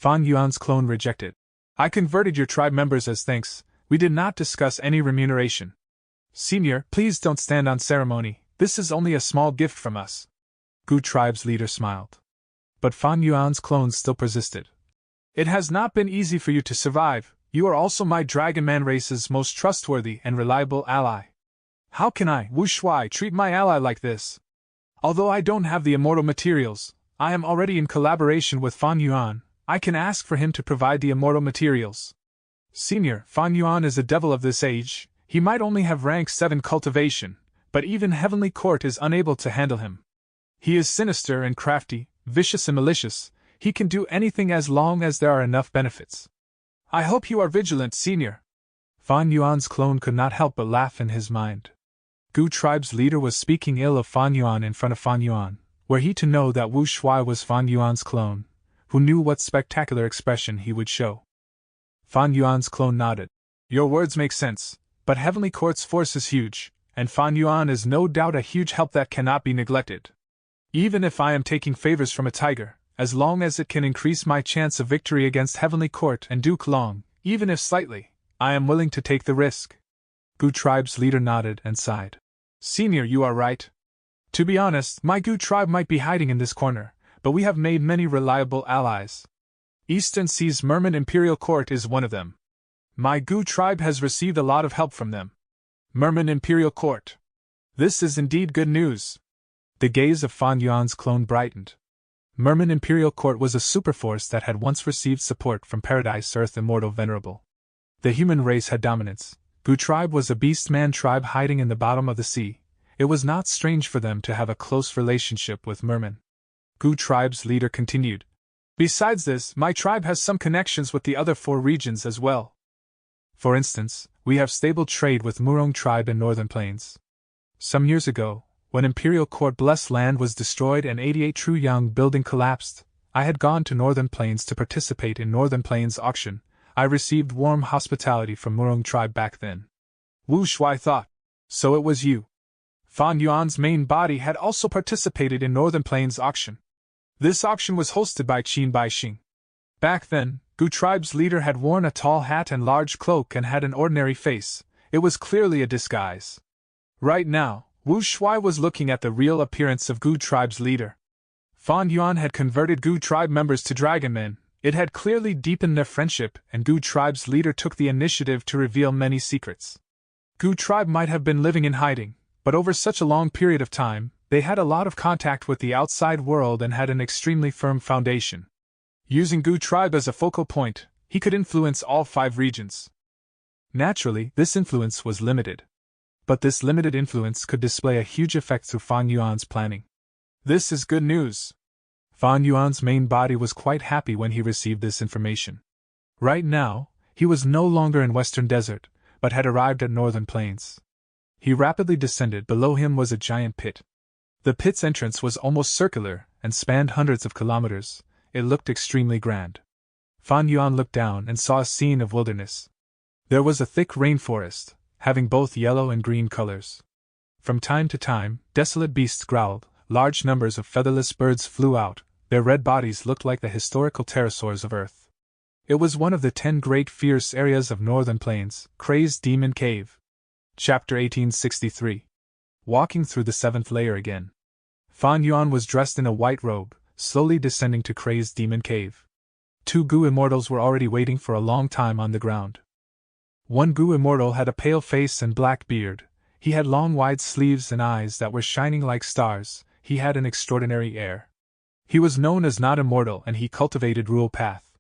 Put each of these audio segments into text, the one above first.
Fan Yuan's clone rejected. I converted your tribe members as thanks. We did not discuss any remuneration. Senior, please don't stand on ceremony. This is only a small gift from us. Gu tribe's leader smiled. But Fan Yuan's clones still persisted. It has not been easy for you to survive. You are also my Dragon Man race's most trustworthy and reliable ally. How can I, Wu Shuai, treat my ally like this? Although I don't have the immortal materials, I am already in collaboration with Fan Yuan. I can ask for him to provide the immortal materials. Senior, Fan Yuan is a devil of this age. He might only have rank 7 cultivation, but even Heavenly Court is unable to handle him. He is sinister and crafty, vicious and malicious. He can do anything as long as there are enough benefits. I hope you are vigilant, Senior. Fan Yuan's clone could not help but laugh in his mind. Gu tribe's leader was speaking ill of Fan Yuan in front of Fan Yuan. Were he to know that Wu Shuai was Fan Yuan's clone, who knew what spectacular expression he would show? Fan Yuan's clone nodded. Your words make sense, but Heavenly Court's force is huge, and Fan Yuan is no doubt a huge help that cannot be neglected. Even if I am taking favors from a tiger, as long as it can increase my chance of victory against Heavenly Court and Duke Long, even if slightly, I am willing to take the risk. Gu tribe's leader nodded and sighed. Senior, you are right. To be honest, my Gu tribe might be hiding in this corner, but we have made many reliable allies. Eastern Sea's Merman Imperial Court is one of them. My Gu tribe has received a lot of help from them. Merman Imperial Court. This is indeed good news. The gaze of Fan Yuan's clone brightened. Merman Imperial Court was a superforce that had once received support from Paradise Earth Immortal Venerable. The human race had dominance. Gu tribe was a beast-man tribe hiding in the bottom of the sea. It was not strange for them to have a close relationship with Merman. Gu tribe's leader continued. Besides this, my tribe has some connections with the other 4 regions as well. For instance, we have stable trade with Murong tribe in Northern Plains. Some years ago, when Imperial Court Blessed Land was destroyed and 88 True Young building collapsed, I had gone to Northern Plains to participate in Northern Plains auction. I received warm hospitality from Murong tribe back then. Wu Shuai thought. So it was you. Fan Yuan's main body had also participated in Northern Plains auction. This auction was hosted by Qin Baixing. Back then, Gu tribe's leader had worn a tall hat and large cloak and had an ordinary face. It was clearly a disguise. Right now, Wu Shuai was looking at the real appearance of Gu tribe's leader. Fan Yuan had converted Gu tribe members to dragonmen. It had clearly deepened their friendship, and Gu tribe's leader took the initiative to reveal many secrets. Gu tribe might have been living in hiding, but over such a long period of time, they had a lot of contact with the outside world and had an extremely firm foundation. Using Gu tribe as a focal point, he could influence all 5 regions. Naturally, this influence was limited. But this limited influence could display a huge effect through Fan Yuan's planning. This is good news. Fan Yuan's main body was quite happy when he received this information. Right now, he was no longer in Western Desert, but had arrived at Northern Plains. He rapidly descended. Below him was a giant pit. The pit's entrance was almost circular and spanned hundreds of kilometers. It looked extremely grand. Fan Yuan looked down and saw a scene of wilderness. There was a thick rainforest, having both yellow and green colors. From time to time, desolate beasts growled. Large numbers of featherless birds flew out. Their red bodies looked like the historical pterosaurs of Earth. It was one of the 10 great fierce areas of Northern Plains, Crazed Demon Cave. Chapter 1863. Walking through the 7th layer again. Fan Yuan was dressed in a white robe, slowly descending to Crazed Demon Cave. 2 Gu immortals were already waiting for a long time on the ground. One Gu immortal had a pale face and black beard. He had long wide sleeves and eyes that were shining like stars. He had an extraordinary air. He was known as Not Immortal and he cultivated Rule Path.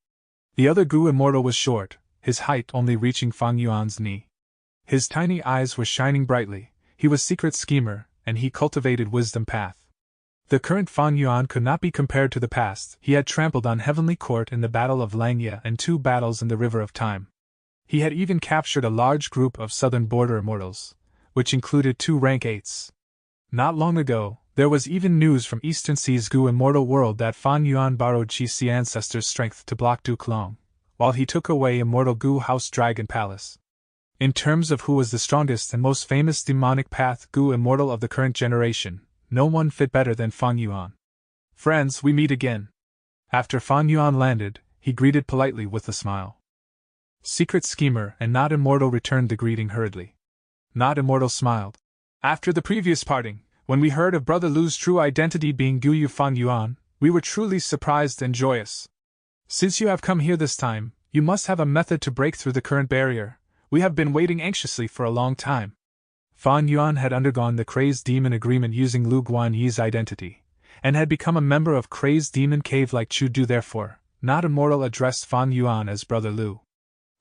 The other Gu immortal was short, his height only reaching Fan Yuan's knee. His tiny eyes were shining brightly. He was Secret Schemer, and he cultivated Wisdom Path. The current Fan Yuan could not be compared to the past. He had trampled on Heavenly Court in the Battle of Langya and 2 battles in the River of Time. He had even captured a large group of southern border immortals, which included 2 rank 8s. Not long ago, there was even news from Eastern Sea's Gu immortal world that Fan Yuan borrowed Qi Si ancestors' strength to block Duke Long, while he took away immortal Gu House Dragon Palace. In terms of who was the strongest and most famous demonic path Gu immortal of the current generation, no one fit better than Fan Yuan. Friends, we meet again. After Fan Yuan landed, he greeted politely with a smile. Secret Schemer and Not Immortal returned the greeting hurriedly. Not Immortal smiled. After the previous parting, when we heard of Brother Lu's true identity being Guyu Fan Yuan, we were truly surprised and joyous. Since you have come here this time, you must have a method to break through the current barrier. We have been waiting anxiously for a long time. Fan Yuan had undergone the Crazed Demon agreement using Lu Guanyi's identity, and had become a member of Crazed Demon Cave like Chu Du. Therefore, Not Immortal addressed Fan Yuan as Brother Lu.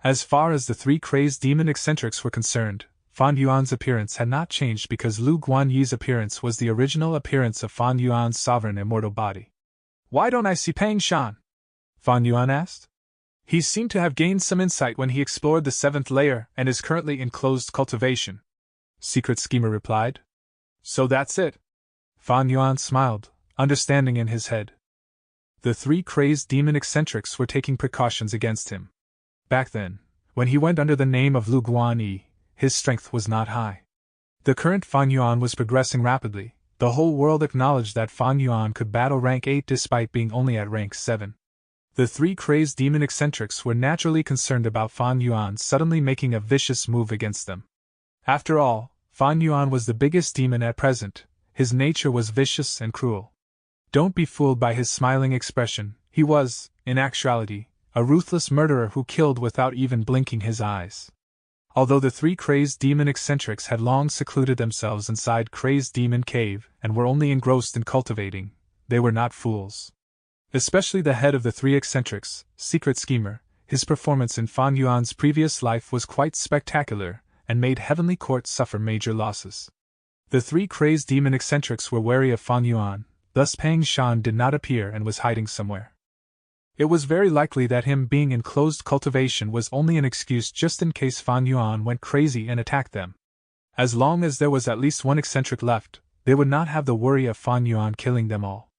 As far as the 3 Crazed Demon eccentrics were concerned, Fan Yuan's appearance had not changed because Lu Guanyi's appearance was the original appearance of Fan Yuan's sovereign immortal body. Why don't I see Pang Shan? Fan Yuan asked. He seemed to have gained some insight when he explored the 7th layer and is currently in closed cultivation. Secret Schemer replied. So that's it. Fan Yuan smiled, understanding in his head. The 3 Crazed Demon eccentrics were taking precautions against him. Back then, when he went under the name of Lu Guanyi, his strength was not high. The current Fan Yuan was progressing rapidly. The whole world acknowledged that Fan Yuan could battle rank 8 despite being only at rank 7. The 3 Crazed Demon eccentrics were naturally concerned about Fan Yuan suddenly making a vicious move against them. After all, Fan Yuan was the biggest demon at present. His nature was vicious and cruel. Don't be fooled by his smiling expression. He was, in actuality, a ruthless murderer who killed without even blinking his eyes. Although the 3 Crazed Demon eccentrics had long secluded themselves inside Crazed Demon Cave and were only engrossed in cultivating, they were not fools. Especially the head of the 3 eccentrics, Secret Schemer. His performance in Fan Yuan's previous life was quite spectacular and made Heavenly Court suffer major losses. The 3 Crazed Demon eccentrics were wary of Fan Yuan, thus Pang Shan did not appear and was hiding somewhere. It was very likely that him being in closed cultivation was only an excuse just in case Fan Yuan went crazy and attacked them. As long as there was at least 1 eccentric left, they would not have the worry of Fan Yuan killing them all.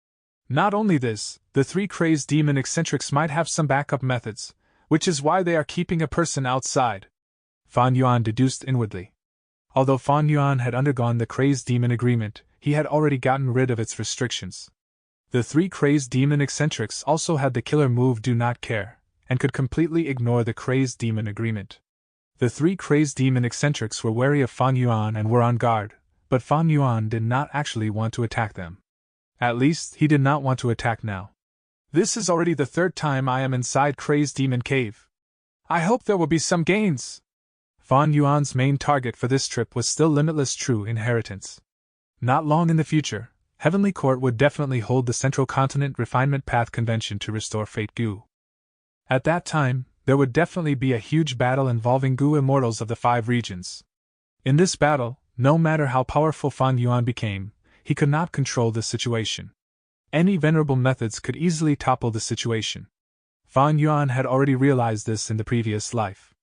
Not only this, the 3 Crazed Demon eccentrics might have some backup methods, which is why they are keeping a person outside. Fan Yuan deduced inwardly. Although Fan Yuan had undergone the Crazed Demon agreement, he had already gotten rid of its restrictions. The 3 Crazed Demon eccentrics also had the killer move Do Not Care, and could completely ignore the Crazed Demon agreement. The 3 Crazed Demon eccentrics were wary of Fan Yuan and were on guard, but Fan Yuan did not actually want to attack them. At least, he did not want to attack now. This is already the 3rd time I am inside Crazed Demon Cave. I hope there will be some gains. Fan Yuan's main target for this trip was still limitless true inheritance. Not long in the future, Heavenly Court would definitely hold the Central Continent Refinement Path Convention to restore Fate Gu. At that time, there would definitely be a huge battle involving Gu immortals of the 5 regions. In this battle, no matter how powerful Fan Yuan became, he could not control the situation. Any venerable methods could easily topple the situation. Fan Yuan had already realized this in the previous life.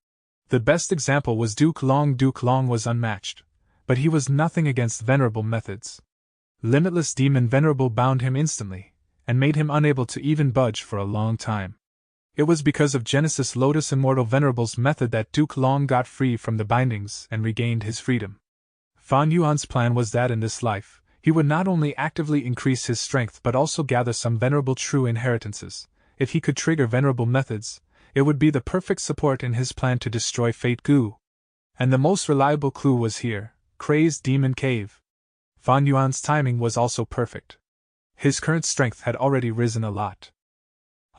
The best example was Duke Long. Duke Long was unmatched, but he was nothing against venerable methods. Limitless Demon Venerable bound him instantly, and made him unable to even budge for a long time. It was because of Genesis Lotus Immortal Venerable's method that Duke Long got free from the bindings and regained his freedom. Fan Yuan's plan was that in this life, he would not only actively increase his strength but also gather some venerable true inheritances. If he could trigger venerable methods, it would be the perfect support in his plan to destroy Fate Gu. And the most reliable clue was here, Crazed Demon Cave. Fan Yuan's timing was also perfect. His current strength had already risen a lot.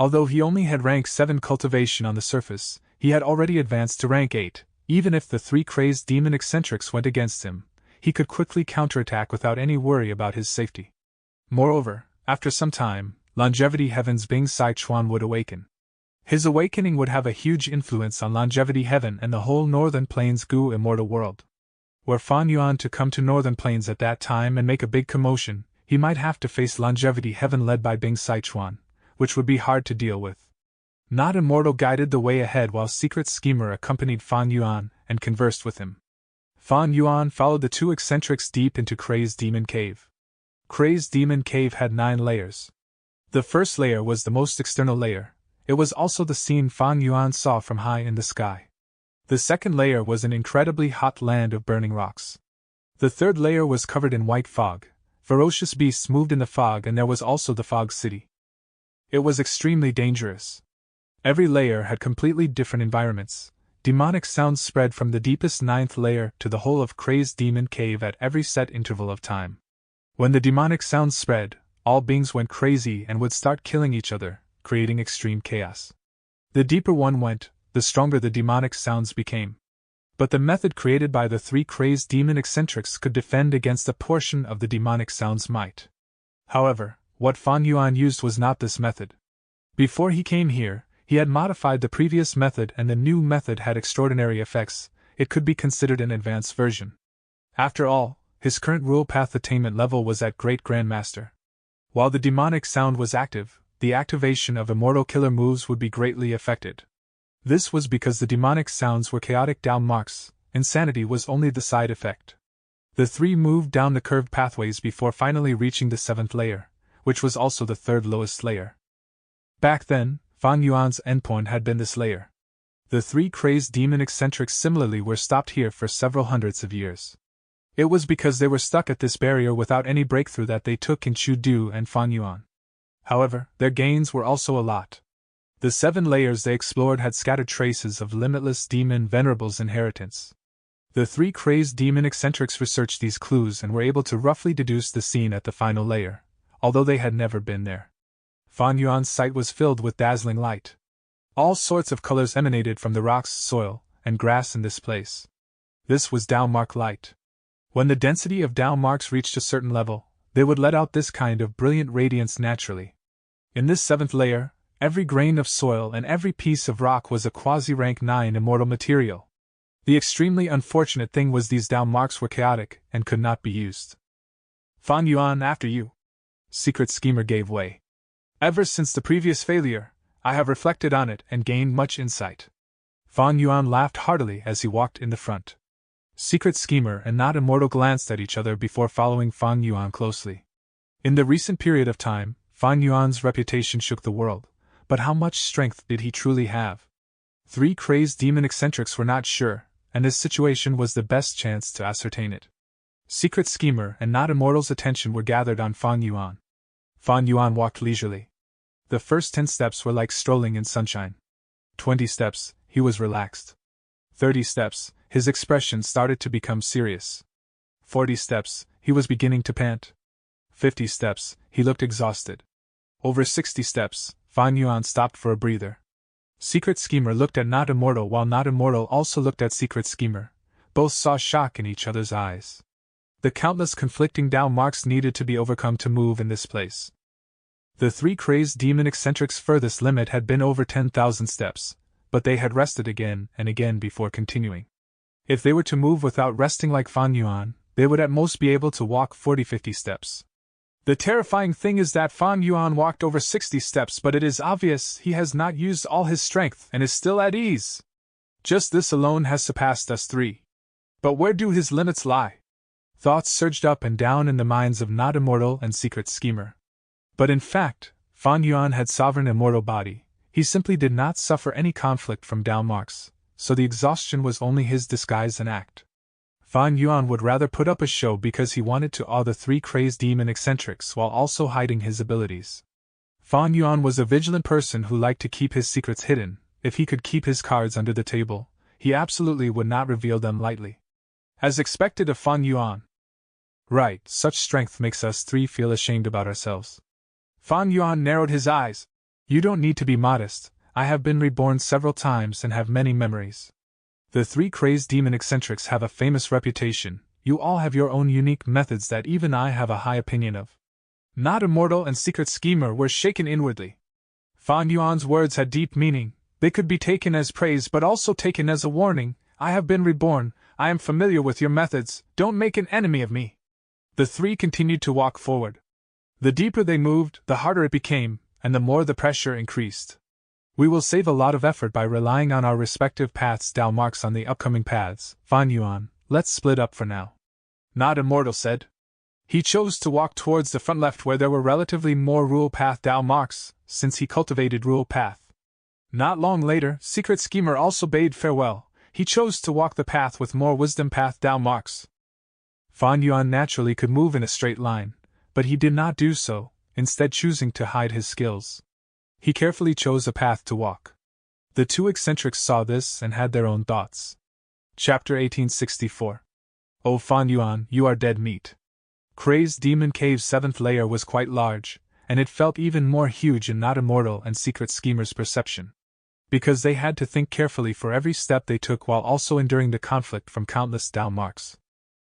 Although he only had rank 7 cultivation on the surface, he had already advanced to rank 8. Even if the 3 Crazed Demon eccentrics went against him, he could quickly counterattack without any worry about his safety. Moreover, after some time, Longevity Heaven's Bing Sai Chuan would awaken. His awakening would have a huge influence on Longevity Heaven and the whole Northern Plains Gu immortal world. Were Fan Yuan to come to Northern Plains at that time and make a big commotion, he might have to face Longevity Heaven led by Bing Sai Chuan, which would be hard to deal with. Not Immortal guided the way ahead while Secret Schemer accompanied Fan Yuan and conversed with him. Fan Yuan followed the 2 eccentrics deep into Crazed Demon Cave. Crazed Demon Cave had 9 layers. The first layer was the most external layer. It was also the scene Fan Yuan saw from high in the sky. The second layer was an incredibly hot land of burning rocks. The third layer was covered in white fog. Ferocious beasts moved in the fog, and there was also the Fog City. It was extremely dangerous. Every layer had completely different environments. Demonic sounds spread from the deepest 9th layer to the whole of Crazed Demon Cave at every set interval of time. When the demonic sounds spread, all beings went crazy and would start killing each other, creating extreme chaos. The deeper one went, the stronger the demonic sounds became. But the method created by the 3 crazed demon eccentrics could defend against a portion of the demonic sound's might. However, what Fan Yuan used was not this method. Before he came here, he had modified the previous method, and the new method had extraordinary effects. It could be considered an advanced version. After all, his current rule path attainment level was at Great Grandmaster. While the demonic sound was active, the activation of immortal killer moves would be greatly affected. This was because the demonic sounds were chaotic down marks, insanity was only the side effect. The 3 moved down the curved pathways before finally reaching the 7th layer, which was also the 3rd lowest layer. Back then, Fan Yuan's endpoint had been this layer. The 3 crazed demon eccentrics similarly were stopped here for several hundreds of years. It was because they were stuck at this barrier without any breakthrough that they took in Chu Du and Fan Yuan. However, their gains were also a lot. The 7 layers they explored had scattered traces of limitless demon venerables' inheritance. The 3 crazed demon eccentrics researched these clues and were able to roughly deduce the scene at the final layer, although they had never been there. Fan Yuan's sight was filled with dazzling light. All sorts of colors emanated from the rocks, soil, and grass in this place. This was Dao Mark light. When the density of Dao Marks reached a certain level, they would let out this kind of brilliant radiance naturally. In this 7th layer, every grain of soil and every piece of rock was a quasi-rank 9 immortal material. The extremely unfortunate thing was these Dao Marks were chaotic and could not be used. Fan Yuan, after you. Secret Schemer gave way. Ever since the previous failure, I have reflected on it and gained much insight. Fan Yuan laughed heartily as he walked in the front. Secret Schemer and Not Immortal glanced at each other before following Fan Yuan closely. In the recent period of time, Fan Yuan's reputation shook the world, but how much strength did he truly have? 3 crazed demon eccentrics were not sure, and this situation was the best chance to ascertain it. Secret Schemer and Not Immortal's attention were gathered on Fan Yuan. Fan Yuan walked leisurely. The first 10 steps were like strolling in sunshine. 20 steps, he was relaxed. 30 steps, his expression started to become serious. 40 steps, he was beginning to pant. 50 steps, he looked exhausted. Over 60 steps, Fan Yuan stopped for a breather. Secret Schemer looked at Not Immortal while Not Immortal also looked at Secret Schemer. Both saw shock in each other's eyes. The countless conflicting Dao Marks needed to be overcome to move in this place. The 3 crazed demon eccentrics' furthest limit had been over 10,000 steps, but they had rested again and again before continuing. If they were to move without resting like Fan Yuan, they would at most be able to walk 40-50 steps. The terrifying thing is that Fan Yuan walked over 60 steps, but it is obvious he has not used all his strength and is still at ease. Just this alone has surpassed us 3. But where do his limits lie? Thoughts surged up and down in the minds of Not Immortal and Secret Schemer. But in fact, Fan Yuan had sovereign immortal body. He simply did not suffer any conflict from Dao Marks, so the exhaustion was only his disguise and act. Fan Yuan would rather put up a show because he wanted to awe the 3 crazed demon eccentrics while also hiding his abilities. Fan Yuan was a vigilant person who liked to keep his secrets hidden. If he could keep his cards under the table, he absolutely would not reveal them lightly. As expected of Fan Yuan. Right, such strength makes us 3 feel ashamed about ourselves. Fan Yuan narrowed his eyes. You don't need to be modest. I have been reborn several times and have many memories. The 3 crazed demon eccentrics have a famous reputation. You all have your own unique methods that even I have a high opinion of. Not Immortal and Secret Schemer were shaken inwardly. Fan Yuan's words had deep meaning. They could be taken as praise but also taken as a warning. I have been reborn. I am familiar with your methods. Don't make an enemy of me. The 3 continued to walk forward. The deeper they moved, the harder it became, and the more the pressure increased. We will save a lot of effort by relying on our respective paths. Dao Marks on the upcoming paths. Fan Yuan, let's split up for now. Not Immortal said. He chose to walk towards the front left where there were relatively more rule path Dao Marks, since he cultivated rule path. Not long later, Secret Schemer also bade farewell. He chose to walk the path with more wisdom path Dao Marks. Fan Yuan naturally could move in a straight line, but he did not do so, instead choosing to hide his skills. He carefully chose a path to walk. The two eccentrics saw this and had their own thoughts. Chapter 1864. Oh Fan Yuan, you are dead meat. Crazed Demon Cave's 7th layer was quite large, and it felt even more huge in Not Immortal and Secret Schemer's perception. Because they had to think carefully for every step they took while also enduring the conflict from countless down marks.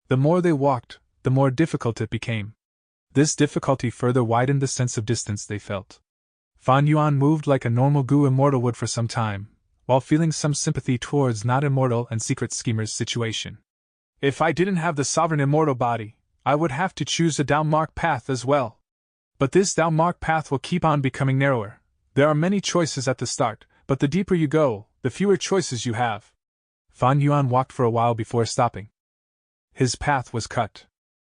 The more they walked, the more difficult it became. This difficulty further widened the sense of distance they felt. Fan Yuan moved like a normal Gu Immortal would for some time, while feeling some sympathy towards Not Immortal and Secret Schemer's situation. If I didn't have the Sovereign Immortal body, I would have to choose a downmark path as well. But this downmark path will keep on becoming narrower. There are many choices at the start, but the deeper you go, the fewer choices you have. Fan Yuan walked for a while before stopping. His path was cut.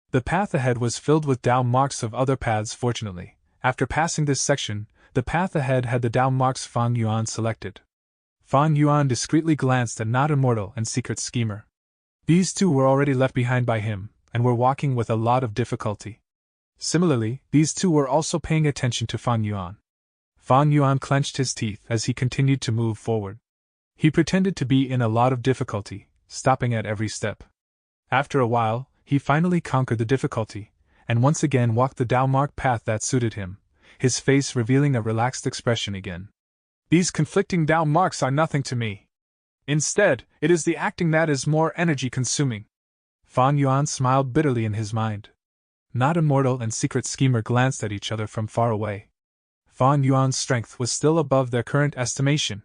The path ahead was filled with down marks of other paths. Fortunately, after passing this section, the path ahead had the down marks Fan Yuan selected. Fan Yuan discreetly glanced at Not Immortal and Secret Schemer. These two were already left behind by him, and were walking with a lot of difficulty. Similarly, these two were also paying attention to Fan Yuan. Fan Yuan clenched his teeth as he continued to move forward. He pretended to be in a lot of difficulty, stopping at every step. After a while, he finally conquered the difficulty, and once again walked the downmark path that suited him, his face revealing a relaxed expression again. These conflicting down marks are nothing to me. Instead, it is the acting that is more energy-consuming. Fan Yuan smiled bitterly in his mind. Not Immortal and Secret Schemer glanced at each other from far away. Fan Yuan's strength was still above their current estimation.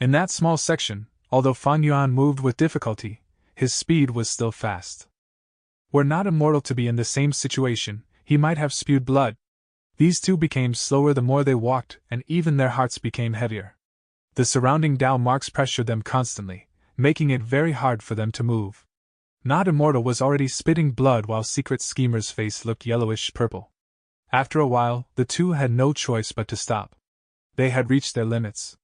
In that small section, although Fan Yuan moved with difficulty, his speed was still fast. Were Not Immortal to be in the same situation, he might have spewed blood. These two became slower the more they walked, and even their hearts became heavier. The surrounding down marks pressured them constantly, making it very hard for them to move. Not Immortal was already spitting blood while Secret Schemer's face looked yellowish-purple. After a while, the two had no choice but to stop. They had reached their limits.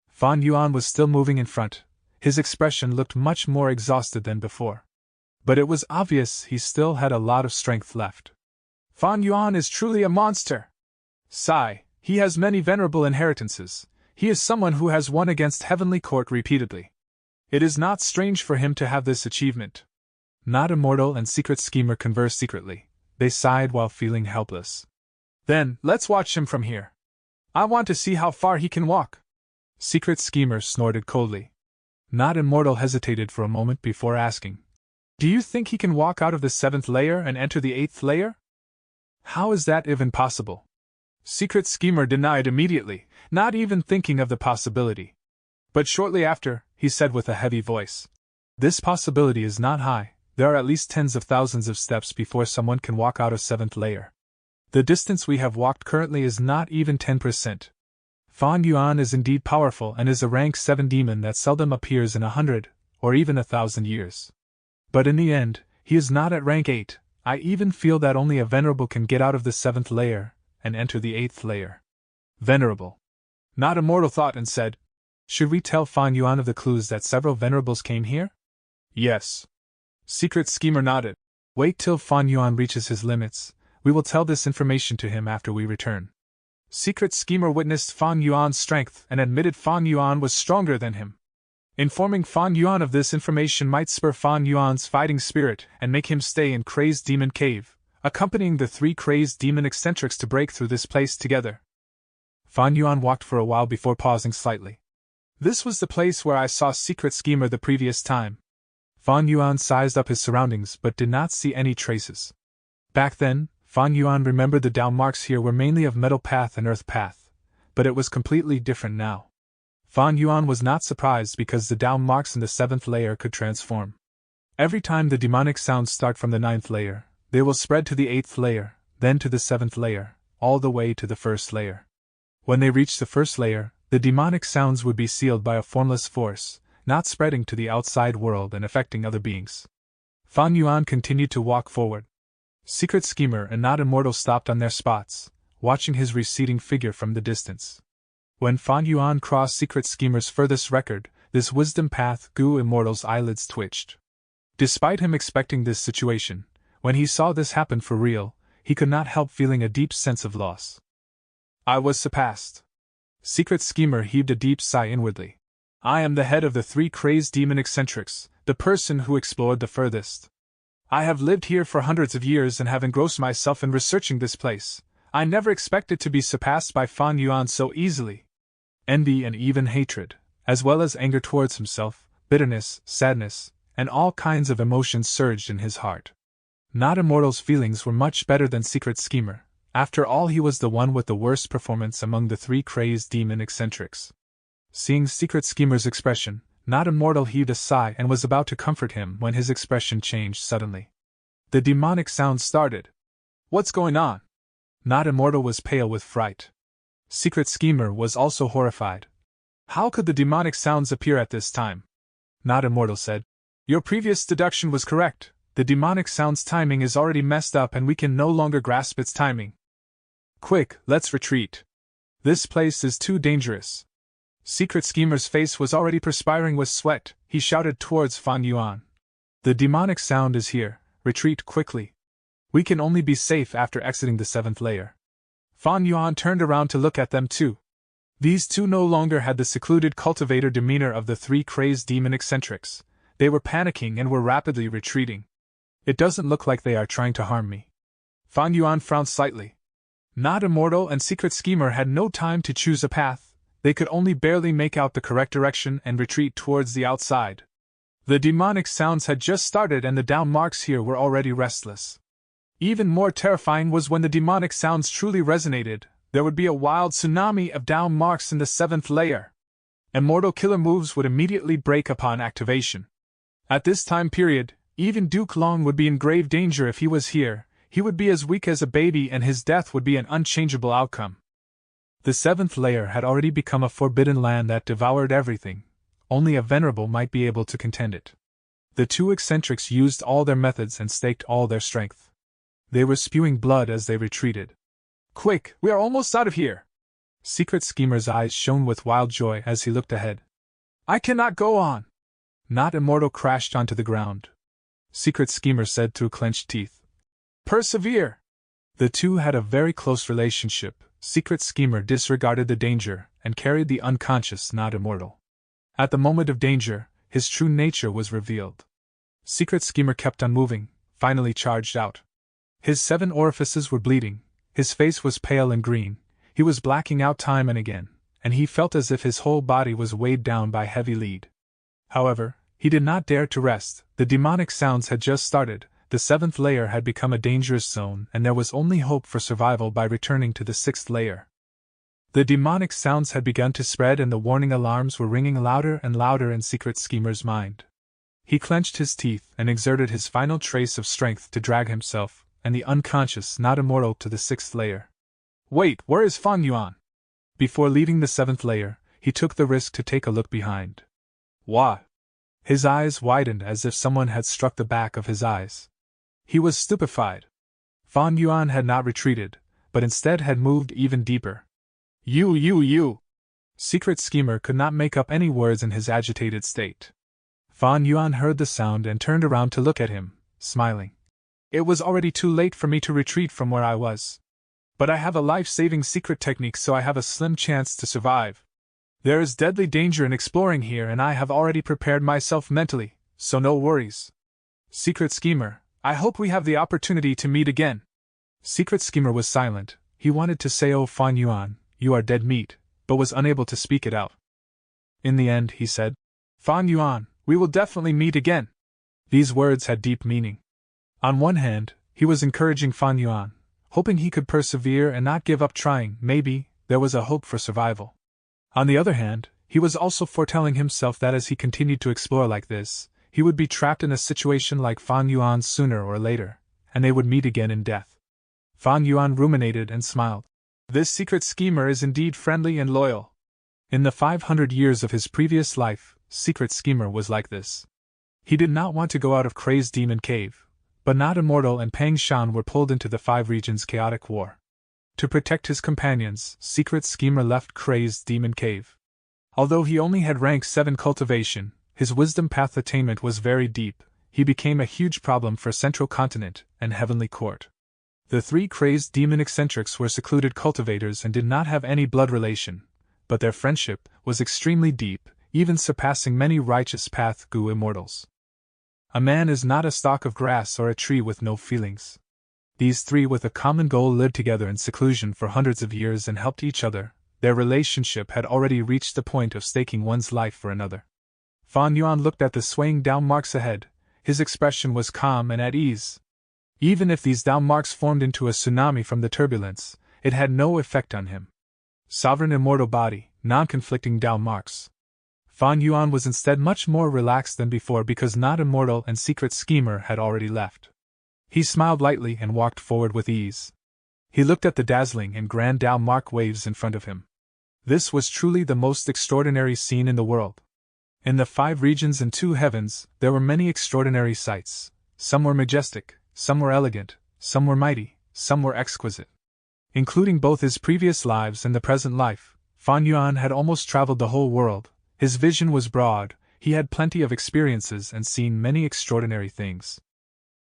Fan Yuan was still moving in front. His expression looked much more exhausted than before. But it was obvious he still had a lot of strength left. Fan Yuan is truly a monster. Sigh, he has many venerable inheritances. He is someone who has won against Heavenly Court repeatedly. It is not strange for him to have this achievement. Not Immortal and Secret Schemer conversed secretly. They sighed while feeling helpless. Then, let's watch him from here. I want to see how far he can walk. Secret Schemer snorted coldly. Not Immortal hesitated for a moment before asking, do you think he can walk out of the 7th layer and enter the 8th layer? How is that even possible? Secret Schemer denied immediately, not even thinking of the possibility. But shortly after, he said with a heavy voice, this possibility is not high. There are at least tens of thousands of steps before someone can walk out of 7th layer. The distance we have walked currently is not even 10%. Fan Yuan is indeed powerful and is a rank 7 demon that seldom appears in 100, or even 1,000 years. But in the end, he is not at rank 8. I even feel that only a venerable can get out of the 7th layer and enter the 8th layer. Venerable. Not Immortal thought and said, should we tell Fan Yuan of the clues that several venerables came here? Yes. Secret Schemer nodded. Wait till Fan Yuan reaches his limits. We will tell this information to him after we return. Secret Schemer witnessed Fan Yuan's strength and admitted Fan Yuan was stronger than him. Informing Fan Yuan of this information might spur Fan Yuan's fighting spirit and make him stay in Crazed Demon Cave, accompanying the 3 Crazed Demon eccentrics to break through this place together. Fan Yuan walked for a while before pausing slightly. This was the place where I saw Secret Schemer the previous time. Fan Yuan sized up his surroundings but did not see any traces. Back then, Fan Yuan remembered the down marks here were mainly of Metal Path and Earth Path, but it was completely different now. Fan Yuan was not surprised because the down marks in the 7th layer could transform. Every time the demonic sounds start from the 9th layer, they will spread to the 8th layer, then to the 7th layer, all the way to the 1st layer. When they reached the 1st layer, the demonic sounds would be sealed by a formless force, not spreading to the outside world and affecting other beings. Fan Yuan continued to walk forward. Secret Schemer and Not Immortal stopped on their spots, watching his receding figure from the distance. When Fan Yuan crossed Secret Schemer's furthest record, this wisdom path Gu Immortal's eyelids twitched. Despite him expecting this situation, when he saw this happen for real, he could not help feeling a deep sense of loss. I was surpassed. Secret Schemer heaved a deep sigh inwardly. I am the head of the 3 crazed demon eccentrics, the person who explored the furthest. I have lived here for hundreds of years and have engrossed myself in researching this place. I never expected to be surpassed by Fan Yuan so easily. Envy and even hatred, as well as anger towards himself, bitterness, sadness, and all kinds of emotions surged in his heart. Not Immortal's feelings were much better than Secret Schemer. After all, he was the one with the worst performance among the 3 crazed demon eccentrics. Seeing Secret Schemer's expression, Not Immortal heaved a sigh and was about to comfort him when his expression changed suddenly. The demonic sound started. What's going on? Not Immortal was pale with fright. Secret Schemer was also horrified. How could the demonic sounds appear at this time? Not Immortal said. Your previous deduction was correct. The demonic sound's timing is already messed up and we can no longer grasp its timing. Quick, let's retreat. This place is too dangerous. Secret Schemer's face was already perspiring with sweat. He shouted towards Fan Yuan. The demonic sound is here. Retreat quickly. We can only be safe after exiting the 7th layer. Fan Yuan turned around to look at them too. These two no longer had the secluded cultivator demeanor of the 3 crazed demon eccentrics. They were panicking and were rapidly retreating. It doesn't look like they are trying to harm me. Fan Yuan frowned slightly. Not Immortal and Secret Schemer had no time to choose a path. They could only barely make out the correct direction and retreat towards the outside. The demonic sounds had just started and the down marks here were already restless. Even more terrifying was when the demonic sounds truly resonated, there would be a wild tsunami of down marks in the 7th layer. Immortal killer moves would immediately break upon activation. At this time period, even Duke Long would be in grave danger if he was here. He would be as weak as a baby and his death would be an unchangeable outcome. The 7th layer had already become a forbidden land that devoured everything. Only a venerable might be able to contend it. The 2 eccentrics used all their methods and staked all their strength. They were spewing blood as they retreated. Quick, we are almost out of here! Secret Schemer's eyes shone with wild joy as he looked ahead. I cannot go on! Not Immortal crashed onto the ground. Secret Schemer said through clenched teeth. Persevere! The two had a very close relationship. Secret Schemer disregarded the danger and carried the unconscious Not Immortal. At the moment of danger, his true nature was revealed. Secret Schemer kept on moving, finally charged out. His 7 orifices were bleeding, his face was pale and green, he was blacking out time and again, and he felt as if his whole body was weighed down by heavy lead. However, he did not dare to rest. The demonic sounds had just started, the 7th layer had become a dangerous zone and there was only hope for survival by returning to the 6th layer. The demonic sounds had begun to spread and the warning alarms were ringing louder and louder in Secret Schemer's mind. He clenched his teeth and exerted his final trace of strength to drag himself and the unconscious Not Immortal to the 6th layer. Wait, where is Fan Yuan? Before leaving the 7th layer, he took the risk to take a look behind. What? His eyes widened as if someone had struck the back of his eyes. He was stupefied. Fan Yuan had not retreated, but instead had moved even deeper. You! Secret Schemer could not make up any words in his agitated state. Fan Yuan heard the sound and turned around to look at him, smiling. It was already too late for me to retreat from where I was. But I have a life-saving secret technique, so I have a slim chance to survive. There is deadly danger in exploring here and I have already prepared myself mentally, so no worries. Secret Schemer, I hope we have the opportunity to meet again. Secret Schemer was silent. He wanted to say, "Oh Fan Yuan, you are dead meat," but was unable to speak it out. In the end, he said, Fan Yuan, we will definitely meet again. These words had deep meaning. On one hand, he was encouraging Fan Yuan, hoping he could persevere and not give up trying. Maybe there was a hope for survival. On the other hand, he was also foretelling himself that as he continued to explore like this, he would be trapped in a situation like Fan Yuan sooner or later, and they would meet again in death. Fan Yuan ruminated and smiled. This Secret Schemer is indeed friendly and loyal. In the 500 years of his previous life, Secret Schemer was like this. He did not want to go out of Crazed Demon Cave, but Not Immortal and Pang Shan were pulled into the 5 regions' chaotic war. To protect his companions, Secret Schemer left Crazed Demon Cave. Although he only had rank 7 cultivation, his wisdom path attainment was very deep. He became a huge problem for Central Continent and Heavenly Court. The 3 crazed demon eccentrics were secluded cultivators and did not have any blood relation, but their friendship was extremely deep. even surpassing many righteous path Gu immortals. A man is not a stalk of grass or a tree with no feelings. These three with a common goal lived together in seclusion for hundreds of years and helped each other. Their relationship had already reached the point of staking one's life for another. Fan Yuan looked at the swaying down marks ahead. His expression was calm and at ease. Even if these down marks formed into a tsunami from the turbulence, it had no effect on him. Sovereign immortal body, non-conflicting down marks. Fan Yuan was instead much more relaxed than before because not immortal and secret schemer had already left. He smiled lightly and walked forward with ease. He looked at the dazzling and grand down mark waves in front of him. This was truly the most extraordinary scene in the world. In the 5 regions and 2 heavens, there were many extraordinary sights. Some were majestic, some were elegant, some were mighty, some were exquisite. Including both his previous lives and the present life, Fan Yuan had almost traveled the whole world. His vision was broad, he had plenty of experiences and seen many extraordinary things.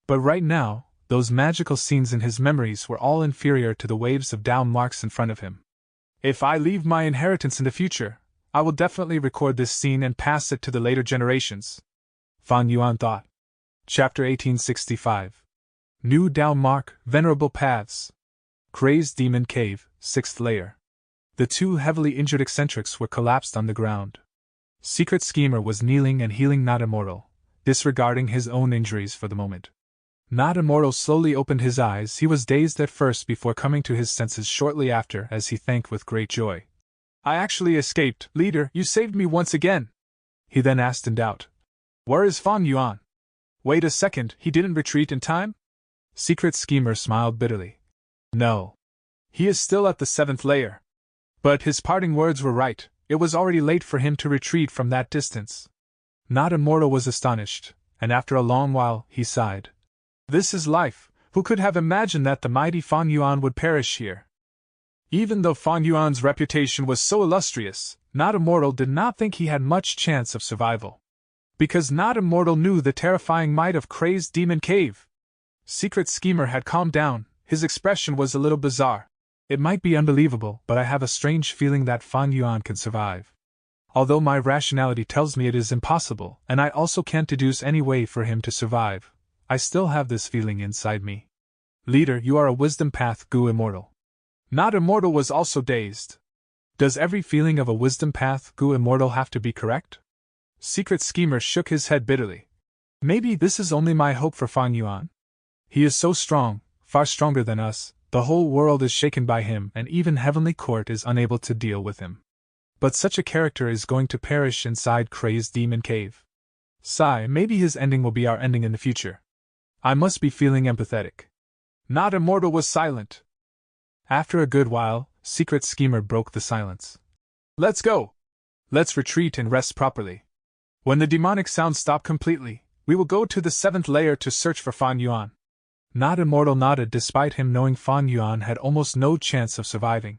But right now, those magical scenes in his memories were all inferior to the waves of down marks in front of him. If I leave my inheritance in the future, I will definitely record this scene and pass it to the later generations, Fan Yuan thought. Chapter 1865. New Down Mark, Venerable Paths. Crazed Demon Cave, 6th layer. The 2 heavily injured eccentrics were collapsed on the ground. Secret Schemer was kneeling and healing Not Immortal, disregarding his own injuries for the moment. Not Immortal slowly opened his eyes. He was dazed at first before coming to his senses shortly after as he thanked with great joy. I actually escaped, leader, you saved me once again. He then asked in doubt. Where is Fan Yuan? Wait a second, he didn't retreat in time? Secret Schemer smiled bitterly. No. He is still at the 7th layer. But his parting words were right, it was already late for him to retreat from that distance. Not Immortal was astonished, and after a long while, he sighed. This is life, who could have imagined that the mighty Fan Yuan would perish here? Even though Fan Yuan's reputation was so illustrious, Not Immortal did not think he had much chance of survival. Because Not Immortal knew the terrifying might of Crazed Demon Cave. Secret Schemer had calmed down, his expression was a little bizarre. It might be unbelievable, but I have a strange feeling that Fan Yuan can survive. Although my rationality tells me it is impossible, and I also can't deduce any way for him to survive, I still have this feeling inside me. Leader, you are a wisdom path Gu immortal. Not Immortal was also dazed. Does every feeling of a wisdom path Gu immortal have to be correct? Secret Schemer shook his head bitterly. Maybe this is only my hope for Fan Yuan. He is so strong, far stronger than us, the whole world is shaken by him and even Heavenly Court is unable to deal with him. But such a character is going to perish inside Crazed Demon Cave. Sigh, maybe his ending will be our ending in the future. I must be feeling empathetic. Not Immortal was silent. After a good while, Secret Schemer broke the silence. Let's go! Let's retreat and rest properly. When the demonic sounds stop completely, we will go to the 7th layer to search for Fan Yuan. Not Immortal nodded despite him knowing Fan Yuan had almost no chance of surviving.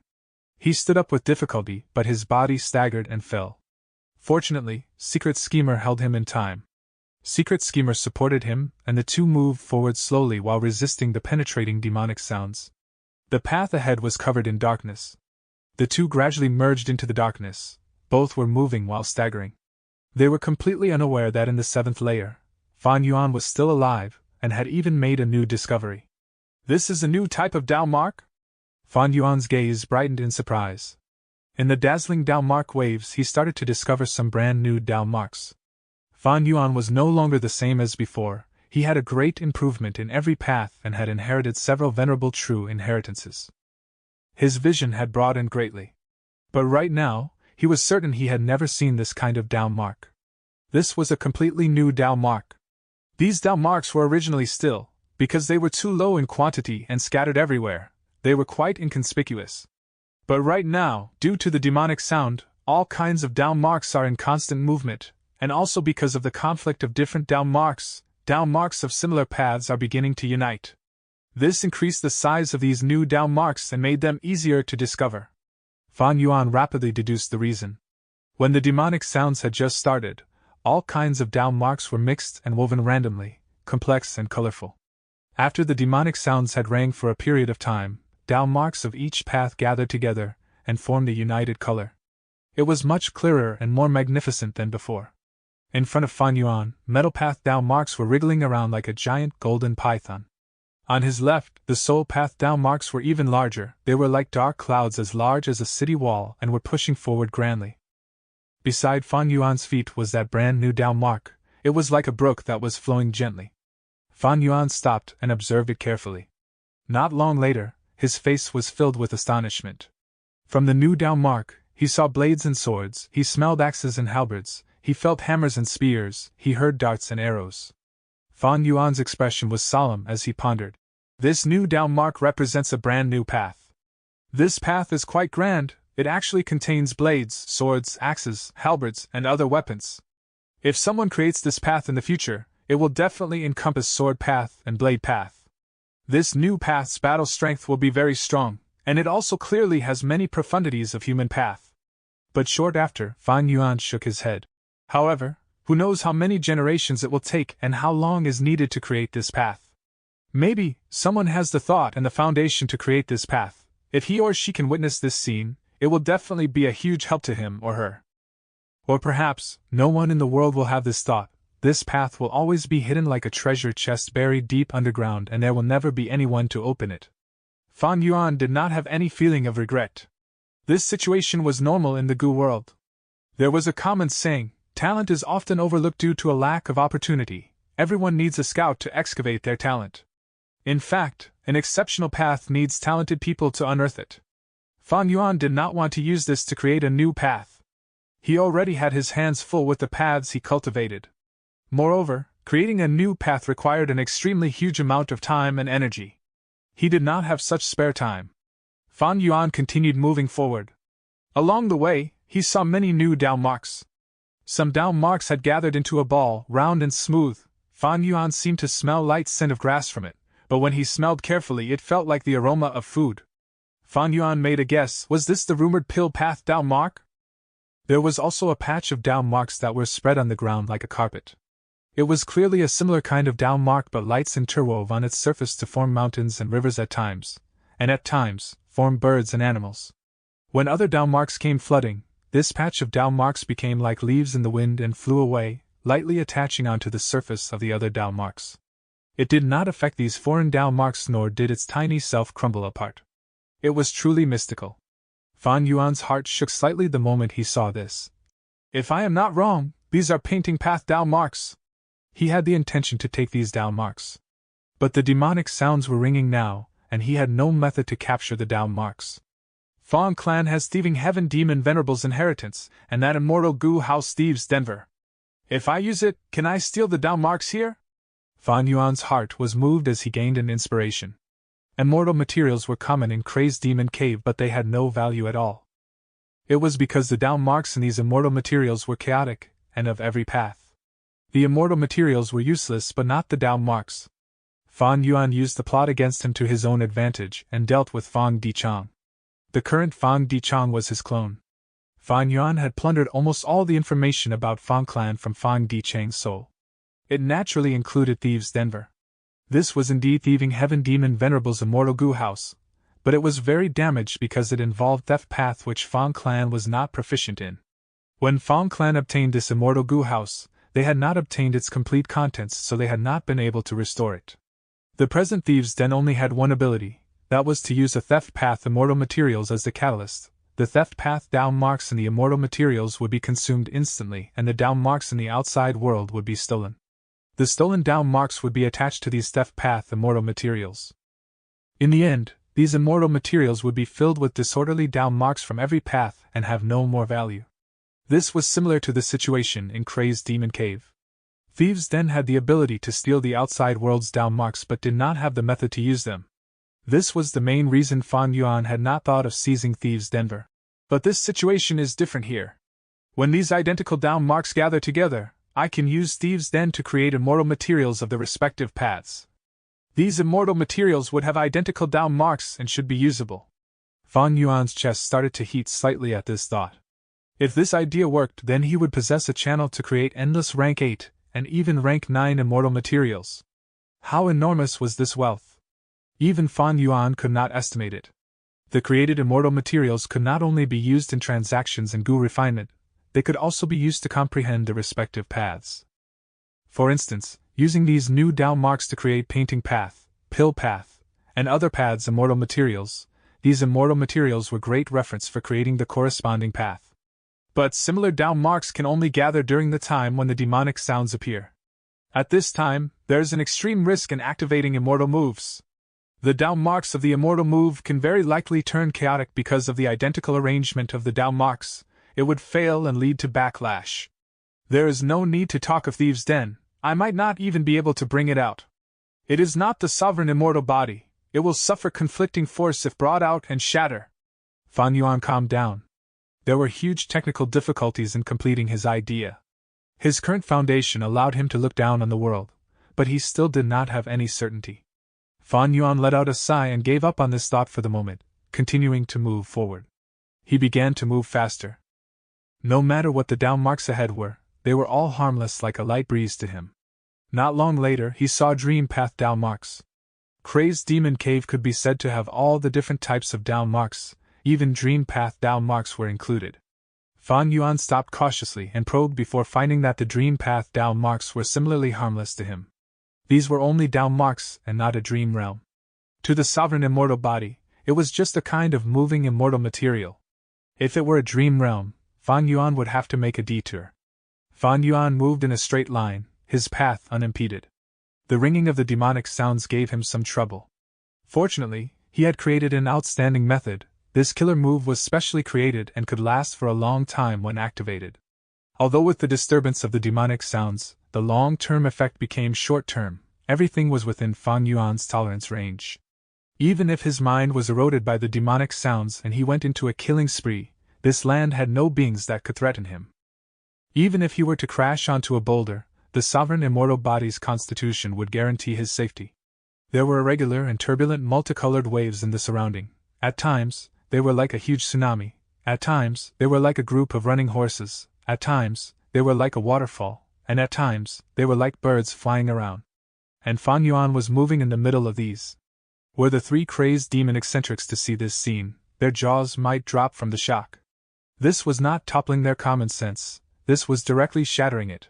He stood up with difficulty, but his body staggered and fell. Fortunately, Secret Schemer held him in time. Secret Schemer supported him, and the two moved forward slowly while resisting the penetrating demonic sounds. The path ahead was covered in darkness. The two gradually merged into the darkness. Both were moving while staggering. They were completely unaware that in the 7th layer, Fan Yuan was still alive, and had even made a new discovery. This is a new type of Dao mark? Fan Yuan's gaze brightened in surprise. In the dazzling Dao mark waves he started to discover some brand new Dao marks. Fan Yuan was no longer the same as before, he had a great improvement in every path and had inherited several venerable true inheritances. His vision had broadened greatly. But right now, he was certain he had never seen this kind of Dao mark. This was a completely new Dao mark. These Dao marks were originally still, because they were too low in quantity and scattered everywhere, they were quite inconspicuous. But right now, due to the demonic sound, all kinds of Dao marks are in constant movement, and also because of the conflict of different Dao marks of similar paths are beginning to unite. This increased the size of these new Dao marks and made them easier to discover. Fan Yuan rapidly deduced the reason. When the demonic sounds had just started, all kinds of Dao marks were mixed and woven randomly, complex and colorful. After the demonic sounds had rang for a period of time, Dao marks of each path gathered together and formed a united color. It was much clearer and more magnificent than before. In front of Fan Yuan, metal path down marks were wriggling around like a giant golden python. On his left, the soul path down marks were even larger. They were like dark clouds as large as a city wall and were pushing forward grandly. Beside Fan Yuan's feet was that brand new down mark. It was like a brook that was flowing gently. Fan Yuan stopped and observed it carefully. Not long later, his face was filled with astonishment. From the new down mark, he saw blades and swords, he smelled axes and halberds, he felt hammers and spears, he heard darts and arrows. Fan Yuan's expression was solemn as he pondered. This new down mark represents a brand new path. This path is quite grand. It actually contains blades, swords, axes, halberds, and other weapons. If someone creates this path in the future, it will definitely encompass sword path and blade path. This new path's battle strength will be very strong, and it also clearly has many profundities of human path. But short after, Fan Yuan shook his head. However, who knows how many generations it will take and how long is needed to create this path. Maybe, someone has the thought and the foundation to create this path. If he or she can witness this scene, it will definitely be a huge help to him or her. Or perhaps, no one in the world will have this thought. This path will always be hidden like a treasure chest buried deep underground and there will never be anyone to open it. Fan Yuan did not have any feeling of regret. This situation was normal in the Gu world. There was a common saying, talent is often overlooked due to a lack of opportunity. Everyone needs a scout to excavate their talent. In fact, an exceptional path needs talented people to unearth it. Fan Yuan did not want to use this to create a new path. He already had his hands full with the paths he cultivated. Moreover, creating a new path required an extremely huge amount of time and energy. He did not have such spare time. Fan Yuan continued moving forward. Along the way, he saw many new down marks. Some down marks had gathered into a ball, round and smooth. Fan Yuan seemed to smell light scent of grass from it, but when he smelled carefully it felt like the aroma of food. Fan Yuan made a guess. Was this the rumored pill path down mark? There was also a patch of down marks that were spread on the ground like a carpet. It was clearly a similar kind of down mark, but lights interwove on its surface to form mountains and rivers at times, and at times, form birds and animals. When other down marks came flooding, this patch of down marks became like leaves in the wind and flew away, lightly attaching onto the surface of the other down marks. It did not affect these foreign down marks, nor did its tiny self crumble apart. It was truly mystical. Fan Yuan's heart shook slightly the moment he saw this. If I am not wrong, these are painting path down marks. He had the intention to take these down marks. But the demonic sounds were ringing now, and he had no method to capture the down marks. Fang clan has thieving heaven demon venerable's inheritance, and that immortal Gu house thieves Denver. If I use it, can I steal the down marks here? Fan Yuan's heart was moved as he gained an inspiration. Immortal materials were common in Crazed Demon Cave, but they had no value at all. It was because the down marks in these immortal materials were chaotic, and of every path. The immortal materials were useless, but not the down marks. Fan Yuan used the plot against him to his own advantage, and dealt with Fang Dichang. The current Fang Dichang was his clone. Fan Yuan had plundered almost all the information about Fang clan from Fang Dichang's soul. It naturally included Thieves Denver. This was indeed thieving heaven demon venerable's immortal Gu house, but it was very damaged because it involved theft path which Fang clan was not proficient in. When Fang clan obtained this immortal Gu house, they had not obtained its complete contents, so they had not been able to restore it. The present Thieves Den only had one ability, that was to use a theft path immortal materials as the catalyst. The theft path down marks in the immortal materials would be consumed instantly, and the down marks in the outside world would be stolen. The stolen down marks would be attached to these theft path immortal materials. In the end, these immortal materials would be filled with disorderly down marks from every path and have no more value. This was similar to the situation in Crazed Demon Cave. Thieves Den had the ability to steal the outside world's down marks but did not have the method to use them. This was the main reason Fan Yuan had not thought of seizing Thieves Denver. But this situation is different here. When these identical down marks gather together, I can use Thieves Den to create immortal materials of the respective paths. These immortal materials would have identical down marks and should be usable. Fan Yuan's chest started to heat slightly at this thought. If this idea worked, then he would possess a channel to create endless rank 8 and even rank 9 immortal materials. How enormous was this wealth? Even Fan Yuan could not estimate it. The created immortal materials could not only be used in transactions and goo refinement, they could also be used to comprehend the respective paths. For instance, using these new Dao marks to create painting path, pill path, and other paths immortal materials, these immortal materials were great reference for creating the corresponding path. But similar Dao marks can only gather during the time when the demonic sounds appear. At this time, there is an extreme risk in activating immortal moves. The Dao marks of the immortal move can very likely turn chaotic because of the identical arrangement of the Dao marks. It would fail and lead to backlash. There is no need to talk of Thieves' Den, I might not even be able to bring it out. It is not the sovereign immortal body, it will suffer conflicting force if brought out and shatter. Fan Yuan calmed down. There were huge technical difficulties in completing his idea. His current foundation allowed him to look down on the world, but he still did not have any certainty. Fan Yuan let out a sigh and gave up on this thought for the moment, continuing to move forward. He began to move faster. No matter what the Dao marks ahead were, they were all harmless like a light breeze to him. Not long later, he saw Dream Path Dao marks. Crazed Demon Cave could be said to have all the different types of Dao marks, even Dream Path Dao marks were included. Fan Yuan stopped cautiously and probed before finding that the Dream Path Dao marks were similarly harmless to him. These were only Dao marks and not a dream realm. To the sovereign immortal body, it was just a kind of moving immortal material. If it were a dream realm, Fan Yuan would have to make a detour. Fan Yuan moved in a straight line, his path unimpeded. The ringing of the demonic sounds gave him some trouble. Fortunately, he had created an outstanding method. This killer move was specially created and could last for a long time when activated. Although with the disturbance of the demonic sounds, the long-term effect became short-term, everything was within Fan Yuan's tolerance range. Even if his mind was eroded by the demonic sounds and he went into a killing spree, this land had no beings that could threaten him. Even if he were to crash onto a boulder, the sovereign immortal body's constitution would guarantee his safety. There were irregular and turbulent multicolored waves in the surrounding. At times, they were like a huge tsunami. At times, they were like a group of running horses. At times, they were like a waterfall. And at times, they were like birds flying around. And Fan Yuan was moving in the middle of these. Were the three crazed demon eccentrics to see this scene, their jaws might drop from the shock. This was not toppling their common sense, this was directly shattering it.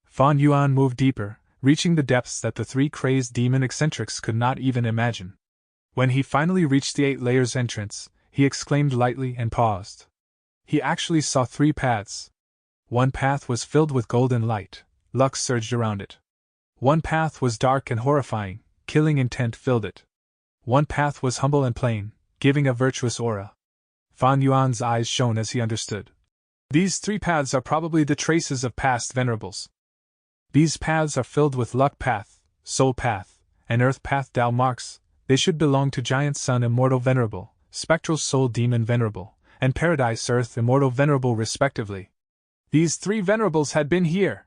Fan Yuan moved deeper, reaching the depths that the three crazed demon eccentrics could not even imagine. When he finally reached the 8 layers entrance, he exclaimed lightly and paused. He actually saw 3 paths. One path was filled with golden light, luck surged around it. One path was dark and horrifying, killing intent filled it. One path was humble and plain, giving a virtuous aura. Fan Yuan's eyes shone as he understood. These 3 paths are probably the traces of past venerables. These paths are filled with luck path, soul path, and earth path Dao marks. They should belong to Giant Sun Immortal Venerable, Spectral Soul Demon Venerable, and Paradise Earth Immortal Venerable respectively. These 3 venerables had been here.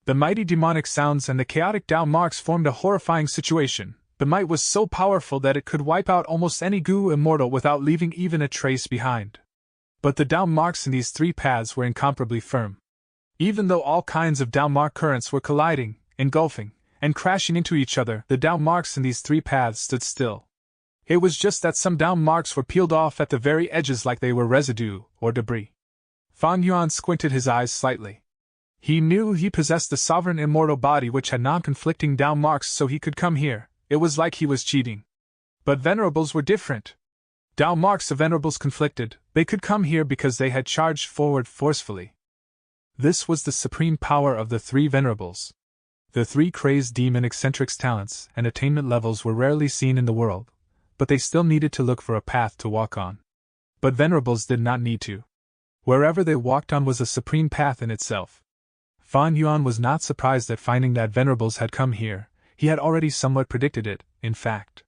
The mighty demonic sounds and the chaotic Dao marks formed a horrifying situation. The might was so powerful that it could wipe out almost any goo immortal without leaving even a trace behind. But the Dao marks in these 3 paths were incomparably firm. Even though all kinds of Dao mark currents were colliding, engulfing, and crashing into each other, the Dao marks in these 3 paths stood still. It was just that some Dao marks were peeled off at the very edges like they were residue or debris. Fan Yuan squinted his eyes slightly. He knew he possessed the sovereign immortal body which had non-conflicting Dao marks, so he could come here. It was like he was cheating. But venerables were different. Dao marks of venerables conflicted, they could come here because they had charged forward forcefully. This was the supreme power of the 3 venerables. The 3 crazed demon eccentrics' talents and attainment levels were rarely seen in the world, but they still needed to look for a path to walk on. But venerables did not need to. Wherever they walked on was a supreme path in itself. Fan Yuan was not surprised at finding that venerables had come here. He had already somewhat predicted it, in fact.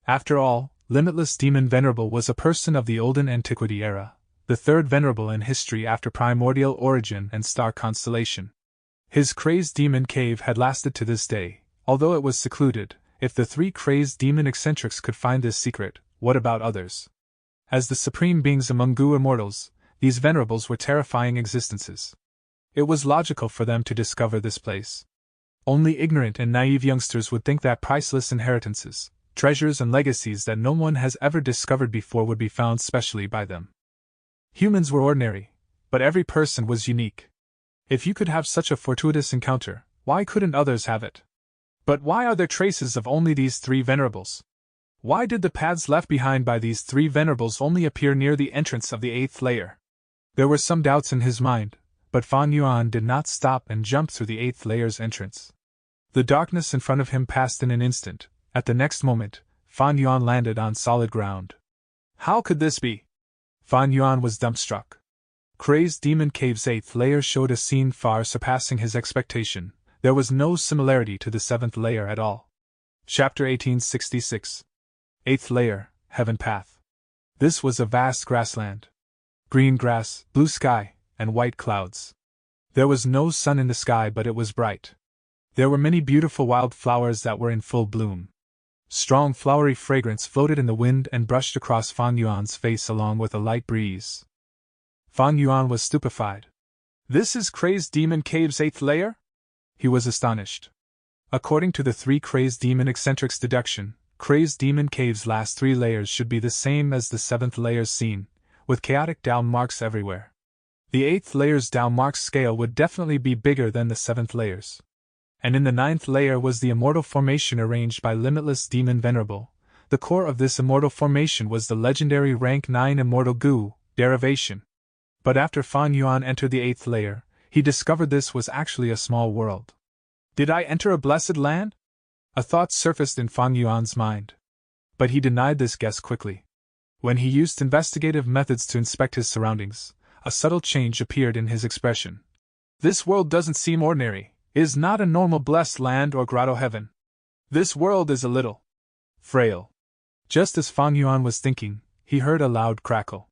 After all, Limitless Demon Venerable was a person of the olden antiquity era, the 3rd venerable in history after primordial origin and star constellation. His crazed demon cave had lasted to this day, although it was secluded. If the 3 crazed demon eccentrics could find this secret, what about others? As the supreme beings among goo immortals, these venerables were terrifying existences. It was logical for them to discover this place. Only ignorant and naive youngsters would think that priceless inheritances, Treasures and legacies that no one has ever discovered before would be found specially by them. Humans were ordinary, but every person was unique. If you could have such a fortuitous encounter, why couldn't others have it? But why are there traces of only these three venerables? Why did the paths left behind by these three venerables only appear near the entrance of the 8th layer? There were some doubts in his mind, but Fan Yuan did not stop and jump through the 8th layer's entrance. The darkness in front of him passed in an instant. At the next moment, Fan Yuan landed on solid ground. How could this be? Fan Yuan was dumbstruck. Crazed Demon Cave's 8th layer showed a scene far surpassing his expectation. There was no similarity to the 7th layer at all. Chapter 1866. 8th layer, Heaven Path. This was a vast grassland. Green grass, blue sky, and white clouds. There was no sun in the sky, but it was bright. There were many beautiful wild flowers that were in full bloom. Strong flowery fragrance floated in the wind and brushed across Fan Yuan's face along with a light breeze. Fan Yuan was stupefied. This is Crazed Demon Cave's 8th layer? He was astonished. According to the three Crazed Demon eccentrics deduction, Crazed Demon Cave's last 3 layers should be the same as the 7th layer's scene, with chaotic down marks everywhere. The 8th layer's down mark scale would definitely be bigger than the 7th layer's. And in the 9th layer was the immortal formation arranged by Limitless Demon Venerable. The core of this immortal formation was the legendary rank 9 Immortal Goo derivation. But after Fan Yuan entered the 8th layer, he discovered this was actually a small world. Did I enter a blessed land? A thought surfaced in Fan Yuan's mind. But he denied this guess quickly. When he used investigative methods to inspect his surroundings, a subtle change appeared in his expression. This world doesn't seem ordinary. Is not a normal blessed land or grotto heaven. This world is a little frail. Just as Fan Yuan was thinking, he heard a loud crackle.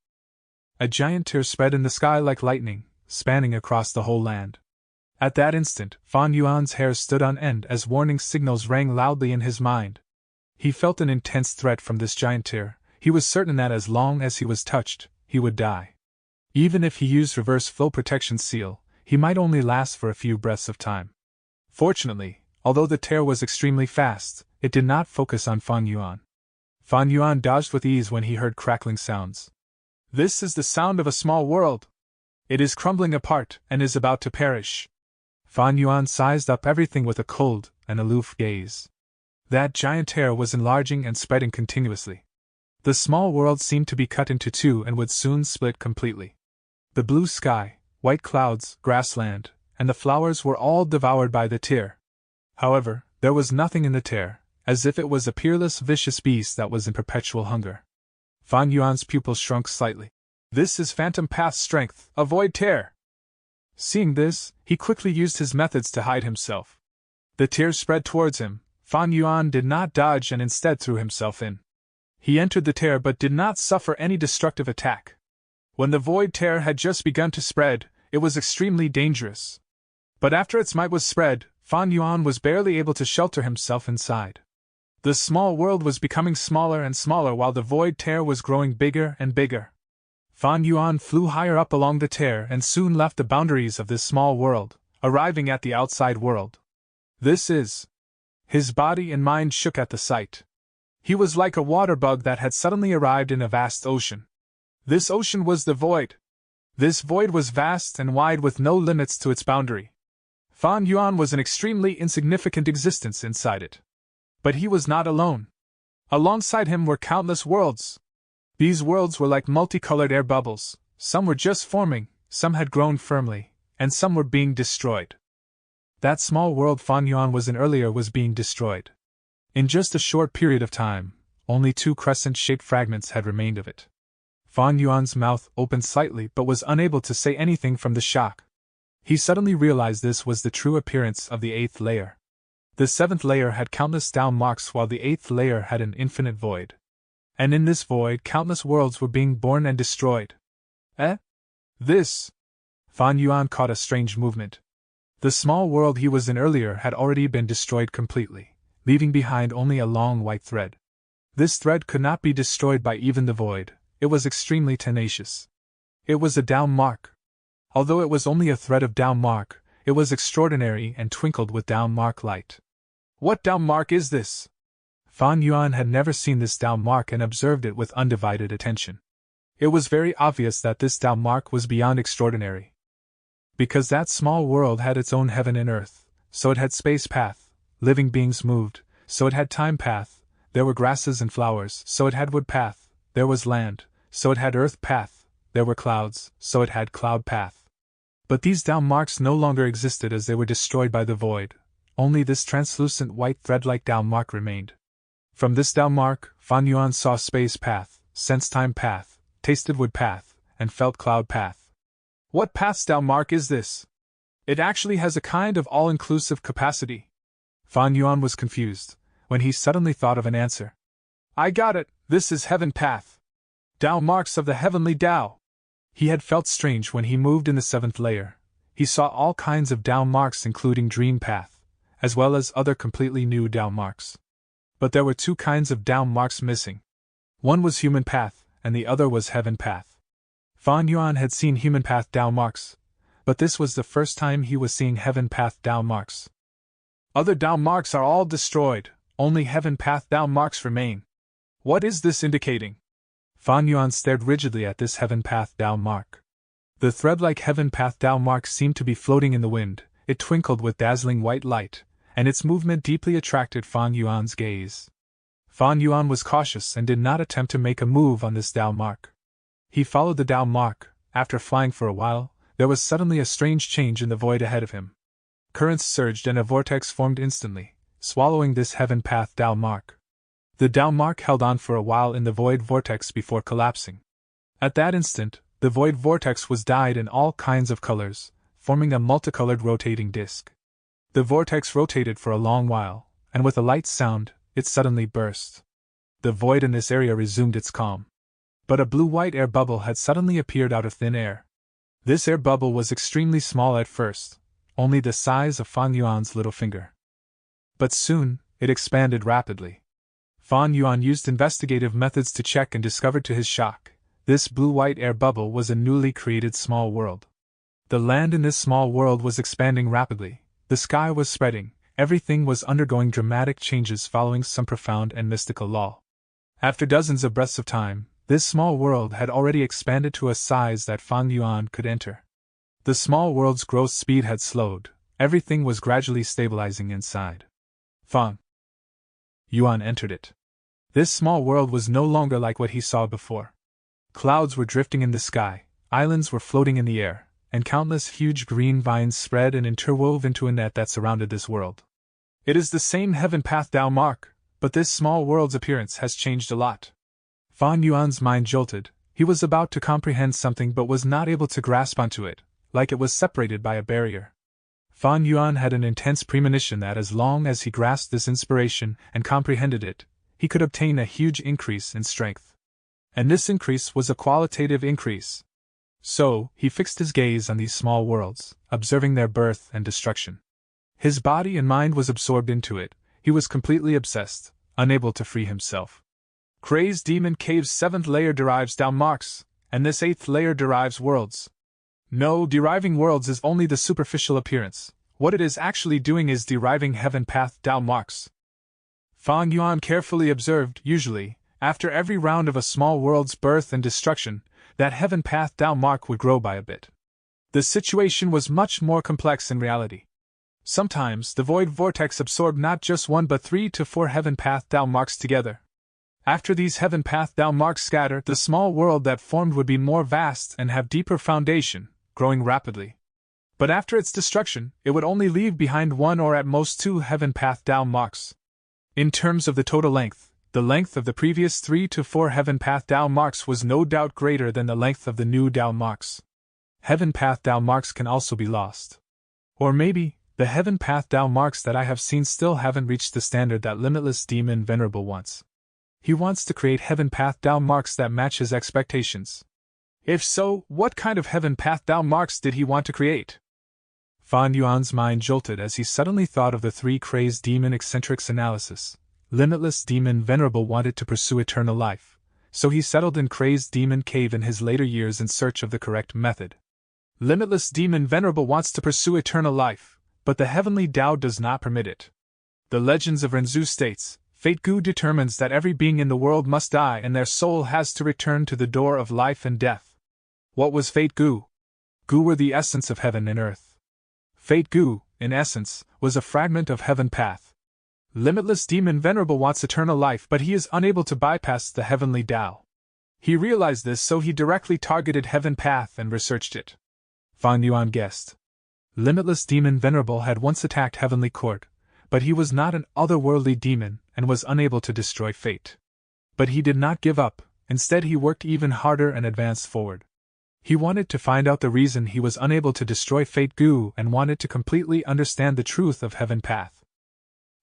A giant tear spread in the sky like lightning, spanning across the whole land. At that instant, Fan Yuan's hair stood on end as warning signals rang loudly in his mind. He felt an intense threat from this giant tear. He was certain that as long as he was touched, he would die. Even if he used reverse flow protection seal, he might only last for a few breaths of time. Fortunately, although the tear was extremely fast, it did not focus on Fan Yuan. Fan Yuan dodged with ease when he heard crackling sounds. This is the sound of a small world. It is crumbling apart and is about to perish. Fan Yuan sized up everything with a cold and aloof gaze. That giant tear was enlarging and spreading continuously. The small world seemed to be cut into two and would soon split completely. The blue sky, white clouds, grassland, and the flowers were all devoured by the tear. However, there was nothing in the tear, as if it was a peerless, vicious beast that was in perpetual hunger. Fan Yuan's pupils shrunk slightly. This is Phantom Path strength, avoid tear. Seeing this, he quickly used his methods to hide himself. The tear spread towards him. Fan Yuan did not dodge and instead threw himself in. He entered the tear but did not suffer any destructive attack. When the void tear had just begun to spread, it was extremely dangerous. But after its might was spread, Fan Yuan was barely able to shelter himself inside. The small world was becoming smaller and smaller while the void tear was growing bigger and bigger. Fan Yuan flew higher up along the tear and soon left the boundaries of this small world, arriving at the outside world. This is... His body and mind shook at the sight. He was like a water bug that had suddenly arrived in a vast ocean. This ocean was the void. This void was vast and wide with no limits to its boundary. Fan Yuan was an extremely insignificant existence inside it. But he was not alone. Alongside him were countless worlds. These worlds were like multicolored air bubbles. Some were just forming, some had grown firmly, and some were being destroyed. That small world Fan Yuan was in earlier was being destroyed. In just a short period of time, only 2 crescent-shaped fragments had remained of it. Fan Yuan's mouth opened slightly but was unable to say anything from the shock. He suddenly realized this was the true appearance of the 8th layer. The 7th layer had countless down marks while the 8th layer had an infinite void. And in this void countless worlds were being born and destroyed. This... Fan Yuan caught a strange movement. The small world he was in earlier had already been destroyed completely, leaving behind only a long white thread. This thread could not be destroyed by even the void. It was extremely tenacious. It was a down mark. Although it was only a thread of down mark, it was extraordinary and twinkled with down mark light. What down mark is this? Fan Yuan had never seen this Tao mark and observed it with undivided attention. It was very obvious that this Tao mark was beyond extraordinary. Because that small world had its own heaven and earth, so it had space path, living beings moved, so it had time path, there were grasses and flowers, so it had wood path, there was land, so it had earth path, there were clouds, so it had cloud path. But these Tao marks no longer existed as they were destroyed by the void, only this translucent white thread-like Tao mark remained. From this Tao mark, Fan Yuan saw space path, sensed time path, tasted wood path, and felt cloud path. What path's Tao mark is this? It actually has a kind of all-inclusive capacity. Fan Yuan was confused, when he suddenly thought of an answer. I got it, this is heaven path. Tao marks of the heavenly Tao. He had felt strange when he moved in the 7th layer. He saw all kinds of Tao marks including dream path, as well as other completely new Tao marks. But there were 2 kinds of Tao marks missing. One was human path, and the other was heaven path. Fan Yuan had seen human path Tao marks, but this was the first time he was seeing heaven path Tao marks. Other Tao marks are all destroyed, only heaven path Tao marks remain. What is this indicating? Fan Yuan stared rigidly at this heaven path Tao mark. The thread-like heaven path Tao mark seemed to be floating in the wind, it twinkled with dazzling white light, and its movement deeply attracted Fan Yuan's gaze. Fan Yuan was cautious and did not attempt to make a move on this Tao mark. He followed the Tao mark. After flying for a while, there was suddenly a strange change in the void ahead of him. Currents surged and a vortex formed instantly, swallowing this heaven path Tao mark. The Tao mark held on for a while in the void vortex before collapsing. At that instant, the void vortex was dyed in all kinds of colors, forming a multicolored rotating disc. The vortex rotated for a long while, and with a light sound, it suddenly burst. The void in this area resumed its calm. But a blue-white air bubble had suddenly appeared out of thin air. This air bubble was extremely small at first, only the size of Fan Yuan's little finger. But soon, it expanded rapidly. Fan Yuan used investigative methods to check and discovered to his shock, this blue-white air bubble was a newly created small world. The land in this small world was expanding rapidly, the sky was spreading, everything was undergoing dramatic changes following some profound and mystical law. After dozens of breaths of time, this small world had already expanded to a size that Fan Yuan could enter. The small world's growth speed had slowed, everything was gradually stabilizing inside. Fan Yuan entered it. This small world was no longer like what he saw before. Clouds were drifting in the sky, islands were floating in the air, and countless huge green vines spread and interwove into a net that surrounded this world. It is the same heaven path Tao mark, but this small world's appearance has changed a lot. Fan Yuan's mind jolted, he was about to comprehend something but was not able to grasp onto it, like it was separated by a barrier. Fan Yuan had an intense premonition that as long as he grasped this inspiration and comprehended it, he could obtain a huge increase in strength. And this increase was a qualitative increase. So, he fixed his gaze on these small worlds, observing their birth and destruction. His body and mind was absorbed into it, he was completely obsessed, unable to free himself. Crazed Demon Cave's 7th layer derives Tao marks, and this 8th layer derives worlds. No, deriving worlds is only the superficial appearance. What it is actually doing is deriving heaven path Tao marks. Fan Yuan carefully observed, usually, after every round of a small world's birth and destruction, that heaven path Tao mark would grow by a bit. The situation was much more complex in reality. Sometimes the void vortex absorbed not just 1 but 3 to 4 heaven path Tao marks together. After these heaven path Tao marks scatter, the small world that formed would be more vast and have deeper foundation, growing rapidly. But after its destruction, it would only leave behind 1 or at most 2 heaven path Tao marks. In terms of the total length, the length of the previous 3 to 4 heaven path Tao marks was no doubt greater than the length of the new Tao marks. Heaven path Tao marks can also be lost. Or maybe, the heaven path Tao marks that I have seen still haven't reached the standard that Limitless Demon Venerable wants. He wants to create heaven path Tao marks that match his expectations. If so, what kind of heaven path Tao marks did he want to create? Fan Yuan's mind jolted as he suddenly thought of the 3 crazed demon eccentrics analysis. Limitless Demon Venerable wanted to pursue eternal life, so he settled in Crazed Demon Cave in his later years in search of the correct method. Limitless Demon Venerable wants to pursue eternal life, but the heavenly Tao does not permit it. The Legends of Renzu states, Fate Gu determines that every being in the world must die and their soul has to return to the door of life and death. What was Fate Gu? Gu were the essence of heaven and earth. Fate Gu, in essence, was a fragment of heaven path. Limitless Demon Venerable wants eternal life, but he is unable to bypass the heavenly Tao. He realized this, so he directly targeted heaven path and researched it. Fan Yuan guessed. Limitless Demon Venerable had once attacked Heavenly Court, but he was not an otherworldly demon and was unable to destroy Fate. But he did not give up, instead he worked even harder and advanced forward. He wanted to find out the reason he was unable to destroy Fate Gu and wanted to completely understand the truth of Heaven Path.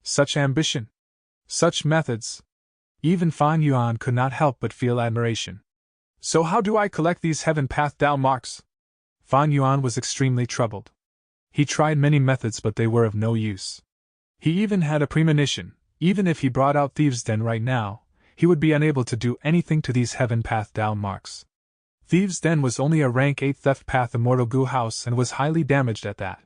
Such ambition! Such methods! Even Fan Yuan could not help but feel admiration. So how do I collect these Heaven Path Tao marks? Fan Yuan was extremely troubled. He tried many methods but they were of no use. He even had a premonition, even if he brought out Thieves' Den right now, he would be unable to do anything to these Heaven Path Tao marks. Thieves' Den was only a rank 8 Theft Path Immortal Gu house and was highly damaged at that.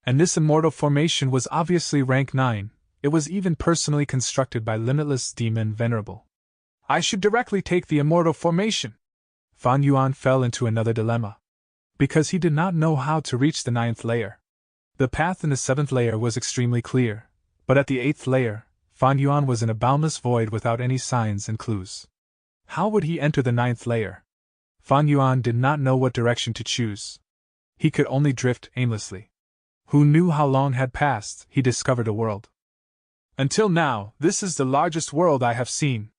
And this immortal formation was obviously rank 9, it was even personally constructed by Limitless Demon Venerable. I should directly take the immortal formation. Fan Yuan fell into another dilemma. Because he did not know how to reach the 9th layer. The path in the 7th layer was extremely clear, but at the 8th layer, Fan Yuan was in a boundless void without any signs and clues. How would he enter the 9th layer? Fan Yuan did not know what direction to choose. He could only drift aimlessly. Who knew how long had passed, he discovered a world. Until now, this is the largest world I have seen.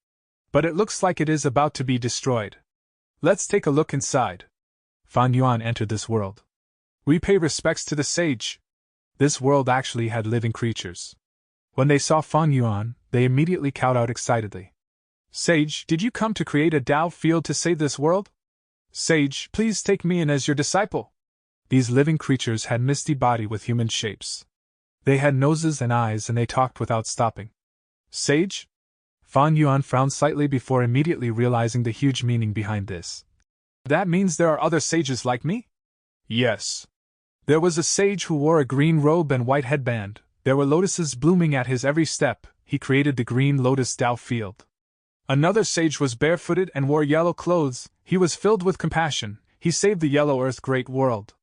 But it looks like it is about to be destroyed. Let's take a look inside. Fan Yuan entered this world. We pay respects to the sage. This world actually had living creatures. When they saw Fan Yuan, they immediately cowed out excitedly. Sage, did you come to create a Tao field to save this world? Sage, please take me in as your disciple. These living creatures had misty body with human shapes. They had noses and eyes and they talked without stopping. Sage? Fan Yuan frowned slightly before immediately realizing the huge meaning behind this. That means there are other sages like me? Yes. There was a sage who wore a green robe and white headband, there were lotuses blooming at his every step, he created the green lotus Tao field. Another sage was barefooted and wore yellow clothes, he was filled with compassion, he saved the yellow earth great world.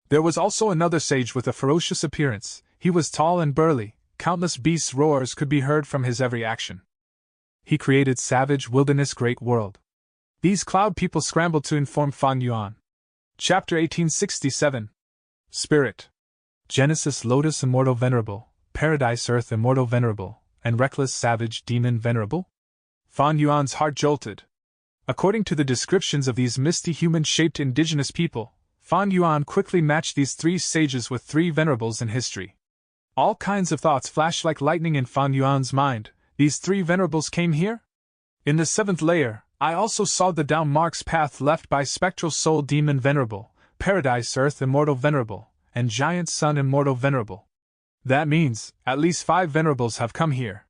There was also another sage with a ferocious appearance, he was tall and burly, countless beasts' roars could be heard from his every action. He created savage wilderness great world. These cloud people scrambled to inform Fan Yuan. Chapter 1867. Spirit. Genesis Lotus Immortal Venerable, Paradise Earth Immortal Venerable, and Reckless Savage Demon Venerable? Fan Yuan's heart jolted. According to the descriptions of these misty human-shaped indigenous people, Fan Yuan quickly matched these 3 sages with 3 venerables in history. All kinds of thoughts flashed like lightning in Fan Yuan's mind. These 3 venerables came here? In the 7th layer, I also saw the Tao marks path left by Spectral Soul Demon Venerable, Paradise Earth Immortal Venerable, and Giant Sun Immortal Venerable. That means, at least 5 venerables have come here.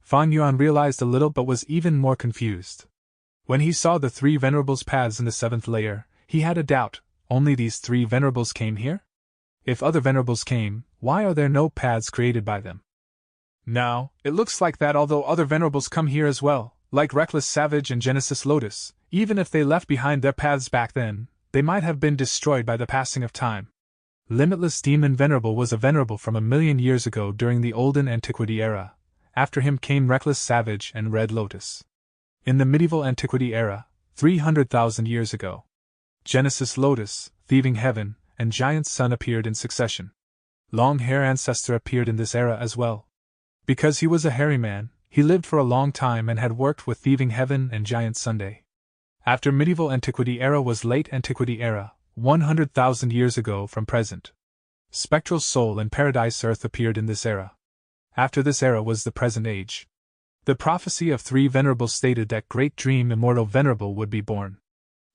Fan Yuan realized a little but was even more confused. When he saw the 3 venerables' paths in the 7th layer, he had a doubt, only these 3 venerables came here? If other venerables came, why are there no paths created by them? Now, it looks like that although other venerables come here as well, like Reckless Savage and Genesis Lotus, even if they left behind their paths back then, they might have been destroyed by the passing of time. Limitless Demon Venerable was a venerable from 1,000,000 years ago during the Olden Antiquity era. After him came Reckless Savage and Red Lotus. In the Medieval Antiquity era, 300,000 years ago, Genesis Lotus, Thieving Heaven, and Giant Sun appeared in succession. Long Hair Ancestor appeared in this era as well. Because he was a hairy man, he lived for a long time and had worked with Thieving Heaven and Giant Sunday. After Medieval Antiquity era was Late Antiquity era, 100,000 years ago from present. Spectral Soul and Paradise Earth appeared in this era. After this era was the present age. The prophecy of 3 venerables stated that Great Dream Immortal Venerable would be born.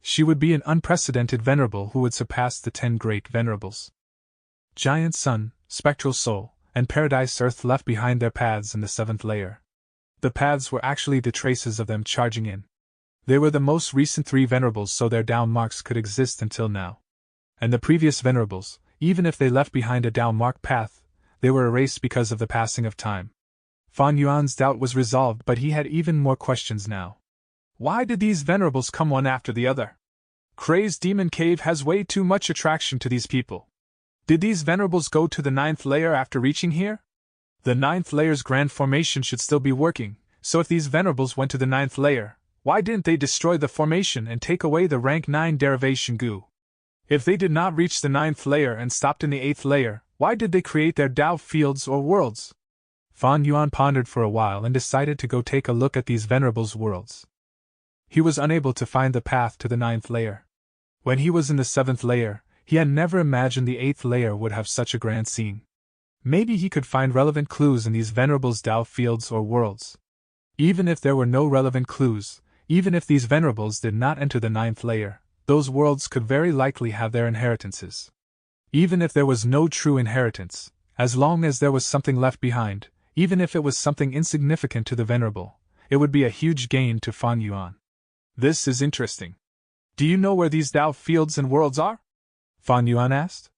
She would be an unprecedented venerable who would surpass the 10 great venerables. Giant Sun, Spectral Soul, and Paradise Earth left behind their paths in the 7th layer. The paths were actually the traces of them charging in. They were the most recent 3 venerables, so their Tao marks could exist until now. And the previous venerables, even if they left behind a Tao mark path, they were erased because of the passing of time. Fan Yuan's doubt was resolved, but he had even more questions now. Why did these venerables come one after the other? Crazed Demon Cave has way too much attraction to these people. Did these venerables go to the 9th layer after reaching here? The 9th layer's grand formation should still be working, so if these venerables went to the 9th layer, why didn't they destroy the formation and take away the rank 9 derivation goo? If they did not reach the 9th layer and stopped in the 8th layer, why did they create their Dao fields or worlds? Fan Yuan pondered for a while and decided to go take a look at these venerables' worlds. He was unable to find the path to the 9th layer. When he was in the 7th layer, he had never imagined the 8th layer would have such a grand scene. Maybe he could find relevant clues in these venerables' Dao fields or worlds. Even if there were no relevant clues, even if these venerables did not enter the 9th layer, those worlds could very likely have their inheritances. Even if there was no true inheritance, as long as there was something left behind, even if it was something insignificant to the venerable, it would be a huge gain to Fan Yuan. This is interesting. Do you know where these Dao fields and worlds are? Fan Yuan asked.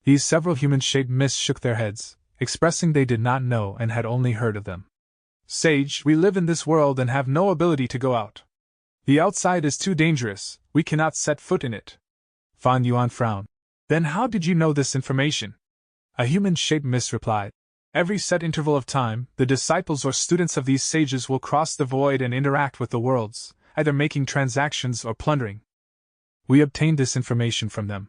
These several human-shaped mists shook their heads, expressing they did not know and had only heard of them. Sage, we live in this world and have no ability to go out. The outside is too dangerous, we cannot set foot in it. Fan Yuan frowned. Then how did you know this information? A human-shaped mist replied. Every set interval of time, the disciples or students of these sages will cross the void and interact with the worlds, either making transactions or plundering. We obtained this information from them.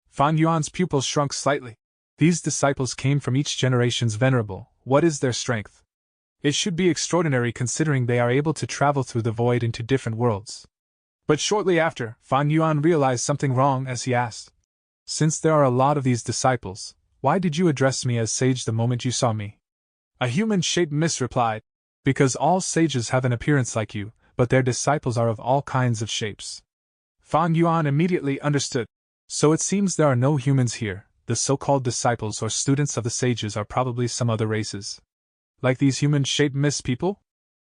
Fan Yuan's pupils shrunk slightly. These disciples came from each generation's venerable. What is their strength? It should be extraordinary considering they are able to travel through the void into different worlds. But shortly after, Fan Yuan realized something wrong as he asked, since there are a lot of these disciples, why did you address me as sage the moment you saw me? A human-shaped mist replied, because all sages have an appearance like you, but their disciples are of all kinds of shapes. Fan Yuan immediately understood. So it seems there are no humans here, the so-called disciples or students of the sages are probably some other races. Like these human-shaped mist people?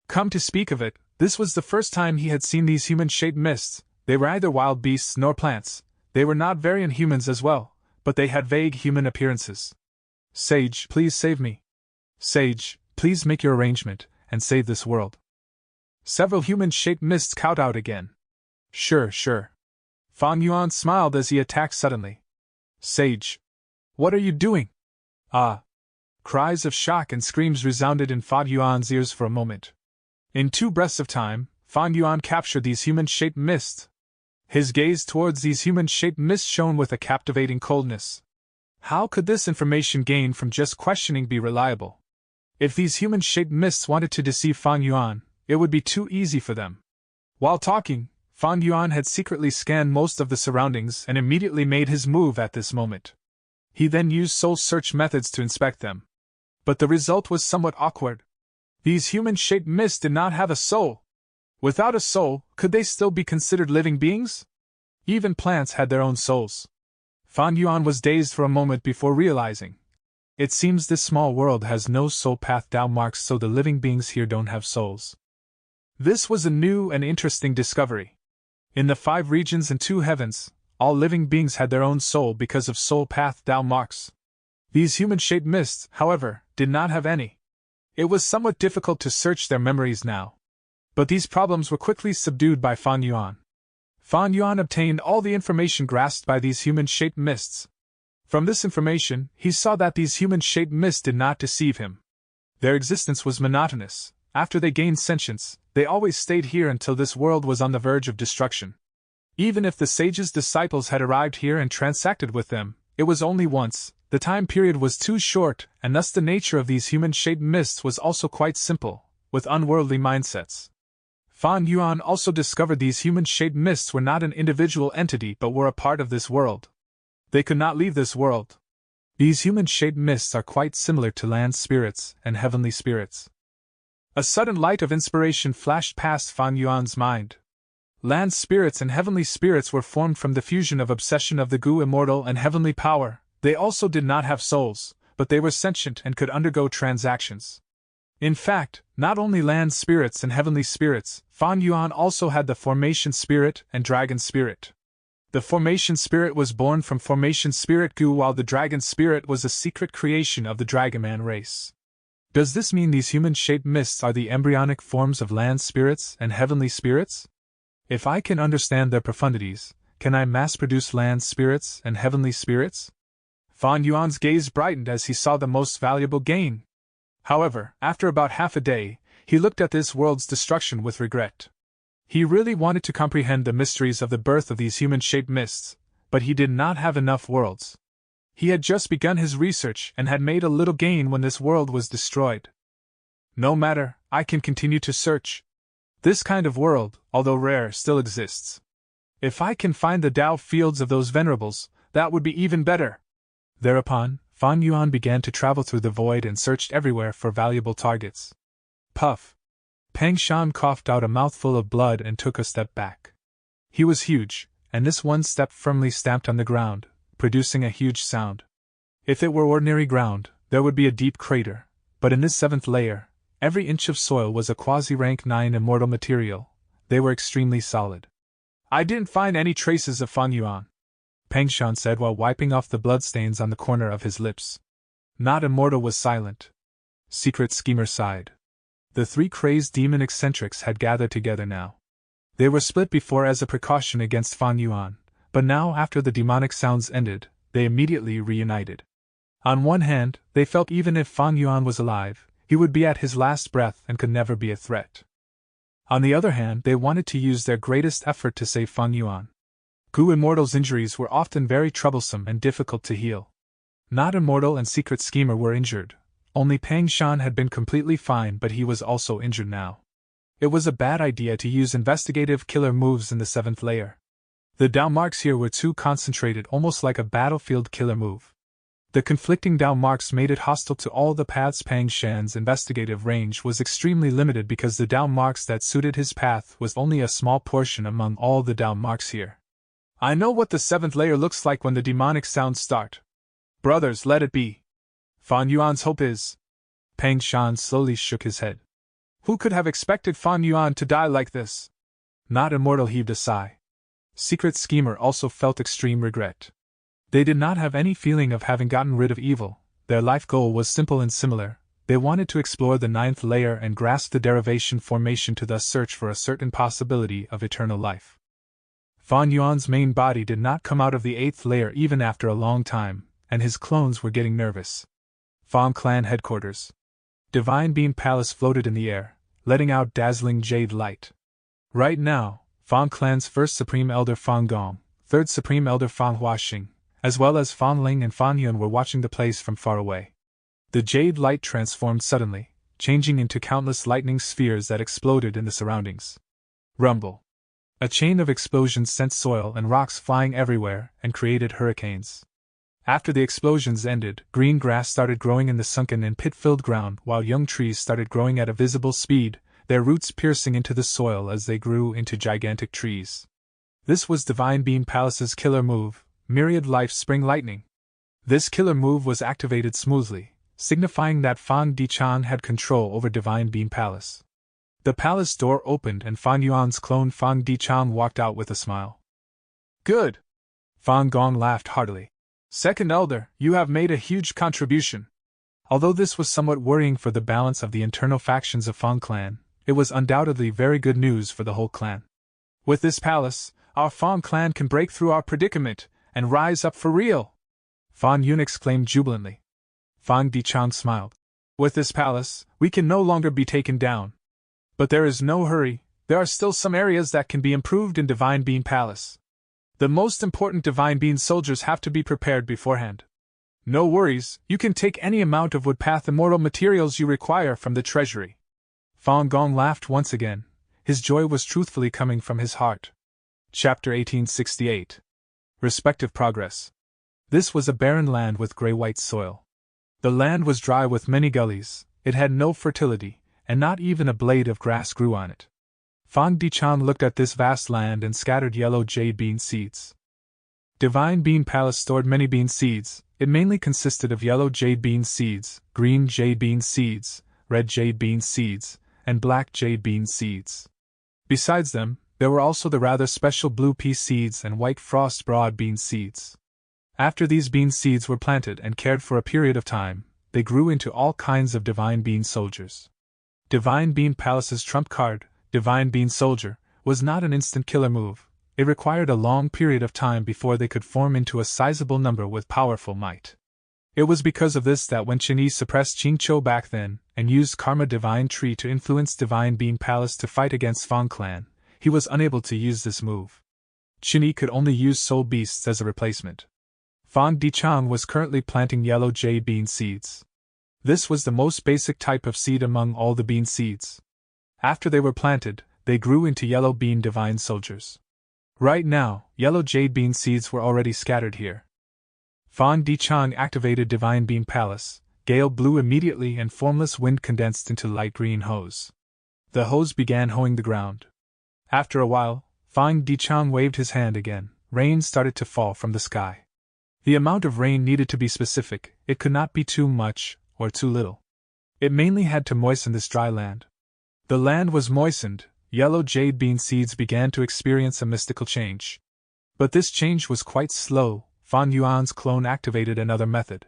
Come to speak of it, this was the first time he had seen these human-shaped mists. They were neither wild beasts nor plants. They were not variant humans as well, but they had vague human appearances. Sage, please save me. Sage, please make your arrangement, and save this world. Several human-shaped mists cowed out again. Sure. Fan Yuan smiled as he attacked suddenly. Sage! What are you doing? Ah! Cries of shock and screams resounded in Fan Yuan's ears for a moment. In 2 breaths of time, Fan Yuan captured these human-shaped mists. His gaze towards these human-shaped mists shone with a captivating coldness. How could this information gained from just questioning be reliable? If these human-shaped mists wanted to deceive Fan Yuan, it would be too easy for them. While talking, Fan Yuan had secretly scanned most of the surroundings and immediately made his move at this moment. He then used soul search methods to inspect them. But the result was somewhat awkward. These human-shaped mists did not have a soul. Without a soul, could they still be considered living beings? Even plants had their own souls. Fan Yuan was dazed for a moment before realizing. It seems this small world has no soul path Dao marks, so the living beings here don't have souls. This was a new and interesting discovery. In the 5 regions and 2 heavens, all living beings had their own soul because of soul path Dao marks. These human-shaped mists, however, did not have any. It was somewhat difficult to search their memories now. But these problems were quickly subdued by Fan Yuan. Fan Yuan obtained all the information grasped by these human-shaped mists. From this information, he saw that these human-shaped mists did not deceive him. Their existence was monotonous. After they gained sentience, they always stayed here until this world was on the verge of destruction. Even if the sage's disciples had arrived here and transacted with them, it was only once. The time period was too short, and thus the nature of these human-shaped mists was also quite simple, with unworldly mindsets. Fan Yuan also discovered these human-shaped mists were not an individual entity but were a part of this world. They could not leave this world. These human-shaped mists are quite similar to land spirits and heavenly spirits. A sudden light of inspiration flashed past Fan Yuan's mind. Land spirits and heavenly spirits were formed from the fusion of obsession of the Gu immortal and heavenly power. They also did not have souls, but they were sentient and could undergo transactions. In fact, not only land spirits and heavenly spirits, Fan Yuan also had the formation spirit and dragon spirit. The formation spirit was born from formation spirit Gu, while the dragon spirit was a secret creation of the Dragonman race. Does this mean these human-shaped mists are the embryonic forms of land spirits and heavenly spirits? If I can understand their profundities, can I mass-produce land spirits and heavenly spirits? Fan Yuan's gaze brightened as he saw the most valuable gain. However, after about half a day, he looked at this world's destruction with regret. He really wanted to comprehend the mysteries of the birth of these human-shaped mists, but he did not have enough worlds. He had just begun his research and had made a little gain when this world was destroyed. No matter, I can continue to search. This kind of world, although rare, still exists. If I can find the Tao fields of those venerables, that would be even better. Thereupon, Fan Yuan began to travel through the void and searched everywhere for valuable targets. Puff! Pang Shan coughed out a mouthful of blood and took a step back. He was huge, and this one step firmly stamped on the ground, producing a huge sound. If it were ordinary ground, there would be a deep crater, but in this 7th layer, every inch of soil was a quasi-rank 9 immortal material. They were extremely solid. I didn't find any traces of Fan Yuan, Pang Shan said while wiping off the bloodstains on the corner of his lips. Not Immortal was silent. Secret Schemer sighed. The 3 crazed demon eccentrics had gathered together now. They were split before as a precaution against Fan Yuan, but now after the demonic sounds ended, they immediately reunited. On one hand, they felt even if Fan Yuan was alive, he would be at his last breath and could never be a threat. On the other hand, they wanted to use their greatest effort to save Fan Yuan. Gu Immortal's injuries were often very troublesome and difficult to heal. Not Immortal and Secret Schemer were injured. Only Pang Shan had been completely fine, but he was also injured now. It was a bad idea to use investigative killer moves in the 7th layer. The Tao marks here were too concentrated, almost like a battlefield killer move. The conflicting Tao marks made it hostile to all the paths. Pang Shan's investigative range was extremely limited because the Tao marks that suited his path was only a small portion among all the Tao marks here. I know what the 7th layer looks like when the demonic sounds start. Brothers, let it be. Fan Yuan's hope is. Pang Shan slowly shook his head. Who could have expected Fan Yuan to die like this? Not Immortal heaved a sigh. Secret Schemer also felt extreme regret. They did not have any feeling of having gotten rid of evil. Their life goal was simple and similar. They wanted to explore the 9th layer and grasp the derivation formation to thus search for a certain possibility of eternal life. Fan Yuan's main body did not come out of the 8th layer even after a long time, and his clones were getting nervous. Fan Clan headquarters. Divine Beam Palace floated in the air, letting out dazzling jade light. Right now, Fan Clan's 1st Supreme Elder Fan Gong, 3rd Supreme Elder Fan Huaxing, as well as Fan Ling and Fan Yun were watching the place from far away. The jade light transformed suddenly, changing into countless lightning spheres that exploded in the surroundings. Rumble. A chain of explosions sent soil and rocks flying everywhere and created hurricanes. After the explosions ended, green grass started growing in the sunken and pit-filled ground, while young trees started growing at a visible speed, their roots piercing into the soil as they grew into gigantic trees. This was Divine Beam Palace's killer move, Myriad Life Spring Lightning. This killer move was activated smoothly, signifying that Fan Dichan had control over Divine Beam Palace. The palace door opened and Fan Yuan's clone Fan Dichan walked out with a smile. Good! Fan Gong laughed heartily. Second Elder, you have made a huge contribution. Although this was somewhat worrying for the balance of the internal factions of Fan Clan, it was undoubtedly very good news for the whole clan. With this palace, our Fan Clan can break through our predicament and rise up for real! Fan Yun exclaimed jubilantly. Fan Dichan smiled. With this palace, we can no longer be taken down. But there is no hurry, there are still some areas that can be improved in Divine Beam Palace. The most important Divine Beam soldiers have to be prepared beforehand. No worries, you can take any amount of Woodpath Immortal materials you require from the treasury. Fan Gong laughed once again. His joy was truthfully coming from his heart. Chapter 1868. Respective Progress. This was a barren land with gray-white soil. The land was dry with many gullies, it had no fertility, and not even a blade of grass grew on it. Fan Dichan looked at this vast land and scattered yellow jade bean seeds. Divine Bean Palace stored many bean seeds. It mainly consisted of yellow jade bean seeds, green jade bean seeds, red jade bean seeds, and black jade bean seeds. Besides them, there were also the rather special blue pea seeds and white frost broad bean seeds. After these bean seeds were planted and cared for a period of time, they grew into all kinds of Divine Being soldiers. Divine Being Palace's trump card, Divine Being Soldier, was not an instant killer move. It required a long period of time before they could form into a sizable number with powerful might. It was because of this that when Qin Yi suppressed Qing Chou back then, and used Karma Divine Tree to influence Divine Being Palace to fight against Fang Clan, he was unable to use this move. Qin Yi could only use Soul Beasts as a replacement. Fang Dichang was currently planting yellow jade bean seeds. This was the most basic type of seed among all the bean seeds. After they were planted, they grew into yellow bean divine soldiers. Right now, yellow jade bean seeds were already scattered here. Fang Dichang activated Divine Being Palace. Gale blew immediately and formless wind condensed into light green hose. The hose began hoeing the ground. After a while, Fang Dichang waved his hand again. Rain started to fall from the sky. The amount of rain needed to be specific. It could not be too much or too little. It mainly had to moisten this dry land. The land was moistened. Yellow jade bean seeds began to experience a mystical change. But this change was quite slow. Fan Yuan's clone activated another method.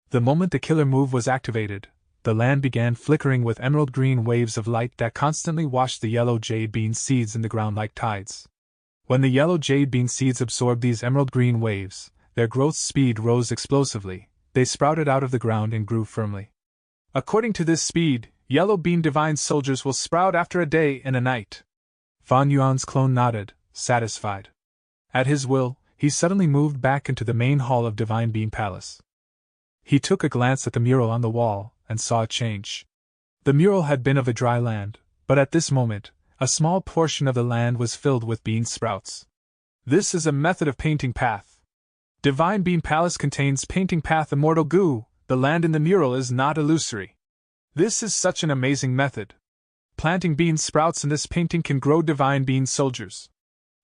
The moment the killer move was activated, the land began flickering with emerald green waves of light that constantly washed the yellow jade bean seeds in the ground like tides. When the yellow jade bean seeds absorbed these emerald green waves, their growth speed rose explosively. They sprouted out of the ground and grew firmly. According to this speed, yellow bean divine soldiers will sprout after a day and a night. Fan Yuan's clone nodded, satisfied. At his will, he suddenly moved back into the main hall of Divine Being Palace. He took a glance at the mural on the wall and saw a change. The mural had been of a dry land, but at this moment, a small portion of the land was filled with bean sprouts. This is a method of painting path. Divine Being Palace contains painting path immortal goo. The land in the mural is not illusory. This is such an amazing method. Planting bean sprouts in this painting can grow divine bean soldiers.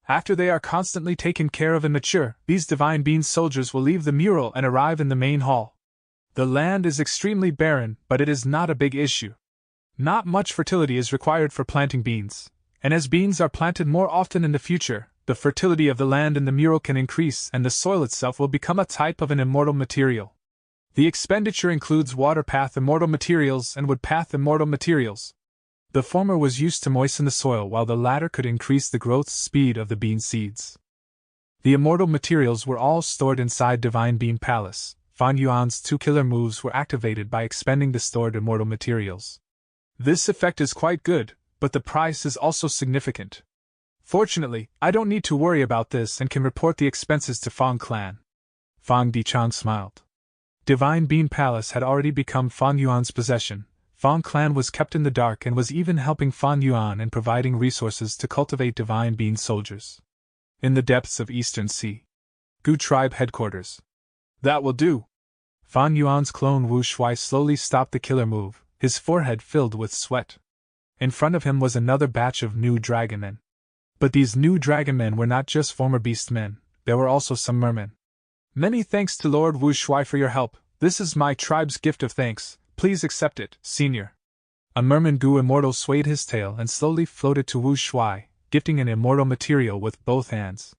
After they are constantly taken care of and mature, these divine bean soldiers will leave the mural and arrive in the main hall. The land is extremely barren, but it is not a big issue. Not much fertility is required for planting beans, and as beans are planted more often in the future, the fertility of the land in the mural can increase and the soil itself will become a type of an immortal material. The expenditure includes water path immortal materials and wood path immortal materials. The former was used to moisten the soil while the latter could increase the growth speed of the bean seeds. The immortal materials were all stored inside Divine Being Palace. Fan Yuan's 2 killer moves were activated by expending the stored immortal materials. This effect is quite good, but the price is also significant. Fortunately, I don't need to worry about this and can report the expenses to Fang Clan. Fang Dichang smiled. Divine Being Palace had already become Fan Yuan's possession. Fang Clan was kept in the dark and was even helping Fan Yuan in providing resources to cultivate divine being soldiers. In the depths of Eastern Sea. Gu Tribe Headquarters. That will do. Fan Yuan's clone Wu Shuai slowly stopped the killer move, his forehead filled with sweat. In front of him was another batch of new dragon men. But these new dragon men were not just former beast men, there were also some mermen. Many thanks to Lord Wu Shuai for your help. This is my tribe's gift of thanks. Please accept it, Senior. A merman Gu Immortal swayed his tail and slowly floated to Wu Shuai, gifting an immortal material with both hands.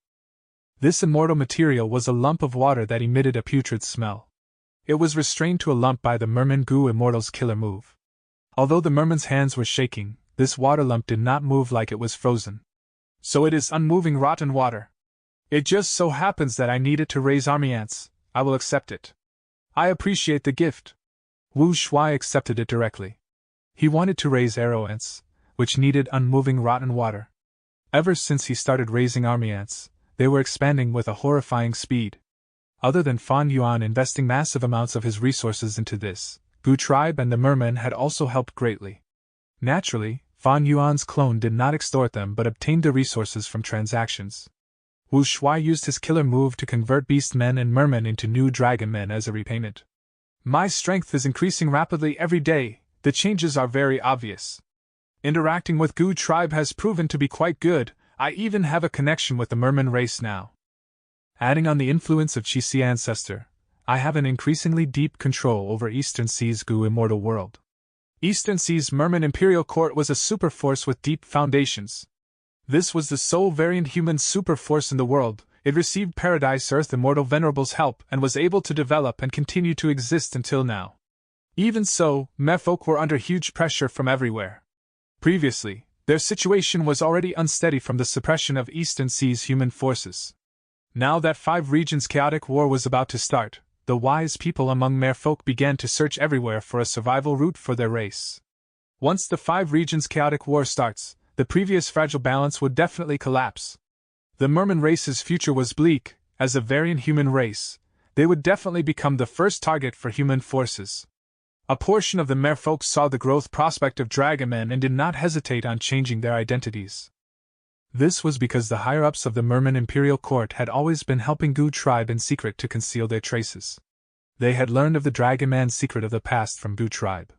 This immortal material was a lump of water that emitted a putrid smell. It was restrained to a lump by the merman Gu Immortal's killer move. Although the merman's hands were shaking, this water lump did not move like it was frozen. So it is unmoving rotten water. It just so happens that I need it to raise army ants. I will accept it. I appreciate the gift. Wu Shuai accepted it directly. He wanted to raise arrow ants, which needed unmoving rotten water. Ever since he started raising army ants, they were expanding with a horrifying speed. Other than Fan Yuan investing massive amounts of his resources into this, Gu Tribe and the mermen had also helped greatly. Naturally, Fan Yuan's clone did not extort them but obtained the resources from transactions. Wu Shuai used his killer move to convert beast men and mermen into new dragon men as a repayment. My strength is increasing rapidly every day. The changes are very obvious. Interacting with Gu Tribe has proven to be quite good. I even have a connection with the merman race now. Adding on the influence of Qixi ancestor, I have an increasingly deep control over Eastern Sea's Gu immortal world. Eastern Sea's merman imperial court was a super force with deep foundations. This was the sole variant human super force in the world. It received Paradise Earth Immortal Venerable's help and was able to develop and continue to exist until now. Even so, merfolk were under huge pressure from everywhere. Previously, their situation was already unsteady from the suppression of Eastern Sea's human forces. Now that 5 regions' chaotic war was about to start, the wise people among merfolk began to search everywhere for a survival route for their race. Once the 5 regions' chaotic war starts, the previous fragile balance would definitely collapse. The merman race's future was bleak. As a variant human race, they would definitely become the first target for human forces. A portion of the merfolk saw the growth prospect of dragonmen and did not hesitate on changing their identities. This was because the higher-ups of the merman imperial court had always been helping Gu tribe in secret to conceal their traces. They had learned of the dragonman's secret of the past from Gu tribe.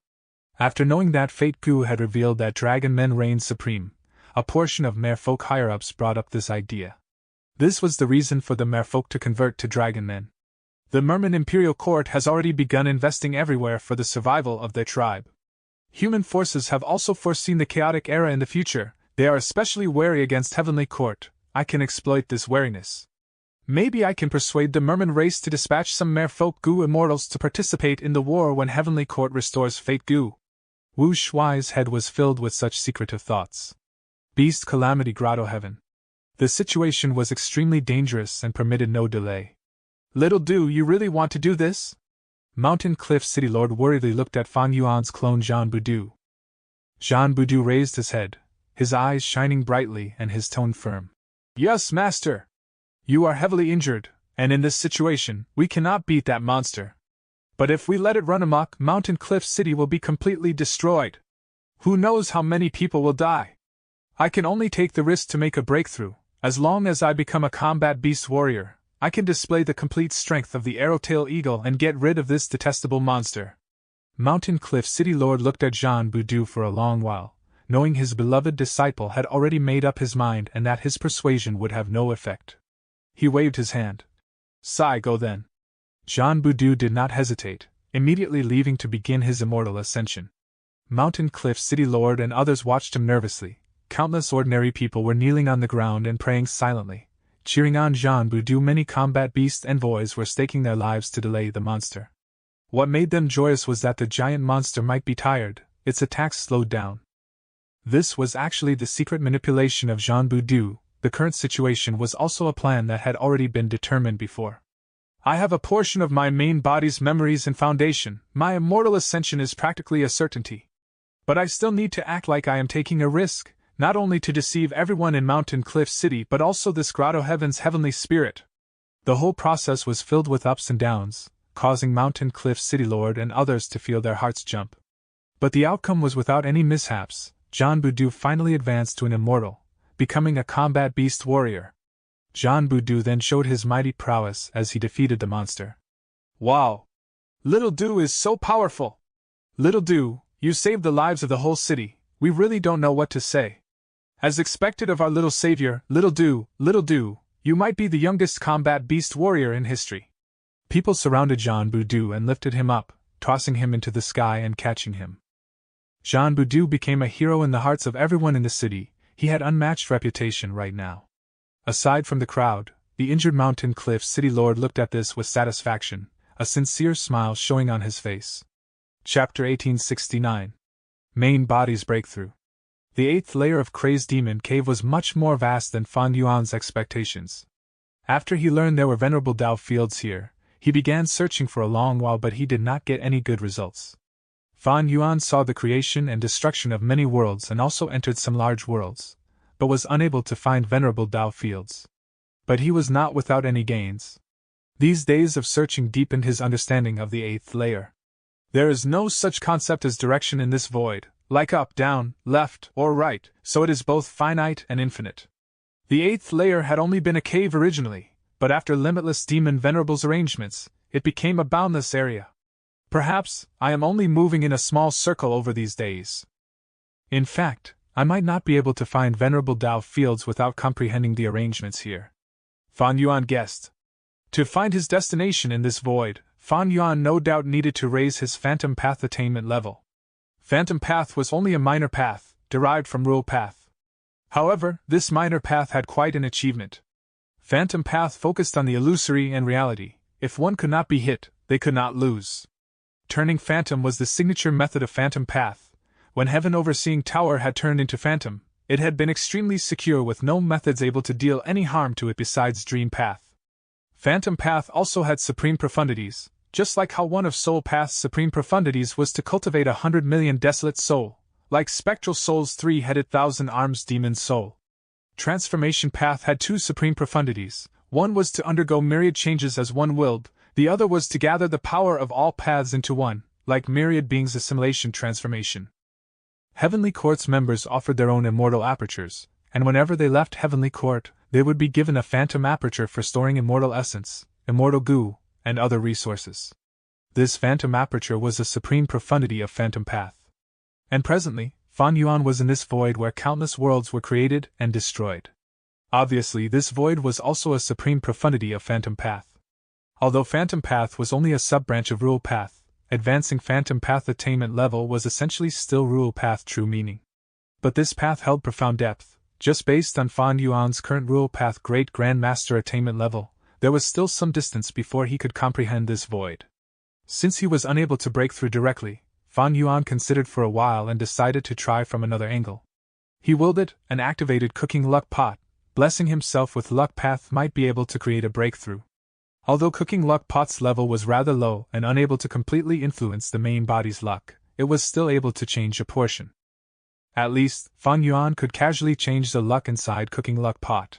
After knowing that Fate Gu had revealed that dragonmen reigned supreme, a portion of merfolk higher-ups brought up this idea. This was the reason for the merfolk to convert to dragonmen. The merman imperial court has already begun investing everywhere for the survival of their tribe. Human forces have also foreseen the chaotic era in the future. They are especially wary against Heavenly Court. I can exploit this wariness. Maybe I can persuade the merman race to dispatch some merfolk Gu immortals to participate in the war when Heavenly Court restores Fate Gu. Wu Shuai's head was filled with such secretive thoughts. Beast Calamity Grotto Heaven. The situation was extremely dangerous and permitted no delay. Little Du, you really want to do this? Mountain Cliff City Lord worriedly looked at Fan Yuan's clone Jean Budu. Jean Budu raised his head, his eyes shining brightly and his tone firm. Yes, master. You are heavily injured, and in this situation, we cannot beat that monster. But if we let it run amok, Mountain Cliff City will be completely destroyed. Who knows how many people will die? I can only take the risk to make a breakthrough. As long as I become a combat beast warrior, I can display the complete strength of the Arrowtail Eagle and get rid of this detestable monster. Mountain Cliff City Lord looked at Jean Budu for a long while, knowing his beloved disciple had already made up his mind and that his persuasion would have no effect. He waved his hand. Sai, go then. Jean Budu did not hesitate, immediately leaving to begin his immortal ascension. Mountain Cliff City Lord and others watched him nervously. Countless ordinary people were kneeling on the ground and praying silently. Cheering on Jean Budu, many combat beast envoys were staking their lives to delay the monster. What made them joyous was that the giant monster might be tired, its attacks slowed down. This was actually the secret manipulation of Jean Budu. The current situation was also a plan that had already been determined before. I have a portion of my main body's memories and foundation. My immortal ascension is practically a certainty. But I still need to act like I am taking a risk, not only to deceive everyone in Mountain Cliff City but also this Grotto Heaven's heavenly spirit. The whole process was filled with ups and downs, causing Mountain Cliff City Lord and others to feel their hearts jump. But the outcome was without any mishaps. Jean Budu finally advanced to an immortal, becoming a combat beast warrior. Jean Budu then showed his mighty prowess as he defeated the monster. Wow! Little Du is so powerful! Little Du, you saved the lives of the whole city. We really don't know what to say. As expected of our little savior, Little Du, you might be the youngest combat beast warrior in history. People surrounded Jean Budu and lifted him up, tossing him into the sky and catching him. Jean Budu became a hero in the hearts of everyone in the city. He had unmatched reputation right now. Aside from the crowd, the injured Mountain Cliff City Lord looked at this with satisfaction, a sincere smile showing on his face. Chapter 1869. Main Body's Breakthrough. The 8th layer of Crazed Demon Cave was much more vast than Fan Yuan's expectations. After he learned there were venerable Dao fields here, he began searching for a long while, but he did not get any good results. Fan Yuan saw the creation and destruction of many worlds and also entered some large worlds, but was unable to find venerable Dao fields. But he was not without any gains. These days of searching deepened his understanding of the 8th layer. There is no such concept as direction in this void, like up, down, left, or right, so it is both finite and infinite. The 8th layer had only been a cave originally, but after limitless demon venerables arrangements, it became a boundless area. Perhaps, I am only moving in a small circle over these days. In fact, I might not be able to find venerable Dao fields without comprehending the arrangements here. Fan Yuan guessed. To find his destination in this void, Fan Yuan no doubt needed to raise his Phantom Path attainment level. Phantom Path was only a minor path, derived from Rule Path. However, this minor path had quite an achievement. Phantom Path focused on the illusory and reality. If one could not be hit, they could not lose. Turning phantom was the signature method of Phantom Path. When Heaven Overseeing Tower had turned into Phantom, it had been extremely secure with no methods able to deal any harm to it besides Dream Path. Phantom Path also had supreme profundities, just like how one of Soul Path's supreme profundities was to cultivate 100 million desolate soul, like Spectral Soul's three-headed thousand-arms demon soul. Transformation Path had two supreme profundities. One was to undergo myriad changes as one willed, the other was to gather the power of all paths into one, like myriad beings' assimilation transformation. Heavenly Court's members offered their own immortal apertures, and whenever they left Heavenly Court, they would be given a phantom aperture for storing immortal essence, immortal goo, and other resources. This phantom aperture was the supreme profundity of Phantom Path. And presently, Fan Yuan was in this void where countless worlds were created and destroyed. Obviously, this void was also a supreme profundity of Phantom Path. Although Phantom Path was only a sub-branch of Rule Path, advancing Phantom Path attainment level was essentially still Rule Path true meaning. But this path held profound depth. Just based on Fan Yuan's current Rule Path Great Grand Master attainment level, there was still some distance before he could comprehend this void. Since he was unable to break through directly, Fan Yuan considered for a while and decided to try from another angle. He willed it and activated Cooking Luck Pot, blessing himself with Luck Path might be able to create a breakthrough. Although Cooking Luck Pot's level was rather low and unable to completely influence the main body's luck, it was still able to change a portion. At least, Fan Yuan could casually change the luck inside Cooking Luck Pot.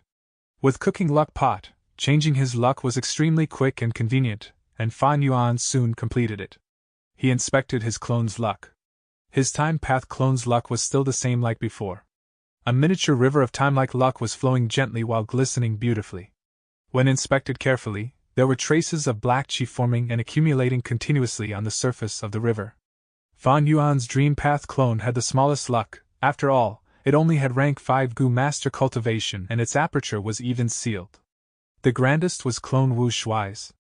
With Cooking Luck Pot, changing his luck was extremely quick and convenient, and Fan Yuan soon completed it. He inspected his clone's luck. His Time Path clone's luck was still the same like before. A miniature river of time-like luck was flowing gently while glistening beautifully. When inspected carefully, there were traces of black chi forming and accumulating continuously on the surface of the river. Fan Yuan's Dream Path clone had the smallest luck. After all, it only had rank 5 Gu Master cultivation and its aperture was even sealed. The grandest was clone Wu Shuai's.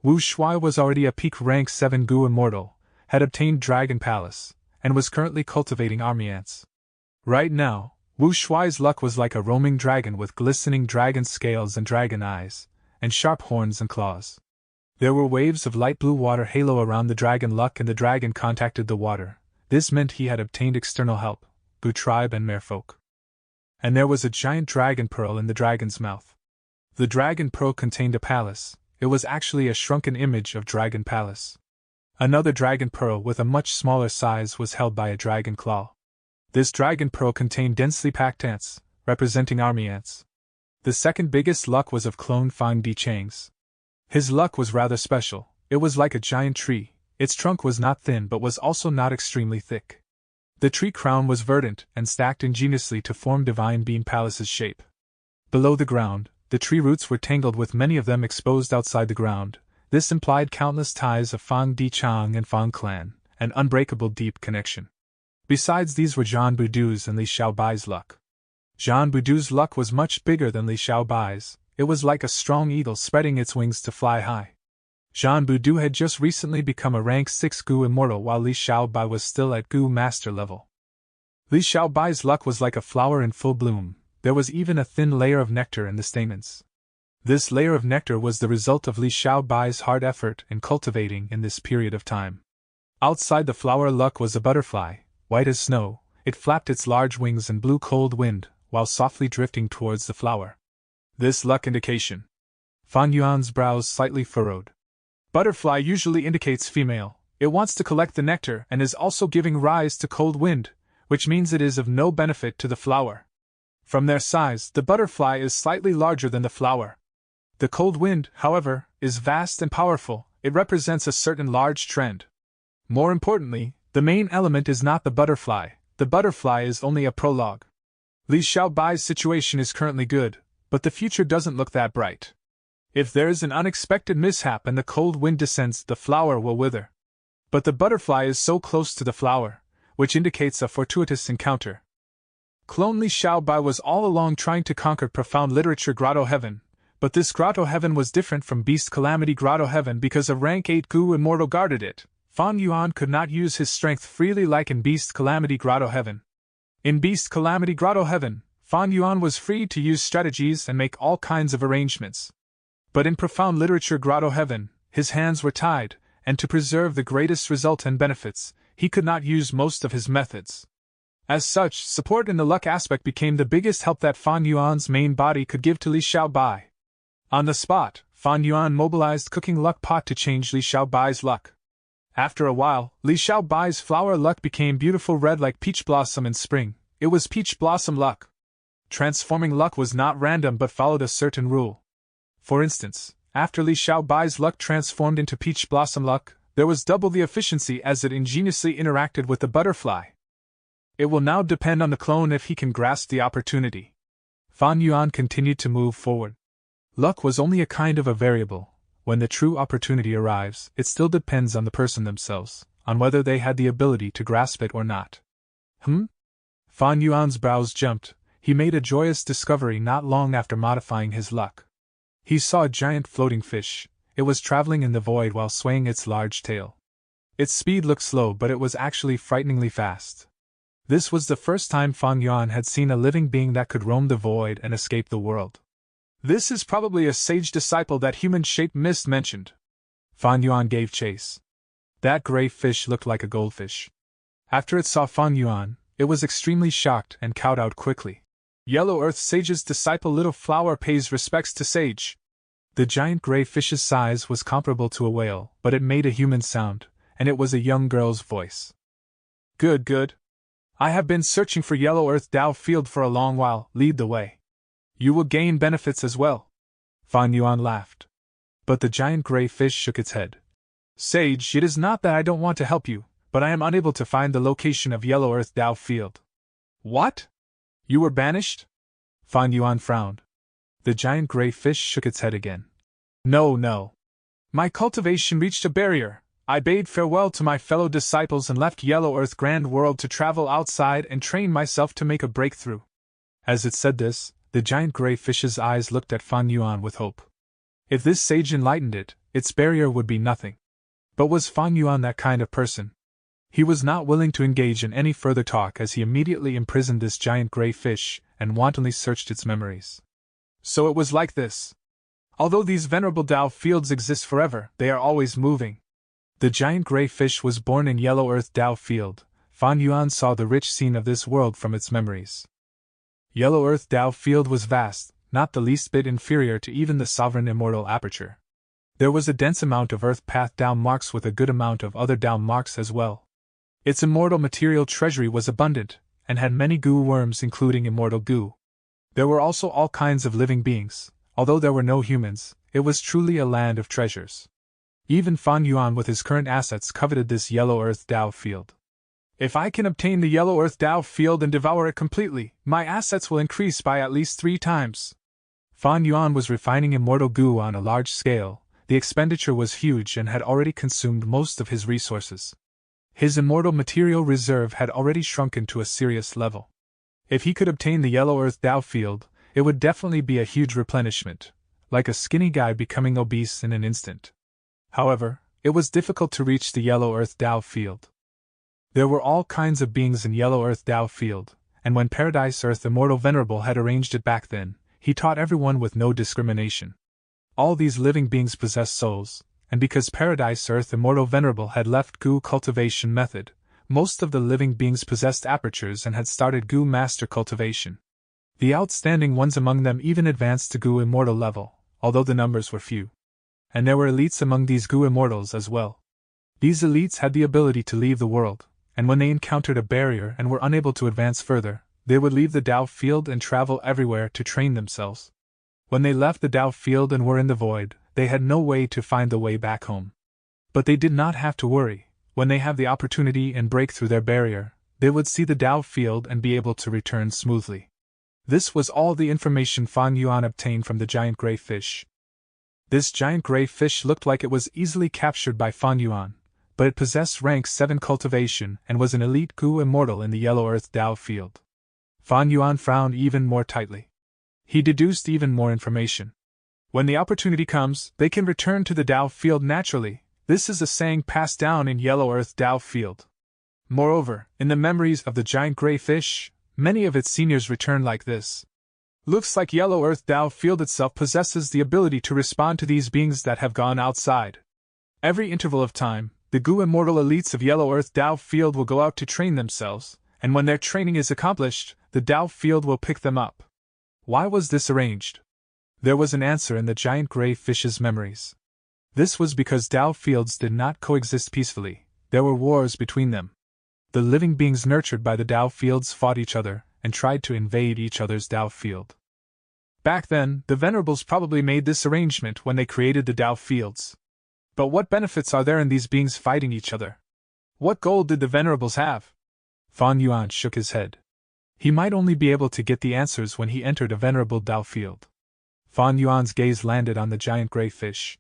Wu Shuai was already a peak rank 7 Gu Immortal, had obtained Dragon Palace, and was currently cultivating army ants. Right now, Wu Shuai's luck was like a roaming dragon with glistening dragon scales and dragon eyes, and sharp horns and claws. There were waves of light blue water halo around the dragon luck and the dragon contacted the water. This meant he had obtained external help, Gu tribe and merfolk. And there was a giant dragon pearl in the dragon's mouth. The dragon pearl contained a palace. It was actually a shrunken image of Dragon Palace. Another dragon pearl with a much smaller size was held by a dragon claw. This dragon pearl contained densely packed ants, representing army ants. The second biggest luck was of clone Fang Di Chang's. His luck was rather special. It was like a giant tree. Its trunk was not thin but was also not extremely thick. The tree crown was verdant and stacked ingeniously to form Divine Bean Palace's shape. Below the ground, the tree roots were tangled with many of them exposed outside the ground. This implied countless ties of Fang Di Chang and Fang clan, an unbreakable deep connection. Besides these were Zhan Budu's and Li Xiaobai's luck. Zhan Budu's luck was much bigger than Li Xiaobai's. It was like a strong eagle spreading its wings to fly high. Zhan Budu had just recently become a rank 6 Gu Immortal while Li Xiaobai was still at Gu Master level. Li Xiaobai's luck was like a flower in full bloom. There was even a thin layer of nectar in the stamens. This layer of nectar was the result of Li Xiaobai's hard effort in cultivating in this period of time. Outside the flower luck was a butterfly, white as snow. It flapped its large wings and blew cold wind, while softly drifting towards the flower. This luck indication. Fan Yuan's brows slightly furrowed. Butterfly usually indicates female. It wants to collect the nectar and is also giving rise to cold wind, which means it is of no benefit to the flower. From their size, the butterfly is slightly larger than the flower. The cold wind, however, is vast and powerful. It represents a certain large trend. More importantly, the main element is not the butterfly. The butterfly is only a prologue. Li Xiaobai's situation is currently good, but the future doesn't look that bright. If there is an unexpected mishap and the cold wind descends, the flower will wither. But the butterfly is so close to the flower, which indicates a fortuitous encounter. Clone Li Xiaobai was all along trying to conquer profound literature Grotto Heaven, but this Grotto Heaven was different from Beast Calamity Grotto Heaven because a rank 8 Gu Immortal guarded it. Fan Yuan could not use his strength freely like in Beast Calamity Grotto Heaven. In Beast Calamity Grotto Heaven, Fan Yuan was free to use strategies and make all kinds of arrangements. But in Profound Literature Grotto Heaven, his hands were tied, and to preserve the greatest result and benefits, he could not use most of his methods. As such, support in the luck aspect became the biggest help that Fan Yuan's main body could give to Li Xiaobai. On the spot, Fan Yuan mobilized cooking luck pot to change Li Xiaobai's luck. After a while, Li Xiaobai's flower luck became beautiful red like peach blossom in spring. It was peach blossom luck. Transforming luck was not random but followed a certain rule. For instance, after Li Xiaobai's luck transformed into peach blossom luck, there was double the efficiency as it ingeniously interacted with the butterfly. It will now depend on the clone if he can grasp the opportunity. Fan Yuan continued to move forward. Luck was only a kind of a variable. When the true opportunity arrives, it still depends on the person themselves, on whether they had the ability to grasp it or not. Fan Yuan's brows jumped. He made a joyous discovery not long after modifying his luck. He saw a giant floating fish. It was traveling in the void while swaying its large tail. Its speed looked slow, but it was actually frighteningly fast. This was the first time Fan Yuan had seen a living being that could roam the void and escape the world. This is probably a sage disciple that human-shaped mist mentioned. Fan Yuan gave chase. That gray fish looked like a goldfish. After it saw Fan Yuan, it was extremely shocked and cowed out quickly. Yellow Earth Sage's disciple Little Flower pays respects to Sage. The giant gray fish's size was comparable to a whale, but it made a human sound, and it was a young girl's voice. Good. I have been searching for Yellow Earth Dao Field for a long while. Lead the way. You will gain benefits as well. Fan Yuan laughed. But the giant gray fish shook its head. Sage, it is not that I don't want to help you, but I am unable to find the location of Yellow Earth Dao Field. What? You were banished? Fan Yuan frowned. The giant gray fish shook its head again. No. My cultivation reached a barrier. I bade farewell to my fellow disciples and left Yellow Earth Grand World to travel outside and train myself to make a breakthrough. As it said this, the giant gray fish's eyes looked at Fan Yuan with hope. If this sage enlightened it, its barrier would be nothing. But was Fan Yuan that kind of person? He was not willing to engage in any further talk as he immediately imprisoned this giant gray fish and wantonly searched its memories. So it was like this. Although these venerable Dao fields exist forever, they are always moving. The giant gray fish was born in Yellow Earth Dao Field. Fan Yuan saw the rich scene of this world from its memories. Yellow Earth Dao Field was vast, not the least bit inferior to even the sovereign immortal aperture. There was a dense amount of earth path Dao marks with a good amount of other Dao marks as well. Its immortal material treasury was abundant, and had many goo worms including immortal goo. There were also all kinds of living beings. Although there were no humans, it was truly a land of treasures. Even Fan Yuan with his current assets coveted this Yellow Earth Dao Field. If I can obtain the Yellow Earth Dao Field and devour it completely, my assets will increase by at least 3 times. Fan Yuan was refining immortal goo on a large scale. The expenditure was huge and had already consumed most of his resources. His immortal material reserve had already shrunken to a serious level. If he could obtain the Yellow Earth Dao Field, it would definitely be a huge replenishment, like a skinny guy becoming obese in an instant. However, it was difficult to reach the Yellow Earth Dao Field. There were all kinds of beings in Yellow Earth Dao Field, and when Paradise Earth Immortal Venerable had arranged it back then, he taught everyone with no discrimination. All these living beings possessed souls, and because Paradise Earth Immortal Venerable had left goo cultivation method, most of the living beings possessed apertures and had started goo master cultivation. The outstanding ones among them even advanced to goo immortal level, although the numbers were few. And there were elites among these goo immortals as well. These elites had the ability to leave the world, and when they encountered a barrier and were unable to advance further, they would leave the Dao Field and travel everywhere to train themselves. When they left the Dao Field and were in the void, they had no way to find the way back home. But they did not have to worry. When they have the opportunity and break through their barrier, they would see the Dao Field and be able to return smoothly. This was all the information Fan Yuan obtained from the giant gray fish. This giant gray fish looked like it was easily captured by Fan Yuan, but it possessed rank 7 cultivation and was an elite goo immortal in the Yellow Earth Dao Field. Fan Yuan frowned even more tightly. He deduced even more information. When the opportunity comes, they can return to the Dao Field naturally. This is a saying passed down in Yellow Earth Dao Field. Moreover, in the memories of the giant gray fish, many of its seniors return like this. Looks like Yellow Earth Dao Field itself possesses the ability to respond to these beings that have gone outside. Every interval of time, the Gu immortal elites of Yellow Earth Dao Field will go out to train themselves, and when their training is accomplished, the Dao Field will pick them up. Why was this arranged? There was an answer in the giant gray fish's memories. This was because Dao Fields did not coexist peacefully, there were wars between them. The living beings nurtured by the Dao Fields fought each other, and tried to invade each other's Dao Field. Back then, the Venerables probably made this arrangement when they created the Dao Fields. But what benefits are there in these beings fighting each other? What goal did the Venerables have? Fan Yuan shook his head. He might only be able to get the answers when he entered a venerable Dao Field. Fan Yuan's gaze landed on the giant gray fish.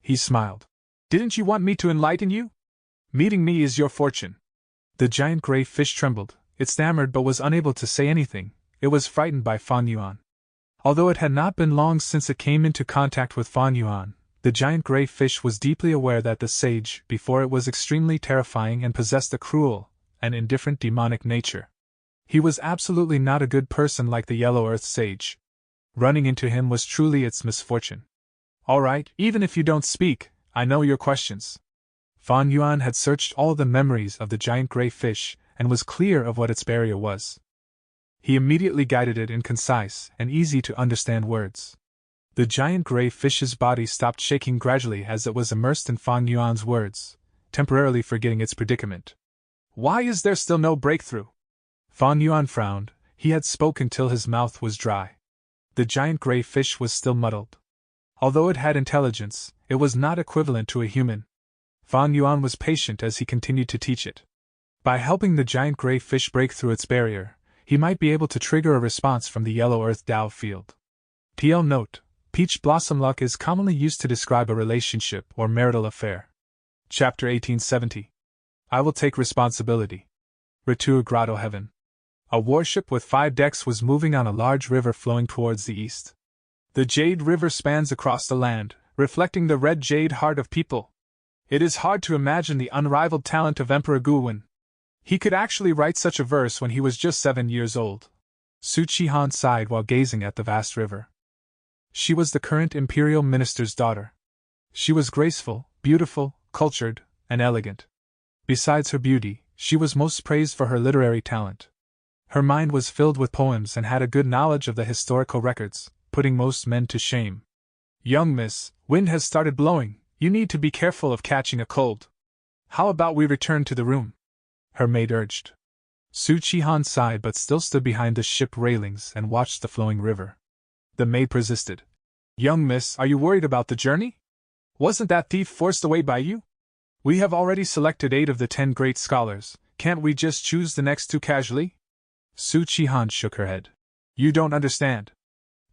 He smiled. Didn't you want me to enlighten you? Meeting me is your fortune. The giant gray fish trembled, it stammered but was unable to say anything, it was frightened by Fan Yuan. Although it had not been long since it came into contact with Fan Yuan, the giant gray fish was deeply aware that the sage before it was extremely terrifying and possessed a cruel and indifferent demonic nature. He was absolutely not a good person like the Yellow Earth sage. Running into him was truly its misfortune. All right, even if you don't speak, I know your questions. Fan Yuan had searched all the memories of the giant gray fish and was clear of what its barrier was. He immediately guided it in concise and easy to understand words. The giant gray fish's body stopped shaking gradually as it was immersed in Fan Yuan's words, temporarily forgetting its predicament. Why is there still no breakthrough? Fan Yuan frowned, he had spoken till his mouth was dry. The giant gray fish was still muddled. Although it had intelligence, it was not equivalent to a human. Fan Yuan was patient as he continued to teach it. By helping the giant gray fish break through its barrier, he might be able to trigger a response from the Yellow Earth Dao Field. TL note: peach blossom luck is commonly used to describe a relationship or marital affair. Chapter 1870. I will take responsibility. Retour Grotto Heaven. A warship with 5 decks was moving on a large river flowing towards the east. The Jade River spans across the land, reflecting the red jade heart of people. It is hard to imagine the unrivaled talent of Emperor Guwen. He could actually write such a verse when he was just 7 years old. Su Chihan sighed while gazing at the vast river. She was the current imperial minister's daughter. She was graceful, beautiful, cultured, and elegant. Besides her beauty, she was most praised for her literary talent. Her mind was filled with poems and had a good knowledge of the historical records, putting most men to shame. Young miss, wind has started blowing, you need to be careful of catching a cold. How about we return to the room? Her maid urged. Su Chihan sighed but still stood behind the ship railings and watched the flowing river. The maid persisted. Young miss, are you worried about the journey? Wasn't that thief forced away by you? We have already selected 8 of the 10 great scholars, can't we just choose the next 2 casually? Su Chihan shook her head. You don't understand.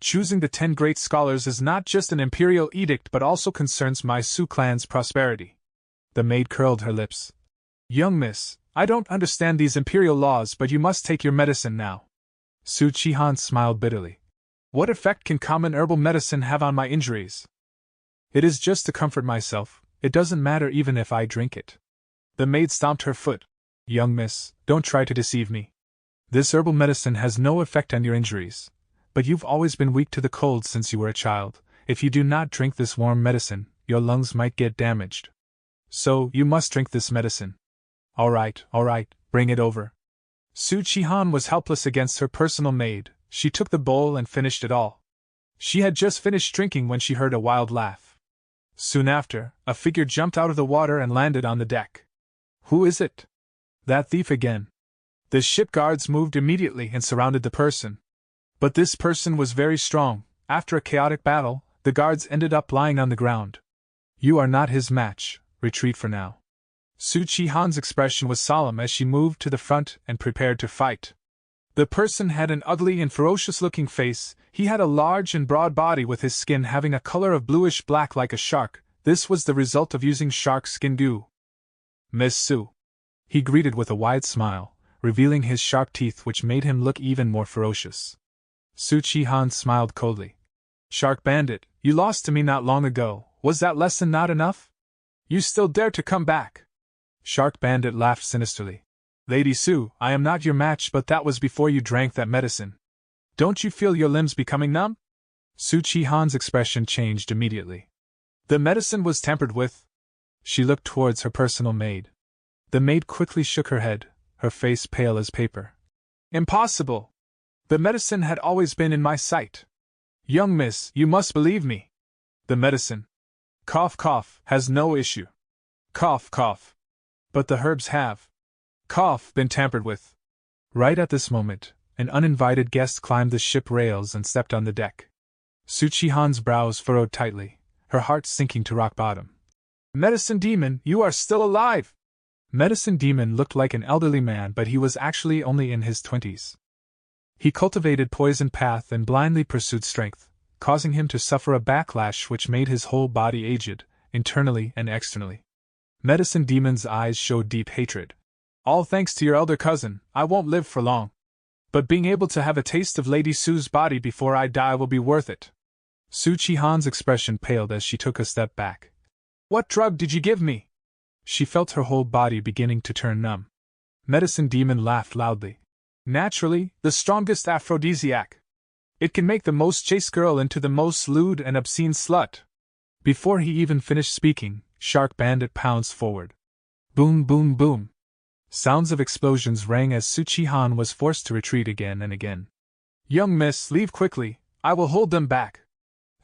Choosing the 10 great scholars is not just an imperial edict but also concerns my Su clan's prosperity. The maid curled her lips. Young miss, I don't understand these imperial laws but you must take your medicine now. Su Chihan smiled bitterly. What effect can common herbal medicine have on my injuries? It is just to comfort myself, it doesn't matter even if I drink it. The maid stomped her foot. Young miss, don't try to deceive me. This herbal medicine has no effect on your injuries. But you've always been weak to the cold since you were a child. If you do not drink this warm medicine, your lungs might get damaged. So, you must drink this medicine. All right, bring it over. Su Chihan was helpless against her personal maid. She took the bowl and finished it all. She had just finished drinking when she heard a wild laugh. Soon after, a figure jumped out of the water and landed on the deck. Who is it? That thief again. The ship guards moved immediately and surrounded the person. But this person was very strong. After a chaotic battle, the guards ended up lying on the ground. You are not his match, retreat for now. Su Chihan's expression was solemn as she moved to the front and prepared to fight. The person had an ugly and ferocious-looking face. He had a large and broad body with his skin having a color of bluish-black like a shark. This was the result of using shark skin goo. Miss Su. He greeted with a wide smile, revealing his sharp teeth which made him look even more ferocious. Su Chihan smiled coldly. Shark Bandit, you lost to me not long ago, was that lesson not enough? You still dare to come back? Shark Bandit laughed sinisterly. Lady Su, I am not your match but that was before you drank that medicine. Don't you feel your limbs becoming numb? Su Chihan's expression changed immediately. The medicine was tempered with. She looked towards her personal maid. The maid quickly shook her head, her face pale as paper. Impossible! The medicine had always been in my sight. Young miss, you must believe me. The medicine, cough cough, has no issue. Cough cough. But the herbs have, cough, been tampered with. Right at this moment, an uninvited guest climbed the ship rails and stepped on the deck. Su-Chi-Han's brows furrowed tightly, her heart sinking to rock bottom. Medicine Demon, you are still alive! Medicine Demon looked like an elderly man, but he was actually only in his 20s. He cultivated poison path and blindly pursued strength, causing him to suffer a backlash which made his whole body aged, internally and externally. Medicine Demon's eyes showed deep hatred. All thanks to your elder cousin, I won't live for long. But being able to have a taste of Lady Sue's body before I die will be worth it. Su-Chi-Han's expression paled as she took a step back. What drug did you give me? She felt her whole body beginning to turn numb. Medicine Demon laughed loudly. Naturally, the strongest aphrodisiac. It can make the most chaste girl into the most lewd and obscene slut. Before he even finished speaking, Shark Bandit pounced forward. Boom, boom, boom. Sounds of explosions rang as Su-Chi-Han was forced to retreat again and again. Young miss, leave quickly, I will hold them back.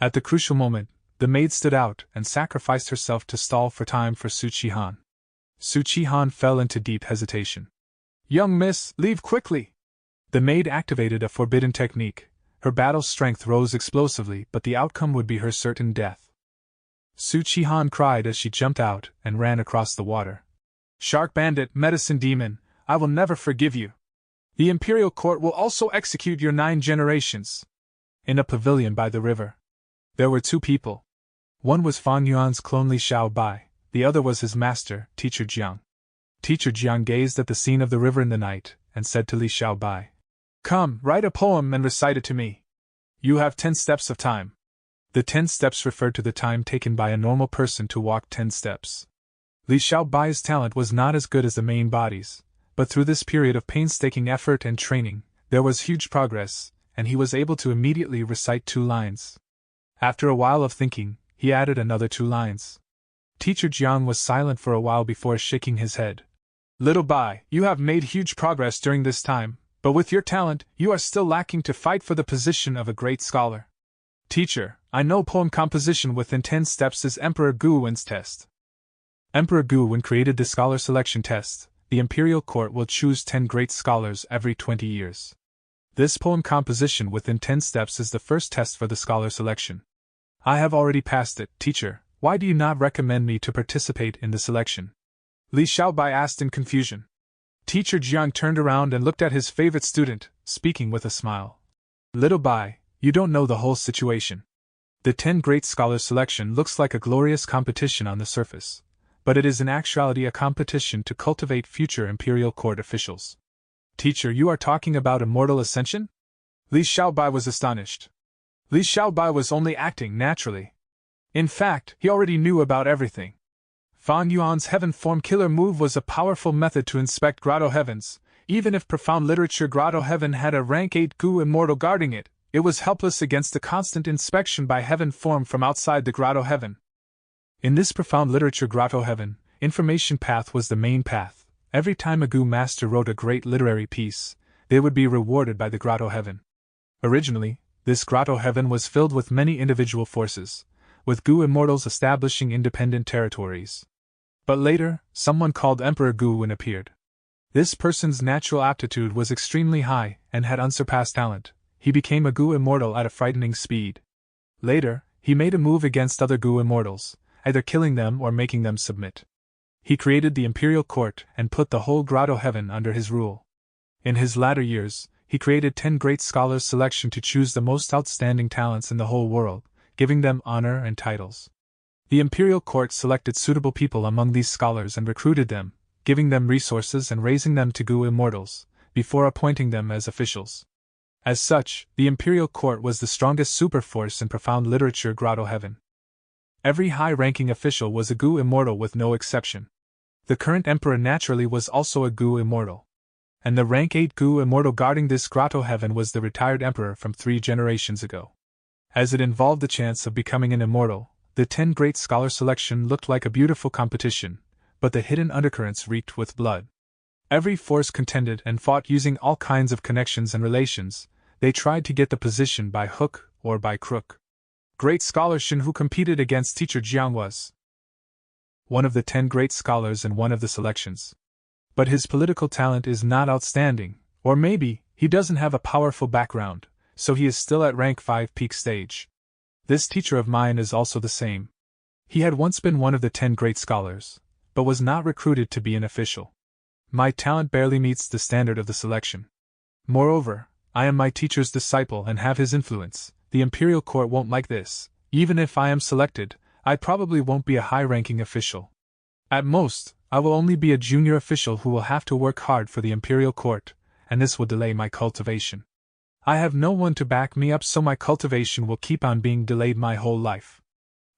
At the crucial moment, the maid stood out and sacrificed herself to stall for time for Su-Chi-Han. Su-Chi-Han fell into deep hesitation. Young miss, leave quickly! The maid activated a forbidden technique. Her battle strength rose explosively, but the outcome would be her certain death. Su-Chi-Han cried as she jumped out and ran across the water. Shark Bandit, Medicine Demon, I will never forgive you. The Imperial Court will also execute your 9 generations. In a pavilion by the river, there were 2 people. One was Fan Yuan's clone Li Xiaobai, the other was his master, Teacher Jiang. Teacher Jiang gazed at the scene of the river in the night, and said to Li Xiaobai, Come, write a poem and recite it to me. You have 10 steps of time. The 10 steps referred to the time taken by a normal person to walk 10 steps. Li Xiaobai's talent was not as good as the main body's, but through this period of painstaking effort and training, there was huge progress, and he was able to immediately recite 2 lines. After a while of thinking, he added another 2 lines. Teacher Jiang was silent for a while before shaking his head. Little Bai, you have made huge progress during this time, but with your talent, you are still lacking to fight for the position of a great scholar. Teacher, I know poem composition within 10 steps is Emperor Guwen's test. Emperor Guwen created the scholar selection test. The Imperial Court will choose 10 great scholars every 20 years. This poem composition within 10 steps is the first test for the scholar selection. I have already passed it, teacher. Why do you not recommend me to participate in the selection? Li Xiaobai asked in confusion. Teacher Jiang turned around and looked at his favorite student, speaking with a smile. Little Bai, you don't know the whole situation. The 10 great scholars selection looks like a glorious competition on the surface, but it is in actuality a competition to cultivate future Imperial Court officials. Teacher, you are talking about immortal ascension? Li Xiaobai was astonished. Li Xiaobai was only acting naturally. In fact, he already knew about everything. Fan Yuan's heaven form killer move was a powerful method to inspect Grotto Heavens. Even if profound literature Grotto Heaven had a rank 8 Gu immortal guarding it, it was helpless against the constant inspection by heaven form from outside the Grotto Heaven. In this profound literature Grotto Heaven, information path was the main path. Every time a Gu master wrote a great literary piece, they would be rewarded by the Grotto Heaven. Originally, this Grotto Heaven was filled with many individual forces, with Gu immortals establishing independent territories. But later, someone called Emperor Guwen appeared. This person's natural aptitude was extremely high and had unsurpassed talent. He became a Gu immortal at a frightening speed. Later, he made a move against other Gu immortals, either killing them or making them submit. He created the Imperial Court and put the whole Grotto Heaven under his rule. In his latter years, he created 10 great scholars selection to choose the most outstanding talents in the whole world, giving them honor and titles. The Imperial Court selected suitable people among these scholars and recruited them, giving them resources and raising them to Gu immortals, before appointing them as officials. As such, the Imperial Court was the strongest superforce in profound literature Grotto Heaven. Every high-ranking official was a Gu immortal with no exception. The current emperor naturally was also a Gu immortal. And the rank 8 Gu immortal guarding this Grotto Heaven was the retired emperor from 3 generations ago. As it involved the chance of becoming an immortal, The 10 Great Scholar selection looked like a beautiful competition, but the hidden undercurrents reeked with blood. Every force contended and fought using all kinds of connections and relations. They tried to get the position by hook or by crook. Great Scholar Shin, who competed against Teacher Jiang, was one of the 10 great scholars in one of the selections. But his political talent is not outstanding, or maybe he doesn't have a powerful background, so he is still at rank 5 peak stage. This teacher of mine is also the same. He had once been one of the 10 great scholars, but was not recruited to be an official. My talent barely meets the standard of the selection. Moreover, I am my teacher's disciple and have his influence. The Imperial Court won't like this. Even if I am selected, I probably won't be a high-ranking official. At most, I will only be a junior official who will have to work hard for the Imperial Court, and this will delay my cultivation. I have no one to back me up, so my cultivation will keep on being delayed my whole life.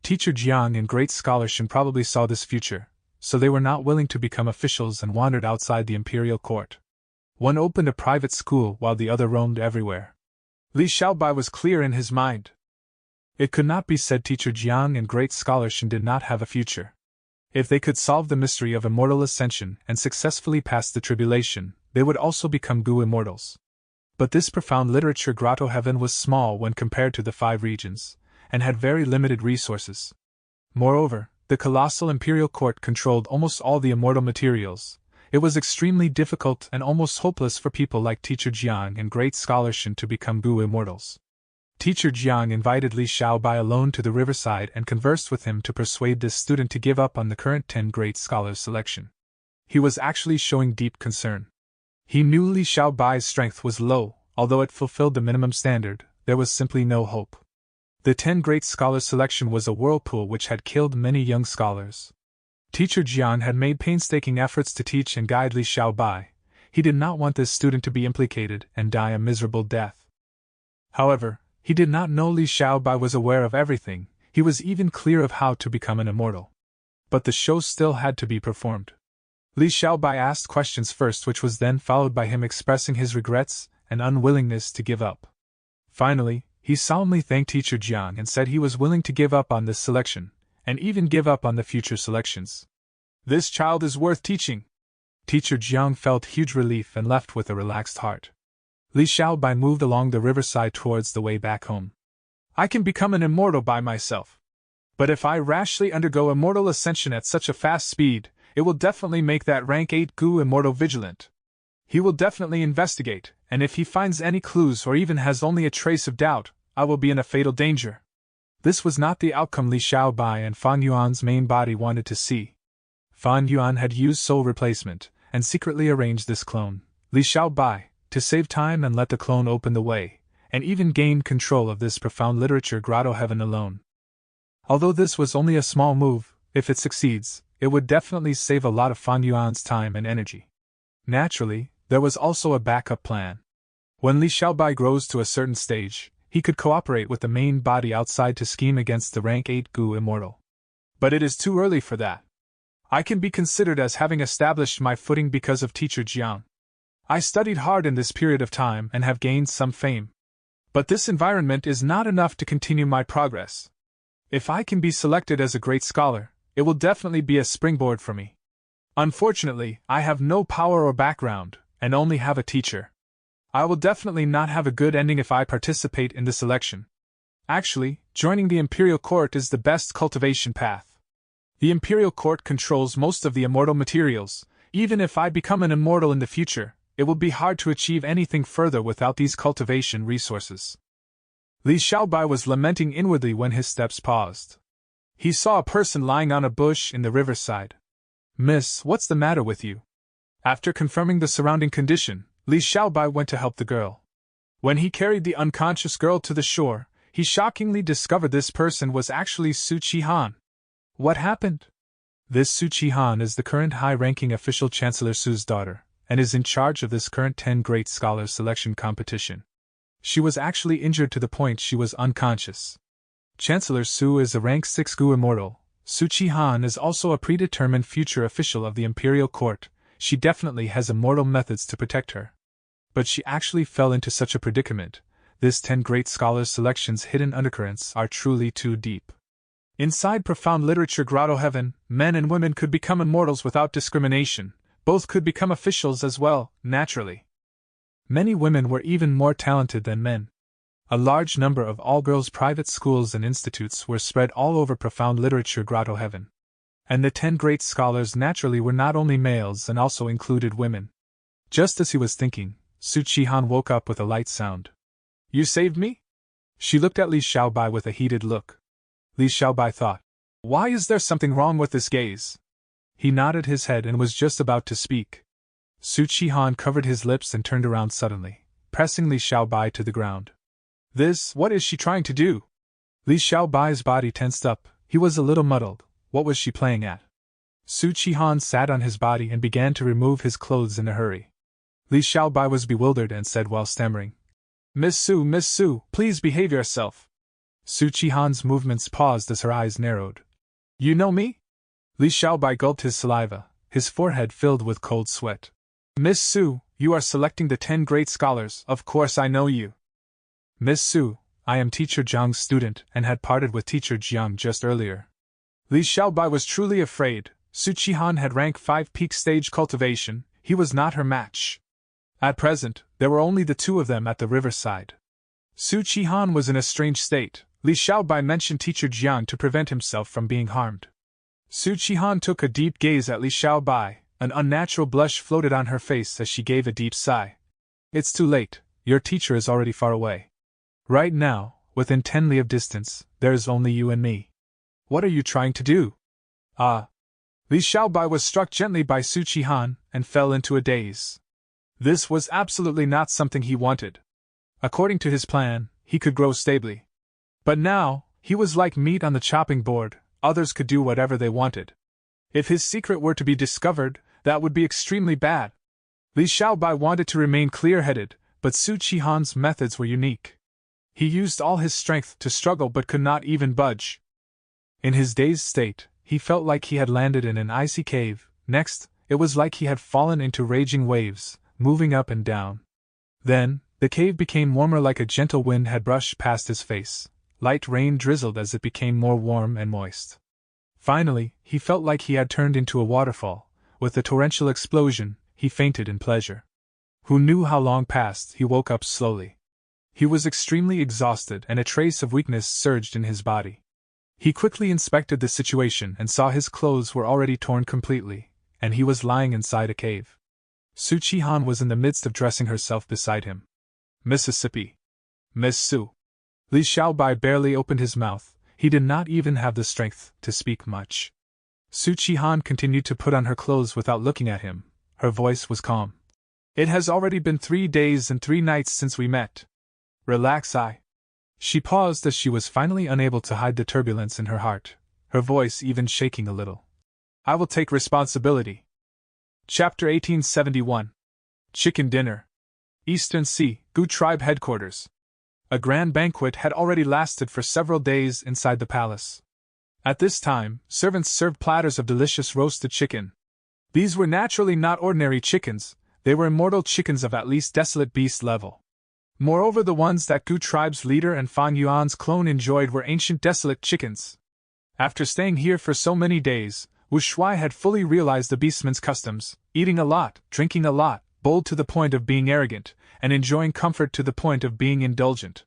Teacher Jiang and Great Scholar Shin probably saw this future, so they were not willing to become officials and wandered outside the Imperial Court. One opened a private school while the other roamed everywhere. Li Xiaobai was clear in his mind. It could not be said Teacher Jiang and Great Scholar Shin did not have a future. If they could solve the mystery of immortal ascension and successfully pass the tribulation, they would also become Gu immortals. But this profound literature grotto heaven was small when compared to the 5 regions, and had very limited resources. Moreover, the colossal Imperial Court controlled almost all the immortal materials. It was extremely difficult and almost hopeless for people like Teacher Jiang and Great Scholar Shin to become Gu immortals. Teacher Jiang invited Li Xiaobai alone to the riverside and conversed with him to persuade this student to give up on the current 10 great scholars selection. He was actually showing deep concern. He knew Li Xiaobai's strength was low, although it fulfilled the minimum standard, there was simply no hope. The 10 great scholars selection was a whirlpool which had killed many young scholars. Teacher Jiang had made painstaking efforts to teach and guide Li Xiaobai. He did not want this student to be implicated and die a miserable death. However, he did not know Li Xiaobai was aware of everything. He was even clear of how to become an immortal. But the show still had to be performed. Li Xiaobai asked questions first, which was then followed by him expressing his regrets and unwillingness to give up. Finally, he solemnly thanked Teacher Jiang and said he was willing to give up on this selection, and even give up on the future selections. This child is worth teaching. Teacher Jiang felt huge relief and left with a relaxed heart. Li Xiaobai moved along the riverside towards the way back home. I can become an immortal by myself. But if I rashly undergo immortal ascension at such a fast speed, it will definitely make that rank 8 Gu immortal vigilant. He will definitely investigate, and if he finds any clues or even has only a trace of doubt, I will be in a fatal danger. This was not the outcome Li Xiaobai and Fan Yuan's main body wanted to see. Fan Yuan had used soul replacement, and secretly arranged this clone, Li Xiaobai, to save time and let the clone open the way, and even gain control of this profound literature grotto heaven alone. Although this was only a small move, if it succeeds, it would definitely save a lot of Fan Yuan's time and energy. Naturally, there was also a backup plan. When Li Xiaobai grows to a certain stage, he could cooperate with the main body outside to scheme against the rank 8 Gu immortal. But it is too early for that. I can be considered as having established my footing because of Teacher Jiang. I studied hard in this period of time and have gained some fame. But this environment is not enough to continue my progress. If I can be selected as a great scholar, it will definitely be a springboard for me. Unfortunately, I have no power or background, and only have a teacher. I will definitely not have a good ending if I participate in this election. Actually, joining the Imperial Court is the best cultivation path. The Imperial Court controls most of the immortal materials. Even if I become an immortal in the future, it will be hard to achieve anything further without these cultivation resources. Li Xiaobai was lamenting inwardly when his steps paused. He saw a person lying on a bush in the riverside. Miss, what's the matter with you? After confirming the surrounding condition, Li Xiaobai went to help the girl. When he carried the unconscious girl to the shore, he shockingly discovered this person was actually Su Qihan. What happened? This Su Qihan is the current high-ranking official Chancellor Su's daughter, and is in charge of this current 10 Great Scholars selection competition. She was actually injured to the point she was unconscious. Chancellor Su is a rank 6 Gu immortal. Su Qihan is also a predetermined future official of the Imperial Court. She definitely has immortal methods to protect her. But she actually fell into such a predicament. This 10 Great Scholars selection's hidden undercurrents are truly too deep. Inside profound literature grotto heaven, men and women could become immortals without discrimination, both could become officials as well, naturally. Many women were even more talented than men. A large number of all-girls private schools and institutes were spread all over profound literature grotto heaven. And the 10 great scholars naturally were not only males and also included women. Just as he was thinking, Su Chi-han woke up with a light sound. You saved me? She looked at Li Xiaobai with a heated look. Li Xiaobai thought, why is there something wrong with this gaze? He nodded his head and was just about to speak. Su Chi-han covered his lips and turned around suddenly, pressing Li Xiaobai to the ground. What is she trying to do? Li Xiaobai's body tensed up, he was a little muddled. What was she playing at? Su Chi-han sat on his body and began to remove his clothes in a hurry. Li Xiaobai was bewildered and said while stammering, Miss Su, please behave yourself. Su Chi-han's movements paused as her eyes narrowed. You know me? Li Xiaobai gulped his saliva, his forehead filled with cold sweat. Miss Su, you are selecting the 10 great scholars, of course I know you. Miss Su, I am Teacher Jiang's student and had parted with Teacher Jiang just earlier. Li Xiaobai was truly afraid. Su Chi-han had rank 5 peak stage cultivation, he was not her match. At present, there were only the two of them at the riverside. Su Chi-han was in a strange state. Li Xiaobai mentioned Teacher Jiang to prevent himself from being harmed. Su Chi-han took a deep gaze at Li Xiaobai. An unnatural blush floated on her face as she gave a deep sigh. It's too late, your teacher is already far away. Right now, within 10 li of distance, there is only you and me. What are you trying to do? Ah. Li Xiaobai was struck gently by Su Chi-han and fell into a daze. This was absolutely not something he wanted. According to his plan, he could grow stably. But now, he was like meat on the chopping board, others could do whatever they wanted. If his secret were to be discovered, that would be extremely bad. Li Xiaobai wanted to remain clear-headed, but Su Chi-han's methods were unique. He used all his strength to struggle but could not even budge. In his dazed state, he felt like he had landed in an icy cave. Next, it was like he had fallen into raging waves, moving up and down. Then, the cave became warmer like a gentle wind had brushed past his face. Light rain drizzled as it became more warm and moist. Finally, he felt like he had turned into a waterfall. With the torrential explosion, he fainted in pleasure. Who knew how long passed? He woke up slowly. He was extremely exhausted and a trace of weakness surged in his body. He quickly inspected the situation and saw his clothes were already torn completely, and he was lying inside a cave. Su Chi-han was in the midst of dressing herself beside him. Mississippi. Miss Su. Li Xiaobai barely opened his mouth, he did not even have the strength to speak much. Su Chi-han continued to put on her clothes without looking at him. Her voice was calm. It has already been 3 days and 3 nights since we met. Relax, She paused as she was finally unable to hide the turbulence in her heart, her voice even shaking a little. I will take responsibility. Chapter 1871. Chicken Dinner. Eastern Sea, Gu Tribe Headquarters. A grand banquet had already lasted for several days inside the palace. At this time, servants served platters of delicious roasted chicken. These were naturally not ordinary chickens, they were immortal chickens of at least desolate beast level. Moreover, the ones that Gu Tribe's leader and Fan Yuan's clone enjoyed were ancient desolate chickens. After staying here for so many days, Wu Shuai had fully realized the beastman's customs, eating a lot, drinking a lot, bold to the point of being arrogant, and enjoying comfort to the point of being indulgent.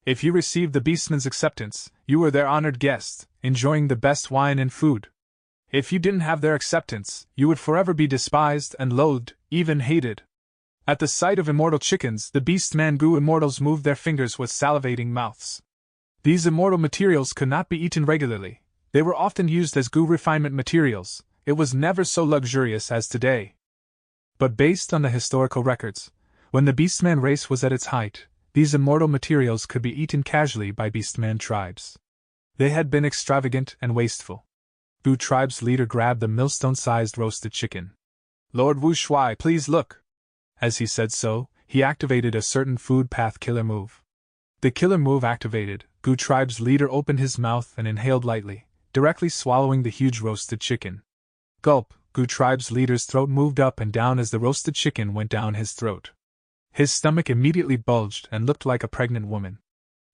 If you received the beastman's acceptance, you were their honored guest, enjoying the best wine and food. If you didn't have their acceptance, you would forever be despised and loathed, even hated. At the sight of immortal chickens, the beastman Gu immortals moved their fingers with salivating mouths. These immortal materials could not be eaten regularly. They were often used as Gu refinement materials. It was never so luxurious as today. But based on the historical records, when the beastman race was at its height, these immortal materials could be eaten casually by beastman tribes. They had been extravagant and wasteful. Gu tribe's leader grabbed the millstone-sized roasted chicken. Lord Wu Shuai, please look. As he said so, he activated a certain food path killer move. The killer move activated, Gu tribe's leader opened his mouth and inhaled lightly, directly swallowing the huge roasted chicken. Gulp, Gu tribe's leader's throat moved up and down as the roasted chicken went down his throat. His stomach immediately bulged and looked like a pregnant woman.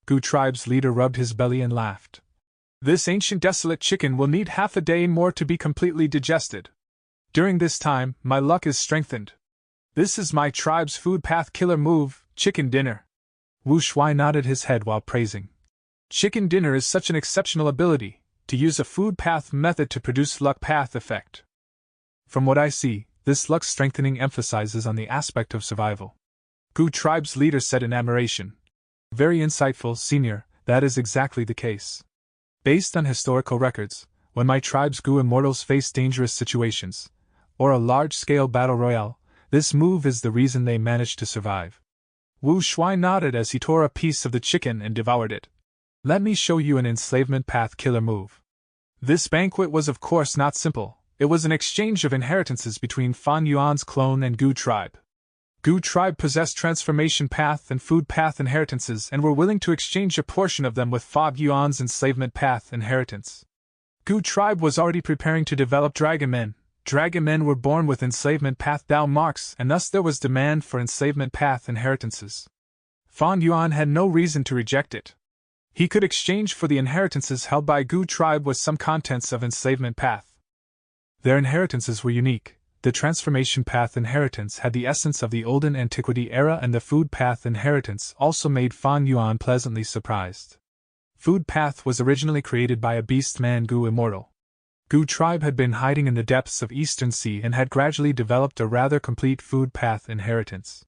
Gu tribe's leader rubbed his belly and laughed. This ancient desolate chicken will need half a day more to be completely digested. During this time, my luck is strengthened. This is my tribe's food path killer move, chicken dinner. Wu Shuai nodded his head while praising. Chicken dinner is such an exceptional ability, to use a food path method to produce luck path effect. From what I see, this luck strengthening emphasizes on the aspect of survival. Gu tribe's leader said in admiration. Very insightful, senior, that is exactly the case. Based on historical records, when my tribe's Gu immortals face dangerous situations, or a large-scale battle royale, this move is the reason they managed to survive. Wu Shuai nodded as he tore a piece of the chicken and devoured it. Let me show you an enslavement path killer move. This banquet was of course not simple, it was an exchange of inheritances between Fan Yuan's clone and Gu tribe. Gu tribe possessed transformation path and food path inheritances and were willing to exchange a portion of them with Fa Yuan's enslavement path inheritance. Gu tribe was already preparing to develop dragon men. Dragon men were born with enslavement path Dao marks, and thus there was demand for enslavement path inheritances. Fan Yuan had no reason to reject it. He could exchange for the inheritances held by Gu tribe with some contents of enslavement path. Their inheritances were unique. The transformation path inheritance had the essence of the olden antiquity era, and the food path inheritance also made Fan Yuan pleasantly surprised. Food path was originally created by a beast man Gu immortal. Gu tribe had been hiding in the depths of Eastern Sea and had gradually developed a rather complete food path inheritance.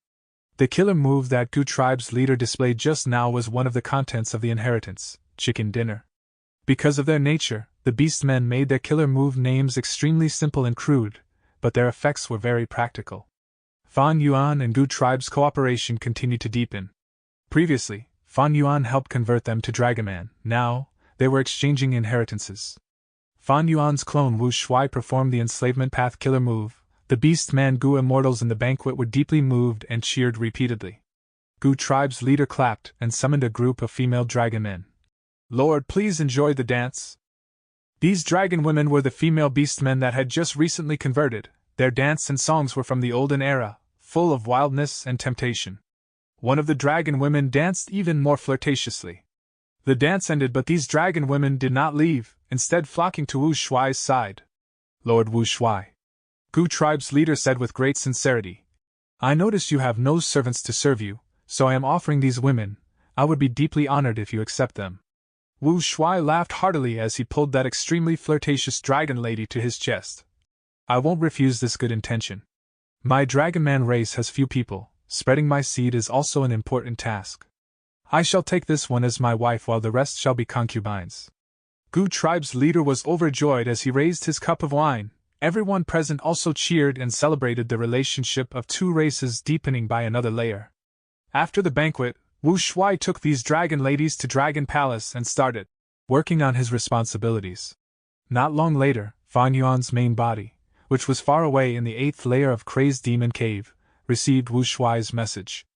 The killer move that Gu tribe's leader displayed just now was one of the contents of the inheritance, chicken dinner. Because of their nature, the beastmen made their killer move names extremely simple and crude, but their effects were very practical. Fan Yuan and Gu tribe's cooperation continued to deepen. Previously, Fan Yuan helped convert them to Dragonman. Now, they were exchanging inheritances. Fan Yuan's clone Wu Shuai performed the enslavement path killer move. The beastman Gu immortals in the banquet were deeply moved and cheered repeatedly. Gu tribe's leader clapped and summoned a group of female dragon men. Lord, please enjoy the dance. These dragon women were the female beastmen that had just recently converted. Their dance and songs were from the olden era, full of wildness and temptation. One of the dragon women danced even more flirtatiously. The dance ended, but these dragon women did not leave, instead flocking to Wu Shuai's side. Lord Wu Shuai, Gu tribe's leader said with great sincerity, I notice you have no servants to serve you, so I am offering these women. I would be deeply honored if you accept them. Wu Shuai laughed heartily as he pulled that extremely flirtatious dragon lady to his chest. I won't refuse this good intention. My dragonman race has few people, spreading my seed is also an important task. I shall take this one as my wife while the rest shall be concubines. Gu tribe's leader was overjoyed as he raised his cup of wine. Everyone present also cheered and celebrated the relationship of two races deepening by another layer. After the banquet, Wu Shuai took these dragon ladies to Dragon Palace and started working on his responsibilities. Not long later, Fan Yuan's main body, which was far away in the 8th layer of Crazed Demon Cave, received Wu Shuai's message.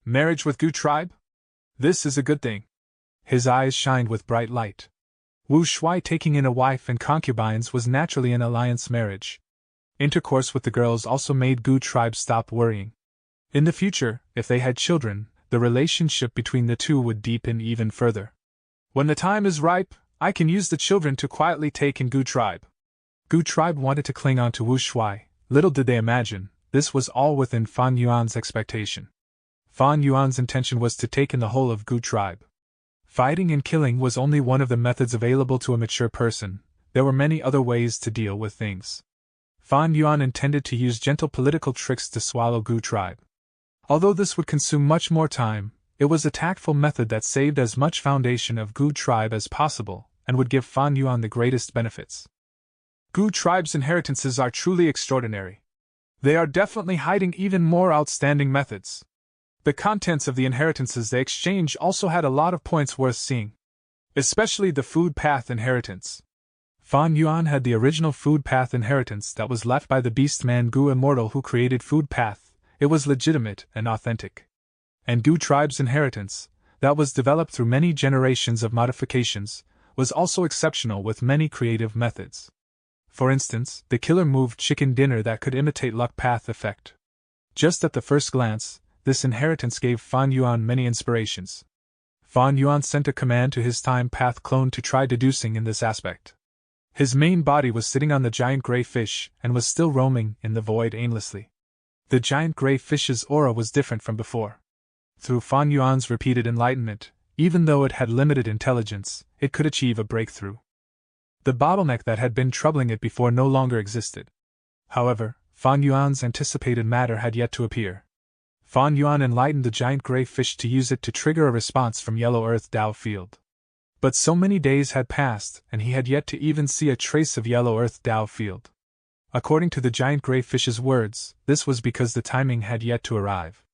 Marriage with Gu tribe? This is a good thing. His eyes shined with bright light. Wu Shuai taking in a wife and concubines was naturally an alliance marriage. Intercourse with the girls also made Gu tribe stop worrying. In the future, if they had children, the relationship between the two would deepen even further. When the time is ripe, I can use the children to quietly take in Gu tribe. Gu tribe wanted to cling on to Wu Shuai. Little did they imagine, this was all within Fan Yuan's expectation. Fan Yuan's intention was to take in the whole of Gu tribe. Fighting and killing was only one of the methods available to a mature person. There were many other ways to deal with things. Fan Yuan intended to use gentle political tricks to swallow Gu tribe. Although this would consume much more time, it was a tactful method that saved as much foundation of Gu tribe as possible, and would give Fan Yuan the greatest benefits. Gu tribe's inheritances are truly extraordinary. They are definitely hiding even more outstanding methods. The contents of the inheritances they exchange also had a lot of points worth seeing. Especially the food path inheritance. Fan Yuan had the original food path inheritance that was left by the beastman Gu immortal who created food path. It was legitimate and authentic. And Gu tribe's inheritance, that was developed through many generations of modifications, was also exceptional with many creative methods. For instance, the killer move chicken dinner that could imitate luck path effect. Just at the first glance, this inheritance gave Fan Yuan many inspirations. Fan Yuan sent a command to his time path clone to try deducing in this aspect. His main body was sitting on the giant gray fish and was still roaming in the void aimlessly. The giant gray fish's aura was different from before. Through Fan Yuan's repeated enlightenment, even though it had limited intelligence, it could achieve a breakthrough. The bottleneck that had been troubling it before no longer existed. However, Fan Yuan's anticipated matter had yet to appear. Fan Yuan enlightened the giant gray fish to use it to trigger a response from Yellow Earth Dao Field. But so many days had passed, and he had yet to even see a trace of Yellow Earth Dao Field. According to the giant gray fish's words, this was because the timing had yet to arrive.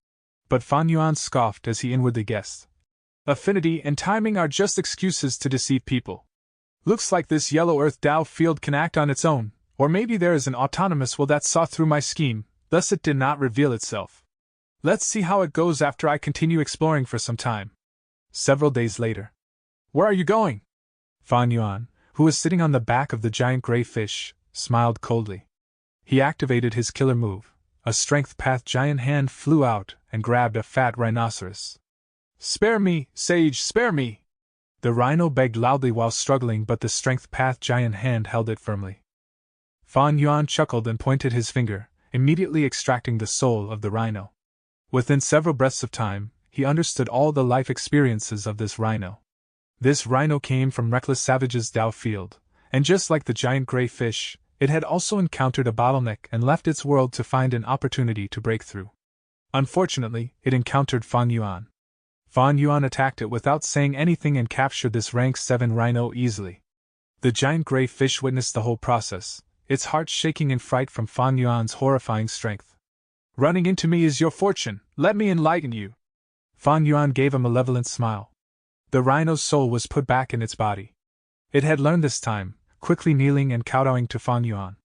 But Fan Yuan scoffed as he inwardly guessed. Affinity and timing are just excuses to deceive people. Looks like this Yellow Earth Dao Field can act on its own, or maybe there is an autonomous will that saw through my scheme, thus it did not reveal itself. Let's see how it goes after I continue exploring for some time. Several days later. Where are you going? Fan Yuan, who was sitting on the back of the giant gray fish, smiled coldly. He activated his killer move. A strength path giant hand flew out and grabbed a fat rhinoceros. Spare me, sage, spare me! The rhino begged loudly while struggling, but the strength path giant hand held it firmly. Fan Yuan chuckled and pointed his finger, immediately extracting the soul of the rhino. Within several breaths of time, he understood all the life experiences of this rhino. This rhino came from Reckless Savage's Dao Field, and just like the giant gray fish, it had also encountered a bottleneck and left its world to find an opportunity to break through. Unfortunately, it encountered Fan Yuan. Fan Yuan attacked it without saying anything and captured this rank 7 rhino easily. The giant gray fish witnessed the whole process, its heart shaking in fright from Fan Yuan's horrifying strength. Running into me is your fortune, let me enlighten you. Fan Yuan gave a malevolent smile. The rhino's soul was put back in its body. It had learned this time, quickly kneeling and kowtowing to Fan Yuan.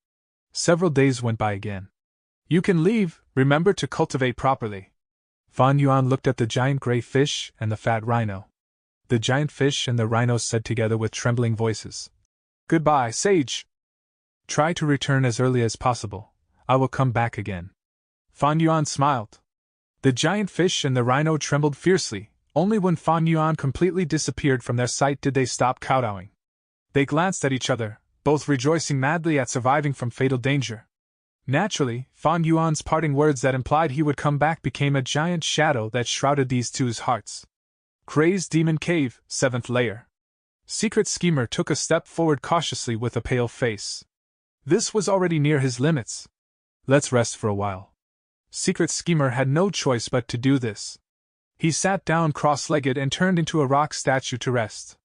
Several days went by again. You can leave, remember to cultivate properly. Fan Yuan looked at the giant gray fish and the fat rhino. The giant fish and the rhino said together with trembling voices. Goodbye, sage. Try to return as early as possible. I will come back again. Fan Yuan smiled. The giant fish and the rhino trembled fiercely. Only when Fan Yuan completely disappeared from their sight did they stop kowtowing. They glanced at each other, both rejoicing madly at surviving from fatal danger. Naturally, Fan Yuan's parting words that implied he would come back became a giant shadow that shrouded these two's hearts. Crazed Demon Cave, 7th layer. Secret Schemer took a step forward cautiously with a pale face. This was already near his limits. Let's rest for a while. Secret Schemer had no choice but to do this. He sat down cross-legged and turned into a rock statue to rest.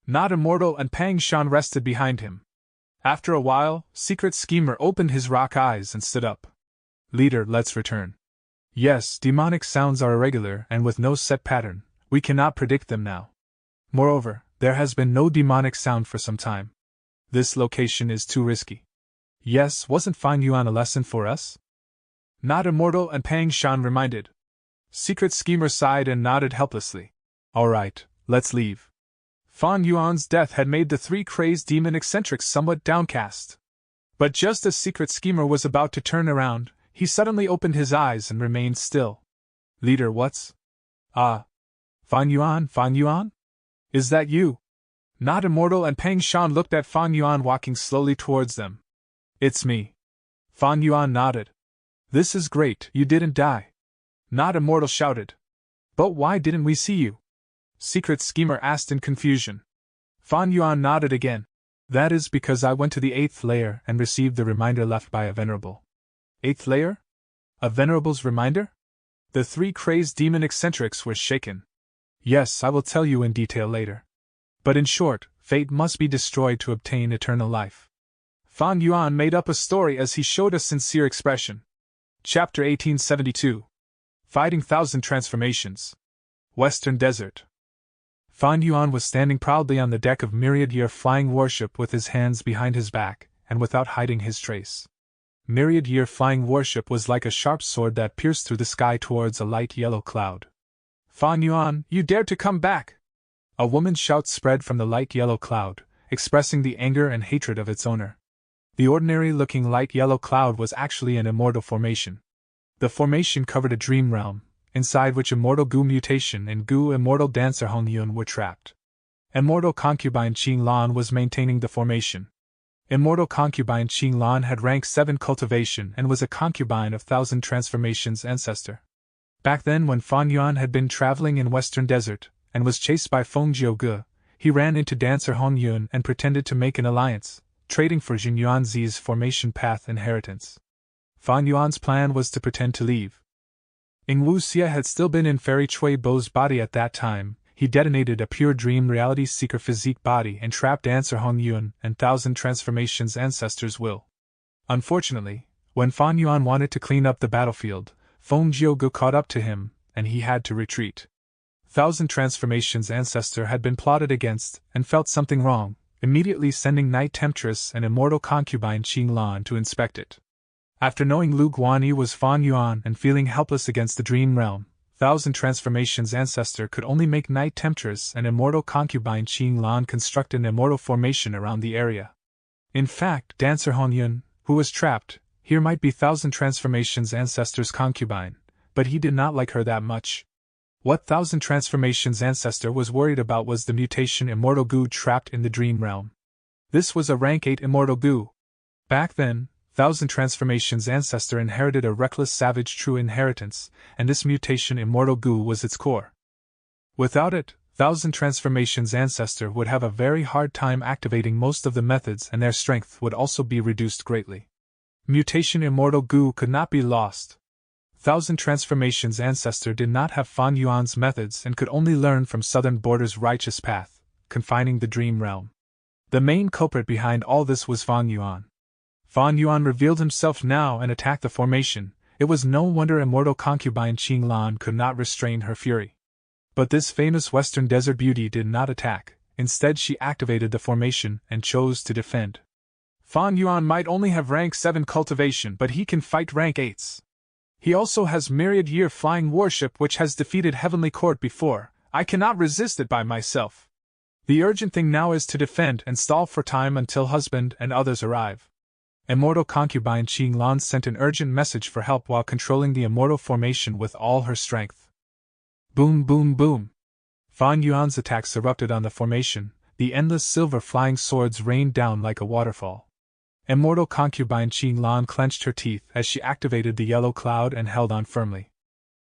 Not Immortal and Pang Shan rested behind him. After a while, Secret Schemer opened his rock eyes and stood up. Leader, let's return. Yes, demonic sounds are irregular and with no set pattern. We cannot predict them now. Moreover, there has been no demonic sound for some time. This location is too risky. Yes, wasn't Fan Yuan a lesson for us? Not Immortal and Pang Shan reminded. Secret Schemer sighed and nodded helplessly. All right, let's leave. Fan Yuan's death had made the 3 crazed demon eccentrics somewhat downcast. But just as Secret Schemer was about to turn around, he suddenly opened his eyes and remained still. Leader, what's? Ah. Fan Yuan? Is that you? Not Immortal and Pang Shan looked at Fan Yuan walking slowly towards them. It's me. Fan Yuan nodded. This is great, you didn't die. Not Immortal shouted. But why didn't we see you? Secret Schemer asked in confusion. Fan Yuan nodded again. That is because I went to the 8th layer and received the reminder left by a venerable. 8th layer? A venerable's reminder? The 3 crazed demon eccentrics were shaken. Yes, I will tell you in detail later. But in short, fate must be destroyed to obtain eternal life. Fan Yuan made up a story as he showed a sincere expression. Chapter 1872. Fighting Thousand Transformations. Western Desert. Fan Yuan was standing proudly on the deck of Myriad Year Flying Warship with his hands behind his back, and without hiding his trace. Myriad Year Flying Warship was like a sharp sword that pierced through the sky towards a light yellow cloud. Fan Yuan, you dared to come back! A woman's shout spread from the light yellow cloud, expressing the anger and hatred of its owner. The ordinary-looking light yellow cloud was actually an immortal formation. The formation covered a dream realm, inside which Immortal Gu Mutation and Gu Immortal Dancer Hong Yun were trapped. Immortal Concubine Qing Lan was maintaining the formation. Immortal Concubine Qing Lan had rank 7 cultivation and was a concubine of Thousand Transformations ancestor. Back then, when Fan Yuan had been traveling in Western Desert, and was chased by Feng Jiuge, he ran into Dancer Hong Yun and pretended to make an alliance, trading for Jin Yuanzi's formation path inheritance. Fan Yuan's plan was to pretend to leave. Ing Wu Xia had still been in Fairy Cui Bo's body at that time. He detonated a pure dream reality seeker physique body and trapped Dancer Hong Yun and Thousand Transformations ancestors' will. Unfortunately, when Fan Yuan wanted to clean up the battlefield, Feng Jiuge caught up to him, and he had to retreat. Thousand Transformations ancestor had been plotted against, and felt something wrong, immediately sending Night Temptress and Immortal Concubine Qing Lan to inspect it. After knowing Lu Guanyi was Fan Yuan and feeling helpless against the Dream Realm, Thousand Transformations ancestor could only make Night Temptress and Immortal Concubine Qing Lan construct an immortal formation around the area. In fact, Dancer Hong Yun, who was trapped, here might be Thousand Transformations ancestor's concubine, but he did not like her that much. What Thousand Transformations ancestor was worried about was the mutation Immortal Gu trapped in the Dream Realm. This was a rank 8 Immortal Gu. Back then, Thousand Transformations ancestor inherited a reckless savage true inheritance, and this mutation Immortal Gu was its core. Without it, Thousand Transformations ancestor would have a very hard time activating most of the methods, and their strength would also be reduced greatly. Mutation Immortal Gu could not be lost. Thousand Transformations ancestor did not have Fan Yuan's methods and could only learn from Southern Border's righteous path, confining the Dream Realm. The main culprit behind all this was Fan Yuan. Fan Yuan revealed himself now and attacked the formation. It was no wonder Immortal Concubine Qing Lan could not restrain her fury. But this famous Western Desert beauty did not attack. Instead, she activated the formation and chose to defend. Fan Yuan might only have rank 7 cultivation, but he can fight rank 8s. He also has Myriad Year Flying Warship, which has defeated Heavenly Court before. I cannot resist it by myself. The urgent thing now is to defend and stall for time until husband and others arrive. Immortal Concubine Qing Lan sent an urgent message for help while controlling the immortal formation with all her strength. Boom, boom, boom. Fan Yuan's attacks erupted on the formation. The endless silver flying swords rained down like a waterfall. Immortal Concubine Qing Lan clenched her teeth as she activated the yellow cloud and held on firmly.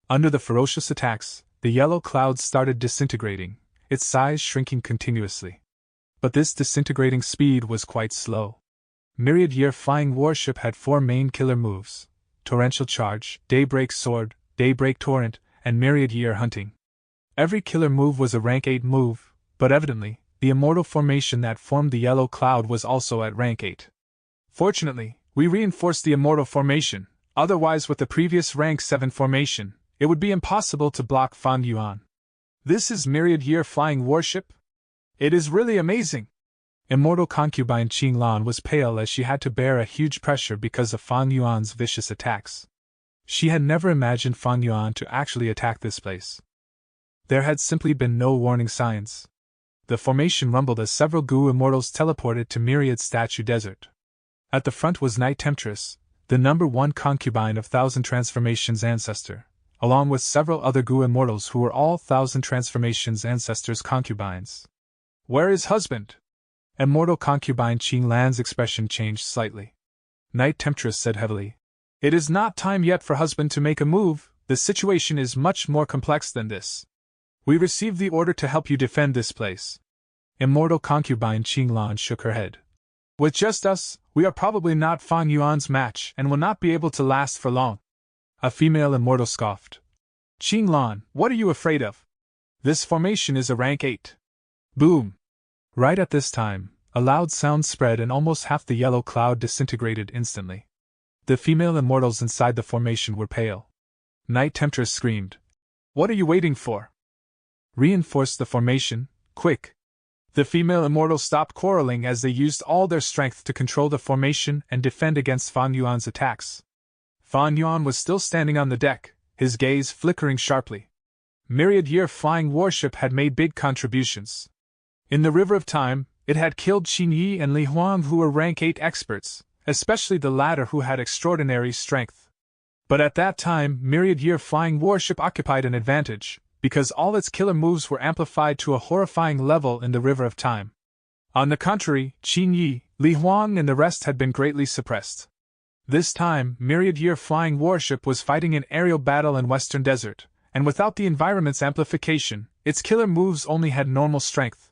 Under the ferocious attacks, the yellow cloud started disintegrating, its size shrinking continuously. But this disintegrating speed was quite slow. Myriad Year Flying Warship had 4 main killer moves: Torrential Charge, Daybreak Sword, Daybreak Torrent, and Myriad Year Hunting. Every killer move was a rank 8 move, but evidently, the immortal formation that formed the yellow cloud was also at rank 8. Fortunately, we reinforced the immortal formation, otherwise with the previous rank 7 formation, it would be impossible to block Fan Yuan. This is Myriad Year Flying Warship? It is really amazing! Immortal Concubine Qing Lan was pale as she had to bear a huge pressure because of Fan Yuan's vicious attacks. She had never imagined Fan Yuan to actually attack this place. There had simply been no warning signs. The formation rumbled as several Gu immortals teleported to Myriad Statue Desert. At the front was Night Temptress, the number 1 concubine of Thousand Transformations ancestor, along with several other Gu immortals who were all Thousand Transformations ancestors' concubines. Where is husband? Immortal Concubine Qing Lan's expression changed slightly. Night Temptress said heavily, "It is not time yet for husband to make a move. The situation is much more complex than this. We received the order to help you defend this place." Immortal Concubine Qing Lan shook her head. "With just us, we are probably not Fan Yuan's match and will not be able to last for long." A female immortal scoffed. "Qing Lan, what are you afraid of? This formation is a rank 8. Boom! Right at this time, a loud sound spread and almost half the yellow cloud disintegrated instantly. The female immortals inside the formation were pale. Night Temptress screamed, "What are you waiting for? Reinforce the formation, quick!" The female immortals stopped quarreling as they used all their strength to control the formation and defend against Fan Yuan's attacks. Fan Yuan was still standing on the deck, his gaze flickering sharply. Myriad Year Flying Warship had made big contributions. In the River of Time, it had killed Qin Yi and Li Huang, who were rank 8 experts, especially the latter who had extraordinary strength. But at that time, myriad-year flying warship occupied an advantage, because all its killer moves were amplified to a horrifying level in the River of Time. On the contrary, Qin Yi, Li Huang and the rest had been greatly suppressed. This time, myriad-year flying warship was fighting an aerial battle in Western Desert, and without the environment's amplification, its killer moves only had normal strength.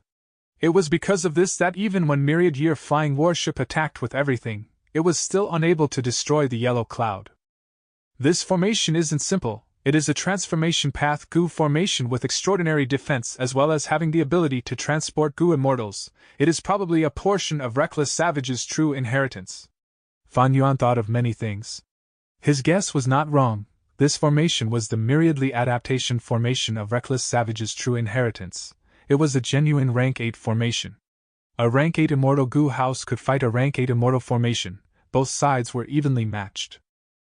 It was because of this that even when myriad-year flying warship attacked with everything, it was still unable to destroy the yellow cloud. This formation isn't simple, it is a transformation path goo formation with extraordinary defense as well as having the ability to transport goo immortals. It is probably a portion of Reckless Savage's true inheritance. Fan Yuan thought of many things. His guess was not wrong, this formation was the myriadly adaptation formation of Reckless Savage's true inheritance. It was a genuine rank 8 formation. A rank 8 immortal goo house could fight a rank 8 immortal formation, both sides were evenly matched.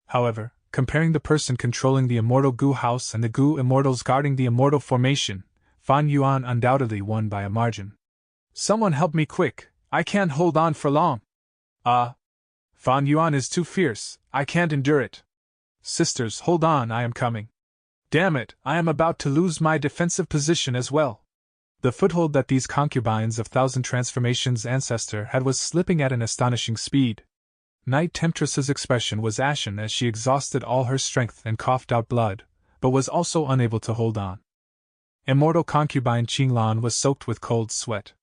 However, comparing the person controlling the immortal goo house and the goo immortals guarding the immortal formation, Fan Yuan undoubtedly won by a margin. Someone help me quick, I can't hold on for long. Fan Yuan is too fierce, I can't endure it. Sisters, hold on, I am coming. Damn it, I am about to lose my defensive position as well. The foothold that these concubines of Thousand Transformations' ancestor had was slipping at an astonishing speed. Night Temptress's expression was ashen as she exhausted all her strength and coughed out blood, but was also unable to hold on. Immortal concubine Qinglan was soaked with cold sweat.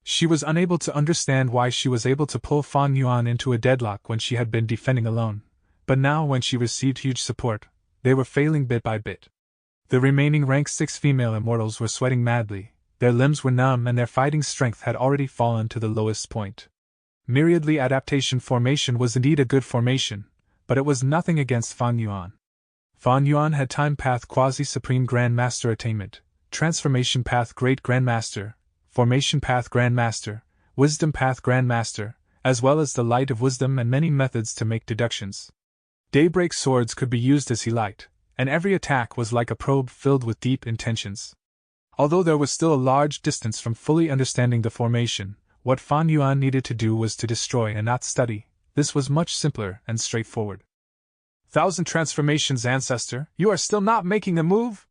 She was unable to understand why she was able to pull Fan Yuan into a deadlock when she had been defending alone, but now when she received huge support, they were failing bit by bit. The remaining rank 6 female immortals were sweating madly, their limbs were numb and their fighting strength had already fallen to the lowest point. Myriadly adaptation formation was indeed a good formation, but it was nothing against Fan Yuan. Fan Yuan had Time Path Quasi-Supreme Grand Master Attainment, Transformation Path Great Grand Master, Formation Path Grand Master, Wisdom Path Grand Master, as well as the Light of Wisdom and many methods to make deductions. Daybreak swords could be used as he liked, and every attack was like a probe filled with deep intentions. Although there was still a large distance from fully understanding the formation, what Fan Yuan needed to do was to destroy and not study. This was much simpler and straightforward. Thousand Transformations ancestor, you are still not making a move?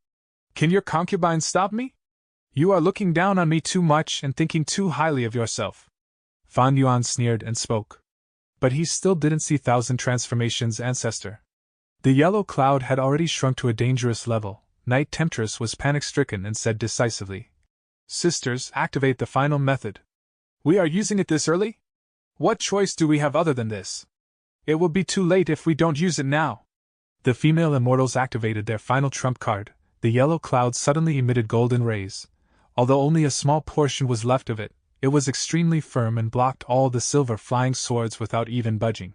Can your concubine stop me? You are looking down on me too much and thinking too highly of yourself. Fan Yuan sneered and spoke. But he still didn't see Thousand Transformations ancestor. The yellow cloud had already shrunk to a dangerous level. Night Temptress was panic-stricken and said decisively, "Sisters, activate the final method. We are using it this early? What choice do we have other than this? It will be too late if we don't use it now." The female immortals activated their final trump card. The yellow cloud suddenly emitted golden rays. Although only a small portion was left of it, it was extremely firm and blocked all the silver flying swords without even budging.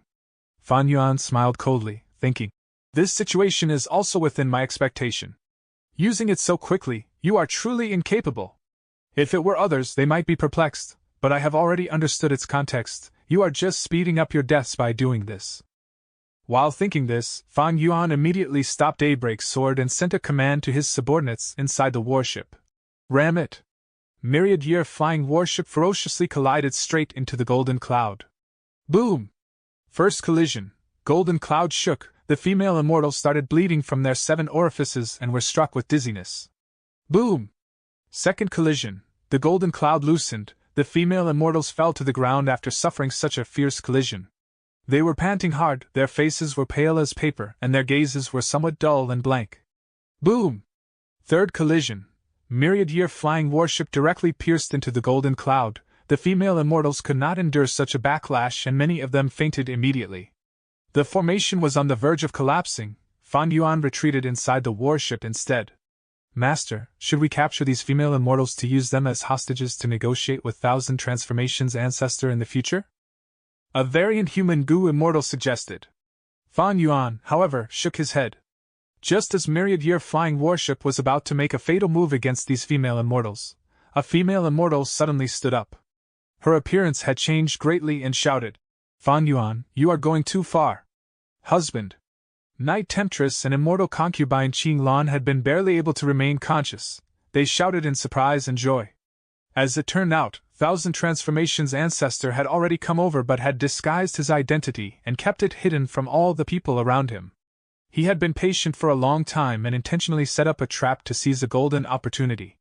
Fan Yuan smiled coldly, thinking, "This situation is also within my expectation. Using it so quickly, you are truly incapable. If it were others, they might be perplexed. But I have already understood its context, you are just speeding up your deaths by doing this." While thinking this, Fan Yuan immediately stopped Daybreak's sword and sent a command to his subordinates inside the warship. "Ram it!" Myriad-year flying warship ferociously collided straight into the golden cloud. Boom! First collision, golden cloud shook, the female immortals started bleeding from their 7 orifices and were struck with dizziness. Boom! Second collision, the golden cloud loosened. The female immortals fell to the ground after suffering such a fierce collision. They were panting hard, their faces were pale as paper, and their gazes were somewhat dull and blank. Boom! Third collision. Myriad-year flying warship directly pierced into the golden cloud. The female immortals could not endure such a backlash and many of them fainted immediately. The formation was on the verge of collapsing. Fan Yuan retreated inside the warship instead. "Master, should we capture these female immortals to use them as hostages to negotiate with Thousand Transformations ancestor in the future?" A variant human goo immortal suggested. Fan Yuan, however, shook his head. Just as myriad-year flying warship was about to make a fatal move against these female immortals, a female immortal suddenly stood up. Her appearance had changed greatly and shouted, "Fan Yuan, you are going too far. Husband!" Night Temptress and immortal concubine Qinglan had been barely able to remain conscious. They shouted in surprise and joy. As it turned out, Thousand Transformations ancestor had already come over but had disguised his identity and kept it hidden from all the people around him. He had been patient for a long time and intentionally set up a trap to seize a golden opportunity.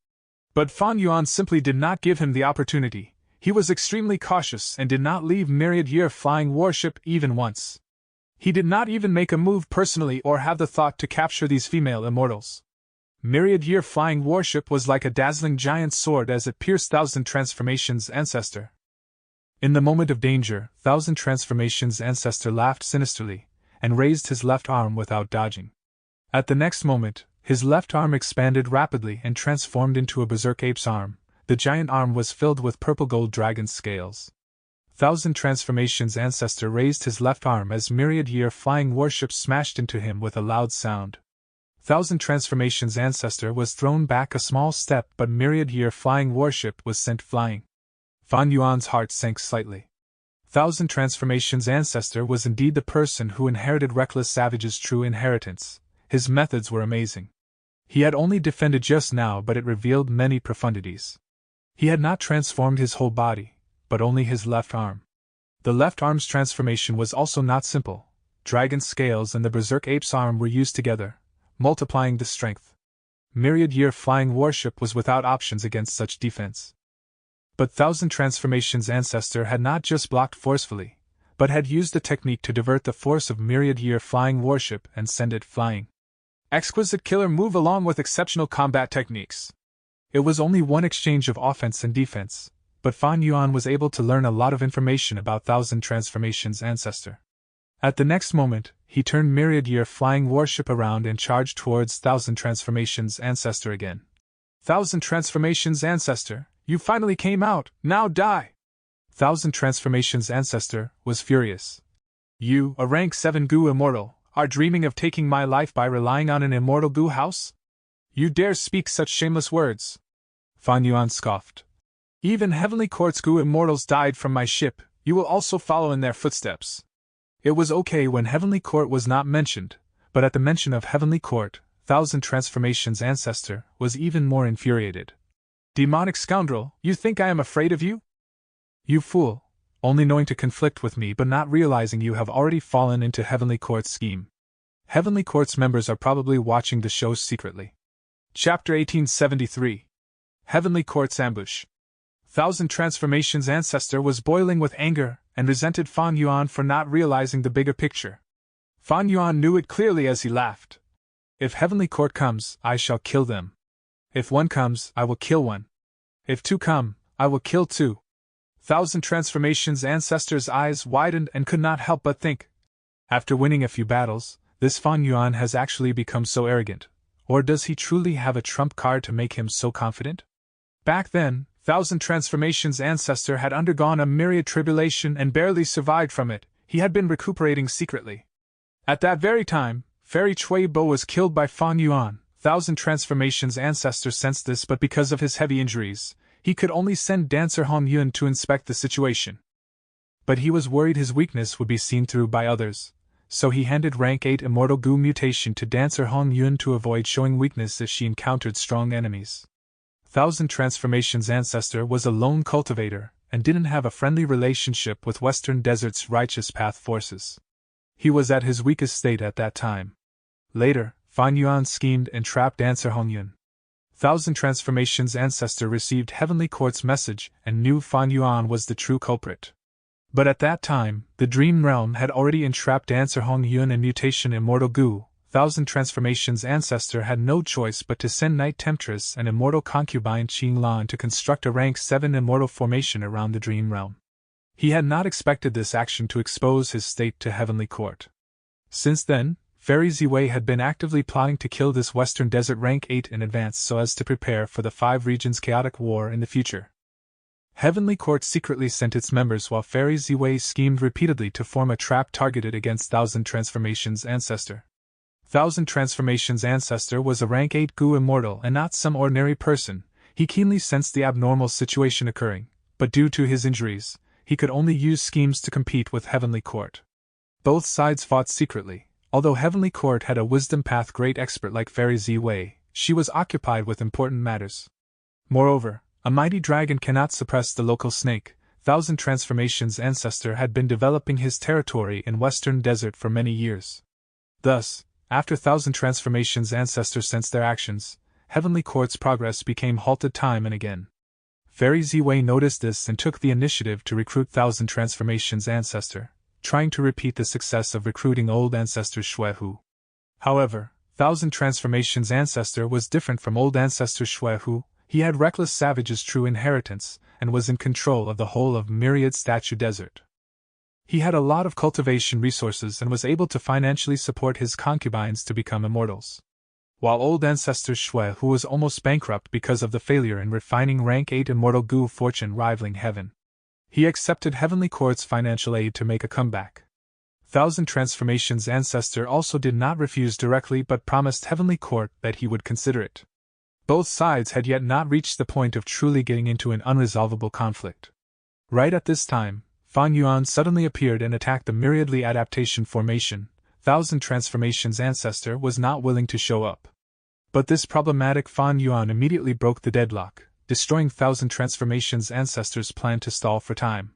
But Fan Yuan simply did not give him the opportunity. He was extremely cautious and did not leave Myriad Year flying warship even once. He did not even make a move personally or have the thought to capture these female immortals. Myriad Year flying warship was like a dazzling giant sword as it pierced Thousand Transformations' ancestor. In the moment of danger, Thousand Transformations' ancestor laughed sinisterly and raised his left arm without dodging. At the next moment, his left arm expanded rapidly and transformed into a berserk ape's arm. The giant arm was filled with purple gold dragon scales. Thousand Transformations' ancestor raised his left arm as Myriad Year flying warship smashed into him with a loud sound. Thousand Transformations' ancestor was thrown back a small step, but Myriad Year flying warship was sent flying. Fan Yuan's heart sank slightly. Thousand Transformations' ancestor was indeed the person who inherited Reckless Savage's true inheritance. His methods were amazing. He had only defended just now, but it revealed many profundities. He had not transformed his whole body, but only his left arm. The left arm's transformation was also not simple. Dragon scales and the berserk ape's arm were used together, multiplying the strength. Myriad Year flying warship was without options against such defense. But Thousand Transformations' ancestor had not just blocked forcefully, but had used the technique to divert the force of Myriad Year flying warship and send it flying. Exquisite killer move along with exceptional combat techniques. It was only one exchange of offense and defense, but Fan Yuan was able to learn a lot of information about Thousand Transformations' ancestor. At the next moment, he turned Myriad Year flying warship around and charged towards Thousand Transformations' ancestor again. Thousand Transformations' ancestor, you finally came out, now die! Thousand Transformations' ancestor was furious. You, a rank 7 Gu immortal, are dreaming of taking my life by relying on an immortal Gu house? You dare speak such shameless words? Fan Yuan scoffed. Even Heavenly Court's Gu immortals died from my ship, you will also follow in their footsteps. It was okay when Heavenly Court was not mentioned, but at the mention of Heavenly Court, Thousand Transformations' ancestor was even more infuriated. Demonic scoundrel, you think I am afraid of you? You fool, only knowing to conflict with me but not realizing you have already fallen into Heavenly Court's scheme. Heavenly Court's members are probably watching the show secretly. Chapter 1873. Heavenly Court's Ambush. Thousand Transformations' ancestor was boiling with anger and resented Fan Yuan for not realizing the bigger picture. Fan Yuan knew it clearly as he laughed. If Heavenly Court comes, I shall kill them. If one comes, I will kill one. If two come, I will kill two. Thousand Transformations' ancestor's eyes widened and could not help but think. After winning a few battles, this Fan Yuan has actually become so arrogant. Or does he truly have a trump card to make him so confident? Back then, Thousand Transformations' ancestor had undergone a myriad tribulation and barely survived from it. He had been recuperating secretly. At that very time, Fairy Chui Bo was killed by Fan Yuan. Thousand Transformations' ancestor sensed this, but because of his heavy injuries, he could only send Dancer Hong Yun to inspect the situation. But he was worried his weakness would be seen through by others, so he handed rank 8 Immortal Gu mutation to Dancer Hong Yun to avoid showing weakness if she encountered strong enemies. Thousand Transformations' ancestor was a lone cultivator and didn't have a friendly relationship with Western Desert's Righteous Path forces. He was at his weakest state at that time. Later, Fan Yuan schemed and trapped Dancer Hong Yun. Thousand Transformations' ancestor received Heavenly Court's message and knew Fan Yuan was the true culprit. But at that time, the Dream Realm had already entrapped Dancer Hong Yun and Mutation Immortal Gu. Thousand Transformations' ancestor had no choice but to send Night Temptress and Immortal Concubine Qing Lan to construct a rank 7 immortal formation around the Dream Realm. He had not expected this action to expose his state to Heavenly Court. Since then, Fairy Ziwei had been actively plotting to kill this Western Desert rank 8 in advance so as to prepare for the 5 regions' chaotic war in the future. Heavenly Court secretly sent its members while Fairy Ziwei schemed repeatedly to form a trap targeted against Thousand Transformations' ancestor. Thousand Transformations' ancestor was a rank 8 Gu immortal and not some ordinary person. He keenly sensed the abnormal situation occurring, but due to his injuries, he could only use schemes to compete with Heavenly Court. Both sides fought secretly. Although Heavenly Court had a wisdom path great expert like Fairy Ziwei, she was occupied with important matters. Moreover, a mighty dragon cannot suppress the local snake. Thousand Transformations' ancestor had been developing his territory in Western Desert for many years. Thus, After Thousand Transformations' ancestor sensed their actions, Heavenly Court's progress became halted time and again. Fairy Ziwei noticed this and took the initiative to recruit Thousand Transformations' ancestor, trying to repeat the success of recruiting old ancestor Shui Hu. However, Thousand Transformations' ancestor was different from old ancestor Shui Hu. He had Reckless Savage's true inheritance, and was in control of the whole of Myriad Statue Desert. He had a lot of cultivation resources and was able to financially support his concubines to become immortals. While old ancestor Shui Hu was almost bankrupt because of the failure in refining rank 8 immortal Gu fortune rivaling heaven. He accepted Heavenly Court's financial aid to make a comeback. Thousand Transformations' ancestor also did not refuse directly but promised Heavenly Court that he would consider it. Both sides had yet not reached the point of truly getting into an unresolvable conflict. Right at this time, Fan Yuan suddenly appeared and attacked the Myriadly Adaptation Formation. Thousand Transformations' ancestor was not willing to show up. But this problematic Fan Yuan immediately broke the deadlock, destroying Thousand Transformations' ancestor's plan to stall for time.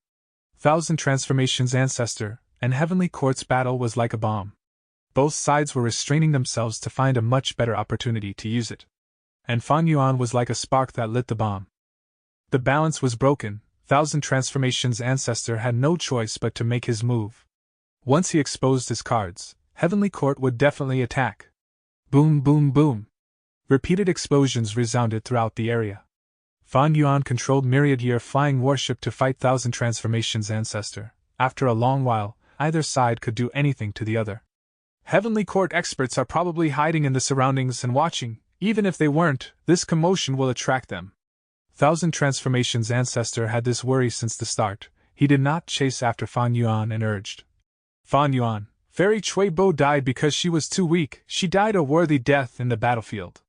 Thousand Transformations' ancestor and Heavenly Court's battle was like a bomb. Both sides were restraining themselves to find a much better opportunity to use it. And Fan Yuan was like a spark that lit the bomb. The balance was broken. Thousand Transformations' ancestor had no choice but to make his move. Once he exposed his cards, Heavenly Court would definitely attack. Boom, boom, boom. Repeated explosions resounded throughout the area. Fan Yuan controlled Myriad Year Flying Warship to fight Thousand Transformations' ancestor. After a long while, either side could do anything to the other. Heavenly Court experts are probably hiding in the surroundings and watching. Even if they weren't, this commotion will attract them. Thousand Transformations' ancestor had this worry since the start. He did not chase after Fan Yuan and urged. Fan Yuan, Fairy Chui Bo died because she was too weak. She died a worthy death in the battlefield.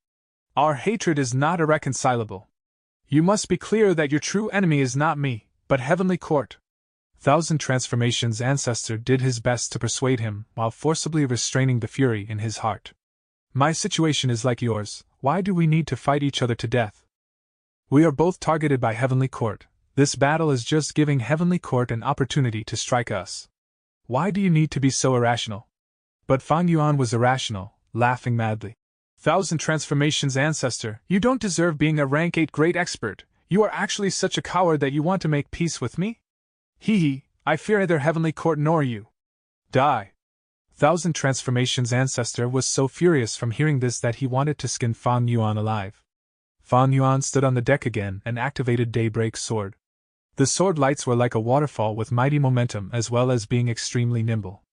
Our hatred is not irreconcilable. You must be clear that your true enemy is not me, but Heavenly Court. Thousand Transformations' ancestor did his best to persuade him while forcibly restraining the fury in his heart. My situation is like yours. Why do we need to fight each other to death? We are both targeted by Heavenly Court. This battle is just giving Heavenly Court an opportunity to strike us. Why do you need to be so irrational? But Fan Yuan was irrational, laughing madly. Thousand Transformations' ancestor, you don't deserve being a rank 8 great expert. You are actually such a coward that you want to make peace with me? Hee hee, I fear neither Heavenly Court nor you. Die. Thousand Transformations' ancestor was so furious from hearing this that he wanted to skin Fan Yuan alive. Fan Yuan stood on the deck again and activated Daybreak Sword. The sword lights were like a waterfall with mighty momentum as well as being extremely nimble.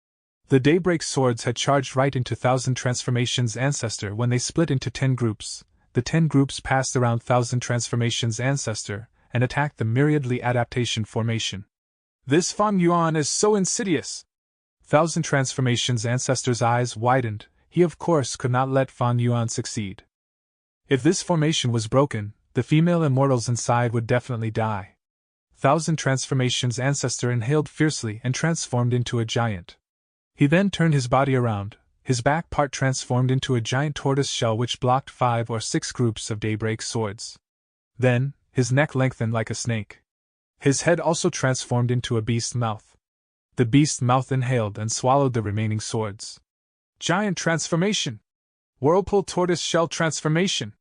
The Daybreak Swords had charged right into Thousand Transformations' ancestor when they split into 10 groups. The 10 groups passed around Thousand Transformations' ancestor and attacked the Myriadly Adaptation Formation. This Fan Yuan is so insidious! Thousand Transformations' ancestor's eyes widened. He of course could not let Fan Yuan succeed. If this formation was broken, the female immortals inside would definitely die. Thousand Transformations' ancestor inhaled fiercely and transformed into a giant. He then turned his body around. His back part transformed into a giant tortoise shell which blocked 5 or 6 groups of Daybreak Swords. Then, his neck lengthened like a snake. His head also transformed into a beast mouth. The beast mouth inhaled and swallowed the remaining swords. Giant transformation! Whirlpool tortoise shell transformation!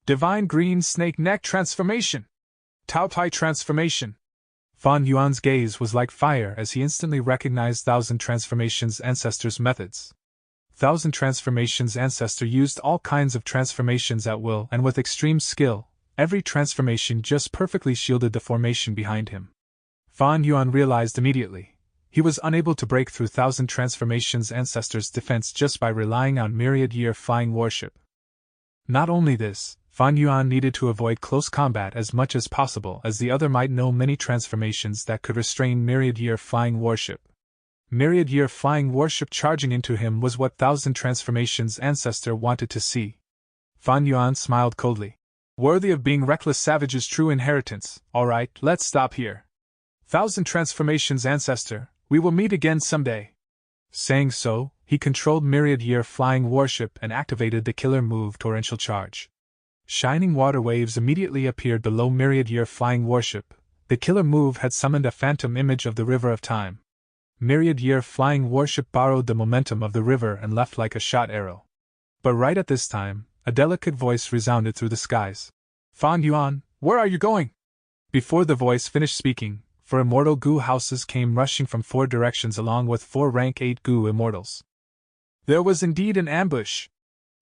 Divine green snake neck transformation! Taotai transformation! Fan Yuan's gaze was like fire as he instantly recognized Thousand Transformations' ancestor's methods. Thousand Transformations' ancestor used all kinds of transformations at will and with extreme skill. Every transformation just perfectly shielded the formation behind him. Fan Yuan realized immediately. He was unable to break through Thousand Transformations' ancestor's defense just by relying on Myriad Year Flying Warship. Not only this, Fan Yuan needed to avoid close combat as much as possible as the other might know many transformations that could restrain Myriad Year Flying Warship. Myriad Year Flying Warship charging into him was what Thousand Transformations' ancestor wanted to see. Fan Yuan smiled coldly. Worthy of being Reckless Savage's true inheritance. Alright, let's stop here. Thousand Transformations' ancestor, we will meet again someday. Saying so, he controlled Myriad Year Flying Warship and activated the killer move Torrential Charge. Shining water waves immediately appeared below Myriad Year Flying Warship. The killer move had summoned a phantom image of the River of Time. Myriad-year flying warship borrowed the momentum of the river and left like a shot arrow. But right at this time, a delicate voice resounded through the skies. Fan Yuan, where are you going? Before the voice finished speaking, 4 immortal Gu houses came rushing from 4 directions along with 4 rank 8 Gu immortals. There was indeed an ambush.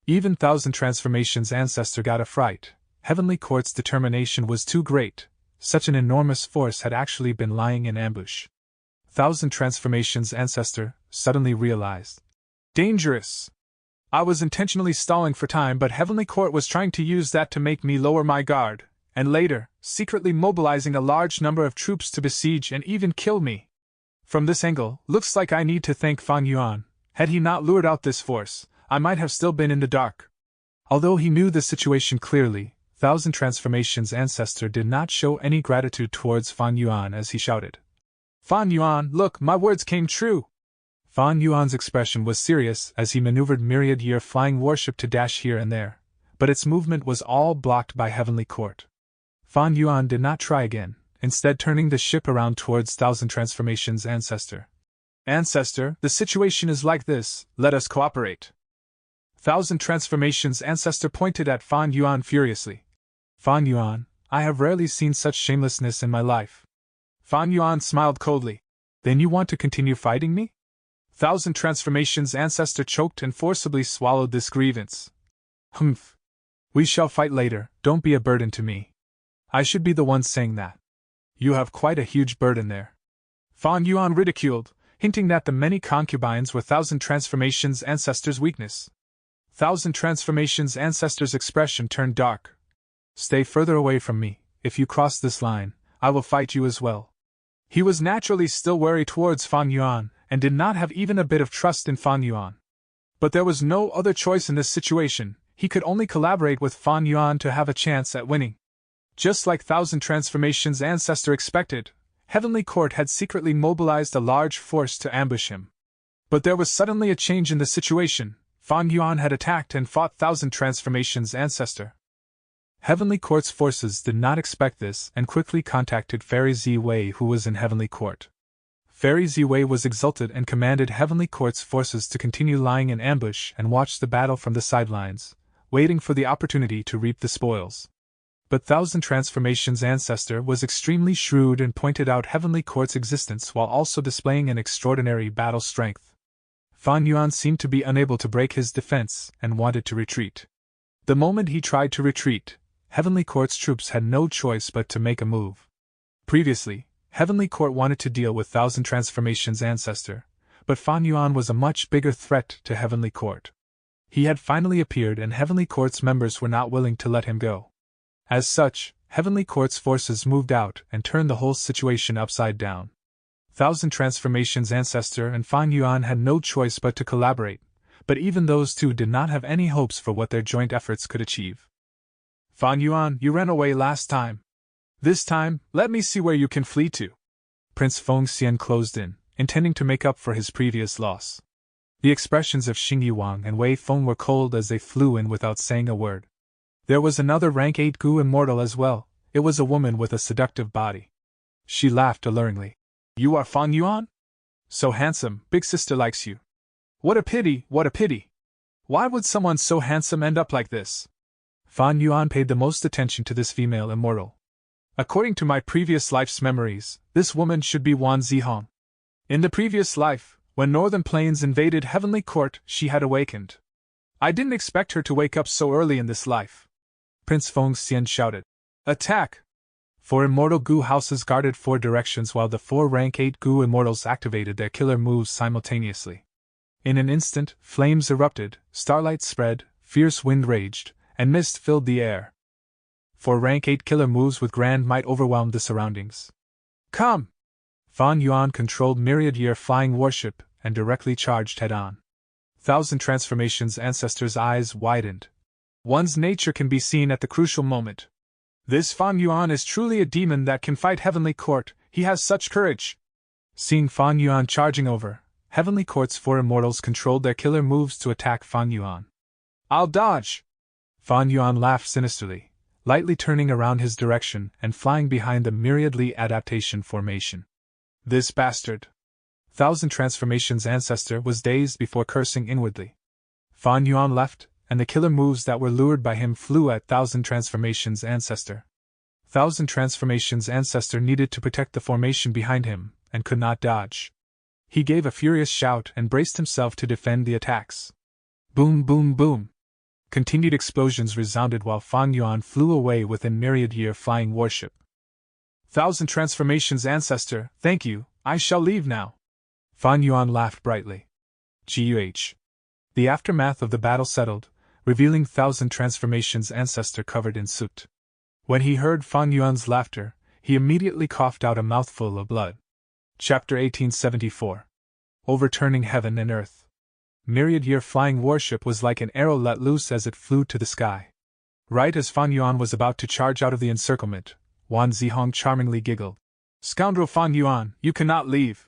Even Thousand Transformations' ancestor got a fright. Heavenly Court's determination was too great. Such an enormous force had actually been lying in ambush. Thousand Transformations' ancestor suddenly realized. Dangerous! I was intentionally stalling for time, but Heavenly Court was trying to use that to make me lower my guard, and later, secretly mobilizing a large number of troops to besiege and even kill me. From this angle, looks like I need to thank Fan Yuan. Had he not lured out this force, I might have still been in the dark. Although he knew the situation clearly, Thousand Transformations' ancestor did not show any gratitude towards Fan Yuan as he shouted. Fan Yuan, look, my words came true! Fan Yuan's expression was serious as he maneuvered myriad-year flying warship to dash here and there, but its movement was all blocked by Heavenly Court. Fan Yuan did not try again, instead turning the ship around towards Thousand Transformations' ancestor. Ancestor, the situation is like this, let us cooperate. Thousand Transformations' ancestor pointed at Fan Yuan furiously. Fan Yuan, I have rarely seen such shamelessness in my life. Fan Yuan smiled coldly. Then you want to continue fighting me? Thousand Transformations' ancestor choked and forcibly swallowed this grievance. Humph. We shall fight later, don't be a burden to me. I should be the one saying that. You have quite a huge burden there. Fan Yuan ridiculed, hinting that the many concubines were Thousand Transformations' ancestors' weakness. Thousand Transformations' ancestors' expression turned dark. Stay further away from me. If you cross this line, I will fight you as well. He was naturally still wary towards Fan Yuan, and did not have even a bit of trust in Fan Yuan. But there was no other choice in this situation, he could only collaborate with Fan Yuan to have a chance at winning. Just like Thousand Transformations' ancestor expected, Heavenly Court had secretly mobilized a large force to ambush him. But there was suddenly a change in the situation. Fan Yuan had attacked and fought Thousand Transformations' ancestor. Heavenly Court's forces did not expect this and quickly contacted Fairy Ziwei, who was in Heavenly Court. Fairy Ziwei was exulted and commanded Heavenly Court's forces to continue lying in ambush and watch the battle from the sidelines, waiting for the opportunity to reap the spoils. But Thousand Transformations' ancestor was extremely shrewd and pointed out Heavenly Court's existence while also displaying an extraordinary battle strength. Fan Yuan seemed to be unable to break his defense and wanted to retreat. The moment he tried to retreat, Heavenly Court's troops had no choice but to make a move. Previously, Heavenly Court wanted to deal with Thousand Transformations' ancestor, but Fan Yuan was a much bigger threat to Heavenly Court. He had finally appeared and Heavenly Court's members were not willing to let him go. As such, Heavenly Court's forces moved out and turned the whole situation upside down. Thousand Transformations' ancestor and Fan Yuan had no choice but to collaborate, but even those two did not have any hopes for what their joint efforts could achieve. Fan Yuan, you ran away last time. This time, let me see where you can flee to. Prince Fengxian closed in, intending to make up for his previous loss. The expressions of Xing Yuang and Wei Feng were cold as they flew in without saying a word. There was another rank 8 Gu immortal as well. It was a woman with a seductive body. She laughed alluringly. You are Fan Yuan? So handsome, big sister likes you. What a pity, what a pity. Why would someone so handsome end up like this? Fan Yuan paid the most attention to this female immortal. According to my previous life's memories, this woman should be Wan Zihong. In the previous life, when Northern Plains invaded Heavenly Court, she had awakened. I didn't expect her to wake up so early in this life. Prince Fengxian shouted. Attack! 4 immortal Gu houses guarded 4 directions while the 4 rank 8 Gu immortals activated their killer moves simultaneously. In an instant, flames erupted, starlight spread, fierce wind raged, and mist filled the air. 4 rank 8 killer moves with grand might overwhelmed the surroundings. Come! Fan Yuan controlled myriad-year flying warship and directly charged head-on. Thousand Transformations' ancestors' eyes widened. One's nature can be seen at the crucial moment. This Fan Yuan is truly a demon that can fight Heavenly Court, he has such courage. Seeing Fan Yuan charging over, Heavenly Court's 4 immortals controlled their killer moves to attack Fan Yuan. I'll dodge! Fan Yuan laughed sinisterly, lightly turning around his direction and flying behind the myriadly adaptation formation. This bastard! Thousand Transformations' ancestor was dazed before cursing inwardly. Fan Yuan left, and the killer moves that were lured by him flew at Thousand Transformations' ancestor. Thousand Transformations' ancestor needed to protect the formation behind him, and could not dodge. He gave a furious shout and braced himself to defend the attacks. Boom, boom, boom. Continued explosions resounded while Fan Yuan flew away within myriad-year flying warship. Thousand Transformations' ancestor, thank you, I shall leave now. Fan Yuan laughed brightly. Guh. The aftermath of the battle settled, revealing Thousand Transformations' ancestor covered in soot. When he heard Fan Yuan's laughter, he immediately coughed out a mouthful of blood. Chapter 1874. Overturning Heaven and Earth. Myriad-year flying warship was like an arrow let loose as it flew to the sky. Right as Fan Yuan was about to charge out of the encirclement, Wan Zihong charmingly giggled. Scoundrel Fan Yuan, you cannot leave!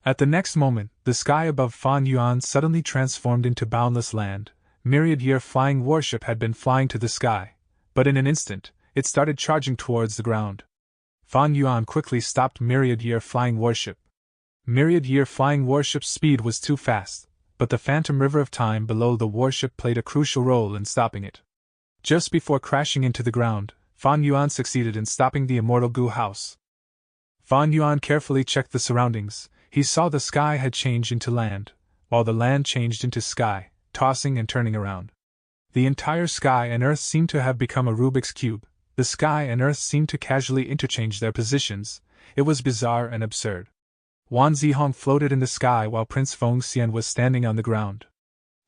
At the next moment, the sky above Fan Yuan suddenly transformed into boundless land. Myriad-year flying warship had been flying to the sky, but in an instant, it started charging towards the ground. Fan Yuan quickly stopped Myriad-year flying warship. Myriad-year flying warship's speed was too fast, but the phantom river of time below the warship played a crucial role in stopping it. Just before crashing into the ground, Fan Yuan succeeded in stopping the immortal Gu house. Fan Yuan carefully checked the surroundings. He saw the sky had changed into land, while the land changed into sky, tossing and turning around. The entire sky and earth seemed to have become a Rubik's Cube. The sky and earth seemed to casually interchange their positions. It was bizarre and absurd. Wan Zihong floated in the sky while Prince Feng Xian was standing on the ground.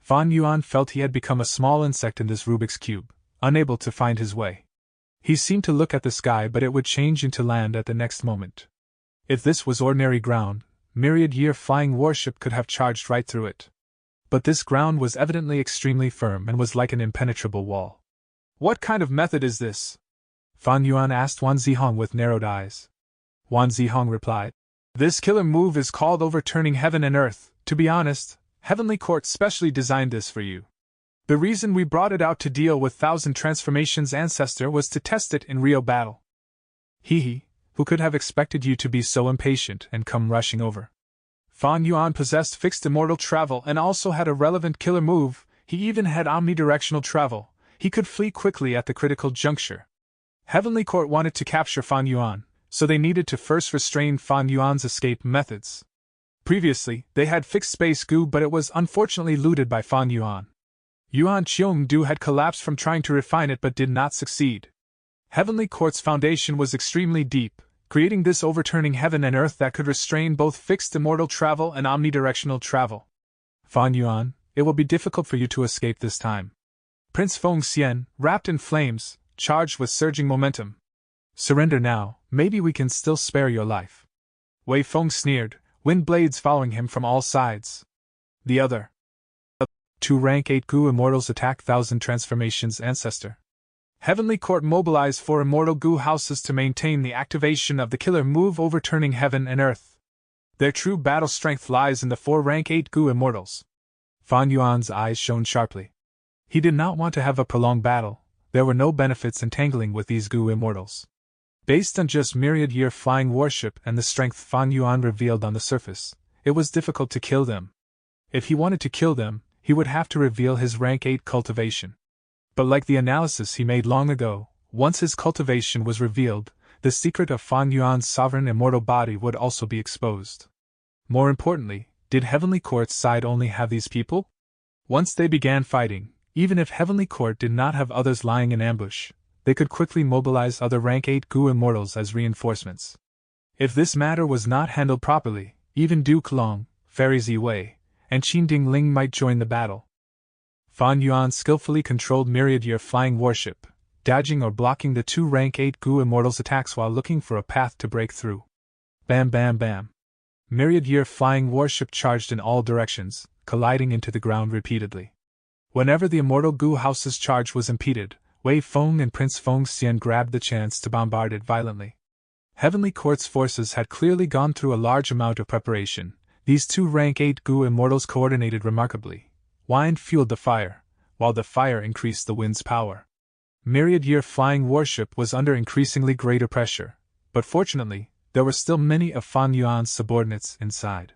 Fan Yuan felt he had become a small insect in this Rubik's Cube, unable to find his way. He seemed to look at the sky, but it would change into land at the next moment. If this was ordinary ground, myriad-year flying warship could have charged right through it. But this ground was evidently extremely firm and was like an impenetrable wall. What kind of method is this? Fan Yuan asked Wan Zihong with narrowed eyes. Wan Zihong replied, This killer move is called overturning heaven and earth. To be honest, Heavenly Court specially designed this for you. The reason we brought it out to deal with Thousand Transformations' ancestor was to test it in real battle. Hee, who could have expected you to be so impatient and come rushing over? Fan Yuan possessed fixed immortal travel and also had a relevant killer move. He even had omnidirectional travel. He could flee quickly at the critical juncture. Heavenly Court wanted to capture Fan Yuan, so they needed to first restrain Fan Yuan's escape methods. Previously, they had fixed space goo, but it was unfortunately looted by Fan Yuan. Yuan Cheongdu had collapsed from trying to refine it but did not succeed. Heavenly Court's foundation was extremely deep, creating this overturning heaven and earth that could restrain both fixed immortal travel and omnidirectional travel. Fan Yuan, it will be difficult for you to escape this time. Prince Feng Xian, wrapped in flames, charged with surging momentum. Surrender now, maybe we can still spare your life. Wei Feng sneered, wind blades following him from all sides. The other. Two rank 8 Gu immortals attack Thousand Transformations' ancestor. Heavenly Court mobilized 4 immortal Gu houses to maintain the activation of the killer move overturning heaven and earth. Their true battle strength lies in the 4 rank 8 Gu immortals. Fan Yuan's eyes shone sharply. He did not want to have a prolonged battle. There were no benefits entangling with these Gu immortals. Based on just myriad-year flying warship and the strength Fan Yuan revealed on the surface, it was difficult to kill them. If he wanted to kill them, he would have to reveal his rank 8 cultivation. But like the analysis he made long ago, once his cultivation was revealed, the secret of Fan Yuan's sovereign immortal body would also be exposed. More importantly, did Heavenly Court's side only have these people? Once they began fighting, even if Heavenly Court did not have others lying in ambush, they could quickly mobilize other rank 8 Gu immortals as reinforcements. If this matter was not handled properly, even Duke Long, Fairy Ziwei, and Qin Dingling might join the battle. Fan Yuan skillfully controlled myriad-year flying warship, dodging or blocking the 2 rank 8 Gu immortals' attacks while looking for a path to break through. Bam bam bam. Myriad-year flying warship charged in all directions, colliding into the ground repeatedly. Whenever the immortal Gu house's charge was impeded, Wei Feng and Prince Feng Xian grabbed the chance to bombard it violently. Heavenly Court's forces had clearly gone through a large amount of preparation. These 2 rank 8 Gu immortals coordinated remarkably. Wind fueled the fire, while the fire increased the wind's power. Myriad-year flying warship was under increasingly greater pressure, but fortunately, there were still many of Fan Yuan's subordinates inside.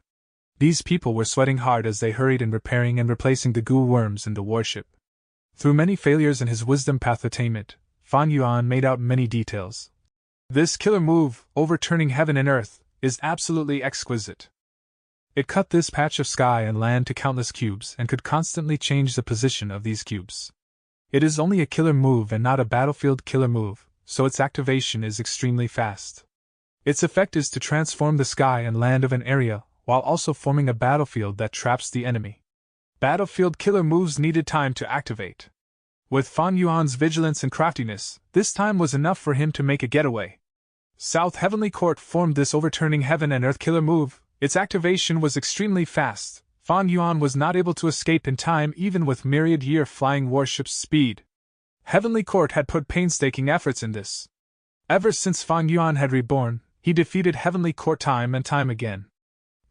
These people were sweating hard as they hurried in repairing and replacing the goo worms in the warship. Through many failures in his wisdom path attainment, Fan Yuan made out many details. This killer move, overturning heaven and earth, is absolutely exquisite. It cut this patch of sky and land to countless cubes and could constantly change the position of these cubes. It is only a killer move and not a battlefield killer move, so its activation is extremely fast. Its effect is to transform the sky and land of an area, while also forming a battlefield that traps the enemy. Battlefield killer moves needed time to activate. With Fan Yuan's vigilance and craftiness, this time was enough for him to make a getaway. South Heavenly Court formed this overturning heaven and earth killer move. Its activation was extremely fast. Fan Yuan was not able to escape in time even with myriad-year flying warship's speed. Heavenly Court had put painstaking efforts in this. Ever since Fan Yuan had reborn, he defeated Heavenly Court time and time again.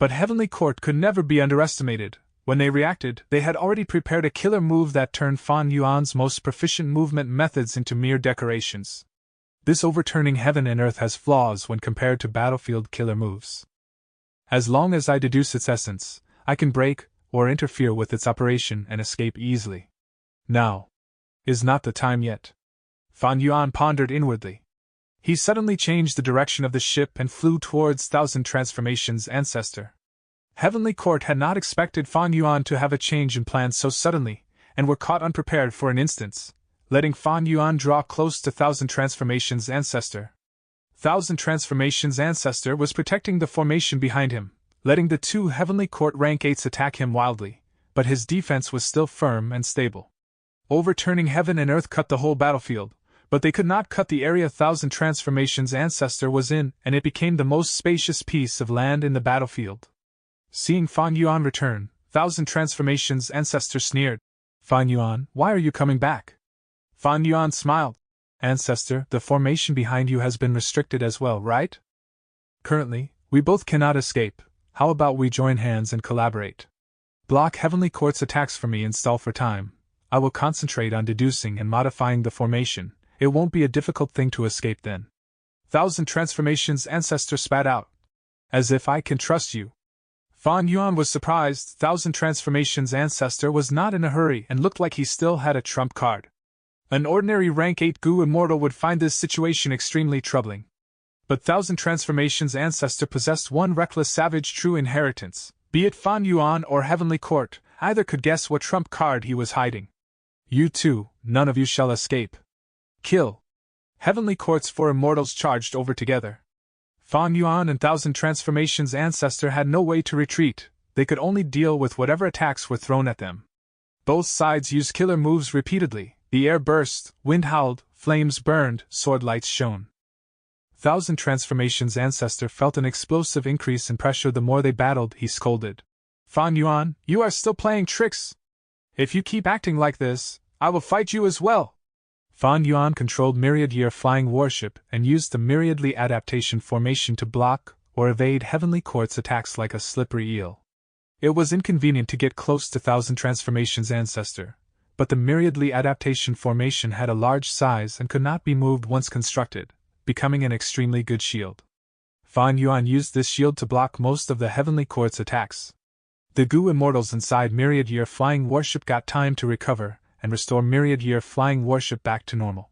But Heavenly Court could never be underestimated. When they reacted, they had already prepared a killer move that turned Fan Yuan's most proficient movement methods into mere decorations. This overturning heaven and earth has flaws when compared to battlefield killer moves. As long as I deduce its essence, I can break or interfere with its operation and escape easily. Now is not the time yet. Fan Yuan pondered inwardly. He suddenly changed the direction of the ship and flew towards Thousand Transformations' ancestor. Heavenly Court had not expected Fan Yuan to have a change in plans so suddenly, and were caught unprepared for an instant, letting Fan Yuan draw close to Thousand Transformations' ancestor. Thousand Transformations' ancestor was protecting the formation behind him, letting the two Heavenly Court rank 8s attack him wildly, but his defense was still firm and stable. Overturning heaven and earth cut the whole battlefield, but they could not cut the area Thousand Transformations' ancestor was in, and it became the most spacious piece of land in the battlefield. Seeing Fan Yuan return, Thousand Transformations' ancestor sneered. Fan Yuan, why are you coming back? Fan Yuan smiled. Ancestor, the formation behind you has been restricted as well, right? Currently, we both cannot escape. How about we join hands and collaborate? Block Heavenly Court's attacks for me and stall for time. I will concentrate on deducing and modifying the formation. It won't be a difficult thing to escape then. Thousand Transformations' ancestor spat out. As if I can trust you. Fan Yuan was surprised. Thousand Transformations' ancestor was not in a hurry and looked like he still had a trump card. An ordinary rank 8 Goo immortal would find this situation extremely troubling. But Thousand Transformations' ancestor possessed one reckless savage true inheritance. Be it Fan Yuan or Heavenly Court, either could guess what trump card he was hiding. You two, none of you shall escape. Kill. Heavenly Court's 4 immortals charged over together. Fan Yuan and Thousand Transformations' ancestor had no way to retreat. They could only deal with whatever attacks were thrown at them. Both sides used killer moves repeatedly. The air burst, wind howled, flames burned, sword lights shone. Thousand Transformations' ancestor felt an explosive increase in pressure the more they battled. He scolded. Fan Yuan, you are still playing tricks. If you keep acting like this, I will fight you as well. Fan Yuan controlled myriad-year flying warship and used the myriadly adaptation formation to block or evade Heavenly Court's attacks like a slippery eel. It was inconvenient to get close to Thousand Transformations' ancestor, but the myriadly adaptation formation had a large size and could not be moved once constructed, becoming an extremely good shield. Fan Yuan used this shield to block most of the Heavenly Court's attacks. The Goo immortals inside myriad-year flying warship got time to recover and restore myriad-year flying warship back to normal.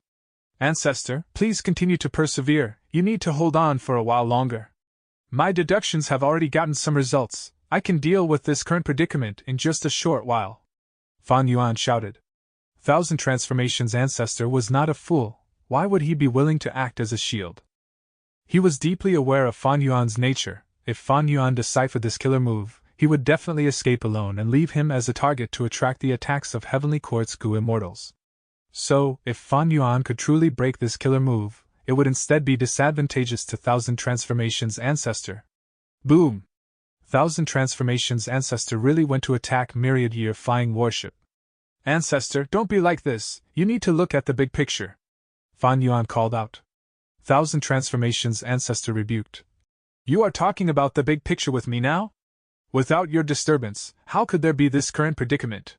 Ancestor, please continue to persevere. You need to hold on for a while longer. My deductions have already gotten some results. I can deal with this current predicament in just a short while. Fan Yuan shouted. Thousand Transformations' ancestor was not a fool. Why would he be willing to act as a shield? He was deeply aware of Fan Yuan's nature. If Fan Yuan deciphered this killer move, he would definitely escape alone and leave him as a target to attract the attacks of Heavenly Court's Goo immortals. So, if Fan Yuan could truly break this killer move, it would instead be disadvantageous to Thousand Transformations' ancestor. Boom! Thousand Transformations' ancestor really went to attack myriad-year flying warship. Ancestor, don't be like this. You need to look at the big picture. Fan Yuan called out. Thousand Transformations' ancestor rebuked. You are talking about the big picture with me now? Without your disturbance, how could there be this current predicament?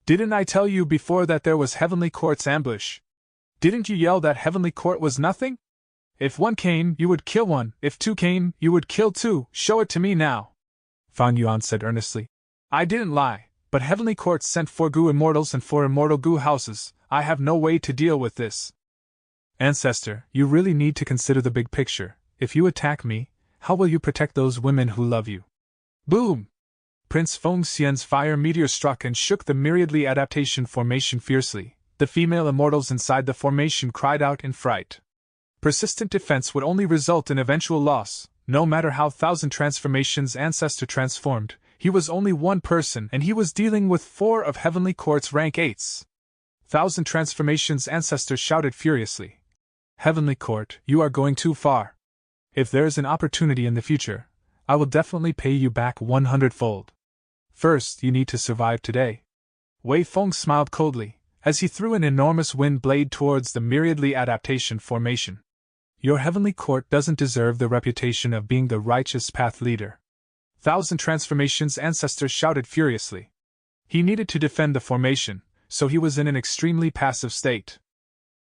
Didn't I tell you before that there was Heavenly Court's ambush? Didn't you yell that Heavenly Court was nothing? If one came, you would kill one. If two came, you would kill two. Show it to me now. Fang Yuan said earnestly. I didn't lie, but Heavenly Court sent 4 Gu immortals and 4 immortal Gu houses. I have no way to deal with this. Ancestor, you really need to consider the big picture. If you attack me, how will you protect those women who love you? Boom! Prince Feng Xian's fire meteor struck and shook the myriadly adaptation formation fiercely. The female immortals inside the formation cried out in fright. Persistent defense would only result in eventual loss. No matter how 1,000 transformations Ancestor transformed, he was only one person and he was dealing with 4 of Heavenly Court's rank 8s. 1,000 transformations Ancestor shouted furiously. Heavenly Court, you are going too far. If there is an opportunity in the future, I will definitely pay you back 100-fold. First, you need to survive today. Wei Feng smiled coldly, as he threw an enormous wind blade towards the myriadly adaptation formation. Your Heavenly Court doesn't deserve the reputation of being the righteous path leader. 1,000 transformations Ancestor shouted furiously. He needed to defend the formation, so he was in an extremely passive state.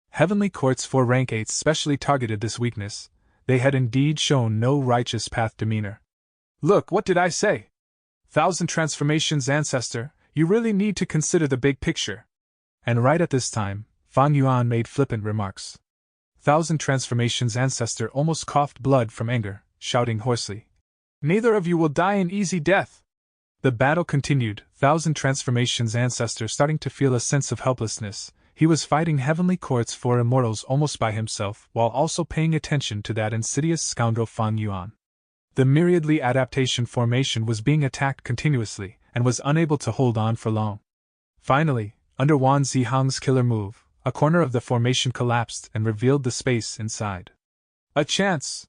Heavenly Court's 4 rank 8s specially targeted this weakness. They had indeed shown no righteous path demeanor. Look, what did I say? 1,000 transformations Ancestor, you really need to consider the big picture. And right at this time, Fang Yuan made flippant remarks. 1,000 transformations Ancestor almost coughed blood from anger, shouting hoarsely. Neither of you will die an easy death. The battle continued, 1,000 transformations Ancestor starting to feel a sense of helplessness. He was fighting Heavenly Court's 4 immortals almost by himself, while also paying attention to that insidious scoundrel Fang Yuan. The myriadly adaptation formation was being attacked continuously, and was unable to hold on for long. Finally, under Wan Zihang's killer move, a corner of the formation collapsed and revealed the space inside. A chance!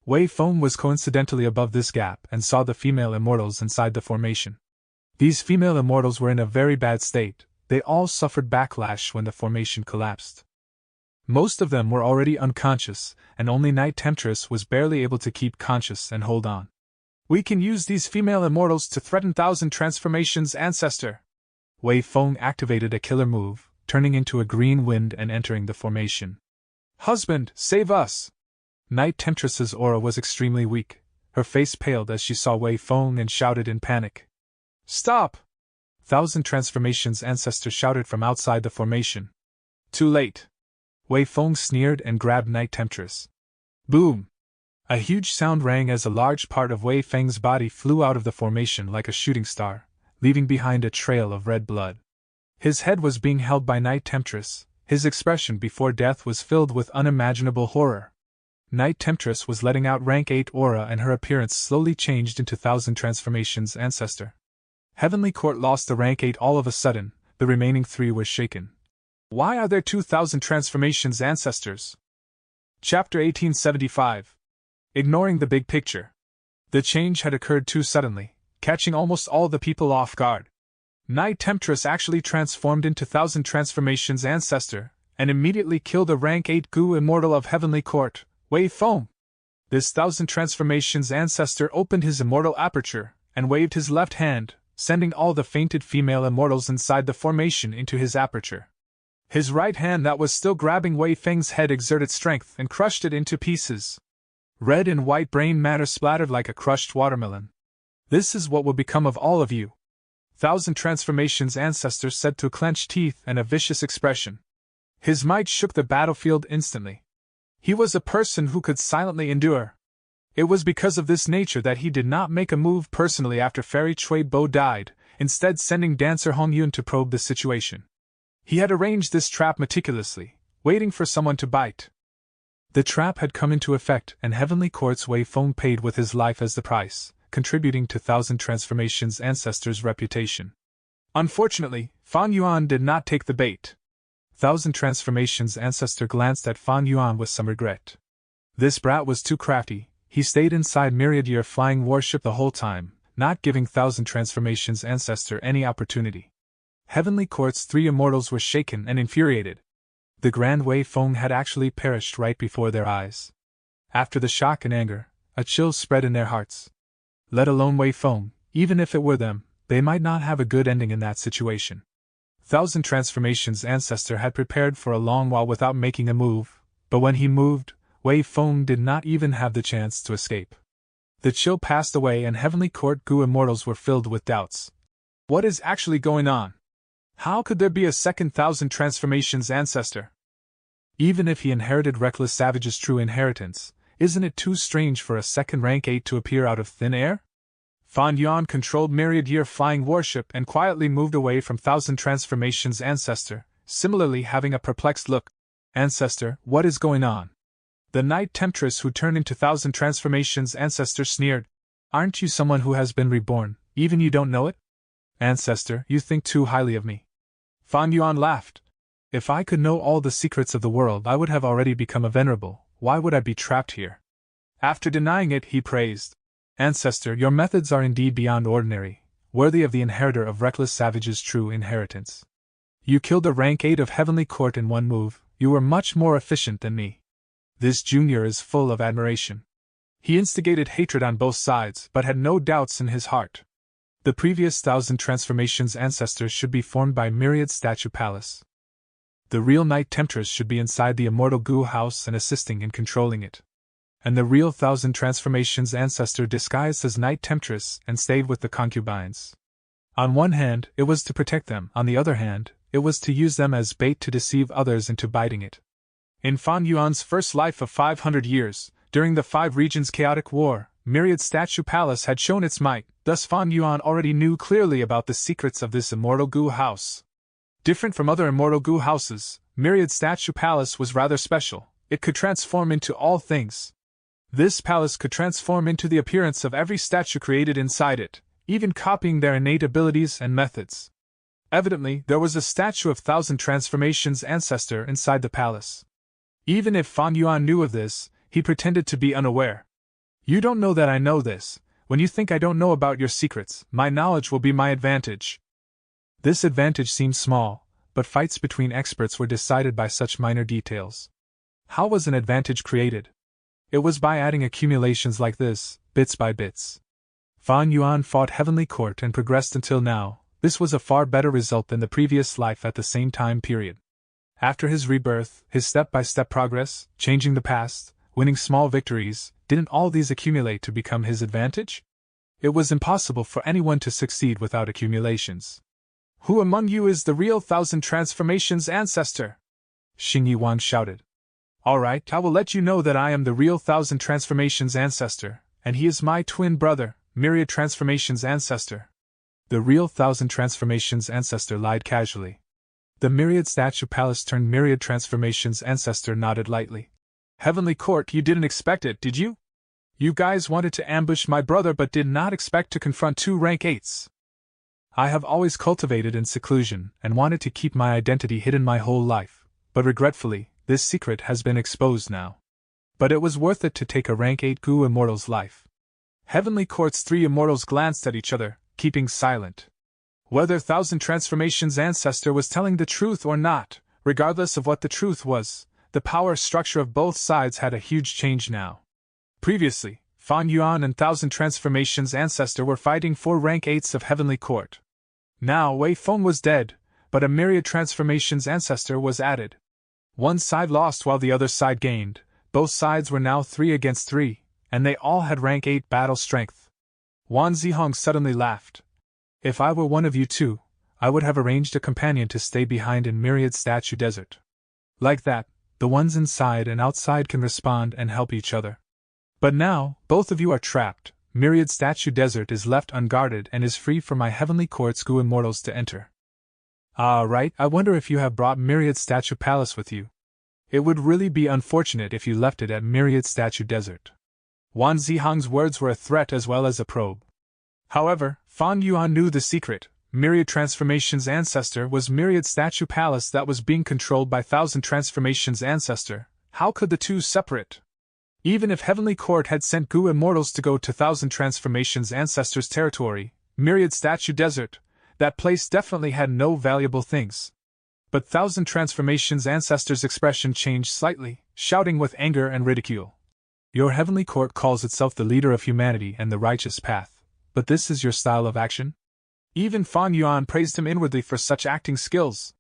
Wei Feng was coincidentally above this gap and saw the female immortals inside the formation. These female immortals were in a very bad state. They all suffered backlash when the formation collapsed. Most of them were already unconscious, and only Night Temptress was barely able to keep conscious and hold on. We can use these female immortals to threaten 1,000 transformations Ancestor. Wei Feng activated a killer move, turning into a green wind and entering the formation. Husband, save us! Night Temptress's aura was extremely weak. Her face paled as she saw Wei Feng and shouted in panic. Stop! 1,000 transformations Ancestor shouted from outside the formation. Too late. Wei Feng sneered and grabbed Night Temptress. Boom! A huge sound rang as a large part of Wei Feng's body flew out of the formation like a shooting star, leaving behind a trail of red blood. His head was being held by Night Temptress. His expression before death was filled with unimaginable horror. Night Temptress was letting out rank 8 aura and her appearance slowly changed into 1,000 transformations Ancestor. Heavenly Court lost the rank 8 all of a sudden, the remaining 3 were shaken. Why are there 2,000 transformations Ancestors? Chapter 1875. Ignoring the big picture. The change had occurred too suddenly, catching almost all the people off guard. Night Temptress actually transformed into 1,000 transformations Ancestor, and immediately killed a rank 8 Gu immortal of Heavenly Court, Wei Feng. This 1,000 transformations Ancestor opened his immortal aperture, and waved his left hand, sending all the fainted female immortals inside the formation into his aperture. His right hand that was still grabbing Wei Feng's head exerted strength and crushed it into pieces. Red and white brain matter splattered like a crushed watermelon. This is what will become of all of you. 1,000 transformations Ancestor said through clenched teeth and a vicious expression. His might shook the battlefield instantly. He was a person who could silently endure. It was because of this nature that he did not make a move personally after Fairy Cui Bo died, instead sending Dancer Hong Yun to probe the situation. He had arranged this trap meticulously, waiting for someone to bite. The trap had come into effect and Heavenly Court's Wei Feng paid with his life as the price, contributing to 1,000 transformations Ancestor's reputation. Unfortunately, Fang Yuan did not take the bait. 1,000 transformations Ancestor glanced at Fang Yuan with some regret. This brat was too crafty. He stayed inside Myriad Year Flying Warship the whole time, not giving 1,000 transformations Ancestor any opportunity. Heavenly Court's 3 immortals were shaken and infuriated. The Grand Wei Feng had actually perished right before their eyes. After the shock and anger, a chill spread in their hearts. Let alone Wei Feng, even if it were them, they might not have a good ending in that situation. 1,000 transformations Ancestor had prepared for a long while without making a move, but when he moved, Wei Feng did not even have the chance to escape. The chill passed away and Heavenly Court Gu immortals were filled with doubts. What is actually going on? How could there be a second Thousand Transformations ancestor? Even if he inherited Reckless Savage's true inheritance, isn't it too strange for a second rank 8 to appear out of thin air? Fan Yuan controlled myriad-year flying warship and quietly moved away from Thousand Transformations ancestor, similarly having a perplexed look. Ancestor, what is going on? The Night Temptress who turned into Thousand Transformations ancestor sneered. Aren't you someone who has been reborn, even you don't know it? Ancestor, you think too highly of me. Fan Yuan laughed. If I could know all the secrets of the world, I would have already become a venerable. Why would I be trapped here? After denying it, he praised. Ancestor, your methods are indeed beyond ordinary, worthy of the inheritor of Reckless Savage's true inheritance. You killed the rank 8 of Heavenly Court in one move. You were much more efficient than me. This junior is full of admiration. He instigated hatred on both sides, but had no doubts in his heart. The previous Thousand Transformations ancestors should be formed by Myriad Statue Palace. The real Night Temptress should be inside the immortal Gu house and assisting in controlling it. And the real Thousand Transformations ancestor disguised as Night Temptress and stayed with the concubines. On one hand, it was to protect them, on the other hand, it was to use them as bait to deceive others into biting it. In Fan Yuan's first life of 500 years, during the Five Regions' chaotic war, Myriad Statue Palace had shown its might, thus Fan Yuan already knew clearly about the secrets of this immortal Gu house. Different from other immortal Gu houses, Myriad Statue Palace was rather special. It could transform into all things. This palace could transform into the appearance of every statue created inside it, even copying their innate abilities and methods. Evidently, there was a statue of Thousand Transformations ancestor inside the palace. Even if Fan Yuan knew of this, he pretended to be unaware. You don't know that I know this. When you think I don't know about your secrets, my knowledge will be my advantage. This advantage seemed small, but fights between experts were decided by such minor details. How was an advantage created? It was by adding accumulations like this, bits by bits. Fan Yuan fought Heavenly Court and progressed until now. This was a far better result than the previous life at the same time period. After his rebirth, his step-by-step progress, changing the past, winning small victories, didn't all these accumulate to become his advantage? It was impossible for anyone to succeed without accumulations. Who among you is the real Thousand Transformations ancestor? Xing Yiwan shouted. All right, I will let you know that I am the real Thousand Transformations ancestor, and he is my twin brother, Myriad Transformations ancestor. The real Thousand Transformations ancestor lied casually. The Myriad Statue Palace turned Myriad Transformations ancestor nodded lightly. Heavenly Court, you didn't expect it, did you? You guys wanted to ambush my brother but did not expect to confront two rank 8s. I have always cultivated in seclusion and wanted to keep my identity hidden my whole life, but regretfully, this secret has been exposed now. But it was worth it to take a rank 8 Gu immortal's life. Heavenly Court's 3 immortals glanced at each other, keeping silent. Whether Thousand Transformations ancestor was telling the truth or not, regardless of what the truth was, the power structure of both sides had a huge change now. Previously, Fan Yuan and Thousand Transformations ancestor were fighting 4 rank 8s of Heavenly Court. Now Wei Feng was dead, but a Myriad Transformations ancestor was added. One side lost while the other side gained. Both sides were now 3 against 3, and they all had rank 8 battle strength. Wan Zihong suddenly laughed. If I were one of you two, I would have arranged a companion to stay behind in Myriad Statue Desert. Like that, the ones inside and outside can respond and help each other. But now, both of you are trapped. Myriad Statue Desert is left unguarded and is free for my Heavenly Court's Gu immortals to enter. Ah, right, I wonder if you have brought Myriad Statue Palace with you. It would really be unfortunate if you left it at Myriad Statue Desert. Wan Zihong's words were a threat as well as a probe. However, Fan Yuan knew the secret. Myriad Transformations ancestor was Myriad Statue Palace that was being controlled by Thousand Transformations ancestor. How could the two separate? Even if Heavenly Court had sent Gu immortals to go to Thousand Transformations ancestor's territory, Myriad Statue Desert, that place definitely had no valuable things. But Thousand Transformations ancestor's expression changed slightly, shouting with anger and ridicule. Your Heavenly Court calls itself the leader of humanity and the righteous path, but this is your style of action? Even Fan Yuan praised him inwardly for such acting skills.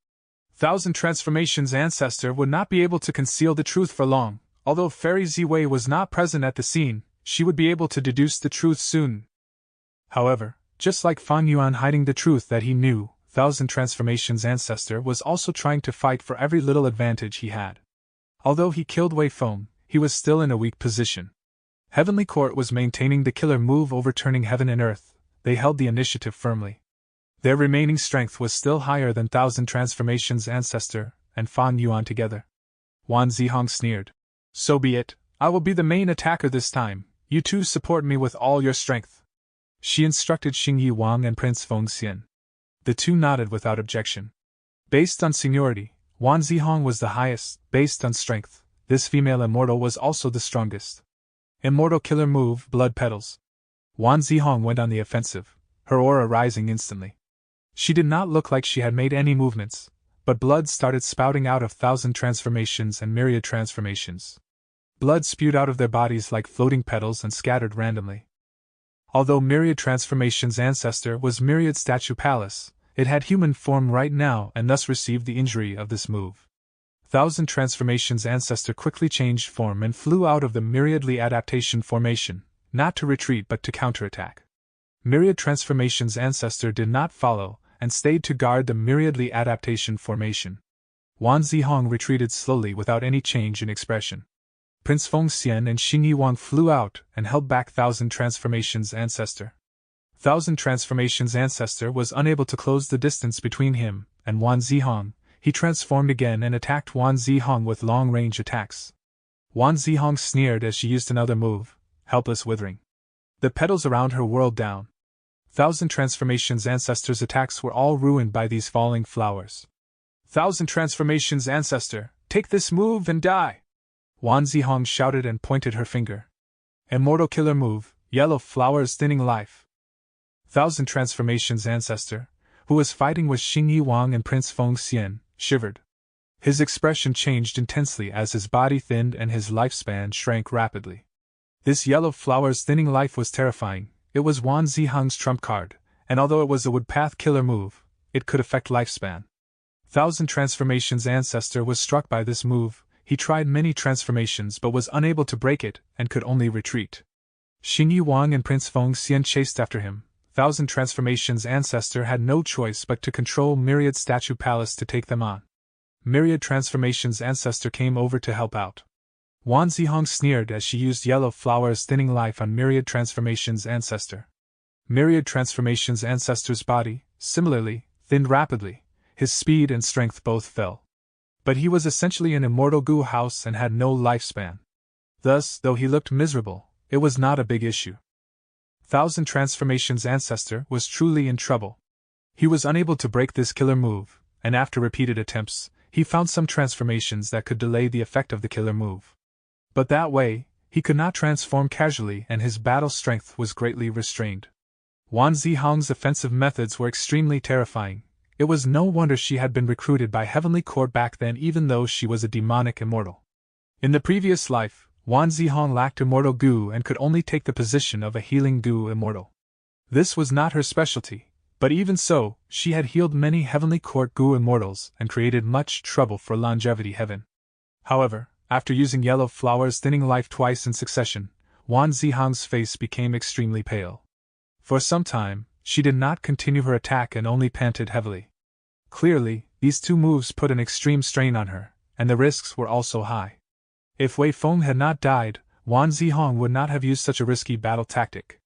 Thousand Transformations ancestor would not be able to conceal the truth for long. Although Fairy Ziwei was not present at the scene, she would be able to deduce the truth soon. However, just like Fan Yuan hiding the truth that he knew, Thousand Transformations' ancestor was also trying to fight for every little advantage he had. Although he killed Wei Feng, he was still in a weak position. Heavenly Court was maintaining the killer move overturning heaven and earth. They held the initiative firmly. Their remaining strength was still higher than Thousand Transformations' ancestor and Fan Yuan together. Wan Zihong sneered. So be it, I will be the main attacker this time, you two support me with all your strength. She instructed Xingyi Wang and Prince Feng Xian. The two nodded without objection. Based on seniority, Wan Zihong was the highest. Based on strength, this female immortal was also the strongest. Immortal killer move, Blood Petals. Wan Zihong went on the offensive, her aura rising instantly. She did not look like she had made any movements, but blood started spouting out of Thousand Transformations and Myriad Transformations. Blood spewed out of their bodies like floating petals and scattered randomly. Although Myriad Transformations' ancestor was Myriad Statue Palace, it had human form right now and thus received the injury of this move. Thousand Transformations' ancestor quickly changed form and flew out of the Myriadly Adaptation formation, not to retreat but to counterattack. Myriad Transformations' ancestor did not follow, and stayed to guard the Myriadly Adaptation formation. Wan Zihong retreated slowly without any change in expression. Prince Feng Xian and Xingyi Wang flew out and held back Thousand Transformations' ancestor. Thousand Transformations' ancestor was unable to close the distance between him and Wan Zihong. He transformed again and attacked Wan Zihong with long-range attacks. Wan Zihong sneered as she used another move, Helpless Withering. The petals around her whirled down. Thousand Transformations' ancestor's attacks were all ruined by these falling flowers. Thousand Transformations' ancestor, take this move and die! Wan Zihong shouted and pointed her finger. Immortal killer move, Yellow Flowers Thinning Life. Thousand Transformations' ancestor, who was fighting with Xingyi Wang and Prince Feng Xian, shivered. His expression changed intensely as his body thinned and his lifespan shrank rapidly. This Yellow Flowers Thinning Life was terrifying. It was Wan Zihong's trump card, and although it was a woodpath killer move, it could affect lifespan. Thousand Transformations' ancestor was struck by this move. He tried many transformations but was unable to break it and could only retreat. Xingyi Wang and Prince Feng Xian chased after him. Thousand Transformations' ancestor had no choice but to control Myriad Statue Palace to take them on. Myriad Transformations' ancestor came over to help out. Wan Zihong sneered as she used Yellow Flowers Thinning Life on Myriad Transformations' ancestor. Myriad Transformations' ancestor's body, similarly, thinned rapidly. His speed and strength both fell. But he was essentially an immortal goo house and had no lifespan. Thus, though he looked miserable, it was not a big issue. Thousand Transformations' ancestor was truly in trouble. He was unable to break this killer move, and after repeated attempts, he found some transformations that could delay the effect of the killer move. But that way, he could not transform casually and his battle strength was greatly restrained. Wan Zihong's offensive methods were extremely terrifying. It was no wonder she had been recruited by Heavenly Court back then even though she was a demonic immortal. In the previous life, Wan Zihong lacked immortal goo and could only take the position of a healing goo immortal. This was not her specialty, but even so, she had healed many Heavenly Court goo immortals and created much trouble for Longevity Heaven. However, after using Yellow Flowers Thinning Life twice in succession, Wan Zihong's face became extremely pale. For some time, she did not continue her attack and only panted heavily. Clearly, these two moves put an extreme strain on her, and the risks were also high. If Wei Feng had not died, Wan Zihong would not have used such a risky battle tactic.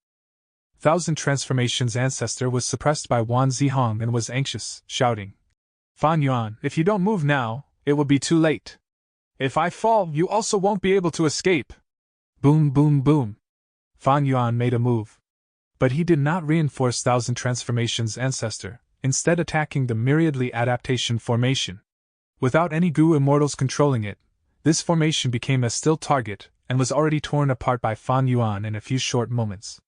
Thousand Transformations' ancestor was suppressed by Wan Zihong and was anxious, shouting, Fan Yuan, if you don't move now, it will be too late. If I fall, you also won't be able to escape. Boom, boom, boom. Fan Yuan made a move. But he did not reinforce Thousand Transformations' ancestor, instead attacking the Myriadly Adaptation formation. Without any goo immortals controlling it, this formation became a still target and was already torn apart by Fan Yuan in a few short moments.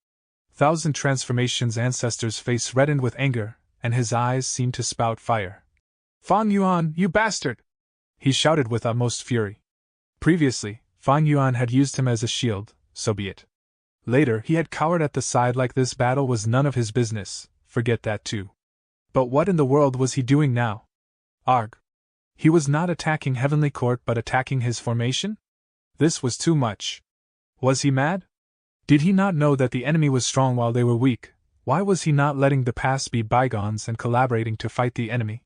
Thousand Transformations' ancestor's face reddened with anger, and his eyes seemed to spout fire. Fan Yuan, you bastard! He shouted with utmost fury. Previously, Fan Yuan had used him as a shield, so be it. Later, he had cowered at the side like this battle was none of his business, forget that too. But what in the world was he doing now? Arg! He was not attacking Heavenly Court but attacking his formation? This was too much. Was he mad? Did he not know that the enemy was strong while they were weak? Why was he not letting the past be bygones and collaborating to fight the enemy?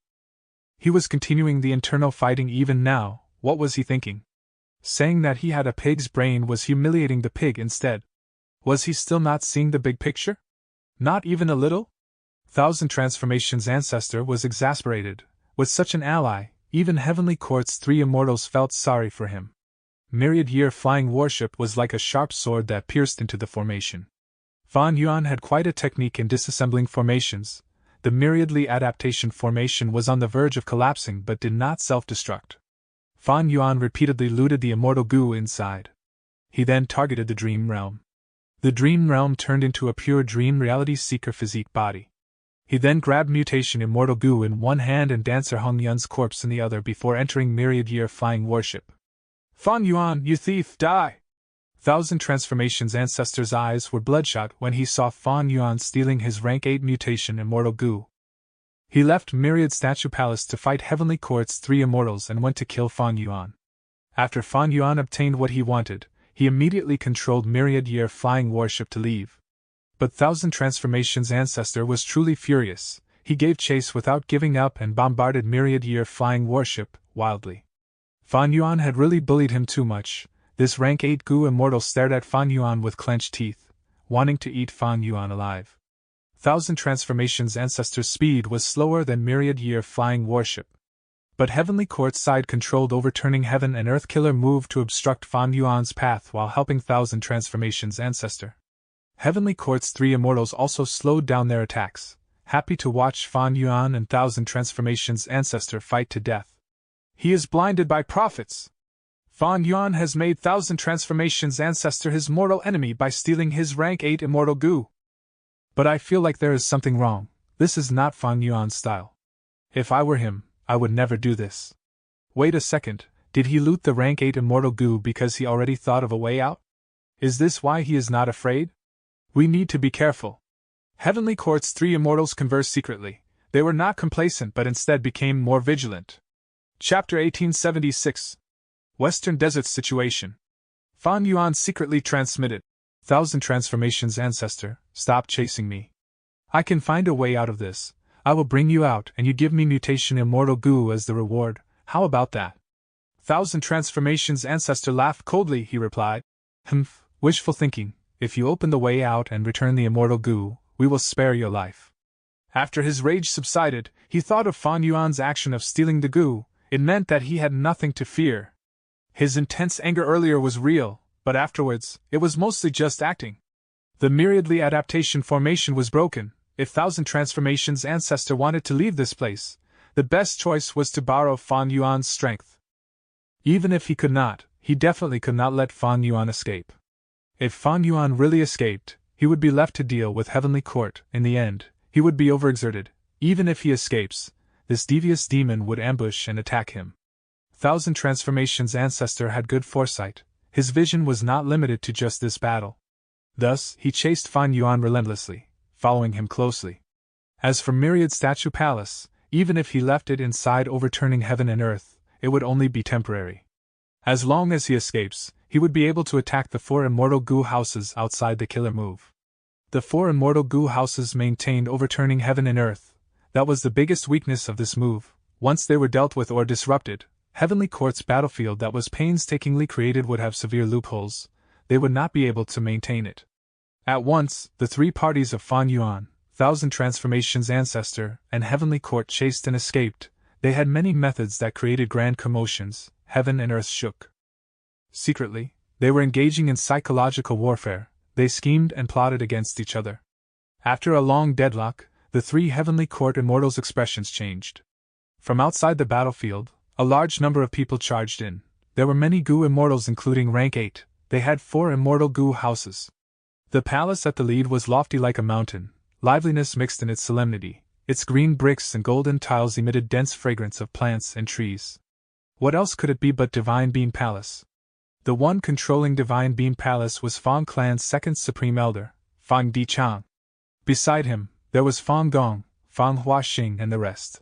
He was continuing the internal fighting even now. What was he thinking? Saying that he had a pig's brain was humiliating the pig instead. Was he still not seeing the big picture? Not even a little? Thousand Transformations' ancestor was exasperated. With such an ally, even Heavenly Court's three immortals felt sorry for him. Myriad-year flying worship was like a sharp sword that pierced into the formation. Fan Yuan had quite a technique in disassembling formations. The myriadly adaptation formation was on the verge of collapsing but did not self-destruct. Fan Yuan repeatedly looted the immortal goo inside. He then targeted the dream realm. The dream realm turned into a pure dream reality seeker physique body. He then grabbed mutation immortal goo in one hand and Dancer Hung Yun's corpse in the other before entering myriad-year flying worship. Fan Yuan, you thief, die! Thousand Transformations' ancestor's eyes were bloodshot when he saw Fan Yuan stealing his rank 8 mutation immortal goo. He left Myriad Statue Palace to fight Heavenly Court's three immortals and went to kill Fan Yuan. After Fan Yuan obtained what he wanted, he immediately controlled Myriad-year flying worship to leave. But Thousand Transformations' ancestor was truly furious. He gave chase without giving up and bombarded Myriad-year flying worship wildly. Fan Yuan had really bullied him too much. This rank 8 goo immortal stared at Fan Yuan with clenched teeth, wanting to eat Fan Yuan alive. Thousand Transformations' ancestor's speed was slower than myriad-year flying worship. But Heavenly Court's side-controlled overturning heaven and earth killer moved to obstruct Fan Yuan's path while helping Thousand Transformations' ancestor. Heavenly Court's three immortals also slowed down their attacks, happy to watch Fan Yuan and Thousand Transformations' ancestor fight to death. He is blinded by prophets! Fan Yuan has made Thousand Transformations' ancestor his mortal enemy by stealing his rank 8 immortal goo. But I feel like there is something wrong. This is not Fan Yuan's style. If I were him, I would never do this. Wait a second, did he loot the rank 8 immortal goo because he already thought of a way out? Is this why he is not afraid? We need to be careful. Heavenly Court's three immortals conversed secretly. They were not complacent but instead became more vigilant. Chapter 1876. Western Desert Situation. Fan Yuan secretly transmitted. Thousand Transformations' ancestor, stop chasing me. I can find a way out of this. I will bring you out and you give me mutation immortal goo as the reward. How about that? Thousand Transformations' ancestor laughed coldly. He replied, Humph, wishful thinking. If you open the way out and return the immortal goo, we will spare your life. After his rage subsided, he thought of Fan Yuan's action of stealing the goo. It meant that he had nothing to fear. His intense anger earlier was real, but afterwards, it was mostly just acting. The myriadly adaptation formation was broken. If Thousand Transformations' ancestor wanted to leave this place, the best choice was to borrow Fan Yuan's strength. Even if he could not, he definitely could not let Fan Yuan escape. If Fan Yuan really escaped, he would be left to deal with Heavenly Court. In the end, he would be overexerted. Even if he escapes, this devious demon would ambush and attack him. Thousand Transformations' ancestor had good foresight. His vision was not limited to just this battle. Thus, he chased Fan Yuan relentlessly, following him closely. As for Myriad Statue Palace, even if he left it inside overturning heaven and earth, it would only be temporary. As long as he escapes, he would be able to attack the 4 immortal goo houses outside the killer move. The 4 immortal goo houses maintained overturning heaven and earth. That was the biggest weakness of this move. Once they were dealt with or disrupted, Heavenly Court's battlefield that was painstakingly created would have severe loopholes. They would not be able to maintain it. At once, the three parties of Fan Yuan, Thousand Transformations' ancestor, and Heavenly Court chased and escaped. They had many methods that created grand commotions. Heaven and earth shook. Secretly, they were engaging in psychological warfare. They schemed and plotted against each other. After a long deadlock, the three Heavenly Court immortals' expressions changed. From outside the battlefield, a large number of people charged in. There were many goo immortals including rank 8. They had 4 immortal goo houses. The palace at the lead was lofty like a mountain. Liveliness mixed in its solemnity. Its green bricks and golden tiles emitted dense fragrance of plants and trees. What else could it be but Divine Beam Palace? The one controlling Divine Beam Palace was Fang Clan's second supreme elder, Fang Dichang. Beside him, there was Fang Gong, Fang Huaxing and the rest.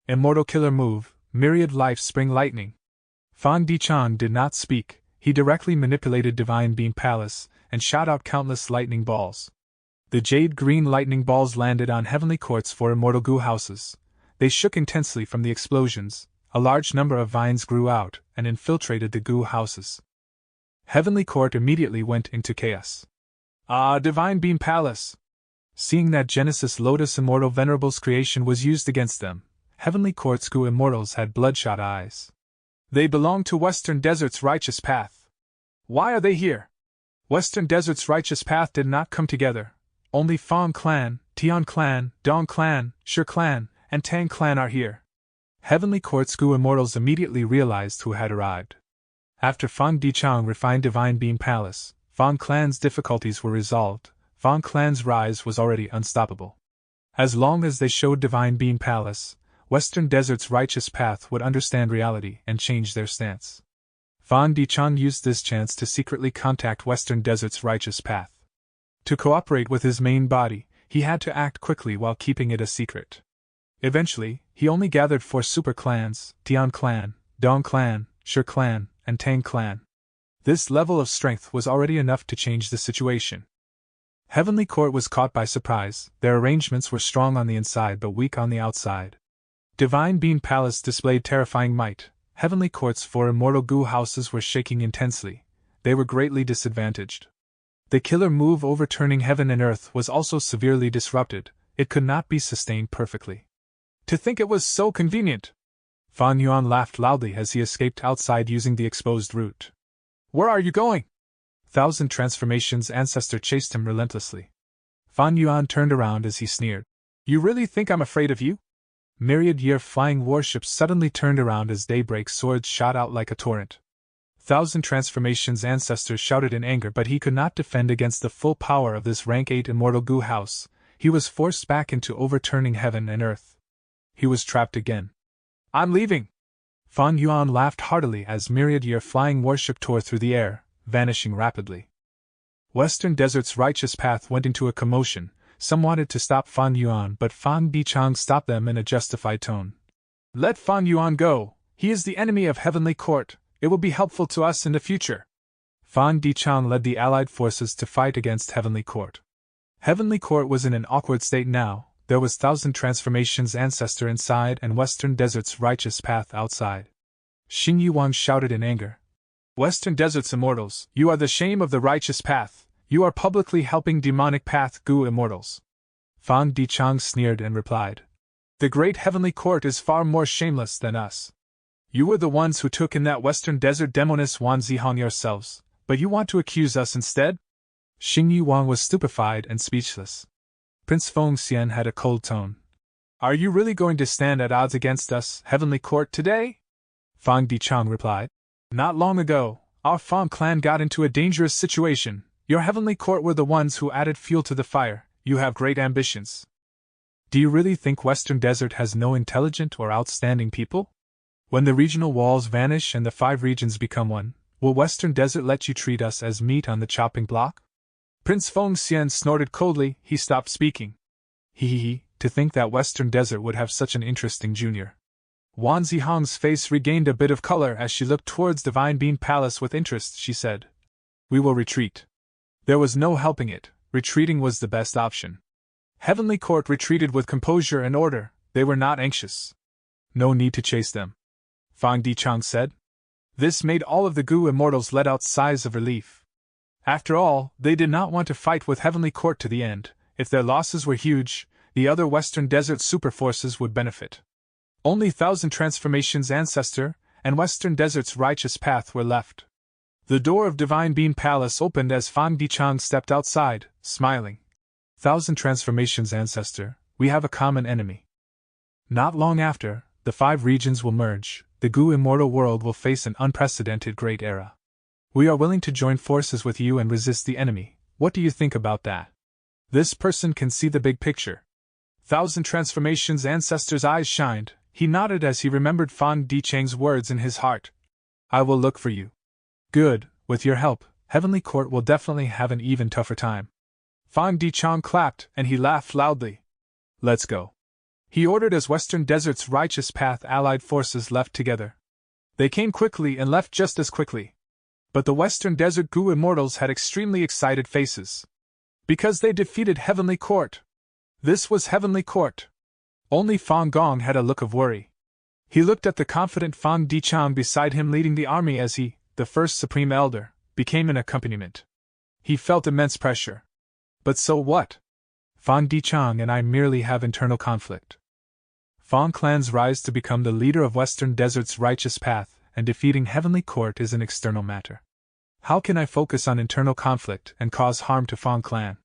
Immortal Killer Move, Myriad Life Spring Lightning. Fang Dichang did not speak. He directly manipulated Divine Beam Palace, and shot out countless lightning balls. The jade-green lightning balls landed on heavenly courts for immortal goo houses. They shook intensely from the explosions. A large number of vines grew out and infiltrated the goo houses. Heavenly Court immediately went into chaos. Ah, Divine Beam Palace! Seeing that Genesis Lotus Immortal Venerable's creation was used against them, Heavenly Court's goo immortals had bloodshot eyes. They belong to Western Desert's righteous path. Why are they here? Western Desert's righteous path did not come together. Only Fong Clan, Tian Clan, Dong Clan, Shi Clan, and Tang Clan are here. Heavenly Court's goo immortals immediately realized who had arrived. After Fang Dichang refined Divine Beam Palace, Fang Clan's difficulties were resolved. Fang Clan's rise was already unstoppable. As long as they showed Divine Beam Palace, Western Desert's righteous path would understand reality and change their stance. Fang Dichang used this chance to secretly contact Western Desert's righteous path. To cooperate with his main body, he had to act quickly while keeping it a secret. Eventually, he only gathered 4 super clans: Tian Clan, Dong Clan, Shi Clan, and Tang Clan. This level of strength was already enough to change the situation. Heavenly Court was caught by surprise. Their arrangements were strong on the inside but weak on the outside. Divine Beam Palace displayed terrifying might. Heavenly Court's 4 immortal goo houses were shaking intensely. They were greatly disadvantaged. The killer move overturning heaven and earth was also severely disrupted. It could not be sustained perfectly. To think it was so convenient! Fan Yuan laughed loudly as he escaped outside using the exposed route. Where are you going? Thousand Transformations Ancestor chased him relentlessly. Fan Yuan turned around as he sneered. You really think I'm afraid of you? Myriad Year flying warships suddenly turned around as daybreak swords shot out like a torrent. Thousand Transformations Ancestor shouted in anger, but he could not defend against the full power of this rank 8 immortal goo house. He was forced back into overturning heaven and earth. He was trapped again. I'm leaving! Fan Yuan laughed heartily as Myriad Year flying warship tore through the air, vanishing rapidly. Western Desert's righteous path went into a commotion. Some wanted to stop Fan Yuan, but Fang Dichang stopped them in a justified tone. Let Fan Yuan go. He is the enemy of Heavenly Court. It will be helpful to us in the future. Fang Dichang led the allied forces to fight against Heavenly Court. Heavenly Court was in an awkward state now. There was Thousand Transformations Ancestor inside and Western Desert's righteous path outside. Xing Yuan shouted in anger. Western Desert's immortals, you are the shame of the righteous path. You are publicly helping demonic path goo immortals. Fang Dichang sneered and replied. The great Heavenly Court is far more shameless than us. You were the ones who took in that Western Desert demoness Wan Zihong yourselves, but you want to accuse us instead? Xing Yuan was stupefied and speechless. Prince Feng Xian had a cold tone. Are you really going to stand at odds against us, Heavenly Court, today? Fang Dichang replied. Not long ago, our Fang clan got into a dangerous situation. Your Heavenly Court were the ones who added fuel to the fire. You have great ambitions. Do you really think Western Desert has no intelligent or outstanding people? When the regional walls vanish and the 5 regions become one, will Western Desert let you treat us as meat on the chopping block? Prince Feng Xian snorted coldly. He stopped speaking. To think that Western Desert would have such an interesting junior. Wan Zihong's face regained a bit of color as she looked towards Divine Beam Palace with interest. She said, We will retreat. There was no helping it. Retreating was the best option. Heavenly Court retreated with composure and order. They were not anxious. No need to chase them, Fang Dichang said. This made all of the goo immortals let out sighs of relief. After all, they did not want to fight with Heavenly Court to the end. If their losses were huge, the other Western Desert super forces would benefit. Only Thousand Transformations Ancestor and Western Desert's righteous path were left. The door of Divine Beam Palace opened as Fang Dichang stepped outside, smiling. Thousand Transformations Ancestor, we have a common enemy. Not long after, the 5 regions will merge. The goo immortal world will face an unprecedented great era. We are willing to join forces with you and resist the enemy. What do you think about that? This person can see the big picture. Thousand Transformations Ancestor's eyes shined. He nodded as he remembered Fang Dichang's words in his heart. I will look for you. Good, with your help, Heavenly Court will definitely have an even tougher time. Fang Dichang clapped and he laughed loudly. Let's go. He ordered as Western Desert's righteous path allied forces left together. They came quickly and left just as quickly. But the Western Desert Goo Immortals had extremely excited faces. Because they defeated Heavenly Court. This was Heavenly Court. Only Fang Gong had a look of worry. He looked at the confident Fang Dichang beside him leading the army as he, the first Supreme Elder, became an accompaniment. He felt immense pressure. But so what? Fang Dichang and I merely have internal conflict. Fang Clan's rise to become the leader of Western Desert's righteous path and defeating Heavenly Court is an external matter. How can I focus on internal conflict and cause harm to Fang Clan?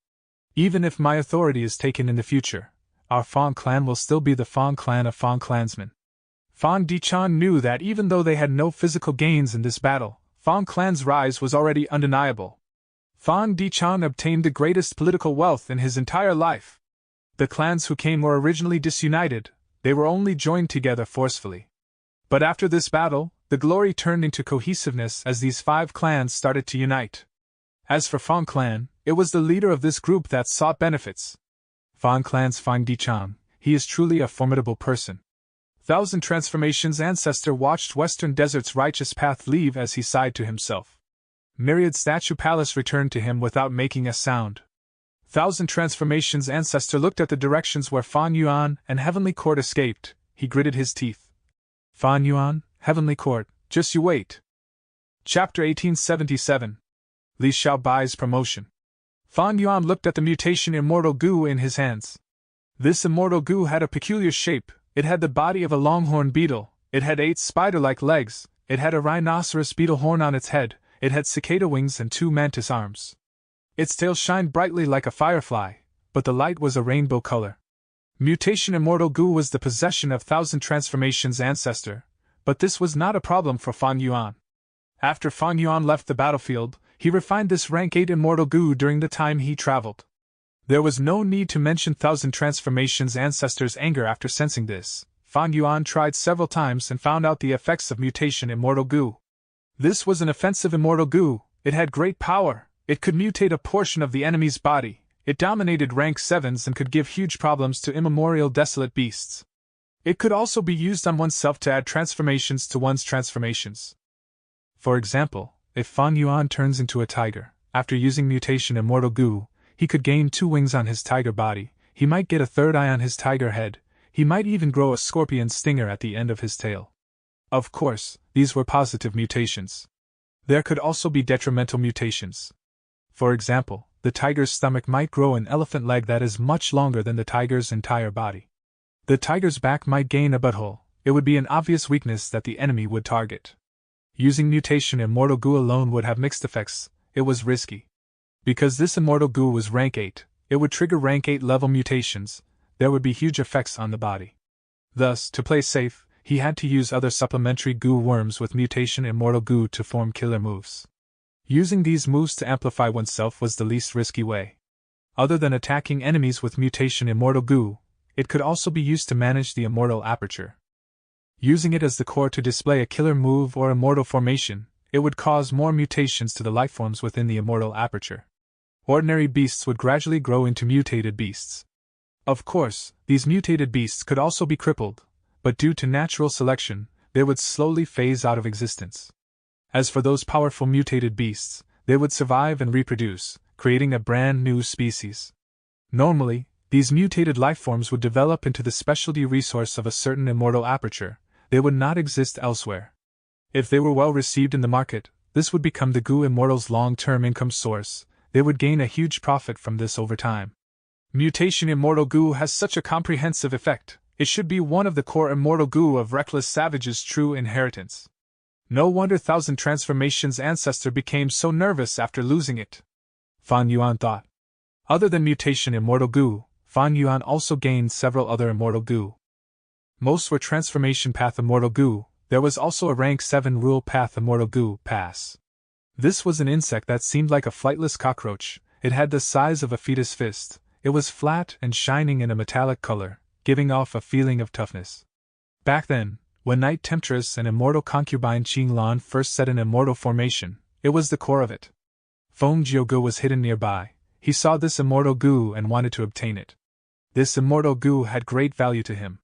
Even if my authority is taken in the future, our Fang Clan will still be the Fang Clan of Fang Clansmen. Fang Dichang knew that even though they had no physical gains in this battle, Fang Clan's rise was already undeniable. Fang Dichang obtained the greatest political wealth in his entire life. The clans who came were originally disunited, they were only joined together forcefully. But after this battle, the glory turned into cohesiveness as these 5 clans started to unite. As for Fang Clan, it was the leader of this group that sought benefits. Fang Clan's Fang Dichang, he is truly a formidable person. Thousand Transformations ancestor watched Western Desert's righteous path leave as he sighed to himself. Myriad Statue Palace returned to him without making a sound. Thousand Transformations ancestor looked at the directions where Fan Yuan and Heavenly Court escaped. He gritted his teeth. Fan Yuan, Heavenly Court, just you wait. Chapter 1877. Li Xiaobai's promotion. Fan Yuan looked at the mutation immortal goo in his hands. This immortal goo had a peculiar shape. It had the body of a longhorn beetle, it had 8 spider-like legs, it had a rhinoceros beetle horn on its head, it had cicada wings and 2 mantis arms. Its tail shined brightly like a firefly, but the light was a rainbow color. Mutation Immortal Goo was the possession of Thousand Transformations ancestor, but this was not a problem for Fan Yuan. After Fan Yuan left the battlefield, he refined this rank 8 Immortal Goo during the time he traveled. There was no need to mention Thousand Transformations ancestor's anger after sensing this. Fan Yuan tried several times and found out the effects of Mutation Immortal Goo. This was an offensive Immortal Goo, it had great power, it could mutate a portion of the enemy's body, it dominated rank 7s and could give huge problems to immemorial desolate beasts. It could also be used on oneself to add transformations to one's transformations. For example, if Fan Yuan turns into a tiger, after using Mutation Immortal Goo, he could gain 2 wings on his tiger body, he might get a 3rd eye on his tiger head, he might even grow a scorpion stinger at the end of his tail. Of course, these were positive mutations. There could also be detrimental mutations. For example, the tiger's stomach might grow an elephant leg that is much longer than the tiger's entire body. The tiger's back might gain a butthole, it would be an obvious weakness that the enemy would target. Using Mutation Immortal Goo alone would have mixed effects, it was risky. Because this Immortal Goo was rank 8, it would trigger rank 8 level mutations, there would be huge effects on the body. Thus, to play safe, he had to use other supplementary goo worms with Mutation Immortal Goo to form killer moves. Using these moves to amplify oneself was the least risky way. Other than attacking enemies with Mutation Immortal Goo, it could also be used to manage the Immortal Aperture. Using it as the core to display a killer move or immortal formation, it would cause more mutations to the lifeforms within the Immortal Aperture. Ordinary beasts would gradually grow into mutated beasts. Of course, these mutated beasts could also be crippled, but due to natural selection, they would slowly phase out of existence. As for those powerful mutated beasts, they would survive and reproduce, creating a brand new species. Normally, these mutated lifeforms would develop into the specialty resource of a certain Immortal Aperture, they would not exist elsewhere. If they were well received in the market, this would become the Goo Immortal's long-term income source. They would gain a huge profit from this over time. Mutation Immortal Goo has such a comprehensive effect, it should be one of the core Immortal Goo of Reckless Savage's true inheritance. No wonder Thousand Transformations ancestor became so nervous after losing it. Fan Yuan thought. Other than Mutation Immortal Goo, Fan Yuan also gained several other Immortal Goo. Most were Transformation Path Immortal Goo, there was also a rank 7 Rule Path Immortal Goo pass. This was an insect that seemed like a flightless cockroach, it had the size of a fetus fist, it was flat and shining in a metallic color, giving off a feeling of toughness. Back then, when Night Temptress and Immortal Concubine Qinglan first set an immortal formation, it was the core of it. Feng Jiuge was hidden nearby, he saw this Immortal Goo and wanted to obtain it. This Immortal Goo had great value to him.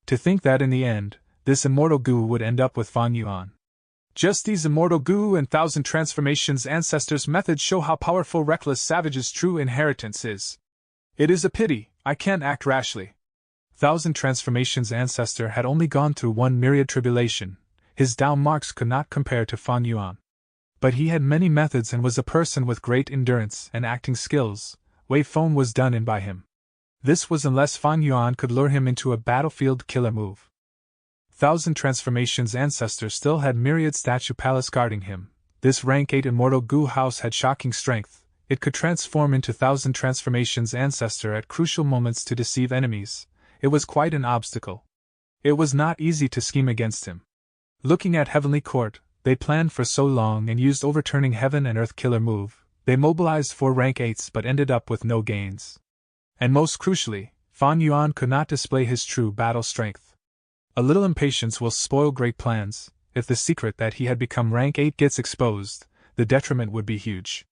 To think that in the end, this Immortal Goo would end up with Fan Yuan. Just these immortal Gu and thousand transformations ancestors' methods show how powerful reckless savages' true inheritance is. It is a pity, I can't act rashly. Thousand transformations ancestor had only gone through one myriad tribulation. His Dao marks could not compare to Fan Yuan. But he had many methods and was a person with great endurance and acting skills. Wei Feng was done in by him. This was unless Fan Yuan could lure him into a battlefield killer move. Thousand transformations ancestor still had myriad statue palace guarding him. This rank 8 immortal Gu house had shocking strength. It could transform into thousand transformations ancestor at crucial moments to deceive enemies. It was quite an obstacle. It was not easy to scheme against him. Looking at Heavenly Court, they planned for so long and used overturning heaven and earth killer move. They mobilized 4 rank 8s but ended up with no gains. And most crucially, Fan Yuan could not display his true battle strength. A little impatience will spoil great plans. If the secret that he had become rank 8 gets exposed, the detriment would be huge.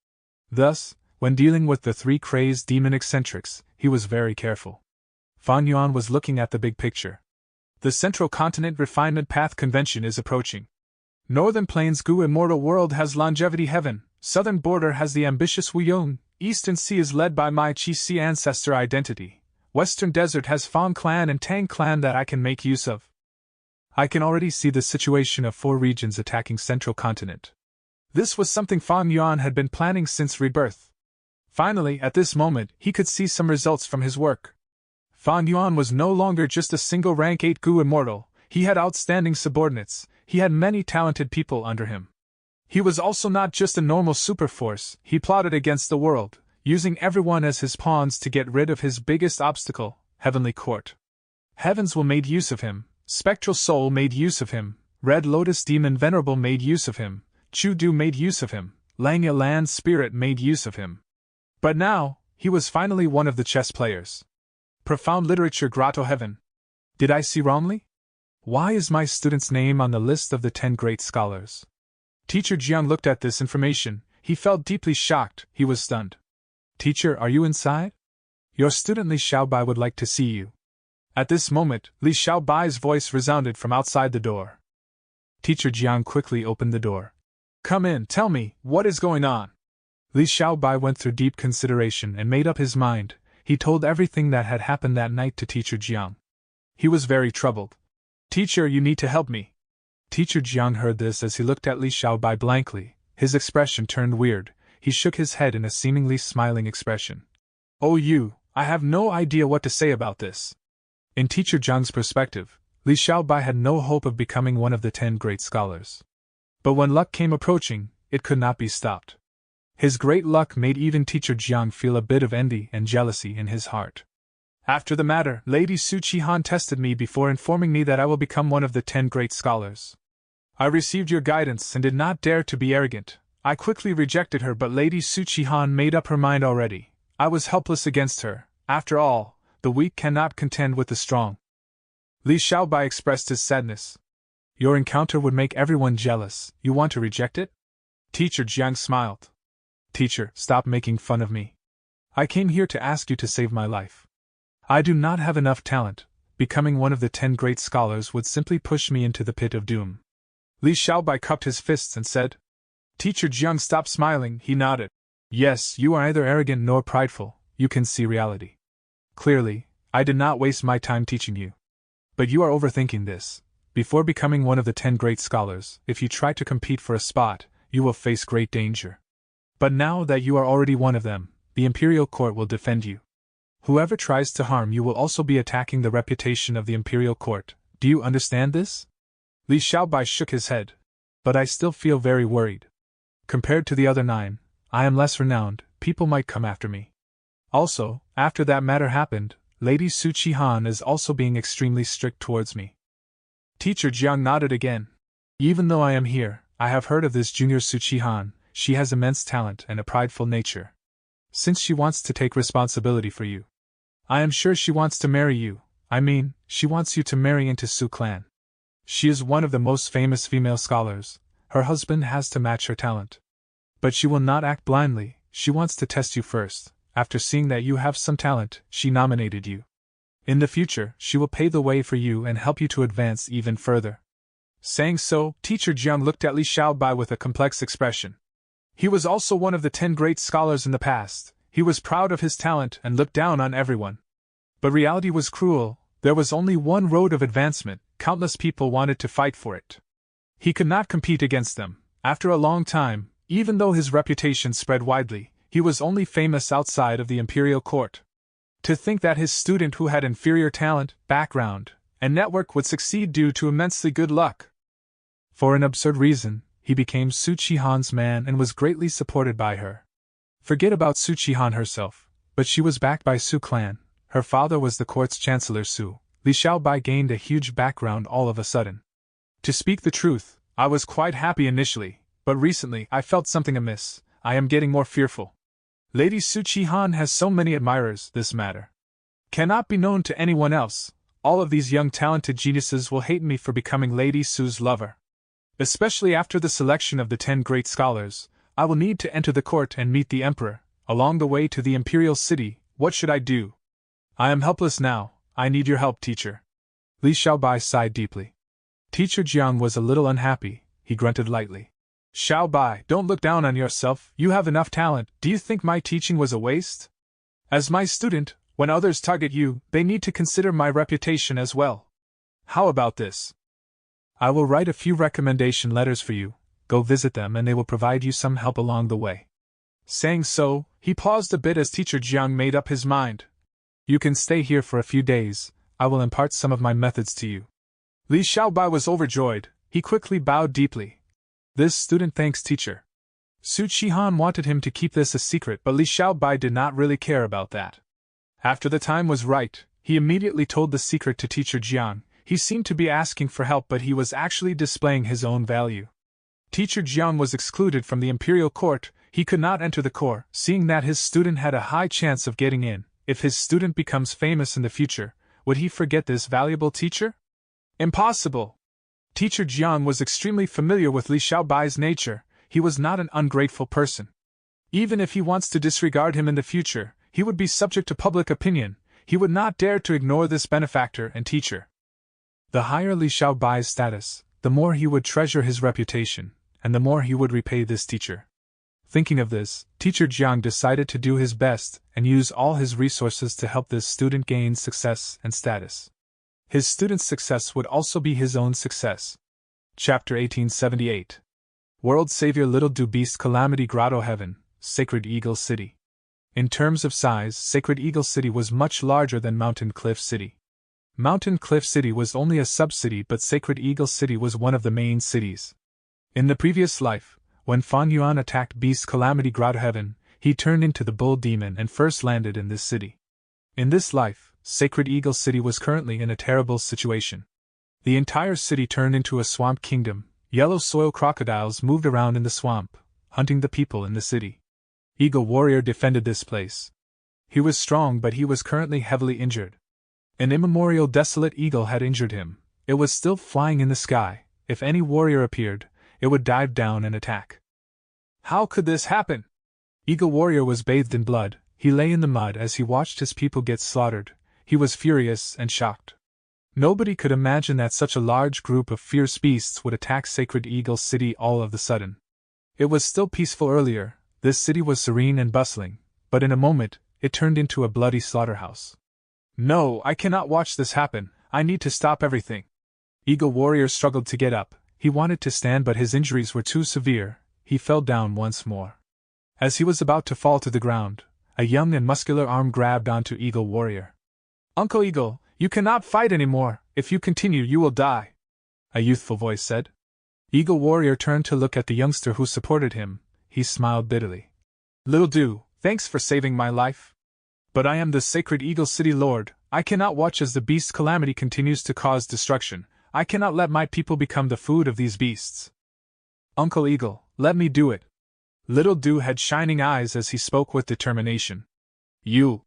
Thus, when dealing with the 3 crazed demon eccentrics, he was very careful. Fan Yuan was looking at the big picture. The Central Continent Refinement Path Convention is approaching. Northern Plains Gu Immortal World has Longevity Heaven, Southern Border has the ambitious Wu Yong, Eastern Sea is led by my Chi Si ancestor identity, Western Desert has Fang Clan and Tang Clan that I can make use of. I can already see the situation of 4 regions attacking Central Continent. This was something Fan Yuan had been planning since rebirth. Finally, at this moment, he could see some results from his work. Fan Yuan was no longer just a single rank 8 Gu immortal, he had outstanding subordinates, he had many talented people under him. He was also not just a normal superforce, he plotted against the world, using everyone as his pawns to get rid of his biggest obstacle, Heavenly Court. Heavens will made use of him, Spectral Soul made use of him, Red Lotus Demon Venerable made use of him, Chu Du made use of him, Langya Land Spirit made use of him. But now, he was finally one of the chess players. Profound Literature Grotto Heaven. Did I see wrongly? Why is my student's name on the list of the 10 great scholars? Teacher Jiang looked at this information, he felt deeply shocked, he was stunned. Teacher, are you inside? Your student Li Xiaobai would like to see you. At this moment, Li Xiaobai's voice resounded from outside the door. Teacher Jiang quickly opened the door. Come in, tell me, what is going on? Li Xiaobai went through deep consideration and made up his mind. He told everything that had happened that night to Teacher Jiang. He was very troubled. Teacher, you need to help me. Teacher Jiang heard this as he looked at Li Xiaobai blankly. His expression turned weird. He shook his head in a seemingly smiling expression. Oh I have no idea what to say about this. In Teacher Jiang's perspective, Li Xiaobai had no hope of becoming one of the 10 great scholars. But when luck came approaching, it could not be stopped. His great luck made even Teacher Jiang feel a bit of envy and jealousy in his heart. After the matter, Lady Su Qihan tested me before informing me that I will become one of the 10 great scholars. I received your guidance and did not dare to be arrogant. I quickly rejected her, but Lady Su Qihan made up her mind already. I was helpless against her. After all, the weak cannot contend with the strong. Li Xiaobai expressed his sadness. Your encounter would make everyone jealous. You want to reject it? Teacher Jiang smiled. Teacher, stop making fun of me. I came here to ask you to save my life. I do not have enough talent. Becoming one of the 10 great scholars would simply push me into the pit of doom. Li Xiaobai cupped his fists and said. Teacher Jiang stopped smiling, he nodded. Yes, you are neither arrogant nor prideful, you can see reality. Clearly, I did not waste my time teaching you. But you are overthinking this. Before becoming one of the 10 great scholars, if you try to compete for a spot, you will face great danger. But now that you are already one of them, the Imperial Court will defend you. Whoever tries to harm you will also be attacking the reputation of the Imperial Court. Do you understand this? Li Xiaobai shook his head. But I still feel very worried. Compared to the other 9, I am less renowned, people might come after me. Also, after that matter happened, Lady Su Qihan is also being extremely strict towards me. Teacher Jiang nodded again. Even though I am here, I have heard of this junior Su Qihan. She has immense talent and a prideful nature. Since she wants to take responsibility for you. I am sure she wants to marry you. I mean, she wants you to marry into Su clan. She is one of the most famous female scholars. Her husband has to match her talent. But she will not act blindly, she wants to test you first. After seeing that you have some talent, she nominated you. In the future, she will pave the way for you and help you to advance even further. Saying so, Teacher Jiang looked at Li Xiaobai with a complex expression. He was also one of the 10 great scholars in the past. He was proud of his talent and looked down on everyone. But reality was cruel. There was only one road of advancement. Countless people wanted to fight for it. He could not compete against them. After a long time, even though his reputation spread widely, he was only famous outside of the imperial court. To think that his student who had inferior talent, background, and network would succeed due to immensely good luck. For an absurd reason, he became Su Qihan's man and was greatly supported by her. Forget about Su Qihan herself, but she was backed by Su clan. Her father was the court's chancellor Su. Li Xiaobai gained a huge background all of a sudden. To speak the truth, I was quite happy initially, but recently I felt something amiss. I am getting more fearful. Lady Su Qihan has so many admirers, this matter cannot be known to anyone else. All of these young talented geniuses will hate me for becoming Lady Su's lover. Especially after the selection of the 10 great scholars, I will need to enter the court and meet the emperor. Along the way to the imperial city, what should I do? I am helpless now. I need your help, teacher. Li Xiaobai sighed deeply. Teacher Jiang was a little unhappy. He grunted lightly. Xiaobai, don't look down on yourself. You have enough talent. Do you think my teaching was a waste? As my student, when others target you, they need to consider my reputation as well. How about this? I will write a few recommendation letters for you. Go visit them and they will provide you some help along the way. Saying so, he paused a bit as Teacher Jiang made up his mind. You can stay here for a few days. I will impart some of my methods to you. Li Xiaobai was overjoyed. He quickly bowed deeply. This student thanks teacher. Su Qihan wanted him to keep this a secret, but Li Xiaobai did not really care about that. After the time was right, he immediately told the secret to Teacher Jiang. He seemed to be asking for help, but he was actually displaying his own value. Teacher Jiang was excluded from the imperial court. He could not enter the court, seeing that his student had a high chance of getting in. If his student becomes famous in the future, would he forget this valuable teacher? Impossible! Teacher Jiang was extremely familiar with Li Xiaobai's nature. He was not an ungrateful person. Even if he wants to disregard him in the future, he would be subject to public opinion. He would not dare to ignore this benefactor and teacher. The higher Li Xiaobai's status, the more he would treasure his reputation, and the more he would repay this teacher. Thinking of this, Teacher Jiang decided to do his best and use all his resources to help this student gain success and status. His student's success would also be his own success. Chapter 1878. World Savior Little Do Beast Calamity Grotto Heaven, Sacred Eagle City. In terms of size, Sacred Eagle City was much larger than Mountain Cliff City. Mountain Cliff City was only a sub-city, but Sacred Eagle City was one of the main cities. In the previous life, when Fan Yuan attacked Beast Calamity Grotto Heaven, he turned into the Bull Demon and first landed in this city. In this life, Sacred Eagle City was currently in a terrible situation. The entire city turned into a swamp kingdom. Yellow soil crocodiles moved around in the swamp, hunting the people in the city. Eagle Warrior defended this place. He was strong, but he was currently heavily injured. An immemorial desolate eagle had injured him. It was still flying in the sky. If any warrior appeared, it would dive down and attack. How could this happen? Eagle Warrior was bathed in blood. He lay in the mud as he watched his people get slaughtered. He was furious and shocked. Nobody could imagine that such a large group of fierce beasts would attack Sacred Eagle City all of a sudden. It was still peaceful earlier. This city was serene and bustling, but in a moment, it turned into a bloody slaughterhouse. No, I cannot watch this happen. I need to stop everything. Eagle Warrior struggled to get up. He wanted to stand, but his injuries were too severe. He fell down once more. As he was about to fall to the ground, a young and muscular arm grabbed onto Eagle Warrior. Uncle Eagle, you cannot fight anymore. If you continue, you will die, a youthful voice said. Eagle Warrior turned to look at the youngster who supported him. He smiled bitterly. Little Do, thanks for saving my life. But I am the Sacred Eagle City Lord. I cannot watch as the beast calamity continues to cause destruction. I cannot let my people become the food of these beasts. Uncle Eagle, let me do it. Little Do had shining eyes as he spoke with determination. You.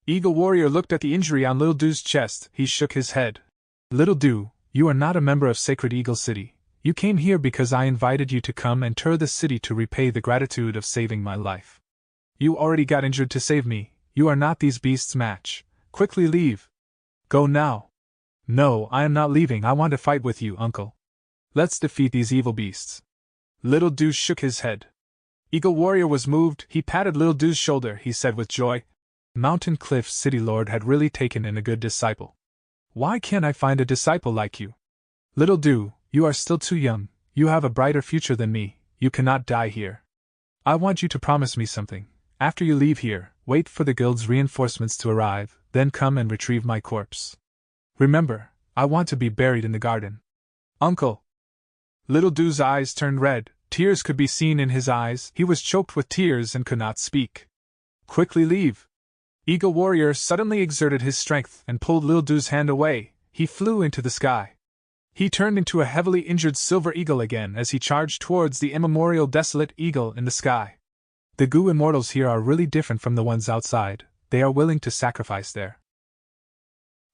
Eagle Warrior looked at the injury on Little Do's chest. He shook his head. Little Do, you are not a member of Sacred Eagle City. You came here because I invited you to come and tour the city to repay the gratitude of saving my life. You already got injured to save me. You are not these beasts' match. Quickly leave. Go now. No, I am not leaving. I want to fight with you, uncle. Let's defeat these evil beasts. Little Do shook his head. Eagle Warrior was moved. He patted Little Do's shoulder. He said with joy, Mountain Cliff City Lord had really taken in a good disciple. Why can't I find a disciple like you? Little Do, you are still too young. You have a brighter future than me. You cannot die here. I want you to promise me something. After you leave here, wait for the guild's reinforcements to arrive, then come and retrieve my corpse. Remember, I want to be buried in the garden. Uncle! Little Do's eyes turned red. Tears could be seen in his eyes. He was choked with tears and could not speak. Quickly leave! Eagle Warrior suddenly exerted his strength and pulled Little Do's hand away. He flew into the sky. He turned into a heavily injured silver eagle again as he charged towards the immemorial desolate eagle in the sky. The Goo immortals here are really different from the ones outside. They are willing to sacrifice their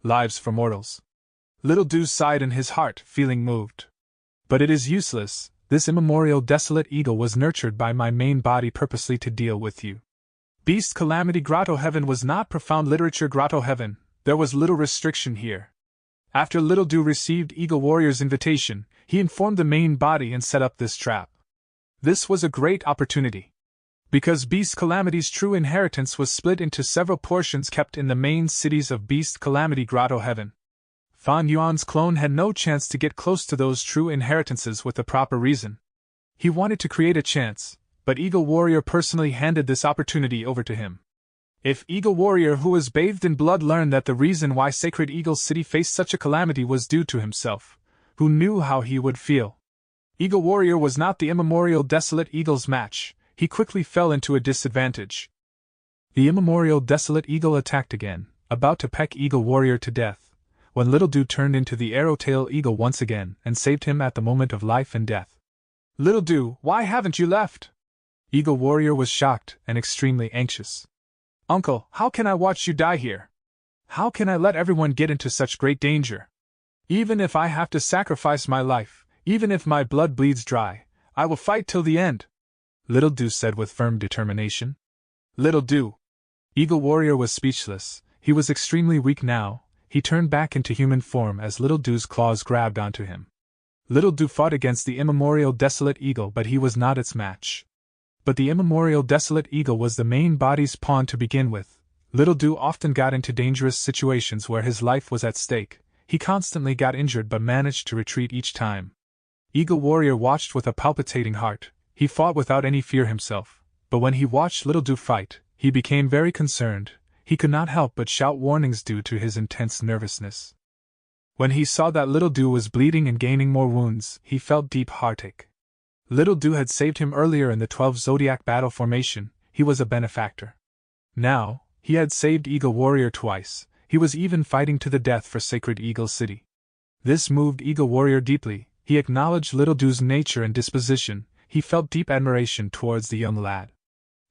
lives for mortals. Little Do sighed in his heart, feeling moved. But it is useless. This immemorial desolate eagle was nurtured by my main body purposely to deal with you. Beast Calamity Grotto Heaven was not profound literature Grotto Heaven. There was little restriction here. After Little Do received Eagle Warrior's invitation, he informed the main body and set up this trap. This was a great opportunity. Because Beast Calamity's true inheritance was split into several portions kept in the main cities of Beast Calamity Grotto Heaven. Fan Yuan's clone had no chance to get close to those true inheritances with the proper reason. He wanted to create a chance, but Eagle Warrior personally handed this opportunity over to him. If Eagle Warrior, who was bathed in blood, learned that the reason why Sacred Eagle City faced such a calamity was due to himself, who knew how he would feel? Eagle Warrior was not the immemorial desolate eagle's match. He quickly fell into a disadvantage. The immemorial desolate eagle attacked again, about to peck Eagle Warrior to death, when Little Do turned into the arrow-tail eagle once again and saved him at the moment of life and death. Little Do, why haven't you left? Eagle Warrior was shocked and extremely anxious. Uncle, how can I watch you die here? How can I let everyone get into such great danger? Even if I have to sacrifice my life, even if my blood bleeds dry, I will fight till the end. Little Do said with firm determination. Little Do! Eagle Warrior was speechless. He was extremely weak now. He turned back into human form as Little Do's claws grabbed onto him. Little Do fought against the immemorial desolate eagle, but he was not its match. But the immemorial desolate eagle was the main body's pawn to begin with. Little Do often got into dangerous situations where his life was at stake. He constantly got injured but managed to retreat each time. Eagle Warrior watched with a palpitating heart. He fought without any fear himself, but when he watched Little Do fight, he became very concerned. He could not help but shout warnings due to his intense nervousness. When he saw that Little Do was bleeding and gaining more wounds, he felt deep heartache. Little Do had saved him earlier in the 12 Zodiac battle formation. He was a benefactor. Now, he had saved Eagle Warrior twice. He was even fighting to the death for Sacred Eagle City. This moved Eagle Warrior deeply. He acknowledged Little Do's nature and disposition. He felt deep admiration towards the young lad.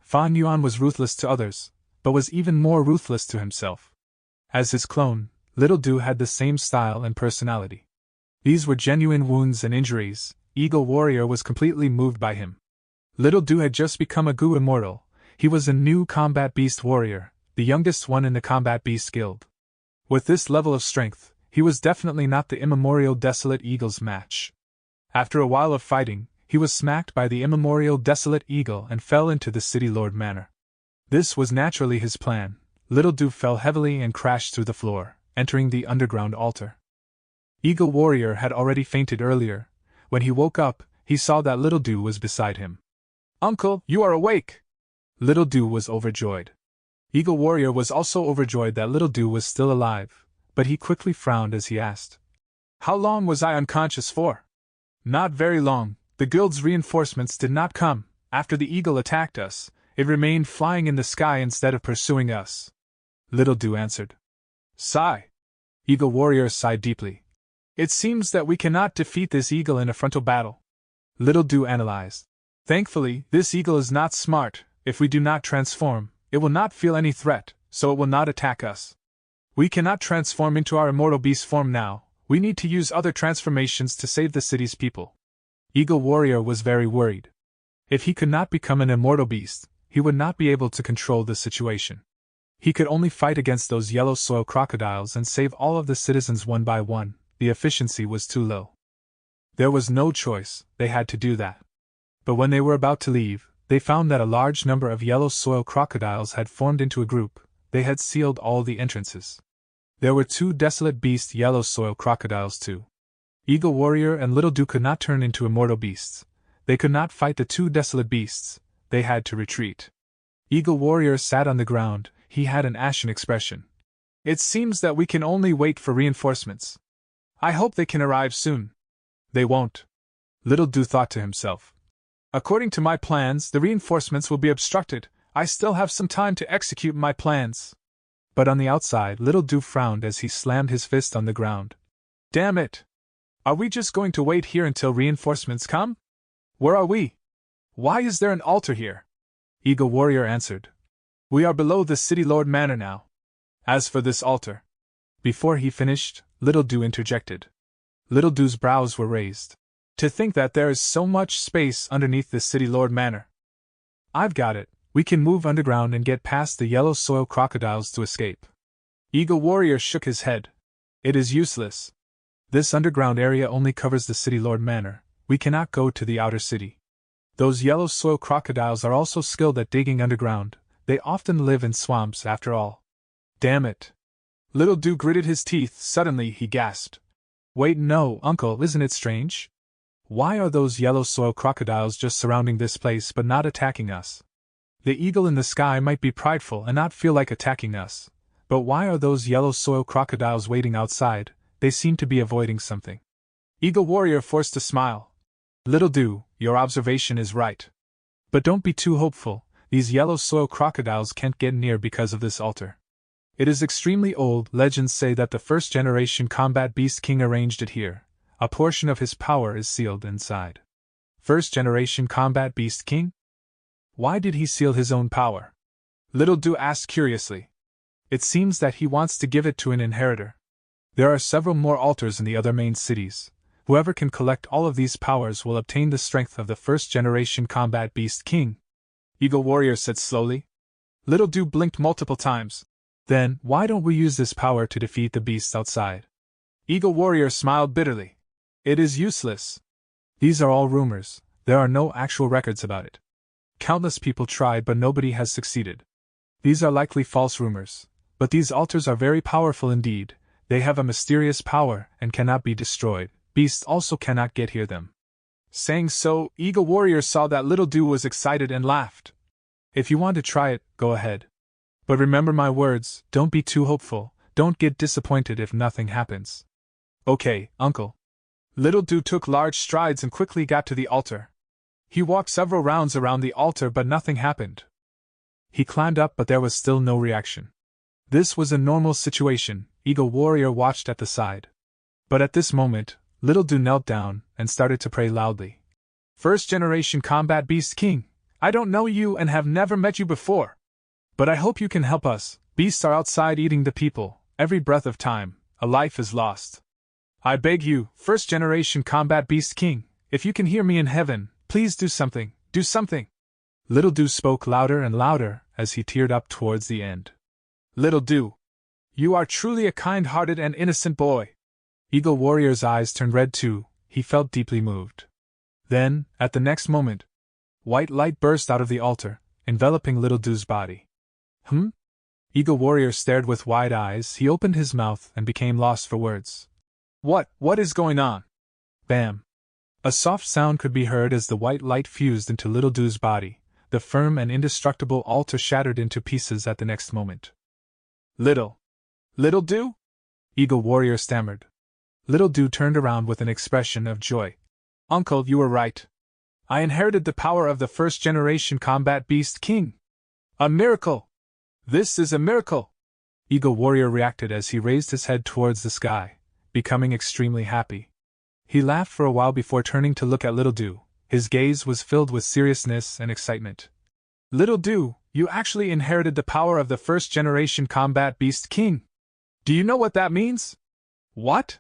Fan Yuan was ruthless to others, but was even more ruthless to himself. As his clone, Little Do had the same style and personality. These were genuine wounds and injuries. Eagle Warrior was completely moved by him. Little Do had just become a Goo Immortal. He was a new Combat Beast Warrior, the youngest one in the Combat Beast Guild. With this level of strength, he was definitely not the immemorial Desolate Eagle's match. After a while of fighting, he was smacked by the immemorial Desolate Eagle and fell into the City Lord Manor. This was naturally his plan. Little Do fell heavily and crashed through the floor, entering the underground altar. Eagle Warrior had already fainted earlier. When he woke up, he saw that Little Do was beside him. Uncle, you are awake! Little Do was overjoyed. Eagle Warrior was also overjoyed that Little Do was still alive, but he quickly frowned as he asked, How long was I unconscious for? Not very long. The guild's reinforcements did not come. After the eagle attacked us, it remained flying in the sky instead of pursuing us. Little Do answered. Sigh. Eagle Warrior sighed deeply. It seems that we cannot defeat this eagle in a frontal battle. Little Do analyzed. Thankfully, this eagle is not smart. If we do not transform, it will not feel any threat, so it will not attack us. We cannot transform into our immortal beast form now. We need to use other transformations to save the city's people. Eagle Warrior was very worried. If he could not become an immortal beast, he would not be able to control the situation. He could only fight against those yellow soil crocodiles and save all of the citizens one by one. The efficiency was too low. There was no choice, they had to do that. But when they were about to leave, they found that a large number of yellow soil crocodiles had formed into a group. They had sealed all the entrances. There were 2 desolate beast yellow soil crocodiles too. Eagle Warrior and Little Dew could not turn into immortal beasts. They could not fight the 2 desolate beasts. They had to retreat. Eagle Warrior sat on the ground. He had an ashen expression. It seems that we can only wait for reinforcements. I hope they can arrive soon. They won't. Little Dew thought to himself. According to my plans, the reinforcements will be obstructed. I still have some time to execute my plans. But on the outside, Little Dew frowned as he slammed his fist on the ground. Damn it! Are we just going to wait here until reinforcements come? Where are we? Why is there an altar here? Eagle Warrior answered. We are below the City Lord Manor now. As for this altar. Before he finished, Little Dew interjected. Little Dew's brows were raised. To think that there is so much space underneath the City Lord Manor. I've got it. We can move underground and get past the yellow soil crocodiles to escape. Eagle Warrior shook his head. It is useless. This underground area only covers the City Lord Manor. We cannot go to the outer city. Those yellow soil crocodiles are also skilled at digging underground. They often live in swamps after all. Damn it. Little Dew gritted his teeth. Suddenly he gasped. Wait, no, Uncle, isn't it strange? Why are those yellow soil crocodiles just surrounding this place but not attacking us? The eagle in the sky might be prideful and not feel like attacking us. But why are those yellow soil crocodiles waiting outside? They seem to be avoiding something. Eagle Warrior forced a smile. Little Dew, your observation is right. But don't be too hopeful. These yellow soil crocodiles can't get near because of this altar. It is extremely old. Legends say that the first-generation combat beast king arranged it here. A portion of his power is sealed inside. First-generation combat beast king? Why did he seal his own power? Little Dew asked curiously. It seems that he wants to give it to an inheritor. There are several more altars in the other main cities. Whoever can collect all of these powers will obtain the strength of the first-generation combat beast king. Eagle Warrior said slowly. Little Dew blinked multiple times. Then, why don't we use this power to defeat the beasts outside? Eagle Warrior smiled bitterly. It is useless. These are all rumors. There are no actual records about it. Countless people tried but nobody has succeeded. These are likely false rumors. But these altars are very powerful indeed. They have a mysterious power and cannot be destroyed. Beasts also cannot get near them. Saying so, Eagle Warrior saw that Little Dew was excited and laughed. If you want to try it, go ahead. But remember my words, don't be too hopeful, don't get disappointed if nothing happens. Okay, Uncle. Little Dew took large strides and quickly got to the altar. He walked several rounds around the altar but nothing happened. He climbed up but there was still no reaction. This was a normal situation. Eagle Warrior watched at the side. But at this moment, Little Dew knelt down and started to pray loudly. First-generation combat beast king, I don't know you and have never met you before. But I hope you can help us. Beasts are outside eating the people. Every breath of time, a life is lost. I beg you, first-generation combat beast king, if you can hear me in heaven, please do something, do something. Little Dew spoke louder and louder as he teared up towards the end. Little Dew, you are truly a kind-hearted and innocent boy. Eagle Warrior's eyes turned red too. He felt deeply moved. Then, at the next moment, white light burst out of the altar, enveloping Little Dew's body. Eagle Warrior stared with wide eyes. He opened his mouth and became lost for words. What is going on? Bam! A soft sound could be heard as the white light fused into Little Dew's body. The firm and indestructible altar shattered into pieces at the next moment. Little Dew? Eagle Warrior stammered. Little Dew turned around with an expression of joy. Uncle, you were right. I inherited the power of the first-generation combat beast king. A miracle! This is a miracle! Eagle Warrior reacted as he raised his head towards the sky, becoming extremely happy. He laughed for a while before turning to look at Little Dew. His gaze was filled with seriousness and excitement. Little Dew, you actually inherited the power of the first-generation combat beast king. Do you know what that means? What?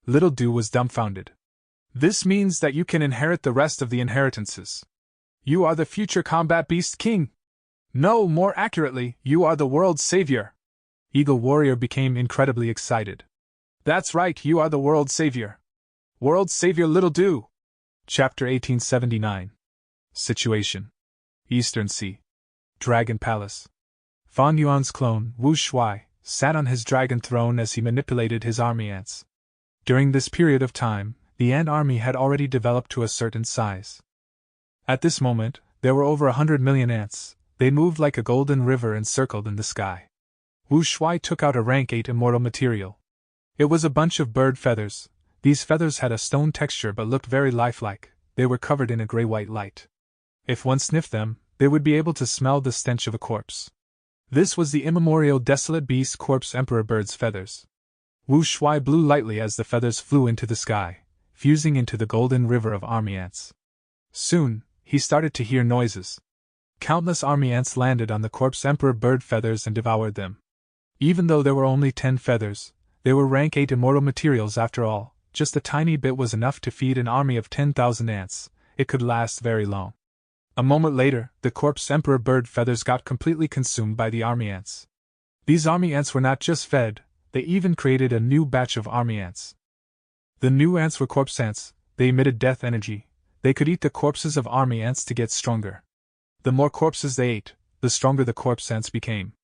Little Dew was dumbfounded. This means that you can inherit the rest of the inheritances. You are the future combat beast king. No, more accurately, you are the world's savior. Eagle Warrior became incredibly excited. That's right, you are the world's savior. World Savior Little Do! Chapter 1879. Situation. Eastern Sea. Dragon Palace. Fan Yuan's clone, Wu Shuai, sat on his dragon throne as he manipulated his army ants. During this period of time, the ant army had already developed to a certain size. At this moment, there were over 100 million ants. They moved like a golden river encircled in the sky. Wu Shuai took out a rank 8 immortal material. It was a bunch of bird feathers. These feathers had a stone texture but looked very lifelike. They were covered in a gray-white light. If one sniffed them, they would be able to smell the stench of a corpse. This was the immemorial desolate beast corpse emperor bird's feathers. Wu Shuai blew lightly as the feathers flew into the sky, fusing into the golden river of army ants. Soon, he started to hear noises. Countless army ants landed on the corpse emperor bird feathers and devoured them. Even though there were only 10 feathers, they were rank 8 immortal materials after all. Just a tiny bit was enough to feed an army of 10,000 ants. It could last very long. A moment later, the corpse emperor bird feathers got completely consumed by the army ants. These army ants were not just fed, they even created a new batch of army ants. The new ants were corpse ants. They emitted death energy. They could eat the corpses of army ants to get stronger. The more corpses they ate, the stronger the corpse ants became.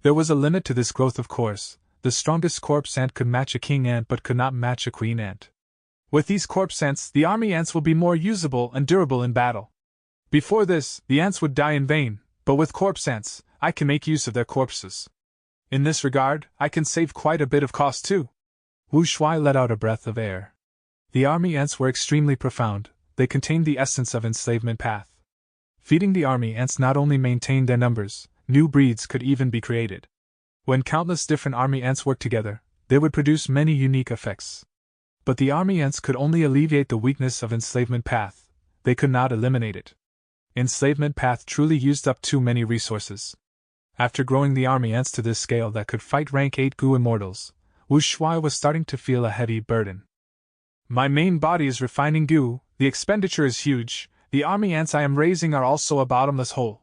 There was a limit to this growth, of course. The strongest corpse ant could match a king ant but could not match a queen ant. With these corpse ants, the army ants will be more usable and durable in battle. Before this, the ants would die in vain, but with corpse ants, I can make use of their corpses. In this regard, I can save quite a bit of cost too. Wu Shuai let out a breath of air. The army ants were extremely profound. They contained the essence of enslavement path. Feeding the army ants not only maintained their numbers, new breeds could even be created. When countless different army ants worked together, they would produce many unique effects. But the army ants could only alleviate the weakness of enslavement path. They could not eliminate it. Enslavement path truly used up too many resources. After growing the army ants to this scale that could fight rank 8 Gu immortals, Wu Shuai was starting to feel a heavy burden. My main body is refining Gu, the expenditure is huge, the army ants I am raising are also a bottomless hole.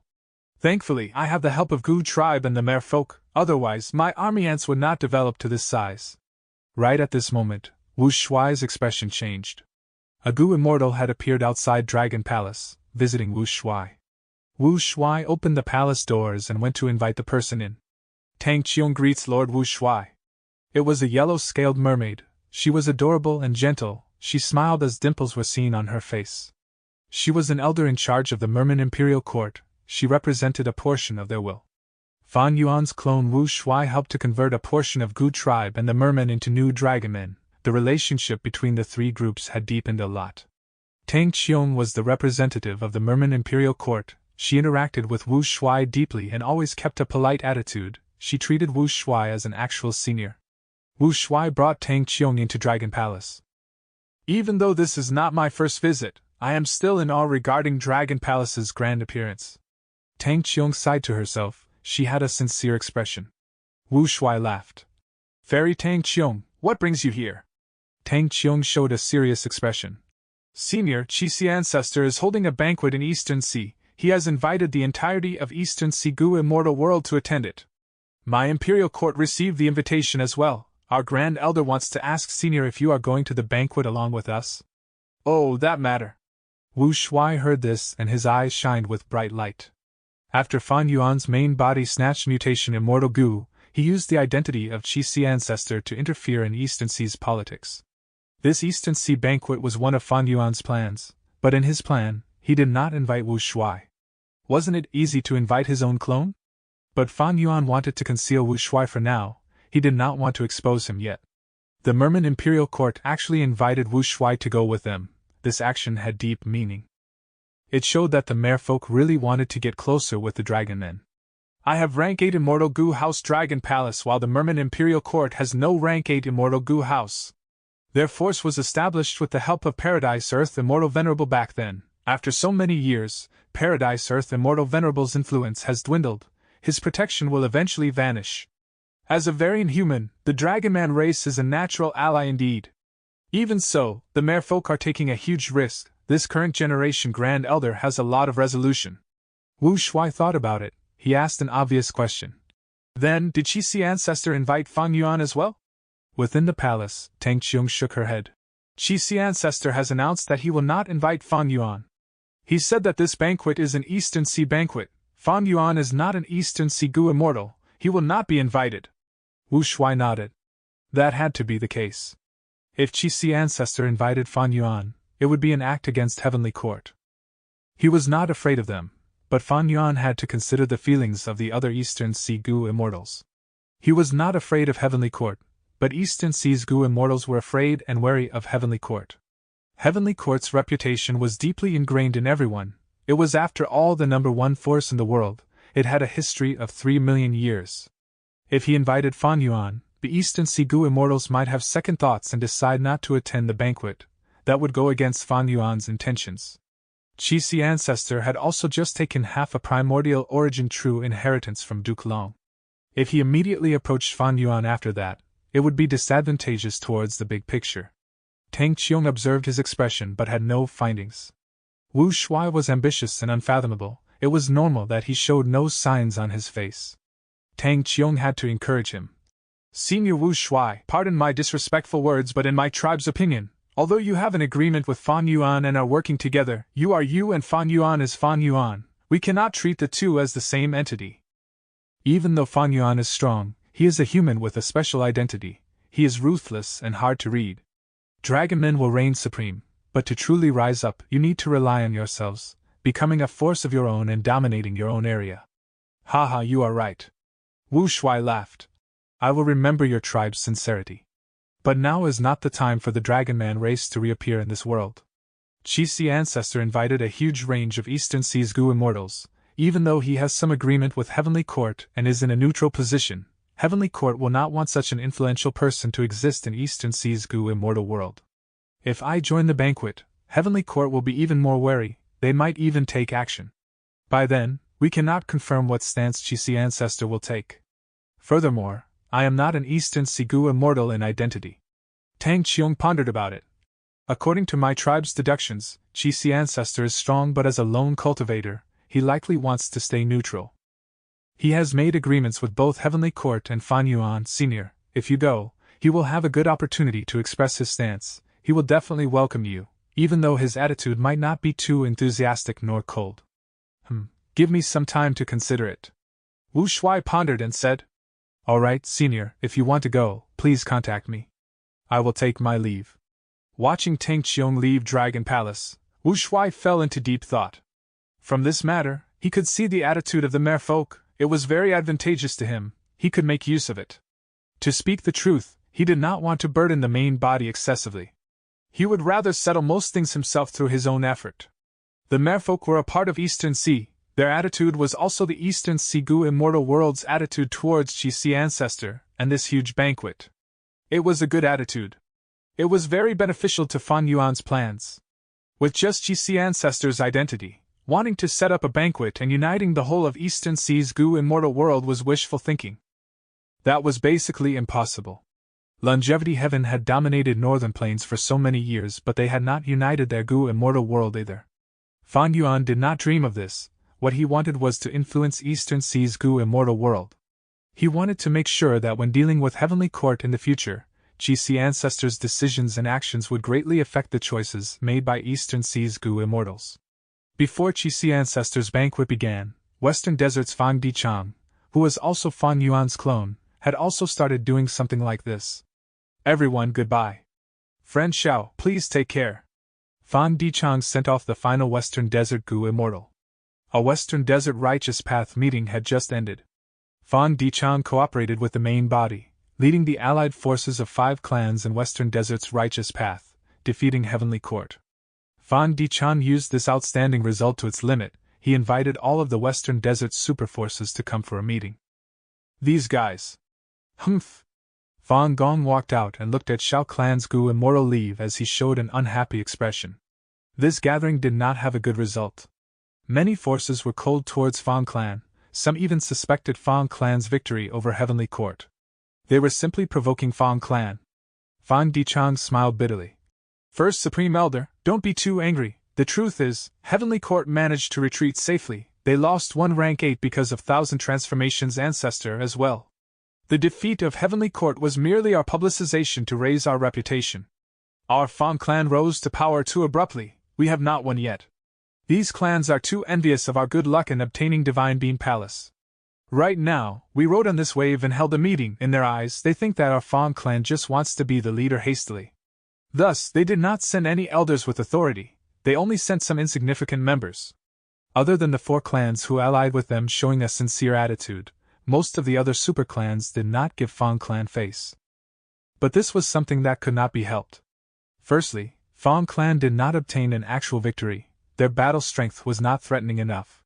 Thankfully, I have the help of Gu tribe and the merfolk, otherwise my army ants would not develop to this size. Right at this moment, Wu Shuai's expression changed. A Gu immortal had appeared outside Dragon Palace, visiting Wu Shuai. Wu Shuai opened the palace doors and went to invite the person in. Tang Qiong greets Lord Wu Shuai. It was a yellow-scaled mermaid. She was adorable and gentle. She smiled as dimples were seen on her face. She was an elder in charge of the Merman Imperial Court. She represented a portion of their will. Fan Yuan's clone Wu Shuai helped to convert a portion of Gu tribe and the mermen into new dragonmen. The relationship between the three groups had deepened a lot. Tang Qiong was the representative of the Merman Imperial Court. She interacted with Wu Shuai deeply and always kept a polite attitude. She treated Wu Shuai as an actual senior. Wu Shuai brought Tang Qiong into Dragon Palace. Even though this is not my first visit, I am still in awe regarding Dragon Palace's grand appearance. Tang Qiong sighed to herself. She had a sincere expression. Wu Shuai laughed. Fairy Tang Qiong, what brings you here? Tang Qiong showed a serious expression. Senior Qixi ancestor is holding a banquet in Eastern Sea. He has invited the entirety of Eastern Sea Gu immortal world to attend it. My imperial court received the invitation as well. Our grand elder wants to ask Senior if you are going to the banquet along with us. Oh, that matter. Wu Shuai heard this and his eyes shined with bright light. After Fan Yuan's main body snatched mutation immortal Gu, he used the identity of Qixi ancestor to interfere in Eastern Sea's politics. This Eastern Sea banquet was one of Fan Yuan's plans, but in his plan, he did not invite Wu Shuai. Wasn't it easy to invite his own clone? But Fan Yuan wanted to conceal Wu Shuai for now. He did not want to expose him yet. The Merman Imperial Court actually invited Wu Shuai to go with them. This action had deep meaning. It showed that the merfolk really wanted to get closer with the dragon men. I have rank 8 immortal Gu House Dragon Palace while the Merman Imperial Court has no rank 8 immortal Gu House. Their force was established with the help of Paradise Earth Immortal Venerable back then. After so many years, Paradise Earth Immortal Venerable's influence has dwindled. His protection will eventually vanish. As a variant human, the Dragonman race is a natural ally indeed. Even so, the merfolk are taking a huge risk. This current generation Grand Elder has a lot of resolution. Wu Shuai thought about it. He asked an obvious question. Then, did Qixi ancestor invite Fan Yuan as well? Within the palace, Tang Qiong shook her head. Qixi ancestor has announced that he will not invite Fan Yuan. He said that this banquet is an Eastern Sea banquet. Fan Yuan is not an Eastern Sea Gu immortal, he will not be invited. Wu Shuai nodded. That had to be the case. If Qixi ancestor invited Fan Yuan, it would be an act against Heavenly Court. He was not afraid of them, but Fan Yuan had to consider the feelings of the other Eastern Sea Gu immortals. He was not afraid of Heavenly Court, but Eastern Sea's Gu immortals were afraid and wary of Heavenly Court. Heavenly Court's reputation was deeply ingrained in everyone. It was after all the number one force in the world. It had a history of 3 million years. If he invited Fan Yuan, the Eastern Sea Gu immortals might have second thoughts and decide not to attend the banquet. That would go against Fan Yuan's intentions. Qixi ancestor had also just taken half a primordial origin true inheritance from Duke Long. If he immediately approached Fan Yuan after that, it would be disadvantageous towards the big picture. Tang Qiong observed his expression but had no findings. Wu Shuai was ambitious and unfathomable. It was normal that he showed no signs on his face. Tang Qiong had to encourage him. Senior Wu Shuai, pardon my disrespectful words, but in my tribe's opinion, although you have an agreement with Fan Yuan and are working together, you are you and Fan Yuan is Fan Yuan. We cannot treat the two as the same entity. Even though Fan Yuan is strong, he is a human with a special identity. He is ruthless and hard to read. Dragonmen will reign supreme, but to truly rise up, you need to rely on yourselves, becoming a force of your own and dominating your own area. Haha, you are right. Wu Shuai laughed. I will remember your tribe's sincerity. But now is not the time for the Dragonman race to reappear in this world. Qixi ancestor invited a huge range of Eastern Sea's Gu immortals. Even though he has some agreement with Heavenly Court and is in a neutral position, Heavenly Court will not want such an influential person to exist in Eastern Sea's Gu immortal world. If I join the banquet, Heavenly Court will be even more wary, they might even take action. By then, we cannot confirm what stance Qixi ancestor will take. Furthermore, I am not an Eastern Sea Gu immortal in identity. Tang Qiong pondered about it. According to my tribe's deductions, Qixi ancestor is strong, but as a lone cultivator, he likely wants to stay neutral. He has made agreements with both Heavenly Court and Fan Yuan Sr. If you go, he will have a good opportunity to express his stance. He will definitely welcome you, even though his attitude might not be too enthusiastic nor cold. Give me some time to consider it. Wu Shuai pondered and said, All right, Senior, if you want to go, please contact me. I will take my leave. Watching Tang Qiong leave Dragon Palace, Wu Shuai fell into deep thought. From this matter, he could see the attitude of the merfolk. It was very advantageous to him, he could make use of it. To speak the truth, he did not want to burden the main body excessively. He would rather settle most things himself through his own effort. The merfolk were a part of Eastern Sea, their attitude was also the Eastern Sea Gu immortal world's attitude towards Qixi ancestor, and this huge banquet. It was a good attitude. It was very beneficial to Fan Yuan's plans. With just Qixi ancestor's identity, wanting to set up a banquet and uniting the whole of Eastern Sea's Gu immortal world was wishful thinking. That was basically impossible. Longevity Heaven had dominated Northern Plains for so many years, but they had not united their Gu immortal world either. Fan Yuan did not dream of this. What he wanted was to influence Eastern Sea's Gu immortal world. He wanted to make sure that when dealing with Heavenly Court in the future, Qixi ancestors' decisions and actions would greatly affect the choices made by Eastern Sea's Gu immortals. Before Qixi ancestors' banquet began, Western Desert's Fang Dichang, who was also Fan Yuan's clone, had also started doing something like this. Everyone, goodbye. Friend Xiao, please take care. Fan Dichang sent off the final Western Desert Gu immortal. A Western Desert Righteous Path meeting had just ended. Fan Dichang cooperated with the main body, leading the allied forces of 5 clans in Western Desert's Righteous Path, defeating Heavenly Court. Fan Dichang used this outstanding result to its limit. He invited all of the Western Desert's superforces to come for a meeting. These guys. Humph. Fan Gong walked out and looked at Shao Clan's Gu immortal leave as he showed an unhappy expression. This gathering did not have a good result. Many forces were cold towards Fan Clan, some even suspected Fan Clan's victory over Heavenly Court. They were simply provoking Fan Clan. Fan Dichang smiled bitterly. First Supreme Elder, don't be too angry. The truth is, Heavenly Court managed to retreat safely. They lost one rank 8 because of Thousand Transformations ancestor as well. The defeat of Heavenly Court was merely our publicization to raise our reputation. Our Fang clan rose to power too abruptly, we have not won yet. These clans are too envious of our good luck in obtaining Divine Beam Palace. Right now, we rode on this wave and held a meeting. In their eyes, they think that our Fang clan just wants to be the leader hastily. Thus, they did not send any elders with authority, they only sent some insignificant members. Other than the 4 clans who allied with them showing a sincere attitude, most of the other super clans did not give Fang clan face. But this was something that could not be helped. Firstly, Fang clan did not obtain an actual victory, their battle strength was not threatening enough.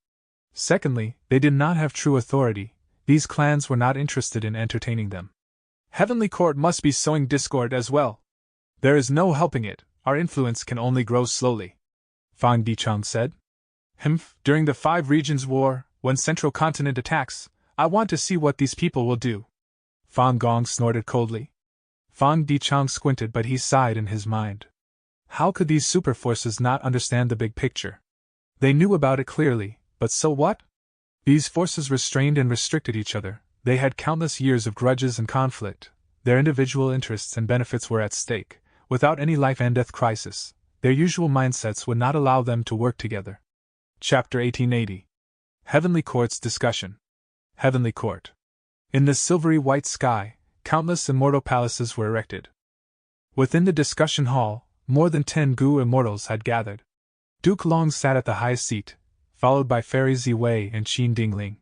Secondly, they did not have true authority, these clans were not interested in entertaining them. Heavenly Court must be sowing discord as well. There is no helping it, our influence can only grow slowly. Fang Dichang said. During the 5 Regions War, when Central Continent attacks, I want to see what these people will do. Fang Gong snorted coldly. Fang Dichang squinted, but he sighed in his mind. How could these super forces not understand the big picture? They knew about it clearly, but so what? These forces restrained and restricted each other, they had countless years of grudges and conflict, their individual interests and benefits were at stake. Without any life and death crisis, their usual mindsets would not allow them to work together. Chapter 1880. Heavenly Court's Discussion. Heavenly Court. In the silvery white sky, countless immortal palaces were erected. Within the discussion hall, more than 10 Gu immortals had gathered. Duke Long sat at the highest seat, followed by Fairy Ziwei and Qin Dingling.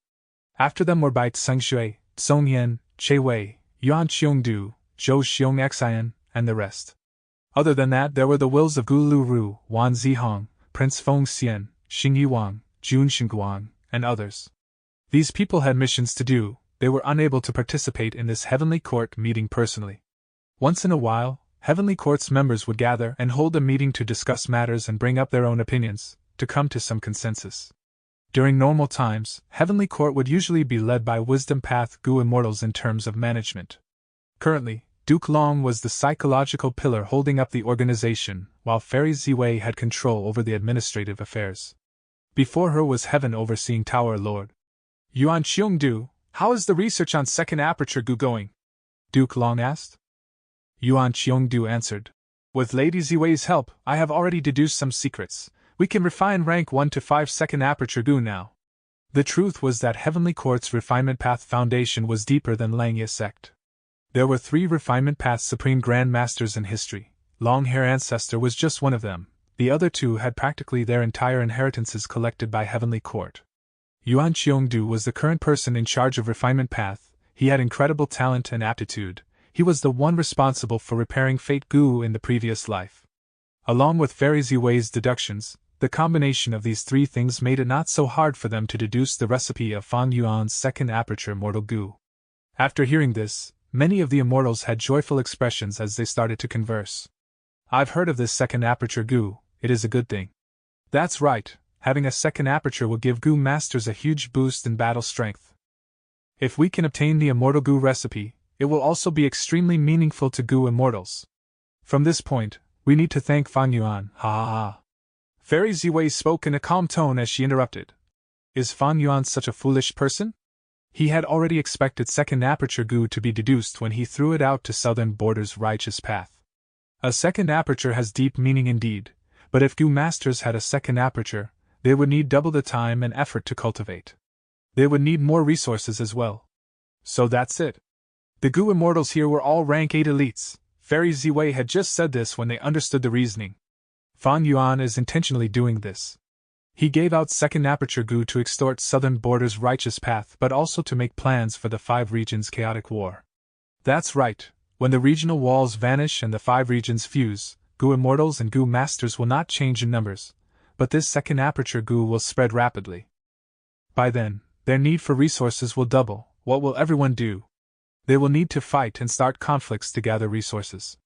After them were Bai Tsengxue, Song Yan, Che Wei, Yuan Qiongdu, Zhou Xiong Xian, and the rest. Other than that, there were the wills of Gu Lu Ru, Wan Zihong, Prince Feng Xian, Xing Yuang, Jun Xingguang, and others. These people had missions to do, they were unable to participate in this Heavenly Court meeting personally. Once in a while, Heavenly Court's members would gather and hold a meeting to discuss matters and bring up their own opinions, to come to some consensus. During normal times, Heavenly Court would usually be led by Wisdom Path Gu Immortals in terms of management. Currently, Duke Long was the psychological pillar holding up the organization, while Fairy Ziwei had control over the administrative affairs. Before her was Heaven overseeing Tower Lord. Yuan Qiongdu, how is the research on second aperture Gu going? Duke Long asked. Yuan Qiongdu answered. With Lady Ziwei's help, I have already deduced some secrets. We can refine rank 1 to 5 second aperture Gu now. The truth was that Heavenly Court's refinement path foundation was deeper than Langya sect. There were 3 refinement path supreme grand masters in history. Long-hair ancestor was just one of them. The other 2 had practically their entire inheritances collected by Heavenly Court. Yuan Qiongdu was the current person in charge of refinement path. He had incredible talent and aptitude. He was the one responsible for repairing Fate Gu in the previous life. Along with Fairy Ziwei's deductions, the combination of these 3 things made it not so hard for them to deduce the recipe of Fang Yuan's second aperture mortal Gu. After hearing this, many of the immortals had joyful expressions as they started to converse. I've heard of this second aperture Gu, it is a good thing. That's right, having a second aperture will give Gu masters a huge boost in battle strength. If we can obtain the immortal Gu recipe, it will also be extremely meaningful to Gu immortals. From this point, we need to thank Fang Yuan, ha ha ha. Fairy Ziwei spoke in a calm tone as she interrupted. Is Fang Yuan such a foolish person? He had already expected second aperture Gu to be deduced when he threw it out to Southern Border's righteous path. A second aperture has deep meaning indeed, but if Gu masters had a second aperture, they would need double the time and effort to cultivate. They would need more resources as well. So that's it. The Gu immortals here were all rank 8 elites. Fairy Ziwei had just said this when they understood the reasoning. Fang Yuan is intentionally doing this. He gave out second aperture Gu to extort Southern Border's righteous path but also to make plans for the 5 regions' chaotic war. That's right, when the regional walls vanish and the 5 regions fuse, Gu immortals and Gu masters will not change in numbers, but this second aperture Gu will spread rapidly. By then, their need for resources will double. What will everyone do? They will need to fight and start conflicts to gather resources.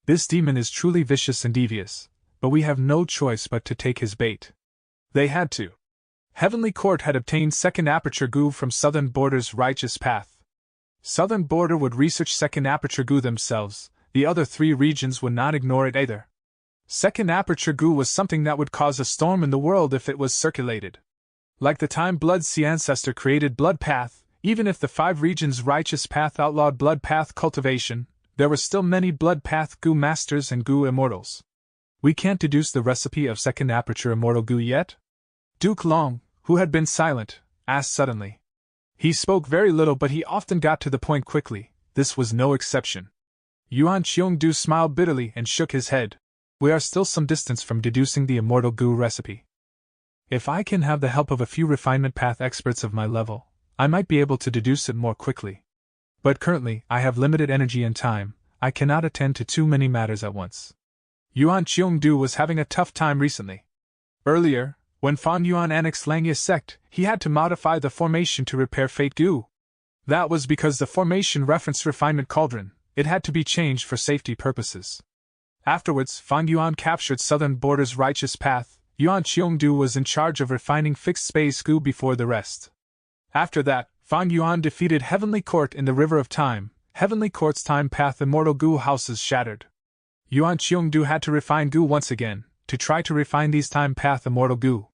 This demon is truly vicious and devious, but we have no choice but to take his bait. They had to. Heavenly Court had obtained second aperture Gu from Southern Border's righteous path. Southern Border would research second aperture Gu themselves, the other 3 regions would not ignore it either. Second aperture Gu was something that would cause a storm in the world if it was circulated. Like the time Blood Sea Ancestor created Blood Path, even if the 5 regions' righteous path outlawed blood path cultivation, there were still many Blood Path Gu Masters and Gu Immortals. We can't deduce the recipe of second aperture immortal Gu yet? Duke Long, who had been silent, asked suddenly. He spoke very little, but he often got to the point quickly. This was no exception. Yuan Cheong-du smiled bitterly and shook his head. We are still some distance from deducing the immortal Gu recipe. If I can have the help of a few refinement path experts of my level, I might be able to deduce it more quickly. But currently, I have limited energy and time. I cannot attend to too many matters at once. Yuan Cheong-du was having a tough time recently. Earlier, when Fan Yuan annexed Langya sect, he had to modify the formation to repair Fate Gu. That was because the formation referenced Refinement Cauldron. It had to be changed for safety purposes. Afterwards, Fan Yuan captured Southern Border's Righteous Path. Yuan Cheong-du was in charge of refining Fixed Space Gu before the rest. After that, Fan Yuan defeated Heavenly Court in the River of Time. Heavenly Court's Time Path Immortal Gu houses shattered. Yuan Cheong-du had to refine Gu once again, to try to refine these Time Path Immortal Gu.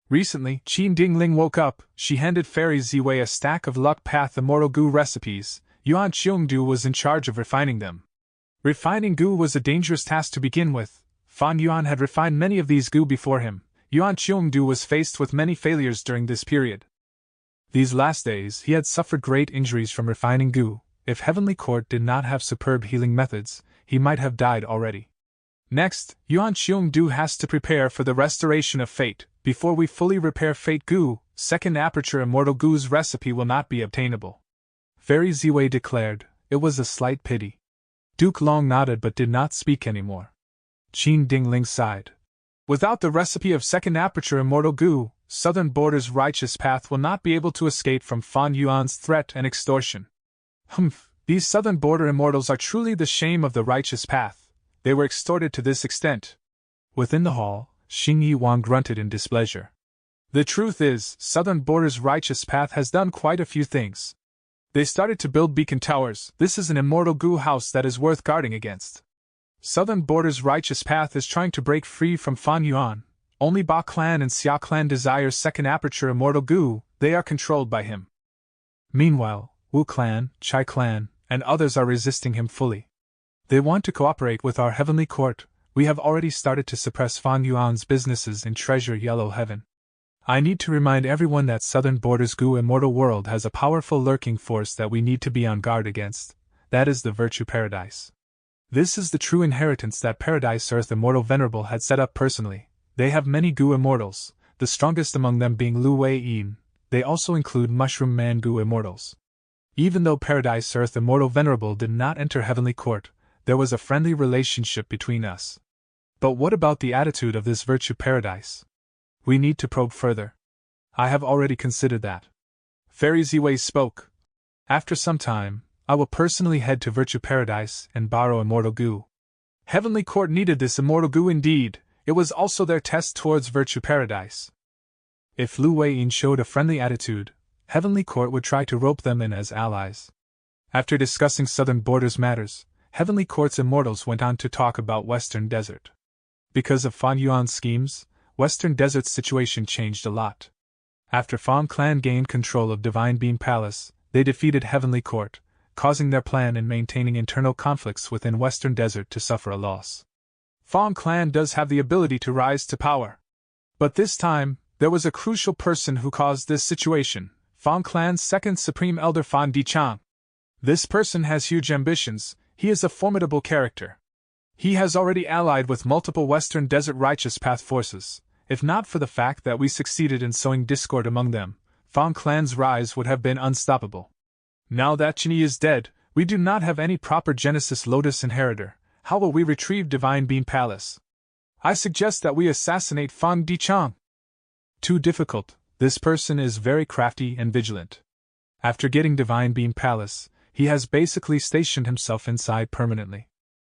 Recently, Qin Dingling woke up. She handed Fairy Ziwei a stack of Luck Path Immortal Gu recipes. Yuan Cheong-du was in charge of refining them. Refining Gu was a dangerous task to begin with. Fan Yuan had refined many of these Gu before him. Yuan Cheong-du was faced with many failures during this period. These last days, he had suffered great injuries from refining Gu. If Heavenly Court did not have superb healing methods, he might have died already. Next, Yuan Cheong-du has to prepare for the restoration of Fate. Before we fully repair Fate Gu, second aperture Immortal Gu's recipe will not be obtainable. Fairy Ziwei declared. It was a slight pity. Duke Long nodded but did not speak anymore. Qin Dingling sighed. Without the recipe of second aperture Immortal Gu, Southern Border's Righteous Path will not be able to escape from Fan Yuan's threat and extortion. Humph, these Southern Border Immortals are truly the shame of the Righteous Path. They were extorted to this extent. Within the hall, Xing Yi Wang grunted in displeasure. The truth is, Southern Border's Righteous Path has done quite a few things. They started to build beacon towers. This is an immortal Gu house that is worth guarding against. Southern Border's Righteous Path is trying to break free from Fan Yuan. Only Ba Clan and Xia Clan desire second aperture immortal Gu. They are controlled by him. Meanwhile, Wu Clan, Chai Clan, and others are resisting him fully. They want to cooperate with our Heavenly Court. We have already started to suppress Fan Yuan's businesses in Treasure Yellow Heaven. I need to remind everyone that Southern Border's Gu Immortal World has a powerful lurking force that we need to be on guard against. That is the Virtue Paradise. This is the true inheritance that Paradise Earth Immortal Venerable had set up personally. They have many Gu Immortals, the strongest among them being Lu Wei Yin. They also include Mushroom Man Gu Immortals. Even though Paradise Earth Immortal Venerable did not enter Heavenly Court, there was a friendly relationship between us. But what about the attitude of this Virtue Paradise? We need to probe further. I have already considered that. Fairy Ziwei spoke. After some time, I will personally head to Virtue Paradise and borrow Immortal Gu. Heavenly Court needed this Immortal Gu indeed. It was also their test towards Virtue Paradise. If Lu Wei-yin showed a friendly attitude, Heavenly Court would try to rope them in as allies. After discussing Southern Border's matters, Heavenly Court's immortals went on to talk about Western Desert. Because of Fan Yuan's schemes, Western Desert's situation changed a lot. After Fan Clan gained control of Divine Beam Palace, they defeated Heavenly Court, causing their plan in maintaining internal conflicts within Western Desert to suffer a loss. Fan Clan does have the ability to rise to power. But this time, there was a crucial person who caused this situation, Fan Clan's second Supreme Elder Fan Dichang. This person has huge ambitions. He is a formidable character. He has already allied with multiple Western Desert Righteous Path forces. If not for the fact that we succeeded in sowing discord among them, Fan Clan's rise would have been unstoppable. Now that Qin Yi is dead, we do not have any proper Genesis Lotus inheritor. How will we retrieve Divine Beam Palace? I suggest that we assassinate Fan Dichang. Too difficult. This person is very crafty and vigilant. After getting Divine Beam Palace, he has basically stationed himself inside permanently.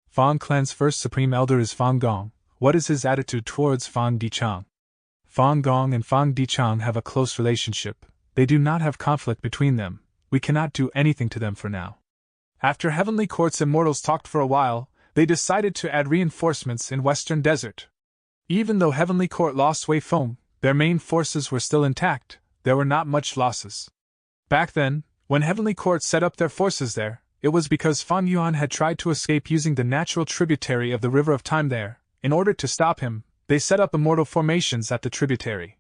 Fan Clan's first Supreme Elder is Fan Gong. What is his attitude towards Fan Dichang? Fan Gong and Fan Dichang have a close relationship. They do not have conflict between them. We cannot do anything to them for now. After Heavenly Court's immortals talked for a while, they decided to add reinforcements in Western Desert. Even though Heavenly Court lost Wei Feng, their main forces were still intact. There were not much losses. Back then, when Heavenly Court set up their forces there, it was because Fan Yuan had tried to escape using the natural tributary of the River of Time there. In order to stop him, they set up immortal formations at the tributary.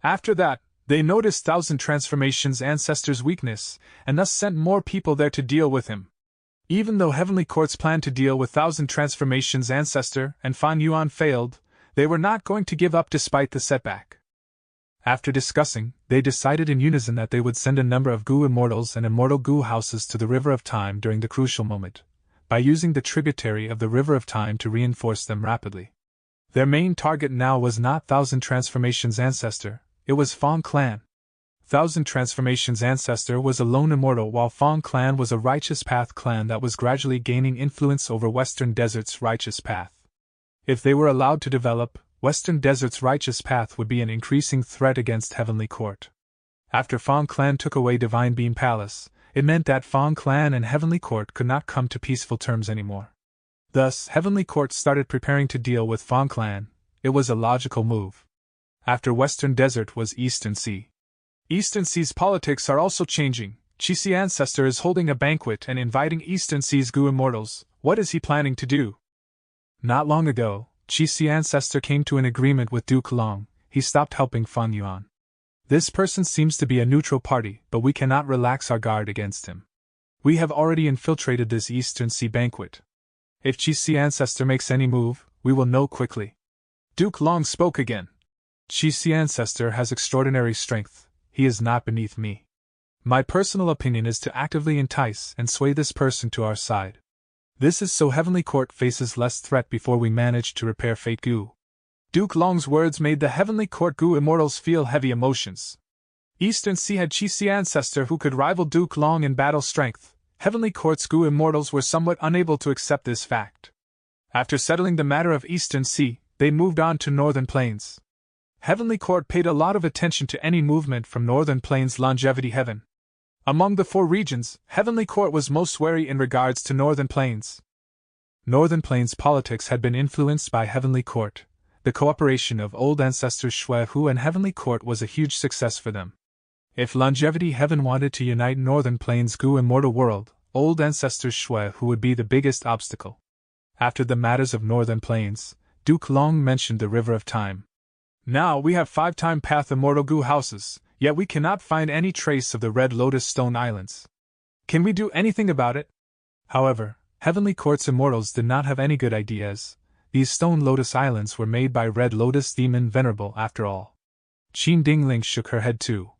After that, they noticed Thousand Transformations' ancestor's weakness, and thus sent more people there to deal with him. Even though Heavenly Court's plan to deal with Thousand Transformations' ancestor and Fan Yuan failed, they were not going to give up despite the setback. After discussing, they decided in unison that they would send a number of Gu Immortals and Immortal Gu houses to the River of Time during the crucial moment, by using the tributary of the River of Time to reinforce them rapidly. Their main target now was not Thousand Transformations' ancestor, it was Fong Clan. Thousand Transformations' ancestor was a lone immortal, while Fong Clan was a Righteous Path clan that was gradually gaining influence over Western Desert's Righteous Path. If they were allowed to develop, Western Desert's Righteous Path would be an increasing threat against Heavenly Court. After Fong Clan took away Divine Beam Palace, it meant that Fong Clan and Heavenly Court could not come to peaceful terms anymore. Thus, Heavenly Court started preparing to deal with Fong Clan. It was a logical move. After Western Desert was Eastern Sea. Eastern Sea's politics are also changing. Qixi Ancestor is holding a banquet and inviting Eastern Sea's Gu Immortals. What is he planning to do? Not long ago, Qixi Ancestor came to an agreement with Duke Long. He stopped helping Fan Yuan. This person seems to be a neutral party, but we cannot relax our guard against him. We have already infiltrated this Eastern Sea banquet. If Qixi Ancestor makes any move, we will know quickly. Duke Long spoke again. Qixi Ancestor has extraordinary strength. He is not beneath me. My personal opinion is to actively entice and sway this person to our side. This is so Heavenly Court faces less threat before we manage to repair Fate Gu. Duke Long's words made the Heavenly Court Gu Immortals feel heavy emotions. Eastern Sea had Qixi Ancestor who could rival Duke Long in battle strength. Heavenly Court's Gu Immortals were somewhat unable to accept this fact. After settling the matter of Eastern Sea, they moved on to Northern Plains. Heavenly Court paid a lot of attention to any movement from Northern Plains Longevity Heaven. Among the 4 regions, Heavenly Court was most wary in regards to Northern Plains. Northern Plains politics had been influenced by Heavenly Court. The cooperation of old ancestors Shui Hu and Heavenly Court was a huge success for them. If Longevity Heaven wanted to unite Northern Plains Gu Immortal World, old ancestors Shui Hu would be the biggest obstacle. After the matters of Northern Plains, Duke Long mentioned the River of Time. Now we have 5-time path Immortal Gu houses, yet we cannot find any trace of the Red Lotus Stone Islands. Can we do anything about it? However, Heavenly Court's Immortals did not have any good ideas. These Stone Lotus Islands were made by Red Lotus Demon Venerable after all. Qin Dingling shook her head too.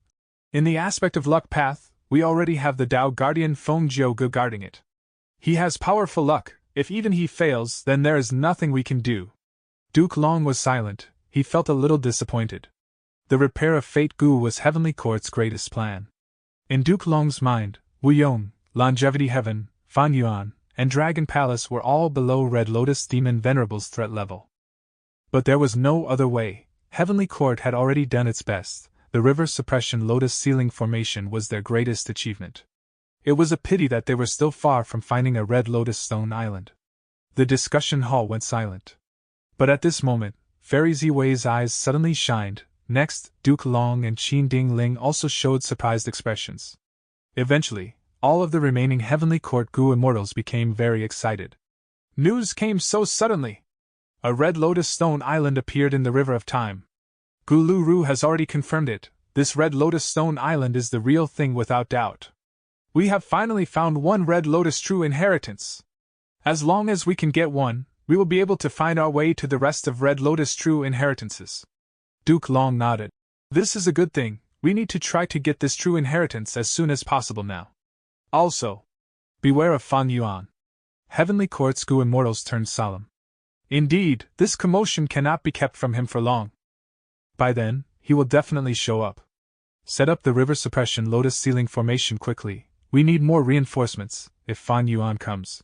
In the aspect of luck path, we already have the Tao Guardian Feng Jiuge guarding it. He has powerful luck. If even he fails, then there is nothing we can do. Duke Long was silent. He felt a little disappointed. The repair of Fate Gu was Heavenly Court's greatest plan. In Duke Long's mind, Wu Yong, Longevity Heaven, Fan Yuan, and Dragon Palace were all below Red Lotus Demon Venerable's threat level. But there was no other way. Heavenly Court had already done its best. The River Suppression Lotus Ceiling Formation was their greatest achievement. It was a pity that they were still far from finding a Red Lotus Stone Island. The discussion hall went silent. But at this moment, Fairy Ziwei's eyes suddenly shined. Next, Duke Long and Qin Dingling also showed surprised expressions. Eventually, all of the remaining Heavenly Court Gu Immortals became very excited. News came so suddenly! A Red Lotus Stone Island appeared in the River of Time. Gu Lu Ru has already confirmed it. This Red Lotus Stone Island is the real thing without doubt. We have finally found one Red Lotus True Inheritance. As long as we can get one, we will be able to find our way to the rest of Red Lotus True Inheritances. Duke Long nodded. This is a good thing. We need to try to get this true inheritance as soon as possible now. Also, beware of Fan Yuan. Heavenly Court's Gu Immortals turned solemn. Indeed, this commotion cannot be kept from him for long. By then, he will definitely show up. Set up the River Suppression Lotus Ceiling Formation quickly. We need more reinforcements. If Fan Yuan comes,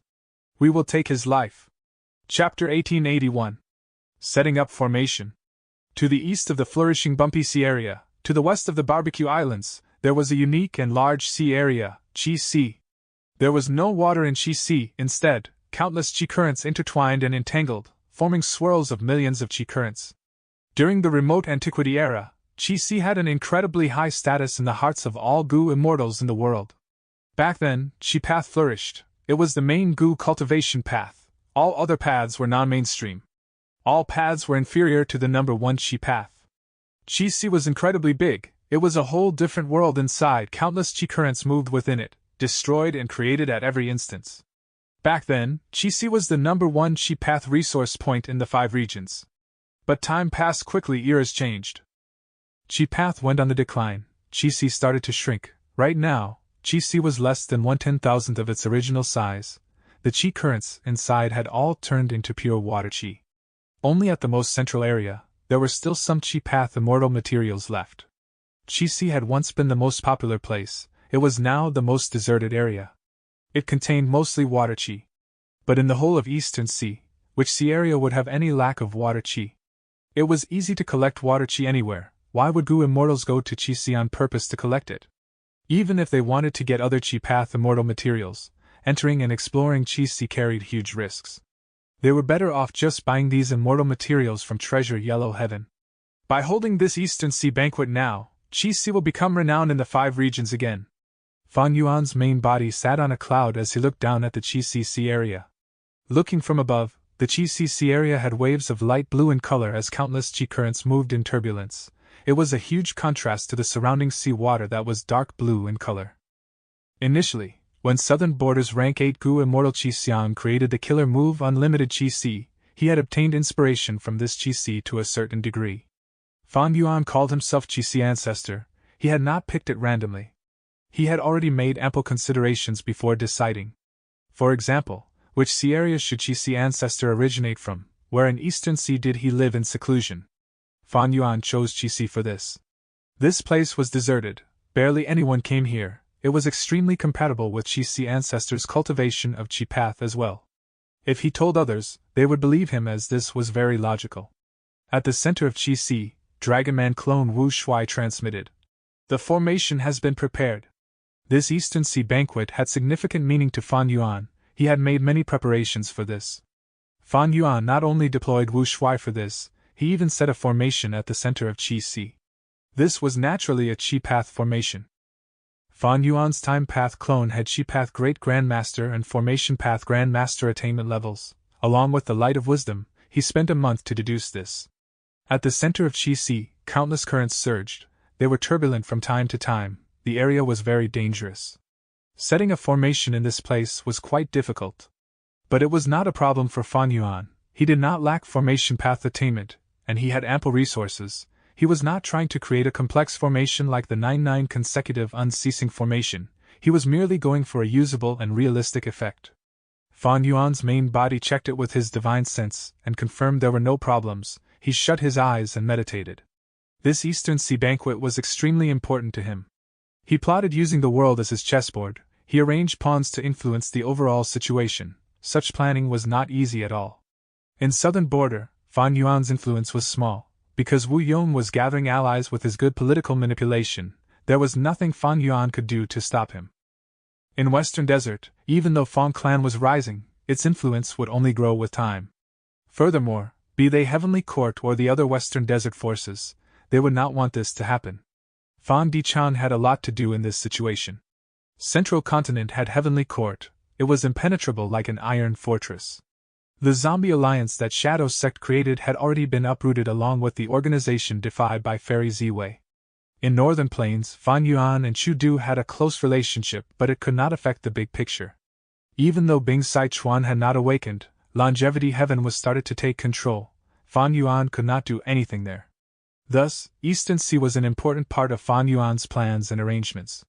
we will take his life. Chapter 1881. Setting up formation. To the east of the flourishing Bumpy Sea area, to the west of the Barbecue Islands, there was a unique and large sea area, Qi Sea. There was no water in Qi Sea. Instead, countless Qi currents intertwined and entangled, forming swirls of millions of Qi currents. During the remote antiquity era, Qi Sea had an incredibly high status in the hearts of all Gu Immortals in the world. Back then, Qi Path flourished. It was the main Gu cultivation path. All other paths were non-mainstream. All paths were inferior to the number 1 Qi path. Qi Si was incredibly big. It was a whole different world inside. Countless Qi currents moved within it, destroyed and created at every instance. Back then, Qi Si was the number 1 Qi path resource point in the 5 regions. But time passed quickly, eras changed. Qi path went on the decline, Qi Si started to shrink. Right now, Qi Si was less than 1/10,000th of its original size. The Qi currents inside had all turned into pure water Qi. Only at the most central area, there were still some Qi path immortal materials left. Qi Si had once been the most popular place, it was now the most deserted area. It contained mostly water Qi. But in the whole of Eastern Sea, which sea area would have any lack of water Qi? It was easy to collect water Qi anywhere. Why would Gu immortals go to Qi Si on purpose to collect it? Even if they wanted to get other Qi path immortal materials, entering and exploring Qi Si carried huge risks. They were better off just buying these immortal materials from Treasure Yellow Heaven. By holding this Eastern Sea banquet now, Qi Si will become renowned in the 5 regions again. Fan Yuan's main body sat on a cloud as he looked down at the Qi Si sea area. Looking from above, the Qi Si sea area had waves of light blue in color as countless Qi currents moved in turbulence. It was a huge contrast to the surrounding sea water that was dark blue in color. Initially, when Southern Border's Rank 8 Gu Immortal Qi Xian created the killer move Unlimited Qi Si, he had obtained inspiration from this Qi Si to a certain degree. Fan Yuan called himself Qi Si Ancestor. He had not picked it randomly. He had already made ample considerations before deciding. For example, which sea area should Qi Si Ancestor originate from? Where in Eastern Sea did he live in seclusion? Fan Yuan chose Qi Si for this. This place was deserted, barely anyone came here. It was extremely compatible with Qi Si Ancestor's cultivation of Qi Path as well. If he told others, they would believe him as this was very logical. At the center of Qi Si, Dragonman clone Wu Shuai transmitted. The formation has been prepared. This Eastern Sea banquet had significant meaning to Fan Yuan. He had made many preparations for this. Fan Yuan not only deployed Wu Shuai for this, he even set a formation at the center of Qi Si. This was naturally a Qi Path formation. Fan Yuan's Time Path clone had Qi Path Great Grandmaster and Formation Path Grandmaster attainment levels. Along with the Light of Wisdom, he spent a month to deduce this. At the center of Qi Si, countless currents surged. They were turbulent from time to time. The area was very dangerous. Setting a formation in this place was quite difficult. But it was not a problem for Fan Yuan. He did not lack formation path attainment, and he had ample resources. He was not trying to create a complex formation like the 9-9 consecutive unceasing formation. He was merely going for a usable and realistic effect. Fan Yuan's main body checked it with his divine sense and confirmed there were no problems. He shut his eyes and meditated. This Eastern Sea banquet was extremely important to him. He plotted using the world as his chessboard. He arranged pawns to influence the overall situation. Such planning was not easy at all. In Southern Border, Fan Yuan's influence was small. Because Wu Yong was gathering allies with his good political manipulation, there was nothing Fan Yuan could do to stop him. In Western Desert, even though Fan Clan was rising, its influence would only grow with time. Furthermore, be they Heavenly Court or the other Western Desert forces, they would not want this to happen. Fan Dichan had a lot to do in this situation. Central Continent had Heavenly Court. It was impenetrable like an iron fortress. The zombie alliance that Shadow Sect created had already been uprooted along with the organization defied by Fairy Ziwei. In Northern Plains, Fan Yuan and Chu Du had a close relationship, but it could not affect the big picture. Even though Bing Sai Chuan had not awakened, Longevity Heaven was started to take control. Fan Yuan could not do anything there. Thus, Eastern Sea was an important part of Fan Yuan's plans and arrangements.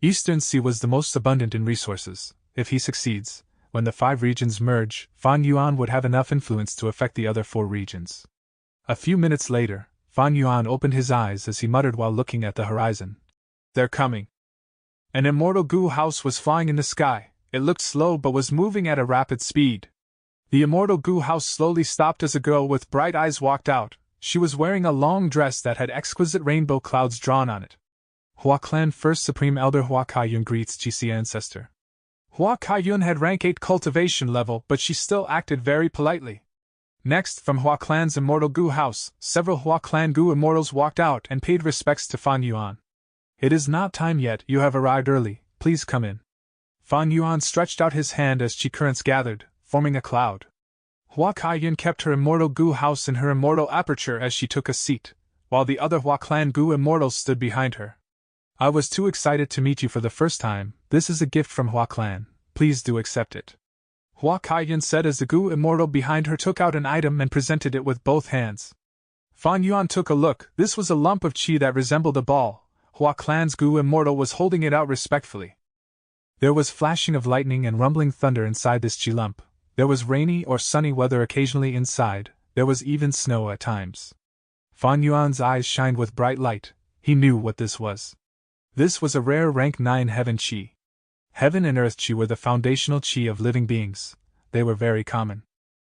Eastern Sea was the most abundant in resources. If he succeeds, when the 5 regions merge, Fan Yuan would have enough influence to affect the other 4 regions. A few minutes later, Fan Yuan opened his eyes as he muttered while looking at the horizon. They're coming. An immortal Gu house was flying in the sky. It looked slow but was moving at a rapid speed. The immortal Gu house slowly stopped as a girl with bright eyes walked out. She was wearing a long dress that had exquisite rainbow clouds drawn on it. Hua Clan First Supreme Elder Hua Kaiyun greets Qi Si Ancestor. Hua Kaiyun had rank 8 cultivation level, but she still acted very politely. Next, from Hua Clan's immortal Gu house, several Hua Clan Gu immortals walked out and paid respects to Fan Yuan. It is not time yet, you have arrived early, please come in. Fan Yuan stretched out his hand as chi currents gathered, forming a cloud. Hua Kaiyan kept her immortal Gu house in her immortal aperture as she took a seat, while the other Hua clan Gu immortals stood behind her. I was too excited to meet you for the first time. This is a gift from Hua clan. Please do accept it. Hua Kaiyan said as the Gu immortal behind her took out an item and presented it with both hands. Fan Yuan took a look. This was a lump of chi that resembled a ball. Hua clan's Gu immortal was holding it out respectfully. There was flashing of lightning and rumbling thunder inside this chi lump. There was rainy or sunny weather occasionally inside. There was even snow at times. Fan Yuan's eyes shined with bright light. He knew what this was. This was a rare rank 9 heaven chi. Heaven and earth chi were the foundational chi of living beings. They were very common.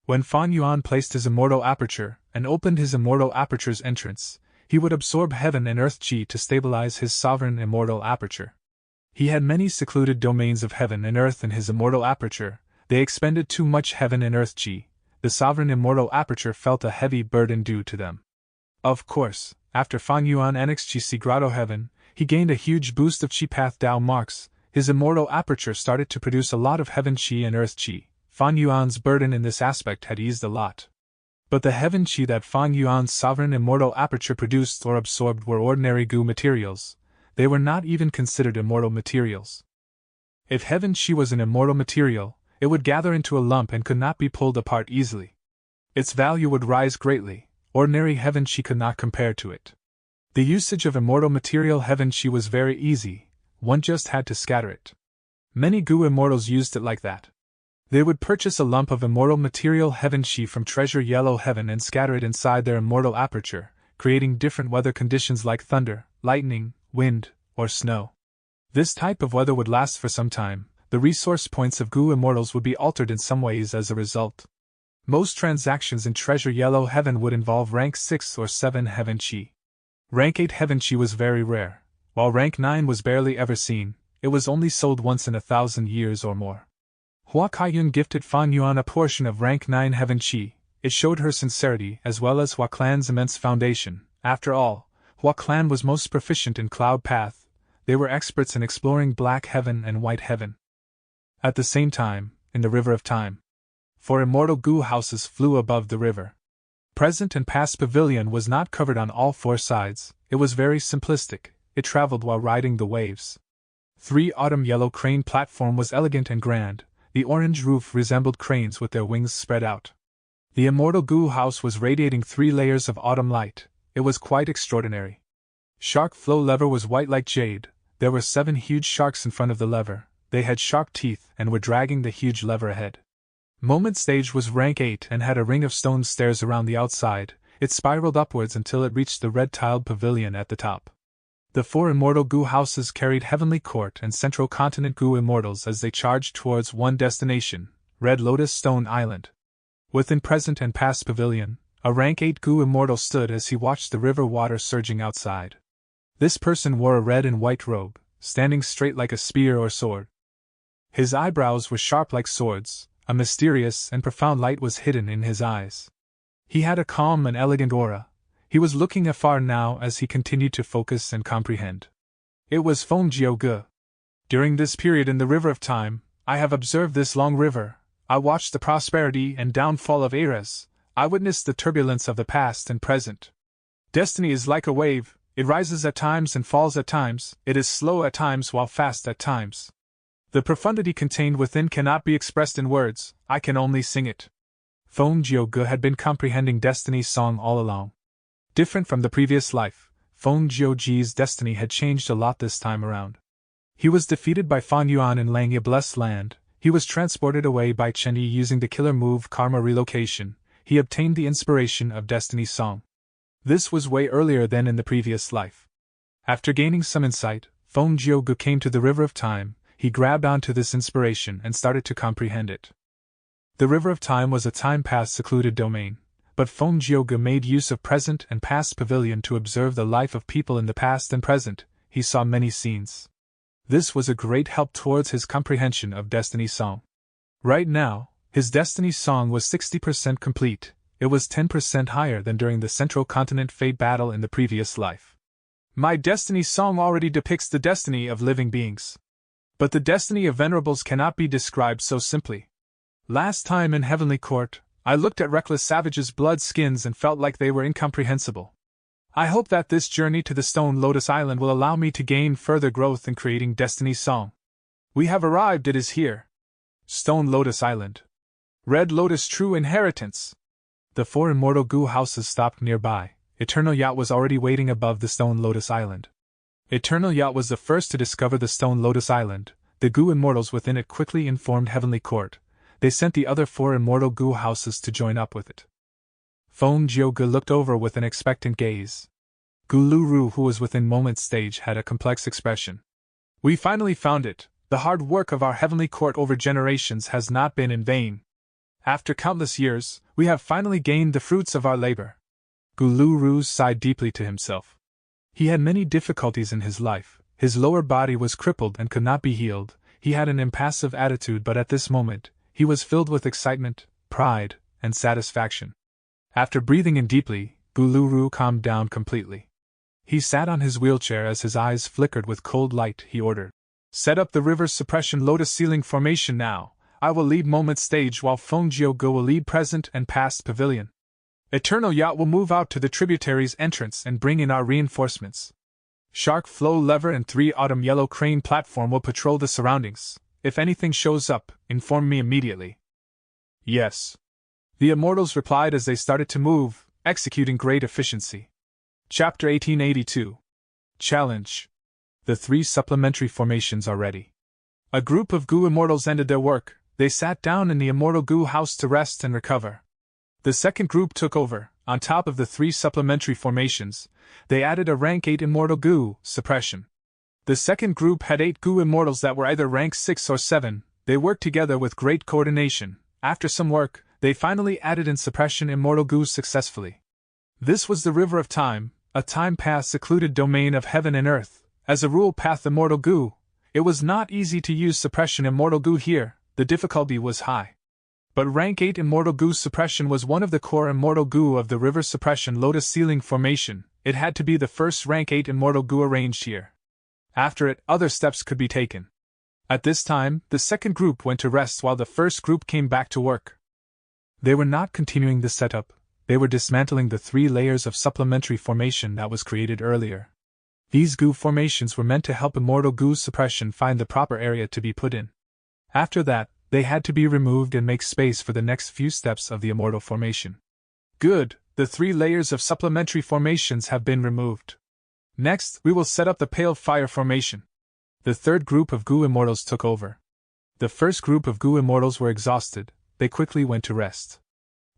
When Fan Yuan placed his immortal aperture and opened his immortal aperture's entrance, he would absorb heaven and earth chi to stabilize his sovereign immortal aperture. He had many secluded domains of heaven and earth in his immortal aperture. They expended too much heaven and earth chi. The sovereign immortal aperture felt a heavy burden due to them. Of course, after Fan Yuan annexed Chi Si Grotto Heaven, he gained a huge boost of Chi Path Dao marks. His immortal aperture started to produce a lot of heaven chi and earth chi. Fan Yuan's burden in this aspect had eased a lot. But the heaven chi that Fan Yuan's sovereign immortal aperture produced or absorbed were ordinary Gu materials. They were not even considered immortal materials. If heaven chi was an immortal material, it would gather into a lump and could not be pulled apart easily. Its value would rise greatly. Ordinary heaven chi could not compare to it. The usage of immortal material heaven chi was very easy. One just had to scatter it. Many Gu immortals used it like that. They would purchase a lump of immortal material heaven chi from Treasure Yellow Heaven and scatter it inside their immortal aperture, creating different weather conditions like thunder, lightning, wind, or snow. This type of weather would last for some time. The resource points of Gu immortals would be altered in some ways as a result. Most transactions in Treasure Yellow Heaven would involve rank 6 or 7 heaven chi. Rank 8 heaven chi was very rare, while rank 9 was barely ever seen. It was only sold once in 1,000 years or more. Hua Kaiyun gifted Fan Yuan a portion of rank 9 heaven chi. It showed her sincerity as well as Hua clan's immense foundation. After all, Hua clan was most proficient in Cloud Path. They were experts in exploring Black Heaven and White Heaven. At the same time, in the River of Time, 4 immortal Gu houses flew above the river. Present and past pavilion was not covered on all 4 sides. It was very simplistic. It traveled while riding the waves. 3 autumn yellow crane platform was elegant and grand. The orange roof resembled cranes with their wings spread out. The immortal Gu house was radiating 3 layers of autumn light. It was quite extraordinary. Shark flow lever was white like jade. There were 7 huge sharks in front of the lever. They had shark teeth and were dragging the huge lever ahead. Moment stage was rank 8 and had a ring of stone stairs around the outside. It spiraled upwards until it reached the red-tiled pavilion at the top. The 4 immortal Gu houses carried Heavenly Court and Central Continent Gu immortals as they charged towards one destination, Red Lotus Stone Island. Within present and past pavilion, a rank 8 Gu immortal stood as he watched the river water surging outside. This person wore a red and white robe, standing straight like a spear or sword. His eyebrows were sharp like swords. A mysterious and profound light was hidden in his eyes. He had a calm and elegant aura. He was looking afar now as he continued to focus and comprehend. It was Feng Jiu. During this period in the River of Time, I have observed this long river. I watched the prosperity and downfall of eras. I witnessed the turbulence of the past and present. Destiny is like a wave. It rises at times and falls at times. It is slow at times while fast at times. The profundity contained within cannot be expressed in words. I can only sing it. Feng Jiu had been comprehending Destiny's song all along. Different from the previous life, Feng Jiu's destiny had changed a lot this time around. He was defeated by Fan Yuan in Langya Blessed Land. He was transported away by Chen Yi using the killer move Karma Relocation. He obtained the inspiration of Destiny's song. This was way earlier than in the previous life. After gaining some insight, Feng Jiu came to the River of Time. He grabbed onto this inspiration and started to comprehend it. The River of Time was a time-past secluded domain, but Feng Jiu made use of present and past pavilion to observe the life of people in the past and present. He saw many scenes. This was a great help towards his comprehension of Destiny's song. Right now, his Destiny's song was 60% complete. It was 10% higher than during the Central Continent Fate battle in the previous life. My Destiny's song already depicts the destiny of living beings. But the destiny of Venerables cannot be described so simply. Last time in Heavenly Court, I looked at reckless savages' blood skins and felt like they were incomprehensible. I hope that this journey to the Stone Lotus Island will allow me to gain further growth in creating Destiny's Song. We have arrived, it is here. Stone Lotus Island. Red Lotus True Inheritance. The 4 immortal goo houses stopped nearby. Eternal Yacht was already waiting above the Stone Lotus Island. Eternal Yacht was the first to discover the Stone Lotus Island. The goo immortals within it quickly informed Heavenly Court. They sent the other 4 immortal goo houses to join up with it. Feng Jioge looked over with an expectant gaze. Guluru, who was within moment stage, had a complex expression. We finally found it. The hard work of our Heavenly Court over generations has not been in vain. After countless years, we have finally gained the fruits of our labor. Guluru sighed deeply to himself. He had many difficulties in his life. His lower body was crippled and could not be healed. He had an impassive attitude, but at this moment, he was filled with excitement, pride, and satisfaction. After breathing in deeply, Guluru calmed down completely. He sat on his wheelchair. As his eyes flickered with cold light, he ordered, "Set up the river's suppression lotus ceiling formation now. I will lead moment stage while Feng Jioge will lead present and past pavilion. Eternal Yacht will move out to the tributary's entrance and bring in our reinforcements. Shark Flow Lever and 3 Autumn Yellow Crane Platform will patrol the surroundings. If anything shows up, inform me immediately." Yes. The immortals replied as they started to move, executing great efficiency. Chapter 1882. Challenge. The 3 supplementary formations are ready. A group of goo immortals ended their work. They sat down in the immortal goo house to rest and recover. The second group took over. On top of the 3 supplementary formations, they added a rank 8 immortal goo suppression. The second group had 8 goo immortals that were either rank 6 or 7. They worked together with great coordination. After some work, they finally added in suppression immortal goo successfully. This was the River of Time, a time path secluded domain of heaven and earth. As a rule path immortal goo, it was not easy to use suppression immortal goo here. The difficulty was high. But rank 8 immortal goo suppression was one of the core immortal goo of the river suppression lotus ceiling formation. It had to be the first rank 8 immortal goo arranged here. After it, other steps could be taken. At this time, the second group went to rest while the first group came back to work. They were not continuing the setup. They were dismantling the 3 layers of supplementary formation that was created earlier. These goo formations were meant to help immortal goo suppression find the proper area to be put in. After that, they had to be removed and make space for the next few steps of the immortal formation. Good, the 3 layers of supplementary formations have been removed. Next, we will set up the pale fire formation. The third group of goo immortals took over. The first group of goo immortals were exhausted. They quickly went to rest.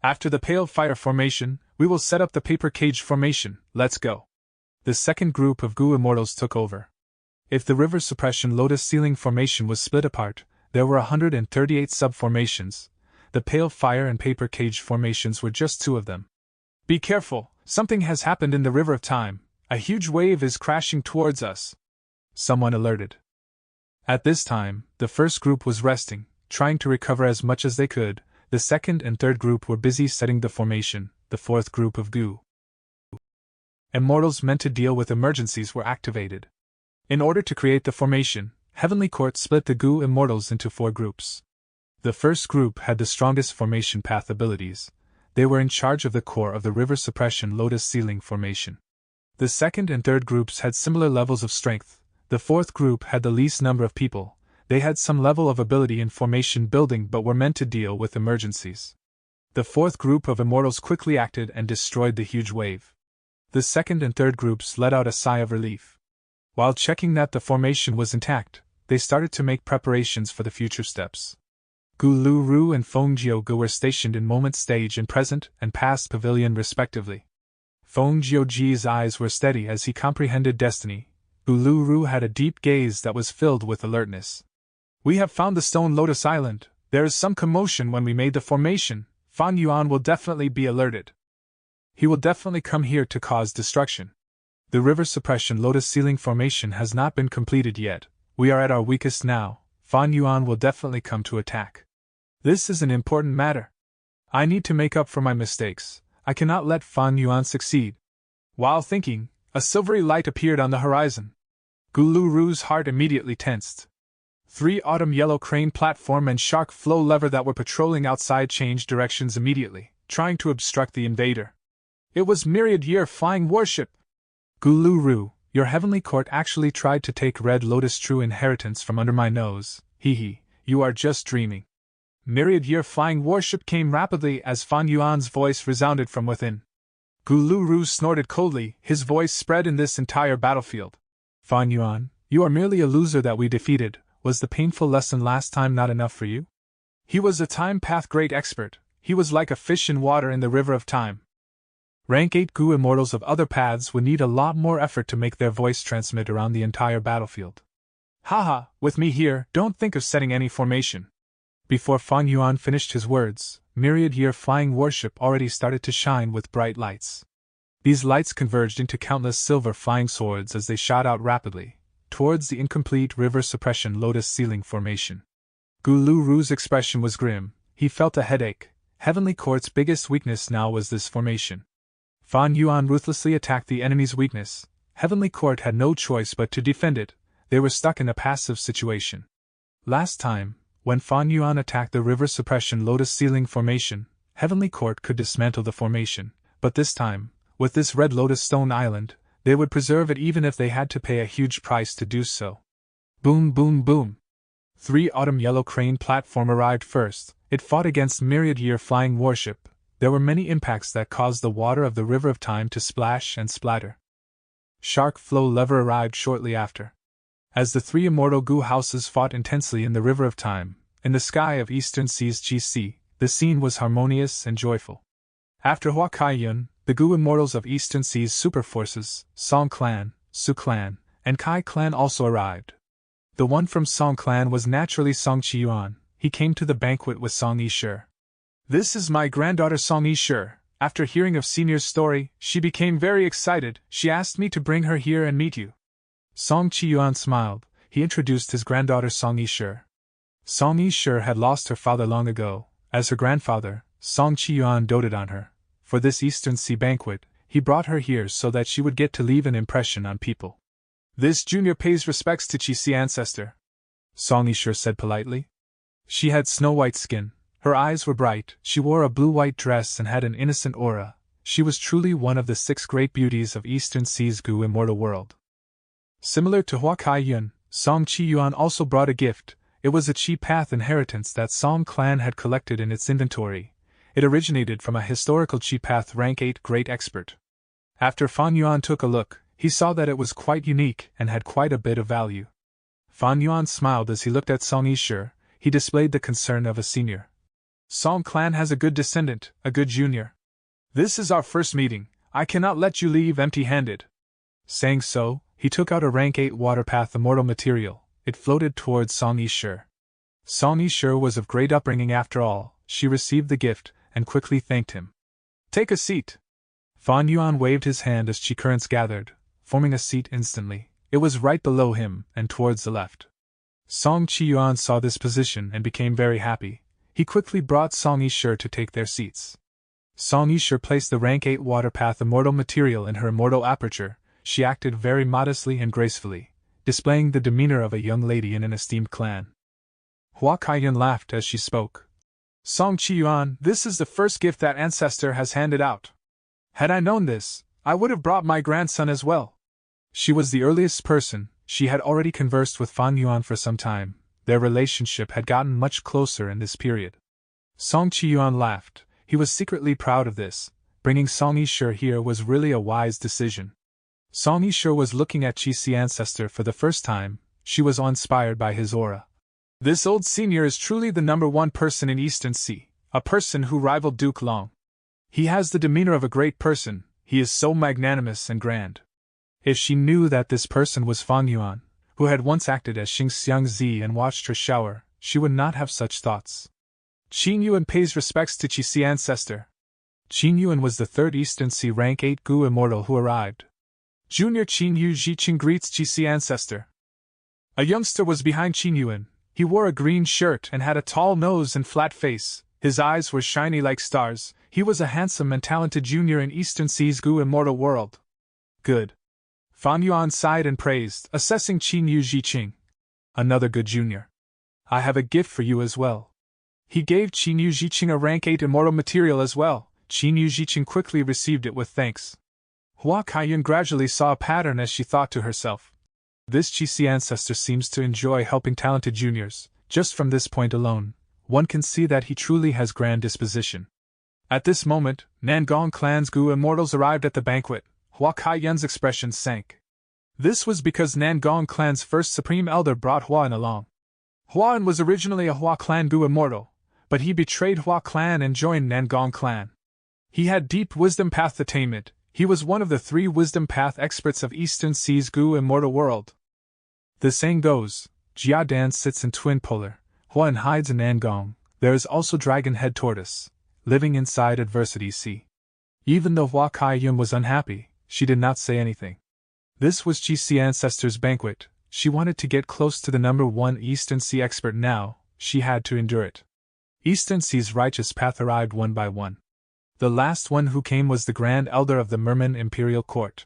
After the pale fire formation, we will set up the paper cage formation. Let's go. The second group of goo immortals took over. If the river suppression lotus ceiling formation was split apart, there were 138 sub-formations. The pale fire and paper cage formations were just 2 of them. Be careful, something has happened in the River of Time. A huge wave is crashing towards us. Someone alerted. At this time, the first group was resting, trying to recover as much as they could. The second and third group were busy setting the formation. The fourth group of goo immortals meant to deal with emergencies were activated. In order to create the formation, Heavenly Court split the goo immortals into 4 groups. The first group had the strongest formation path abilities. They were in charge of the core of the river suppression lotus ceiling formation. The second and third groups had similar levels of strength. The fourth group had the least number of people. They had some level of ability in formation building but were meant to deal with emergencies. The fourth group of immortals quickly acted and destroyed the huge wave. The second and third groups let out a sigh of relief. While checking that the formation was intact, they started to make preparations for the future steps. Guluru and Feng Jioge were stationed in moment stage and present and past pavilion respectively. Feng Jioge's eyes were steady as he comprehended destiny. Guluru had a deep gaze that was filled with alertness. We have found the Stone Lotus Island. There is some commotion when we made the formation. Fan Yuan will definitely be alerted. He will definitely come here to cause destruction. The river suppression lotus ceiling formation has not been completed yet. We are at our weakest now. Fan Yuan will definitely come to attack. This is an important matter. I need to make up for my mistakes. I cannot let Fan Yuan succeed. While thinking, a silvery light appeared on the horizon. Guluru's heart immediately tensed. 3 autumn yellow crane platform and shark flow lever that were patrolling outside changed directions immediately, trying to obstruct the invader. It was myriad year flying warship. Gulu-Ru, your heavenly court actually tried to take Red Lotus true inheritance from under my nose, hee, you are just dreaming. Myriad year flying warship came rapidly as Fan Yuan's voice resounded from within. Gulu-Ru snorted coldly, his voice spread in this entire battlefield. Fan Yuan, you are merely a loser that we defeated. Was the painful lesson last time not enough for you? He was a time path great expert, he was like a fish in water in the river of time. Rank 8 Gu immortals of other paths would need a lot more effort to make their voice transmit around the entire battlefield. Haha, with me here, don't think of setting any formation. Before Fan Yuan finished his words, myriad year flying warship already started to shine with bright lights. These lights converged into countless silver flying swords as they shot out rapidly towards the incomplete river suppression lotus ceiling formation. Gulu-Ru's expression was grim, he felt a headache. Heavenly Court's biggest weakness now was this formation. Fan Yuan ruthlessly attacked the enemy's weakness. Heavenly Court had no choice but to defend it, they were stuck in a passive situation. Last time, when Fan Yuan attacked the river suppression lotus ceiling formation, Heavenly Court could dismantle the formation, but this time, with this red lotus stone island, they would preserve it even if they had to pay a huge price to do so. Boom boom boom. 3 autumn yellow crane platform arrived first, it fought against myriad year flying warship. There were many impacts that caused the water of the river of time to splash and splatter. Shark flow lever arrived shortly after. As the 3 immortal Gu houses fought intensely in the river of time, in the sky of Eastern Seas GC, the scene was harmonious and joyful. After Hua Kai-yun, the Gu immortals of Eastern Seas superforces, Song Clan, Su Clan, and Kai Clan also arrived. The one from Song Clan was naturally Song Qiyuan. He came to the banquet with Song Yishe. This is my granddaughter Song Yishe. After hearing of Senior's story, she became very excited. She asked me to bring her here and meet you. Song Qiyuan smiled. He introduced his granddaughter Song Yishe. Song Yishe had lost her father long ago. As her grandfather, Song Qiyuan doted on her. For this Eastern Sea banquet, he brought her here so that she would get to leave an impression on people. This junior pays respects to Qixi ancestor, Song Yishe said politely. She had snow-white skin, her eyes were bright, she wore a blue-white dress and had an innocent aura. She was truly one of the 6 great beauties of Eastern Sea's Gu immortal world. Similar to Hua Kai-yun, Song Qiyuan also brought a gift. It was a Qi Path inheritance that Song Clan had collected in its inventory. It originated from a historical Qi Path rank 8 great expert. After Fan Yuan took a look, he saw that it was quite unique and had quite a bit of value. Fan Yuan smiled as he looked at Song Yishe. He displayed the concern of a senior. Song Clan has a good descendant, a good junior. This is our first meeting, I cannot let you leave empty-handed. Saying so, he took out a rank 8 water path immortal material. It floated towards Song Yishe. Song Yishe was of great upbringing after all. She received the gift and quickly thanked him. Take a seat. Fan Yuan waved his hand as Qi currents gathered, forming a seat instantly. It was right below him and towards the left. Song Qiyuan saw this position and became very happy. He quickly brought Song Yishe to take their seats. Song Yishe placed the rank 8 water path immortal material in her immortal aperture. She acted very modestly and gracefully, displaying the demeanor of a young lady in an esteemed clan. Hua Kai-yun laughed as she spoke. Song Qiyuan, this is the first gift that ancestor has handed out. Had I known this, I would have brought my grandson as well. She was the earliest person. She had already conversed with Fan Yuan for some time. Their relationship had gotten much closer in this period. Song Qiyuan laughed. He was secretly proud of this. Bringing Song Yishe here was really a wise decision. Song Yishe was looking at Qixi ancestor for the first time. She was awe-inspired by his aura. This old senior is truly the #1 person in Eastern Sea, a person who rivaled Duke Long. He has the demeanor of a great person, he is so magnanimous and grand. If she knew that this person was Fan Yuan, who had once acted as Xingxiang Zi and watched her shower, she would not have such thoughts. Qin Yuan pays respects to Qixi ancestor. Qin Yuan was the 3rd Eastern Sea rank 8 Gu immortal who arrived. Junior Qin Yu Jiqing greets Qixi ancestor. A youngster was behind Qin Yuan. He wore a green shirt and had a tall nose and flat face. His eyes were shiny like stars. He was a handsome and talented junior in Eastern Sea's Gu immortal world. Good. Fan Yuan sighed and praised, assessing Qin Yu Jiqing. Another good junior. I have a gift for you as well. He gave Qin Yu Jiqing a rank 8 immortal material as well. Qin Yu Jiqing quickly received it with thanks. Hua Kaiyun gradually saw a pattern as she thought to herself. This Qixi ancestor seems to enjoy helping talented juniors. Just from this point alone, one can see that he truly has grand disposition. At this moment, Nangong clan's Gu immortals arrived at the banquet. Hua Kaiyun's expression sank. This was because Nangong clan's first supreme elder brought Huan along. Huan was originally a Hua clan Gu immortal, but he betrayed Hua clan and joined Nangong clan. He had deep wisdom path attainment. He was one of the 3 wisdom path experts of Eastern Sea's Gu immortal world. The saying goes, Jia Dan sits in twin polar, Huan hides in Nangong. There is also Dragon Head Tortoise, living inside Adversity Sea. Even though Hua Kaiyun was unhappy, she did not say anything. This was Qixi ancestor's banquet. She wanted to get close to the number 1 Eastern Sea expert now. She had to endure it. Eastern Sea's righteous path arrived one by one. The last one who came was the Grand Elder of the Merman Imperial Court.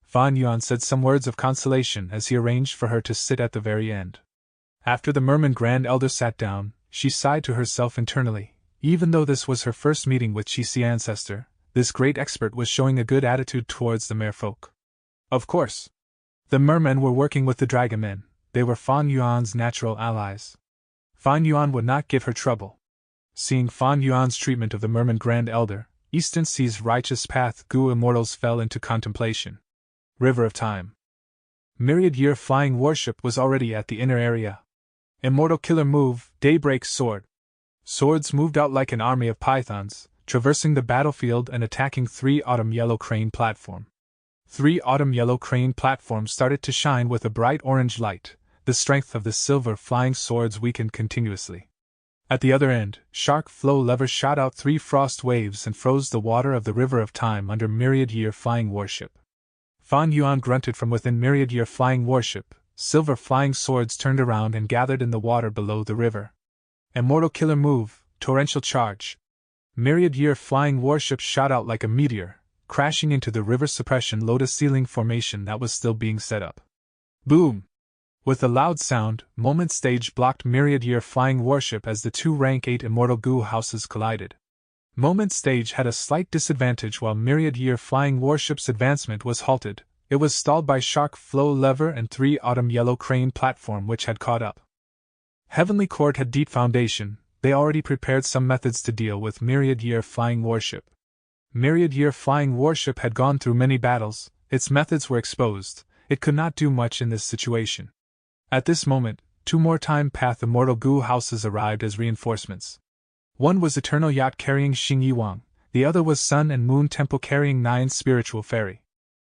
Fan Yuan said some words of consolation as he arranged for her to sit at the very end. After the Merman Grand Elder sat down, she sighed to herself internally. Even though this was her first meeting with Qixi ancestor, this great expert was showing a good attitude towards the merfolk. Of course, the mermen were working with the dragonmen. They were Fan Yuan's natural allies. Fan Yuan would not give her trouble. Seeing Fan Yuan's treatment of the merman Grand Elder, Eastern Sea's righteous path Gu immortals fell into contemplation. River of Time. Myriad Year Flying Warship was already at the inner area. Immortal Killer Move, Daybreak Sword. Swords moved out like an army of pythons, traversing the battlefield and attacking 3 Autumn Yellow Crane platform. 3 Autumn Yellow Crane platforms started to shine with a bright orange light. The strength of the silver flying swords weakened continuously. At the other end, Shark Flow Lever shot out 3 frost waves and froze the water of the River of Time under Myriad Year Flying Warship. Fan Yuan grunted from within Myriad Year Flying Warship. Silver flying swords turned around and gathered in the water below the river. Immortal Killer Move, Torrential Charge. Myriad Year Flying Warship shot out like a meteor, crashing into the river suppression lotus ceiling formation that was still being set up. Boom! With a loud sound, Moment Stage blocked Myriad Year Flying Warship as the 2 Rank 8 Immortal Gu houses collided. Moment Stage had a slight disadvantage while Myriad Year Flying Warship's advancement was halted. It was stalled by Shark Flow Lever and 3 Autumn Yellow Crane platform which had caught up. Heavenly Court had deep foundation. They already prepared some methods to deal with Myriad Year Flying Warship. Myriad Year Flying Warship had gone through many battles. Its methods were exposed. It could not do much in this situation. At this moment, 2 more Time Path Immortal Gu houses arrived as reinforcements. One was Eternal Yacht carrying Xing Yiwang, the other was Sun and Moon Temple carrying 9 Spiritual Fairy.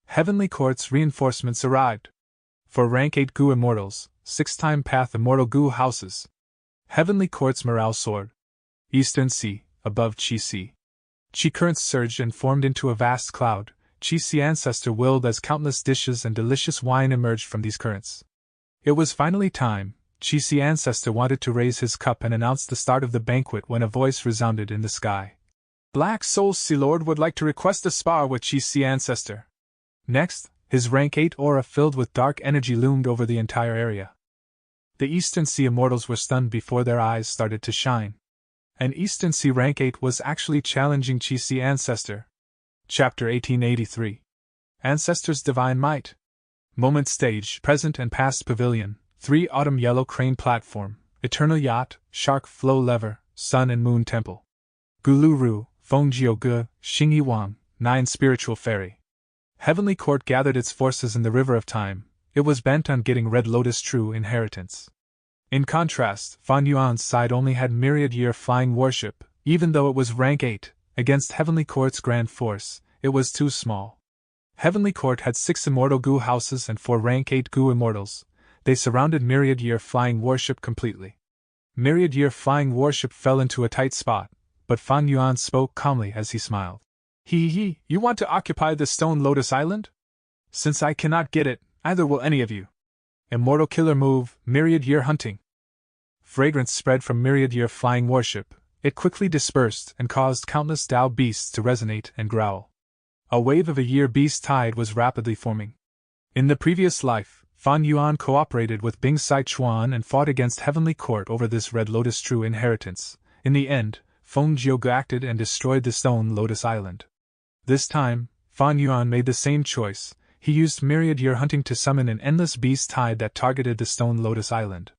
Heavenly Court's reinforcements arrived. For Rank 8 Gu Immortals, 6 Time Path Immortal Gu houses. Heavenly Court's Morale Sword. Eastern Sea, above Qixi. Qi currents surged and formed into a vast cloud. Qixi ancestor willed as countless dishes and delicious wine emerged from these currents. It was finally time. Qixi ancestor wanted to raise his cup and announce the start of the banquet when a voice resounded in the sky. Black Soul Sea Lord would like to request a spar with Qixi ancestor. Next, his rank 8 aura filled with dark energy loomed over the entire area. The Eastern Sea Immortals were stunned before their eyes started to shine. An Eastern Sea rank 8 was actually challenging Qixi ancestor. Chapter 1883. Ancestor's Divine Might. Moment Stage, Present and Past Pavilion, 3 Autumn Yellow Crane Platform, Eternal Yacht, Shark Flow Lever, Sun and Moon Temple. Guluru, Fengjiu Ge, Xing Yiwang, 9 Spiritual Fairy. Heavenly Court gathered its forces in the River of Time. It was bent on getting Red Lotus True Inheritance. In contrast, Fan Yuan's side only had Myriad Year Flying Warship. Even though it was rank 8, against Heavenly Court's grand force, it was too small. Heavenly Court had 6 Immortal Gu houses and 4 rank 8 Gu Immortals. They surrounded Myriad Year Flying Warship completely. Myriad Year Flying Warship fell into a tight spot, but Fan Yuan spoke calmly as he smiled. He, you want to occupy the Stone Lotus Island? Since I cannot get it, either will any of you. Immortal Killer Move, Myriad Year Hunting. Fragrance spread from Myriad Year Flying Warship. It quickly dispersed and caused countless Tao beasts to resonate and growl. A wave of a year beast tide was rapidly forming. In the previous life, Fan Yuan cooperated with Bing Sai Chuan and fought against Heavenly Court over this Red Lotus true inheritance. In the end, Feng Jiuge acted and destroyed the Stone Lotus Island. This time, Fan Yuan made the same choice. He used myriad year hunting to summon an endless beast tide that targeted the Stone Lotus Island.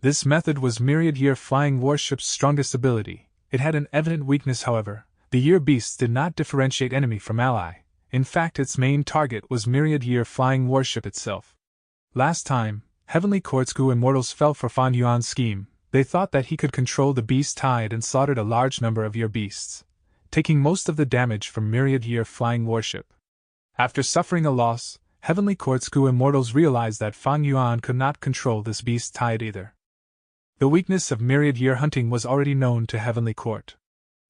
This method was myriad year flying warship's strongest ability. It had an evident weakness, however. The year beasts did not differentiate enemy from ally. In fact, its main target was myriad year flying warship itself. Last time, Heavenly Court's Gu Immortals fell for Fan Yuan's scheme. They thought that he could control the beast tide and slaughtered a large number of year beasts, taking most of the damage from myriad year flying warship. After suffering a loss, Heavenly Court's Gu Immortals realized that Fan Yuan could not control this beast tide either. The weakness of myriad year hunting was already known to Heavenly Court.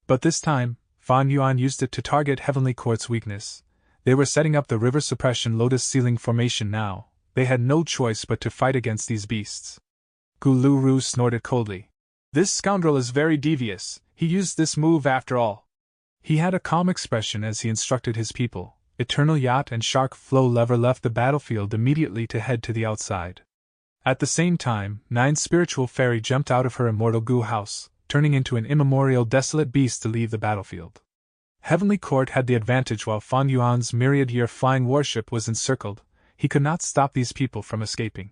But this time, Fan Yuan used it to target Heavenly Court's weakness. They were setting up the river suppression lotus ceiling formation now. They had no choice but to fight against these beasts. Gu Lu snorted coldly. This scoundrel is very devious. He used this move after all. He had a calm expression as he instructed his people. Eternal Yacht and Shark Flow Lever left the battlefield immediately to head to the outside. At the same time, 9 Spiritual Fairy jumped out of her immortal Gu house, turning into an immemorial desolate beast to leave the battlefield. Heavenly Court had the advantage while Fan Yuan's myriad year flying warship was encircled. He could not stop these people from escaping.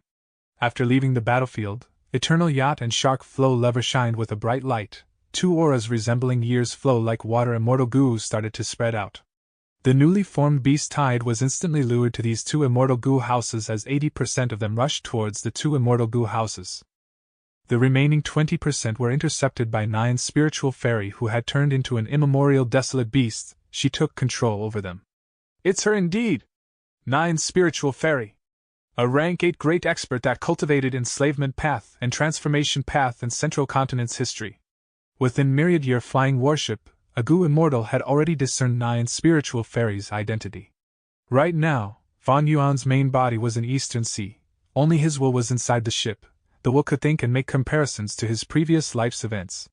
After leaving the battlefield, Eternal Yacht and Shark Flow Lever shined with a bright light. 2 auras resembling years flow like water immortal Gu started to spread out. The newly formed beast tide was instantly lured to these 2 immortal Gu houses as 80% of them rushed towards the 2 immortal Gu houses. The remaining 20% were intercepted by 9 Spiritual Fairy who had turned into an immemorial desolate beast. She took control over them. It's her indeed! 9 Spiritual Fairy. A rank 8 great expert that cultivated enslavement path and transformation path in Central Continent's history. Within myriad year flying warship, a Gu Immortal had already discerned 9 Spiritual Fairies' identity. Right now, Fan Yuan's main body was in Eastern Sea. Only his will was inside the ship. The will could think and make comparisons to his previous life's events.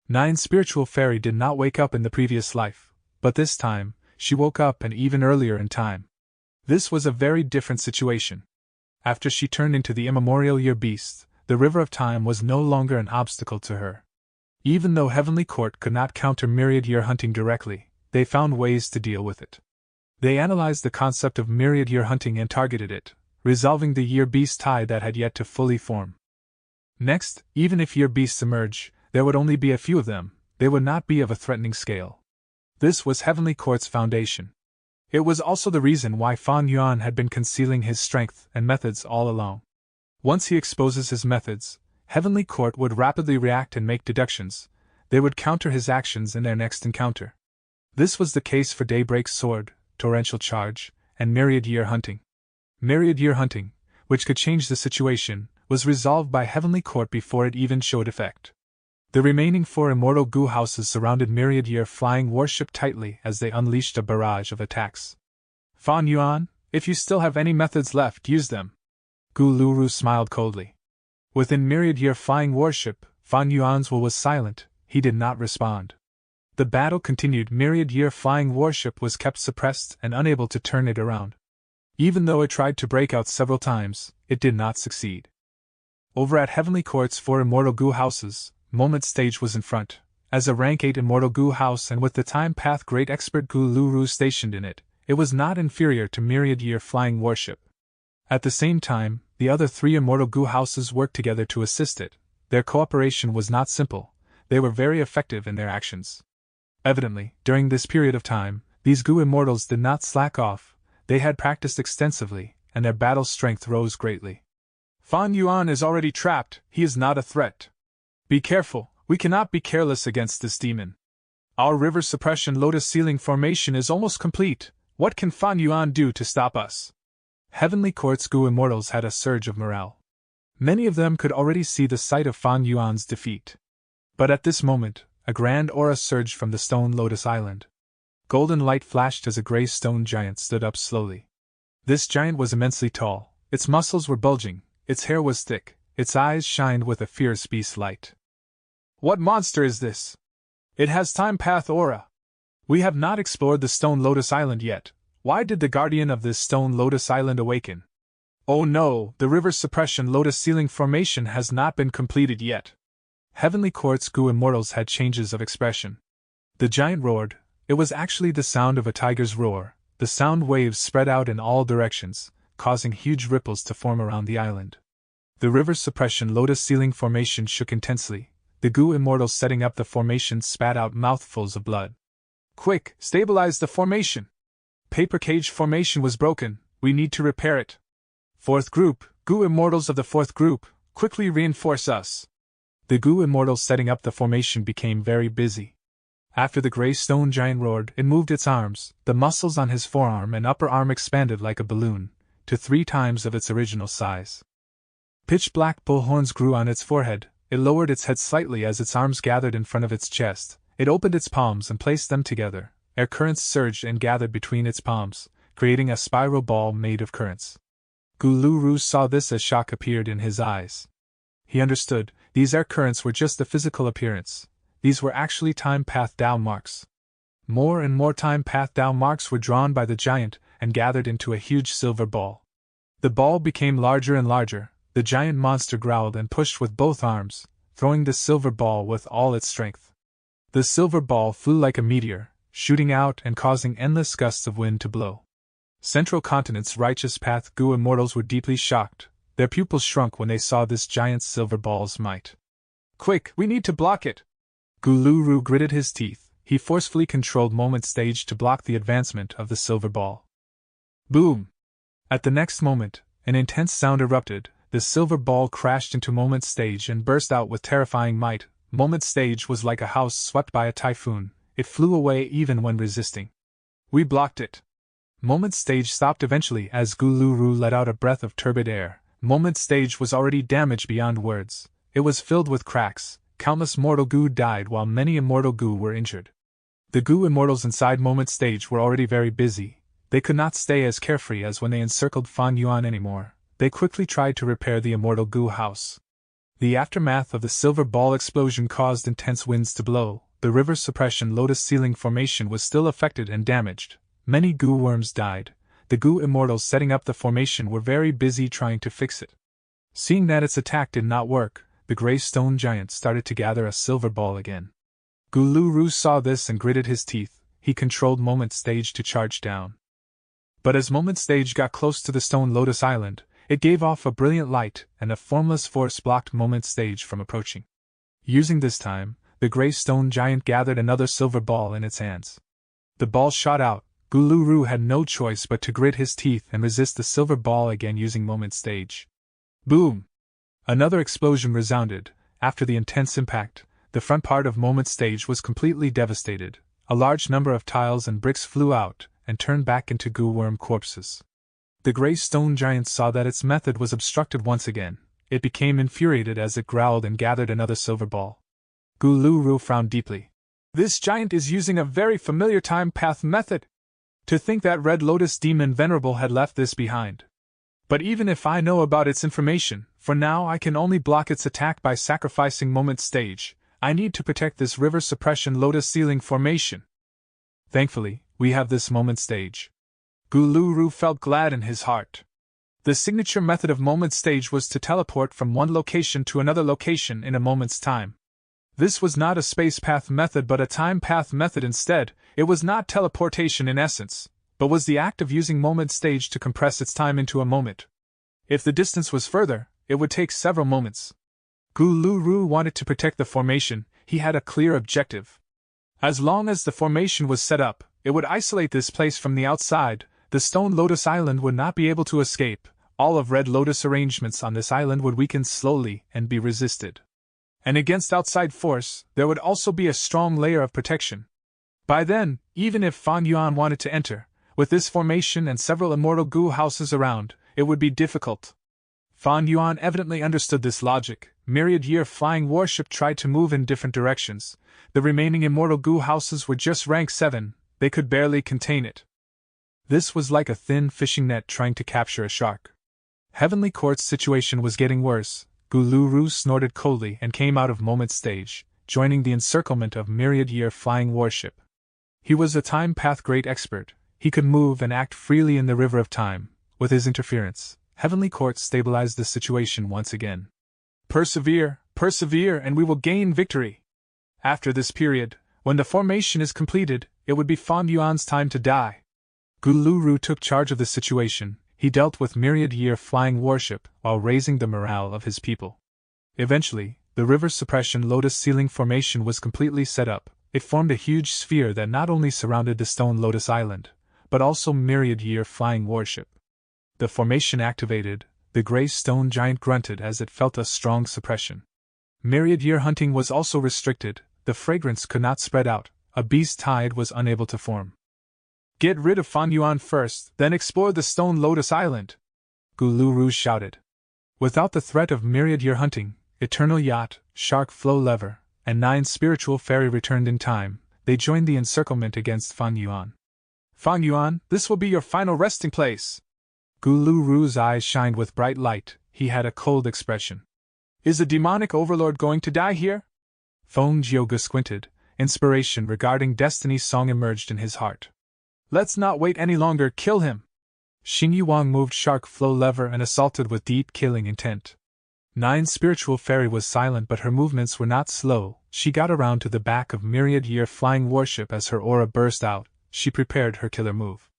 9 Spiritual Fairy did not wake up in the previous life, but this time, she woke up and even earlier in time. This was a very different situation. After she turned into the immemorial year beast, the river of time was no longer an obstacle to her. Even though Heavenly Court could not counter myriad year hunting directly, they found ways to deal with it. They analyzed the concept of myriad year hunting and targeted it, resolving the year beast tide that had yet to fully form. Next, even if year beasts emerge, there would only be a few of them. They would not be of a threatening scale. This was Heavenly Court's foundation. It was also the reason why Fan Yuan had been concealing his strength and methods all along. Once he exposes his methods, Heavenly Court would rapidly react and make deductions. They would counter his actions in their next encounter. This was the case for Daybreak's Sword, Torrential Charge, and Myriad Year Hunting. Myriad Year Hunting, which could change the situation, was resolved by Heavenly Court before it even showed effect. The remaining 4 immortal Gu houses surrounded Myriad Year flying warship tightly as they unleashed a barrage of attacks. Fan Yuan, if you still have any methods left, use them. Gu Luru smiled coldly. Within Myriad Year flying warship, Fan Yuan's will was silent. He did not respond. The battle continued. Myriad Year flying warship was kept suppressed and unable to turn it around. Even though it tried to break out several times, it did not succeed. Over at Heavenly Court's 4 immortal Gu houses, Moment Stage was in front. As a rank 8 immortal Gu house and with the time path great expert Gu Luru stationed in it, it was not inferior to Myriad Year flying warship. At the same time, the other 3 immortal Gu houses worked together to assist it. Their cooperation was not simple. They were very effective in their actions. Evidently, during this period of time, these Gu immortals did not slack off. They had practiced extensively, and their battle strength rose greatly. Fan Yuan is already trapped. He is not a threat. Be careful, we cannot be careless against this demon. Our river suppression lotus ceiling formation is almost complete. What can Fan Yuan do to stop us? Heavenly Court's Gu immortals had a surge of morale. Many of them could already see the sight of Fan Yuan's defeat. But at this moment, a grand aura surged from the Stone Lotus Island. Golden light flashed as a gray stone giant stood up slowly. This giant was immensely tall. Its muscles were bulging, its hair was thick, its eyes shined with a fierce beast light. What monster is this? It has time path aura. We have not explored the Stone Lotus Island yet. Why did the guardian of this Stone Lotus Island awaken? Oh no, the river suppression lotus ceiling formation has not been completed yet. Heavenly Court's goo immortals had changes of expression. The giant roared. It was actually the sound of a tiger's roar. The sound waves spread out in all directions, causing huge ripples to form around the island. The river suppression lotus ceiling formation shook intensely. The goo immortals setting up the formation spat out mouthfuls of blood. Quick, stabilize the formation! Paper cage formation was broken, we need to repair it. Fourth group, goo immortals of the fourth group, quickly reinforce us. The goo immortals setting up the formation became very busy. After the gray stone giant roared, it moved its arms. The muscles on his forearm and upper arm expanded like a balloon, to 3 times of its original size. Pitch-black bull horns grew on its forehead. It lowered its head slightly as its arms gathered in front of its chest. It opened its palms and placed them together. Air currents surged and gathered between its palms, creating a spiral ball made of currents. Guluru saw this as shock appeared in his eyes. He understood, these air currents were just a physical appearance. These were actually time path Tao marks. More and more time path Tao marks were drawn by the giant and gathered into a huge silver ball. The ball became larger and larger. The giant monster growled and pushed with both arms, throwing the silver ball with all its strength. The silver ball flew like a meteor, shooting out and causing endless gusts of wind to blow. Central Continent's righteous path goo immortals were deeply shocked. Their pupils shrunk when they saw this giant silver ball's might. Quick, we need to block it! Guluru gritted his teeth. He forcefully controlled Moment Stage to block the advancement of the silver ball. Boom! At the next moment, an intense sound erupted. The silver ball crashed into Moment Stage and burst out with terrifying might. Moment Stage was like a house swept by a typhoon. It flew away even when resisting. We blocked it. Moment Stage stopped eventually as Guluru let out a breath of turbid air. Moment Stage was already damaged beyond words. It was filled with cracks. Countless mortal goo died while many immortal goo were injured. The goo immortals inside Moment Stage were already very busy. They could not stay as carefree as when they encircled Fan Yuan anymore. They quickly tried to repair the immortal goo house. The aftermath of the silver ball explosion caused intense winds to blow. The river suppression lotus ceiling formation was still affected and damaged. Many goo worms died. The goo immortals setting up the formation were very busy trying to fix it. Seeing that its attack did not work, the gray stone giant started to gather a silver ball again. Guluru saw this and gritted his teeth. He controlled Moment Stage to charge down. But as Moment Stage got close to the stone lotus island, it gave off a brilliant light, and a formless force blocked Moment Stage from approaching. Using this time, the gray stone giant gathered another silver ball in its hands. The ball shot out. Guluru had no choice but to grit his teeth and resist the silver ball again using Moment Stage. Boom! Another explosion resounded. After the intense impact, the front part of Moment Stage was completely devastated. A large number of tiles and bricks flew out and turned back into goo worm corpses. The gray stone giant saw that its method was obstructed once again. It became infuriated as it growled and gathered another silver ball. Guluru frowned deeply. This giant is using a very familiar time path method. To think that Red Lotus Demon Venerable had left this behind. But even if I know about its information, for now I can only block its attack by sacrificing Moment Stage. I need to protect this river suppression lotus ceiling formation. Thankfully, we have this Moment Stage. Guluru felt glad in his heart. The signature method of Moment Stage was to teleport from one location to another location in a moment's time. This was not a space path method but a time path method instead. It was not teleportation in essence, but was the act of using Moment Stage to compress its time into a moment. If the distance was further, it would take several moments. Guluru wanted to protect the formation. He had a clear objective. As long as the formation was set up, it would isolate this place from the outside. The Stone Lotus Island would not be able to escape. All of Red Lotus arrangements on this island would weaken slowly and be resisted. And against outside force, there would also be a strong layer of protection. By then, even if Fan Yuan wanted to enter, with this formation and several immortal goo houses around, it would be difficult. Fan Yuan evidently understood this logic. Myriad-year flying warship tried to move in different directions. The remaining immortal goo houses were just rank 7, they could barely contain it. This was like a thin fishing net trying to capture a shark. Heavenly Court's situation was getting worse. Guluru snorted coldly and came out of Moment Stage, joining the encirclement of Myriad-year flying warship. He was a time path great expert. He could move and act freely in the river of time. With his interference, Heavenly Court stabilized the situation once again. Persevere, persevere, and we will gain victory. After this period, when the formation is completed, it would be Fan Yuan's time to die. Guluru took charge of the situation. He dealt with myriad-year flying worship while raising the morale of his people. Eventually, the river suppression lotus ceiling formation was completely set up. It formed a huge sphere that not only surrounded the stone lotus island, but also myriad-year flying worship. The formation activated, the gray stone giant grunted as it felt a strong suppression. Myriad-year hunting was also restricted, the fragrance could not spread out, a beast tide was unable to form. Get rid of Fan Yuan first, then explore the stone lotus island, Guluru shouted. Without the threat of myriad-year hunting, Eternal Yacht, Shark Flow Lever, and 9 spiritual fairy returned in time. They joined the encirclement against Fan Yuan. Fan Yuan, this will be your final resting place. Guluru's eyes shined with bright light. He had a cold expression. Is a demonic overlord going to die here? Feng Jioge squinted. Inspiration regarding Destiny's song emerged in his heart. Let's not wait any longer, kill him! Xing Yuang moved Shark Flow Lever and assaulted with deep killing intent. 9 spiritual fairy was silent, but her movements were not slow. She got around to the back of myriad-year flying worship as her aura burst out. She prepared her killer move.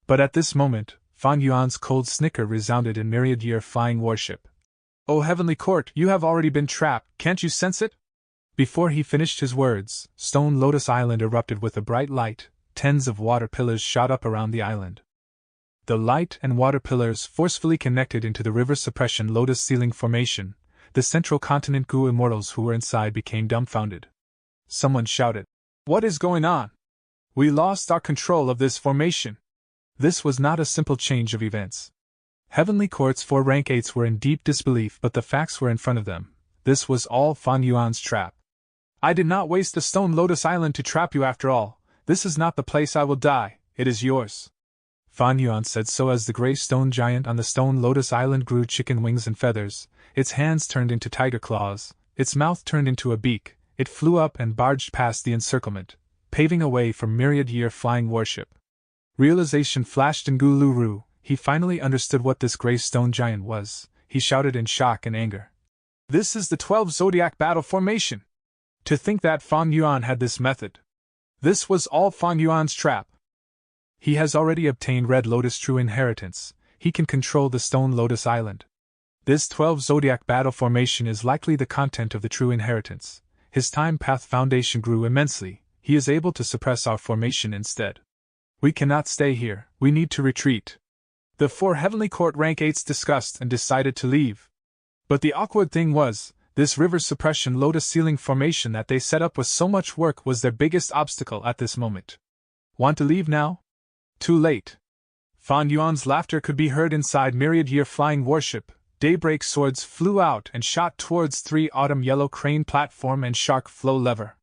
But at this moment, Fan Yuan's cold snicker resounded in myriad-year flying worship. "O Heavenly Court, you have already been trapped, can't you sense it?" Before he finished his words, Stone Lotus Island erupted with a bright light. Tens of water pillars shot up around the island. The light and water pillars forcefully connected into the river suppression lotus ceiling formation. The central continent Gu immortals who were inside became dumbfounded. Someone shouted, "What is going on? We lost our control of this formation." This was not a simple change of events. Heavenly Court's 4 rank 8s were in deep disbelief, but the facts were in front of them. This was all Fan Yuan's trap. "I did not waste the Stone Lotus Island to trap you after all. This is not the place I will die, it is yours." Fan Yuan said so as the gray stone giant on the Stone Lotus Island grew chicken wings and feathers. Its hands turned into tiger claws, its mouth turned into a beak. It flew up and barged past the encirclement, paving a way for myriad-year flying worship. Realization flashed in Guluru. He finally understood what this gray stone giant was. He shouted in shock and anger. "This is the 12 Zodiac Battle Formation! To think that Fan Yuan had this method! This was all Fan Yuan's trap! He has already obtained Red Lotus True Inheritance. He can control the Stone Lotus Island. This 12 Zodiac Battle Formation is likely the content of the True Inheritance. His Time Path Foundation grew immensely. He is able to suppress our formation instead. We cannot stay here, we need to retreat." The 4 Heavenly Court rank 8s discussed and decided to leave. But the awkward thing was, this river suppression lotus ceiling formation that they set up with so much work was their biggest obstacle at this moment. Want to leave now? Too late. Fan Yuan's laughter could be heard inside myriad-year flying worship. Daybreak swords flew out and shot towards 3 autumn yellow crane platform and shark flow lever.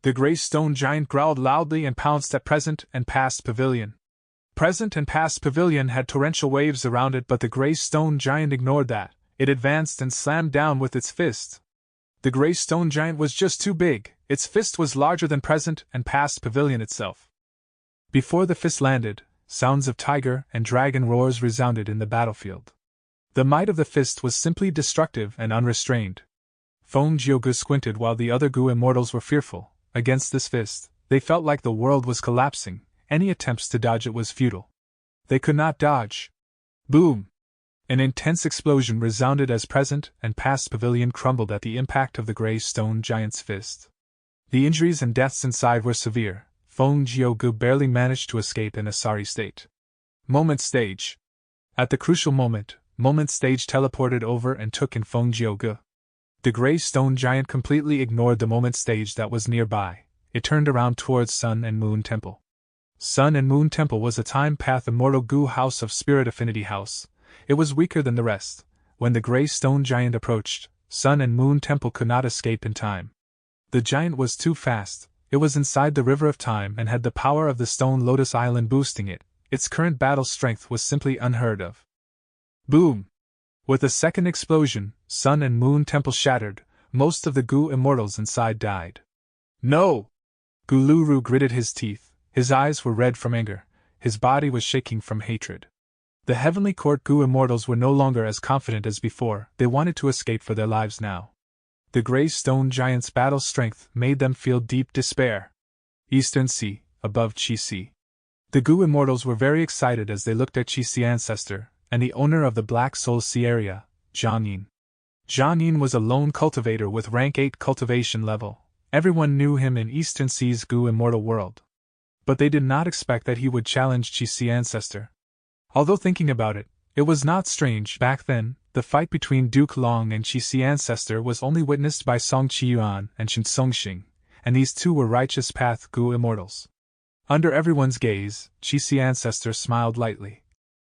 The gray stone giant growled loudly and pounced at Present and Past Pavilion. Present and Past Pavilion had torrential waves around it, but the gray stone giant ignored that. It advanced and slammed down with its fist. The gray stone giant was just too big. Its fist was larger than Present and Past Pavilion itself. Before the fist landed, sounds of tiger and dragon roars resounded in the battlefield. The might of the fist was simply destructive and unrestrained. Feng Jioge squinted while the other Gu immortals were fearful. Against this fist, they felt like the world was collapsing. Any attempts to dodge it was futile. They could not dodge. Boom! An intense explosion resounded as Present and Past Pavilion crumbled at the impact of the gray stone giant's fist. The injuries and deaths inside were severe. Feng Jioge barely managed to escape in a sorry state. Moment Stage. At the crucial moment, Moment Stage teleported over and took in Feng Jioge. The gray stone giant completely ignored the Moment Stage that was nearby. It turned around towards Sun and Moon Temple. Sun and Moon Temple was a Time Path Immortal Gu House of Spirit Affinity House. It was weaker than the rest. When the gray stone giant approached, Sun and Moon Temple could not escape in time. The giant was too fast. It was inside the River of Time and had the power of the Stone Lotus Island boosting it. Its current battle strength was simply unheard of. Boom! With a second explosion, Sun and Moon Temple shattered. Most of the Gu immortals inside died. No! Guluru gritted his teeth. His eyes were red from anger. His body was shaking from hatred. The Heavenly Court Gu immortals were no longer as confident as before, they wanted to escape for their lives now. The Grey Stone Giant's battle strength made them feel deep despair. Eastern Sea, above Chi-Si. The Gu immortals were very excited as they looked at Chi-Si ancestor, and the owner of the Black Soul Sea area, Jiang Yin. Jiang Yin was a lone cultivator with rank 8 cultivation level. Everyone knew him in Eastern Sea's Gu immortal world. But they did not expect that he would challenge Chi-Si ancestor. Although thinking about it, it was not strange. Back then, the fight between Duke Long and Chi-Si ancestor was only witnessed by Song Qiyuan and Shen Songxing, and these two were righteous path Gu immortals. Under everyone's gaze, Chi-Si ancestor smiled lightly.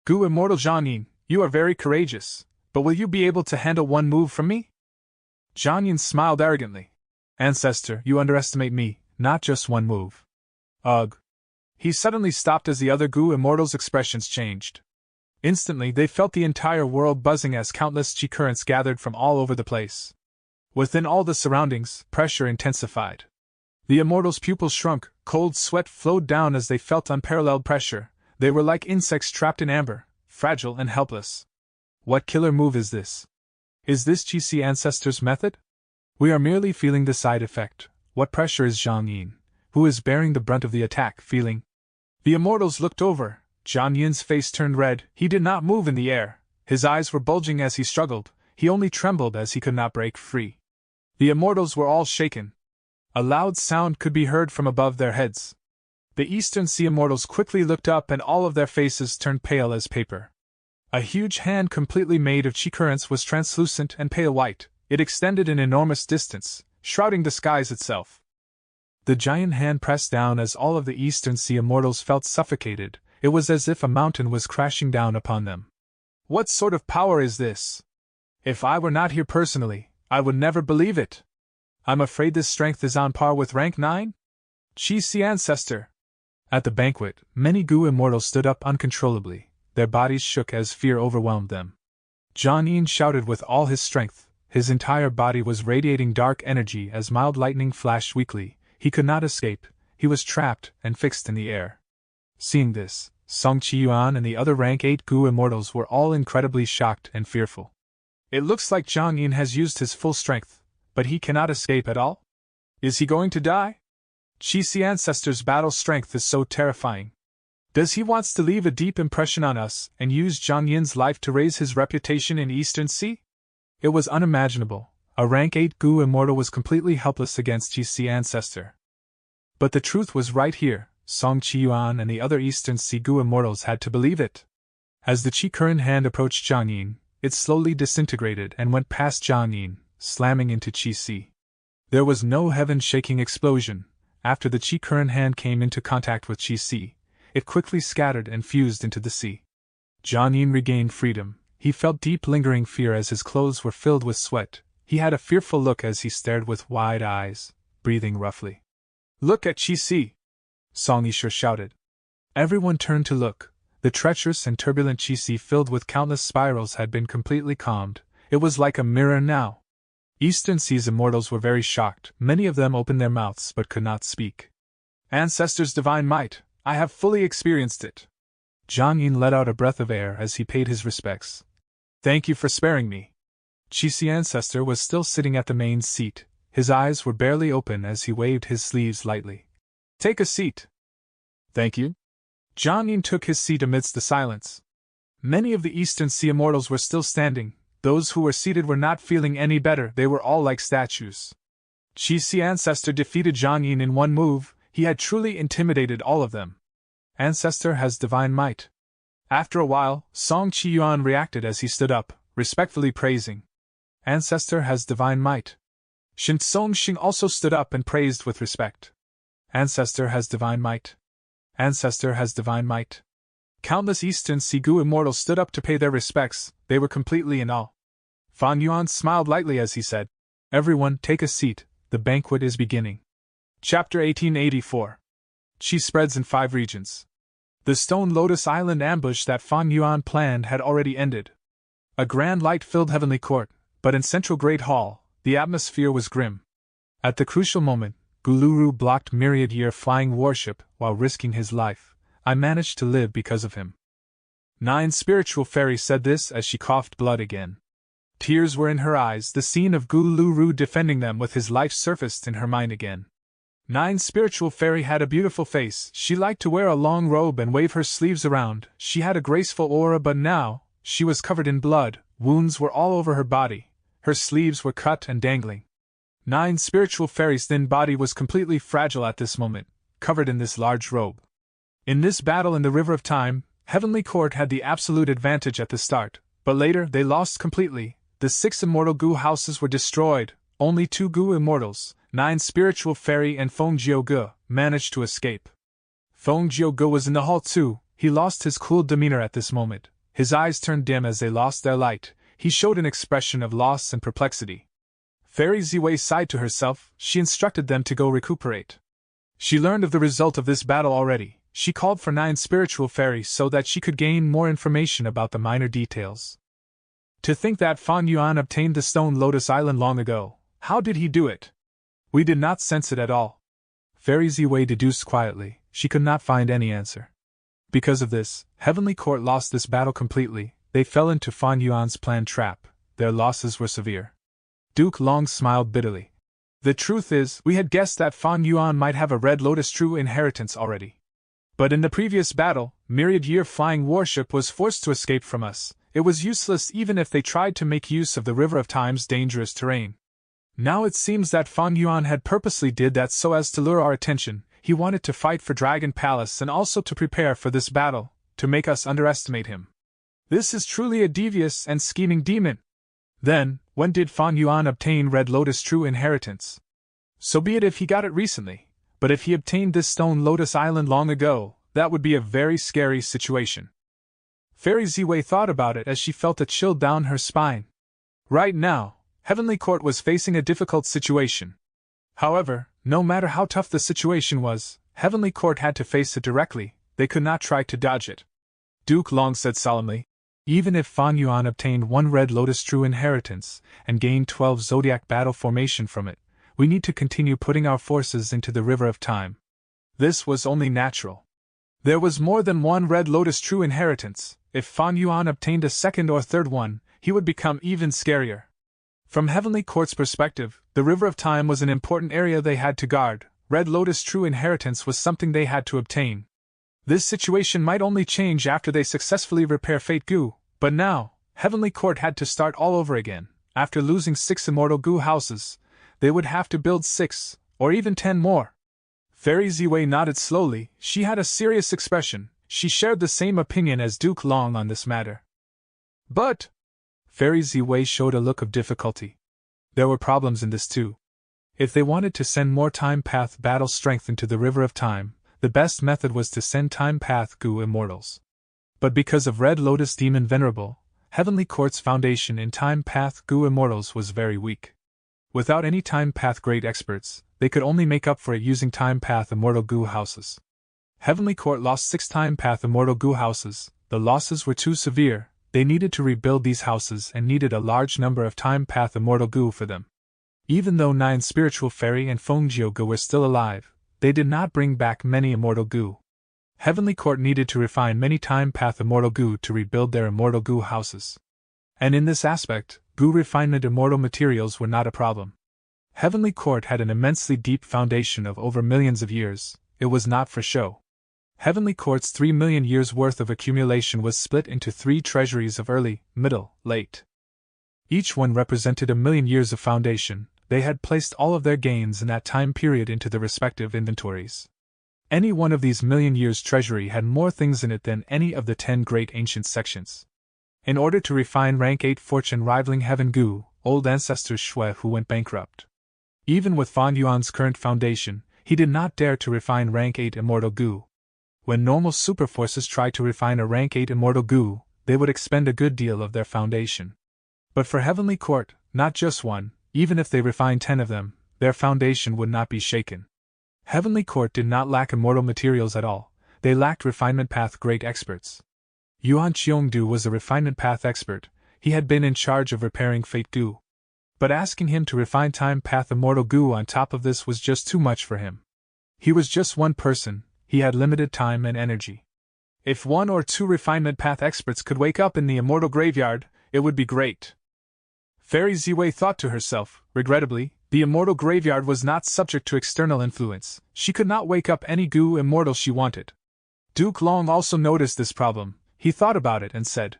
Gu immortal Jiang Yin, you are very courageous, but will you be able to handle one move from me? Jiang Yin smiled arrogantly. Ancestor, you underestimate me, not just one move. Ugh. He suddenly stopped as the other Gu immortals' expressions changed. Instantly they felt the entire world buzzing as countless chi currents gathered from all over the place. Within all the surroundings, pressure intensified. The immortals' pupils shrunk, cold sweat flowed down as they felt unparalleled pressure. They were like insects trapped in amber, fragile and helpless. What killer move is this? Is this Chi-Si ancestor's method? We are merely feeling the side effect. What pressure is Jiang Yin, who is bearing the brunt of the attack, feeling? The immortals looked over. Jiang Yin's face turned red. He did not move in the air. His eyes were bulging as he struggled. He only trembled as he could not break free. The immortals were all shaken. A loud sound could be heard from above their heads. The Eastern Sea immortals quickly looked up and all of their faces turned pale as paper. A huge hand completely made of chi currents was translucent and pale white. It extended an enormous distance, shrouding the skies itself. The giant hand pressed down as all of the Eastern Sea immortals felt suffocated. It was as if a mountain was crashing down upon them. What sort of power is this? If I were not here personally, I would never believe it. I'm afraid this strength is on par with rank 9? Chi-Si ancestor. At the banquet, many Gu immortals stood up uncontrollably. Their bodies shook as fear overwhelmed them. Jiang Yin shouted with all his strength. His entire body was radiating dark energy as mild lightning flashed weakly. He could not escape. He was trapped and fixed in the air. Seeing this, Song Qiyuan and the other rank 8 Gu immortals were all incredibly shocked and fearful. It looks like Jiang Yin has used his full strength, but he cannot escape at all? Is he going to die? Chi-Si ancestor's battle strength is so terrifying. Does he wants to leave a deep impression on us and use Jiang Yin's life to raise his reputation in Eastern Sea? It was unimaginable. A rank 8 Gu immortal was completely helpless against Chi-Si ancestor. But the truth was right here. Song Qiyuan and the other Eastern Sea Gu immortals had to believe it. As the chi current hand approached Jiang Yin, it slowly disintegrated and went past Jiang Yin, slamming into Chi-Si. There was no heaven-shaking explosion. After the chi current hand came into contact with Chi-Si, it quickly scattered and fused into the sea. Jiang Yin regained freedom. He felt deep lingering fear as his clothes were filled with sweat. He had a fearful look as he stared with wide eyes, breathing roughly. Look at Chi-Si! Song Yisha shouted. Everyone turned to look. The treacherous and turbulent Chi-Si filled with countless spirals had been completely calmed. It was like a mirror now. Eastern Sea's immortals were very shocked. Many of them opened their mouths but could not speak. Ancestors' divine might, I have fully experienced it. Jiang Yin let out a breath of air as he paid his respects. Thank you for sparing me. Chi-Si ancestor was still sitting at the main seat. His eyes were barely open as he waved his sleeves lightly. Take a seat. Thank you. Jiang Yin took his seat amidst the silence. Many of the Eastern Sea immortals were still standing. Those who were seated were not feeling any better, they were all like statues. Chi-Si ancestor defeated Jiang Yin in one move. He had truly intimidated all of them. Ancestor has divine might. After a while, Song Qiyuan reacted as he stood up, respectfully praising. Ancestor has divine might. Shen Songxing also stood up and praised with respect. Ancestor has divine might. Ancestor has divine might. Countless Eastern Sea Gu immortals stood up to pay their respects. They were completely in awe. Fan Yuan smiled lightly as he said, Everyone, take a seat, the banquet is beginning. Chapter 1884. Chi spreads in 5 regions. The Stone Lotus Island ambush that Fan Yuan planned had already ended. A grand light filled Heavenly Court, but in Central Great Hall, the atmosphere was grim. At the crucial moment, Guluru blocked myriad-year flying warship while risking his life. I managed to live because of him. Nine spiritual fairies said this as she coughed blood again. Tears were in her eyes, the scene of Guluru defending them with his life surfaced in her mind again. Nine spiritual fairy had a beautiful face, she liked to wear a long robe and wave her sleeves around, she had a graceful aura, but now, she was covered in blood, wounds were all over her body, her sleeves were cut and dangling. Nine spiritual fairy's thin body was completely fragile at this moment, covered in this large robe. In this battle in the River of Time, Heavenly Court had the absolute advantage at the start, but later they lost completely. The 6 immortal Gu houses were destroyed, only 2 Gu immortals, 9 spiritual fairy and Feng Jiuge, managed to escape. Feng Jiuge was in the hall too, he lost his cool demeanor at this moment, his eyes turned dim as they lost their light, he showed an expression of loss and perplexity. Fairy Ziwei sighed to herself, she instructed them to go recuperate. She learned of the result of this battle already. She called for 9 spiritual fairies so that she could gain more information about the minor details. To think that Fan Yuan obtained the Stone Lotus Island long ago, how did he do it? We did not sense it at all. Fairy Ziwei deduced quietly, she could not find any answer. Because of this, Heavenly Court lost this battle completely, they fell into Fan Yuan's planned trap, their losses were severe. Duke Long smiled bitterly. The truth is, we had guessed that Fan Yuan might have a Red Lotus true inheritance already. But in the previous battle, Myriad Year Flying Warship was forced to escape from us. It was useless even if they tried to make use of the River of Time's dangerous terrain. Now it seems that Fan Yuan had purposely did that so as to lure our attention. He wanted to fight for Dragon Palace and also to prepare for this battle, to make us underestimate him. This is truly a devious and scheming demon. Then, when did Fan Yuan obtain Red Lotus true inheritance? So be it if he got it recently. But if he obtained this Stone Lotus Island long ago, that would be a very scary situation. Fairy Ziwei thought about it as she felt a chill down her spine. Right now, Heavenly Court was facing a difficult situation. However, no matter how tough the situation was, Heavenly Court had to face it directly, they could not try to dodge it. Duke Long said solemnly, even if Fan Yuan obtained 1 Red Lotus true inheritance, and gained 12 Zodiac battle formation from it, we need to continue putting our forces into the River of Time. This was only natural. There was more than 1 Red Lotus true inheritance. If Fan Yuan obtained a 2nd or 3rd one, he would become even scarier. From Heavenly Court's perspective, the River of Time was an important area they had to guard. Red Lotus true inheritance was something they had to obtain. This situation might only change after they successfully repair Fate Gu, but now, Heavenly Court had to start all over again. After losing 6 immortal Gu houses, they would have to build 6, or even 10 more. Fairy Ziwei nodded slowly, she had a serious expression, she shared the same opinion as Duke Long on this matter. But Fairy Ziwei showed a look of difficulty. There were problems in this too. If they wanted to send more Time Path battle strength into the River of Time, the best method was to send Time Path Gu Immortals. But because of Red Lotus Demon Venerable, Heavenly Court's foundation in Time Path Gu Immortals was very weak. Without any Time Path Great experts, they could only make up for it using Time Path Immortal Gu houses. Heavenly Court lost 6 Time Path Immortal Gu houses, the losses were too severe, they needed to rebuild these houses and needed a large number of Time Path Immortal Gu for them. Even though 9 Spiritual Fairy and Feng Jiuge were still alive, they did not bring back many Immortal Gu. Heavenly Court needed to refine many Time Path Immortal Gu to rebuild their Immortal Gu houses. And in this aspect, Gu refinement immortal materials were not a problem. Heavenly Court had an immensely deep foundation of over millions of years, it was not for show. Heavenly Court's 3 million years worth of accumulation was split into 3 treasuries of early, middle, late. Each one represented 1,000,000 years of foundation, they had placed all of their gains in that time period into the respective inventories. Any one of these 1,000,000 years treasury had more things in it than any of the 10 great ancient sections. In order to refine rank 8 fortune rivaling Heaven Gu, old ancestors Shui who went bankrupt. Even with Fan Yuan's current foundation, he did not dare to refine rank 8 Immortal Gu. When normal superforces tried to refine a rank 8 Immortal Gu, they would expend a good deal of their foundation. But for Heavenly Court, not just one, even if they refined 10 of them, their foundation would not be shaken. Heavenly Court did not lack immortal materials at all, they lacked refinement path great experts. Yuan Qiongdu was a refinement path expert, he had been in charge of repairing Fate Gu. But asking him to refine Time Path Immortal Gu on top of this was just too much for him. He was just one person, he had limited time and energy. If 1 or 2 refinement path experts could wake up in the immortal graveyard, it would be great. Fairy Ziwei thought to herself, regrettably, the immortal graveyard was not subject to external influence. She could not wake up any Gu immortal she wanted. Duke Long also noticed this problem. He thought about it and said,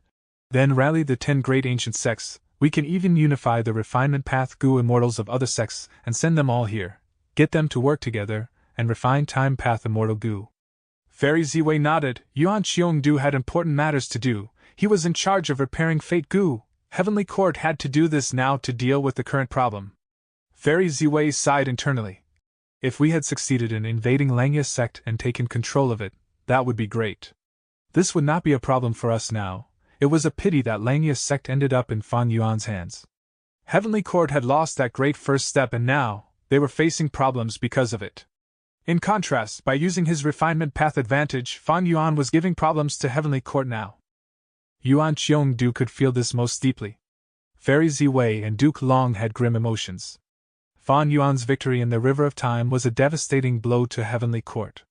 "Then rally the 10 great ancient sects. We can even unify the refinement path Gu immortals of other sects and send them all here. Get them to work together and refine time path immortal Gu." Fairy Ziwei nodded. Yuan Qiongdu had important matters to do. He was in charge of repairing Fate Gu. Heavenly Court had to do this now to deal with the current problem. Fairy Ziwei sighed internally. If we had succeeded in invading Langya's sect and taken control of it, that would be great. This would not be a problem for us now. It was a pity that Langya's sect ended up in Fan Yuan's hands. Heavenly Court had lost that great first step and now, they were facing problems because of it. In contrast, by using his refinement path advantage, Fan Yuan was giving problems to Heavenly Court now. Yuan Qiongdu could feel this most deeply. Fairy Ziwei and Duke Long had grim emotions. Fan Yuan's victory in the River of Time was a devastating blow to Heavenly Court.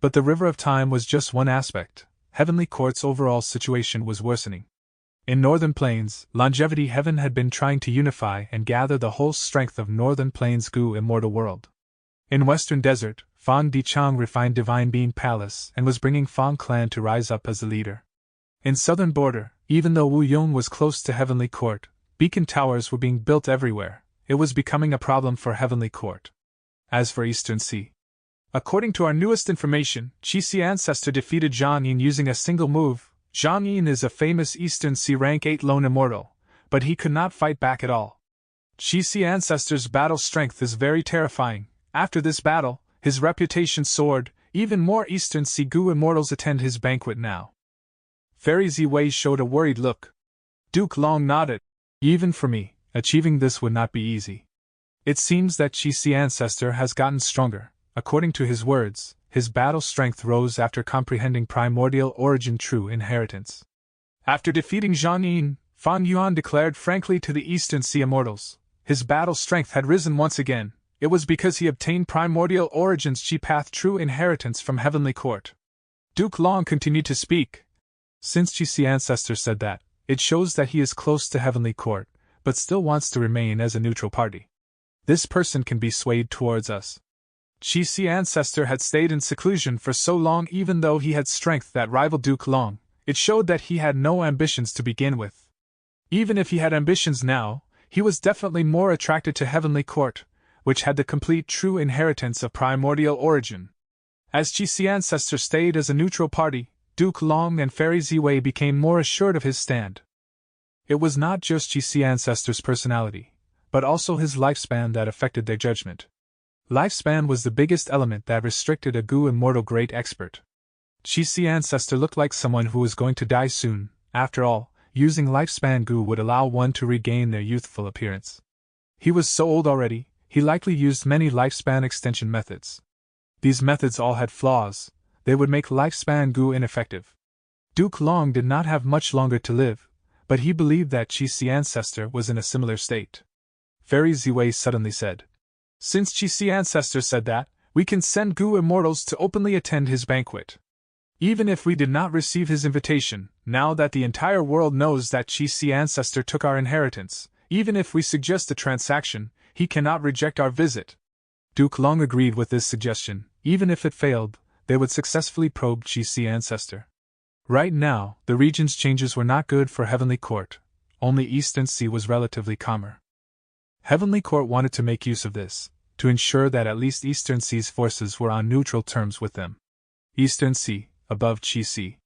But the River of Time was just one aspect. Heavenly Court's overall situation was worsening. In Northern Plains, Longevity Heaven had been trying to unify and gather the whole strength of Northern Plains Gu immortal world. In Western Desert, Fan Dichang refined Divine Being Palace and was bringing Fan Clan to rise up as the leader. In Southern Border, even though Wu Yong was close to Heavenly Court, beacon towers were being built everywhere. It was becoming a problem for Heavenly Court. As for Eastern Sea, according to our newest information, Qixi Ancestor defeated Zhang Yin using a single move. Zhang Yin is a famous Eastern Sea rank 8 lone immortal, but he could not fight back at all. Qixi Ancestor's battle strength is very terrifying. After this battle, his reputation soared. Even more Eastern Sea Gu immortals attend his banquet now. Fairy Ziwei showed a worried look. Duke Long nodded. Even for me, achieving this would not be easy. It seems that Qixi Ancestor has gotten stronger. According to his words, his battle strength rose after comprehending primordial origin true inheritance. After defeating Zhang Yin, Fan Yuan declared frankly to the Eastern Sea immortals, his battle strength had risen once again. It was because he obtained primordial origins Qi path true inheritance from Heavenly Court. Duke Long continued to speak. Since Qixi Ancestor said that, it shows that he is close to Heavenly Court, but still wants to remain as a neutral party. This person can be swayed towards us. Qixi Ancestor had stayed in seclusion for so long even though he had strength that rivaled Duke Long. It showed that he had no ambitions to begin with. Even if he had ambitions now, he was definitely more attracted to Heavenly Court, which had the complete true inheritance of primordial origin. As Qixi Ancestor stayed as a neutral party, Duke Long and Fairy Ziwei became more assured of his stand. It was not just Qixi Ancestor's personality, but also his lifespan that affected their judgment. Lifespan was the biggest element that restricted a Gu immortal great expert. Qixi Ancestor looked like someone who was going to die soon. After all, using lifespan Gu would allow one to regain their youthful appearance. He was so old already, he likely used many lifespan extension methods. These methods all had flaws. They would make lifespan Gu ineffective. Duke Long did not have much longer to live, but he believed that Qixi Ancestor was in a similar state. Fairy Ziwei suddenly said, "Since Qixi Ancestor said that, we can send Gu immortals to openly attend his banquet. Even if we did not receive his invitation, now that the entire world knows that Qixi Ancestor took our inheritance, even if we suggest a transaction, he cannot reject our visit." Duke Long agreed with this suggestion. Even if it failed, they would successfully probe Qixi Ancestor. Right now, the region's changes were not good for Heavenly Court. Only Eastern Sea was relatively calmer. Heavenly Court wanted to make use of this, to ensure that at least Eastern Sea's forces were on neutral terms with them. Eastern Sea, above Qixi.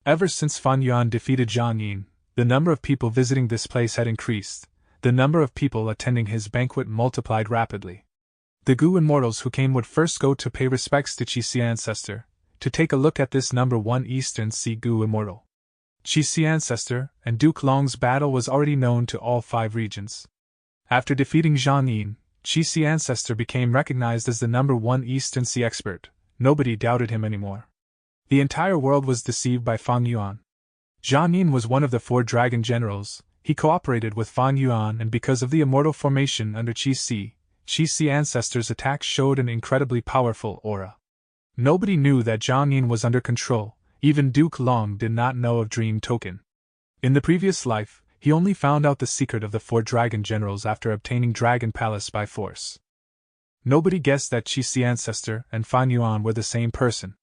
Ever since Fan Yuan defeated Zhang Yin, the number of people visiting this place had increased. The number of people attending his banquet multiplied rapidly. The Gu immortals who came would first go to pay respects to Qixi Ancestor, to take a look at this number 1 Eastern Sea Gu immortal. Qixi Ancestor and Duke Long's battle was already known to all 5 regions. After defeating Zhang Yin, Qixi Ancestor became recognized as the number 1 Eastern Sea expert. Nobody doubted him anymore. The entire world was deceived by Fan Yuan. Zhang Yin was one of the 4 dragon generals. He cooperated with Fan Yuan, and because of the immortal formation under Qixi Ancestor's attack showed an incredibly powerful aura. Nobody knew that Zhang Yin was under control. Even Duke Long did not know of Dream Token. In the previous life, he only found out the secret of the 4 dragon generals after obtaining Dragon Palace by force. Nobody guessed that Qixi Ancestor and Fan Yuan were the same person.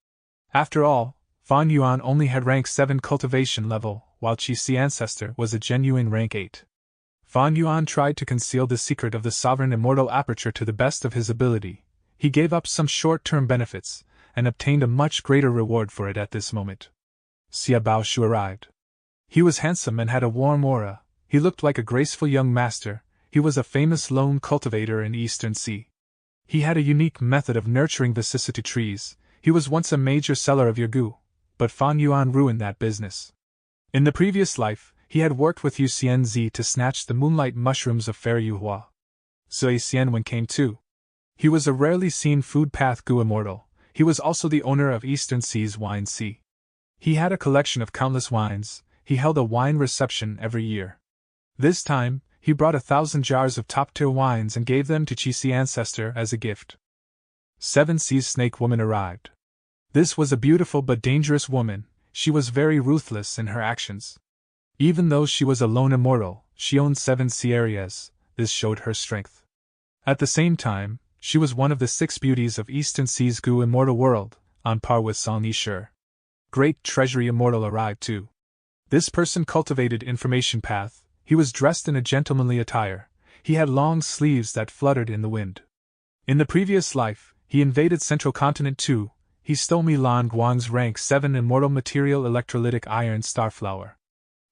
After all, Fan Yuan only had rank 7 cultivation level, while Qixi Ancestor was a genuine rank 8. Fan Yuan tried to conceal the secret of the sovereign immortal aperture to the best of his ability. He gave up some short-term benefits, and obtained a much greater reward for it at this moment. Xia Baoshu arrived. He was handsome and had a warm aura. He looked like a graceful young master. He was a famous lone cultivator in Eastern Sea. He had a unique method of nurturing vicissitude trees. He was once a major seller of Yagu, but Fan Yuan ruined that business. In the previous life, he had worked with Yu Xianzi to snatch the moonlight mushrooms of Fair Yuhua. Zui Xianwen came too. He was a rarely seen food path Gu immortal. He was also the owner of Eastern Sea's Wine Sea. He had a collection of countless wines. He held a wine reception every year. This time, he brought 1,000 jars of top-tier wines and gave them to Qixi Ancestor as a gift. 7 Seas Snake Woman arrived. This was a beautiful but dangerous woman. She was very ruthless in her actions. Even though she was a lone immortal, she owned 7 sea areas. This showed her strength. At the same time, she was one of the 6 beauties of Eastern Sea's Gu immortal world, on par with Song Yishur. Great Treasury Immortal arrived too. This person cultivated Information Path. He was dressed in a gentlemanly attire. He had long sleeves that fluttered in the wind. In the previous life, he invaded Central Continent too. He stole Milan Guang's rank 7 immortal material electrolytic iron starflower.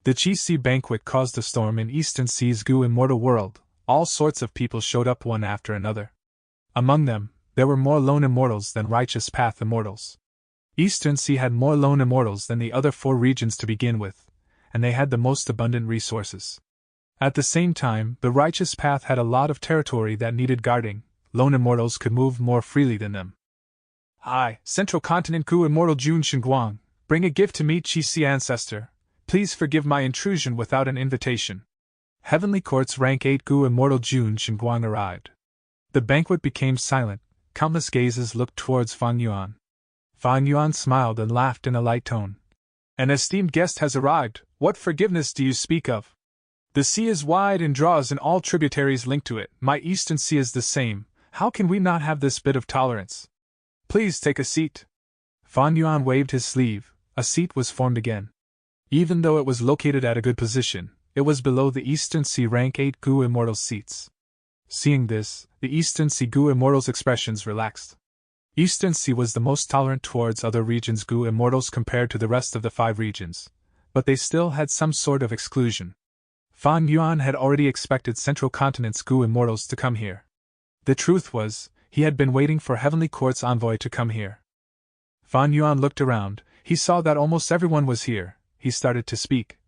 The Qixi banquet caused a storm in Eastern Sea's Gu immortal world. All sorts of people showed up one after another. Among them, there were more lone immortals than righteous path immortals. Eastern Sea had more lone immortals than the other 4 regions to begin with, and they had the most abundant resources. At the same time, the righteous path had a lot of territory that needed guarding. Lone immortals could move more freely than them. Hi, Central Continent Gu Immortal Jun Xinguang, bring a gift to meet Qixi Ancestor. Please forgive my intrusion without an invitation. Heavenly Court's rank 8 Gu Immortal Jun Xinguang arrived. The banquet became silent. Countless gazes looked towards Fan Yuan. Fan Yuan smiled and laughed in a light tone. An esteemed guest has arrived. What forgiveness do you speak of? The sea is wide and draws in all tributaries linked to it. My Eastern Sea is the same. How can we not have this bit of tolerance? Please take a seat. Fan Yuan waved his sleeve. A seat was formed again. Even though it was located at a good position, it was below the Eastern Sea rank 8 Gu Immortal seats. Seeing this, the Eastern Sea Gu Immortals' expressions relaxed. Eastern Sea was the most tolerant towards other regions' Gu Immortals compared to the rest of the 5 regions, but they still had some sort of exclusion. Fan Yuan had already expected Central Continent's Gu Immortals to come here. The truth was, he had been waiting for Heavenly Court's envoy to come here. Fan Yuan looked around. He saw that almost everyone was here. He started to speak.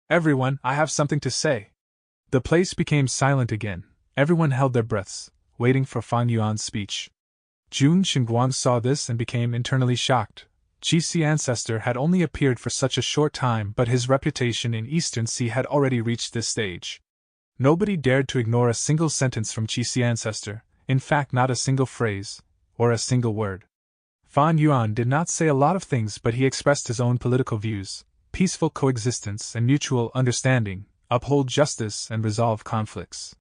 Everyone, I have something to say. The place became silent again. Everyone held their breaths, waiting for Fan Yuan's speech. Jun Xinguang saw this and became internally shocked. Qixi Ancestor had only appeared for such a short time, but his reputation in Eastern Sea had already reached this stage. Nobody dared to ignore a single sentence from Qixi Ancestor, in fact not a single phrase, or a single word. Fan Yuan did not say a lot of things, but he expressed his own political views: peaceful coexistence and mutual understanding, uphold justice and resolve conflicts.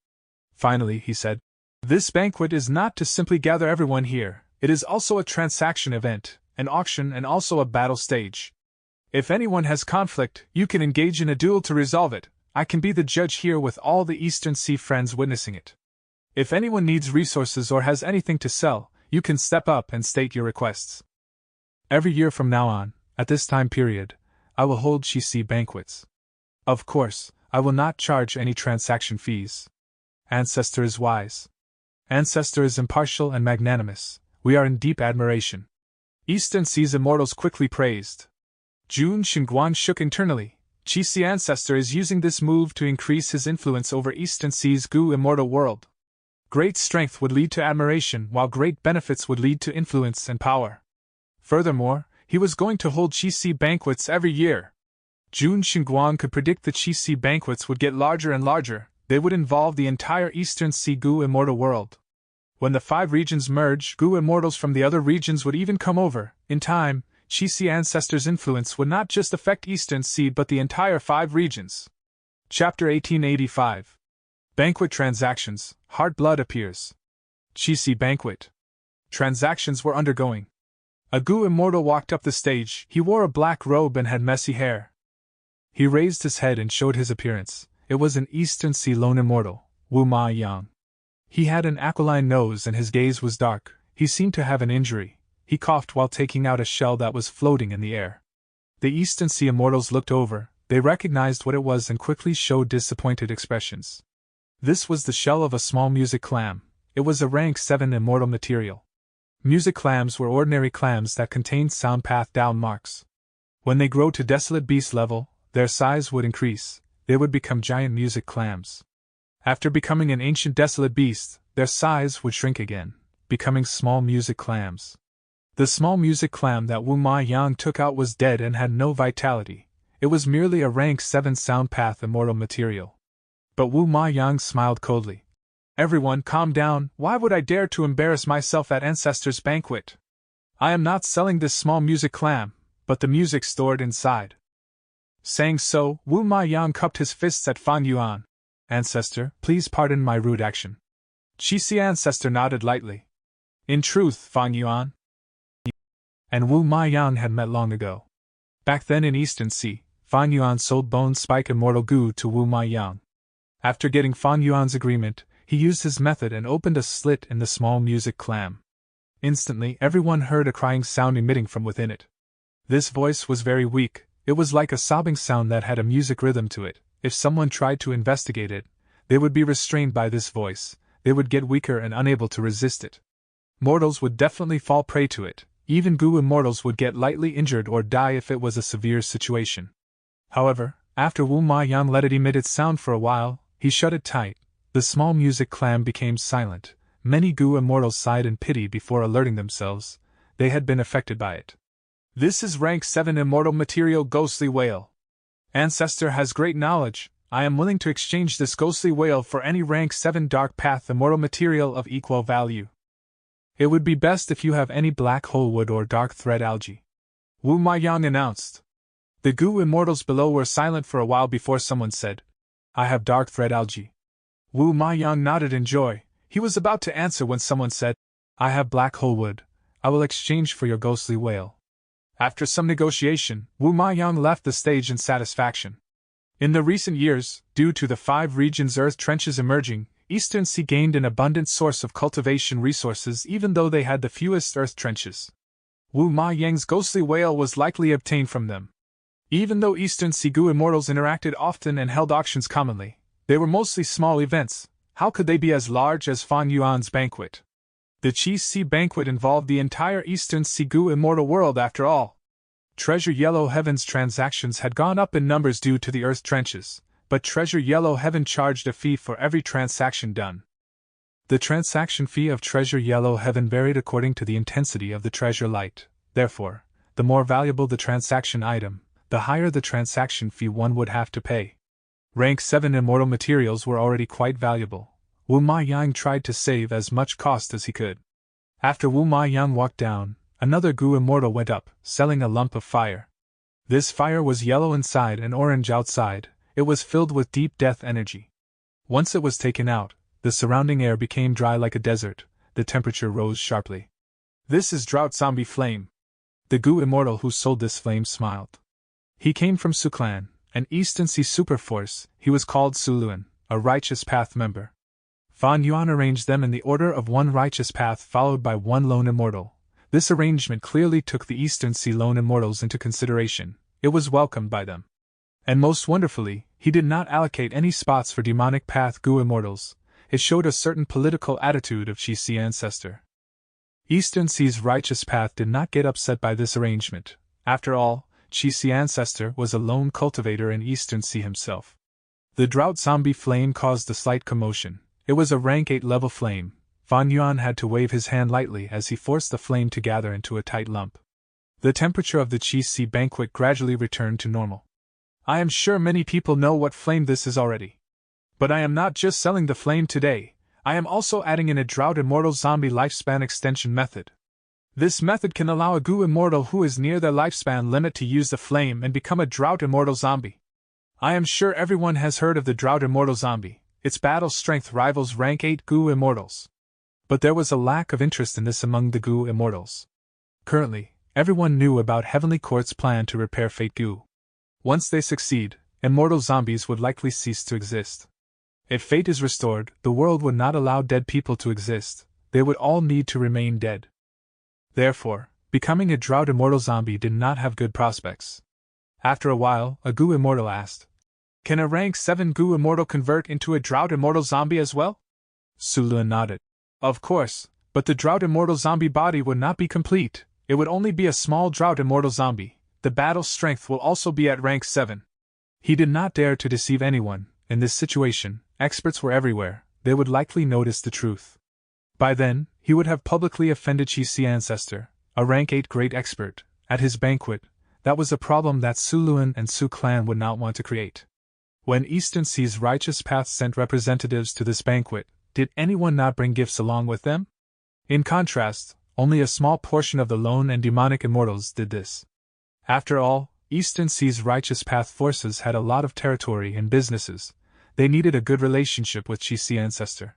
Finally, he said, "This banquet is not to simply gather everyone here, it is also a transaction event, an auction and also a battle stage. If anyone has conflict, you can engage in a duel to resolve it. I can be the judge here with all the Eastern Sea friends witnessing it. If anyone needs resources or has anything to sell, you can step up and state your requests. Every year from now on, at this time period, I will hold Qixi banquets. Of course, I will not charge any transaction fees. Ancestor is wise. Ancestor is impartial and magnanimous. We are in deep admiration." Eastern Sea's immortals quickly praised. Jun Xinguang shook internally. Qixi Ancestor is using this move to increase his influence over Eastern Sea's Gu immortal world. Great strength would lead to admiration, while great benefits would lead to influence and power. Furthermore, he was going to hold Qixi banquets every year. Jun Xinguang could predict the Qixi banquets would get larger and larger. They would involve the entire Eastern Sea Gu immortal world. When the 5 regions merge, Gu immortals from the other regions would even come over. In time, Chi-Si ancestors' influence would not just affect Eastern Sea but the entire 5 regions. Chapter 1885. Banquet Transactions. Heart Blood appears. Chi-Si Banquet. Transactions were undergoing. A Gu immortal walked up the stage. He wore a black robe and had messy hair. He raised his head and showed his appearance. It was an Eastern Sea lone immortal, Wu Ma Yang. He had an aquiline nose and his gaze was dark. He seemed to have an injury. He coughed while taking out a shell that was floating in the air. The Eastern Sea immortals looked over. They recognized what it was and quickly showed disappointed expressions. This was the shell of a small music clam. It was a rank 7 immortal material. Music clams were ordinary clams that contained sound path down marks. When they grow to desolate beast level, their size would increase. They would become giant music clams. After becoming an ancient desolate beast, their size would shrink again, becoming small music clams. The small music clam that Wu Ma Yang took out was dead and had no vitality. It was merely a rank 7 sound path immortal material. But Wu Ma Yang smiled coldly. Everyone, calm down. Why would I dare to embarrass myself at Ancestors' Banquet? I am not selling this small music clam, but the music stored inside. Saying so, Wu Ma Yang cupped his fists at Fan Yuan. Ancestor, please pardon my rude action. Chi-Si ancestor nodded lightly. In truth, Fan Yuan and Wu Ma Yang had met long ago. Back then in Eastern Sea, Fan Yuan sold Bone Spike Immortal Goo to Wu Ma Yang. After getting Fan Yuan's agreement, he used his method and opened a slit in the small music clam. Instantly, everyone heard a crying sound emitting from within it. This voice was very weak. It was like a sobbing sound that had a music rhythm to it. If someone tried to investigate it, they would be restrained by this voice. They would get weaker and unable to resist it. Mortals would definitely fall prey to it. Even Gu immortals would get lightly injured or die if it was a severe situation. However, after Wu Ma Yang let it emit its sound for a while, he shut it tight. The small music clam became silent. Many Gu immortals sighed in pity before alerting themselves. They had been affected by it. This is rank 7 immortal material ghostly whale. Ancestor has great knowledge. I am willing to exchange this ghostly whale for any rank 7 dark path immortal material of equal value. It would be best if you have any black hole wood or dark thread algae. Wu Ma Yang announced. The Gu immortals below were silent for a while before someone said, I have dark thread algae. Wu Ma Yang nodded in joy. He was about to answer when someone said, I have black hole wood. I will exchange for your ghostly whale. After some negotiation, Wu Ma Yang left the stage in satisfaction. In the recent years, due to the 5 regions' earth trenches emerging, Eastern Sea gained an abundant source of cultivation resources even though they had the fewest earth trenches. Wu Ma Yang's ghostly whale was likely obtained from them. Even though Eastern Sea Gu immortals interacted often and held auctions commonly, they were mostly small events. How could they be as large as Fan Yuan's banquet? The Chi-Si banquet involved the entire Eastern Sea Gu immortal world after all. Treasure Yellow Heaven's transactions had gone up in numbers due to the earth trenches, but Treasure Yellow Heaven charged a fee for every transaction done. The transaction fee of Treasure Yellow Heaven varied according to the intensity of the treasure light. Therefore, the more valuable the transaction item, the higher the transaction fee one would have to pay. Rank 7 immortal materials were already quite valuable. Wu Ma Yang tried to save as much cost as he could. After Wu Ma Yang walked down, another Gu immortal went up, selling a lump of fire. This fire was yellow inside and orange outside. It was filled with deep death energy. Once it was taken out, the surrounding air became dry like a desert. The temperature rose sharply. This is Drought Zombie Flame. The Gu immortal who sold this flame smiled. He came from Su Clan, an Eastern Sea superforce. He was called Suluan, a Righteous Path member. Fan Yuan arranged them in the order of 1 Righteous Path followed by 1 Lone Immortal. This arrangement clearly took the Eastern Sea Lone Immortals into consideration. It was welcomed by them. And most wonderfully, he did not allocate any spots for Demonic Path Gu Immortals. It showed a certain political attitude of Chi-Si ancestor. Eastern Sea's Righteous Path did not get upset by this arrangement. After all, Chi-Si ancestor was a lone cultivator in Eastern Sea himself. The Drought Zombie Flame caused a slight commotion. It was a rank 8 level flame. Fan Yuan had to wave his hand lightly as he forced the flame to gather into a tight lump. The temperature of the Chi-Si banquet gradually returned to normal. I am sure many people know what flame this is already. But I am not just selling the flame today, I am also adding in a Drought Immortal Zombie Lifespan Extension method. This method can allow a Gu immortal who is near their lifespan limit to use the flame and become a drought immortal zombie. I am sure everyone has heard of the drought immortal zombie. Its battle strength rivals rank 8 Gu immortals. But there was a lack of interest in this among the Gu immortals. Currently, everyone knew about Heavenly Court's plan to repair Fate Gu. Once they succeed, immortal zombies would likely cease to exist. If fate is restored, the world would not allow dead people to exist, they would all need to remain dead. Therefore, becoming a drought immortal zombie did not have good prospects. After a while, a Gu immortal asked, "Can a rank 7 Gu immortal convert into a drought immortal zombie as well?" Suluan nodded. "Of course, but the drought immortal zombie body would not be complete, it would only be a small drought immortal zombie. The battle strength will also be at rank 7. He did not dare to deceive anyone. In this situation, experts were everywhere, they would likely notice the truth. By then, he would have publicly offended Chi's ancestor, a rank 8 great expert, at his banquet. That was a problem that Suluan and Su clan would not want to create. When Eastern Sea's Righteous Path sent representatives to this banquet, did anyone not bring gifts along with them? In contrast, only a small portion of the lone and demonic immortals did this. After all, Eastern Sea's Righteous Path forces had a lot of territory and businesses. They needed a good relationship with Chi's ancestor.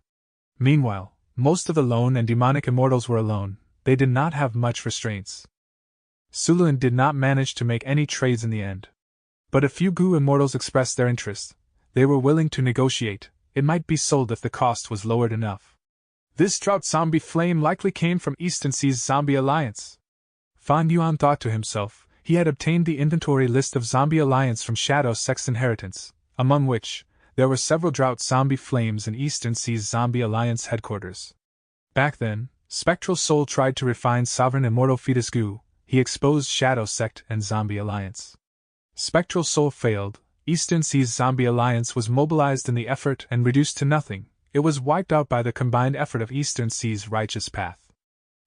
Meanwhile, most of the lone and demonic immortals were alone, they did not have much restraints. Suluan did not manage to make any trades in the end. But a few Gu immortals expressed their interest. They were willing to negotiate, it might be sold if the cost was lowered enough. This drought zombie flame likely came from Eastern Sea's Zombie Alliance. Fan Yuan thought to himself, he had obtained the inventory list of Zombie Alliance from Shadow Sect's inheritance, among which, there were several drought zombie flames in Eastern Sea's Zombie Alliance headquarters. Back then, Spectral Soul tried to refine Sovereign Immortal Fetus Gu, he exposed Shadow Sect and Zombie Alliance. Spectral Soul failed, Eastern Sea's Zombie Alliance was mobilized in the effort and reduced to nothing, it was wiped out by the combined effort of Eastern Sea's Righteous Path.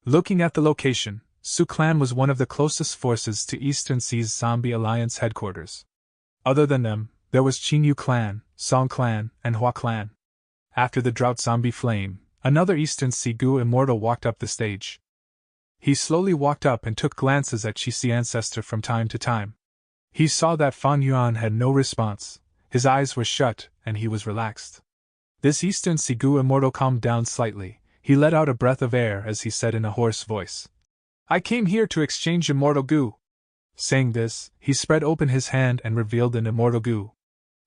Looking at the location, Su clan was one of the closest forces to Eastern Sea's Zombie Alliance headquarters. Other than them, there was Qingyu clan, Song clan, and Hua clan. After the drought zombie flame, another Eastern Sea Gu immortal walked up the stage. He slowly walked up and took glances at Chi's ancestor from time to time. He saw that Fan Yuan had no response, his eyes were shut, and he was relaxed. This Eastern Sea Gu immortal calmed down slightly, he let out a breath of air as he said in a hoarse voice, "I came here to exchange immortal Gu." Saying this, he spread open his hand and revealed an immortal Gu.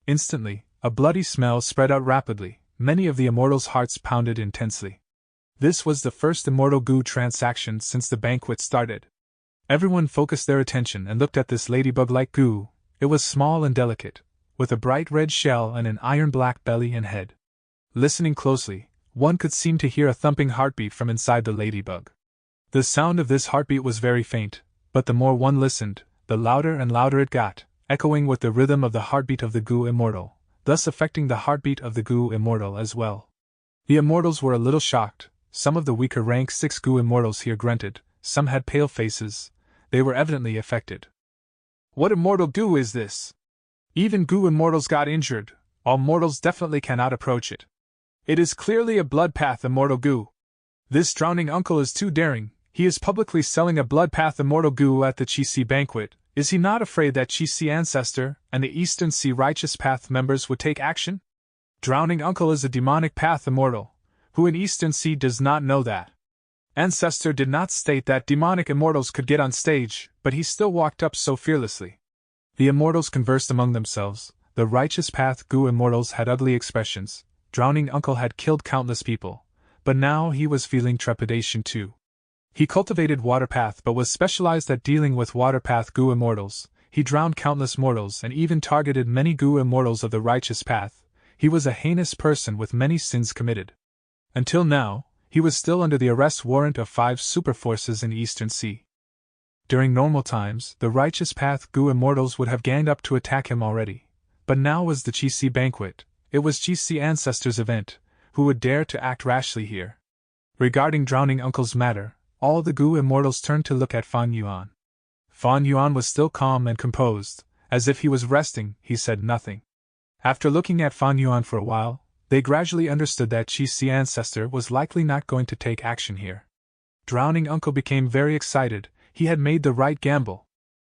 Instantly, a bloody smell spread out rapidly, many of the immortals' hearts pounded intensely. This was the first immortal Gu transaction since the banquet started. Everyone focused their attention and looked at this ladybug-like Gu. It was small and delicate, with a bright red shell and an iron-black belly and head. Listening closely, one could seem to hear a thumping heartbeat from inside the ladybug. The sound of this heartbeat was very faint, but the more one listened, the louder and louder it got, echoing with the rhythm of the heartbeat of the Gu immortal, thus affecting the heartbeat of the Gu immortal as well. The immortals were a little shocked. Some of the weaker rank 6 Gu immortals here grunted, some had pale faces. They were evidently affected. "What immortal Gu is this? Even Gu immortals got injured, all mortals definitely cannot approach it. It is clearly a blood path immortal Gu. This drowning uncle is too daring, he is publicly selling a blood path immortal Gu at the Chi banquet. Is he not afraid that Chi's ancestor and the Eastern Sea Righteous Path members would take action? Drowning uncle is a demonic path immortal. Who in Eastern Sea does not know that? Ancestor did not state that demonic immortals could get on stage, but he still walked up so fearlessly. The immortals conversed among themselves. The Righteous Path Gu immortals had ugly expressions. Drowning uncle had killed countless people, but now he was feeling trepidation too. He cultivated water path but was specialized at dealing with water path Gu immortals. He drowned countless mortals and even targeted many Gu immortals of the Righteous Path. He was a heinous person with many sins committed. Until now, he was still under the arrest warrant of 5 superforces in Eastern Sea. During normal times, the Righteous Path Gu immortals would have ganged up to attack him already. But now was the Chi banquet. It was Chi's ancestors' event. Who would dare to act rashly here? Regarding drowning uncle's matter, all the Gu immortals turned to look at Fan Yuan. Fan Yuan was still calm and composed. As if he was resting, he said nothing. After looking at Fan Yuan for a while, they gradually understood that Chi's ancestor was likely not going to take action here. Drowning Uncle became very excited. He had made the right gamble.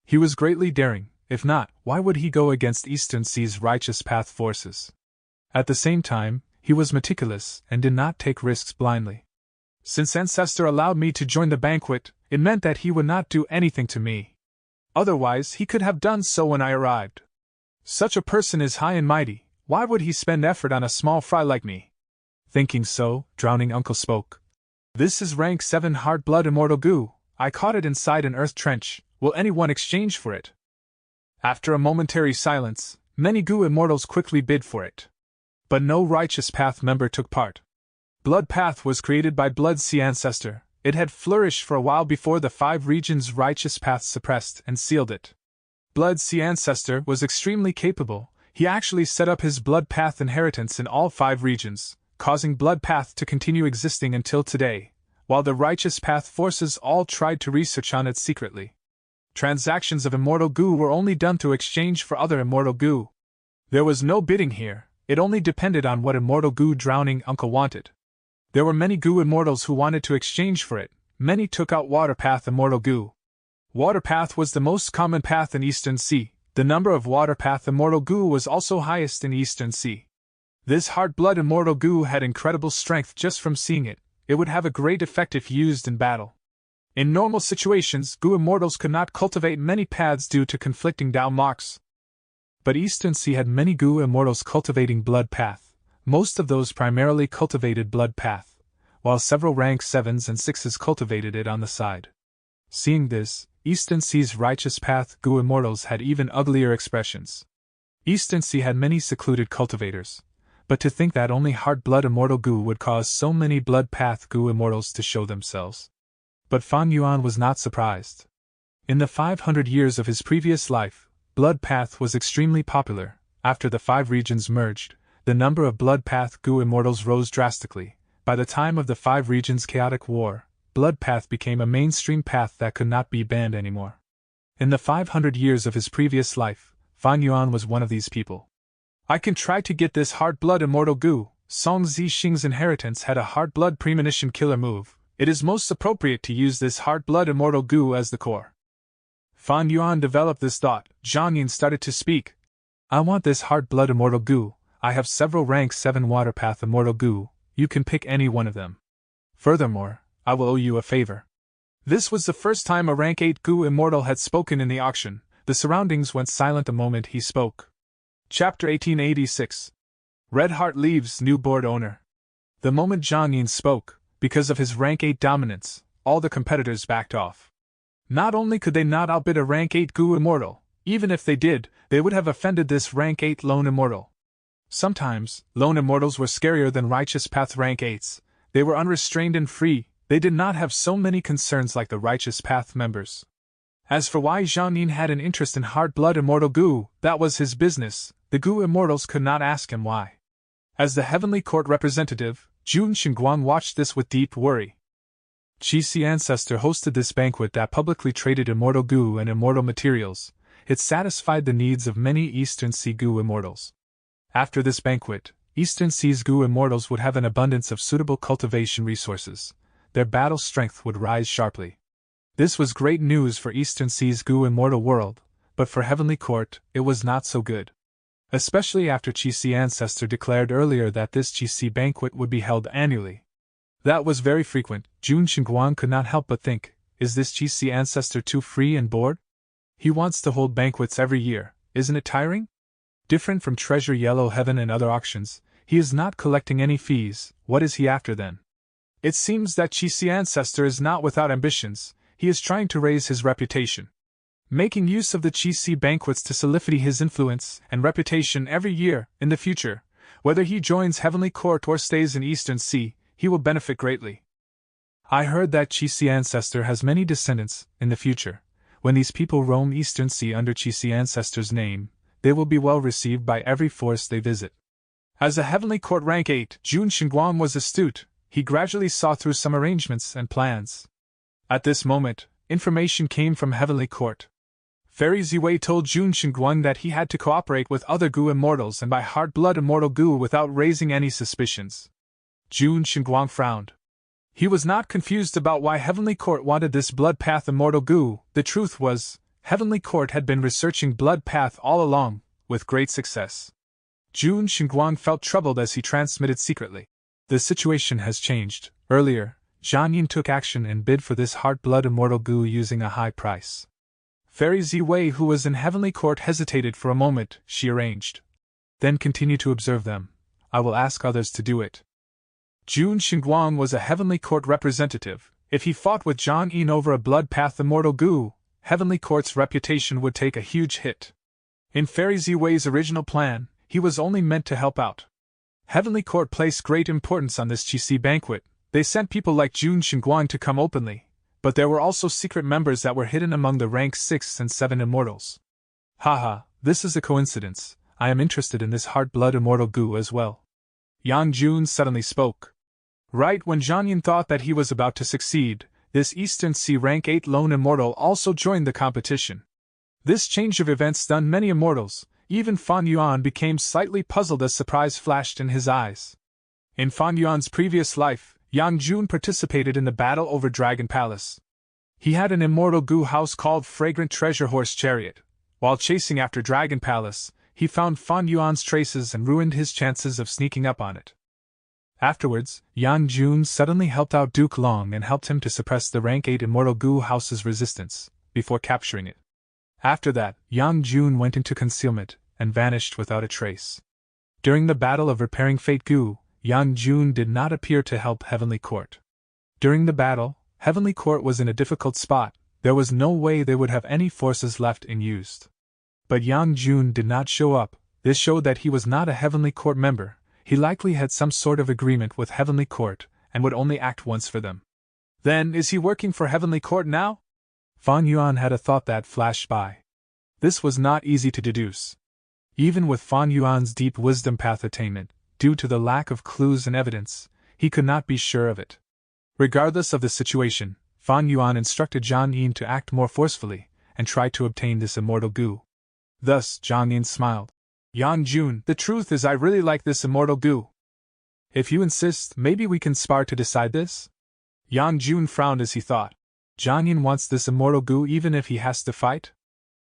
He was greatly daring. If not, why would he go against Eastern Sea's righteous path forces? At the same time, he was meticulous and did not take risks blindly. Since Ancestor allowed me to join the banquet, it meant that he would not do anything to me. Otherwise, he could have done so when I arrived. Such a person is high and mighty. Why would he spend effort on a small fry like me? Thinking so, Drowning Uncle spoke. This is rank 7 hard-blood immortal goo. I caught it inside an earth trench. Will anyone exchange for it? After a momentary silence, many goo immortals quickly bid for it. But no Righteous Path member took part. Blood Path was created by Blood Sea Ancestor. It had flourished for a while before the 5 regions Righteous Path suppressed and sealed it. Blood Sea Ancestor was extremely capable. He actually set up his Blood Path inheritance in all 5 regions, causing Blood Path to continue existing until today, while the Righteous Path forces all tried to research on it secretly. Transactions of immortal goo were only done to exchange for other immortal goo. There was no bidding here, it only depended on what immortal goo Drowning Uncle wanted. There were many goo immortals who wanted to exchange for it. Many took out Water Path immortal goo. Water Path was the most common path in Eastern Sea. The number of Water Path immortal goo was also highest in Eastern Sea. This hard-blood immortal goo had incredible strength just from seeing it. It would have a great effect if used in battle. In normal situations, goo immortals could not cultivate many paths due to conflicting Dao marks. But Eastern Sea had many goo immortals cultivating Blood Path. Most of those primarily cultivated Blood Path, while several rank 7s and 6s cultivated it on the side. Seeing this, Eastern Sea's Righteous Path goo immortals had even uglier expressions. Eastern Sea had many secluded cultivators, but to think that only hard-blood immortal goo would cause so many Blood Path goo immortals to show themselves. But Fan Yuan was not surprised. In the 500 years of his previous life, Blood Path was extremely popular. After the 5 regions merged, the number of Blood Path goo immortals rose drastically. By the time of the 5 regions' chaotic war, Blood Path became a mainstream path that could not be banned anymore. In the 500 years of his previous life, Fan Yuan was one of these people. I can try to get this hard-blood immortal goo. Song Zixing's inheritance had a hard-blood premonition killer move. It is most appropriate to use this hard-blood immortal goo as the core. Fan Yuan developed this thought. Zhang Yin started to speak. I want this hard-blood immortal goo. I have several rank 7 Water Path immortal goo. You can pick any one of them. Furthermore, I will owe you a favor. This was the first time a rank 8 goo immortal had spoken in the auction. The surroundings went silent the moment he spoke. Chapter 1886. Red Heart leaves new board owner. The moment Zhang Yin spoke, because of his rank 8 dominance, all the competitors backed off. Not only could they not outbid a rank 8 goo immortal, even if they did, they would have offended this rank 8 lone immortal. Sometimes, lone immortals were scarier than Righteous Path rank 8s. They were unrestrained and free. They did not have so many concerns like the Righteous Path members. As for why Zhang Yin had an interest in hard-blood immortal goo, that was his business. The goo immortals could not ask him why. As the Heavenly Court representative, Jun Xinguang watched this with deep worry. Qixi Ancestor hosted this banquet that publicly traded immortal goo and immortal materials. It satisfied the needs of many Eastern Sea goo immortals. After this banquet, Eastern Sea's goo immortals would have an abundance of suitable cultivation resources. Their battle strength would rise sharply. This was great news for Eastern Sea's goo immortal world, but for Heavenly Court, it was not so good. Especially after Qixi Ancestor declared earlier that this Qixi banquet would be held annually. That was very frequent. Jun Xinguang could not help but think, is this Qixi Ancestor too free and bored? He wants to hold banquets every year, isn't it tiring? Different from Treasure Yellow Heaven and other auctions, he is not collecting any fees. What is he after then? It seems that Qixi Ancestor is not without ambitions. He is trying to raise his reputation. Making use of the Qixi banquets to solidify his influence and reputation every year, in the future, whether he joins Heavenly Court or stays in Eastern Sea, he will benefit greatly. I heard that Qixi Ancestor has many descendants. In the future, when these people roam Eastern Sea under Qixi Ancestor's name, they will be well received by every force they visit. As a Heavenly Court rank 8, Jun Xinguang was astute. He gradually saw through some arrangements and plans. At this moment, information came from Heavenly Court. Fairy Ziwei told Jun Xinguang that he had to cooperate with other goo immortals and buy hard-blood immortal goo without raising any suspicions. Jun Xinguang frowned. He was not confused about why Heavenly Court wanted this Blood Path Immortal Goo. The truth was, Heavenly Court had been researching Blood Path all along, with great success. Jun Xinguang felt troubled as he transmitted secretly. The situation has changed. Earlier, Zhang Yin took action and bid for this Heart Blood Immortal Goo using a high price. Fairy Ziwei, who was in Heavenly Court, hesitated for a moment. She arranged. Then continue to observe them. I will ask others to do it. Jun Xinguang was a Heavenly Court representative. If he fought with Zhang Yin over a Blood Path Immortal Goo, Heavenly Court's reputation would take a huge hit. In Fairy Ziwei's original plan, he was only meant to help out. Heavenly Court placed great importance on this Qixi banquet. They sent people like Jun Xinguang to come openly, but there were also secret members that were hidden among the rank 6 and 7 immortals. Haha, this is a coincidence. I am interested in this Heart Blood Immortal Goo as well. Yang Jun suddenly spoke. Right when Zhang Yin thought that he was about to succeed, this Eastern Sea rank 8 lone immortal also joined the competition. This change of events stunned many immortals. Even Fan Yuan became slightly puzzled as surprise flashed in his eyes. In Fan Yuan's previous life, Yang Jun participated in the battle over Dragon Palace. He had an immortal goo house called Fragrant Treasure Horse Chariot. While chasing after Dragon Palace, he found Fan Yuan's traces and ruined his chances of sneaking up on it. Afterwards, Yang Jun suddenly helped out Duke Long and helped him to suppress the rank 8 immortal goo house's resistance, before capturing it. After that, Yang Jun went into concealment and vanished without a trace. During the battle of repairing Fate Goo, Yang Jun did not appear to help Heavenly Court. During the battle, Heavenly Court was in a difficult spot. There was no way they would have any forces left unused. But Yang Jun did not show up. This showed that he was not a Heavenly Court member. He likely had some sort of agreement with Heavenly Court and would only act once for them. Then, is he working for Heavenly Court now? Fan Yuan had a thought that flashed by. This was not easy to deduce. Even with Fan Yuan's deep wisdom path attainment, due to the lack of clues and evidence, he could not be sure of it. Regardless of the situation, Fan Yuan instructed Zhang Yin to act more forcefully and try to obtain this immortal goo. Thus, Zhang Yin smiled. Yang Jun, the truth is I really like this immortal goo. If you insist, maybe we can spar to decide this? Yang Jun frowned as he thought. Zhang Yin wants this immortal goo even if he has to fight?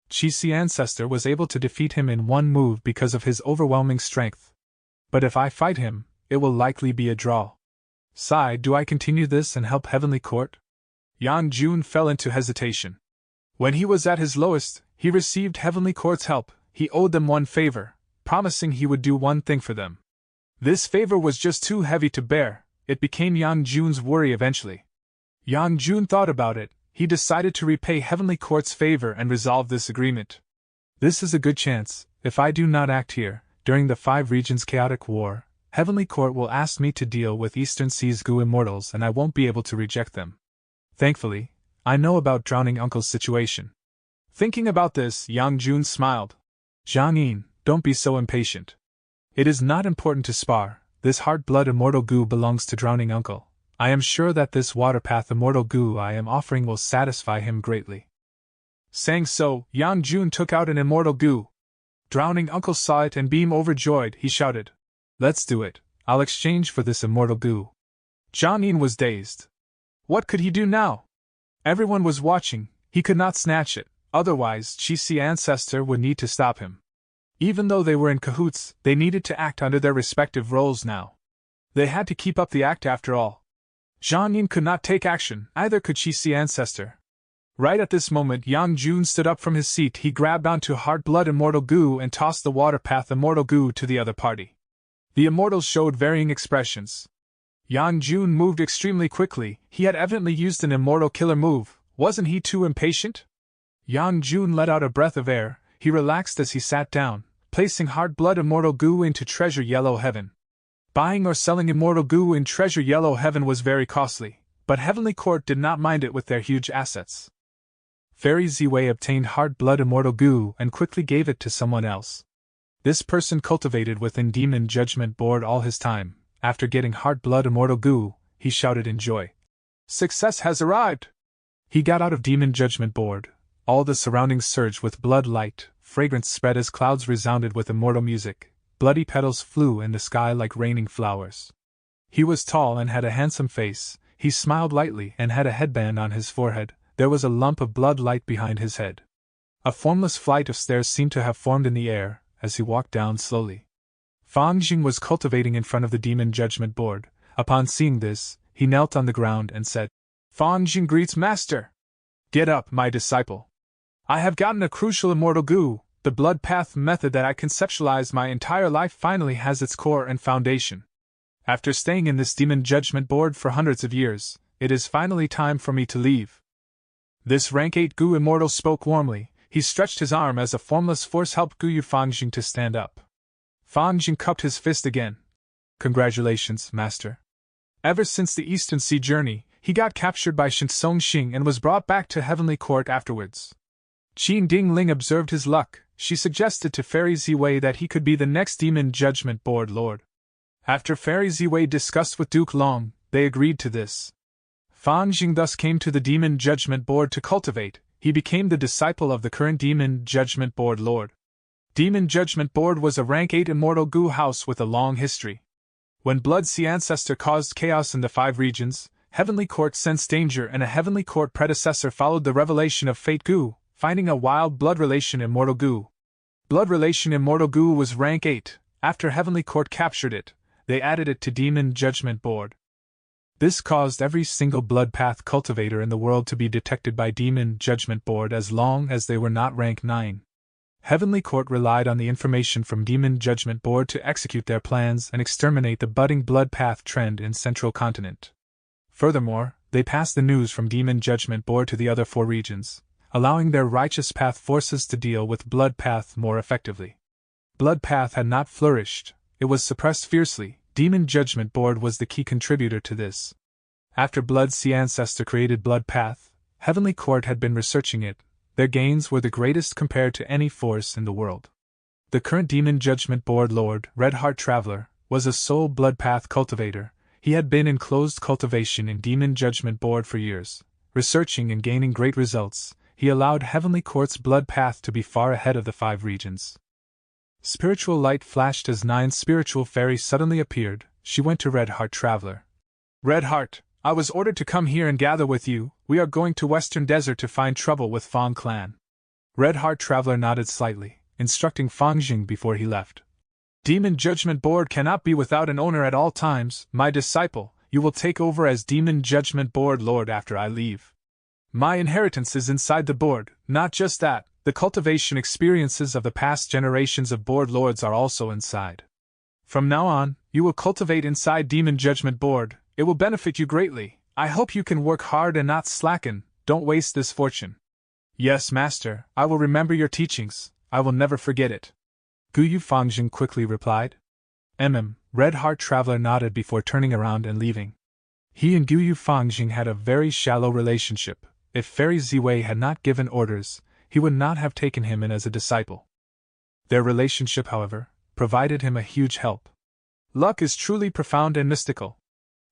Qixi Ancestor was able to defeat him in one move because of his overwhelming strength. But if I fight him, it will likely be a draw. Sai, do I continue this and help Heavenly Court? Yang Jun fell into hesitation. When he was at his lowest, he received Heavenly Court's help. He owed them one favor, promising he would do one thing for them. This favor was just too heavy to bear. It became Yang Jun's worry eventually. Yang Jun thought about it. He decided to repay Heavenly Court's favor and resolve this agreement. This is a good chance. If I do not act here, during the 5 regions chaotic war, Heavenly Court will ask me to deal with Eastern Sea's goo immortals and I won't be able to reject them. Thankfully, I know about Drowning Uncle's situation. Thinking about this, Yang Jun smiled. Zhang Yin, don't be so impatient. It is not important to spar. This Heart Blood Immortal Goo belongs to Drowning Uncle. I am sure that this Water Path Immortal Goo I am offering will satisfy him greatly. Saying so, Yang Jun took out an Immortal Goo. Drowning Uncle saw it and being overjoyed, he shouted, "Let's do it. I'll exchange for this Immortal Goo." Zhang Yin was dazed. What could he do now? Everyone was watching. He could not snatch it, otherwise Qixi Ancestor would need to stop him. Even though they were in cahoots, they needed to act under their respective roles now. They had to keep up the act after all. Zhang Yin could not take action, either could Qixi Ancestor. Right at this moment, Yang Jun stood up from his seat. He grabbed onto Heart Blood Immortal Goo and tossed the Water Path Immortal Goo to the other party. The immortals showed varying expressions. Yang Jun moved extremely quickly. He had evidently used an immortal killer move. Wasn't he too impatient? Yang Jun let out a breath of air. He relaxed as he sat down, placing Heart Blood Immortal Goo into Treasure Yellow Heaven. Buying or selling Immortal Goo in Treasure Yellow Heaven was very costly, but Heavenly Court did not mind it with their huge assets. Fairy Ziwei obtained Heart Blood Immortal Goo and quickly gave it to someone else. This person cultivated within Demon Judgment Board all his time. After getting Heart Blood Immortal Goo, he shouted in joy. Success has arrived! He got out of Demon Judgment Board. All the surroundings surged with blood light, fragrance spread as clouds resounded with immortal music. Bloody petals flew in the sky like raining flowers. He was tall and had a handsome face. He smiled lightly and had a headband on his forehead. There was a lump of blood light behind his head. A formless flight of stairs seemed to have formed in the air as he walked down slowly. Fang Jing was cultivating in front of the Demon Judgment Board. Upon seeing this, he knelt on the ground and said, "Fang Jing greets Master! Get up, my disciple! I have gotten a crucial immortal goo. The blood path method that I conceptualized my entire life finally has its core and foundation. After staying in this Demon Judgment Board for hundreds of years, it is finally time for me to leave." This rank 8 Gu immortal spoke warmly. He stretched his arm as a formless force helped Guyu Fangjing to stand up. Fangjing cupped his fist again. "Congratulations, Master. Ever since the Eastern Sea journey, he got captured by Shinsong Xing and was brought back to Heavenly Court afterwards." Qin Dingling observed his luck. She suggested to Fairy Ziwei that he could be the next Demon Judgment Board Lord. After Fairy Ziwei discussed with Duke Long, they agreed to this. Fang Jing thus came to the Demon Judgment Board to cultivate. He became the disciple of the current Demon Judgment Board Lord. Demon Judgment Board was a rank 8 immortal Gu house with a long history. When Blood Sea Ancestor caused chaos in the 5 regions, Heavenly Court sensed danger and a Heavenly Court predecessor followed the revelation of Fate Gu, finding a wild blood relation immortal Gu. Blood relation immortal Gu was rank 8. After Heavenly Court captured it, they added it to Demon Judgment Board. This caused every single blood path cultivator in the world to be detected by Demon Judgment Board as long as they were not rank 9. Heavenly Court relied on the information from Demon Judgment Board to execute their plans and exterminate the budding blood path trend in Central Continent. Furthermore, they passed the news from Demon Judgment Board to the other 4 regions, allowing their righteous path forces to deal with blood path more effectively. Blood path had not flourished, it was suppressed fiercely. Demon Judgment Board was the key contributor to this. After Blood Sea Ancestor created Blood Path, Heavenly Court had been researching it. Their gains were the greatest compared to any force in the world. The current Demon Judgment Board Lord, Red Heart Traveler, was a sole Blood Path cultivator. He had been in closed cultivation in Demon Judgment Board for years, researching and gaining great results. He allowed Heavenly Court's Blood Path to be far ahead of the 5 regions. Spiritual light flashed as 9 spiritual fairies suddenly appeared. She went to Red Heart Traveler. "Red Heart, I was ordered to come here and gather with you. We are going to Western Desert to find trouble with Fang Clan." Red Heart Traveler nodded slightly, instructing Fang Jing before he left. "Demon Judgment Board cannot be without an owner at all times. My disciple, you will take over as Demon Judgment Board Lord after I leave. My inheritance is inside the board. Not just that, the cultivation experiences of the past generations of Board Lords are also inside. From now on, you will cultivate inside Demon Judgment Board. It will benefit you greatly. I hope you can work hard and not slacken. Don't waste this fortune." "Yes, Master, I will remember your teachings. I will never forget it," Guyu Fangjing quickly replied. Red Heart Traveler nodded before turning around and leaving. He and Guyu Fangjing had a very shallow relationship. If Fairy Ziwei had not given orders, he would not have taken him in as a disciple. Their relationship, however, provided him a huge help. Luck is truly profound and mystical.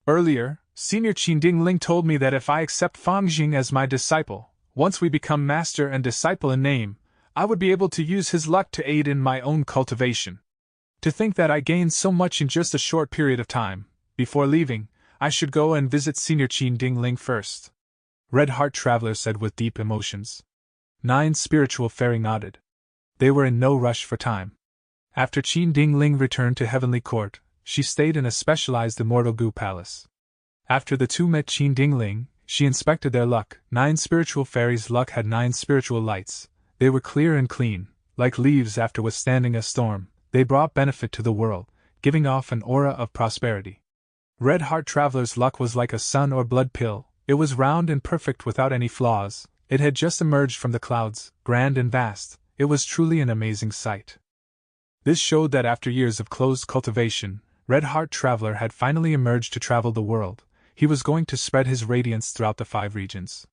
Earlier, Senior Qin Dingling told me that if I accept Fang Jing as my disciple, once we become master and disciple in name, I would be able to use his luck to aid in my own cultivation. To think that I gained so much in just a short period of time. Before leaving, I should go and visit Senior Qin Dingling first," Red Heart Traveler said with deep emotions. 9 spiritual fairy nodded. They were in no rush for time. After Qin Dingling returned to Heavenly Court, she stayed in a specialized Immortal Gu Palace. After the two met Qin Dingling, she inspected their luck. 9 spiritual fairies' luck had 9 spiritual lights. They were clear and clean, like leaves after withstanding a storm. They brought benefit to the world, giving off an aura of prosperity. Red Heart Traveler's luck was like a sun or blood pill. It was round and perfect without any flaws. It had just emerged from the clouds, grand and vast. It was truly an amazing sight. This showed that after years of closed cultivation, Red Heart Traveler had finally emerged to travel the world. He was going to spread his radiance throughout the 5 regions.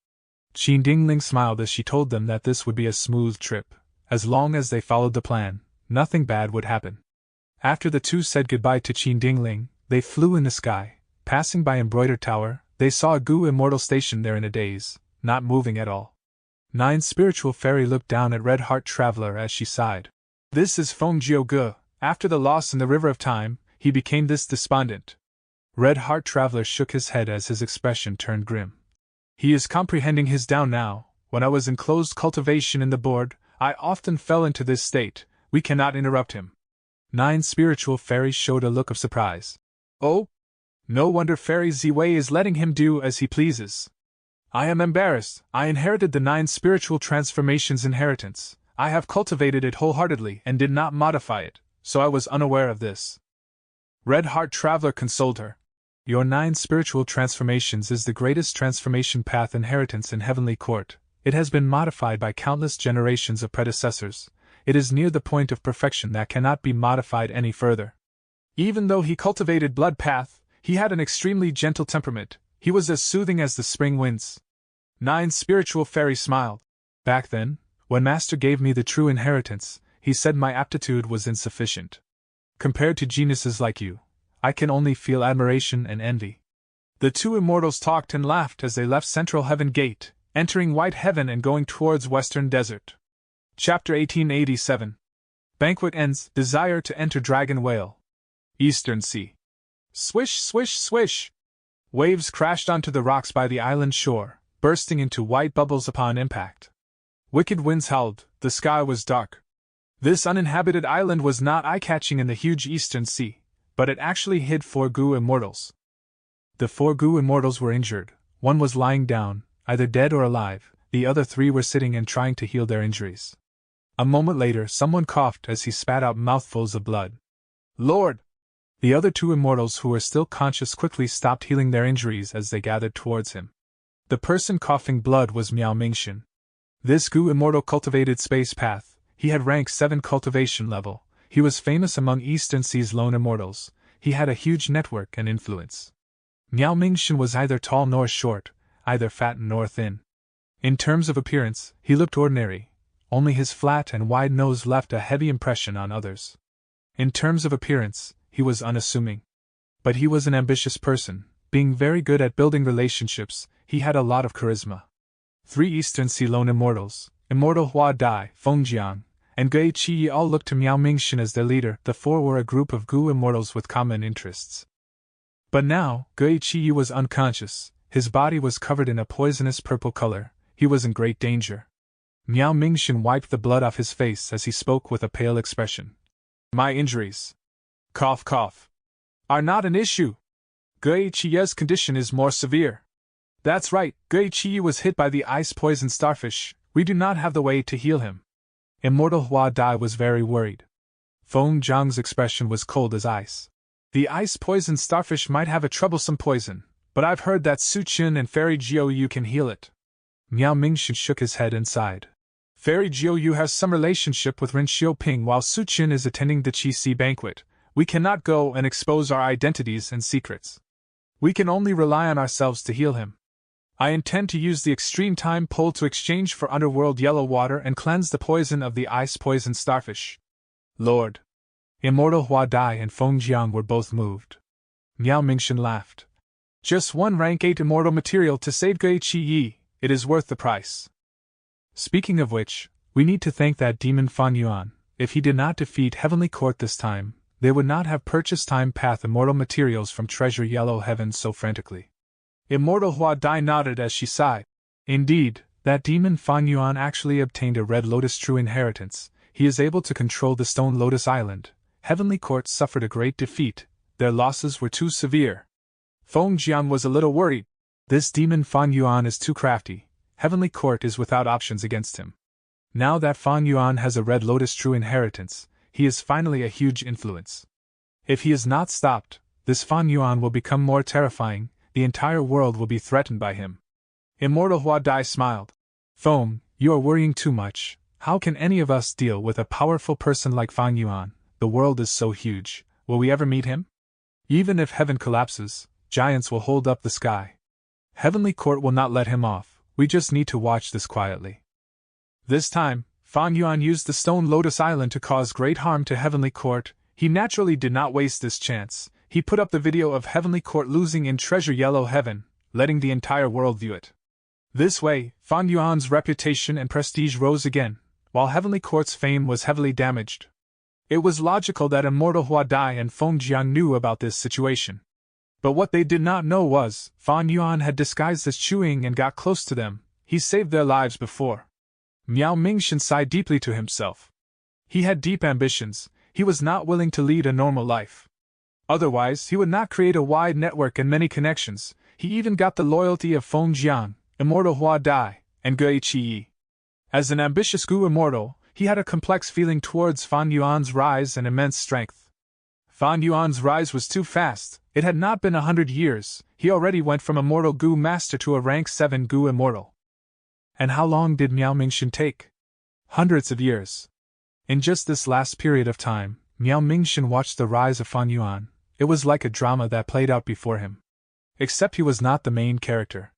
Qin Dingling smiled as she told them that this would be a smooth trip. As long as they followed the plan, nothing bad would happen. After the two said goodbye to Qin Dingling, they flew in the sky. Passing by Embroidered Tower, they saw a Gu Immortal stationed there in a daze, not moving at all. 9 spiritual fairy looked down at Red Heart Traveler as she sighed. "This is Feng Jiu Gu. After the loss in the River of Time, he became this despondent." Red Heart Traveler shook his head as his expression turned grim. He is comprehending his down now. When I was in closed cultivation in the board, I often fell into this state. We cannot interrupt him. 9 spiritual fairies showed a look of surprise. Oh? No wonder Fairy Ziwei is letting him do as he pleases. I am embarrassed. I inherited the 9 spiritual transformations inheritance. I have cultivated it wholeheartedly and did not modify it, so I was unaware of this. Red Heart Traveler consoled her. Your 9 spiritual transformations is the greatest transformation path inheritance in Heavenly Court. It has been modified by countless generations of predecessors. It is near the point of perfection that cannot be modified any further. Even though he cultivated Blood Path, he had an extremely gentle temperament. He was as soothing as the spring winds. 9 spiritual fairies smiled. Back then, when Master gave me the true inheritance, he said my aptitude was insufficient. Compared to geniuses like you, I can only feel admiration and envy. The 2 immortals talked and laughed as they left Central Heaven Gate, entering White Heaven and going towards Western Desert. Chapter 1887. Banquet ends. Desire to enter Dragon Whale. Eastern Sea. Swish, swish, swish! Waves crashed onto the rocks by the island shore, bursting into white bubbles upon impact. Wicked winds howled. The sky was dark. This uninhabited island was not eye-catching in the huge Eastern Sea, but it actually hid 4 Gu immortals. The 4 Gu immortals were injured. One was lying down, either dead or alive. The other 3 were sitting and trying to heal their injuries. A moment later, someone coughed as he spat out mouthfuls of blood. Lord! The other 2 immortals who were still conscious quickly stopped healing their injuries as they gathered towards him. The person coughing blood was Miao Mingxin. This Gu immortal cultivated Space Path. He had rank 7 cultivation level. He was famous among Eastern Sea's lone immortals. He had a huge network and influence. Miao Mingxin was neither tall nor short, either fat nor thin. In terms of appearance, he looked ordinary. Only his flat and wide nose left a heavy impression on others. In terms of appearance, he was unassuming. But he was an ambitious person, being very good at building relationships. He had a lot of charisma. 3 Eastern Sea lone immortals, Immortal Hua Dai, Fengjiang, and Gui Qi all looked to Miao Mingxin as their leader. The 4 were a group of Gu immortals with common interests. But now, Gui Qi was unconscious. His body was covered in a poisonous purple color. He was in great danger. Miao Mingxin wiped the blood off his face as he spoke with a pale expression. My injuries, cough cough, are not an issue. Gui Qi's condition is more severe. That's right, Gui Qi was hit by the ice-poisoned starfish. We do not have the way to heal him. Immortal Hua Dai was very worried. Feng Zhang's expression was cold as ice. The ice-poisoned starfish might have a troublesome poison, but I've heard that Su Qin and Fairy Jiu can heal it. Miao Mingxin shook his head and sighed. Fairy Jiu has some relationship with Ren Xiaoping while Su Qin is attending the Qi Si banquet. We cannot go and expose our identities and secrets. We can only rely on ourselves to heal him. I intend to use the extreme time pole to exchange for underworld yellow water and cleanse the poison of the ice-poisoned starfish. Lord! Immortal Hua Dai and Feng Jiang were both moved. Miao Mingxin laughed. Just 1 rank 8 immortal material to save Gui Qi. It is worth the price. Speaking of which, we need to thank that demon Fan Yuan. If he did not defeat Heavenly Court this time, they would not have purchased Time Path immortal materials from Treasure Yellow Heaven so frantically. Immortal Hua Dai nodded as she sighed. Indeed, that demon Fan Yuan actually obtained a Red Lotus true inheritance. He is able to control the Stone Lotus Island. Heavenly Court suffered a great defeat. Their losses were too severe. Feng Jiang was a little worried. This demon Fan Yuan is too crafty. Heavenly Court is without options against him. Now that Fan Yuan has a Red Lotus true inheritance, he is finally a huge influence. If he is not stopped, this Fan Yuan will become more terrifying. The entire world will be threatened by him. Immortal Hua Dai smiled. Feng, you are worrying too much. How can any of us deal with a powerful person like Fan Yuan? The world is so huge. Will we ever meet him? Even if heaven collapses, giants will hold up the sky. Heavenly Court will not let him off. We just need to watch this quietly. This time, Fan Yuan used the Stone Lotus Island to cause great harm to Heavenly Court. He naturally did not waste this chance. He put up the video of Heavenly Court losing in Treasure Yellow Heaven, letting the entire world view it. This way, Fan Yuan's reputation and prestige rose again, while Heavenly Court's fame was heavily damaged. It was logical that Immortal Hua Dai and Feng Jiang knew about this situation. But what they did not know was, Fan Yuan had disguised as Chuing and got close to them. He saved their lives before. Miao Mingxin sighed deeply to himself. He had deep ambitions. He was not willing to lead a normal life. Otherwise, he would not create a wide network and many connections. He even got the loyalty of Feng Jiang, Immortal Hua Dai, and Ge Qi. As an ambitious Gu Immortal, he had a complex feeling towards Fan Yuan's rise and immense strength. Fan Yuan's rise was too fast. It had not been 100 years. He already went from Immortal Gu Master to a rank 7 Gu Immortal. And how long did Miao Mingxin take? Hundreds of years. In just this last period of time, Miao Mingxin watched the rise of Fan Yuan. It was like a drama that played out before him. Except he was not the main character.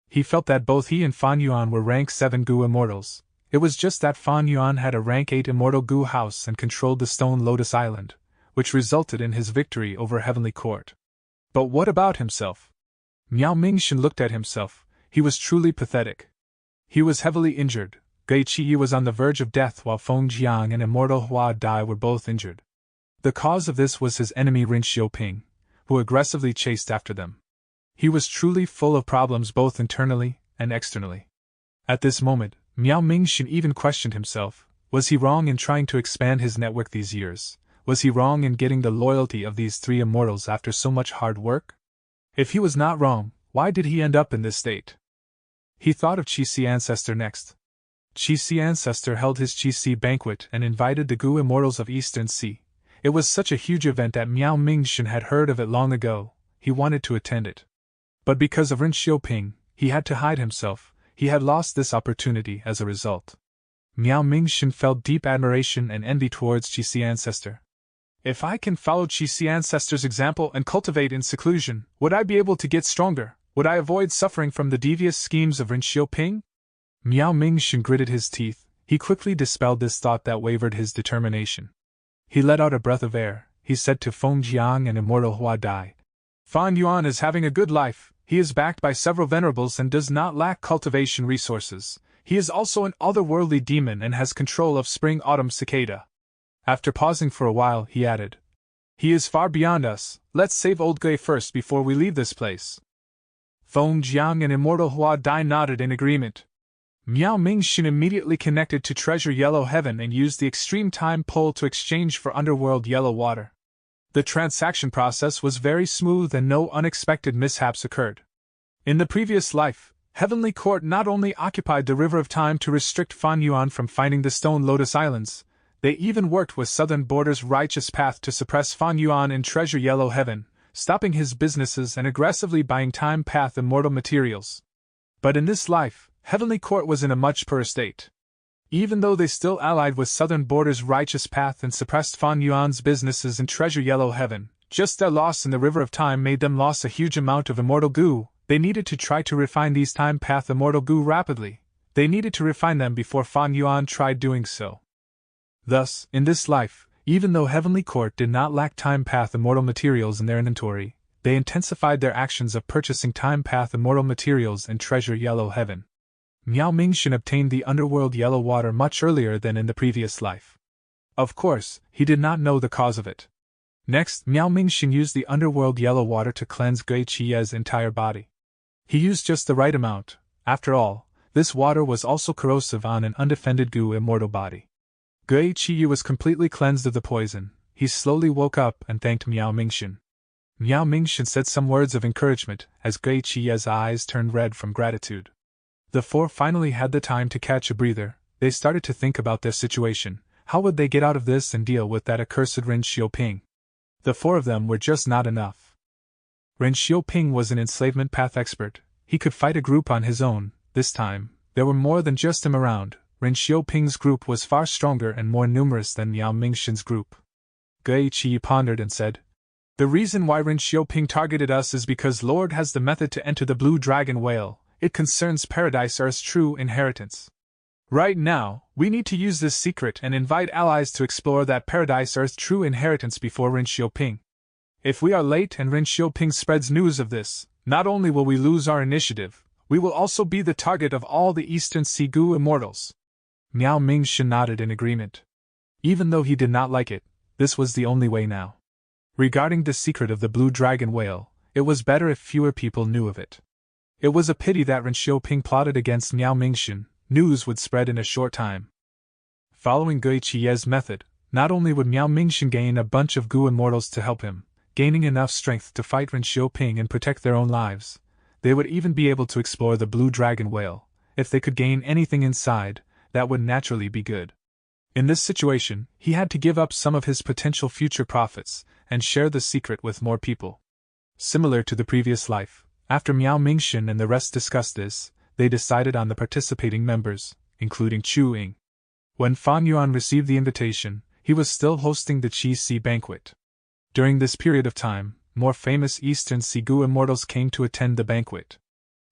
He felt that both he and Fan Yuan were rank 7 Gu Immortals. It was just that Fan Yuan had a rank 8 Immortal Gu house and controlled the Stone Lotus Island, which resulted in his victory over Heavenly Court. But what about himself? Miao Mingxin looked at himself. He was truly pathetic. He was heavily injured. Ge Qi was on the verge of death while Feng Jiang and Immortal Hua Dai were both injured. The cause of this was his enemy Ren Xiaoping, who aggressively chased after them. He was truly full of problems both internally and externally. At this moment, Miao Mingxin even questioned himself. Was he wrong in trying to expand his network these years? Was he wrong in getting the loyalty of these 3 immortals after so much hard work? If he was not wrong, why did he end up in this state? He thought of Qixi Ancestor next. Qixi Ancestor held his Qixi banquet and invited the Gu Immortals of Eastern Sea. It was such a huge event that Miao Mingxin had heard of it long ago. He wanted to attend it. But because of Ren Xiaoping, he had to hide himself. He had lost this opportunity as a result. Miao Mingxin felt deep admiration and envy towards Qixi Ancestor. If I can follow Qixi Ancestor's example and cultivate in seclusion, would I be able to get stronger? Would I avoid suffering from the devious schemes of Ren Xiaoping? Miao Mingxin gritted his teeth. He quickly dispelled this thought that wavered his determination. He let out a breath of air. He said to Feng Jiang and Immortal Hua Dai, Fan Yuan is having a good life. He is backed by several venerables and does not lack cultivation resources. He is also an otherworldly demon and has control of Spring-Autumn Cicada. After pausing for a while, he added, He is far beyond us. Let's save old Gui first before we leave this place. Feng Jiang and Immortal Hua Dai nodded in agreement. Miao Mingxin immediately connected to Treasure Yellow Heaven and used the extreme time pole to exchange for Underworld Yellow Water. The transaction process was very smooth and no unexpected mishaps occurred. In the previous life, Heavenly Court not only occupied the River of Time to restrict Fan Yuan from finding the Stone Lotus Islands, they even worked with Southern Border's Righteous Path to suppress Fan Yuan in Treasure Yellow Heaven, stopping his businesses and aggressively buying Time Path immortal materials. But in this life, Heavenly Court was in a much poorer state. Even though they still allied with Southern Border's Righteous Path and suppressed Fan Yuan's businesses in Treasure Yellow Heaven, just their loss in the River of Time made them lose a huge amount of immortal goo. They needed to try to refine these Time Path immortal goo rapidly. They needed to refine them before Fan Yuan tried doing so. Thus, in this life, even though Heavenly Court did not lack Time Path immortal materials in their inventory, they intensified their actions of purchasing Time Path immortal materials in Treasure Yellow Heaven. Miao Mingxin obtained the Underworld Yellow Water much earlier than in the previous life. Of course, he did not know the cause of it. Next, Miao Mingxin used the Underworld Yellow Water to cleanse Gui Qi's entire body. He used just the right amount. After all, this water was also corrosive on an undefended Gu immortal body. Gui Qi was completely cleansed of the poison. He slowly woke up and thanked Miao Mingxin. Miao Mingxin said some words of encouragement as Gui Qi's eyes turned red from gratitude. The 4 finally had the time to catch a breather. They started to think about their situation. How would they get out of this and deal with that accursed Ren Xiaoping? The 4 of them were just not enough. Ren Xiaoping was an enslavement path expert. He could fight a group on his own. This time, there were more than just him around. Ren Xiaoping's group was far stronger and more numerous than Miao Mingxin's group. Gui Qi pondered and said, The reason why Ren Xiaoping targeted us is because Lord has the method to enter the Blue Dragon Whale. It concerns Paradise Earth's true inheritance. Right now, we need to use this secret and invite allies to explore that Paradise Earth's true inheritance before Ren Xiaoping. If we are late and Ren Xiaoping spreads news of this, not only will we lose our initiative, we will also be the target of all the Eastern Sea Gu immortals. Miao Mingxin nodded in agreement. Even though he did not like it, this was the only way now. Regarding the secret of the Blue Dragon Whale, it was better if fewer people knew of it. It was a pity that Ren Xiaoping plotted against Miao Mingxin. News would spread in a short time. Following Gui Qiye's method, not only would Miao Mingxin gain a bunch of Gu immortals to help him, gaining enough strength to fight Ren Xiaoping and protect their own lives, they would even be able to explore the Blue Dragon Whale. If they could gain anything inside, that would naturally be good. In this situation, he had to give up some of his potential future profits and share the secret with more people. Similar to the previous life, after Miao Mingxin and the rest discussed this, they decided on the participating members, including Chu Ying. When Fan Yuan received the invitation, he was still hosting the Qi Si banquet. During this period of time, more famous Eastern Sea Gu immortals came to attend the banquet.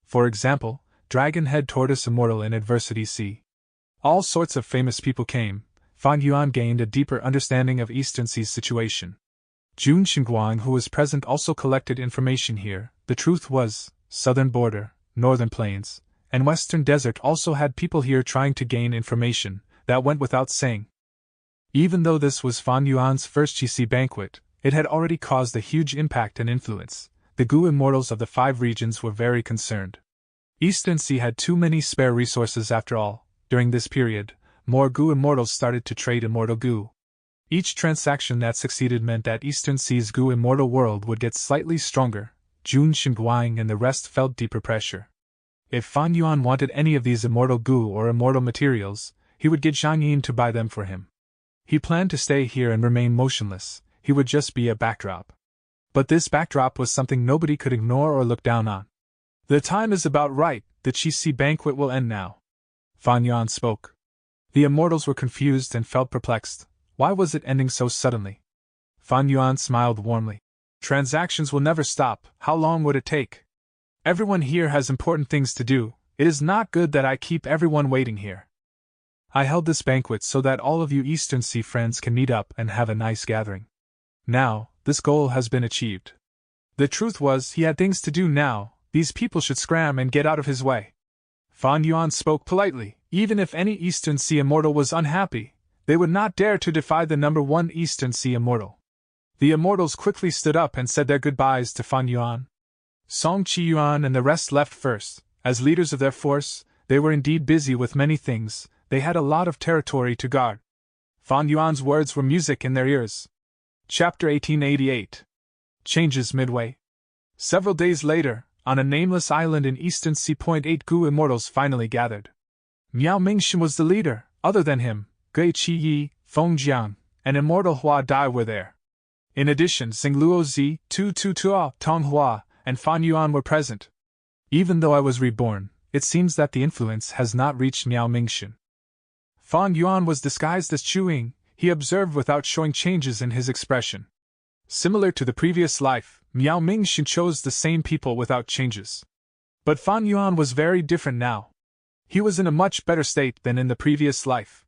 For example, Dragon-Head Tortoise Immortal in Adversity Sea. All sorts of famous people came. Fan Yuan gained a deeper understanding of Eastern Sea's situation. Jun Xinguang, who was present, also collected information here. The truth was, southern border, northern plains, and western desert also had people here trying to gain information. That went without saying. Even though this was Fan Yuan's first GC banquet, it had already caused a huge impact and influence. The Gu immortals of the 5 regions were very concerned. Eastern Sea had too many spare resources after all. During this period, more Gu immortals started to trade immortal Gu. Each transaction that succeeded meant that Eastern Sea's Gu immortal world would get slightly stronger. Jun Xinguang and the rest felt deeper pressure. If Fan Yuan wanted any of these immortal Gu or immortal materials, he would get Zhang Yin to buy them for him. He planned to stay here and remain motionless. He would just be a backdrop. But this backdrop was something nobody could ignore or look down on. The time is about right. The Qi Si banquet will end now. Fan Yuan spoke. The immortals were confused and felt perplexed. Why was it ending so suddenly? Fan Yuan smiled warmly. Transactions will never stop. How long would it take? Everyone here has important things to do. It is not good that I keep everyone waiting here. I held this banquet so that all of you Eastern Sea friends can meet up and have a nice gathering. Now, this goal has been achieved. The truth was, he had things to do now. These people should scram and get out of his way. Fan Yuan spoke politely. Even if any Eastern Sea immortal was unhappy, they would not dare to defy the number 1 Eastern Sea immortal. The immortals quickly stood up and said their goodbyes to Fan Yuan. Song Qiyuan and the rest left first. As leaders of their force, they were indeed busy with many things. They had a lot of territory to guard. Fan Yuan's words were music in their ears. Chapter 1888. Changes midway. Several days later, on a nameless island in Eastern Sea, 8 Gu immortals finally gathered. Miao Mingxin was the leader. Other than him, Gui Qiyi, Feng Jiang, and immortal Hua Dai were there. In addition, Xingluo Zi, Tu Tuo, Tong Hua, and Fan Yuan were present. Even though I was reborn, it seems that the influence has not reached Miao Mingxin. Fan Yuan was disguised as Chu Ying. He observed without showing changes in his expression. Similar to the previous life, Miao Mingxin chose the same people without changes. But Fan Yuan was very different now. He was in a much better state than in the previous life.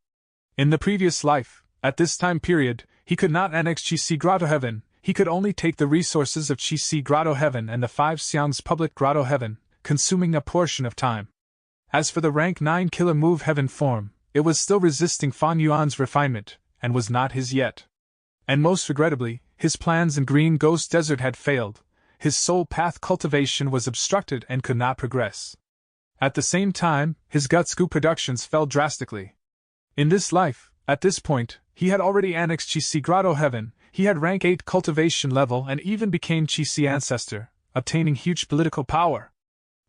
In the previous life, at this time period, he could not annex Qi Si Grotto Heaven. He could only take the resources of Qi Si Grotto Heaven and the 5 Xiang's public Grotto Heaven, consuming a portion of time. As for the rank 9 Killer Move Heaven form, it was still resisting Fan Yuan's refinement, and was not his yet. And most regrettably, his plans in Green Ghost Desert had failed. His soul path cultivation was obstructed and could not progress. At the same time, his Guts Gu productions fell drastically. In this life, at this point, he had already annexed Qi Si Grotto Heaven. He had rank 8 cultivation level and even became Qi Si Ancestor, obtaining huge political power.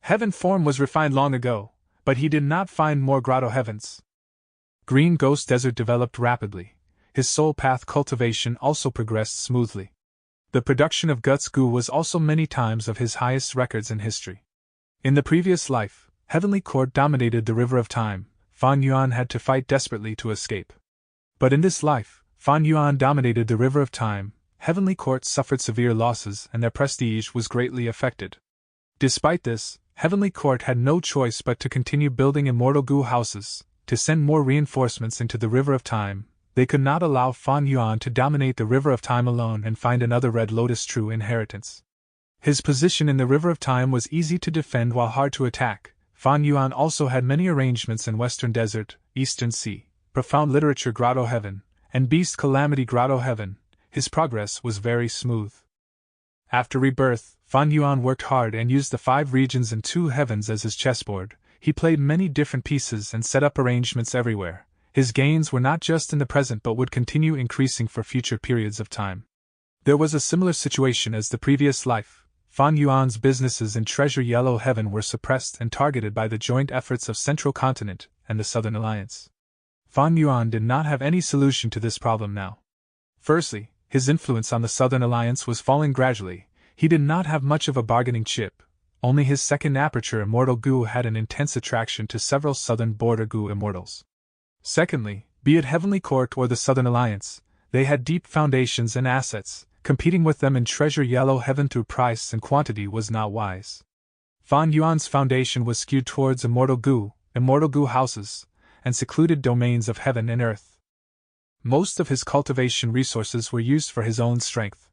Heaven form was refined long ago, but he did not find more Grotto Heavens. Green Ghost Desert developed rapidly. His soul path cultivation also progressed smoothly. The production of Guts Gu was also many times of his highest records in history. In the previous life, Heavenly Court dominated the River of Time. Fan Yuan had to fight desperately to escape. But in this life, Fan Yuan dominated the River of Time. Heavenly Court suffered severe losses and their prestige was greatly affected. Despite this, Heavenly Court had no choice but to continue building immortal Gu houses, to send more reinforcements into the River of Time. They could not allow Fan Yuan to dominate the River of Time alone and find another Red Lotus true inheritance. His position in the River of Time was easy to defend while hard to attack. Fan Yuan also had many arrangements in Western Desert, Eastern Sea, Profound Literature Grotto Heaven, and Beast Calamity Grotto Heaven. His progress was very smooth. After rebirth, Fan Yuan worked hard and used the 5 regions and 2 heavens as his chessboard. He played many different pieces and set up arrangements everywhere. His gains were not just in the present but would continue increasing for future periods of time. There was a similar situation as the previous life. Fan Yuan's businesses in Treasure Yellow Heaven were suppressed and targeted by the joint efforts of Central Continent and the Southern Alliance. Fan Yuan did not have any solution to this problem now. Firstly, his influence on the Southern Alliance was falling gradually. He did not have much of a bargaining chip. Only his second aperture Immortal Gu had an intense attraction to several Southern Border Gu immortals. Secondly, be it Heavenly Court or the Southern Alliance, they had deep foundations and assets. Competing with them in Treasure Yellow Heaven through price and quantity was not wise. Fan Yuan's foundation was skewed towards Immortal Gu houses, and secluded domains of heaven and earth. Most of his cultivation resources were used for his own strength.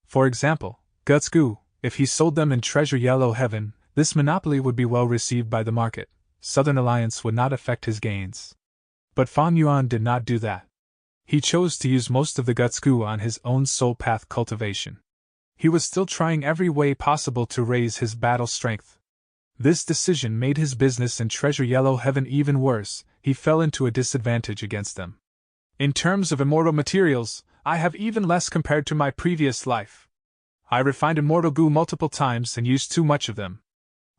For example, Guts Gu, if he sold them in Treasure Yellow Heaven, this monopoly would be well received by the market. Southern Alliance would not affect his gains. But Fan Yuan did not do that. He chose to use most of the Guts Gu on his own soul path cultivation. He was still trying every way possible to raise his battle strength. This decision made his business in Treasure Yellow Heaven even worse. He fell into a disadvantage against them. In terms of immortal materials, I have even less compared to my previous life. I refined Immortal Gu multiple times and used too much of them.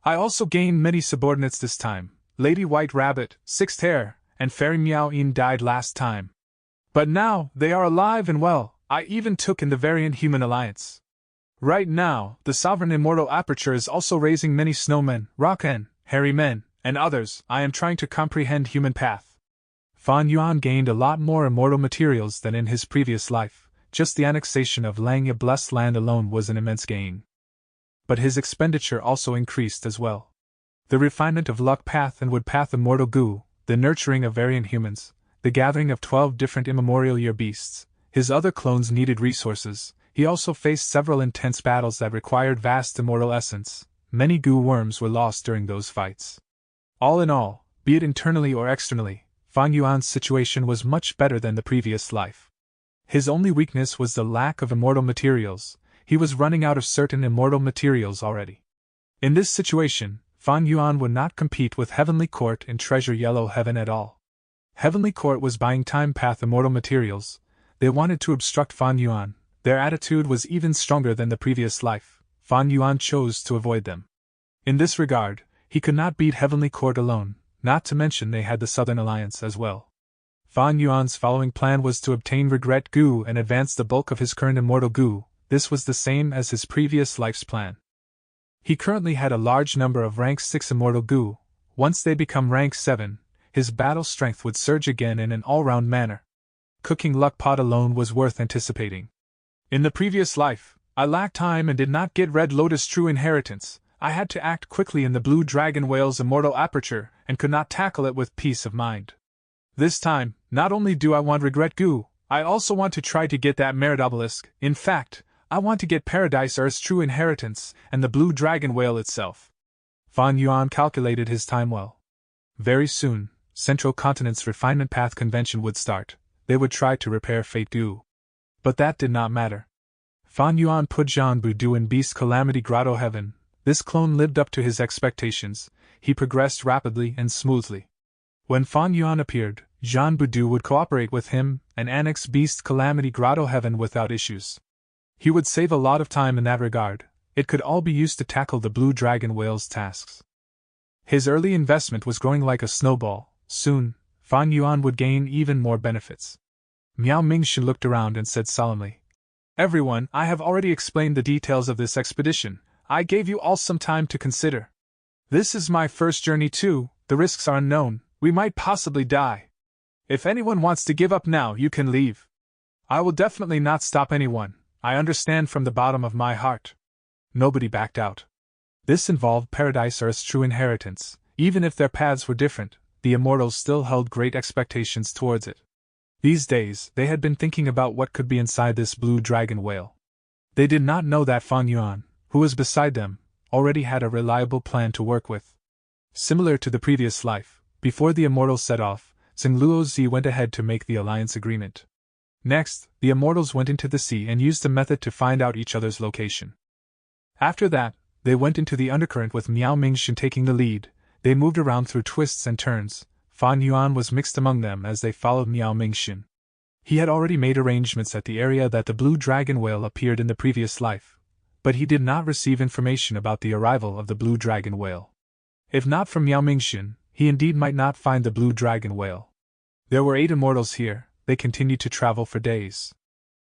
I also gained many subordinates this time. Lady White Rabbit, Sixth Hare, and Fairy Meow Yin died last time. But now, they are alive and well. I even took in the Variant Human Alliance. Right now, the Sovereign Immortal Aperture is also raising many snowmen, rockmen, hairy men, and others. I am trying to comprehend human path. Fan Yuan gained a lot more immortal materials than in his previous life. Just the annexation of Langya Blessed Land alone was an immense gain. But his expenditure also increased as well. The refinement of Luck Path and Wood Path Immortal Gu, the nurturing of Variant Humans, the gathering of 12 different immemorial year beasts. His other clones needed resources. He also faced several intense battles that required vast immortal essence. Many Gu worms were lost during those fights. All in all, be it internally or externally, Fan Yuan's situation was much better than the previous life. His only weakness was the lack of immortal materials. He was running out of certain immortal materials already. In this situation, Fan Yuan would not compete with Heavenly Court in Treasure Yellow Heaven at all. Heavenly Court was buying Time Path immortal materials. They wanted to obstruct Fan Yuan. Their attitude was even stronger than the previous life. Fan Yuan chose to avoid them. In this regard, he could not beat Heavenly Court alone, not to mention they had the Southern Alliance as well. Fan Yuan's following plan was to obtain Regret Gu and advance the bulk of his current Immortal Gu. This was the same as his previous life's plan. He currently had a large number of rank 6 Immortal Gu. Once they become rank 7, his battle strength would surge again in an all-round manner. Cooking Luck Pot alone was worth anticipating. In the previous life, I lacked time and did not get Red Lotus True Inheritance. I had to act quickly in the Blue Dragon Whale's Immortal Aperture and could not tackle it with peace of mind. This time, not only do I want Regret Gu, I also want to try to get that Merit Obelisk. In fact, I want to get Paradise Earth's True Inheritance and the Blue Dragon Whale itself. Fan Yuan calculated his time well. Very soon, Central Continent's Refinement Path Convention would start. They would try to repair Fate Gu. But that did not matter. Fan Yuan put Jean Budu in Beast Calamity Grotto Heaven. This clone lived up to his expectations. He progressed rapidly and smoothly. When Fan Yuan appeared, Jean Budu would cooperate with him and annex Beast Calamity Grotto Heaven without issues. He would save a lot of time in that regard. It could all be used to tackle the Blue Dragon Whale's tasks. His early investment was growing like a snowball. Soon, Fan Yuan would gain even more benefits. Miao Mingxin looked around and said solemnly, "Everyone, I have already explained the details of this expedition. I gave you all some time to consider. This is my first journey too. The risks are unknown. We might possibly die. If anyone wants to give up now, you can leave. I will definitely not stop anyone. I understand from the bottom of my heart." Nobody backed out. This involved Paradise Earth's True Inheritance. Even if their paths were different, the immortals still held great expectations towards it. These days, they had been thinking about what could be inside this Blue Dragon Whale. They did not know that Fan Yuan, who was beside them, already had a reliable plan to work with. Similar to the previous life, before the immortals set off, Zhengluo Zi went ahead to make the alliance agreement. Next, the immortals went into the sea and used a method to find out each other's location. After that, they went into the undercurrent with Miao Mingxin taking the lead. They moved around through twists and turns. Fan Yuan was mixed among them as they followed Miao Mingxin. He had already made arrangements at the area that the blue dragon whale appeared in the previous life, but he did not receive information about the arrival of the blue dragon whale. If not from Miao Mingxin, he indeed might not find the blue dragon whale. There were 8 immortals here. They continued to travel for days.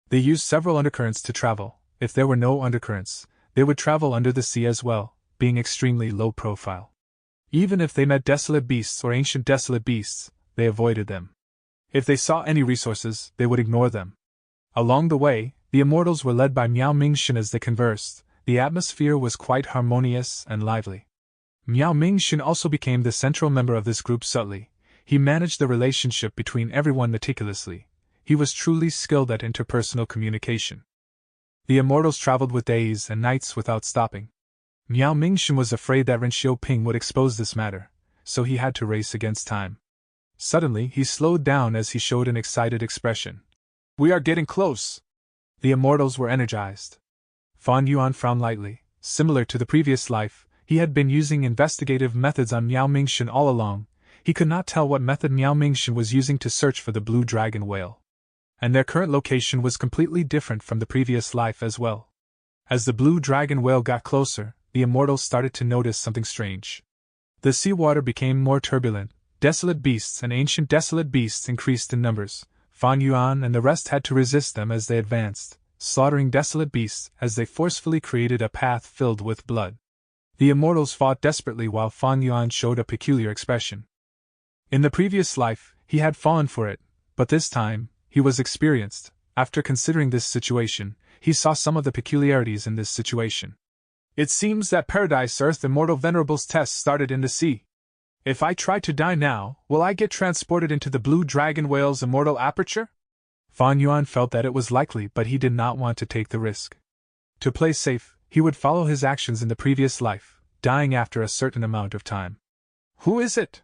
They used several undercurrents to travel. If there were no undercurrents, they would travel under the sea as well, being extremely low profile. Even if they met desolate beasts or ancient desolate beasts, they avoided them. If they saw any resources, they would ignore them. Along the way, the immortals were led by Miao Mingxin as they conversed. The atmosphere was quite harmonious and lively. Miao Mingxin also became the central member of this group subtly. He managed the relationship between everyone meticulously. He was truly skilled at interpersonal communication. The immortals traveled with days and nights without stopping. Miao Mingxin was afraid that Ren Xiaoping would expose this matter, so he had to race against time. Suddenly, he slowed down as he showed an excited expression. "We are getting close!" The immortals were energized. Fan Yuan frowned lightly. Similar to the previous life, he had been using investigative methods on Miao Mingxin all along. He could not tell what method Miao Mingxin was using to search for the blue dragon whale. And their current location was completely different from the previous life as well. As the blue dragon whale got closer, the immortals started to notice something strange. The seawater became more turbulent. Desolate beasts and ancient desolate beasts increased in numbers. Fan Yuan and the rest had to resist them as they advanced, slaughtering desolate beasts as they forcefully created a path filled with blood. The immortals fought desperately while Fan Yuan showed a peculiar expression. In the previous life, he had fallen for it, but this time, he was experienced. After considering this situation, he saw some of the peculiarities in this situation. It seems that Paradise Earth Immortal Venerable's test started in the sea. If I try to die now, will I get transported into the blue dragon whale's immortal aperture? Fan Yuan felt that it was likely, but he did not want to take the risk. To play safe, he would follow his actions in the previous life, dying after a certain amount of time. Who is it?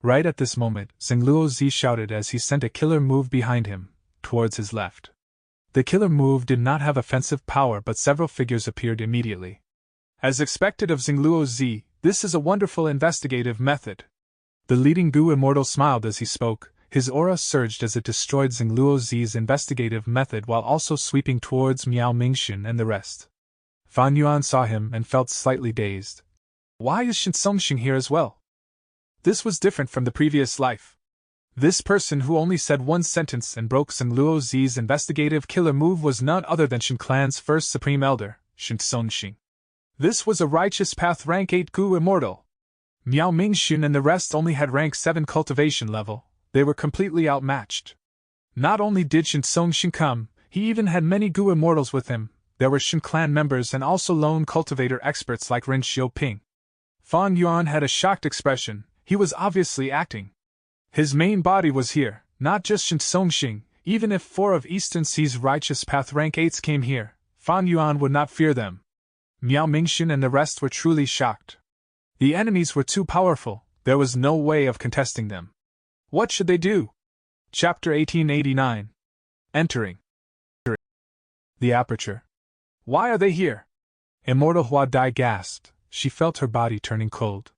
Right at this moment, Zhengluo Zi shouted as he sent a killer move behind him, towards his left. The killer move did not have offensive power, but several figures appeared immediately. As expected of Zhengluo Zi, this is a wonderful investigative method. The leading Gu immortal smiled as he spoke. His aura surged as it destroyed Zhengluo Zi's investigative method while also sweeping towards Miao Mingxin and the rest. Fan Yuan saw him and felt slightly dazed. Why is Shinsongxing here as well? This was different from the previous life. This person who only said one sentence and broke Zhengluo Zi's investigative killer move was none other than Shin Clan's first supreme elder, Shinsongxing. This was a righteous path rank 8 Gu immortal. Miao Mingxin and the rest only had rank 7 cultivation level. They were completely outmatched. Not only did Shinsongxing come, he even had many Gu immortals with him. There were Shin Clan members and also lone cultivator experts like Ren Xiaoping. Fan Yuan had a shocked expression. He was obviously acting. His main body was here, not just Shinsongxing. Even if 4 of Eastern Sea's righteous path rank 8s came here, Fan Yuan would not fear them. Miao Mingxin and the rest were truly shocked. The enemies were too powerful. There was no way of contesting them. What should they do? Chapter 1889. Entering. The aperture. Why are they here? Immortal Hua Dai gasped. She felt her body turning cold.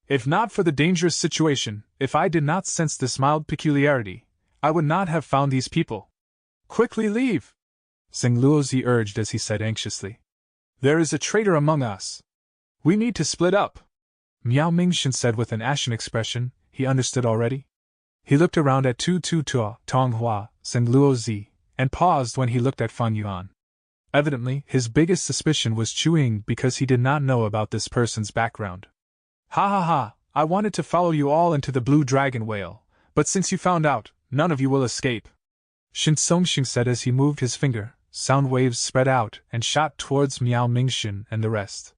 If not for the dangerous situation, if I did not sense this mild peculiarity, I would not have found these people. Quickly leave! Zhengluo Zi urged as he said anxiously. There is a traitor among us. We need to split up. Miao Mingxin said with an ashen expression. He understood already. He looked around at Tu Tu Tua, Tong Hua, Zhengluo Zi, and paused when he looked at Fan Yuan. Evidently, his biggest suspicion was Chu Ying because he did not know about this person's background. Ha ha ha, I wanted to follow you all into the blue dragon whale, but since you found out, none of you will escape. Shinsongxing said as he moved his finger. Sound waves spread out and shot towards Miao Mingxin and the rest.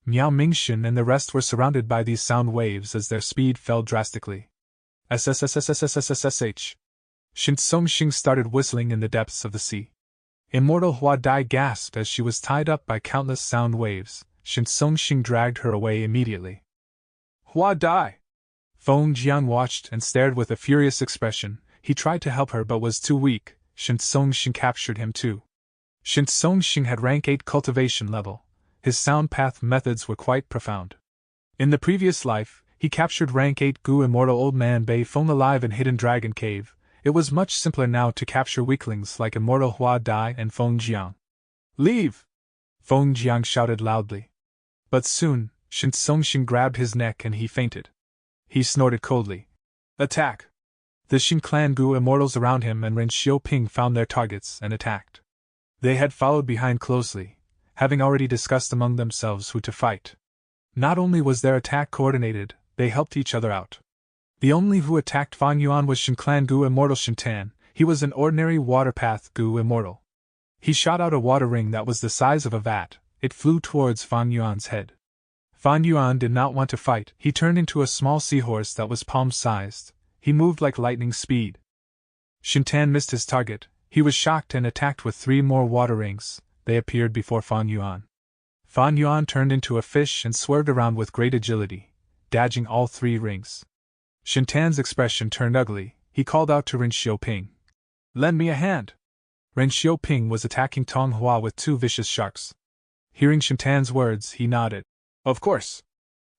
Miao Mingxin and the rest were surrounded by these sound waves as their speed fell drastically. SSSSSSSSSH. Shinsongxing started whistling in the depths of the sea. Immortal Hua Dai gasped as she was tied up by countless sound waves. Shinsongxing dragged her away immediately. Hua Dai! Feng Jian watched and stared with a furious expression. He tried to help her but was too weak. Shinsongxing captured him too. Shinsongxing had rank 8 cultivation level. His sound path methods were quite profound. In the previous life, he captured rank 8 Gu immortal Old Man Bei Feng alive in Hidden Dragon Cave. It was much simpler now to capture weaklings like immortal Hua Dai and Feng Jiang. Leave! Feng Jiang shouted loudly. But soon, Shin Songshin grabbed his neck and he fainted. He snorted coldly. Attack! The Shin clan Gu immortals around him and Ren Xiaoping found their targets and attacked. They had followed behind closely, having already discussed among themselves who to fight. Not only was their attack coordinated, they helped each other out. The only who attacked Fan Yuan was Shin clan Gu immortal Shin Tan. He was an ordinary water path Gu immortal. He shot out a water ring that was the size of a vat. It flew towards Fan Yuan's head. Fan Yuan did not want to fight. He turned into a small seahorse that was palm-sized. He moved like lightning speed. Shin Tan missed his target. He was shocked and attacked with 3 more water rings. They appeared before Fan Yuan. Fan Yuan turned into a fish and swerved around with great agility, dodging all 3 rings. Shin Tan's expression turned ugly. He called out to Ren Xiaoping. Lend me a hand! Ren Xiaoping was attacking Tong Hua with 2 vicious sharks. Hearing Shin Tan's words, he nodded. Of course.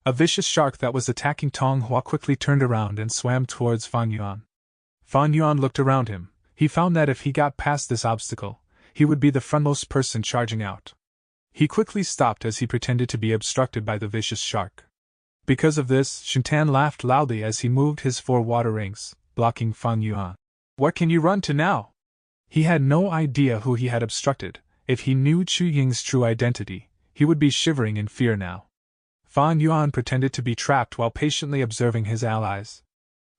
A vicious shark that was attacking Tong Hua quickly turned around and swam towards Fan Yuan. Fan Yuan looked around him. He found that if he got past this obstacle, he would be the frontmost person charging out. He quickly stopped as he pretended to be obstructed by the vicious shark. Because of this, Shin Tan laughed loudly as he moved his 4 water rings, blocking Fan Yuan. What can you run to now? He had no idea who he had obstructed. If he knew Chu Ying's true identity, he would be shivering in fear now. Fan Yuan pretended to be trapped while patiently observing his allies.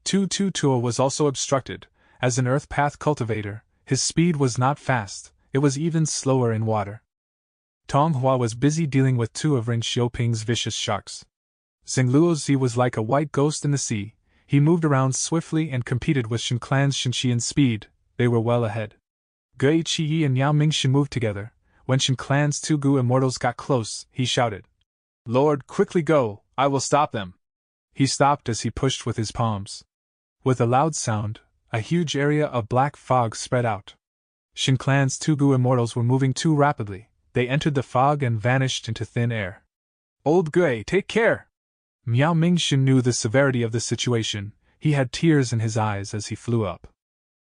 Tu Tua was also obstructed. As an earth path cultivator, his speed was not fast, it was even slower in water. Tong Hua was busy dealing with 2 of Ren Xiaoping's vicious sharks. Zhengluozi was like a white ghost in the sea. He moved around swiftly and competed with Shin clan's Shinchi in speed. They were well ahead. Gui Qi and Yao Mingshin moved together. When Shin clan's 2 Gu immortals got close, he shouted, Lord, quickly go, I will stop them. He stopped as he pushed with his palms. With a loud sound, a huge area of black fog spread out. Shin clan's 2 Gu immortals were moving too rapidly. They entered the fog and vanished into thin air. Old Gui, take care! Miao Mingshin knew the severity of the situation. He had tears in his eyes as he flew up.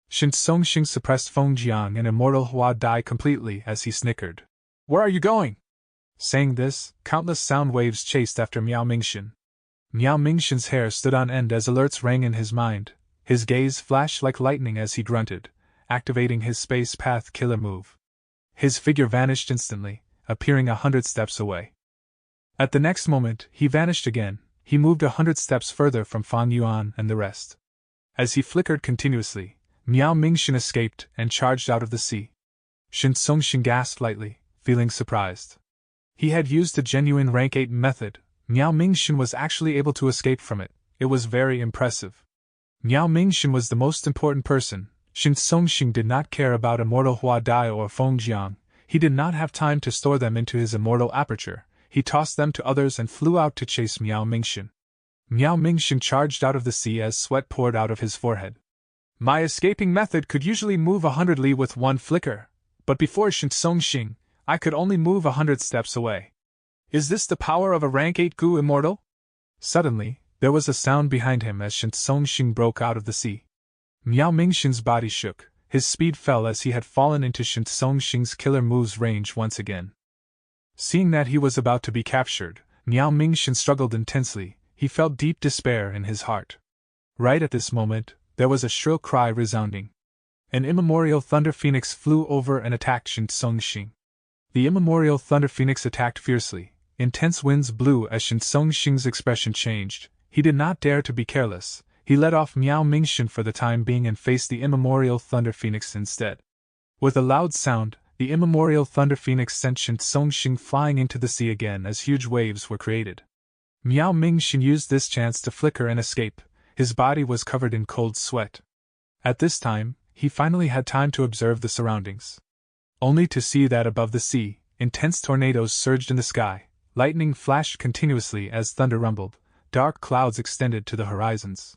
Shin Songxing suppressed Feng Jiang and immortal Hua Dai completely as he snickered. Where are you going? Saying this, countless sound waves chased after Miao Mingshin. Miao Mingshin's hair stood on end as alerts rang in his mind. His gaze flashed like lightning as he grunted, activating his space path killer move. His figure vanished instantly, appearing 100 steps away. At the next moment, he vanished again. He moved 100 steps further from Fan Yuan and the rest. As he flickered continuously, Miao Mingshin escaped and charged out of the sea. Shin Songxin gasped lightly, feeling surprised. He had used a genuine rank 8 method. Miao Mingshin was actually able to escape from it. It was very impressive. Miao Mingshin was the most important person. Shin Songxin did not care about immortal Hua Dai or Feng Jiang. He did not have time to store them into his immortal aperture. He tossed them to others and flew out to chase Miao Mingshin. Miao Mingshin charged out of the sea as sweat poured out of his forehead. My escaping method could usually move 100 li with 1 flicker, but before Shin Songxin, I could only move 100 steps away. Is this the power of a rank 8 Gu immortal? Suddenly, there was a sound behind him as Shin Songxin broke out of the sea. Miao Mingshin's body shook. His speed fell as he had fallen into Shin Songxin's killer move's range once again. Seeing that he was about to be captured, Miao Mingshin struggled intensely. He felt deep despair in his heart. Right at this moment, there was a shrill cry resounding. An immemorial Thunder Phoenix flew over and attacked Shin Songxin. The immemorial Thunder Phoenix attacked fiercely. Intense winds blew as Shin Songxin's expression changed. He did not dare to be careless. He let off Miao Mingshin for the time being and faced the immemorial Thunder Phoenix instead. With a loud sound, the immemorial Thunder Phoenix sent Shin Songxin flying into the sea again as huge waves were created. Miao Mingshin used this chance to flicker and escape. His body was covered in cold sweat. At this time, he finally had time to observe the surroundings. Only to see that above the sea, intense tornadoes surged in the sky, lightning flashed continuously as thunder rumbled, dark clouds extended to the horizons.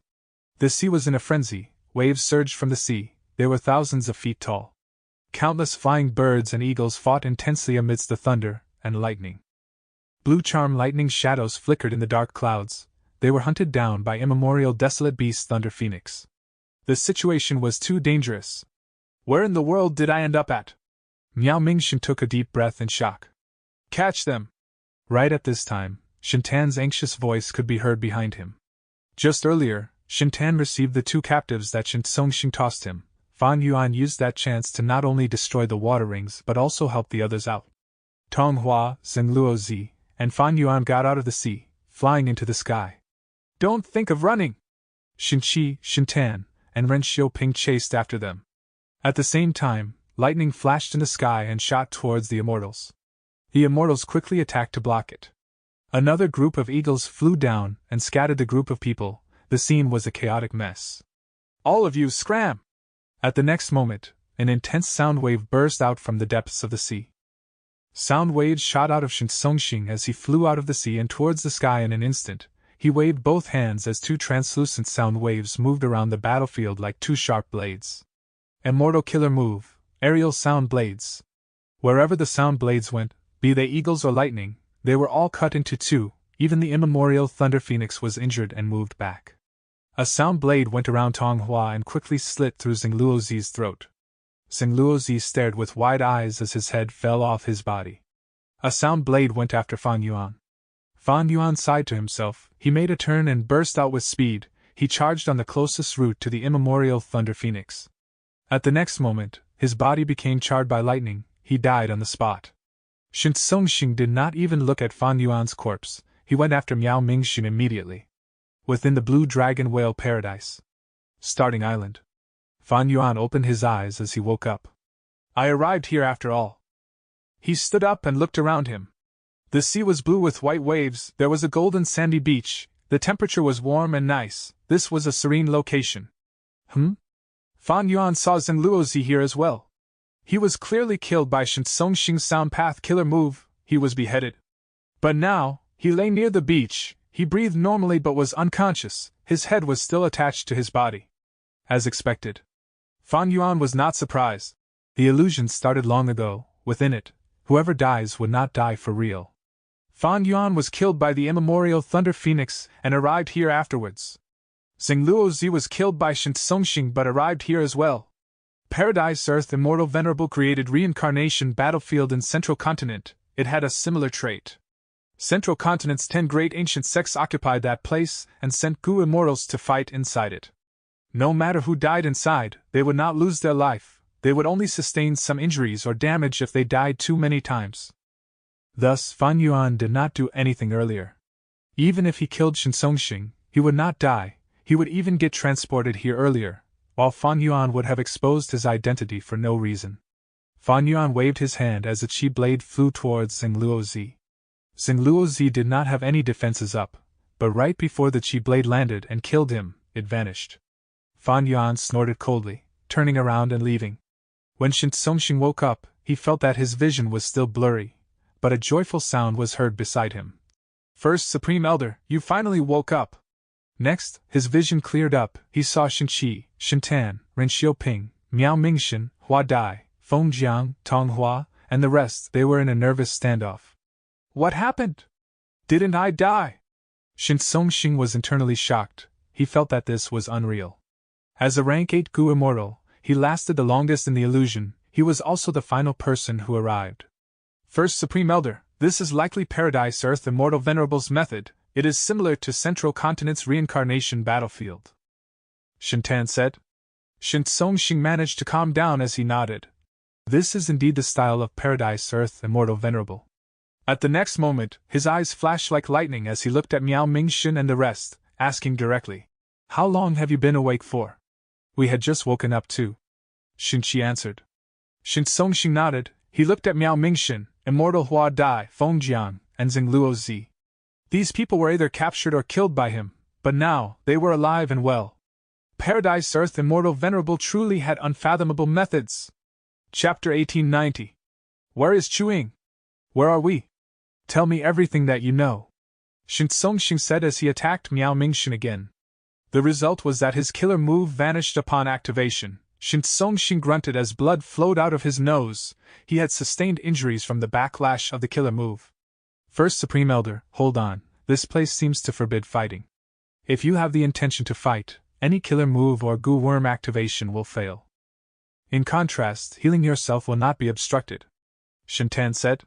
The sea was in a frenzy, waves surged from the sea, they were thousands of feet tall. Countless flying birds and eagles fought intensely amidst the thunder and lightning. Blue charm lightning shadows flickered in the dark clouds. They were hunted down by immemorial desolate beast Thunder Phoenix. The situation was too dangerous. Where in the world did I end up at? Miao Mingxin took a deep breath in shock. Catch them! Right at this time, Shintan's anxious voice could be heard behind him. Just earlier, Shintan received the 2 captives that Shin Songxing tossed him. Fan Yuan used that chance to not only destroy the water rings but also help the others out. Tong Hua, Zheng Luozi, and Fan Yuan got out of the sea, flying into the sky. Don't think of running! Shin Qi, Shintan, and Ren Xiaoping chased after them. At the same time, lightning flashed in the sky and shot towards the immortals. The immortals quickly attacked to block it. Another group of eagles flew down and scattered the group of people. The scene was a chaotic mess. All of you scram! At the next moment, an intense sound wave burst out from the depths of the sea. Sound waves shot out of Shin Songxing as he flew out of the sea and towards the sky in an instant. He waved both hands as 2 translucent sound waves moved around the battlefield like 2 sharp blades. Immortal killer move, aerial sound blades. Wherever the sound blades went, be they eagles or lightning, they were all cut into 2, even the immemorial Thunder Phoenix was injured and moved back. A sound blade went around Tong Hua and quickly slit through Zheng Luozi's throat. Zheng Luozi stared with wide eyes as his head fell off his body. A sound blade went after Fan Yuan. Fan Yuan sighed to himself. He made a turn and burst out with speed. He charged on the closest route to the immemorial Thunder Phoenix. At the next moment, his body became charred by lightning. He died on the spot. Shin Songxing did not even look at Fan Yuan's corpse. He went after Miao Mingxin immediately. Within the Blue Dragon Whale Paradise. Starting Island. Fan Yuan opened his eyes as he woke up. I arrived here after all. He stood up and looked around him. The sea was blue with white waves, there was a golden sandy beach, the temperature was warm and nice, this was a serene location. Fan Yuan saw Zheng Luozi here as well. He was clearly killed by Shin Songxing's sound path killer move, he was beheaded. But now, he lay near the beach, he breathed normally but was unconscious, his head was still attached to his body. As expected. Fan Yuan was not surprised. The illusion started long ago, within it, whoever dies would not die for real. Fan Yuan was killed by the immemorial Thunder Phoenix and arrived here afterwards. Zheng Luozi was killed by Shin Songxing but arrived here as well. Paradise Earth Immortal Venerable created reincarnation battlefield in Central Continent, it had a similar trait. Central Continent's 10 great ancient sects occupied that place and sent Gu immortals to fight inside it. No matter who died inside, they would not lose their life, they would only sustain some injuries or damage if they died too many times. Thus, Fan Yuan did not do anything earlier. Even if he killed Shin Songxing, he would not die, he would even get transported here earlier, while Fan Yuan would have exposed his identity for no reason. Fan Yuan waved his hand as the chi blade flew towards Zheng Luozi. Zheng Luozi did not have any defenses up, but right before the chi blade landed and killed him, it vanished. Fan Yuan snorted coldly, turning around and leaving. When Shin Songxing woke up, he felt that his vision was still blurry, but a joyful sound was heard beside him. First Supreme Elder, you finally woke up. Next, his vision cleared up, he saw Shin Qi, Shin Tan, Ren Xiaoping, Miao Mingxin, Hua Dai, Feng Jiang, Tong Hua, and the rest. They were in a nervous standoff. What happened? Didn't I die? Shin Songxing was internally shocked, he felt that this was unreal. As a rank 8 Gu immortal, he lasted the longest in the illusion, he was also the final person who arrived. First Supreme Elder, this is likely Paradise Earth Immortal Venerable's method, it is similar to Central Continent's reincarnation battlefield. Shin Tan said. Shin Songxing managed to calm down as he nodded. This is indeed the style of Paradise Earth Immortal Venerable. At the next moment, his eyes flashed like lightning as he looked at Miao Mingxin and the rest, asking directly, How long have you been awake for? We had just woken up too. Shin Qi answered. Shin Songxing nodded, he looked at Miao Mingxin, Immortal Hua Dai, Feng Jiang, and Zheng Luozi. These people were either captured or killed by him, but now, they were alive and well. Paradise Earth Immortal Venerable truly had unfathomable methods. Chapter 1890. Where is Chuing? Where are we? Tell me everything that you know. Shin Songxing said as he attacked Miao Mingxin again. The result was that his killer move vanished upon activation. Shin Songxing grunted as blood flowed out of his nose. He had sustained injuries from the backlash of the killer move. First Supreme Elder, hold on, this place seems to forbid fighting. If you have the intention to fight, any killer move or goo worm activation will fail. In contrast, healing yourself will not be obstructed. Shintan said.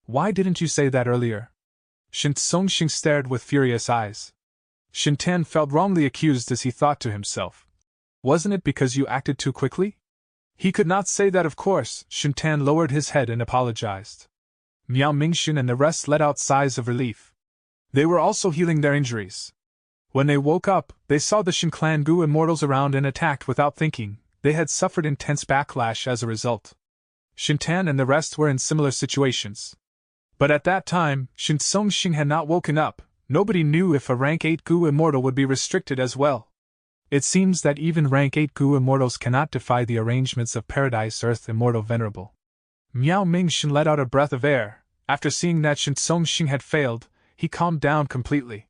Why didn't you say that earlier? Shintsongxing stared with furious eyes. Shintan felt wrongly accused as he thought to himself. Wasn't it because you acted too quickly? He could not say that, of course. Shintan lowered his head and apologized. Miao Mingxun and the rest let out sighs of relief. They were also healing their injuries. When they woke up, they saw the Shin Clan Gu immortals around and attacked without thinking. They had suffered intense backlash as a result. Shintan and the rest were in similar situations. But at that time, Shintsongxing had not woken up. Nobody knew if a rank 8 Gu immortal would be restricted as well. It seems that even rank 8 Gu immortals cannot defy the arrangements of Paradise Earth Immortal Venerable. Miao Mingxun let out a breath of air. After seeing that Shintsongxing had failed, he calmed down completely.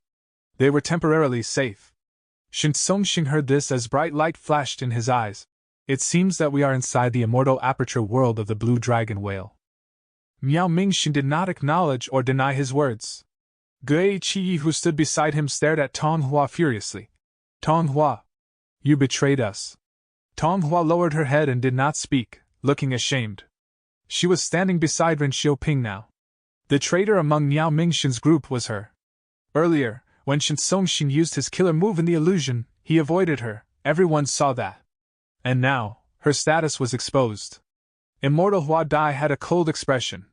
They were temporarily safe. Shintsongxing heard this as bright light flashed in his eyes. It seems that we are inside the immortal aperture world of the blue dragon whale. Miao Mingxun did not acknowledge or deny his words. Gui Qi, who stood beside him, stared at Tong Hua furiously. Tong Hua, you betrayed us. Tong Hua lowered her head and did not speak, looking ashamed. She was standing beside Ren Xiaoping now. The traitor among Miao Mingxun's group was her. Earlier, when Shintsongxing used his killer move in the illusion, he avoided her. Everyone saw that. And now, her status was exposed. Immortal Hua Dai had a cold expression.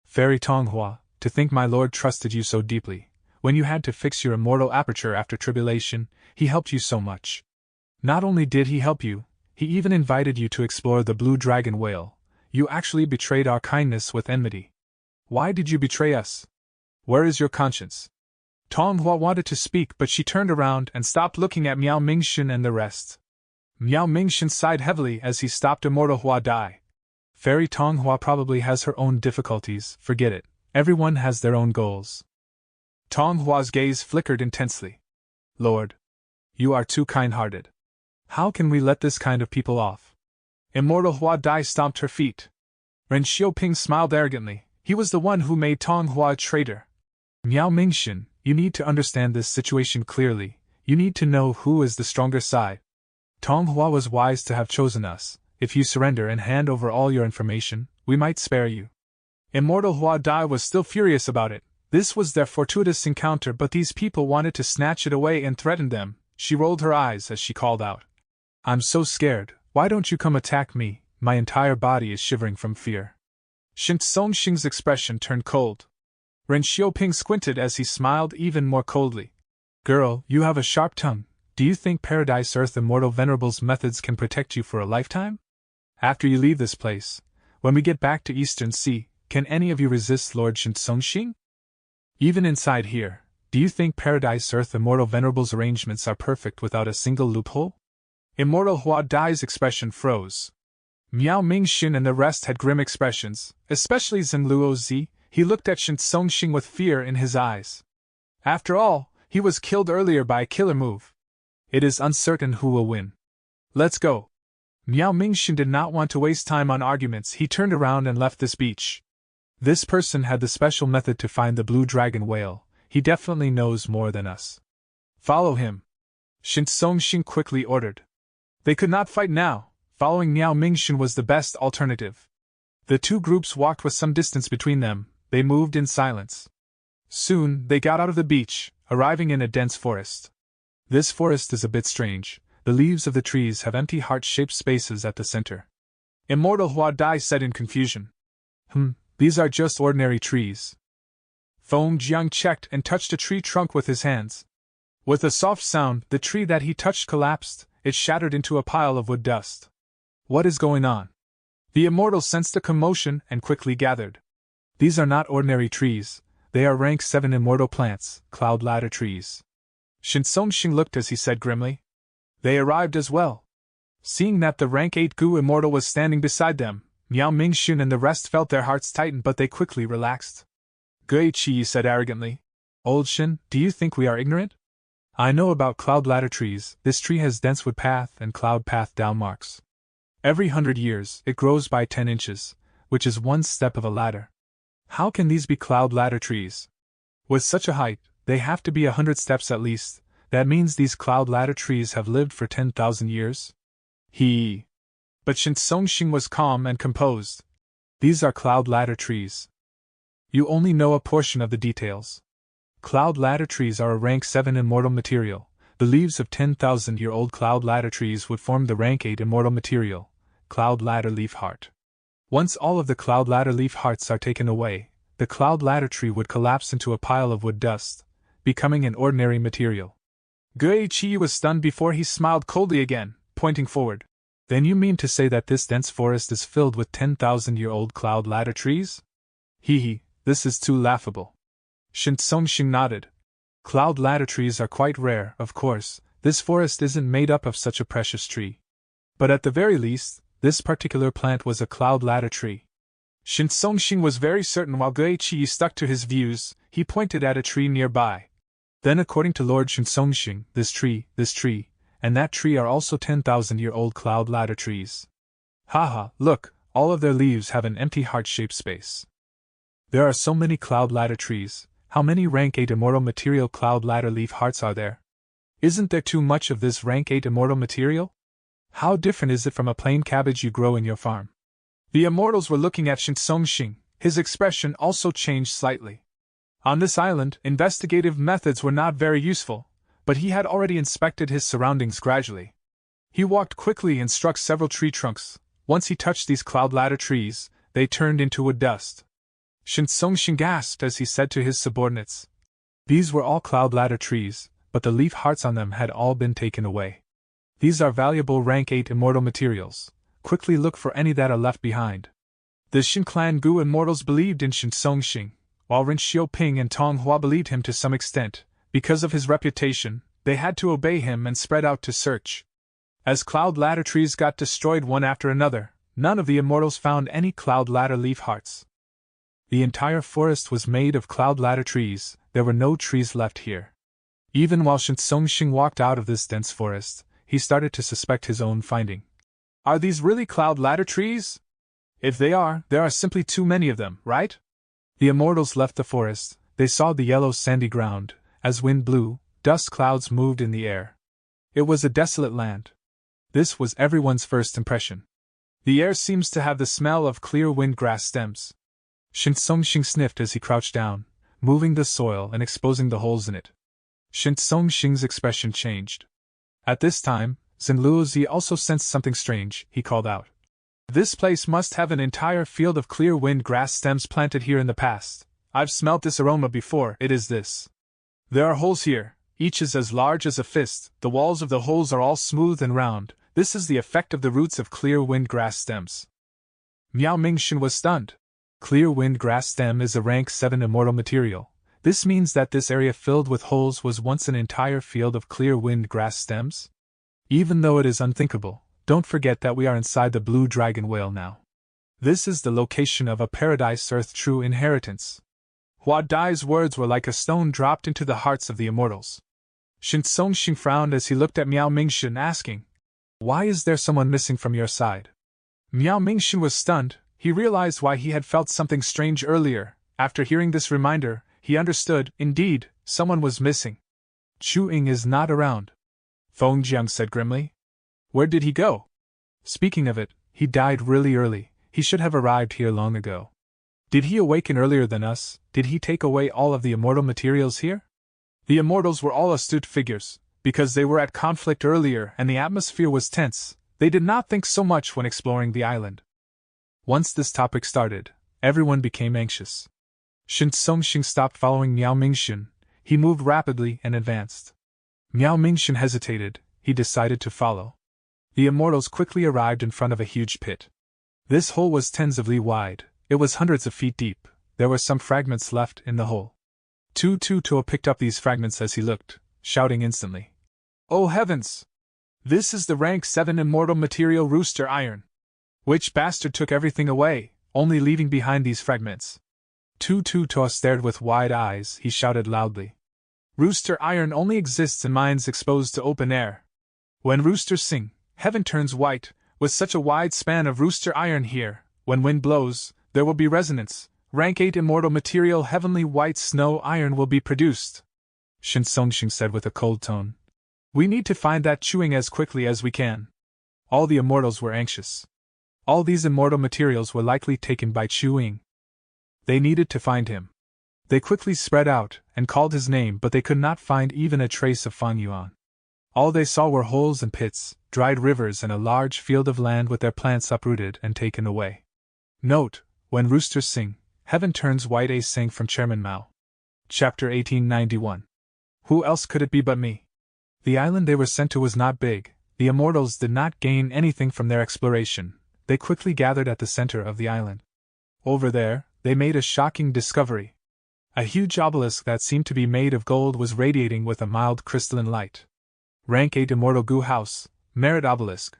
Fairy Tong Hua, to think my lord trusted you so deeply. When you had to fix your immortal aperture after tribulation, he helped you so much. Not only did he help you, he even invited you to explore the blue dragon whale. You actually betrayed our kindness with enmity. Why did you betray us? Where is your conscience? Tong Hua wanted to speak, but she turned around and stopped looking at Miao Mingxun and the rest. Miao Mingxun sighed heavily as he stopped Immortal Hua Dai. Fairy Tong Hua probably has her own difficulties, forget it. Everyone has their own goals. Tong Hua's gaze flickered intensely. Lord, you are too kind-hearted. How can we let this kind of people off? Immortal Hua Dai stomped her feet. Ren Xiaoping smiled arrogantly. He was the one who made Tong Hua a traitor. Miao Mingxun, you need to understand this situation clearly. You need to know who is the stronger side. Tong Hua was wise to have chosen us. If you surrender and hand over all your information, we might spare you. Immortal Hua Dai was still furious about it. This was their fortuitous encounter, but these people wanted to snatch it away and threatened them. She rolled her eyes as she called out. I'm so scared, why don't you come attack me? My entire body is shivering from fear. Shintsongxing's expression turned cold. Ren Xiaoping squinted as he smiled even more coldly. Girl, you have a sharp tongue. Do you think Paradise Earth Immortal Venerable's methods can protect you for a lifetime? After you leave this place, when we get back to Eastern Sea, can any of you resist Lord Shintsongxing? Even inside here, do you think Paradise Earth Immortal Venerable's arrangements are perfect without a single loophole? Immortal Hua Dai's expression froze. Miao Mingxun and the rest had grim expressions, especially Zheng Luozi. He looked at Shintsongxing with fear in his eyes. After all, he was killed earlier by a killer move. It is uncertain who will win. Let's go. Miao Mingxun did not want to waste time on arguments. He turned around and left this beach. This person had the special method to find the blue dragon whale. He definitely knows more than us. Follow him. Shintsongxing quickly ordered. They could not fight now. Following Miao Mingxun was the best alternative. The two groups walked with some distance between them. They moved in silence. Soon, they got out of the beach, arriving in a dense forest. This forest is a bit strange. The leaves of the trees have empty heart-shaped spaces at the center. Immortal Hua Dai said in confusion. These are just ordinary trees. Feng Jiang checked and touched a tree trunk with his hands. With a soft sound, the tree that he touched collapsed. It shattered into a pile of wood dust. What is going on? The immortal sensed a commotion and quickly gathered. These are not ordinary trees. They are rank 7 immortal plants, cloud ladder trees. Shintsongxing looked as he said grimly. They arrived as well. Seeing that the rank 8 Gu immortal was standing beside them, Miao Mingxun and the rest felt their hearts tighten, but they quickly relaxed. Gui Qi said arrogantly. Old Shin, do you think we are ignorant? I know about cloud ladder trees. This tree has dense wood path and cloud path down marks. Every 100 years, it grows by 10 inches, which is one step of a ladder. How can these be cloud ladder trees? With such a height, they have to be 100 steps at least. That means these cloud ladder trees have lived for 10,000 years? But Shinsongxing was calm and composed. These are cloud ladder trees. You only know a portion of the details. Cloud ladder trees are a rank 7 immortal material. The leaves of 10,000-year-old cloud ladder trees would form the rank 8 immortal material, cloud ladder leaf heart. Once all of the cloud ladder leaf hearts are taken away, the cloud ladder tree would collapse into a pile of wood dust, becoming an ordinary material. Guichi was stunned before he smiled coldly again, pointing forward. Then you mean to say that this dense forest is filled with 10,000-year-old cloud ladder trees? This is too laughable. Shinsongxing nodded. Cloud ladder trees are quite rare, of course. This forest isn't made up of such a precious tree. But at the very least, this particular plant was a cloud ladder tree. Shinsongxing was very certain while Guichi stuck to his views. He pointed at a tree nearby. Then according to Lord Shinsongxing, this tree, and that tree are also 10,000-year-old cloud ladder trees. Look, all of their leaves have an empty heart-shaped space. There are so many cloud ladder trees. How many rank 8 immortal material cloud ladder leaf hearts are there? Isn't there too much of this rank 8 immortal material? How different is it from a plain cabbage you grow in your farm? The immortals were looking at Shinsongxing. His expression also changed slightly. On this island, investigative methods were not very useful, but he had already inspected his surroundings gradually. He walked quickly and struck several tree trunks. Once he touched these cloud ladder trees, they turned into wood dust. Shinsongxing gasped as he said to his subordinates. These were all cloud ladder trees, but the leaf hearts on them had all been taken away. These are valuable rank 8 immortal materials. Quickly look for any that are left behind. The Shin Clan Gu immortals believed in Shinsongxing, while Ren Xiaoping and Tong Hua believed him to some extent. Because of his reputation, they had to obey him and spread out to search. As cloud ladder trees got destroyed one after another, none of the immortals found any cloud ladder leaf hearts. The entire forest was made of cloud ladder trees. There were no trees left here. Even while Shinsongxing walked out of this dense forest, he started to suspect his own finding. Are these really cloud ladder trees? If they are, there are simply too many of them, right? The immortals left the forest. They saw the yellow sandy ground. As wind blew, dust clouds moved in the air. It was a desolate land. This was everyone's first impression. The air seems to have the smell of clear wind grass stems. Shinsongxing sniffed as he crouched down, moving the soil and exposing the holes in it. Shinsongxing's expression changed. At this time, Zenluozi also sensed something strange. He called out. This place must have an entire field of clear wind grass stems planted here in the past. I've smelt this aroma before. It is this. There are holes here, each is as large as a fist. The walls of the holes are all smooth and round. This is the effect of the roots of clear wind grass stems. Miao Mingxin was stunned. Clear wind grass stem is a rank 7 immortal material. This means that this area filled with holes was once an entire field of clear wind grass stems? Even though it is unthinkable, don't forget that we are inside the blue dragon whale now. This is the location of a paradise earth true inheritance. Hua Dai's words were like a stone dropped into the hearts of the immortals. Shinsongxing frowned as he looked at Miao Mingxin, asking, Why is there someone missing from your side? Miao Mingxin was stunned. He realized why he had felt something strange earlier. After hearing this reminder, he understood. Indeed, someone was missing. Chu Ying is not around. Feng Jiang said grimly. Where did he go? Speaking of it, he died really early. He should have arrived here long ago. Did he awaken earlier than us? Did he take away all of the immortal materials here? The immortals were all astute figures. Because they were at conflict earlier and the atmosphere was tense, they did not think so much when exploring the island. Once this topic started, everyone became anxious. Shinsongxing stopped following Miao Mingxin. He moved rapidly and advanced. Miao Mingxin hesitated. He decided to follow. The immortals quickly arrived in front of a huge pit. This hole was tens of li wide. It was hundreds of feet deep. There were some fragments left in the hole. Tuo picked up these fragments as he looked, shouting instantly. Oh heavens! This is the rank 7 immortal material rooster iron. Which bastard took everything away, only leaving behind these fragments? Tuo stared with wide eyes. He shouted loudly. Rooster iron only exists in mines exposed to open air. When roosters sing, heaven turns white. With such a wide span of rooster iron here, when wind blows, there will be resonance. Rank 8 immortal material heavenly white snow iron will be produced, Shin Songxing said with a cold tone. We need to find that Chuing as quickly as we can. All the immortals were anxious. All these immortal materials were likely taken by Chuing. They needed to find him. They quickly spread out and called his name, but they could not find even a trace of Fang Yuan. All they saw were holes and pits, dried rivers, and a large field of land with their plants uprooted and taken away. Note: when roosters sing, heaven turns white. A saying from Chairman Mao. Chapter 1891. Who else could it be but me? The island they were sent to was not big. The immortals did not gain anything from their exploration. They quickly gathered at the center of the island. Over there, they made a shocking discovery. A huge obelisk that seemed to be made of gold was radiating with a mild crystalline light. Rank 8 Immortal Gu House, Merit Obelisk.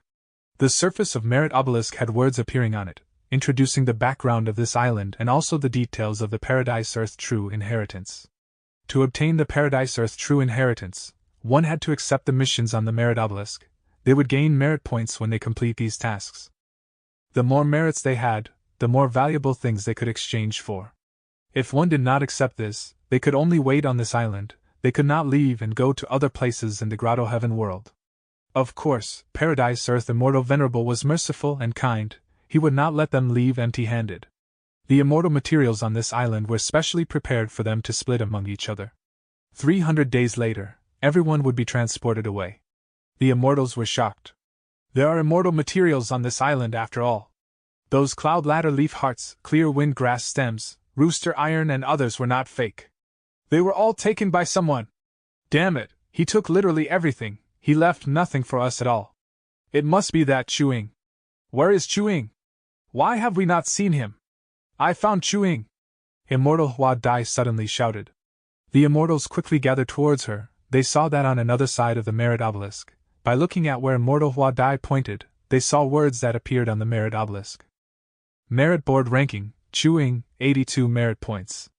The surface of Merit Obelisk had words appearing on it, introducing the background of this island and also the details of the Paradise Earth True Inheritance. To obtain the Paradise Earth True Inheritance, one had to accept the missions on the Merit Obelisk. They would gain merit points when they complete these tasks. The more merits they had, the more valuable things they could exchange for. If one did not accept this, they could only wait on this island. They could not leave and go to other places in the Grotto Heaven world. Of course, Paradise Earth Immortal Venerable was merciful and kind. He would not let them leave empty-handed. The immortal materials on this island were specially prepared for them to split among each other. 300 days later, everyone would be transported away. The immortals were shocked. There are immortal materials on this island after all. Those cloud ladder leaf hearts, clear wind grass stems, rooster iron, and others were not fake. They were all taken by someone. Damn it, he took literally everything. He left nothing for us at all. It must be that Chuing. Where is Chuing? Why have we not seen him? I found Chuing! Immortal Hua Dai suddenly shouted. The immortals quickly gathered towards her. They saw that on another side of the Merit Obelisk. By looking at where Immortal Hua Dai pointed, they saw words that appeared on the Merit Obelisk. Merit Board Ranking, Chuing, 82 merit points.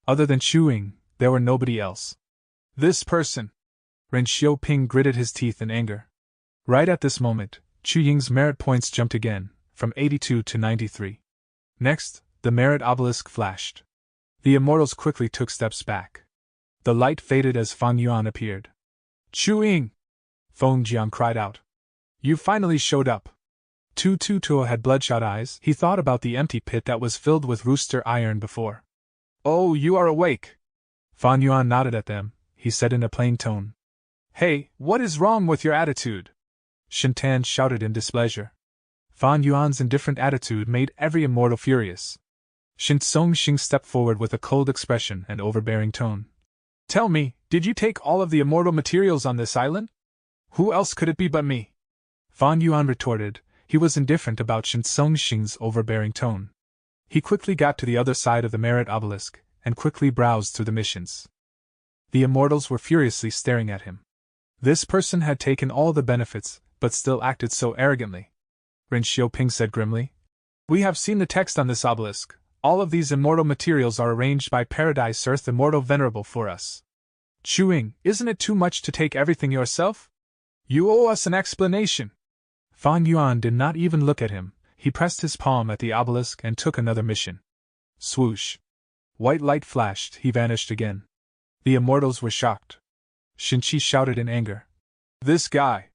Other than Chuing, there were nobody else. This person! Ren Xiaoping gritted his teeth in anger. Right at this moment, Chu Ying's merit points jumped again, from 82 to 93. Next, the Merit Obelisk flashed. The immortals quickly took steps back. The light faded as Fang Yuan appeared. Chuing! Feng Jiang cried out. You finally showed up. Tu Tuo had bloodshot eyes. He thought about the empty pit that was filled with rooster iron before. Oh, you are awake! Fang Yuan nodded at them. He said in a plain tone. Hey, what is wrong with your attitude? Shin Tan shouted in displeasure. Fang Yuan's indifferent attitude made every immortal furious. Shin Songxing stepped forward with a cold expression and overbearing tone. Tell me, did you take all of the immortal materials on this island? Who else could it be but me? Fang Yuan retorted. He was indifferent about Shin Songxing's overbearing tone. He quickly got to the other side of the Merit Obelisk and quickly browsed through the missions. The immortals were furiously staring at him. This person had taken all the benefits, but still acted so arrogantly. Ren Xiaoping said grimly. We have seen the text on this obelisk. All of these immortal materials are arranged by Paradise Earth Immortal Venerable for us. Chuing, isn't it too much to take everything yourself? You owe us an explanation. Fang Yuan did not even look at him. He pressed his palm at the obelisk and took another mission. Swoosh. White light flashed. He vanished again. The immortals were shocked. Shinchi shouted in anger. This guy!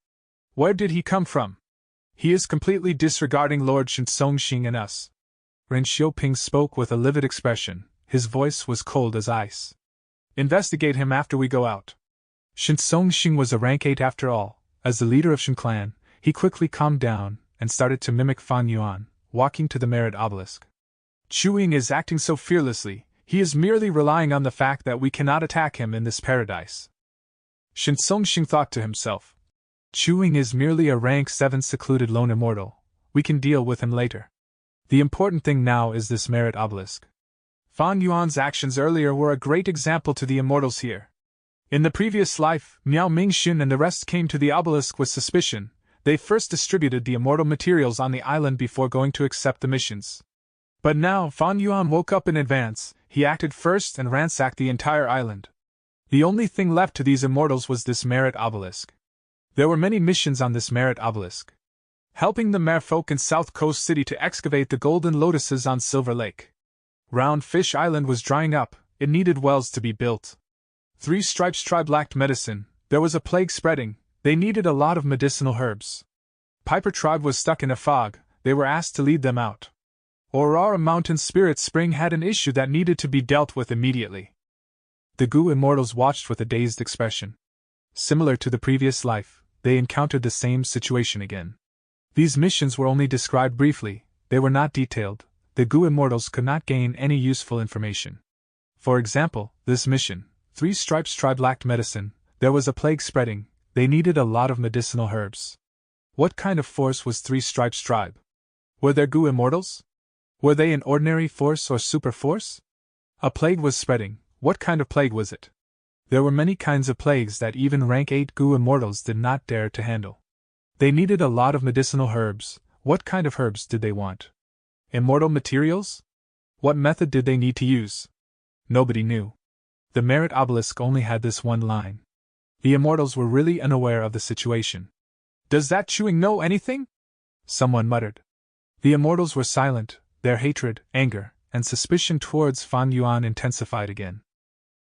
Where did he come from? He is completely disregarding Lord Shin Songxing and us. Ren Xiaoping spoke with a livid expression. His voice was cold as ice. Investigate him after we go out. Shin Songxing was a rank 8 after all. As the leader of Shin clan, he quickly calmed down and started to mimic Fang Yuan, walking to the Merit Obelisk. Chuing is acting so fearlessly. He is merely relying on the fact that we cannot attack him in this paradise. Shin Songxing thought to himself. Chuing is merely a rank 7 secluded lone immortal. We can deal with him later. The important thing now is this Merit Obelisk. Fang Yuan's actions earlier were a great example to the immortals here. In the previous life, Miao Mingxun and the rest came to the obelisk with suspicion. They first distributed the immortal materials on the island before going to accept the missions. But now Fang Yuan woke up in advance. He acted first and ransacked the entire island. The only thing left to these immortals was this Merit Obelisk. There were many missions on this Merit Obelisk. Helping the merfolk in South Coast City to excavate the golden lotuses on Silver Lake. Round Fish Island was drying up, it needed wells to be built. Three Stripes tribe lacked medicine, there was a plague spreading, they needed a lot of medicinal herbs. Piper tribe was stuck in a fog, they were asked to lead them out. Aurora Mountain Spirit Spring had an issue that needed to be dealt with immediately. The Goo Immortals watched with a dazed expression. Similar to the previous life, they encountered the same situation again. These missions were only described briefly, they were not detailed, the Goo Immortals could not gain any useful information. For example, this mission, Three Stripes tribe lacked medicine, there was a plague spreading, they needed a lot of medicinal herbs. What kind of force was Three Stripes tribe? Were there Goo Immortals? Were they an ordinary force or super force? A plague was spreading, what kind of plague was it? There were many kinds of plagues that even rank 8 Goo Immortals did not dare to handle. They needed a lot of medicinal herbs, what kind of herbs did they want? Immortal materials? What method did they need to use? Nobody knew. The Merit Obelisk only had this one line. The Immortals were really unaware of the situation. Does that chewing know anything? Someone muttered. The Immortals were silent, their hatred, anger, and suspicion towards Fan Yuan intensified again.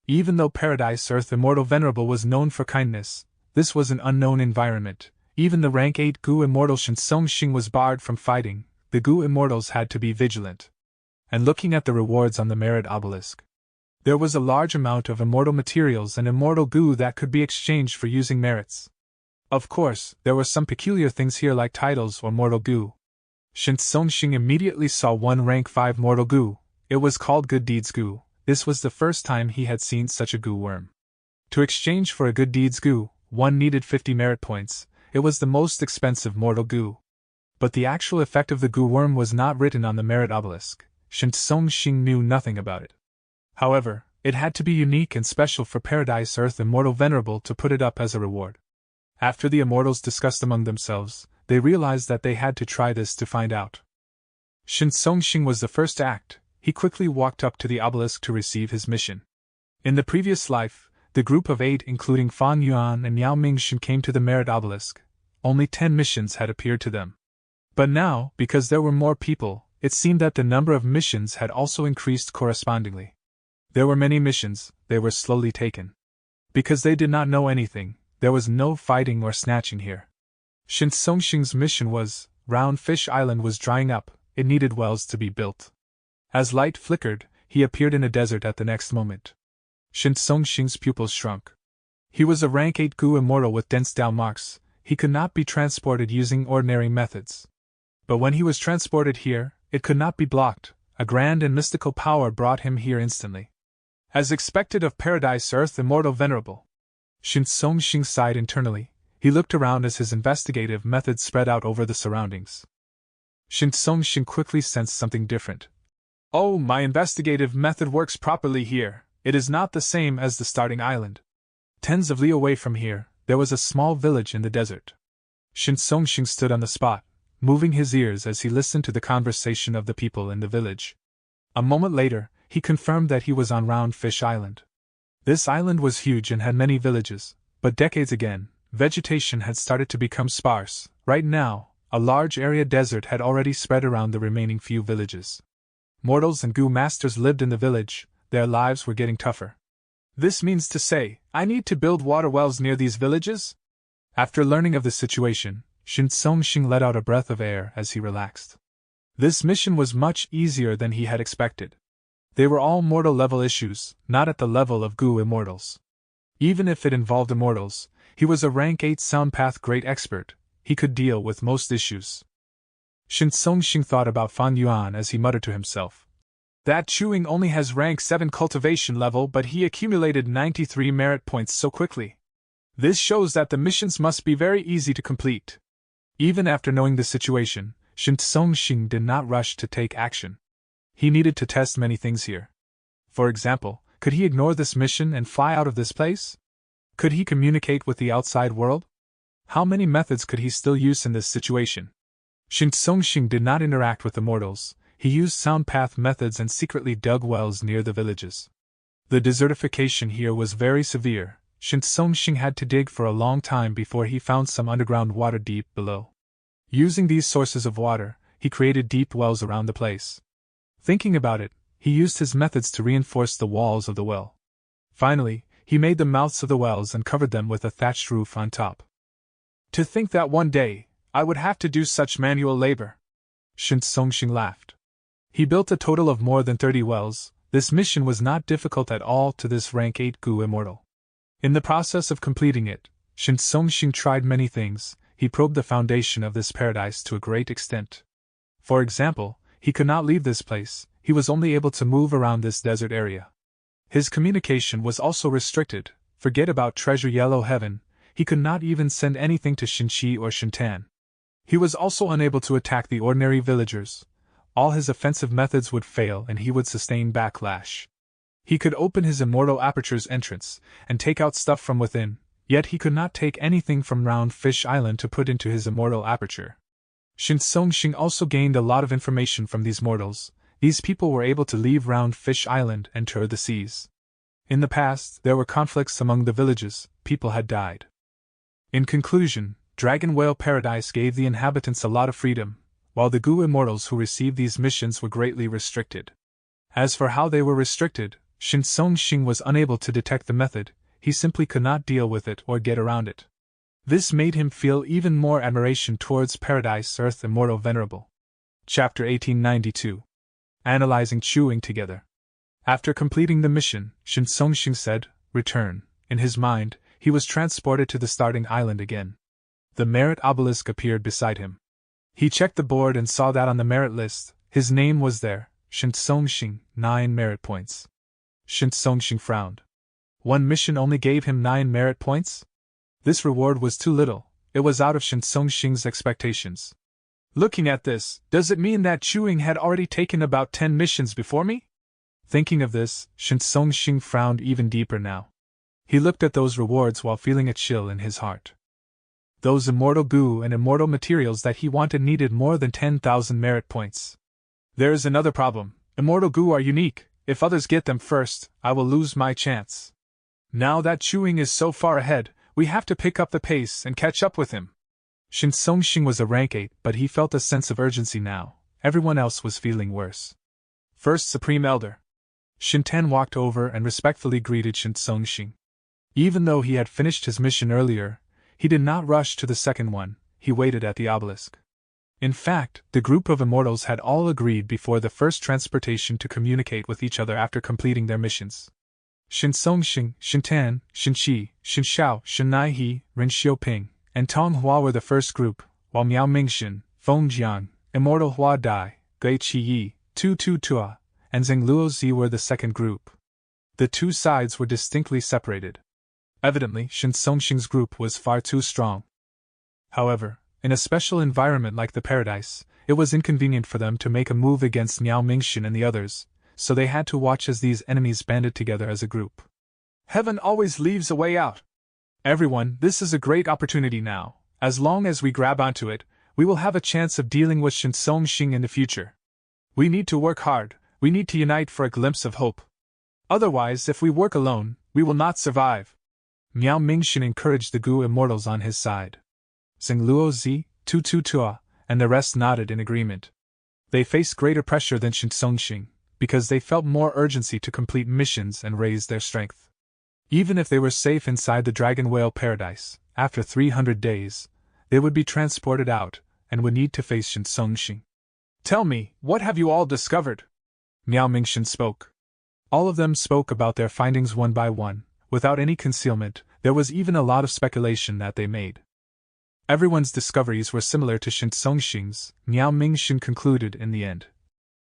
Even though Paradise Earth Immortal Venerable was known for kindness, this was an unknown environment. Even the rank 8 Goo Immortal Shinsong Xing was barred from fighting, the Goo Immortals had to be vigilant. And looking at the rewards on the Merit Obelisk, there was a large amount of immortal materials and immortal goo that could be exchanged for using merits. Of course, there were some peculiar things here like titles or mortal goo. Shinsong Xing immediately saw one rank 5 mortal goo, it was called Good Deeds Goo, this was the first time he had seen such a goo worm. To exchange for a Good Deeds Goo, one needed 50 merit points, it was the most expensive mortal goo. But the actual effect of the goo worm was not written on the Merit Obelisk, Shinsong Xing knew nothing about it. However, it had to be unique and special for Paradise Earth Immortal Venerable to put it up as a reward. After the Immortals discussed among themselves, they realized that they had to try this to find out. Shinsong Xing was the first to act, he quickly walked up to the obelisk to receive his mission. In the previous life, the group of 8 including Fan Yuan and Yao Mingshan came to the Merit Obelisk, only 10 missions had appeared to them. But now, because there were more people, it seemed that the number of missions had also increased correspondingly. There were many missions, they were slowly taken. Because they did not know anything, there was no fighting or snatching here. Shinsong Xing's mission was, Round Fish Island was drying up, it needed wells to be built. As light flickered, he appeared in a desert at the next moment. Shinsong Xing's pupils shrunk. He was a rank 8 Goo Immortal with dense Dao marks, he could not be transported using ordinary methods. But when he was transported here, it could not be blocked, a grand and mystical power brought him here instantly. As expected of Paradise Earth Immortal Venerable. Shinsong Xing sighed internally, he looked around as his investigative method spread out over the surroundings. Shinsong Xing quickly sensed something different. Oh, my investigative method works properly here, it is not the same as the starting island. Tens of li away from here, there was a small village in the desert. Shinsong Xing stood on the spot, moving his ears as he listened to the conversation of the people in the village. A moment later, he confirmed that he was on Round Fish Island. This island was huge and had many villages, but decades again, vegetation had started to become sparse. Right now, a large area desert had already spread around the remaining few villages. Mortals and Goo Masters lived in the village, their lives were getting tougher. This means to say, I need to build water wells near these villages? After learning of the situation, Shinsong Xing let out a breath of air as he relaxed. This mission was much easier than he had expected. They were all mortal-level issues, not at the level of Goo Immortals. Even if it involved immortals, he was a rank 8 Sound Path Great Expert, he could deal with most issues. Shinsong Xing thought about Fan Yuan as he muttered to himself. That chewing only has rank 7 cultivation level, but he accumulated 93 merit points so quickly. This shows that the missions must be very easy to complete. Even after knowing the situation, Shinsong Xing did not rush to take action. He needed to test many things here. For example, could he ignore this mission and fly out of this place? Could he communicate with the outside world? How many methods could he still use in this situation? Shinsong Xing did not interact with the mortals, he used sound path methods and secretly dug wells near the villages. The desertification here was very severe, Shinsong Xing had to dig for a long time before he found some underground water deep below. Using these sources of water, he created deep wells around the place. Thinking about it, he used his methods to reinforce the walls of the well. Finally, he made the mouths of the wells and covered them with a thatched roof on top. To think that one day, I would have to do such manual labor. Shin Songxing laughed. He built a total of more than 30 wells. This mission was not difficult at all to this rank 8 Gu immortal. In the process of completing it, Shin Songxing tried many things. He probed the foundation of this paradise to a great extent. For example, he could not leave this place, he was only able to move around this desert area. His communication was also restricted. Forget about treasure yellow heaven, he could not even send anything to Xinqi or Xintan. He was also unable to attack the ordinary villagers. All his offensive methods would fail and he would sustain backlash. He could open his immortal aperture's entrance and take out stuff from within, yet he could not take anything from Round Fish Island to put into his immortal aperture. Shin Songxing also gained a lot of information from these mortals. These people were able to leave Round Fish Island and tour the seas. In the past, there were conflicts among the villages, people had died. In conclusion, Dragon Whale Paradise gave the inhabitants a lot of freedom, while the Gu immortals who received these missions were greatly restricted. As for how they were restricted, Shin Songxing was unable to detect the method, he simply could not deal with it or get around it. This made him feel even more admiration towards Paradise Earth Immortal Venerable. Chapter 1892. Analyzing Chewing Together. After completing the mission, Shin Songxing said, "Return." In his mind, he was transported to the starting island again. The merit obelisk appeared beside him. He checked the board and saw that on the merit list, his name was there, Shin Songxing, 9 merit points. Shin Songxing frowned. One mission only gave him 9 merit points? This reward was too little, it was out of Shin Songxing's expectations. Looking at this, does it mean that Chewing had already taken about 10 missions before me? Thinking of this, Shin Songxing frowned even deeper now. He looked at those rewards while feeling a chill in his heart. Those immortal goo and immortal materials that he wanted needed more than 10,000 merit points. There is another problem. Immortal goo are unique. If others get them first, I will lose my chance. Now that Chewing is so far ahead, we have to pick up the pace and catch up with him. Shin Songxing was a rank 8, but he felt a sense of urgency now. Everyone else was feeling worse. First Supreme Elder. Xintan walked over and respectfully greeted Shin Songxing. Even though he had finished his mission earlier, he did not rush to the second one, he waited at the obelisk. In fact, the group of immortals had all agreed before the first transportation to communicate with each other after completing their missions. Shin Songxing, Xintan, Xinqi, Xinxiao, Xinaihe, Ren Xiuping, and Tong Hua were the first group, while Miao Mingxin, Feng Jiang, Immortal Hua Dai, Gui Qiyi, Tu Tu Tua, and Zheng Luozi were the second group. The two sides were distinctly separated. Evidently, Shin Songxing's group was far too strong. However, in a special environment like the paradise, it was inconvenient for them to make a move against Miao Mingxin and the others, so they had to watch as these enemies banded together as a group. Heaven always leaves a way out. Everyone, this is a great opportunity now. As long as we grab onto it, we will have a chance of dealing with Shin Songxing in the future. We need to work hard, we need to unite for a glimpse of hope. Otherwise, if we work alone, we will not survive. Miao Mingxin encouraged the Gu immortals on his side. Zheng Luozi, Tu Tu Tua, and the rest nodded in agreement. They faced greater pressure than Shin Songxing, because they felt more urgency to complete missions and raise their strength. Even if they were safe inside the Dragon Whale Paradise, after 300 days, they would be transported out, and would need to face Shin Songxing. Tell me, what have you all discovered? Miao Mingxin spoke. All of them spoke about their findings one by one, without any concealment. There was even a lot of speculation that they made. Everyone's discoveries were similar to Shin Songxing's, Miao Mingxin concluded in the end.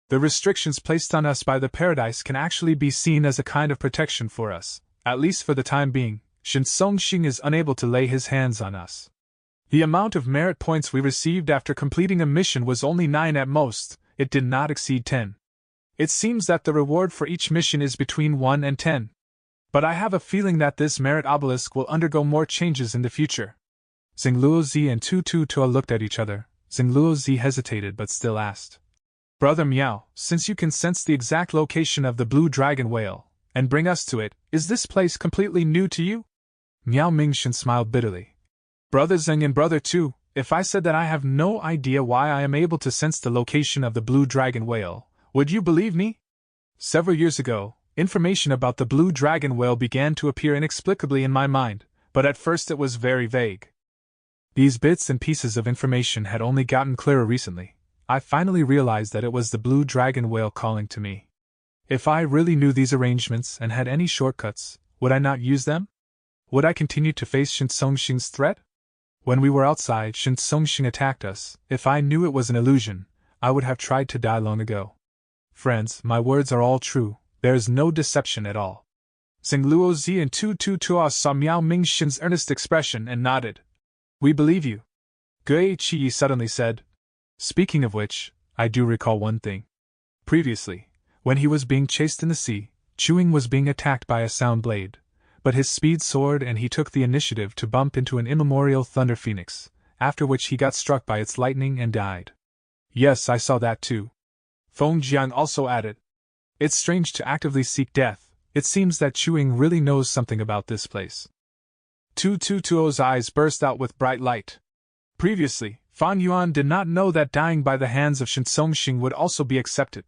The restrictions placed on us by the paradise can actually be seen as a kind of protection for us, at least for the time being. Shin Songxing is unable to lay his hands on us. The amount of merit points we received after completing a mission was only 9 at most, it did not exceed 10. It seems that the reward for each mission is between 1 and 10. But I have a feeling that this merit obelisk will undergo more changes in the future. Zheng Luozi and Tu Tu Tua looked at each other. Zheng Luozi hesitated but still asked. Brother Miao, since you can sense the exact location of the blue dragon whale, and bring us to it, is this place completely new to you? Miao Mingxin smiled bitterly. Brother Zheng and Brother Tu, if I said that I have no idea why I am able to sense the location of the blue dragon whale, would you believe me? Several years ago, information about the blue dragon whale began to appear inexplicably in my mind, but at first it was very vague. These bits and pieces of information had only gotten clearer recently. I finally realized that it was the blue dragon whale calling to me. If I really knew these arrangements and had any shortcuts, would I not use them? Would I continue to face Shin Songxing's threat? When we were outside, Shin Songxing attacked us. If I knew it was an illusion, I would have tried to die long ago. Friends, my words are all true. There is no deception at all. Xing Luozi and Tu Tu Tua saw Miao Mingxin's earnest expression and nodded. We believe you. Gui Qi suddenly said. Speaking of which, I do recall one thing. Previously, when he was being chased in the sea, Chuing was being attacked by a sound blade, but his speed soared and he took the initiative to bump into an immemorial thunder phoenix, after which he got struck by its lightning and died. Yes, I saw that too. Feng Jiang also added. It's strange to actively seek death. It seems that Chuing really knows something about this place. Tu Tu Tuo's eyes burst out with bright light. Previously, Fan Yuan did not know that dying by the hands of Shin Songxing would also be accepted.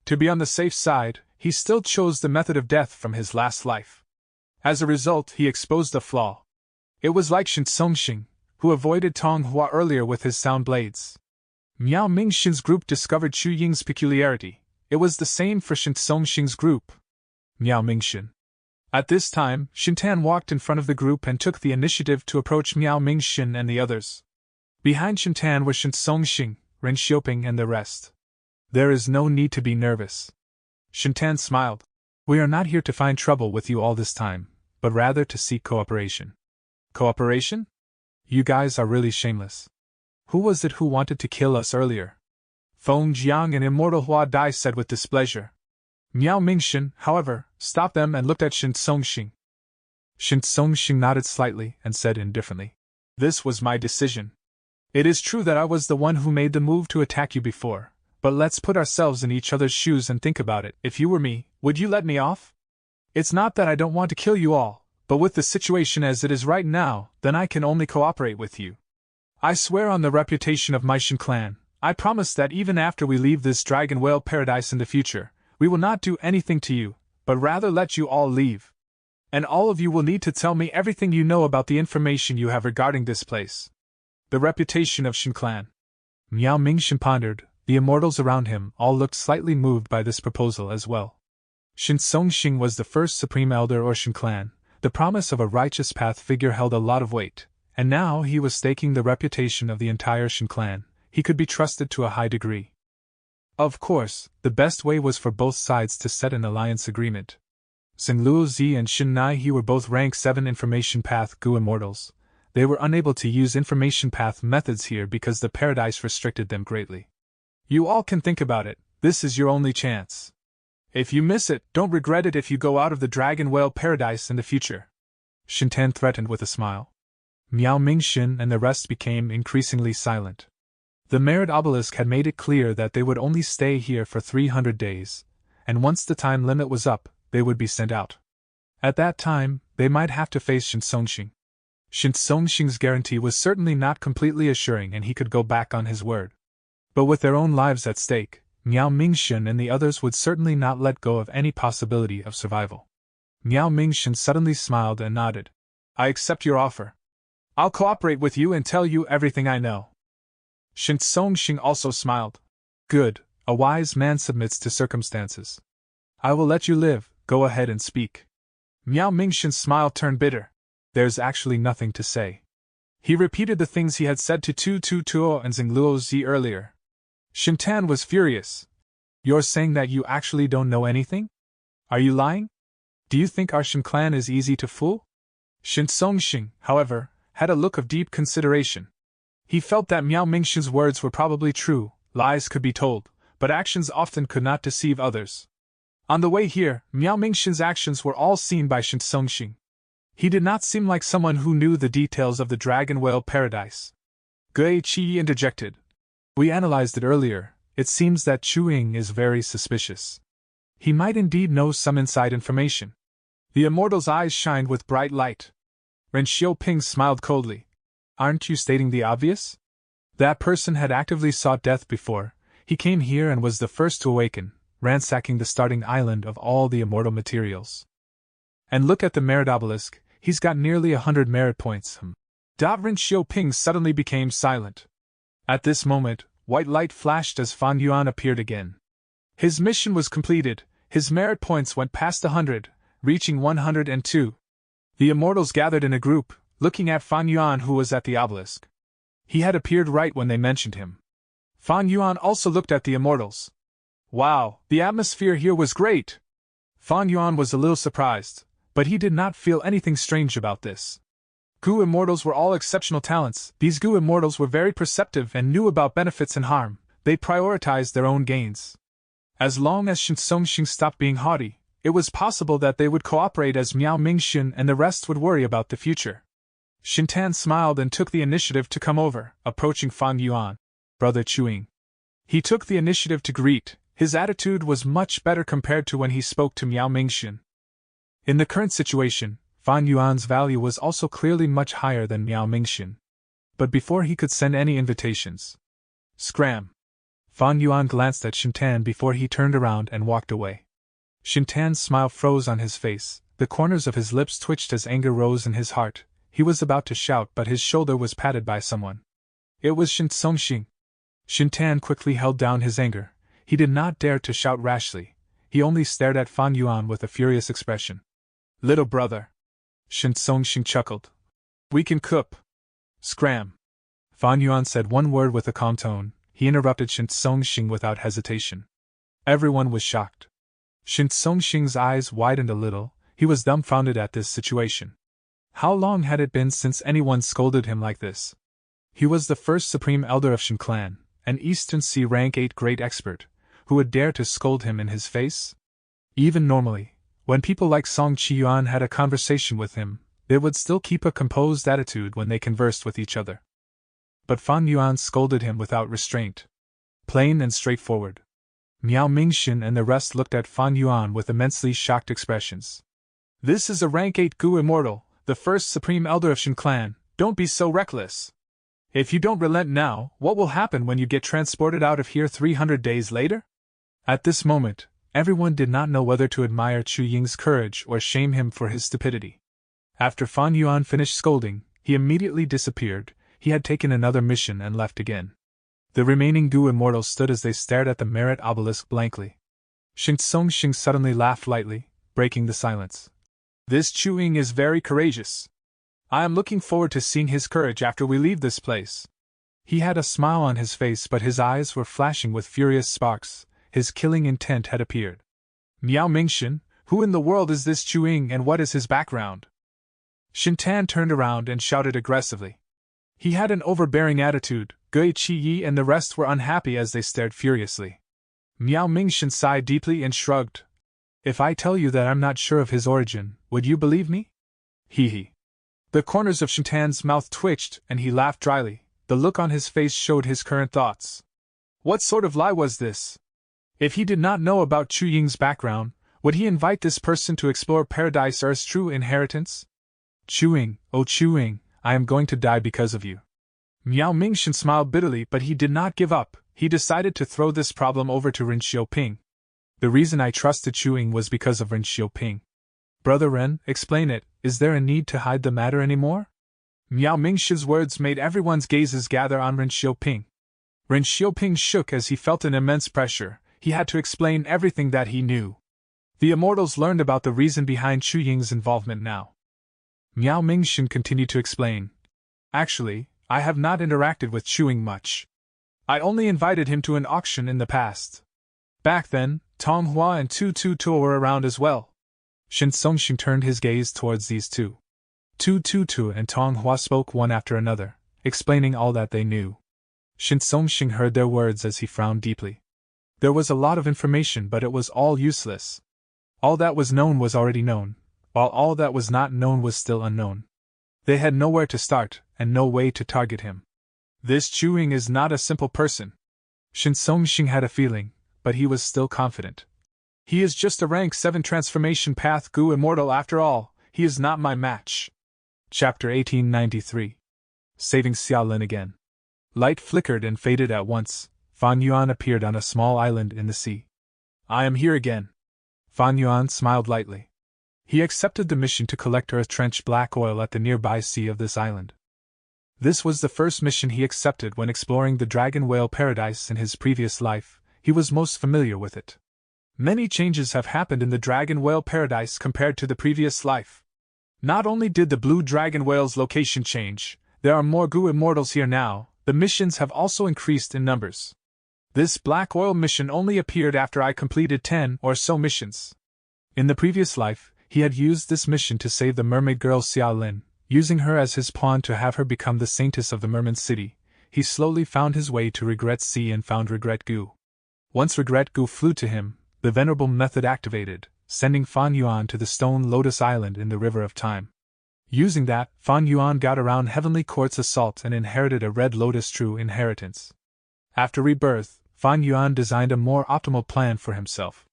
To be on the safe side, he still chose the method of death from his last life. As a result, he exposed a flaw. It was like Shin Songxing, who avoided Tong Hua earlier with his sound blades. Miao Mingxin's group discovered Chu Ying's peculiarity. It was the same for Shin Songxing's group. Miao Mingxin. At this time, Shintan walked in front of the group and took the initiative to approach Miao Mingxin and the others. Behind Shintan was Shin Songxing, Ren Xiuping and the rest. There is no need to be nervous. Shintan smiled. We are not here to find trouble with you all this time, but rather to seek cooperation. Cooperation? You guys are really shameless. Who was it who wanted to kill us earlier? Feng Jiang and Immortal Hua Dai said with displeasure. Miao Mingxin, however, stopped them and looked at Shin Songxing. Shin Songxing nodded slightly and said indifferently. This was my decision. It is true that I was the one who made the move to attack you before, but let's put ourselves in each other's shoes and think about it. If you were me, would you let me off? It's not that I don't want to kill you all, but with the situation as it is right now, then I can only cooperate with you. I swear on the reputation of my Shin clan, I promise that even after we leave this dragon whale paradise in the future, we will not do anything to you, but rather let you all leave. And all of you will need to tell me everything you know about the information you have regarding this place. The reputation of Shin clan. Miao Mingxin pondered. The immortals around him all looked slightly moved by this proposal as well. Shin Songxing was the first supreme elder or Shin clan. The promise of a righteous path figure held a lot of weight, and now he was staking the reputation of the entire Shin clan. He could be trusted to a high degree. Of course, the best way was for both sides to set an alliance agreement. Xing Luozi and Shin Naihe were both rank 7 information path Gu immortals. They were unable to use information path methods here because the paradise restricted them greatly. You all can think about it, this is your only chance. If you miss it, don't regret it if you go out of the dragon whale paradise in the future. Shintan threatened with a smile. Miao Mingxin and the rest became increasingly silent. The Merit Obelisk had made it clear that they would only stay here for 300 days, and once the time limit was up, they would be sent out. At that time, they might have to face Shin Songxing. Shin Songxing's guarantee was certainly not completely assuring and he could go back on his word. But with their own lives at stake, Miao Mingxin and the others would certainly not let go of any possibility of survival. Miao Mingxin suddenly smiled and nodded. I accept your offer. I'll cooperate with you and tell you everything I know. Shin Songxing also smiled. Good, a wise man submits to circumstances. I will let you live, go ahead and speak. Miao Mingxin's smile turned bitter. There's actually nothing to say. He repeated the things he had said to Tu Tu Tuo and Xing Luozi earlier. Shintan was furious. You're saying that you actually don't know anything? Are you lying? Do you think our Shin clan is easy to fool? Shin Songxing, however, had a look of deep consideration. He felt that Miao Mingxin's words were probably true, lies could be told, but actions often could not deceive others. On the way here, Miao Mingxin's actions were all seen by Shin Songxing. He did not seem like someone who knew the details of the dragon whale paradise. Gui Qi interjected. We analyzed it earlier, it seems that Chuing is very suspicious. He might indeed know some inside information. The immortal's eyes shined with bright light. Ren Xiuping smiled coldly. Aren't you stating the obvious? That person had actively sought death before. He came here and was the first to awaken. ransacking the starting island of all the immortal materials. And look at the merit obelisk, he's got nearly 100 merit points. Rin Xiaoping suddenly became silent. At this moment, white light flashed as Fan Yuan appeared again. His mission was completed, his merit points went past 100, reaching 102. The immortals gathered in a group, looking at Fan Yuan, who was at the obelisk. He had appeared right when they mentioned him. Fan Yuan also looked at the immortals. Wow, the atmosphere here was great! Fan Yuan was a little surprised, but he did not feel anything strange about this. Gu immortals were all exceptional talents. These Gu immortals were very perceptive and knew about benefits and harm. They prioritized their own gains. As long as Shen Songxing stopped being haughty, it was possible that they would cooperate as Miao Mingxin and the rest would worry about the future. Shintan smiled and took the initiative to come over, approaching Fan Yuan. Brother Chuing. He took the initiative to greet. His attitude was much better compared to when he spoke to Miao Mingxin. In the current situation, Fan Yuan's value was also clearly much higher than Miao Mingxin. But before he could send any invitations. Scram! Fan Yuan glanced at Shintan before he turned around and walked away. Shintan's smile froze on his face, the corners of his lips twitched as anger rose in his heart. He was about to shout, but his shoulder was patted by someone. It was Shen Songxing. Shintan quickly held down his anger. He did not dare to shout rashly. He only stared at Fan Yuan with a furious expression. Little brother. Shen Songxing chuckled. We can cook. Scram. Fan Yuan said one word with a calm tone. He interrupted Shen Songxing without hesitation. Everyone was shocked. Shen Songxing's eyes widened a little. He was dumbfounded at this situation. How long had it been since anyone scolded him like this? He was the first supreme elder of Shen clan, an Eastern Sea rank 8 great expert, who would dare to scold him in his face? Even normally, when people like Song Qiyuan had a conversation with him, they would still keep a composed attitude when they conversed with each other. But Fan Yuan scolded him without restraint. Plain and straightforward. Miao Mingxin and the rest looked at Fan Yuan with immensely shocked expressions. This is a rank 8 Gu immortal, the first supreme elder of Shen clan. Don't be so reckless. If you don't relent now, what will happen when you get transported out of here 300 days later? At this moment, everyone did not know whether to admire Chu Ying's courage or shame him for his stupidity. After Fan Yuan finished scolding, he immediately disappeared. He had taken another mission and left again. The remaining Gu immortals stood as they stared at the merit obelisk blankly. Shen Songxing suddenly laughed lightly, breaking the silence. This Chu Ying is very courageous. I am looking forward to seeing his courage after we leave this place. He had a smile on his face, but his eyes were flashing with furious sparks. His killing intent had appeared. Miao Mingxin, who in the world is this Chu Ying and what is his background? Shintan turned around and shouted aggressively. He had an overbearing attitude. Gui Qi and the rest were unhappy as they stared furiously. Miao Mingxin sighed deeply and shrugged. If I tell you that I'm not sure of his origin, would you believe me? Hee. The corners of Shintan's mouth twitched and he laughed dryly. The look on his face showed his current thoughts. What sort of lie was this? If he did not know about Chu Ying's background, would he invite this person to explore Paradise Earth's true inheritance? Chu Ying, oh Chu Ying, I am going to die because of you. Miao Mingxin smiled bitterly, but he did not give up. He decided to throw this problem over to Ren Xiaoping. The reason I trusted Chu Ying was because of Ren Xiaoping. Brother Ren, explain it. Is there a need to hide the matter anymore? Miao Mingxin's words made everyone's gazes gather on Ren Xiaoping. Ren Xiaoping shook as he felt an immense pressure. He had to explain everything that he knew. The immortals learned about the reason behind Chu Ying's involvement now. Miao Mingxin continued to explain. Actually, I have not interacted with Chu Ying much. I only invited him to an auction in the past. Back then, Tong Hua and Tu Tu Tu were around as well. Shen Songxing turned his gaze towards these two. Tu Tu Tu and Tong Hua spoke one after another, explaining all that they knew. Shen Songxing heard their words as he frowned deeply. There was a lot of information, but it was all useless. All that was known was already known, while all that was not known was still unknown. They had nowhere to start, and no way to target him. This Chu Ying is not a simple person. Shen Songxing had a feeling, but he was still confident. He is just a rank 7 transformation path Gu immortal after all. He is not my match. Chapter 1893. Saving Xiaolin again. Light flickered and faded at once. Fan Yuan appeared on a small island in the sea. I am here again. Fan Yuan smiled lightly. He accepted the mission to collect earth-trench black oil at the nearby sea of this island. This was the first mission he accepted when exploring the Dragon Whale Paradise in his previous life. He was most familiar with it. Many changes have happened in the Dragon Whale Paradise compared to the previous life. Not only did the blue dragon whale's location change, there are more Gu immortals here now. The missions have also increased in numbers. This black oil mission only appeared after I completed 10 or so missions. In the previous life, he had used this mission to save the mermaid girl Xia Lin, using her as his pawn to have her become the saintess of the Merman City. He slowly found his way to Regret Sea and found Regret Gu. Once Regret Gu flew to him, the venerable method activated, sending Fan Yuan to the Stone Lotus Island in the River of Time. Using that, Fan Yuan got around Heavenly Court's assault and inherited a Red Lotus true inheritance. After rebirth, Fan Yuan designed a more optimal plan for himself.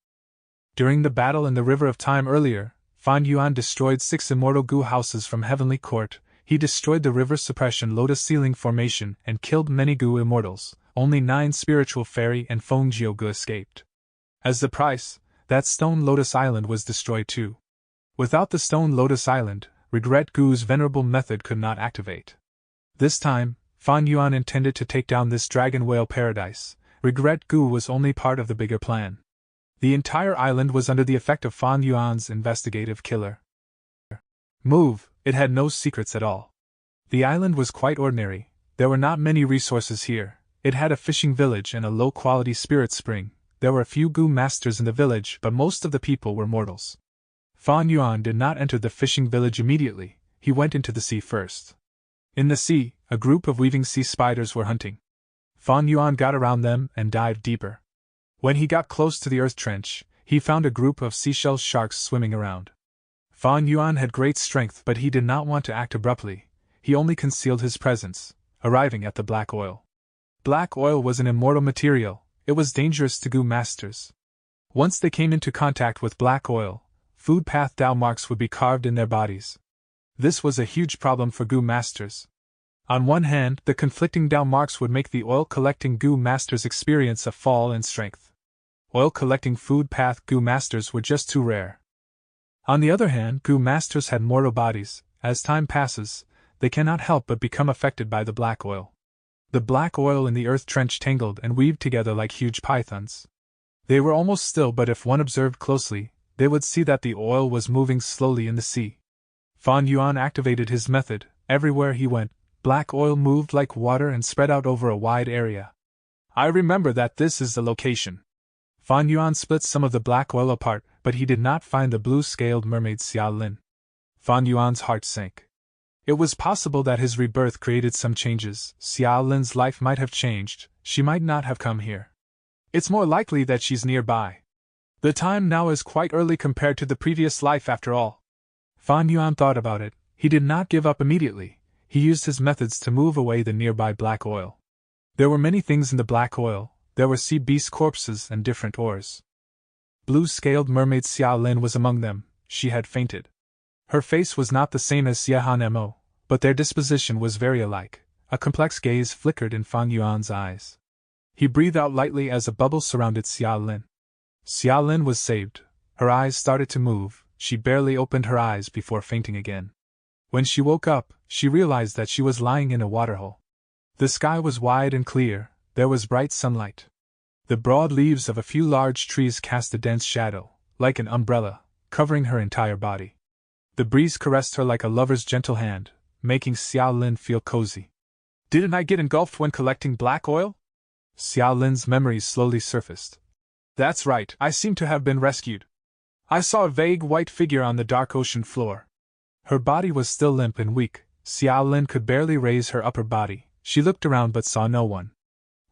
During the battle in the River of Time earlier, Fan Yuan destroyed 6 immortal Gu houses from Heavenly Court. He destroyed the River Suppression Lotus Ceiling Formation and killed many Gu immortals. Only 9 spiritual fairy and Fengjio Gu escaped. As the price, that Stone Lotus Island was destroyed too. Without the Stone Lotus Island, Regret Gu's venerable method could not activate. This time, Fan Yuan intended to take down this Dragon Whale Paradise. Regret Gu was only part of the bigger plan. The entire island was under the effect of Fan Yuan's investigative killer move. It had no secrets at all. The island was quite ordinary. There were not many resources here. It had a fishing village and a low-quality spirit spring. There were a few Gu masters in the village, but most of the people were mortals. Fan Yuan did not enter the fishing village immediately. He went into the sea first. In the sea, a group of weaving sea spiders were hunting. Fan Yuan got around them and dived deeper. When he got close to the earth trench, he found a group of seashell sharks swimming around. Fan Yuan had great strength, but he did not want to act abruptly. He only concealed his presence, arriving at the black oil. Black oil was an immortal material. It was dangerous to Gu masters. Once they came into contact with black oil, food path Dao marks would be carved in their bodies. This was a huge problem for Gu masters. On one hand, the conflicting Dao marks would make the oil-collecting Gu masters experience a fall in strength. Oil-collecting food path Gu masters were just too rare. On the other hand, Gu masters had mortal bodies. As time passes, they cannot help but become affected by the black oil. The black oil in the earth trench tangled and weaved together like huge pythons. They were almost still, but if one observed closely, they would see that the oil was moving slowly in the sea. Fan Yuan activated his method. Everywhere he went, black oil moved like water and spread out over a wide area. I remember that this is the location. Fan Yuan split some of the black oil apart, but he did not find the blue-scaled mermaid Xia Lin. Fan Yuan's heart sank. It was possible that his rebirth created some changes. Xia Lin's life might have changed. She might not have come here. It's more likely that she's nearby. The time now is quite early compared to the previous life after all. Fan Yuan thought about it. He did not give up immediately. He used his methods to move away the nearby black oil. There were many things in the black oil. There were sea beast corpses and different ores. Blue-scaled mermaid Xia Lin was among them. She had fainted. Her face was not the same as Xiehan Mo, but their disposition was very alike. A complex gaze flickered in Fan Yuan's eyes. He breathed out lightly as a bubble surrounded Xia Lin. Xia Lin was saved. Her eyes started to move. She barely opened her eyes before fainting again. When she woke up, she realized that she was lying in a waterhole. The sky was wide and clear. There was bright sunlight. The broad leaves of a few large trees cast a dense shadow, like an umbrella, covering her entire body. The breeze caressed her like a lover's gentle hand, making Xia Lin feel cozy. Didn't I get engulfed when collecting black oil? Xia Lin's memories slowly surfaced. That's right, I seem to have been rescued. I saw a vague white figure on the dark ocean floor. Her body was still limp and weak. Xia Lin could barely raise her upper body. She looked around but saw no one.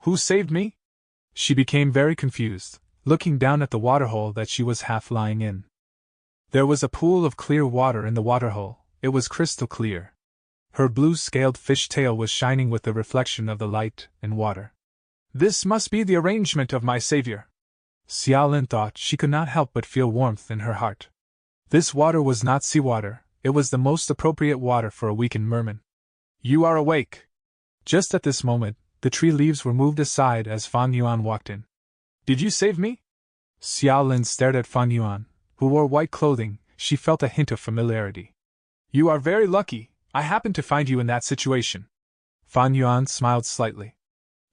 Who saved me? She became very confused, looking down at the waterhole that she was half lying in. There was a pool of clear water in the waterhole. It was crystal clear. Her blue-scaled fish tail was shining with the reflection of the light and water. This must be the arrangement of my savior. Xia Lin thought. She could not help but feel warmth in her heart. This water was not seawater. It was the most appropriate water for a weakened merman. You are awake. Just at this moment, the tree leaves were moved aside as Fan Yuan walked in. Did you save me? Xiao Lin stared at Fan Yuan, who wore white clothing. She felt a hint of familiarity. You are very lucky, I happened to find you in that situation. Fan Yuan smiled slightly.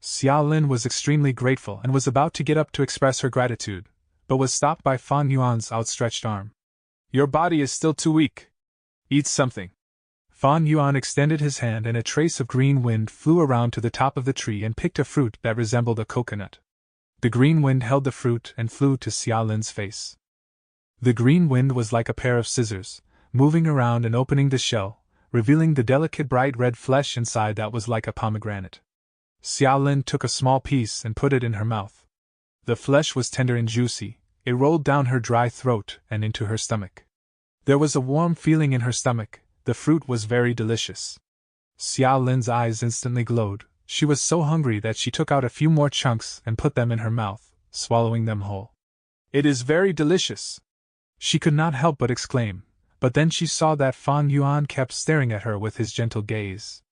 Xiao Lin was extremely grateful and was about to get up to express her gratitude, but was stopped by Fan Yuan's outstretched arm. Your body is still too weak. Eat something. Fan Yuan extended his hand and a trace of green wind flew around to the top of the tree and picked a fruit that resembled a coconut. The green wind held the fruit and flew to Xiao Lin's face. The green wind was like a pair of scissors, moving around and opening the shell, revealing the delicate bright red flesh inside that was like a pomegranate. Xiao Lin took a small piece and put it in her mouth. The flesh was tender and juicy, it rolled down her dry throat and into her stomach. There was a warm feeling in her stomach, the fruit was very delicious. Xiao Lin's eyes instantly glowed, she was so hungry that she took out a few more chunks and put them in her mouth, swallowing them whole. It is very delicious! She could not help but exclaim, but then she saw that Fan Yuan kept staring at her with his gentle gaze.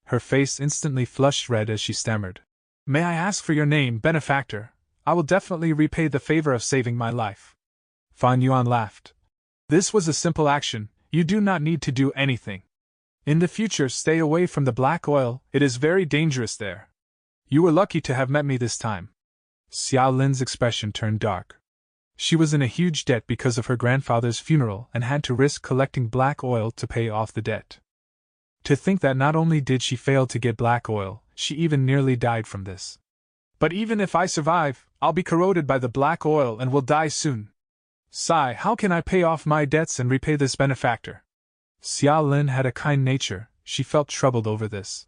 Her face instantly flushed red as she stammered. May I ask for your name, benefactor? I will definitely repay the favor of saving my life. Fan Yuan laughed. This was a simple action, you do not need to do anything. In the future, stay away from the black oil, it is very dangerous there. You were lucky to have met me this time. Xiao Lin's expression turned dark. She was in a huge debt because of her grandfather's funeral and had to risk collecting black oil to pay off the debt. To think that not only did she fail to get black oil, she even nearly died from this. But even if I survive, I'll be corroded by the black oil and will die soon. Sigh, how can I pay off my debts and repay this benefactor? Xiao Lin had a kind nature, she felt troubled over this.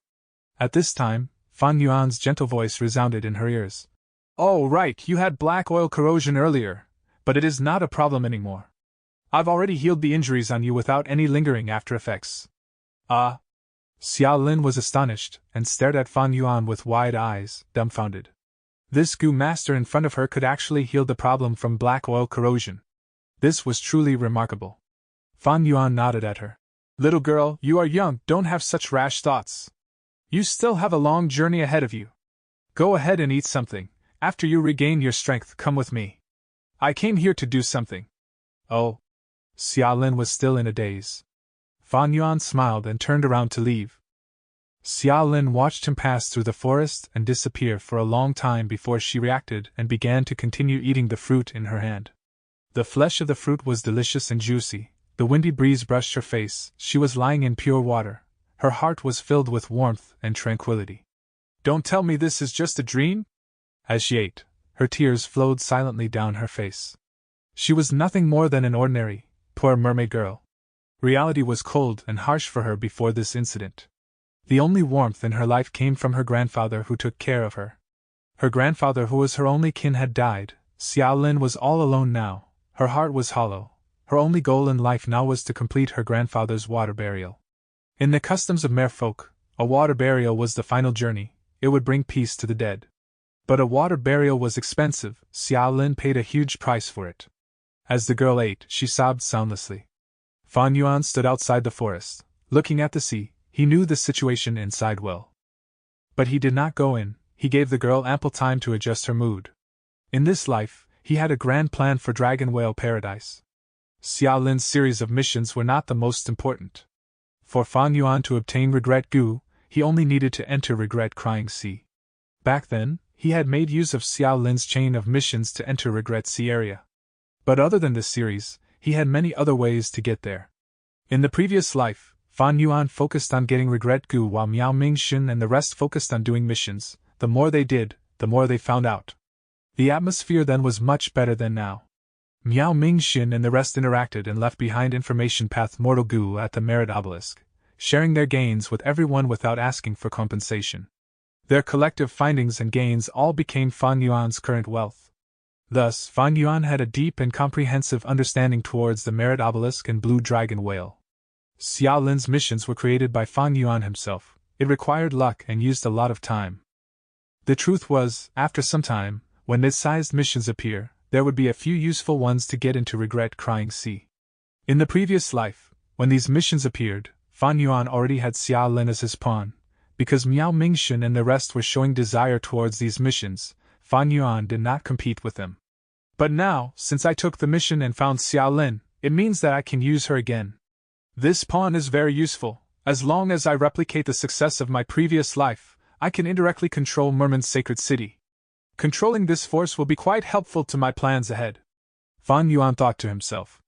At this time, Fan Yuan's gentle voice resounded in her ears. Oh right, you had black oil corrosion earlier, but it is not a problem anymore. I've already healed the injuries on you without any lingering after effects. Ah! Xiao Lin was astonished, and stared at Fan Yuan with wide eyes, dumbfounded. This Gu master in front of her could actually heal the problem from black oil corrosion. This was truly remarkable. Fan Yuan nodded at her. Little girl, you are young, don't have such rash thoughts. You still have a long journey ahead of you. Go ahead and eat something. After you regain your strength, come with me. I came here to do something. Oh. Xiao Lin was still in a daze. Fan Yuan smiled and turned around to leave. Xiao Lin watched him pass through the forest and disappear for a long time before she reacted and began to continue eating the fruit in her hand. The flesh of the fruit was delicious and juicy. The windy breeze brushed her face, she was lying in pure water. Her heart was filled with warmth and tranquility. Don't tell me this is just a dream? As she ate, her tears flowed silently down her face. She was nothing more than an ordinary, poor mermaid girl. Reality was cold and harsh for her before this incident. The only warmth in her life came from her grandfather who took care of her. Her grandfather, who was her only kin, had died. Xiao Lin was all alone now. Her heart was hollow. Her only goal in life now was to complete her grandfather's water burial. In the customs of merfolk, a water burial was the final journey, it would bring peace to the dead. But a water burial was expensive, Xiao Lin paid a huge price for it. As the girl ate, she sobbed soundlessly. Fan Yuan stood outside the forest, looking at the sea. He knew the situation inside well. But he did not go in, he gave the girl ample time to adjust her mood. In this life, he had a grand plan for Dragon Whale Paradise. Xiao Lin's series of missions were not the most important. For Fan Yuan to obtain Regret Gu, he only needed to enter Regret Crying Sea. Back then, he had made use of Xiao Lin's chain of missions to enter Regret Sea area. But other than this series, he had many other ways to get there. In the previous life, Fan Yuan focused on getting Regret Gu while Miao Mingxin and the rest focused on doing missions. The more they did, the more they found out. The atmosphere then was much better than now. Miao Mingxin and the rest interacted and left behind information path Mortal Gu at the Merit Obelisk, sharing their gains with everyone without asking for compensation. Their collective findings and gains all became Fan Yuan's current wealth. Thus, Fan Yuan had a deep and comprehensive understanding towards the Merit Obelisk and Blue Dragon Whale. Xiao Lin's missions were created by Fan Yuan himself. It required luck and used a lot of time. The truth was, after some time, when mid-sized missions appear, there would be a few useful ones to get into Regret Crying Sea. In the previous life, when these missions appeared, Fan Yuan already had Xiao Lin as his pawn. Because Miao Mingxin and the rest were showing desire towards these missions, Fan Yuan did not compete with them. But now, since I took the mission and found Xiaolin, it means that I can use her again. This pawn is very useful. As long as I replicate the success of my previous life, I can indirectly control Merman's sacred city. Controlling this force will be quite helpful to my plans ahead. Fan Yuan thought to himself.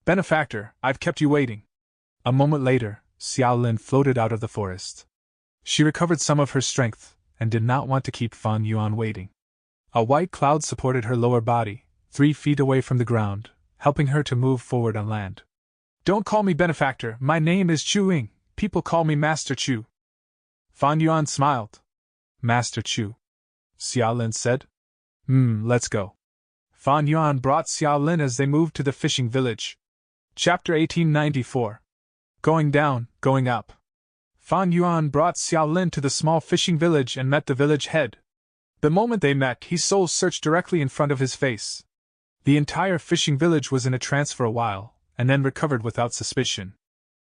Benefactor, I've kept you waiting. A moment later, Xiaolin floated out of the forest. She recovered some of her strength, and did not want to keep Fan Yuan waiting. A white cloud supported her lower body, 3 feet away from the ground, helping her to move forward on land. Don't call me Benefactor, my name is Chu Ying, people call me Master Chu. Fan Yuan smiled. Master Chu. Xiaolin said. Let's go. Fan Yuan brought Xiaolin as they moved to the fishing village. Chapter 1894. Going down, going up. Fan Yuan brought Xiaolin to the small fishing village and met the village head. The moment they met, he soul searched directly in front of his face. The entire fishing village was in a trance for a while, and then recovered without suspicion.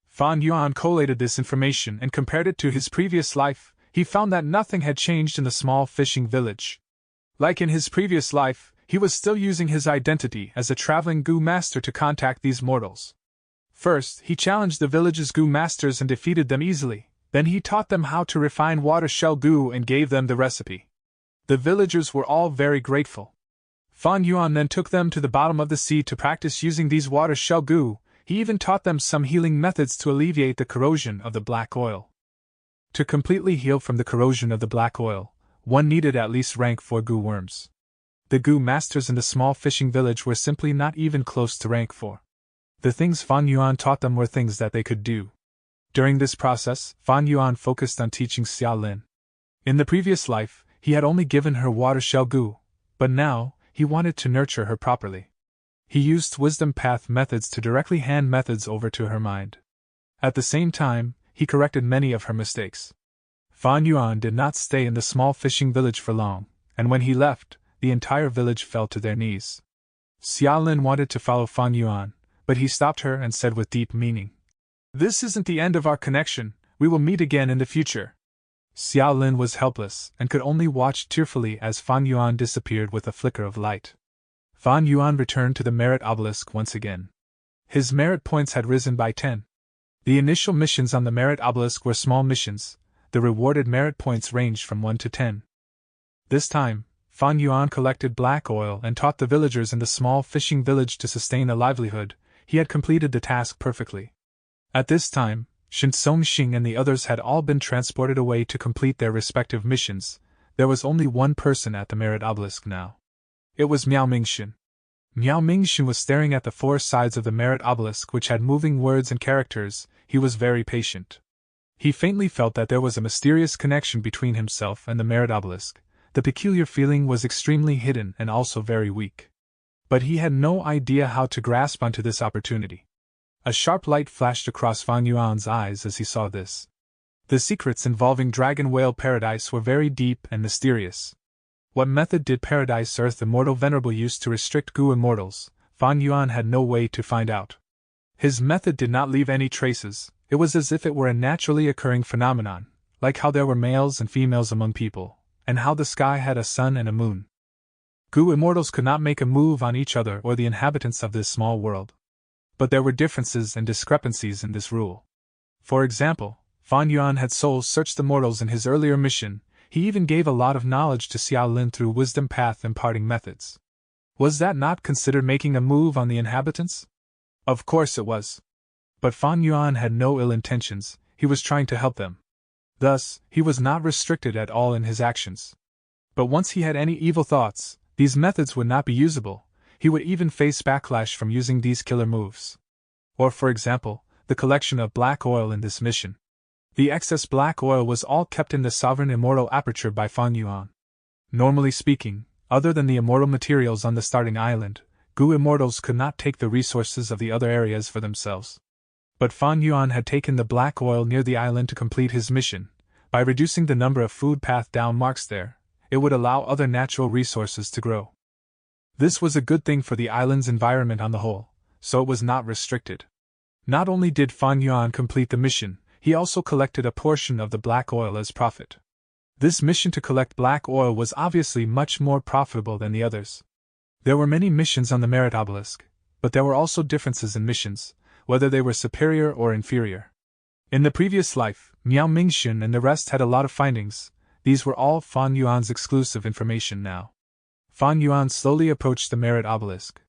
Fan Yuan collated this information and compared it to his previous life. He found that nothing had changed in the small fishing village. Like in his previous life, he was still using his identity as a traveling Gu master to contact these mortals. First, he challenged the village's Gu masters and defeated them easily. Then he taught them how to refine water shell Gu and gave them the recipe. The villagers were all very grateful. Fan Yuan then took them to the bottom of the sea to practice using these water shell Gu. He even taught them some healing methods to alleviate the corrosion of the black oil. To completely heal from the corrosion of the black oil, one needed at least rank 4 Gu worms. The Gu masters in the small fishing village were simply not even close to rank 4. The things Fan Yuan taught them were things that they could do. During this process, Fan Yuan focused on teaching Xiaolin. In the previous life, he had only given her water shell Gu, but now, he wanted to nurture her properly. He used wisdom path methods to directly hand methods over to her mind. At the same time, he corrected many of her mistakes. Fan Yuan did not stay in the small fishing village for long, and when he left, the entire village fell to their knees. Xiaolin wanted to follow Fan Yuan, but he stopped her and said with deep meaning, "This isn't the end of our connection, we will meet again in the future." Xiaolin was helpless and could only watch tearfully as Fan Yuan disappeared with a flicker of light. Fan Yuan returned to the merit obelisk once again. His merit points had risen by 10. The initial missions on the merit obelisk were small missions. The rewarded merit points ranged from 1 to 10. This time, Fan Yuan collected black oil and taught the villagers in the small fishing village to sustain a livelihood. He had completed the task perfectly. At this time, Shin Xing and the others had all been transported away to complete their respective missions. There was only one person at the merit obelisk now. It was Miao Mingxin. Miao Mingxin was staring at the 4 sides of the merit obelisk, which had moving words and characters. He was very patient. He faintly felt that there was a mysterious connection between himself and the merit obelisk. The peculiar feeling was extremely hidden and also very weak. But he had no idea how to grasp onto this opportunity. A sharp light flashed across Fan Yuan's eyes as he saw this. The secrets involving Dragon Whale Paradise were very deep and mysterious. What method did Paradise Earth Immortal Venerable use to restrict Gu immortals? Fan Yuan had no way to find out. His method did not leave any traces. It was as if it were a naturally occurring phenomenon, like how there were males and females among people, and how the sky had a sun and a moon. Gu immortals could not make a move on each other or the inhabitants of this small world. But there were differences and discrepancies in this rule. For example, Fan Yuan had soul searched the mortals in his earlier mission. He even gave a lot of knowledge to Xiaolin through wisdom path imparting methods. Was that not considered making a move on the inhabitants? Of course it was. But Fan Yuan had no ill intentions, he was trying to help them. Thus, he was not restricted at all in his actions. But once he had any evil thoughts, these methods would not be usable. He would even face backlash from using these killer moves. Or for example, the collection of black oil in this mission. The excess black oil was all kept in the Sovereign Immortal Aperture by Fan Yuan. Normally speaking, other than the immortal materials on the starting island, Gu immortals could not take the resources of the other areas for themselves. But Fan Yuan had taken the black oil near the island to complete his mission. By reducing the number of food path down marks there, it would allow other natural resources to grow. This was a good thing for the island's environment on the whole, so it was not restricted. Not only did Fan Yuan complete the mission, he also collected a portion of the black oil as profit. This mission to collect black oil was obviously much more profitable than the others. There were many missions on the merit obelisk, but there were also differences in missions, whether they were superior or inferior. In the previous life, Miao Mingxun and the rest had a lot of findings. These were all Fan Yuan's exclusive information now. Fan Yuan slowly approached the merit obelisk.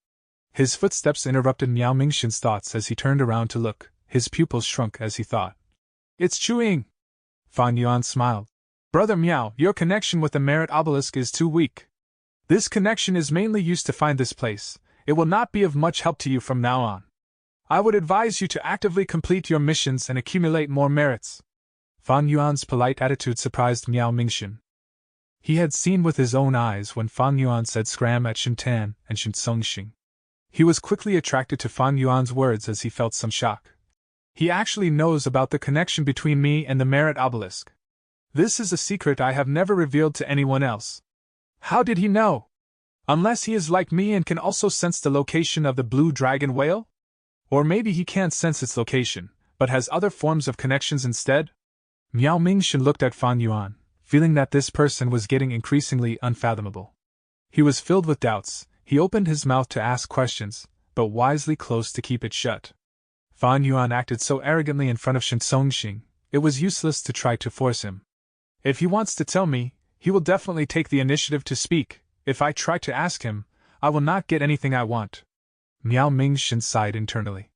His footsteps interrupted Miao Mingxun's thoughts as he turned around to look. His pupils shrunk as he thought. It's Chuing! Fan Yuan smiled. Brother Miao, your connection with the merit obelisk is too weak. This connection is mainly used to find this place. It will not be of much help to you from now on. I would advise you to actively complete your missions and accumulate more merits. Fan Yuan's polite attitude surprised Miao Mingxun. He had seen with his own eyes when Fan Yuan said scram at Shintan and Shinsongxing. He was quickly attracted to Fan Yuan's words as he felt some shock. He actually knows about the connection between me and the merit obelisk. This is a secret I have never revealed to anyone else. How did he know? Unless he is like me and can also sense the location of the blue dragon whale? Or maybe he can't sense its location, but has other forms of connections instead? Miao Mingxun looked at Fan Yuan, feeling that this person was getting increasingly unfathomable. He was filled with doubts. He opened his mouth to ask questions, but wisely closed to keep it shut. Fan Yuan acted so arrogantly in front of Shinsongxing, it was useless to try to force him. If he wants to tell me, he will definitely take the initiative to speak. If I try to ask him, I will not get anything I want. Miao Mingxun sighed internally.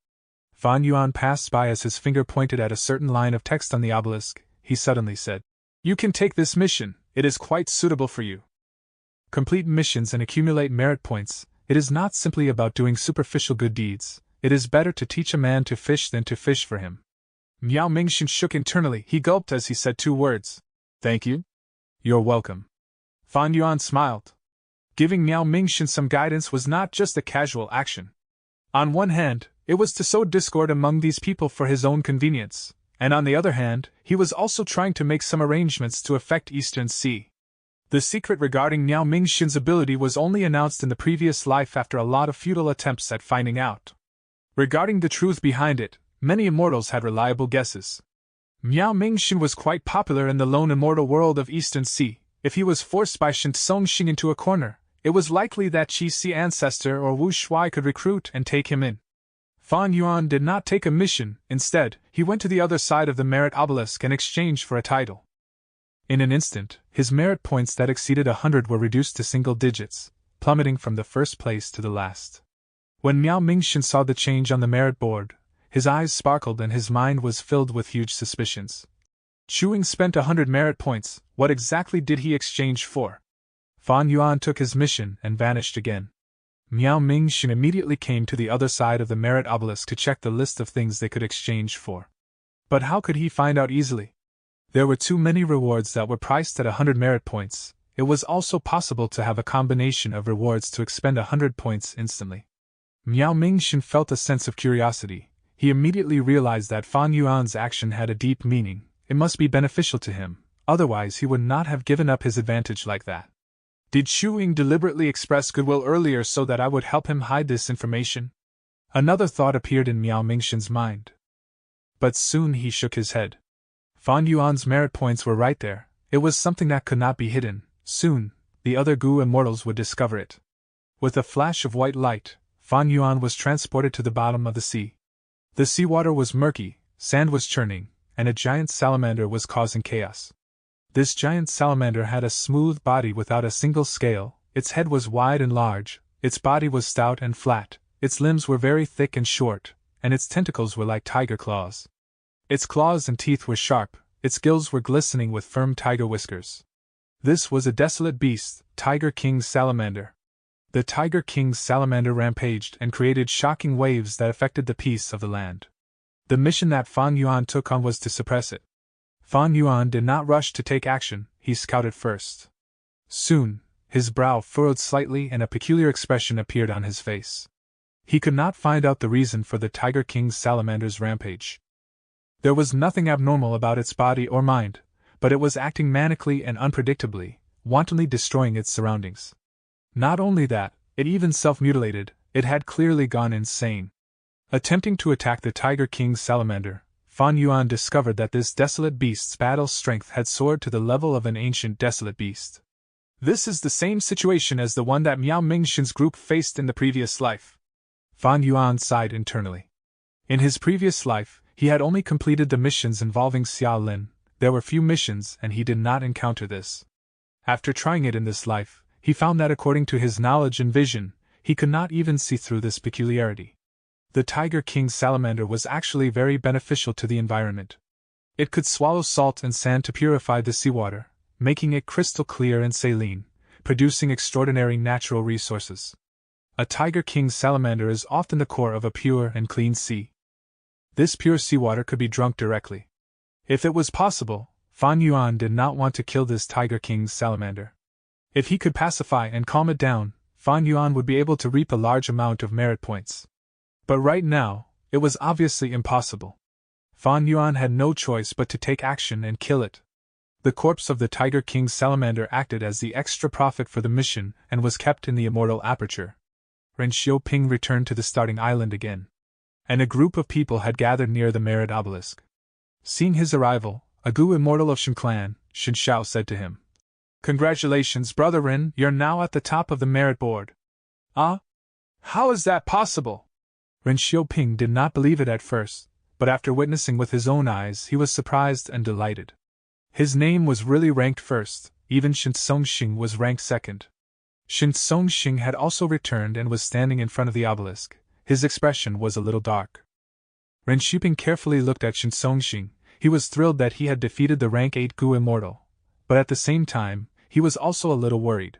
Fan Yuan passed by as his finger pointed at a certain line of text on the obelisk. He suddenly said, You can take this mission, it is quite suitable for you. Complete missions and accumulate merit points. It is not simply about doing superficial good deeds. It is better to teach a man to fish than to fish for him. Miao Mingxun shook internally. He gulped as he said two words. Thank you. You're welcome. Fan Yuan smiled. Giving Miao Mingxun some guidance was not just a casual action. On one hand, it was to sow discord among these people for his own convenience, and on the other hand, he was also trying to make some arrangements to affect Eastern Sea. The secret regarding Miao Mingxun's ability was only announced in the previous life after a lot of futile attempts at finding out. Regarding the truth behind it, many immortals had reliable guesses. Miao Mingxun was quite popular in the lone immortal world of Eastern Sea. If he was forced by Shinsongxing into a corner, it was likely that Qi Si ancestor or Wu Shuai could recruit and take him in. Fan Yuan did not take a mission. Instead, he went to the other side of the merit obelisk in exchange for a title. In an instant, his merit points that exceeded 100 were reduced to single digits, plummeting from the first place to the last. When Miao Mingxun saw the change on the merit board, his eyes sparkled and his mind was filled with huge suspicions. Chuing spent 100 merit points. What exactly did he exchange for? Fan Yuan took his mission and vanished again. Miao Mingxun immediately came to the other side of the merit obelisk to check the list of things they could exchange for. But how could he find out easily? There were too many rewards that were priced at 100 merit points. It was also possible to have a combination of rewards to expend 100 points instantly. Miao Mingxun felt a sense of curiosity. He immediately realized that Fan Yuan's action had a deep meaning. It must be beneficial to him, otherwise he would not have given up his advantage like that. Did Chuing deliberately express goodwill earlier so that I would help him hide this information? Another thought appeared in Miao Mingxun's mind. But soon he shook his head. Fan Yuan's merit points were right there. It was something that could not be hidden. Soon, the other Gu immortals would discover it. With a flash of white light, Fan Yuan was transported to the bottom of the sea. The seawater was murky, sand was churning, and a giant salamander was causing chaos. This giant salamander had a smooth body without a single scale. Its head was wide and large, its body was stout and flat, its limbs were very thick and short, and its tentacles were like tiger claws. Its claws and teeth were sharp, its gills were glistening with firm tiger whiskers. This was a desolate beast, Tiger King's salamander. The Tiger King's salamander rampaged and created shocking waves that affected the peace of the land. The mission that Fan Yuan took on was to suppress it. Fan Yuan did not rush to take action, he scouted first. Soon, his brow furrowed slightly and a peculiar expression appeared on his face. He could not find out the reason for the Tiger King's salamander's rampage. There was nothing abnormal about its body or mind, but it was acting manically and unpredictably, wantonly destroying its surroundings. Not only that, it even self-mutilated. It had clearly gone insane. Attempting to attack the Tiger King's salamander, Fan Yuan discovered that this desolate beast's battle strength had soared to the level of an ancient desolate beast. This is the same situation as the one that Miao Mingshin's group faced in the previous life. Fan Yuan sighed internally. In his previous life, he had only completed the missions involving Xia Lin. There were few missions and he did not encounter this. After trying it in this life, he found that according to his knowledge and vision, he could not even see through this peculiarity. The Tiger King salamander was actually very beneficial to the environment. It could swallow salt and sand to purify the seawater, making it crystal clear and saline, producing extraordinary natural resources. A Tiger King salamander is often the core of a pure and clean sea. This pure seawater could be drunk directly. If it was possible, Fan Yuan did not want to kill this Tiger King salamander. If he could pacify and calm it down, Fan Yuan would be able to reap a large amount of merit points. But right now, it was obviously impossible. Fan Yuan had no choice but to take action and kill it. The corpse of the Tiger King salamander acted as the extra profit for the mission and was kept in the immortal aperture. Ren Xiaoping returned to the starting island again. And a group of people had gathered near the merit obelisk. Seeing his arrival, a Gu immortal of Shen clan, Shen Shao said to him, "Congratulations, Brother Ren, you're now at the top of the merit board." "Ah? How is that possible?" Ren Xiaoping did not believe it at first, but after witnessing with his own eyes he was surprised and delighted. His name was really ranked first, even Shen Songxing was ranked second. Shen Songxing had also returned and was standing in front of the obelisk. His expression was a little dark. Ren Xiaoping carefully looked at Shen Songxing. He was thrilled that he had defeated the rank 8 Gu immortal, but at the same time, he was also a little worried.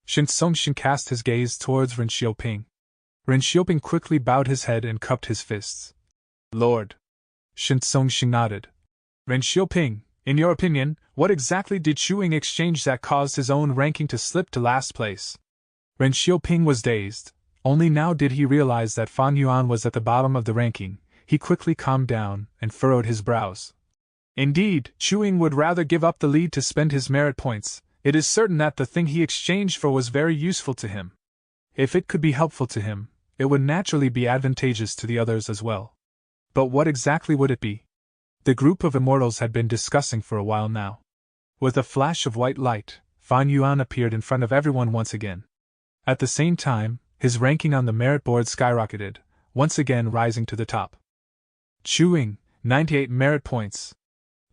Shen Songxing cast his gaze towards Ren Xiaoping. Ren Xiaoping quickly bowed his head and cupped his fists. "Lord." Shen Songxing nodded. "Ren Xiaoping, in your opinion, what exactly did Shuing exchange that caused his own ranking to slip to last place?" Ren Xiaoping was dazed. Only now did he realize that Fan Yuan was at the bottom of the ranking. He quickly calmed down and furrowed his brows. Indeed, Shuing would rather give up the lead to spend his merit points. It is certain that the thing he exchanged for was very useful to him. If it could be helpful to him, it would naturally be advantageous to the others as well. But what exactly would it be? The group of immortals had been discussing for a while now. With a flash of white light, Fan Yuan appeared in front of everyone once again. At the same time, his ranking on the merit board skyrocketed, once again rising to the top. Shuing, 98 merit points.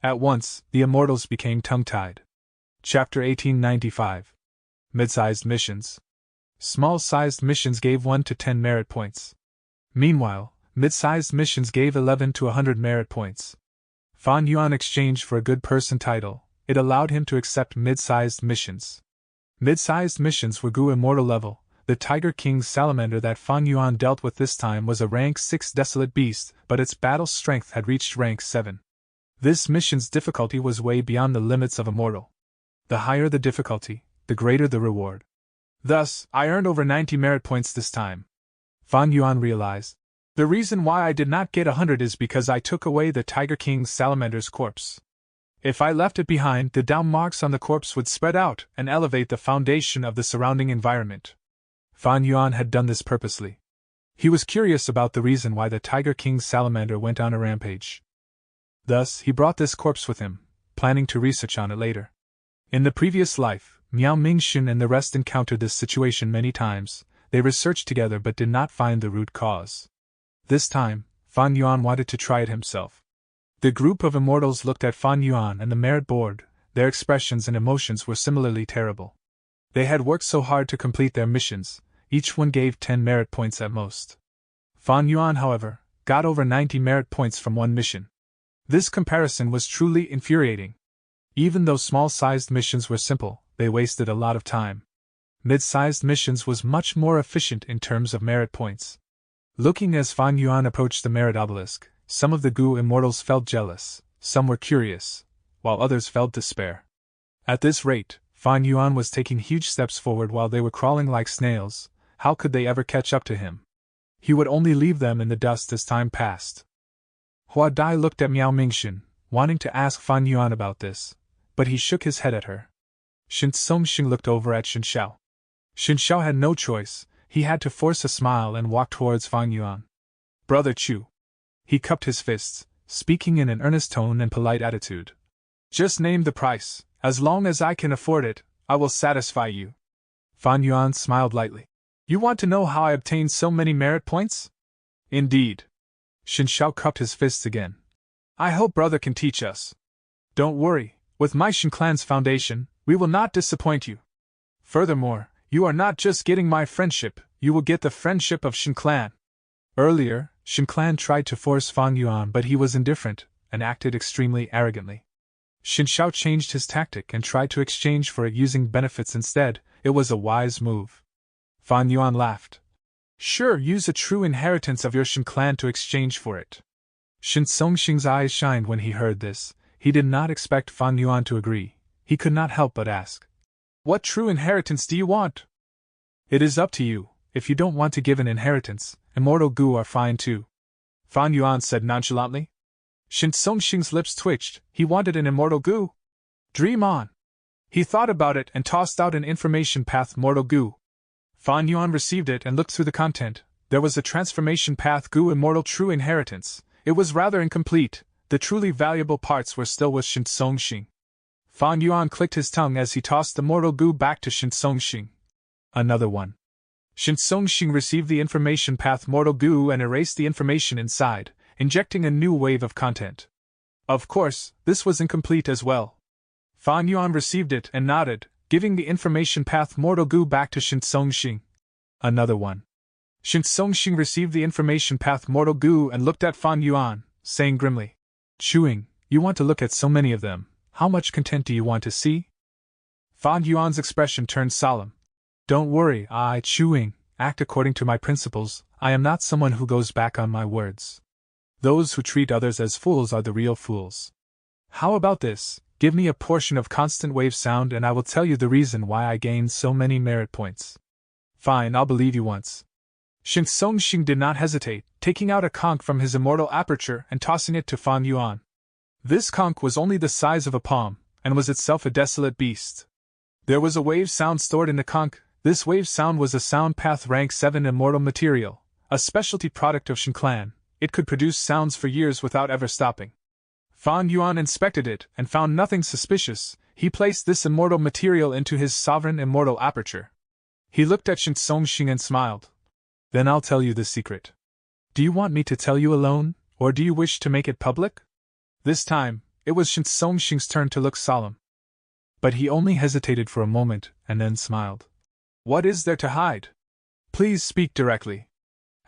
At once, the immortals became tongue-tied. Chapter 1895. Mid-sized missions. Small-sized missions gave 1 to 10 merit points. Meanwhile, mid-sized missions gave 11 to 100 merit points. Fan Yuan exchanged for a good person title. It allowed him to accept mid-sized missions. Mid-sized missions were Gu immortal level. The Tiger King salamander that Fan Yuan dealt with this time was a rank 6 desolate beast, but its battle strength had reached rank 7. This mission's difficulty was way beyond the limits of a mortal. The higher the difficulty, the greater the reward. Thus, I earned over 90 merit points this time. Fan Yuan realized. The reason why I did not get 100 is because I took away the Tiger King salamander's corpse. If I left it behind, the down marks on the corpse would spread out and elevate the foundation of the surrounding environment. Fan Yuan had done this purposely. He was curious about the reason why the Tiger King salamander went on a rampage. Thus, he brought this corpse with him, planning to research on it later. In the previous life, Miao Mingshin and the rest encountered this situation many times. They researched together but did not find the root cause. This time, Fan Yuan wanted to try it himself. The group of immortals looked at Fan Yuan and the merit board. Their expressions and emotions were similarly terrible. They had worked so hard to complete their missions. Each one gave 10 merit points at most. Fan Yuan, however, got over 90 merit points from one mission. This comparison was truly infuriating. Even though small-sized missions were simple, they wasted a lot of time. Mid-sized missions was much more efficient in terms of merit points. Looking as Fan Yuan approached the merit obelisk, some of the Gu immortals felt jealous, some were curious, while others felt despair. At this rate, Fan Yuan was taking huge steps forward while they were crawling like snails. How could they ever catch up to him? He would only leave them in the dust as time passed. Hua Dai looked at Miao Mingshin, wanting to ask Fan Yuan about this, but he shook his head at her. Shen Songxing looked over at Shen Shao. Shen Shao had no choice, he had to force a smile and walk towards Fan Yuan. "Brother Chu." He cupped his fists, speaking in an earnest tone and polite attitude. "Just name the price. As long as I can afford it, I will satisfy you. Fan Yuan smiled lightly. You want to know how I obtained so many merit points? Indeed. Xin Shao cupped his fists again. I hope brother can teach us. Don't worry, with my Shin clan's foundation, we will not disappoint you. Furthermore, you are not just getting my friendship, you will get the friendship of Shin clan. Earlier, Shin clan tried to force Fan Yuan, but he was indifferent, and acted extremely arrogantly. Xin Shao changed his tactic and tried to exchange for it using benefits instead. It was a wise move. Fan Yuan laughed. Sure, use a true inheritance of your Shin clan to exchange for it. Shin Songxing's eyes shined when he heard this. He did not expect Fan Yuan to agree. He could not help but ask. What true inheritance do you want? It is up to you. If you don't want to give an inheritance, immortal gu are fine too. Fan Yuan said nonchalantly. Shin Songxing's lips twitched. He wanted an immortal gu. Dream on. He thought about it and tossed out an information path mortal gu. Fan Yuan received it and looked through the content. There was a transformation path gu immortal true inheritance. It was rather incomplete. The truly valuable parts were still with Shin Songxing. Fan Yuan clicked his tongue as he tossed the mortal gu back to Shin Songxing. Another one. Shin Songxing received the information path mortal gu and erased the information inside, injecting a new wave of content. Of course, this was incomplete as well. Fan Yuan received it and nodded, giving the information path mortal gu back to Shin Songxing. Another one. Shin Songxing received the information path mortal gu and looked at Fan Yuan, saying grimly, Chewing, you want to look at so many of them, how much content do you want to see? Fan Yuan's expression turned solemn. Don't worry, Chewing, act according to my principles. I am not someone who goes back on my words. Those who treat others as fools are the real fools. How about this? Give me a portion of constant wave sound and I will tell you the reason why I gained so many merit points. Fine, I'll believe you once. Shin Songxing did not hesitate, taking out a conch from his immortal aperture and tossing it to Fan Yuan. This conch was only the size of a palm, and was itself a desolate beast. There was a wave sound stored in the conch. This wave sound was a sound path rank 7 immortal material, a specialty product of Shin clan. It could produce sounds for years without ever stopping. Fan Yuan inspected it and found nothing suspicious. He placed this immortal material into his sovereign immortal aperture. He looked at Shin Songxing and smiled. Then I'll tell you the secret. Do you want me to tell you alone, or do you wish to make it public? This time, it was Shin Songxing's turn to look solemn. But he only hesitated for a moment, and then smiled. What is there to hide? Please speak directly.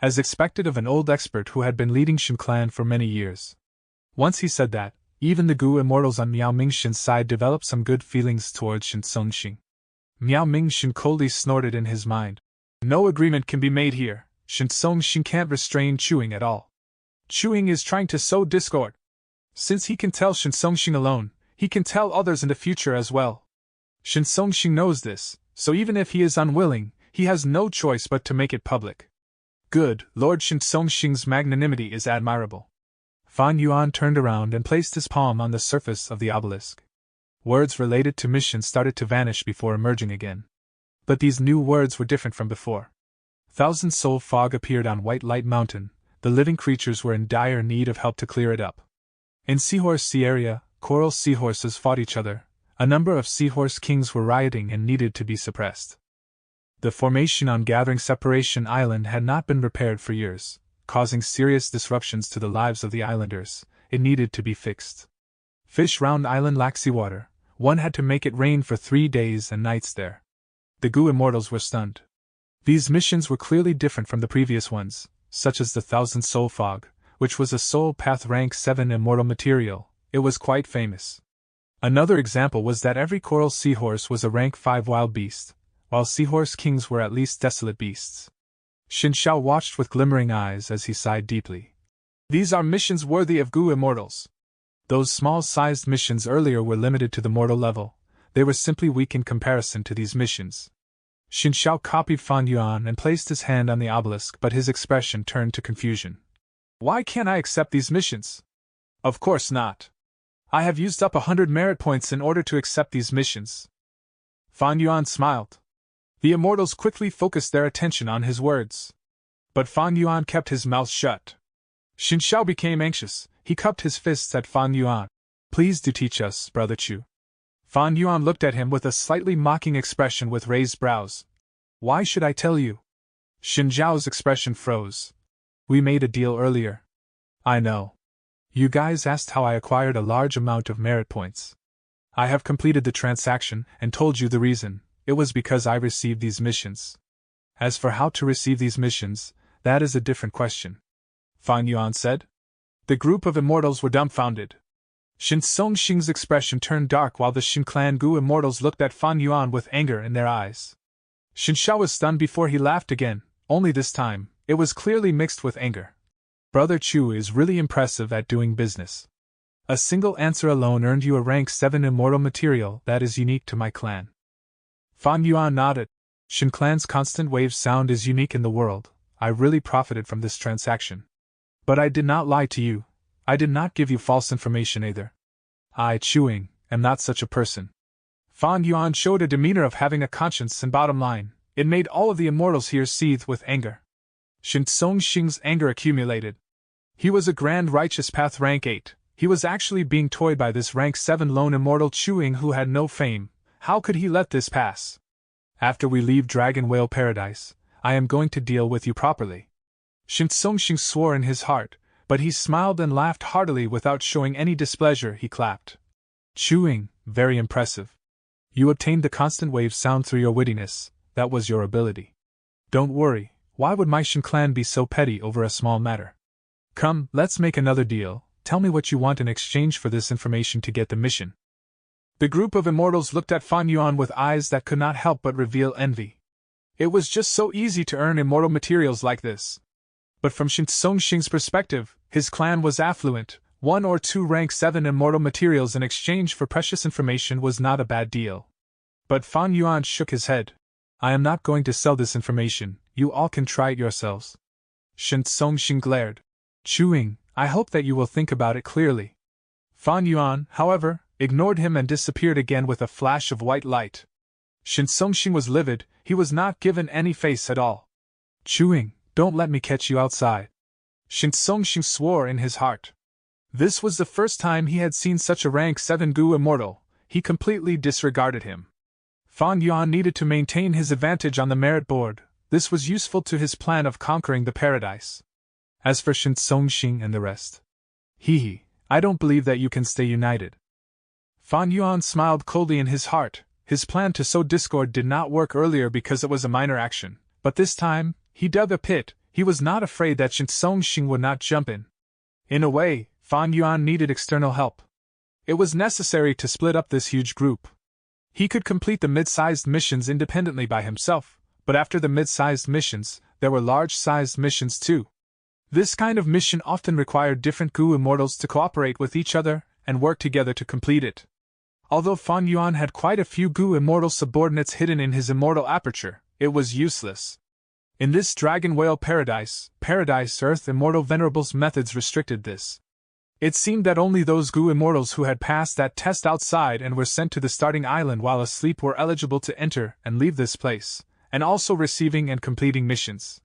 As expected of an old expert who had been leading Shin clan for many years. Once he said that, even the Gu immortals on Miao Mingshin's side developed some good feelings towards Shin Songxing. Miao Mingshin coldly snorted in his mind. No agreement can be made here. Shin Songxing can't restrain Chewing at all. Chewing is trying to sow discord. Since he can tell Shin Songxing alone, he can tell others in the future as well. Shin Songxing knows this, so even if he is unwilling, he has no choice but to make it public. Good, Lord Shin Songxing's magnanimity is admirable. Fan Yuan turned around and placed his palm on the surface of the obelisk. Words related to mission started to vanish before emerging again. But these new words were different from before. Thousand Soul Fog appeared on White Light Mountain. The living creatures were in dire need of help to clear it up. In Seahorse Sea area, coral seahorses fought each other. A number of seahorse kings were rioting and needed to be suppressed. The formation on Gathering Separation Island had not been repaired for years, causing serious disruptions to the lives of the islanders. It needed to be fixed. Fish Round Island lacked seawater. One had to make it rain for 3 days and nights there. The Gu immortals were stunned. These missions were clearly different from the previous ones, such as the Thousand Soul Fog, which was a soul path rank 7 immortal material. It was quite famous. Another example was that every coral seahorse was a rank 5 wild beast, while seahorse kings were at least desolate beasts. Xin Shao watched with glimmering eyes as he sighed deeply. These are missions worthy of Gu immortals. Those small-sized missions earlier were limited to the mortal level. They were simply weak in comparison to these missions. Xin Shao copied Fan Yuan and placed his hand on the obelisk, but his expression turned to confusion. Why can't I accept these missions? Of course not. I have used up 100 merit points in order to accept these missions. Fan Yuan smiled. The immortals quickly focused their attention on his words. But Fan Yuan kept his mouth shut. Xin Shao became anxious. He cupped his fists at Fan Yuan. Please do teach us, Brother Chu. Fan Yuan looked at him with a slightly mocking expression with raised brows. Why should I tell you? Xin Zhao's expression froze. We made a deal earlier. I know. You guys asked how I acquired a large amount of merit points. I have completed the transaction and told you the reason. It was because I received these missions. As for how to receive these missions, that is a different question. Fan Yuan said. The group of immortals were dumbfounded. Shin Songxing's expression turned dark while the Shin Clan Gu immortals looked at Fan Yuan with anger in their eyes. Shin Shao was stunned before he laughed again, only this time, it was clearly mixed with anger. Brother Chu is really impressive at doing business. A single answer alone earned you a rank 7 immortal material that is unique to my clan. Fan Yuan nodded. Shin Clan's constant wave sound is unique in the world. I really profited from this transaction. But I did not lie to you. I did not give you false information either. I, Chuing, am not such a person. Fan Yuan showed a demeanor of having a conscience, and bottom line, it made all of the immortals here seethe with anger. Shin Songxing's anger accumulated. He was a grand righteous path rank 8. He was actually being toyed by this rank 7 lone immortal Chuing who had no fame. How could he let this pass? After we leave Dragon Whale Paradise, I am going to deal with you properly. Shin Songxing swore in his heart, but he smiled and laughed heartily without showing any displeasure. He clapped. Chuing, very impressive. You obtained the constant wave sound through your wittiness. That was your ability. Don't worry, why would my Shin clan be so petty over a small matter? Come, let's make another deal. Tell me what you want in exchange for this information to get the mission. The group of immortals looked at Fan Yuan with eyes that could not help but reveal envy. It was just so easy to earn immortal materials like this. But from Shin Songxing's perspective, his clan was affluent. 1 or 2 rank 7 immortal materials in exchange for precious information was not a bad deal. But Fan Yuan shook his head. I am not going to sell this information, you all can try it yourselves. Shin Songxing glared. Chuing, I hope that you will think about it clearly. Fan Yuan, however, ignored him and disappeared again with a flash of white light. Shin Songxing was livid, he was not given any face at all. Chuing, don't let me catch you outside. Shin Songxing swore in his heart. This was the first time he had seen such a rank 7 Gu immortal. He completely disregarded him. Fan Yuan needed to maintain his advantage on the merit board. This was useful to his plan of conquering the paradise. As for Shin Songxing and the rest, I don't believe that you can stay united. Fan Yuan smiled coldly in his heart. His plan to sow discord did not work earlier because it was a minor action, but this time, he dug a pit. He was not afraid that Shin Songxing would not jump in. In a way, Fan Yuan needed external help. It was necessary to split up this huge group. He could complete the mid-sized missions independently by himself, but after the mid-sized missions, there were large-sized missions too. This kind of mission often required different Gu immortals to cooperate with each other and work together to complete it. Although Fan Yuan had quite a few Gu immortal subordinates hidden in his immortal aperture, it was useless. In this Dragon Whale Paradise Earth Immortal Venerable's methods restricted this. It seemed that only those Gu immortals who had passed that test outside and were sent to the starting island while asleep were eligible to enter and leave this place, and also receiving and completing missions.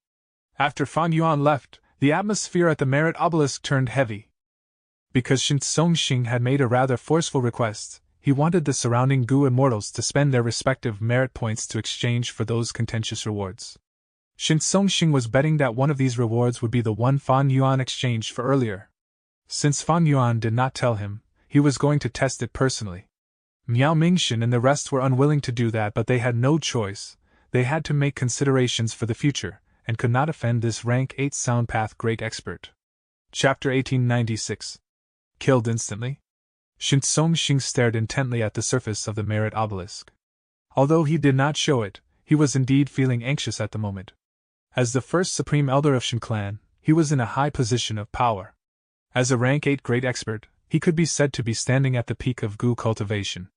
After Fan Yuan left, the atmosphere at the merit obelisk turned heavy. Because Shin Songxing had made a rather forceful request, he wanted the surrounding Gu immortals to spend their respective merit points to exchange for those contentious rewards. Shin Songxing was betting that one of these rewards would be the one Fan Yuan exchanged for earlier. Since Fan Yuan did not tell him, he was going to test it personally. Miao Mingxin and the rest were unwilling to do that, but they had no choice. They had to make considerations for the future, and could not offend this rank 8 sound path great expert. Chapter 1896. Killed instantly? Shin Songxing stared intently at the surface of the merit obelisk. Although he did not show it, he was indeed feeling anxious at the moment. As the first supreme elder of Shin clan, he was in a high position of power. As a rank 8 great expert, he could be said to be standing at the peak of Gu cultivation.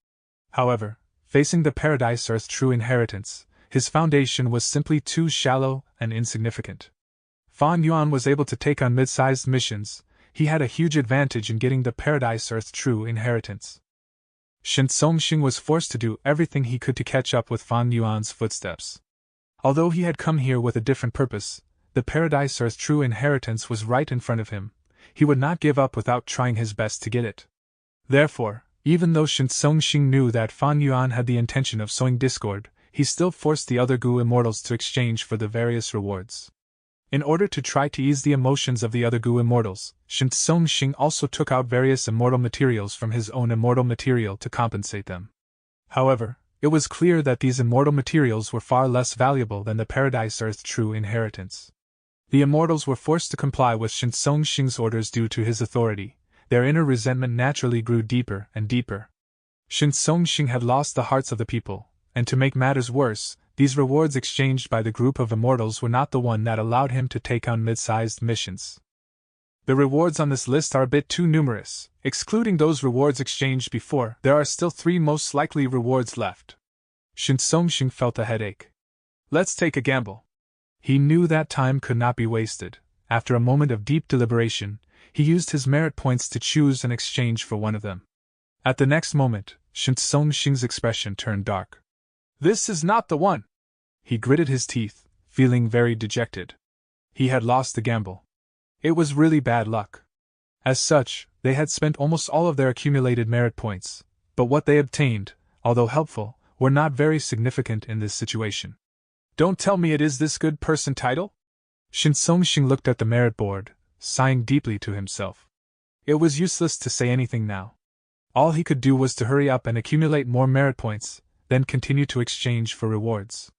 However, facing the Paradise Earth true inheritance, his foundation was simply too shallow and insignificant. Fan Yuan was able to take on mid-sized missions. He had a huge advantage in getting the Paradise Earth true inheritance. Shin Songxing was forced to do everything he could to catch up with Fan Yuan's footsteps. Although he had come here with a different purpose, the Paradise Earth true inheritance was right in front of him. He would not give up without trying his best to get it. Therefore, Even though Shin Song-shing knew that Fan Yuan had the intention of sowing discord, he still forced the other Gu immortals to exchange for the various rewards. In order to try to ease the emotions of the other Gu immortals, Shin Song-shing also took out various immortal materials from his own immortal material to compensate them. However, it was clear that these immortal materials were far less valuable than the Paradise Earth true inheritance. The immortals were forced to comply with Shin Song-shing's orders due to his authority. Their inner resentment naturally grew deeper and deeper. Shin Song-shing had lost the hearts of the people, and to make matters worse, these rewards exchanged by the group of immortals were not the one that allowed him to take on mid-sized missions. The rewards on this list are a bit too numerous. Excluding those rewards exchanged before, there are still 3 most likely rewards left. Shin Song-shing felt a headache. Let's take a gamble. He knew that time could not be wasted. After a moment of deep deliberation, he used his merit points to choose an exchange for one of them. At the next moment, Shin Song-shing's expression turned dark. This is not the one! He gritted his teeth, feeling very dejected. He had lost the gamble. It was really bad luck. As such, they had spent almost all of their accumulated merit points, but what they obtained, although helpful, were not very significant in this situation. Don't tell me it is this good person title? Shin Song-shing looked at the merit board, sighing deeply to himself. It was useless to say anything now. All he could do was to hurry up and accumulate more merit points, then continue to exchange for rewards.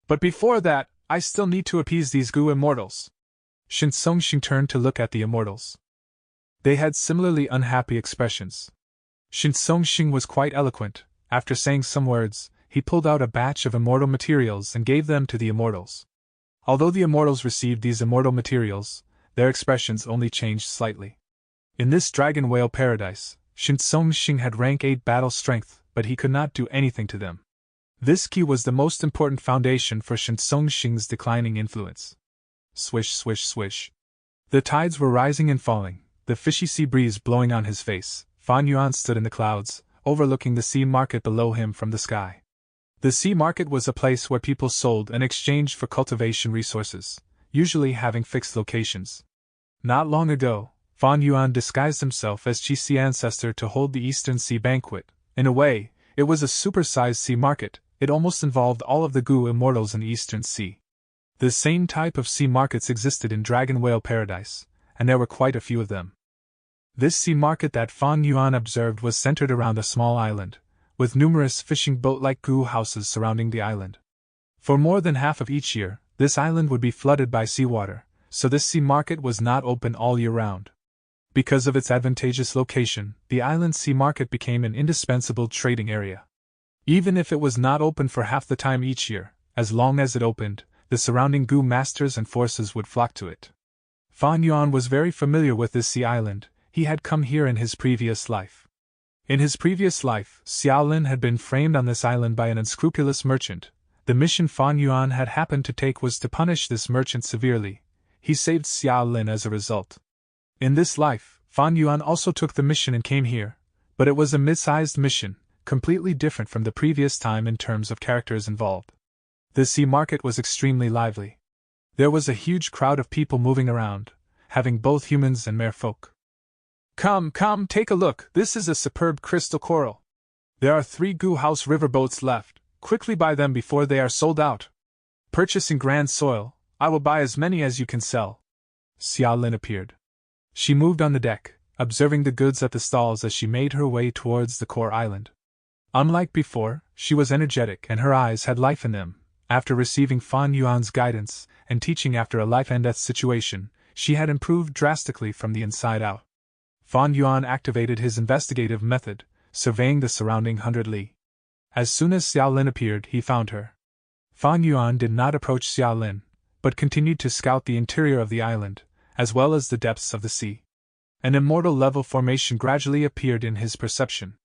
But before that, I still need to appease these Gu immortals. Shin Song-shing turned to look at the immortals. They had similarly unhappy expressions. Shin Song-shing was quite eloquent. After saying some words, he pulled out a batch of immortal materials and gave them to the immortals. Although the immortals received these immortal materials, their expressions only changed slightly. In this dragon whale paradise, Shin Song-shing had rank 8 battle strength, but he could not do anything to them. This key was the most important foundation for Shin Song-shing's declining influence. Swish, swish, swish. The tides were rising and falling, the fishy sea breeze blowing on his face. Fan Yuan stood in the clouds, overlooking the sea market below him from the sky. The sea market was a place where people sold and exchanged for cultivation resources, usually having fixed locations. Not long ago, Fan Yuan disguised himself as Qi Sea ancestor to hold the Eastern Sea banquet. In a way, it was a supersized sea market. It almost involved all of the Gu immortals in the Eastern Sea. The same type of sea markets existed in Dragon Whale Paradise, and there were quite a few of them. This sea market that Fan Yuan observed was centered around a small island, with numerous fishing boat-like Gu houses surrounding the island. For more than half of each year, this island would be flooded by seawater, so this sea market was not open all year round. Because of its advantageous location, the island sea market became an indispensable trading area. Even if it was not open for half the time each year, as long as it opened, the surrounding Gu masters and forces would flock to it. Fan Yuan was very familiar with this sea island. He had come here in his previous life. In his previous life, Xiaolin had been framed on this island by an unscrupulous merchant. The mission Fan Yuan had happened to take was to punish this merchant severely. He saved Xiaolin as a result. In this life, Fan Yuan also took the mission and came here, but it was a mid-sized mission, completely different from the previous time in terms of characters involved. The sea market was extremely lively. There was a huge crowd of people moving around, having both humans and merfolk. Come, take a look, this is a superb crystal coral. There are 3 Gu House riverboats left, quickly buy them before they are sold out. Purchasing grand soil, I will buy as many as you can sell. Xiaolin appeared. She moved on the deck, observing the goods at the stalls as she made her way towards the core island. Unlike before, she was energetic and her eyes had life in them. After receiving Fan Yuan's guidance and teaching after a life-and-death situation, she had improved drastically from the inside out. Fan Yuan activated his investigative method, surveying the surrounding 100 li. As soon as Xiaolin appeared, he found her. Fan Yuan did not approach Xiaolin, but continued to scout the interior of the island, as well as the depths of the sea. An immortal level formation gradually appeared in his perception.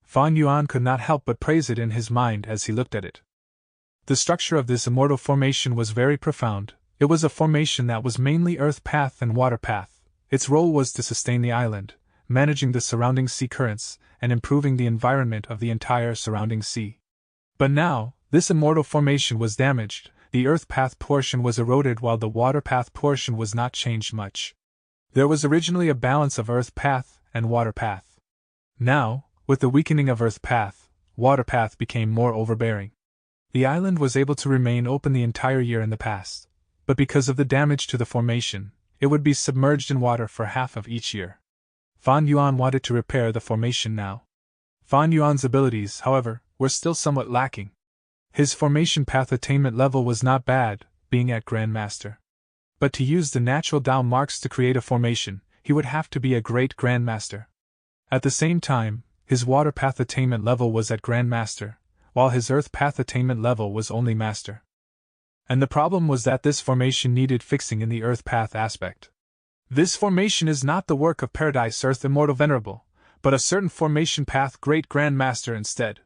Fan Yuan could not help but praise it in his mind as he looked at it. The structure of this immortal formation was very profound. It was a formation that was mainly earth path and water path. Its role was to sustain the island, managing the surrounding sea currents, and improving the environment of the entire surrounding sea. But now, this immortal formation was damaged. The earth path portion was eroded while the water path portion was not changed much. There was originally a balance of earth path and water path. Now, With the weakening of Earth Path, Water Path became more overbearing. The island was able to remain open the entire year in the past, but because of the damage to the formation, it would be submerged in water for half of each year. Fan Yuan wanted to repair the formation now. Fan Yuan's abilities, however, were still somewhat lacking. His formation path attainment level was not bad, being at Grandmaster. But to use the natural Dao marks to create a formation, he would have to be a great Grandmaster. At the same time, his water path attainment level was at Grandmaster, while his earth path attainment level was only Master. And the problem was that this formation needed fixing in the earth path aspect. This formation is not the work of Paradise Earth Immortal Venerable, but a certain formation path Great Grandmaster instead.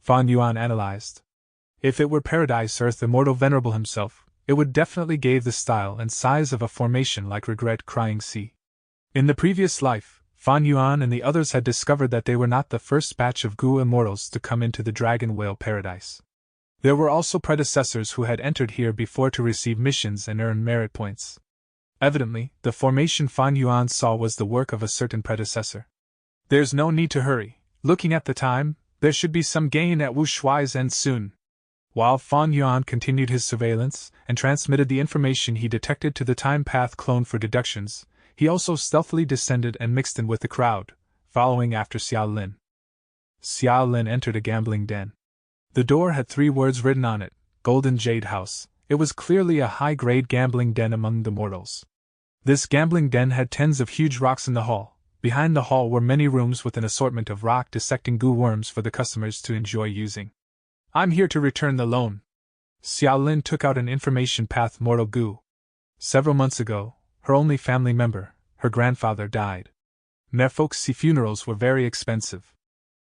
Fan Yuan analyzed. If it were Paradise Earth Immortal Venerable himself, it would definitely give the style and size of a formation like Regret Crying Sea. In the previous life, Fan Yuan and the others had discovered that they were not the first batch of Gu immortals to come into the Dragon Whale Paradise. There were also predecessors who had entered here before to receive missions and earn merit points. Evidently, the formation Fan Yuan saw was the work of a certain predecessor. There's no need to hurry. Looking at the time, there should be some gain at Wu Shuai's end soon. While Fan Yuan continued his surveillance and transmitted the information he detected to the time path clone for deductions, he also stealthily descended and mixed in with the crowd, following after Xiao Lin. Xiao Lin entered a gambling den. The door had 3 words written on it, Golden Jade House. It was clearly a high-grade gambling den among the mortals. This gambling den had tens of huge rocks in the hall. Behind the hall were many rooms with an assortment of rock-dissecting goo worms for the customers to enjoy using. I'm here to return the loan. Xiao Lin took out an information path mortal goo. Several months ago, her only family member, her grandfather, died. Merfolk's funerals were very expensive.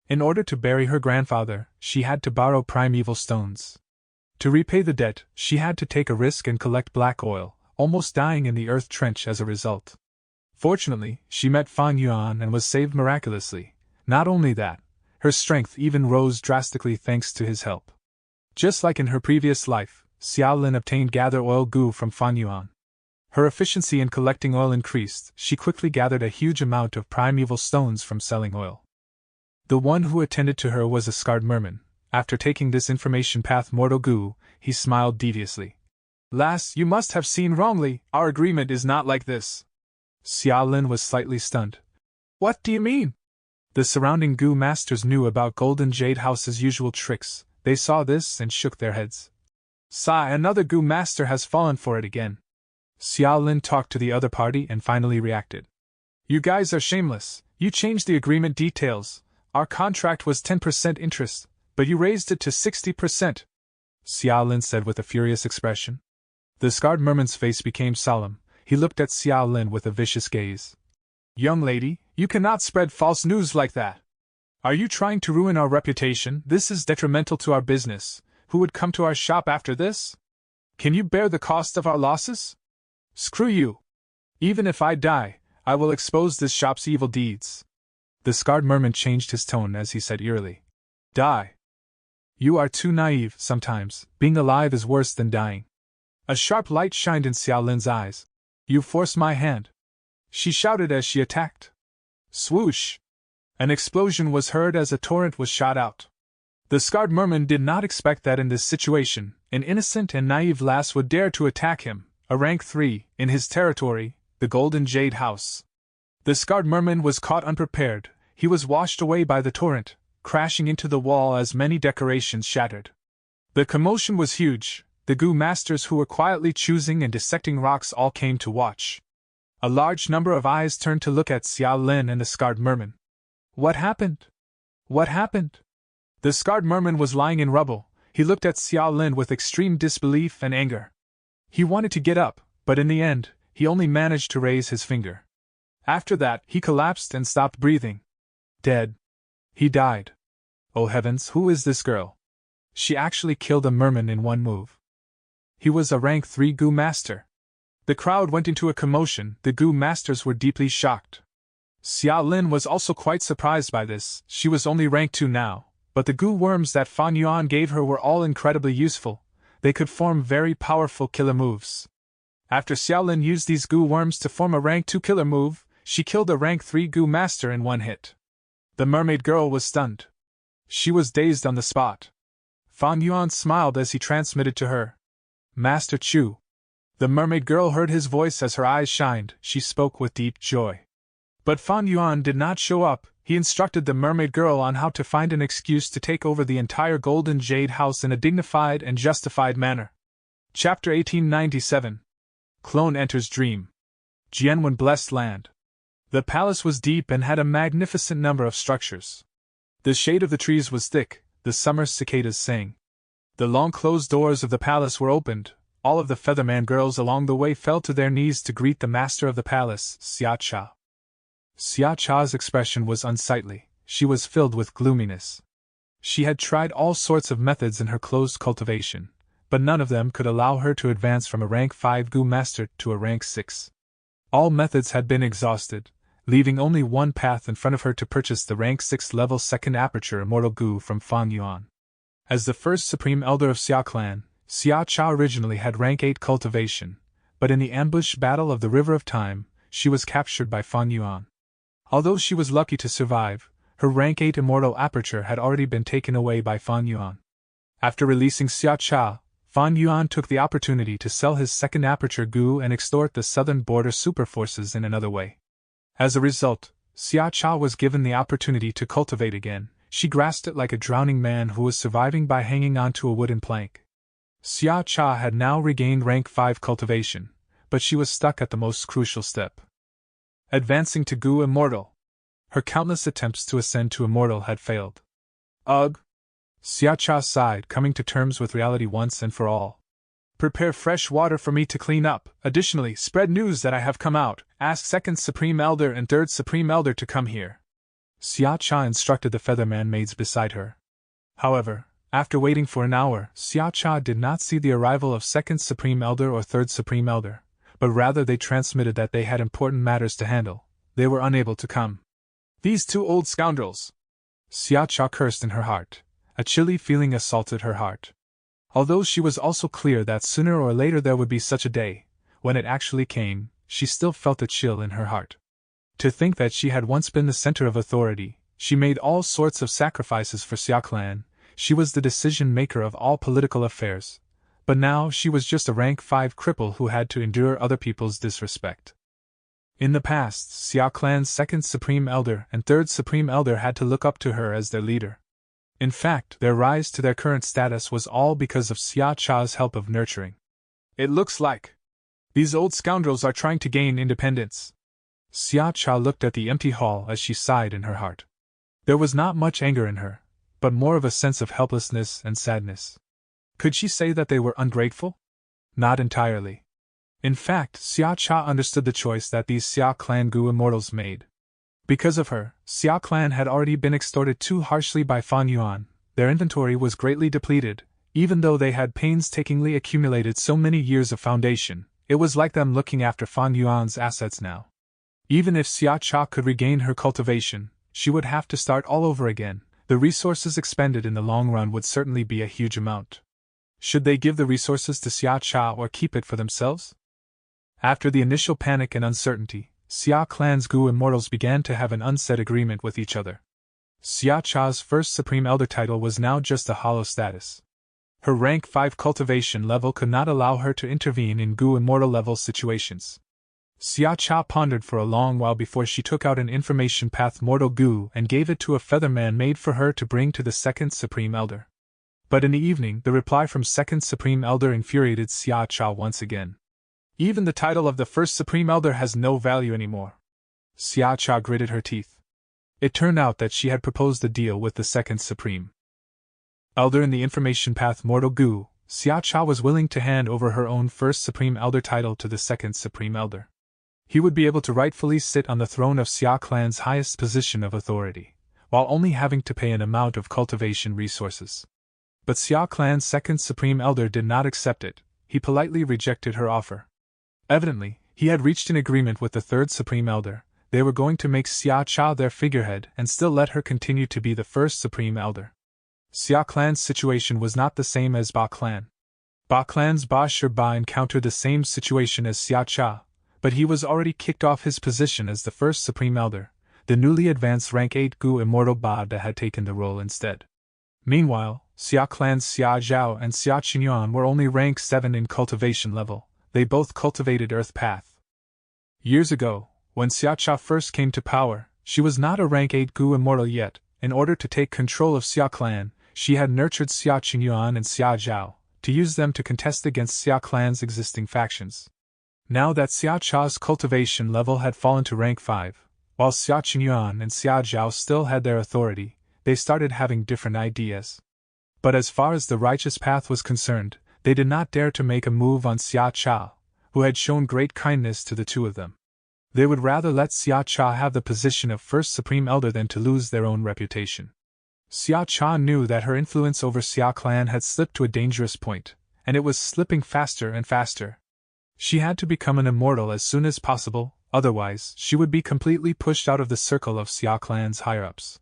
In order to bury her grandfather, she had to borrow primeval stones. To repay the debt, she had to take a risk and collect black oil, almost dying in the earth trench as a result. Fortunately, she met Fan Yuan and was saved miraculously. Not only that, her strength even rose drastically thanks to his help. Just like in her previous life, Xiao Lin obtained gather oil goo from Fan Yuan. Her efficiency in collecting oil increased. She quickly gathered a huge amount of primeval stones from selling oil. The one who attended to her was a scarred merman. After taking this information path mortal goo, he smiled deviously. Lass, you must have seen wrongly, our agreement is not like this. Xiao Lin was slightly stunned. What do you mean? The surrounding goo masters knew about Golden Jade House's usual tricks. They saw this and shook their heads. Sigh, another goo master has fallen for it again. Xiao Lin talked to the other party and finally reacted. You guys are shameless. You changed the agreement details. Our contract was 10% interest, but you raised it to 60%. Xiao Lin said with a furious expression. The scarred merman's face became solemn. He looked at Xiao Lin with a vicious gaze. Young lady, you cannot spread false news like that. Are you trying to ruin our reputation? This is detrimental to our business. Who would come to our shop after this? Can you bear the cost of our losses? Screw you. Even if I die, I will expose this shop's evil deeds. The scarred merman changed his tone as he said eerily. Die. You are too naive sometimes. Being alive is worse than dying. A sharp light shined in Xiao Lin's eyes. You force my hand. She shouted as she attacked. Swoosh! An explosion was heard as a torrent was shot out. The scarred merman did not expect that in this situation, an innocent and naive lass would dare to attack him, a rank 3, in his territory, the Golden Jade House. The scarred merman was caught unprepared. He was washed away by the torrent, crashing into the wall as many decorations shattered. The commotion was huge. The goo masters who were quietly choosing and dissecting rocks all came to watch. A large number of eyes turned to look at Xiao Lin and the scarred merman. What happened? What happened? The scarred merman was lying in rubble. He looked at Xiao Lin with extreme disbelief and anger. He wanted to get up, but in the end, he only managed to raise his finger. After that, he collapsed and stopped breathing. Dead. He died. Oh heavens, who is this girl? She actually killed a merman in one move. He was a rank 3 goo master. The crowd went into a commotion. The goo masters were deeply shocked. Xiao Lin was also quite surprised by this. She was only rank 2 now, but the goo worms that Fan Yuan gave her were all incredibly useful. They could form very powerful killer moves. After Xiao Lin used these goo worms to form a rank 2 killer move, she killed a rank 3 goo master in one hit. The mermaid girl was stunned. She was dazed on the spot. Fan Yuan smiled as he transmitted to her. Master Chu. The mermaid girl heard his voice as her eyes shined. She spoke with deep joy. But Fan Yuan did not show up. He instructed the mermaid girl on how to find an excuse to take over the entire Golden Jade House in a dignified and justified manner. Chapter 1897. Clone enters dream. Jianwen blessed land. The palace was deep and had a magnificent number of structures. The shade of the trees was thick, the summer cicadas sang. The long closed doors of the palace were opened. All of the Featherman girls along the way fell to their knees to greet the master of the palace, Xia Cha. Xia Cha's expression was unsightly. She was filled with gloominess. She had tried all sorts of methods in her closed cultivation, but none of them could allow her to advance from a rank 5 Gu master to a rank 6. All methods had been exhausted, leaving only one path in front of her to purchase the rank 6 level second aperture immortal Gu from Fan Yuan. As the first supreme elder of Xia clan, Xia Cha originally had rank 8 cultivation, but in the ambush battle of the River of Time, she was captured by Fan Yuan. Although she was lucky to survive, her rank 8 immortal aperture had already been taken away by Fan Yuan. After releasing Xia Cha, Fan Yuan took the opportunity to sell his second aperture Gu and extort the southern border super forces in another way. As a result, Xia Cha was given the opportunity to cultivate again. She grasped it like a drowning man who was surviving by hanging onto a wooden plank. Xia Cha had now regained rank 5 cultivation, but she was stuck at the most crucial step. Advancing to Gu Immortal. Her countless attempts to ascend to Immortal had failed. Ugh! Xia Cha sighed, coming to terms with reality once and for all. Prepare fresh water for me to clean up. Additionally, spread news that I have come out. Ask second Supreme Elder and third Supreme Elder to come here. Xia Cha instructed the Featherman maids beside her. However, after waiting for an hour, Xia Cha did not see the arrival of second Supreme Elder or third Supreme Elder, but rather they transmitted that they had important matters to handle. They were unable to come. These two old scoundrels! Xia Cha cursed in her heart. A chilly feeling assaulted her heart. Although she was also clear that sooner or later there would be such a day, when it actually came, she still felt a chill in her heart. To think that she had once been the center of authority, she made all sorts of sacrifices for Xia clan, she was the decision-maker of all political affairs, but now she was just a rank 5 cripple who had to endure other people's disrespect. In the past, Xia clan's second Supreme Elder and third Supreme Elder had to look up to her as their leader. In fact, their rise to their current status was all because of Xia Cha's help of nurturing. It looks like these old scoundrels are trying to gain independence. Xia Cha looked at the empty hall as she sighed in her heart. There was not much anger in her, but more of a sense of helplessness and sadness. Could she say that they were ungrateful? Not entirely. In fact, Xia Cha understood the choice that these Xia clan Gu immortals made. Because of her, Xia clan had already been extorted too harshly by Fan Yuan. Their inventory was greatly depleted, even though they had painstakingly accumulated so many years of foundation. It was like them looking after Fan Yuan's assets now. Even if Xia Cha could regain her cultivation, she would have to start all over again. The resources expended in the long run would certainly be a huge amount. Should they give the resources to Xia Cha or keep it for themselves? After the initial panic and uncertainty, Xia clan's Gu immortals began to have an unsaid agreement with each other. Xia Cha's first Supreme Elder title was now just a hollow status. Her rank 5 cultivation level could not allow her to intervene in Gu immortal level situations. Xia Cha pondered for a long while before she took out an information path mortal Gu and gave it to a Featherman made for her to bring to the second Supreme Elder. But in the evening, the reply from second Supreme Elder infuriated Xia Cha once again. Even the title of the first Supreme Elder has no value anymore. Xia Cha gritted her teeth. It turned out that she had proposed a deal with the second Supreme Elder in the information path mortal Gu. Xia Cha was willing to hand over her own first Supreme Elder title to the second Supreme Elder. He would be able to rightfully sit on the throne of Xia clan's highest position of authority, while only having to pay an amount of cultivation resources. But Xia clan's second Supreme Elder did not accept it. He politely rejected her offer. Evidently, he had reached an agreement with the third Supreme Elder. They were going to make Xia Cha their figurehead and still let her continue to be the first Supreme Elder. Xia clan's situation was not the same as Ba clan. Ba clan's Ba Shirba encountered the same situation as Xia Cha, but he was already kicked off his position as the first Supreme Elder, the newly advanced rank 8 Gu Immortal Bada had taken the role instead. Meanwhile, Xia Clan's Xia Zhao and Xia Qingyuan were only rank 7 in cultivation level. They both cultivated Earth Path. Years ago, when Xia Cha first came to power, she was not a rank 8 Gu Immortal yet. In order to take control of Xia Clan, she had nurtured Xia Qingyuan and Xia Zhao, to use them to contest against Xia Clan's existing factions. Now that Xia Cha's cultivation level had fallen to rank 5, while Xia Qingyuan and Xia Zhao still had their authority, they started having different ideas. But as far as the righteous path was concerned, they did not dare to make a move on Xia Cha, who had shown great kindness to the two of them. They would rather let Xia Cha have the position of first supreme elder than to lose their own reputation. Xia Cha knew that her influence over Xia Clan had slipped to a dangerous point, and it was slipping faster and faster. She had to become an immortal as soon as possible, otherwise she would be completely pushed out of the circle of Xia Clan's higher-ups.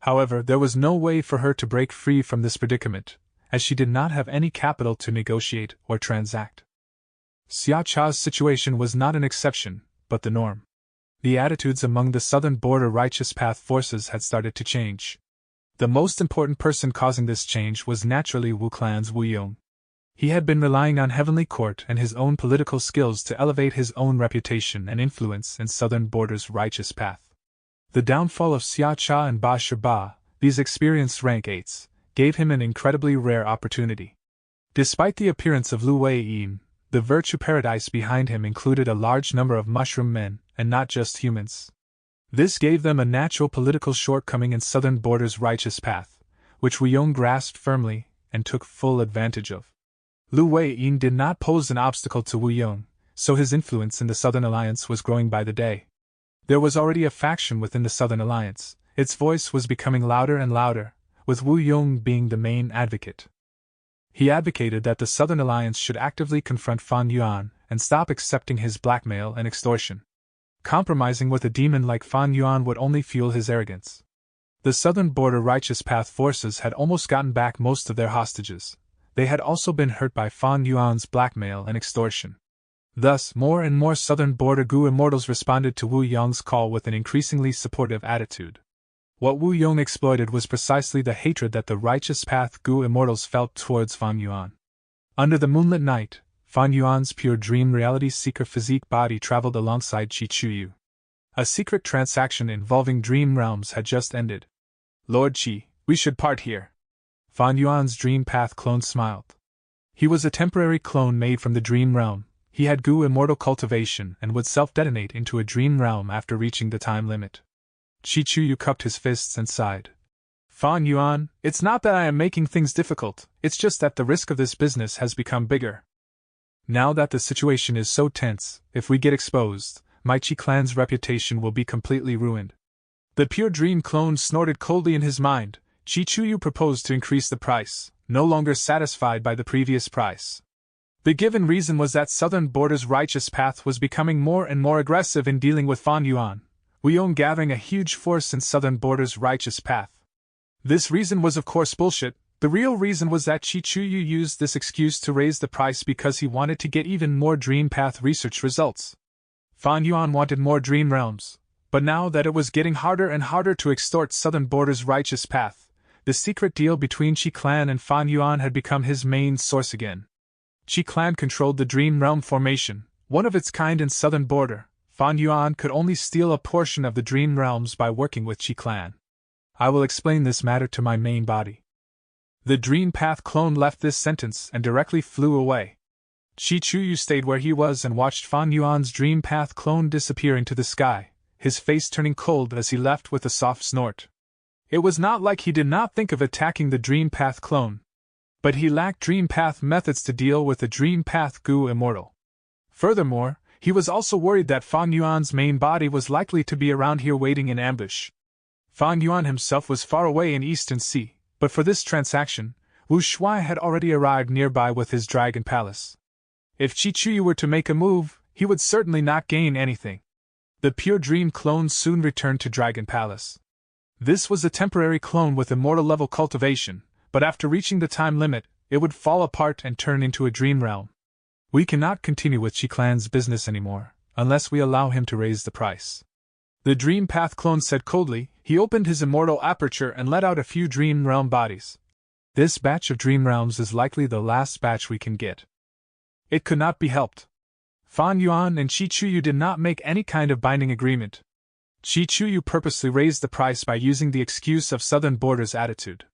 However, there was no way for her to break free from this predicament, as she did not have any capital to negotiate or transact. Xia Cha's situation was not an exception, but the norm. The attitudes among the southern border righteous path forces had started to change. The most important person causing this change was naturally Wu Clan's Wu Yong. He had been relying on Heavenly Court and his own political skills to elevate his own reputation and influence in southern border's righteous path. The downfall of Xia Cha and Ba Shiba, these experienced rank 8s, gave him an incredibly rare opportunity. Despite the appearance of Lu Wei-yin, the virtue paradise behind him included a large number of mushroom men, and not just humans. This gave them a natural political shortcoming in southern border's righteous path, which Wu Yong grasped firmly and took full advantage of. Lu Wei-yin did not pose an obstacle to Wu Yong, so his influence in the Southern Alliance was growing by the day. There was already a faction within the Southern Alliance. Its voice was becoming louder and louder, with Wu Yong being the main advocate. He advocated that the Southern Alliance should actively confront Fan Yuan and stop accepting his blackmail and extortion. Compromising with a demon like Fan Yuan would only fuel his arrogance. The Southern Border Righteous Path forces had almost gotten back most of their hostages. They had also been hurt by Fan Yuan's blackmail and extortion. Thus, more and more Southern Border Gu Immortals responded to Wu Yong's call with an increasingly supportive attitude. What Wu Yong exploited was precisely the hatred that the Righteous Path Gu Immortals felt towards Fan Yuan. Under the moonlit night, Fan Yuan's pure dream reality seeker physique body traveled alongside Qi Chuyu. A secret transaction involving dream realms had just ended. Lord Qi, we should part here. Fan Yuan's dream path clone smiled. He was a temporary clone made from the dream realm. He had Gu immortal cultivation and would self-detonate into a dream realm after reaching the time limit. Qi Chuyu cupped his fists and sighed. Fan Yuan, it's not that I am making things difficult, it's just that the risk of this business has become bigger. Now that the situation is so tense, if we get exposed, my Qi clan's reputation will be completely ruined. The pure dream clone snorted coldly in his mind. Qi Chuyu proposed to increase the price, no longer satisfied by the previous price. The given reason was that Southern Border's Righteous Path was becoming more and more aggressive in dealing with Fan Yuan, Wu Yong gathering a huge force in Southern Border's Righteous Path. This reason was of course bullshit. The real reason was that Qi Chuyu used this excuse to raise the price because he wanted to get even more Dream Path research results. Fan Yuan wanted more Dream Realms, but now that it was getting harder and harder to extort Southern Border's Righteous Path, the secret deal between Qi Clan and Fan Yuan had become his main source again. Qi Clan controlled the Dream Realm formation, one of its kind in Southern Border. Fan Yuan could only steal a portion of the Dream Realms by working with Qi Clan. I will explain this matter to my main body. The Dream Path clone left this sentence and directly flew away. Qi Chuyu stayed where he was and watched Fan Yuan's Dream Path clone disappear into the sky, his face turning cold as he left with a soft snort. It was not like he did not think of attacking the Dream Path clone, but he lacked Dream Path methods to deal with the Dream Path Gu Immortal. Furthermore, he was also worried that Fan Yuan's main body was likely to be around here waiting in ambush. Fan Yuan himself was far away in Eastern Sea, but for this transaction, Wu Shuai had already arrived nearby with his Dragon Palace. If Qi Chuyu were to make a move, he would certainly not gain anything. The pure dream clone soon returned to Dragon Palace. This was a temporary clone with immortal level cultivation, but after reaching the time limit, it would fall apart and turn into a dream realm. We cannot continue with Qi Clan's business anymore, unless we allow him to raise the price. The Dream Path clone said coldly. He opened his immortal aperture and let out a few Dream Realm bodies. This batch of Dream Realms is likely the last batch we can get. It could not be helped. Fan Yuan and Chi Chuyu did not make any kind of binding agreement. Chi Chuyu purposely raised the price by using the excuse of Southern Border's attitude.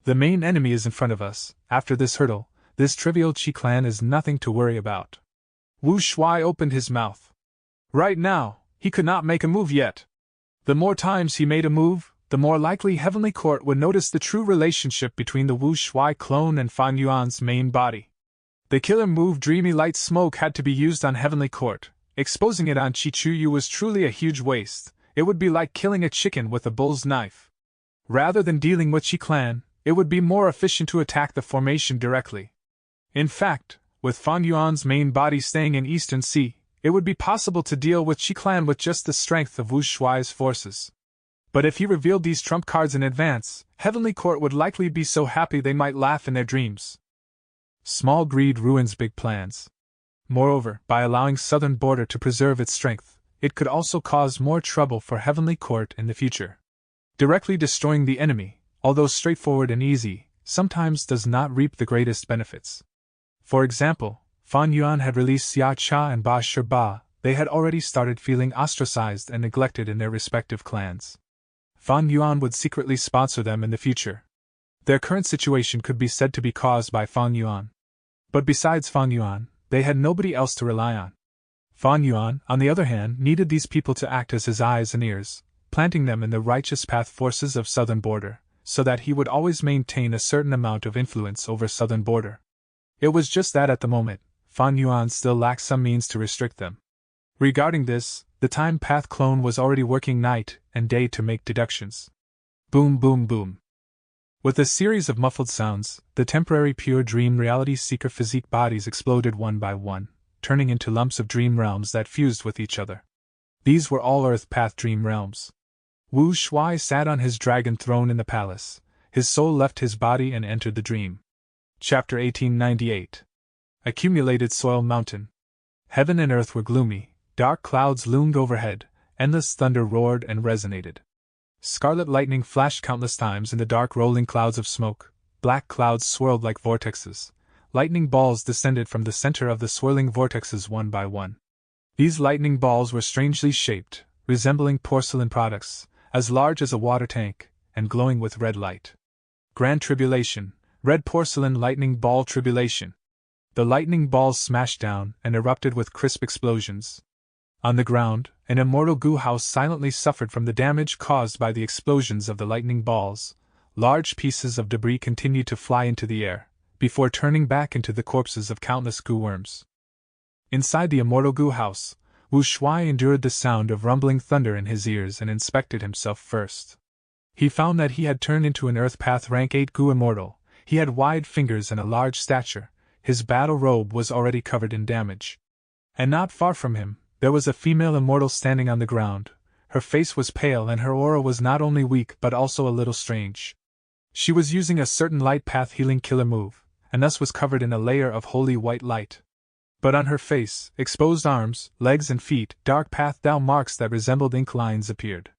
The main enemy is in front of us. After this hurdle, this trivial Qi clan is nothing to worry about. Wu Shuai opened his mouth. Right now, he could not make a move yet. The more times he made a move, the more likely Heavenly Court would notice the true relationship between the Wu Shuai clone and Fan Yuan's main body. The killer move Dreamy Light Smoke had to be used on Heavenly Court. Exposing it on Chi Chuyu was truly a huge waste. It would be like killing a chicken with a bull's knife. Rather than dealing with Qi clan, it would be more efficient to attack the formation directly. In fact, with Fan Yuan's main body staying in Eastern Sea, it would be possible to deal with Qi clan with just the strength of Wu Shuai's forces. But if he revealed these trump cards in advance, Heavenly Court would likely be so happy they might laugh in their dreams. Small greed ruins big plans. Moreover, by allowing Southern Border to preserve its strength, it could also cause more trouble for Heavenly Court in the future. Directly destroying the enemy, although straightforward and easy, sometimes does not reap the greatest benefits. For example, Fan Yuan had released Xia Cha and Ba Shirba. They had already started feeling ostracized and neglected in their respective clans. Fan Yuan would secretly sponsor them in the future. Their current situation could be said to be caused by Fan Yuan. But besides Fan Yuan, they had nobody else to rely on. Fan Yuan, on the other hand, needed these people to act as his eyes and ears, planting them in the righteous path forces of Southern Border, so that he would always maintain a certain amount of influence over Southern Border. It was just that at the moment, Fan Yuan still lacked some means to restrict them. Regarding this, the Time Path clone was already working night and day to make deductions. Boom boom boom. With a series of muffled sounds, the temporary pure dream reality seeker physique bodies exploded one by one, turning into lumps of dream realms that fused with each other. These were all Earth Path dream realms. Wu Shuai sat on his dragon throne in the palace. His soul left his body and entered the dream. Chapter 1898. Accumulated Soil Mountain. Heaven and earth were gloomy, dark clouds loomed overhead, endless thunder roared and resonated. Scarlet lightning flashed countless times in the dark rolling clouds of smoke, black clouds swirled like vortexes, lightning balls descended from the center of the swirling vortexes one by one. These lightning balls were strangely shaped, resembling porcelain products, as large as a water tank, and glowing with red light. Grand Tribulation, Red Porcelain Lightning Ball Tribulation. The lightning balls smashed down and erupted with crisp explosions. On the ground, an immortal goo house silently suffered from the damage caused by the explosions of the lightning balls. Large pieces of debris continued to fly into the air, before turning back into the corpses of countless goo worms. Inside the immortal goo house, Wu Shuai endured the sound of rumbling thunder in his ears and inspected himself first. He found that he had turned into an Earth Path Rank 8 goo immortal. He had wide fingers and a large stature. His battle robe was already covered in damage. And not far from him, there was a female immortal standing on the ground. Her face was pale and her aura was not only weak but also a little strange. She was using a certain light path healing killer move, and thus was covered in a layer of holy white light. But on her face, exposed arms, legs and feet, dark path Dao marks that resembled ink lines appeared.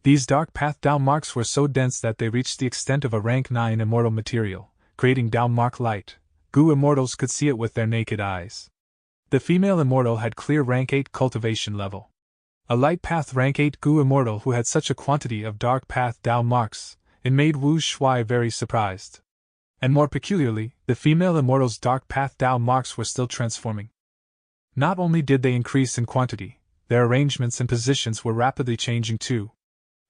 These dark path Dao marks were so dense that they reached the extent of a rank 9 immortal material, creating Dao mark light. Goo immortals could see it with their naked eyes. The female immortal had clear rank 8 cultivation level. A light path rank 8 goo immortal who had such a quantity of dark path Dao marks, it made Wu Shuai very surprised. And more peculiarly, the female immortal's dark path Dao marks were still transforming. Not only did they increase in quantity, their arrangements and positions were rapidly changing too.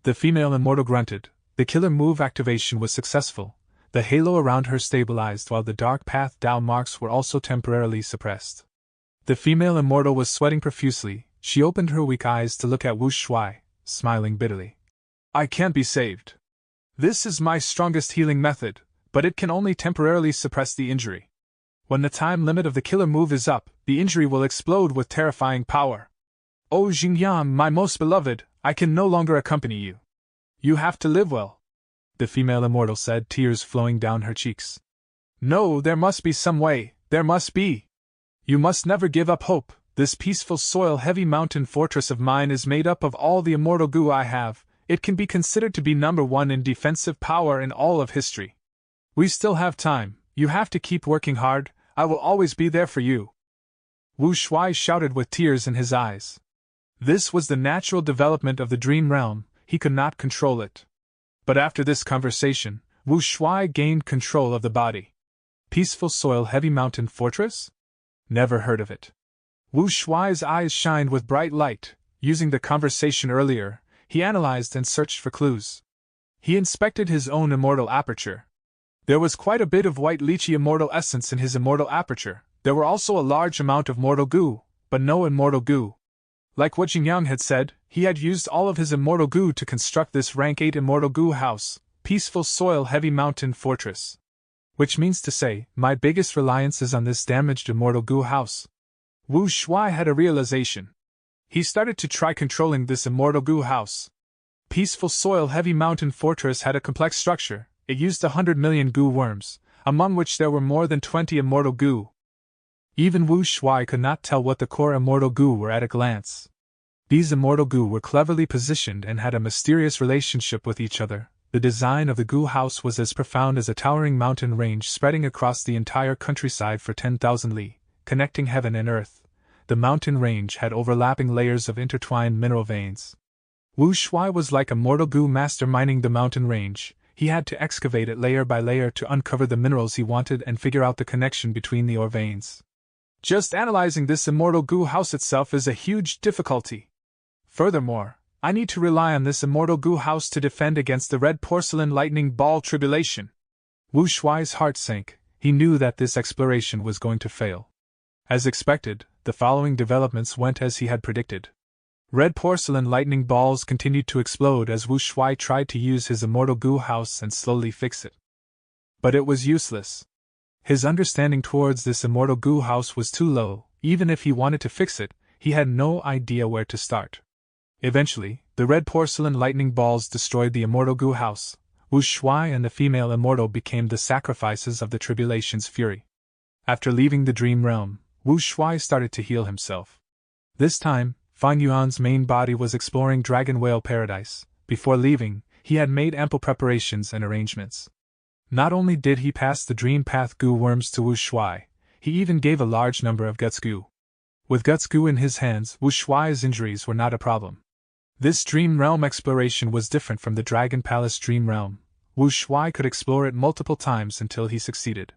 The female immortal grunted. The killer move activation was successful. The halo around her stabilized while the dark path Dao marks were also temporarily suppressed. The female immortal was sweating profusely. She opened her weak eyes to look at Wu Shuai, smiling bitterly. I can't be saved. This is my strongest healing method, but it can only temporarily suppress the injury. When the time limit of the killer move is up, the injury will explode with terrifying power. Oh Xingyan, my most beloved, I can no longer accompany you. You have to live well, the female immortal said, tears flowing down her cheeks. No, there must be some way, there must be. You must never give up hope, This peaceful soil-heavy mountain fortress of mine is made up of all the immortal goo I have. It can be considered to be number one in defensive power in all of history. We still have time. You have to keep working hard. I will always be there for you." Wu Shuai shouted with tears in his eyes. This was the natural development of the dream realm. He could not control it. But after this conversation, Wu Shuai gained control of the body. Peaceful soil-heavy mountain fortress? Never heard of it. Wu Shuai's eyes shined with bright light. Using the conversation earlier, he analyzed and searched for clues. He inspected his own immortal aperture. There was quite a bit of white lychee immortal essence in his immortal aperture. There were also a large amount of mortal goo, but no immortal goo. Like what Jingyang had said, he had used all of his immortal goo to construct this rank 8 immortal goo house, peaceful soil-heavy mountain fortress. Which means to say, my biggest reliance is on this damaged immortal goo house. Wu Shuai had a realization. He started to try controlling this immortal goo house. Peaceful soil-heavy mountain fortress had a complex structure. It used 100 million goo worms, among which there were more than 20 immortal goo. Even Wu Shuai could not tell what the core immortal goo were at a glance. These immortal goo were cleverly positioned and had a mysterious relationship with each other. The design of the goo house was as profound as a towering mountain range spreading across the entire countryside for 10,000 li, connecting heaven and earth. The mountain range had overlapping layers of intertwined mineral veins. Wu Shuai was like a mortal goo master mining the mountain range. He had to excavate it layer by layer to uncover the minerals he wanted and figure out the connection between the ore veins. Just analyzing this immortal goo house itself is a huge difficulty. Furthermore, I need to rely on this immortal goo house to defend against the red porcelain lightning ball tribulation. Wu Shuai's heart sank. He knew that this exploration was going to fail. As expected, the following developments went as he had predicted. Red porcelain lightning balls continued to explode as Wu Shuai tried to use his immortal goo house and slowly fix it. But it was useless. His understanding towards this immortal goo house was too low. Even if he wanted to fix it, he had no idea where to start. Eventually, the red porcelain lightning balls destroyed the immortal goo house. Wu Shuai and the female immortal became the sacrifices of the tribulation's fury. After leaving the dream realm, Wu Shuai started to heal himself. This time, Fang Yuan's main body was exploring Dragon Whale Paradise. Before leaving, he had made ample preparations and arrangements. Not only did he pass the Dream Path goo worms to Wu Shuai, he even gave a large number of guts goo. With guts goo in his hands, Wu Shuai's injuries were not a problem. This dream realm exploration was different from the Dragon Palace dream realm. Wu Shuai could explore it multiple times until he succeeded.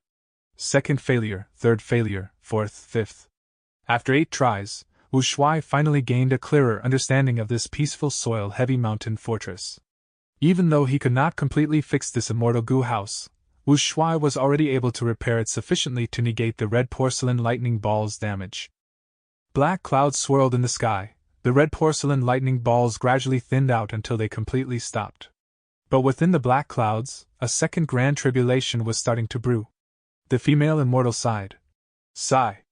Second failure, third failure, fourth, fifth. After 8 tries, Wu Shuai finally gained a clearer understanding of this peaceful soil-heavy mountain fortress. Even though he could not completely fix this immortal goo house, Wu Shuai was already able to repair it sufficiently to negate the red porcelain lightning ball's damage. Black clouds swirled in the sky. The red porcelain lightning balls gradually thinned out until they completely stopped. But within the black clouds, a second grand tribulation was starting to brew. The female immortal sighed. Sigh.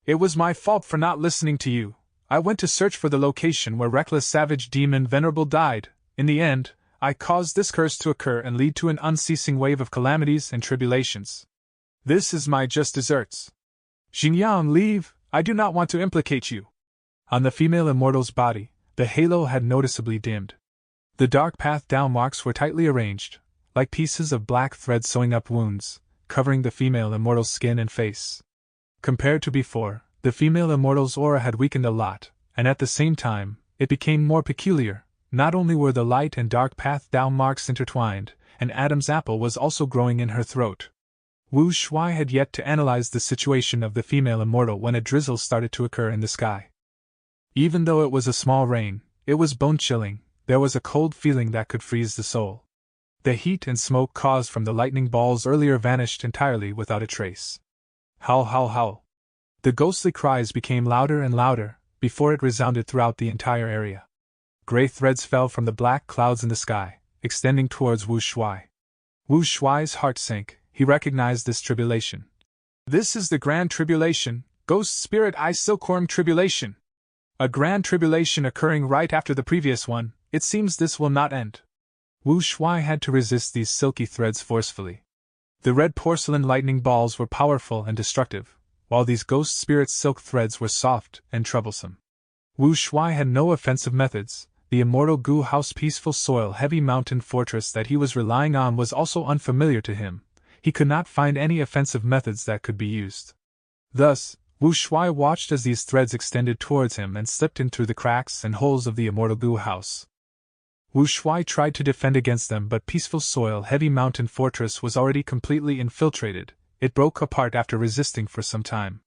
It was my fault for not listening to you. I went to search for the location where reckless savage demon Venerable died. In the end, I caused this curse to occur and lead to an unceasing wave of calamities and tribulations. This is my just deserts. Jingyang, leave. I do not want to implicate you. On the female immortal's body, the halo had noticeably dimmed. The dark path down marks were tightly arranged, like pieces of black thread sewing up wounds, covering the female immortal's skin and face. Compared to before, the female immortal's aura had weakened a lot, and at the same time, it became more peculiar. Not only were the light and dark path down marks intertwined, an Adam's apple was also growing in her throat. Wu Shuai had yet to analyze the situation of the female immortal when a drizzle started to occur in the sky. Even though it was a small rain, it was bone-chilling. There was a cold feeling that could freeze the soul. The heat and smoke caused from the lightning balls earlier vanished entirely without a trace. Howl, howl, howl. The ghostly cries became louder and louder, before it resounded throughout the entire area. Gray threads fell from the black clouds in the sky, extending towards Wu Shuai. Wu Shuai's heart sank. He recognized this tribulation. This is the Grand Tribulation, Ghost Spirit Eye Silkworm Tribulation. A Grand Tribulation occurring right after the previous one. It seems this will not end. Wu Shuai had to resist these silky threads forcefully. The red porcelain lightning balls were powerful and destructive. while these ghost spirit silk threads were soft and troublesome. Wu Shuai had no offensive methods. The immortal goo house peaceful soil heavy mountain fortress that he was relying on was also unfamiliar to him. He could not find any offensive methods that could be used. Thus, Wu Shuai watched as these threads extended towards him and slipped in through the cracks and holes of the immortal goo house. Wu Shuai tried to defend against them, but peaceful soil heavy mountain fortress was already completely infiltrated. It broke apart after resisting for some time.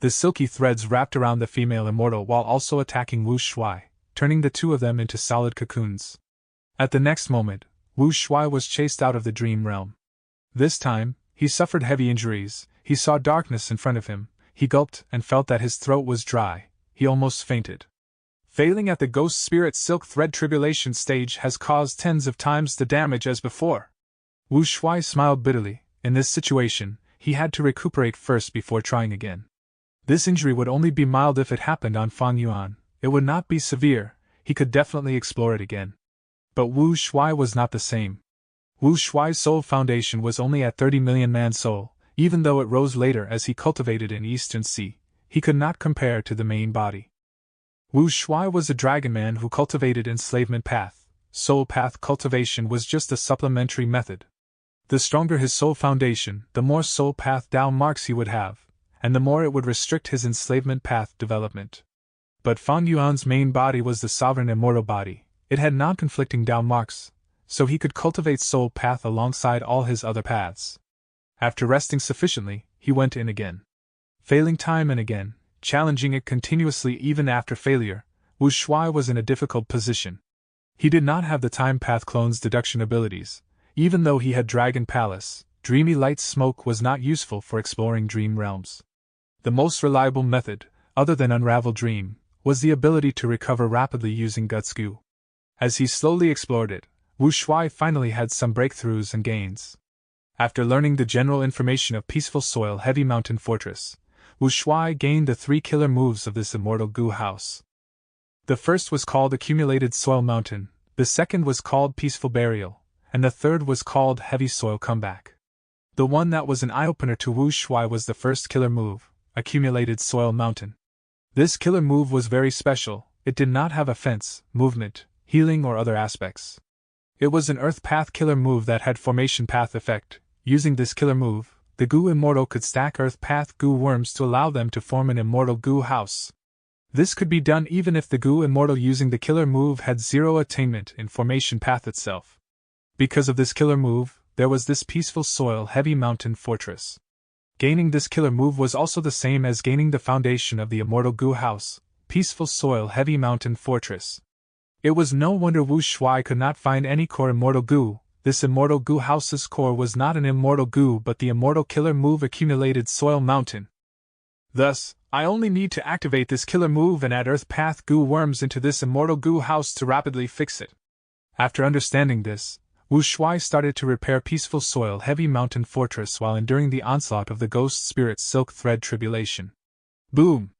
The silky threads wrapped around the female immortal while also attacking Wu Shuai, turning the two of them into solid cocoons. At the next moment, Wu Shuai was chased out of the dream realm. This time, he suffered heavy injuries. He saw darkness in front of him. He gulped and felt that his throat was dry. He almost fainted. Failing at the ghost spirit silk thread tribulation stage has caused tens of times the damage as before. Wu Shuai smiled bitterly. In this situation, he had to recuperate first before trying again. This injury would only be mild if it happened on Fang Yuan. It would not be severe. He could definitely explore it again. But Wu Shuai was not the same. Wu Shuai's soul foundation was only at 30 million man soul. Even though it rose later as he cultivated in Eastern Sea, he could not compare to the main body. Wu Shuai was a dragon man who cultivated enslavement path. Soul path cultivation was just a supplementary method. The stronger his soul foundation, the more soul path Dao marks he would have, and the more it would restrict his enslavement path development. But Fang Yuan's main body was the sovereign immortal body. It had non-conflicting Dao marks, so he could cultivate soul path alongside all his other paths. After resting sufficiently, he went in again. Failing time and again, challenging it continuously even after failure, Wu Shuai was in a difficult position. He did not have the time path clone's deduction abilities. Even though he had Dragon Palace, dreamy light smoke was not useful for exploring dream realms. The most reliable method, other than Unravel Dream, was the ability to recover rapidly using Guts Goo. As he slowly explored it, Wu Shuai finally had some breakthroughs and gains. After learning the general information of Peaceful Soil Heavy Mountain Fortress, Wu Shuai gained the 3 killer moves of this immortal goo house. The first was called Accumulated Soil Mountain, the second was called Peaceful Burial, and the third was called Heavy Soil Comeback. The one that was an eye-opener to Wu Shuai was the first killer move, Accumulated Soil Mountain. This killer move was very special. It did not have offense, movement, healing or other aspects. It was an Earth Path killer move that had Formation Path effect. Using this killer move, the Goo Immortal could stack Earth Path Goo worms to allow them to form an immortal Goo house. This could be done even if the Goo Immortal using the killer move had zero attainment in Formation Path itself. Because of this killer move, there was this Peaceful Soil Heavy Mountain Fortress. Gaining this killer move was also the same as gaining the foundation of the immortal Goo house, Peaceful Soil Heavy Mountain Fortress. It was no wonder Wu Shuai could not find any core immortal Goo. This immortal Goo house's core was not an immortal Goo but the immortal killer move Accumulated Soil Mountain. Thus, I only need to activate this killer move and add Earth Path Goo worms into this immortal Goo house to rapidly fix it. After understanding this, Wu Shuai started to repair Peaceful Soil Heavy Mountain Fortress while enduring the onslaught of the Ghost Spirit Silk Thread Tribulation. Boom!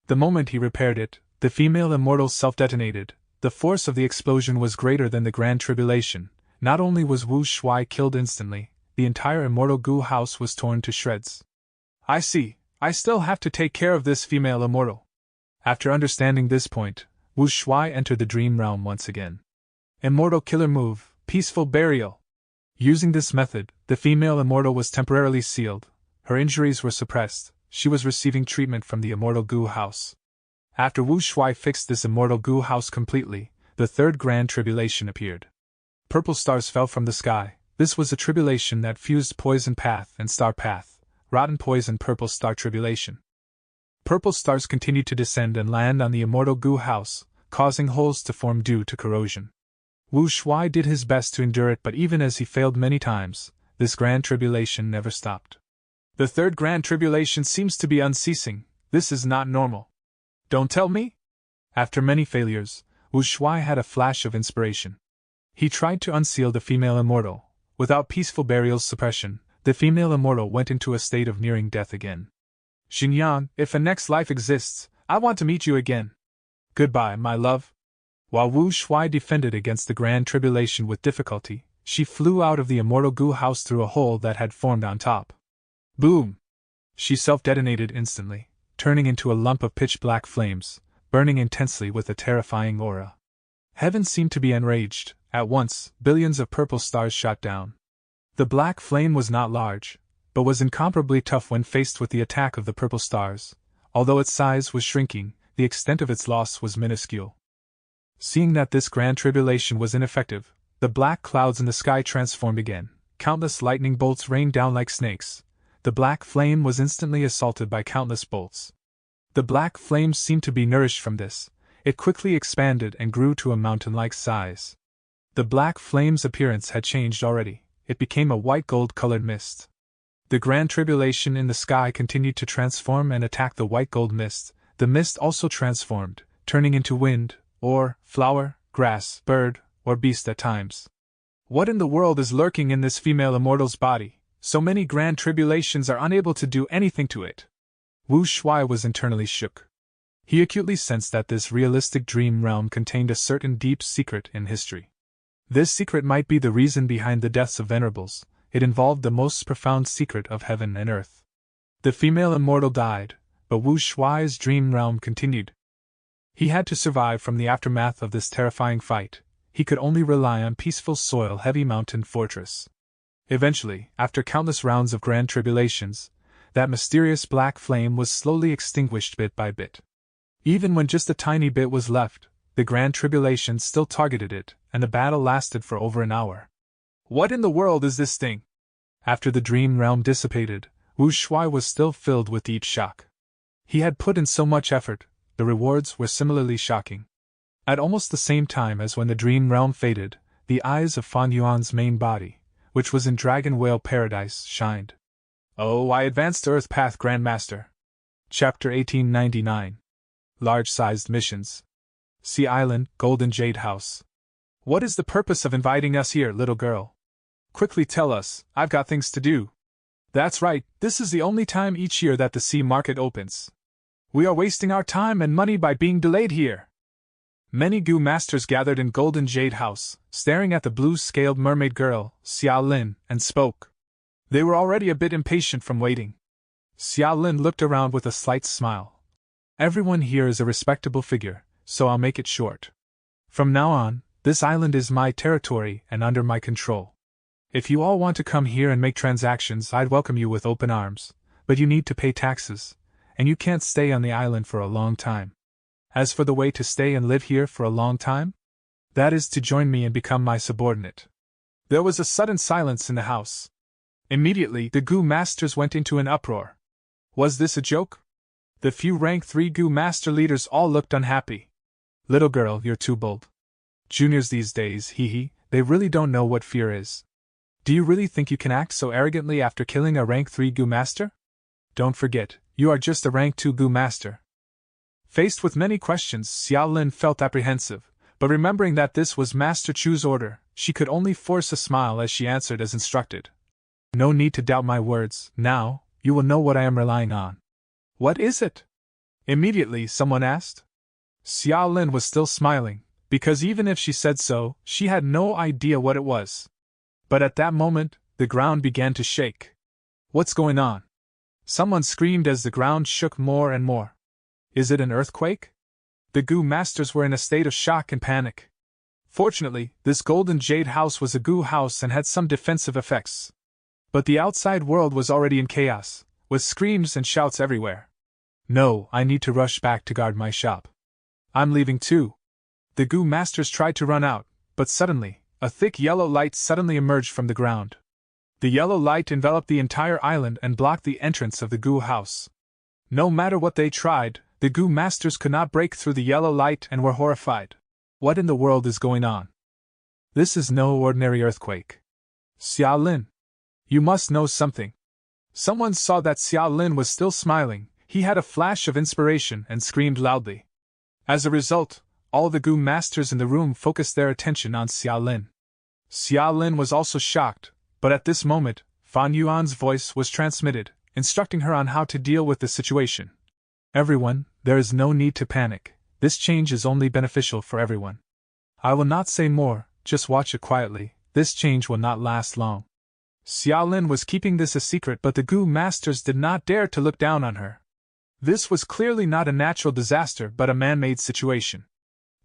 The moment he repaired it, the female immortal self-detonated. The force of the explosion was greater than the Grand Tribulation. Not only was Wu Shuai killed instantly, the entire immortal Goo house was torn to shreds. I see, I still have to take care of this female immortal. After understanding this point, Wu Shuai entered the dream realm once again. Immortal killer move, Peaceful Burial. Using this method, the female immortal was temporarily sealed. Her injuries were suppressed. She was receiving treatment from the immortal Goo house. After Wu Shuai fixed this immortal Goo house completely, the third Grand Tribulation appeared. Purple stars fell from the sky. This was a tribulation that fused Poison Path and Star Path, Rotten Poison Purple Star Tribulation. Purple stars continued to descend and land on the immortal Goo house, causing holes to form due to corrosion. Wu Shuai did his best to endure it, but even as he failed many times, this Grand Tribulation never stopped. The third Grand Tribulation seems to be unceasing. This is not normal. Don't tell me? After many failures, Wu Shuai had a flash of inspiration. He tried to unseal the female immortal. Without Peaceful Burial's suppression, the female immortal went into a state of nearing death again. Xinyan, if a next life exists, I want to meet you again. Goodbye, my love. While Wu Shuai defended against the Grand Tribulation with difficulty, she flew out of the immortal Goo house through a hole that had formed on top. Boom! She self-detonated instantly, turning into a lump of pitch-black flames, burning intensely with a terrifying aura. Heaven seemed to be enraged. At once, billions of purple stars shot down. The black flame was not large, but was incomparably tough when faced with the attack of the purple stars. Although its size was shrinking, the extent of its loss was minuscule. Seeing that this grand tribulation was ineffective, the black clouds in the sky transformed again. Countless lightning bolts rained down like snakes. The black flame was instantly assaulted by countless bolts. The black flames seemed to be nourished from this. It quickly expanded and grew to a mountain-like size. The black flame's appearance had changed already. It became a white gold-colored mist. The grand tribulation in the sky continued to transform and attack the white gold mist. The mist also transformed, turning into wind, or flower, grass, bird, or beast at times. What in the world is lurking in this female immortal's body? So many grand tribulations are unable to do anything to it. Wu Shuai was internally shook. He acutely sensed that this realistic dream realm contained a certain deep secret in history. This secret might be the reason behind the deaths of venerables. It involved the most profound secret of heaven and earth. The female immortal died, but Wu Shuai's dream realm continued. He had to survive from the aftermath of this terrifying fight. He could only rely on peaceful soil heavy mountain fortress. Eventually, after countless rounds of grand tribulations, that mysterious black flame was slowly extinguished bit by bit. Even when just a tiny bit was left, the grand tribulation still targeted it, and the battle lasted for over an hour. What in the world is this thing? After the dream realm dissipated, Wu Shuai was still filled with deep shock. He had put in so much effort, the rewards were similarly shocking. At almost the same time as when the dream realm faded, the eyes of Fan Yuan's main body, which was in Dragon Whale Paradise, shined. Oh, I advanced Earth Path Grandmaster. Chapter 1899. Large-sized missions. Sea Island, Golden Jade House. What is the purpose of inviting us here, little girl? Quickly tell us, I've got things to do. That's right, this is the only time each year that the sea market opens. We are wasting our time and money by being delayed here. Many Gu masters gathered in Golden Jade House, staring at the blue-scaled mermaid girl, Xiao Lin, and spoke. They were already a bit impatient from waiting. Xiao Lin looked around with a slight smile. Everyone here is a respectable figure, so I'll make it short. From now on, this island is my territory and under my control. If you all want to come here and make transactions, I'd welcome you with open arms, but you need to pay taxes, and you can't stay on the island for a long time. As for the way to stay and live here for a long time, that is to join me and become my subordinate. There was a sudden silence in the house. Immediately, the Gu masters went into an uproar. Was this a joke? The few rank 3 Gu master leaders all looked unhappy. Little girl, you're too bold. Juniors these days, they really don't know what fear is. Do you really think you can act so arrogantly after killing a rank 3 Gu master? Don't forget, you are just a rank 2 Gu master. Faced with many questions, Xiao Lin felt apprehensive, but remembering that this was Master Chu's order, she could only force a smile as she answered as instructed. No need to doubt my words, now, you will know what I am relying on. What is it? Immediately someone asked. Xiao Lin was still smiling, because even if she said so, she had no idea what it was. But at that moment, the ground began to shake. What's going on? Someone screamed as the ground shook more and more. Is it an earthquake? The Gu masters were in a state of shock and panic. Fortunately, this Golden Jade House was a Gu house and had some defensive effects. But the outside world was already in chaos, with screams and shouts everywhere. No, I need to rush back to guard my shop. I'm leaving too. The Gu masters tried to run out, but suddenly, a thick yellow light suddenly emerged from the ground. The yellow light enveloped the entire island and blocked the entrance of the Gu house. No matter what they tried, the Gu masters could not break through the yellow light and were horrified. What in the world is going on? This is no ordinary earthquake. Xiao Lin, you must know something. Someone saw that Xiao Lin was still smiling. He had a flash of inspiration and screamed loudly. As a result, all the Gu masters in the room focused their attention on Xiao Lin. Xiao Lin was also shocked, but at this moment, Fan Yuan's voice was transmitted, instructing her on how to deal with the situation. Everyone, there is no need to panic. This change is only beneficial for everyone. I will not say more, just watch it quietly. This change will not last long. Xiaolin was keeping this a secret, but the Gu masters did not dare to look down on her. This was clearly not a natural disaster but a man-made situation.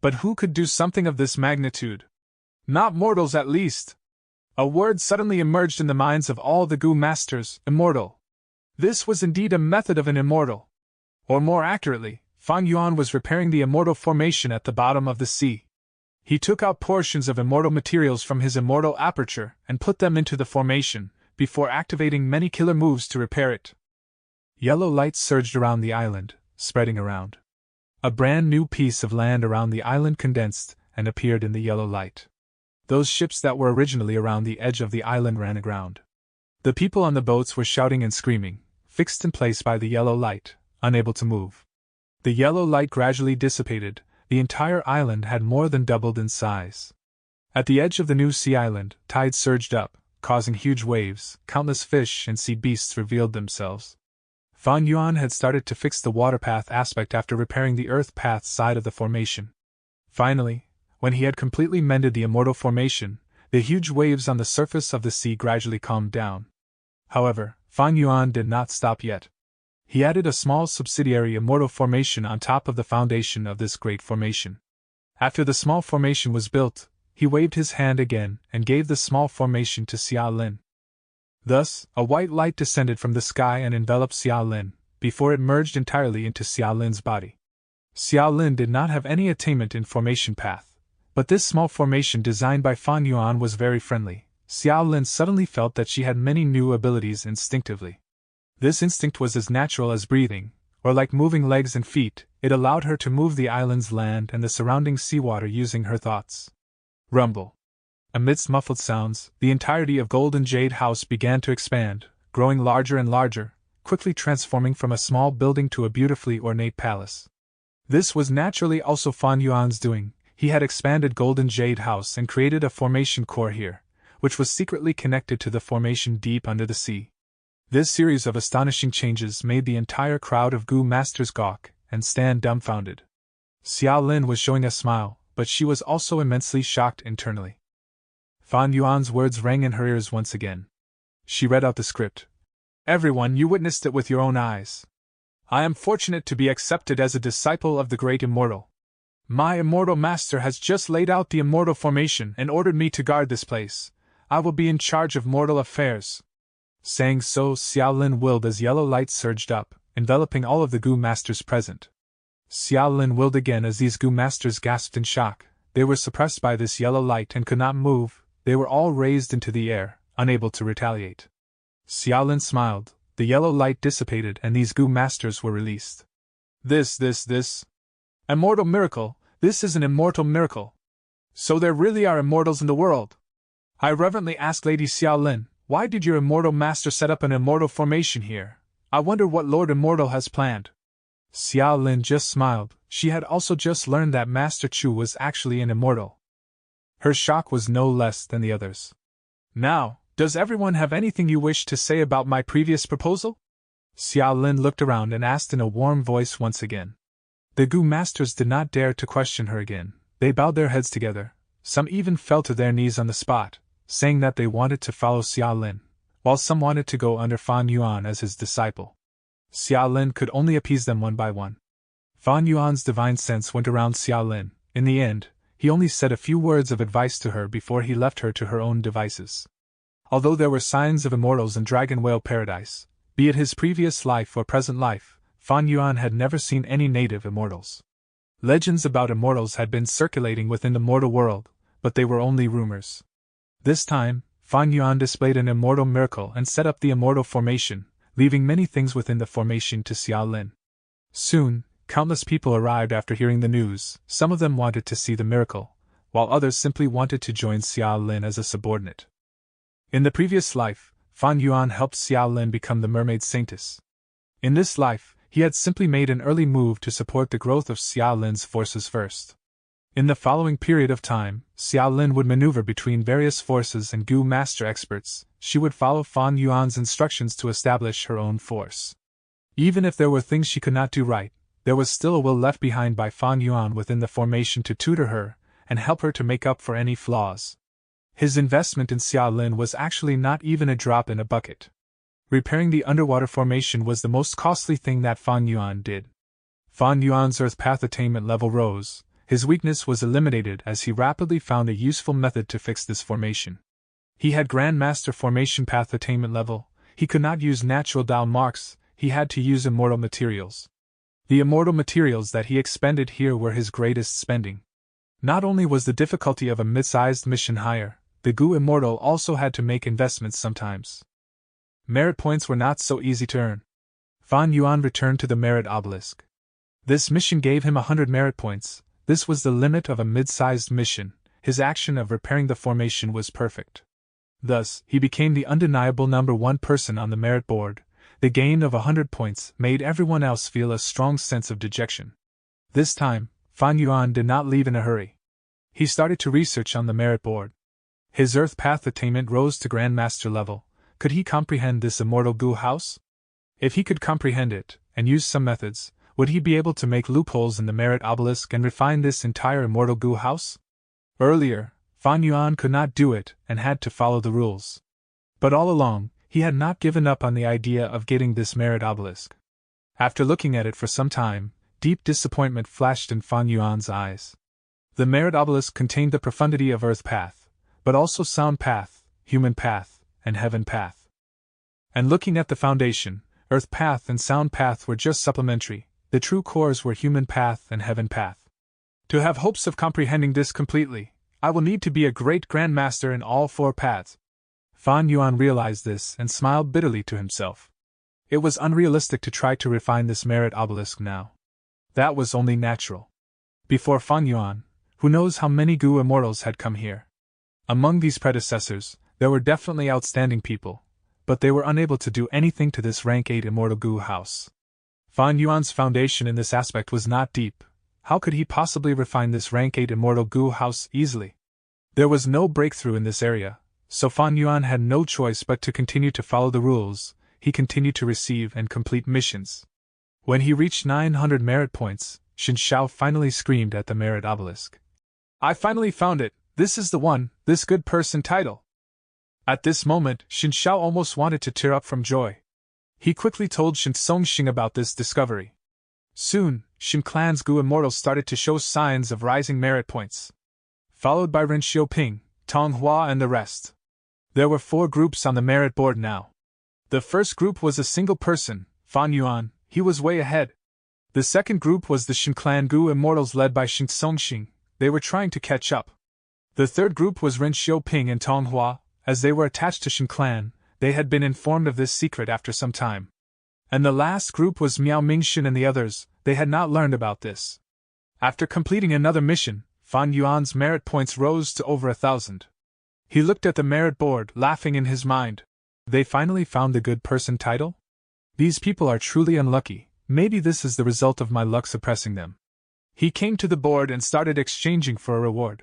But who could do something of this magnitude? Not mortals, at least. A word suddenly emerged in the minds of all the Gu masters: immortal. This was indeed a method of an immortal. Or more accurately, Fan Yuan was repairing the immortal formation at the bottom of the sea. He took out portions of immortal materials from his immortal aperture and put them into the formation, before activating many killer moves to repair it. Yellow light surged around the island, spreading around. A brand new piece of land around the island condensed and appeared in the yellow light. Those ships that were originally around the edge of the island ran aground. The people on the boats were shouting and screaming, fixed in place by the yellow light, unable to move. The yellow light gradually dissipated. The entire island had more than doubled in size. At the edge of the new sea island, tides surged up, causing huge waves. Countless fish and sea beasts revealed themselves. Fan Yuan had started to fix the water path aspect after repairing the earth path side of the formation. Finally, when he had completely mended the immortal formation, the huge waves on the surface of the sea gradually calmed down. However, Fan Yuan did not stop yet. He added a small subsidiary immortal formation on top of the foundation of this great formation. After the small formation was built, he waved his hand again and gave the small formation to Xiaolin. Thus, a white light descended from the sky and enveloped Xiaolin, before it merged entirely into Xiaolin's body. Xiaolin did not have any attainment in formation path, but this small formation designed by Fan Yuan was very friendly. Xiaolin suddenly felt that she had many new abilities instinctively. This instinct was as natural as breathing, or like moving legs and feet. It allowed her to move the island's land and the surrounding seawater using her thoughts. Rumble. Amidst muffled sounds, the entirety of Golden Jade House began to expand, growing larger and larger, quickly transforming from a small building to a beautifully ornate palace. This was naturally also Fan Yuan's doing. He had expanded Golden Jade House and created a formation core here, which was secretly connected to the formation deep under the sea. This series of astonishing changes made the entire crowd of Gu masters gawk and stand dumbfounded. Xiaolin was showing a smile, but she was also immensely shocked internally. Fan Yuan's words rang in her ears once again. She read out the script. Everyone, you witnessed it with your own eyes. I am fortunate to be accepted as a disciple of the great immortal. My immortal master has just laid out the immortal formation and ordered me to guard this place. I will be in charge of mortal affairs. Saying so, Xiaolin willed as yellow light surged up, enveloping all of the Gu masters present. Xiaolin willed again as these Gu masters gasped in shock. They were suppressed by this yellow light and could not move. They were all raised into the air, unable to retaliate. Xiaolin smiled. The yellow light dissipated and these Gu masters were released. This. Immortal miracle, this is an immortal miracle. So there really are immortals in the world. I reverently asked Lady Xiaolin, why did your immortal master set up an immortal formation here? I wonder what Lord Immortal has planned. Xiaolin just smiled. She had also just learned that Master Chu was actually an immortal. Her shock was no less than the others. Now, does everyone have anything you wish to say about my previous proposal? Xiaolin looked around and asked in a warm voice once again. The Gu masters did not dare to question her again. They bowed their heads together. Some even fell to their knees on the spot, saying that they wanted to follow Xiaolin, while some wanted to go under Fan Yuan as his disciple. Xiaolin could only appease them one by one. Fan Yuan's divine sense went around Xiaolin. In the end, he only said a few words of advice to her before he left her to her own devices. Although there were signs of immortals in Dragon Whale Paradise, be it his previous life or present life, Fan Yuan had never seen any native immortals. Legends about immortals had been circulating within the mortal world, but they were only rumors. This time, Fan Yuan displayed an immortal miracle and set up the immortal formation, leaving many things within the formation to Xiaolin. Soon, countless people arrived after hearing the news. Some of them wanted to see the miracle, while others simply wanted to join Xiaolin as a subordinate. In the previous life, Fan Yuan helped Xiaolin become the mermaid saintess. In this life, he had simply made an early move to support the growth of Xiaolin's forces first. In the following period of time, Xiaolin would maneuver between various forces and Gu master experts. She would follow Fan Yuan's instructions to establish her own force. Even if there were things she could not do right, there was still a will left behind by Fan Yuan within the formation to tutor her and help her to make up for any flaws. His investment in Xiaolin was actually not even a drop in a bucket. Repairing the underwater formation was the most costly thing that Fan Yuan did. Fan Yuan's Earth Path attainment level rose. His weakness was eliminated as he rapidly found a useful method to fix this formation. He had Grandmaster Formation Path attainment level. He could not use natural Dao marks, he had to use immortal materials. The immortal materials that he expended here were his greatest spending. Not only was the difficulty of a mid-sized mission higher, the Gu Immortal also had to make investments sometimes. Merit points were not so easy to earn. Fan Yuan returned to the merit obelisk. This mission gave him 100 merit points. This was the limit of a mid-sized mission. His action of repairing the formation was perfect. Thus, he became the undeniable number one person on the merit board. The gain of 100 points made everyone else feel a strong sense of dejection. This time, Fan Yuan did not leave in a hurry. He started to research on the merit board. His Earth Path attainment rose to Grandmaster level. Could he comprehend this immortal Gu house? If he could comprehend it, and use some methods, would he be able to make loopholes in the merit obelisk and refine this entire immortal Gu house? Earlier, Fan Yuan could not do it and had to follow the rules. But all along, he had not given up on the idea of getting this merit obelisk. After looking at it for some time, deep disappointment flashed in Fan Yuan's eyes. The merit obelisk contained the profundity of Earth Path, but also Sound Path, Human Path, and Heaven Path. And looking at the foundation, Earth Path and Sound Path were just supplementary, the true cores were Human Path and Heaven Path. To have hopes of comprehending this completely, I will need to be a great Grandmaster in all four paths. Fan Yuan realized this and smiled bitterly to himself. It was unrealistic to try to refine this merit obelisk now. That was only natural. Before Fan Yuan, who knows how many Gu immortals had come here? Among these predecessors, there were definitely outstanding people, but they were unable to do anything to this rank 8 immortal Gu house. Fan Yuan's foundation in this aspect was not deep. How could he possibly refine this rank 8 immortal Gu house easily? There was no breakthrough in this area, so Fan Yuan had no choice but to continue to follow the rules. He continued to receive and complete missions. When he reached 900 merit points, Xin Shao finally screamed at the merit obelisk. I finally found it, this is the one, this good person title. At this moment, Xin Shao almost wanted to tear up from joy. He quickly told Shin Songxing about this discovery. Soon, Shin Clan's Gu Immortals started to show signs of rising merit points. Followed by Ren Xiaoping, Tong Hua and the rest. There were 4 groups on the merit board now. The first group was a single person, Fan Yuan, he was way ahead. The second group was the Shin Clan Gu Immortals led by Shin Songxing, they were trying to catch up. The third group was Ren Xiaoping and Tong Hua, as they were attached to Shin Clan, they had been informed of this secret after some time. And the last group was Miao Mingxin and the others, they had not learned about this. After completing another mission, Fan Yuan's merit points rose to over 1,000. He looked at the merit board, laughing in his mind. They finally found the good person title? These people are truly unlucky, maybe this is the result of my luck suppressing them. He came to the board and started exchanging for a reward.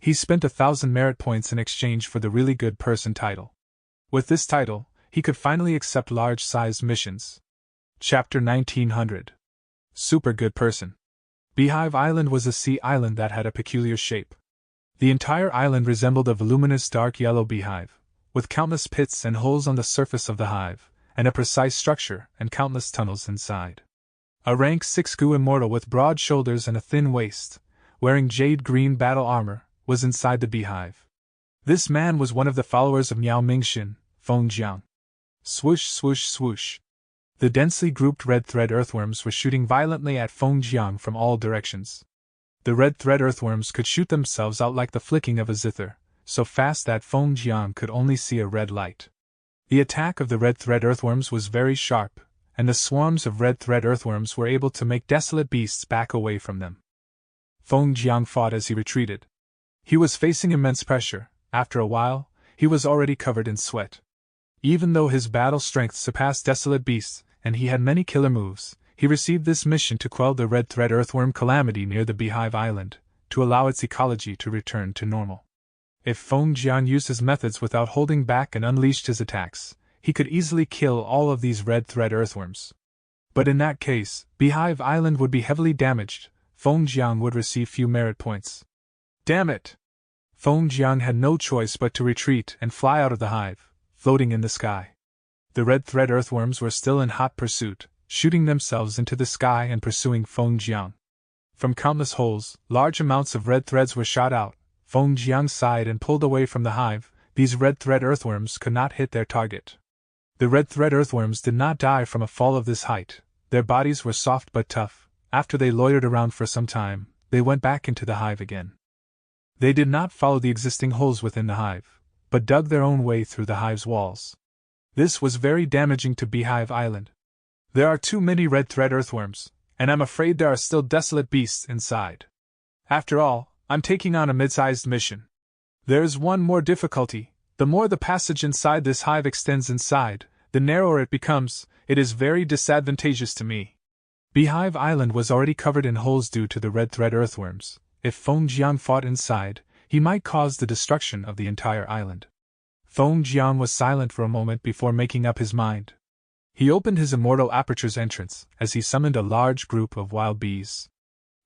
He spent 1,000 merit points in exchange for the really good person title. With this title, he could finally accept large-sized missions. Chapter 1900. Super Good Person. Beehive Island was a sea island that had a peculiar shape. The entire island resembled a voluminous dark yellow beehive, with countless pits and holes on the surface of the hive, and a precise structure and countless tunnels inside. A rank 6 Gu Immortal with broad shoulders and a thin waist, wearing jade-green battle armor, was inside the beehive. This man was one of the followers of Miao Mingxin, Feng Jiang. Swoosh, swoosh, swoosh. The densely grouped red thread earthworms were shooting violently at Feng Jiang from all directions. The red thread earthworms could shoot themselves out like the flicking of a zither, so fast that Feng Jiang could only see a red light. The attack of the red thread earthworms was very sharp, and the swarms of red thread earthworms were able to make desolate beasts back away from them. Feng Jiang fought as he retreated. He was facing immense pressure. After a while, he was already covered in sweat. Even though his battle strength surpassed desolate beasts, and he had many killer moves, he received this mission to quell the red thread earthworm calamity near the Beehive Island, to allow its ecology to return to normal. If Feng Jian used his methods without holding back and unleashed his attacks, he could easily kill all of these red thread earthworms. But in that case, Beehive Island would be heavily damaged. Feng Jiang would receive few merit points. Damn it! Feng Jiang had no choice but to retreat and fly out of the hive, floating in the sky. The red thread earthworms were still in hot pursuit, shooting themselves into the sky and pursuing Feng Jiang. From countless holes, large amounts of red threads were shot out. Feng Jiang sighed and pulled away from the hive. These red thread earthworms could not hit their target. The red thread earthworms did not die from a fall of this height. Their bodies were soft but tough. After they loitered around for some time, they went back into the hive again. They did not follow the existing holes within the hive, but dug their own way through the hive's walls. This was very damaging to Beehive Island. There are too many red thread earthworms, and I'm afraid there are still desolate beasts inside. After all, I'm taking on a mid-sized mission. There is one more difficulty. The more the passage inside this hive extends inside, the narrower it becomes. It is very disadvantageous to me. Beehive Island was already covered in holes due to the red thread earthworms. If Feng Jiang fought inside, he might cause the destruction of the entire island. Feng Jiang was silent for a moment before making up his mind. He opened his immortal aperture's entrance as he summoned a large group of wild bees.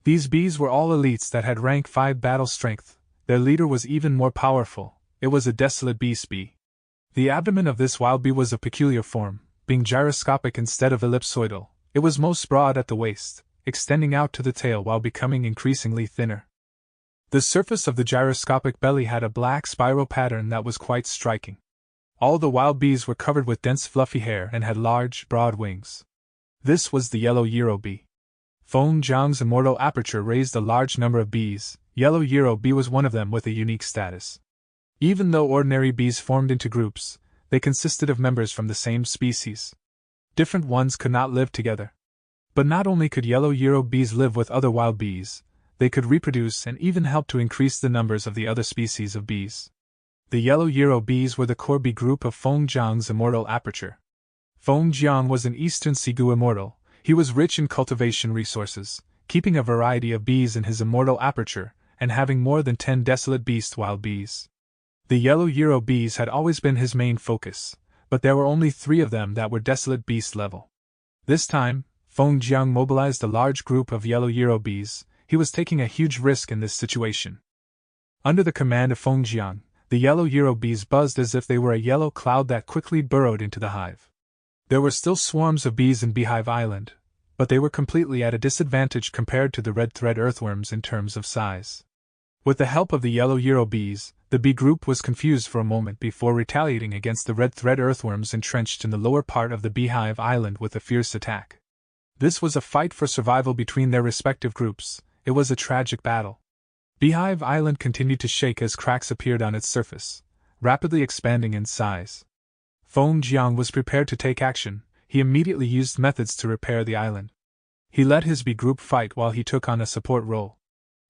These bees were all elites that had rank 5 battle strength. Their leader was even more powerful. It was a desolate beast bee. The abdomen of this wild bee was of peculiar form, being gyroscopic instead of ellipsoidal. It was most broad at the waist, extending out to the tail while becoming increasingly thinner. The surface of the gyroscopic belly had a black spiral pattern that was quite striking. All the wild bees were covered with dense fluffy hair and had large, broad wings. This was the yellow Euro bee. Feng Jiang's immortal aperture raised a large number of bees. Yellow Euro bee was one of them with a unique status. Even though ordinary bees formed into groups, they consisted of members from the same species. Different ones could not live together. But not only could yellow Euro bees live with other wild bees, they could reproduce and even help to increase the numbers of the other species of bees. The yellow Euro bees were the core bee group of Feng Jiang's immortal aperture. Feng Jiang was an Eastern Sigu immortal. He was rich in cultivation resources, keeping a variety of bees in his immortal aperture, and having more than 10 desolate beast wild bees. The yellow Euro bees had always been his main focus, but there were only 3 of them that were desolate beast level. This time, Feng Jiang mobilized a large group of yellow Euro bees. He was taking a huge risk in this situation. Under the command of Feng Jiang, the yellow Euro bees buzzed as if they were a yellow cloud that quickly burrowed into the hive. There were still swarms of bees in Beehive Island, but they were completely at a disadvantage compared to the red thread earthworms in terms of size. With the help of the yellow Euro bees, the bee group was confused for a moment before retaliating against the red thread earthworms entrenched in the lower part of the Beehive Island with a fierce attack. This was a fight for survival between their respective groups. It was a tragic battle. Beehive Island continued to shake as cracks appeared on its surface, rapidly expanding in size. Feng Jiang was prepared to take action. He immediately used methods to repair the island. He let his bee group fight while he took on a support role.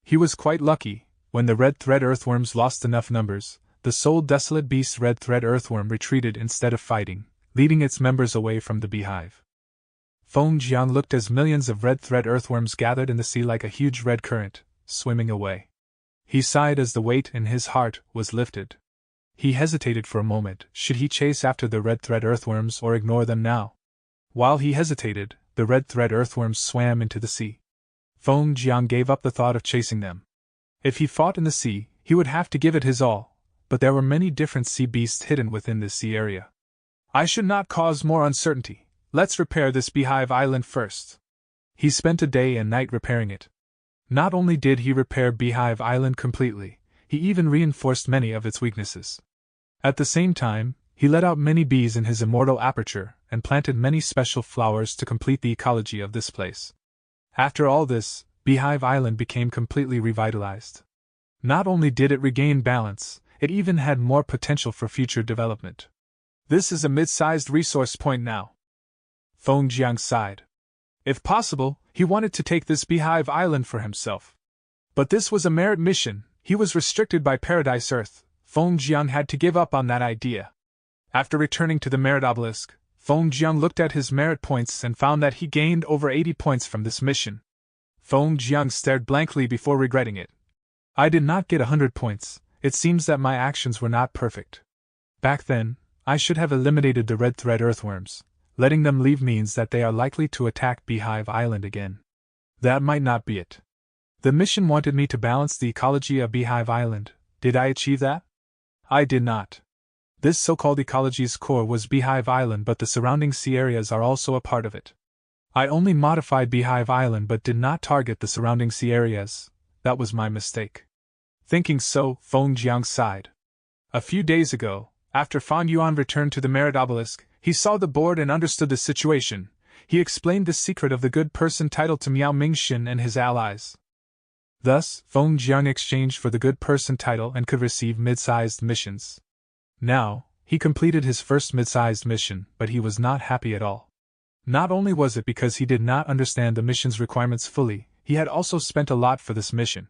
He was quite lucky. When the red thread earthworms lost enough numbers, the sole desolate beast red thread earthworm retreated instead of fighting, leading its members away from the beehive. Feng Jiang looked as millions of red thread earthworms gathered in the sea like a huge red current, swimming away. He sighed as the weight in his heart was lifted. He hesitated for a moment. Should he chase after the red thread earthworms or ignore them now? While he hesitated, the red thread earthworms swam into the sea. Feng Jiang gave up the thought of chasing them. If he fought in the sea, he would have to give it his all, but there were many different sea beasts hidden within this sea area. I should not cause more uncertainty. Let's repair this Beehive Island first. He spent a day and night repairing it. Not only did he repair Beehive Island completely, he even reinforced many of its weaknesses. At the same time, he let out many bees in his immortal aperture and planted many special flowers to complete the ecology of this place. After all this, Beehive Island became completely revitalized. Not only did it regain balance, it even had more potential for future development. This is a mid-sized resource point now. Feng Jiang sighed. If possible, he wanted to take this Beehive Island for himself. But this was a merit mission. He was restricted by Paradise Earth. Feng Jiang had to give up on that idea. After returning to the merit obelisk, Feng Jiang looked at his merit points and found that he gained over 80 points from this mission. Feng Jiang stared blankly before regretting it. I did not get 100 points. It seems that my actions were not perfect. Back then, I should have eliminated the red thread earthworms. Letting them leave means that they are likely to attack Beehive Island again. That might not be it. The mission wanted me to balance the ecology of Beehive Island, Did I achieve that? I did not. This so-called ecology's core was Beehive Island, but the surrounding sea areas are also a part of it. I only modified Beehive Island but did not target the surrounding sea areas. That was my mistake. Thinking so, Feng Jiang sighed. A few days ago, after Fan Yuan returned to the Merit Obelisk, he saw the board and understood the situation. He explained the secret of the good person title to Miao Mingxin and his allies. Thus, Feng Jiang exchanged for the good person title and could receive mid-sized missions. Now, he completed his first mid-sized mission, but he was not happy at all. Not only was it because he did not understand the mission's requirements fully, he had also spent a lot for this mission.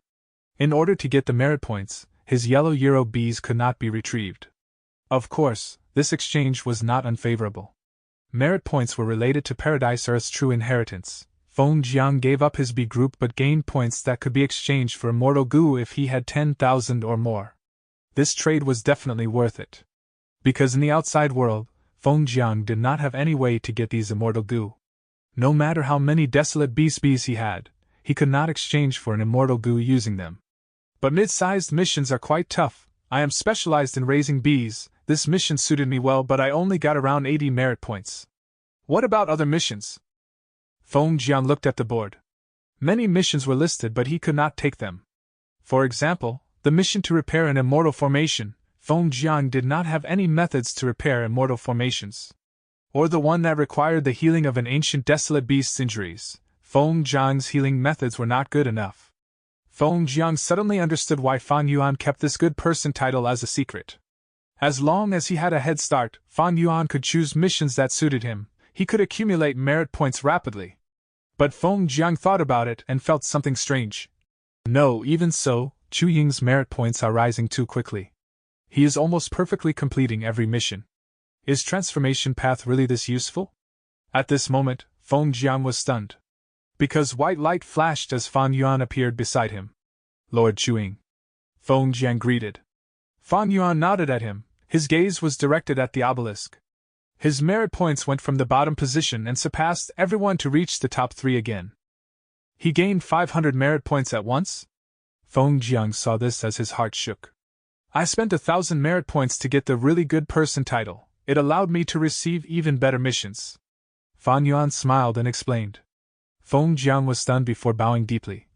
In order to get the merit points, his yellow Euro bees could not be retrieved. Of course, this exchange was not unfavorable. Merit points were related to Paradise Earth's true inheritance. Feng Jiang gave up his B group but gained points that could be exchanged for immortal goo if he had 10,000 or more. This trade was definitely worth it. Because in the outside world, Feng Jiang did not have any way to get these immortal goo. No matter how many desolate bees he had, he could not exchange for an immortal goo using them. But mid-sized missions are quite tough. I am specialized in raising bees. This mission suited me well, but I only got around 80 merit points. What about other missions? Feng Jiang looked at the board. Many missions were listed, but he could not take them. For example, the mission to repair an immortal formation. Feng Jiang did not have any methods to repair immortal formations. Or the one that required the healing of an ancient desolate beast's injuries. Feng Jiang's healing methods were not good enough. Feng Jiang suddenly understood why Fan Yuan kept this good person title as a secret. As long as he had a head start, Fan Yuan could choose missions that suited him. He could accumulate merit points rapidly. But Feng Jiang thought about it and felt something strange. No, even so, Chu Ying's merit points are rising too quickly. He is almost perfectly completing every mission. Is transformation path really this useful? At this moment, Feng Jiang was stunned. Because white light flashed as Fan Yuan appeared beside him. Lord Chuing. Feng Jiang greeted. Fan Yuan nodded at him. His gaze was directed at the obelisk. His merit points went from the bottom position and surpassed everyone to reach the top 3 again. He gained 500 merit points at once? Feng Jiang saw this as his heart shook. I spent 1,000 merit points to get the really good person title. It allowed me to receive even better missions. Fan Yuan smiled and explained. Feng Jiang was stunned before bowing deeply.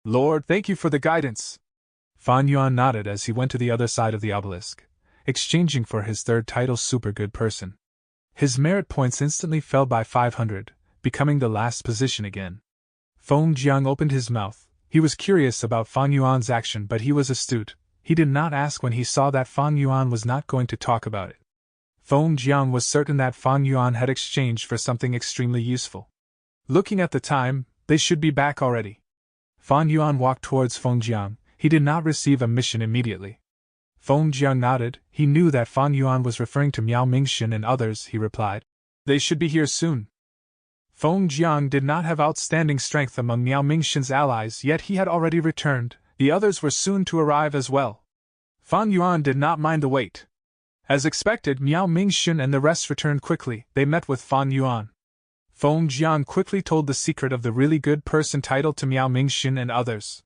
Lord, thank you for the guidance. Fan Yuan nodded as he went to the other side of the obelisk, exchanging for his third title super good person. His merit points instantly fell by 500, becoming the last position again. Feng Jiang opened his mouth. He was curious about Fan Yuan's action, but he was astute. He did not ask when he saw that Fan Yuan was not going to talk about it. Feng Jiang was certain that Fan Yuan had exchanged for something extremely useful. Looking at the time, they should be back already. Fan Yuan walked towards Feng Jiang. He did not receive a mission immediately. Feng Jiang nodded. He knew that Fan Yuan was referring to Miao Mingxin and others. He replied, They should be here soon. Feng Jiang did not have outstanding strength among Miao Mingxin's allies, yet he had already returned. The others were soon to arrive as well. Fan Yuan did not mind the wait. As expected, Miao Mingxin and the rest returned quickly. They met with Fan Yuan. Feng Jiang quickly told the secret of the really good person title to Miao Mingxin and others.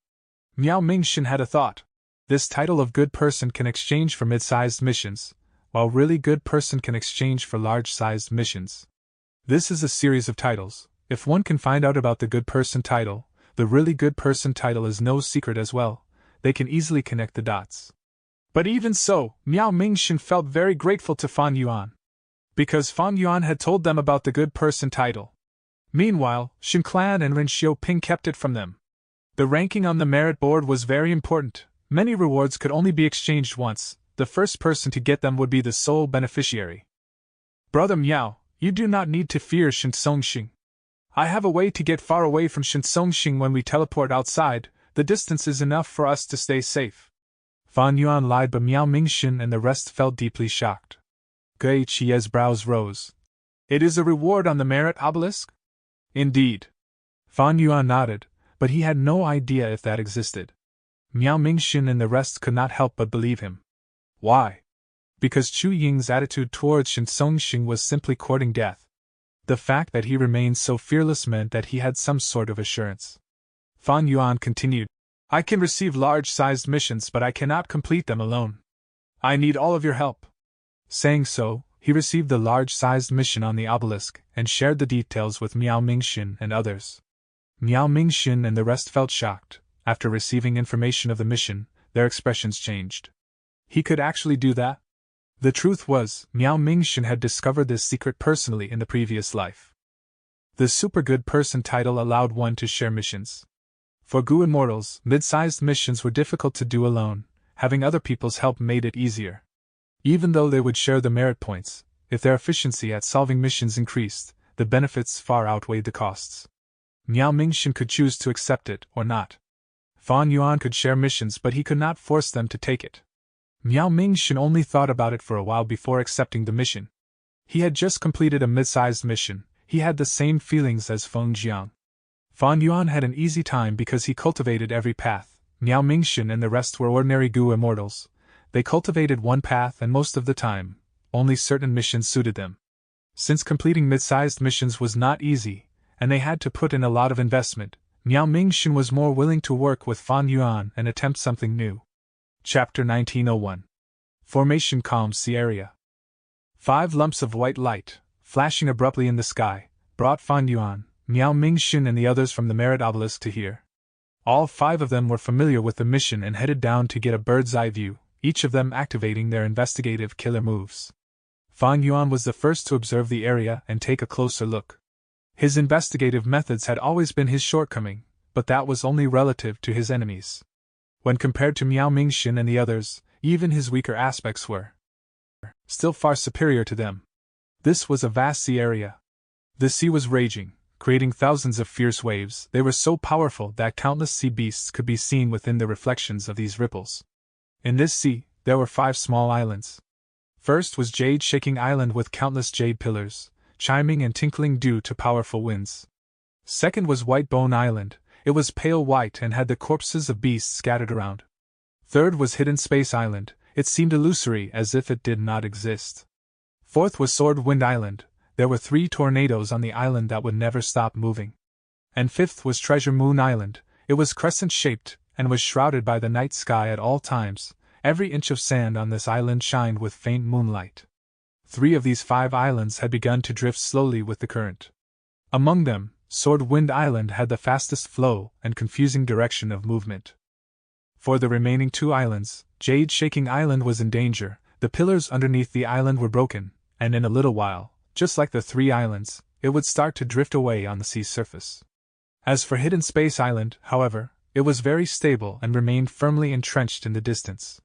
Miao Mingxin had a thought. This title of good person can exchange for mid-sized missions, while really good person can exchange for large-sized missions. This is a series of titles. If one can find out about the good person title, the really good person title is no secret as well. They can easily connect the dots. But even so, Miao Mingxin felt very grateful to Fan Yuan. Because Fan Yuan had told them about the good person title. Meanwhile, Shin Clan and Ren Xiaoping kept it from them. The ranking on the merit board was very important. Many rewards could only be exchanged once. The first person to get them would be the sole beneficiary. Brother Miao, you do not need to fear Shinsongxing. I have a way to get far away from Shinsongxing when we teleport outside. The distance is enough for us to stay safe. Fan Yuan lied, but Miao Mingxin and the rest felt deeply shocked. Gui Chie's brows rose. It is a reward on the merit obelisk? Indeed. Fan Yuan nodded, but he had no idea if that existed. Miao Mingxin and the rest could not help but believe him. Why? Because Chu Ying's attitude towards Shinsongxing was simply courting death. The fact that he remained so fearless meant that he had some sort of assurance. Fan Yuan continued. I can receive large-sized missions, but I cannot complete them alone. I need all of your help. Saying so, he received the large-sized mission on the obelisk and shared the details with Miao Mingxin and others. Miao Mingxin and the rest felt shocked. After receiving information of the mission, their expressions changed. He could actually do that? The truth was, Miao Mingxin had discovered this secret personally in the previous life. The Super Good Person title allowed one to share missions. For Gu Immortals, mid-sized missions were difficult to do alone. Having other people's help made it easier. Even though they would share the merit points, if their efficiency at solving missions increased, the benefits far outweighed the costs. Miao Mingxin could choose to accept it or not. Fan Yuan could share missions, but he could not force them to take it. Miao Mingxin only thought about it for a while before accepting the mission. He had just completed a mid-sized mission. He had the same feelings as Feng Jiang. Fan Yuan had an easy time because he cultivated every path. Miao Mingxin and the rest were ordinary Gu Immortals. They cultivated one path, and most of the time, only certain missions suited them. Since completing mid-sized missions was not easy, and they had to put in a lot of investment, Miao Mingxin was more willing to work with Fan Yuan and attempt something new. Chapter 1901. Formation Calm Sea Area. 5 lumps of white light, flashing abruptly in the sky, brought Fan Yuan, Miao Mingxin and the others from the Merit Obelisk to here. All 5 of them were familiar with the mission and headed down to get a bird's-eye view, each of them activating their investigative killer moves. Fan Yuan was the first to observe the area and take a closer look. His investigative methods had always been his shortcoming, but that was only relative to his enemies. When compared to Miao Mingxin and the others, even his weaker aspects were still far superior to them. This was a vast sea area. The sea was raging, creating thousands of fierce waves. They were so powerful that countless sea beasts could be seen within the reflections of these ripples. In this sea, there were 5 small islands. First was Jade Shaking Island with countless jade pillars, chiming and tinkling due to powerful winds. Second was White Bone Island. It was pale white and had the corpses of beasts scattered around. Third was Hidden Space Island. It seemed illusory as if it did not exist. Fourth was Sword Wind Island. There were 3 tornadoes on the island that would never stop moving. And fifth was Treasure Moon Island. It was crescent-shaped and was shrouded by the night sky at all times. Every inch of sand on this island shined with faint moonlight. 3 of these 5 islands had begun to drift slowly with the current. Among them, Sword Wind Island had the fastest flow and confusing direction of movement. For the remaining 2 islands, Jade Shaking Island was in danger. The pillars underneath the island were broken, and in a little while, just like the 3 islands, it would start to drift away on the sea's surface. As for Hidden Space Island, however, it was very stable and remained firmly entrenched in the distance.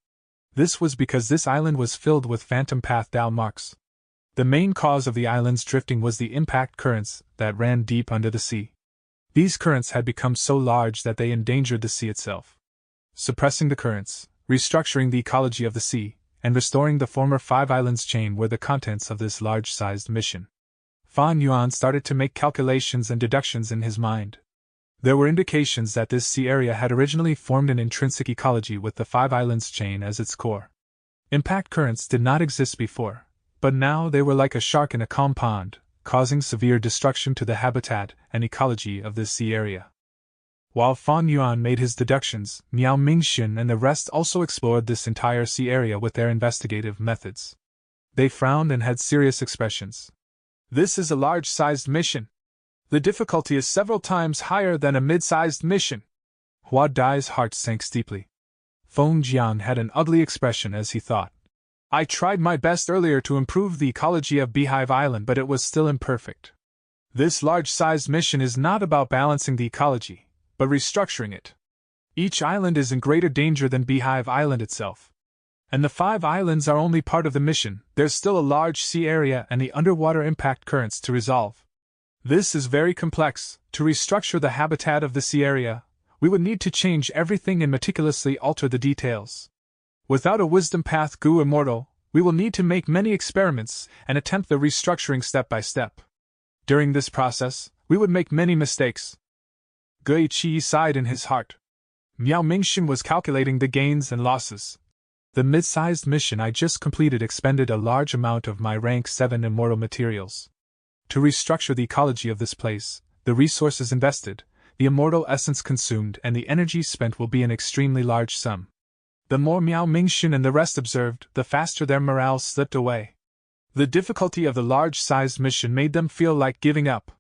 This was because this island was filled with phantom path Dao marks. The main cause of the island's drifting was the impact currents that ran deep under the sea. These currents had become so large that they endangered the sea itself. Suppressing the currents, restructuring the ecology of the sea, and restoring the former 5 islands chain were the contents of this large-sized mission. Fan Yuan started to make calculations and deductions in his mind. There were indications that this sea area had originally formed an intrinsic ecology with the 5 islands chain as its core. Impact currents did not exist before, but now they were like a shark in a calm pond, causing severe destruction to the habitat and ecology of this sea area. While Fan Yuan made his deductions, Miao Mingxin and the rest also explored this entire sea area with their investigative methods. They frowned and had serious expressions. This is a large-sized mission. The difficulty is several times higher than a mid-sized mission. Hua Dai's heart sank steeply. Feng Jiang had an ugly expression as he thought. I tried my best earlier to improve the ecology of Beehive Island, but it was still imperfect. This large-sized mission is not about balancing the ecology, but restructuring it. Each island is in greater danger than Beehive Island itself. And the 5 islands are only part of the mission. There's still a large sea area and the underwater impact currents to resolve. This is very complex. To restructure the habitat of the sea area, we would need to change everything and meticulously alter the details. Without a wisdom path Gu Immortal, we will need to make many experiments and attempt the restructuring step by step. During this process, we would make many mistakes. Gui Qi sighed in his heart. Miao Mingxin was calculating the gains and losses. The mid-sized mission I just completed expended a large amount of my rank 7 immortal materials. To restructure the ecology of this place, the resources invested, the immortal essence consumed and the energy spent will be an extremely large sum. The more Miao Mingxin and the rest observed, the faster their morale slipped away. The difficulty of the large-sized mission made them feel like giving up.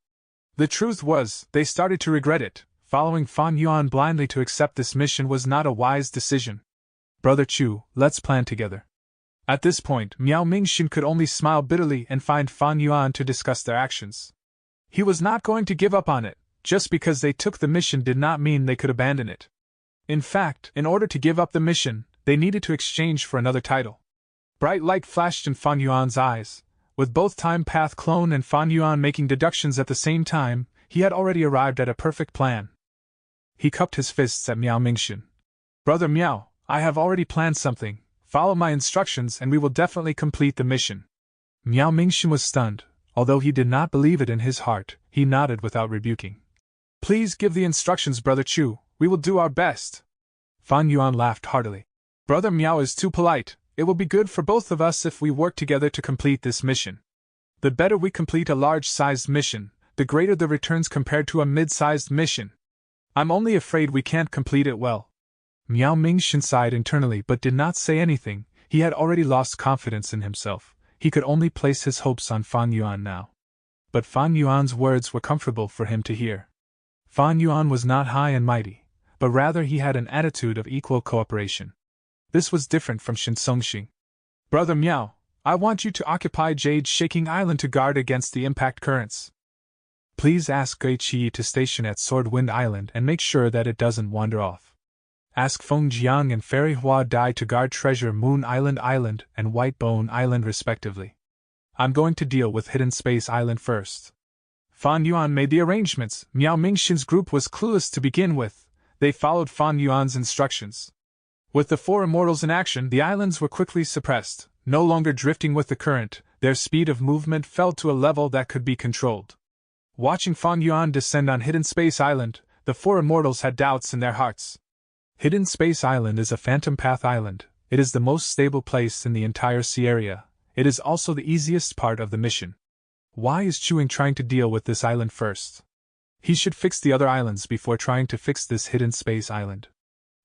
The truth was, they started to regret it. Following Fan Yuan blindly to accept this mission was not a wise decision. Brother Chu, let's plan together. At this point, Miao Mingxin could only smile bitterly and find Fan Yuan to discuss their actions. He was not going to give up on it. Just because they took the mission did not mean they could abandon it. In fact, in order to give up the mission, they needed to exchange for another title. Bright light flashed in Fan Yuan's eyes. With both Time Path Clone and Fan Yuan making deductions at the same time, he had already arrived at a perfect plan. He cupped his fists at Miao Mingxin. Brother Miao, I have already planned something. Follow my instructions and we will definitely complete the mission. Miao Mingxin was stunned. Although he did not believe it in his heart, he nodded without rebuking. Please give the instructions, Brother Chu. We will do our best. Fan Yuan laughed heartily. Brother Miao is too polite. It will be good for both of us if we work together to complete this mission. The better we complete a large-sized mission, the greater the returns compared to a mid-sized mission. I'm only afraid we can't complete it well. Miao Mingxin sighed internally but did not say anything. He had already lost confidence in himself. He could only place his hopes on Fan Yuan now. But Fan Yuan's words were comfortable for him to hear. Fan Yuan was not high and mighty, but rather he had an attitude of equal cooperation. This was different from Shin Songxing. Brother Miao, I want you to occupy Jade Shaking Island to guard against the impact currents. Please ask Gui Qi to station at Sword Wind Island and make sure that it doesn't wander off. Ask Feng Jiang and Fairy Hua Dai to guard Treasure Moon Island and White Bone Island respectively. I'm going to deal with Hidden Space Island first. Fan Yuan made the arrangements. Miao Mingxin's group was clueless to begin with. They followed Fan Yuan's instructions. With the four immortals in action, the islands were quickly suppressed. No longer drifting with the current, their speed of movement fell to a level that could be controlled. Watching Fan Yuan descend on Hidden Space Island, the four immortals had doubts in their hearts. Hidden Space Island is a phantom path island. It is the most stable place in the entire sea area. It is also the easiest part of the mission. Why is Chuing trying to deal with this island first? He should fix the other islands before trying to fix this Hidden Space Island.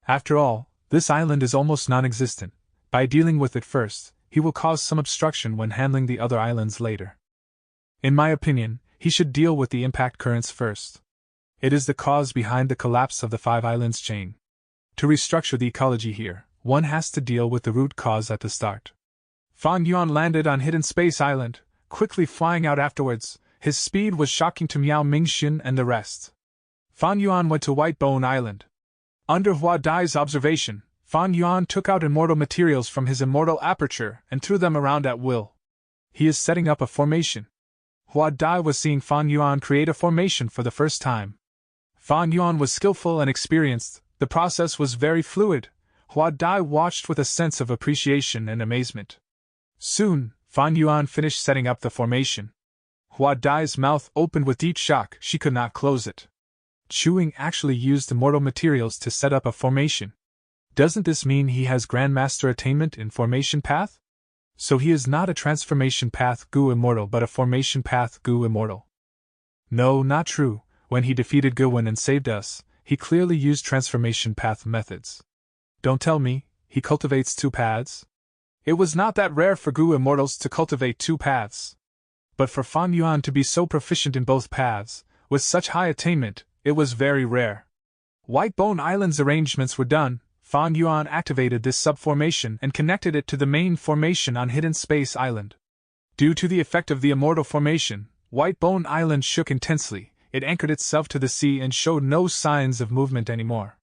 After all, this island is almost non-existent. By dealing with it first, he will cause some obstruction when handling the other islands later. In my opinion, he should deal with the impact currents first. It is the cause behind the collapse of the Five Islands chain. To restructure the ecology here, one has to deal with the root cause at the start. Fan Yuan landed on Hidden Space Island, quickly flying out afterwards. His speed was shocking to Miao Mingxin and the rest. Fan Yuan went to White Bone Island. Under Hua Dai's observation, Fan Yuan took out immortal materials from his immortal aperture and threw them around at will. He is setting up a formation. Hua Dai was seeing Fan Yuan create a formation for the first time. Fan Yuan was skillful and experienced. The process was very fluid. Hua Dai watched with a sense of appreciation and amazement. Soon, Fan Yuan finished setting up the formation. Hua Dai's mouth opened with deep shock. She could not close it. Chuing actually used immortal materials to set up a formation. Doesn't this mean he has Grandmaster attainment in Formation Path? So he is not a Transformation Path Gu Immortal but a Formation Path Gu Immortal. No, not true. When he defeated Guwen and saved us, he clearly used Transformation Path methods. Don't tell me, he cultivates two paths? It was not that rare for Gu Immortals to cultivate two paths. But for Fan Yuan to be so proficient in both paths, with such high attainment, it was very rare. White Bone Island's arrangements were done. Fan Yuan activated this subformation and connected it to the main formation on Hidden Space Island. Due to the effect of the immortal formation, White Bone Island shook intensely. It anchored itself to the sea and showed no signs of movement anymore.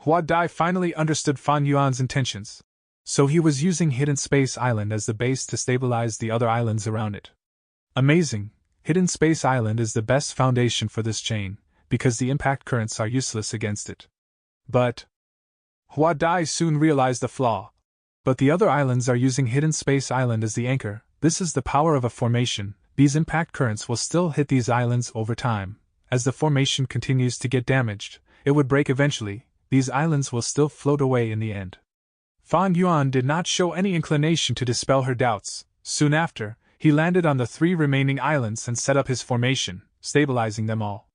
Hua Dai finally understood Fan Yuan's intentions. So he was using Hidden Space Island as the base to stabilize the other islands around it. Amazing! Hidden Space Island is the best foundation for this chain, because the impact currents are useless against it. But Hua Dai soon realized the flaw. But the other islands are using Hidden Space Island as the anchor. This is the power of a formation. These impact currents will still hit these islands over time. As the formation continues to get damaged, it would break eventually. These islands will still float away in the end. Fan Yuan did not show any inclination to dispel her doubts. Soon after, he landed on the three remaining islands and set up his formation, stabilizing them all.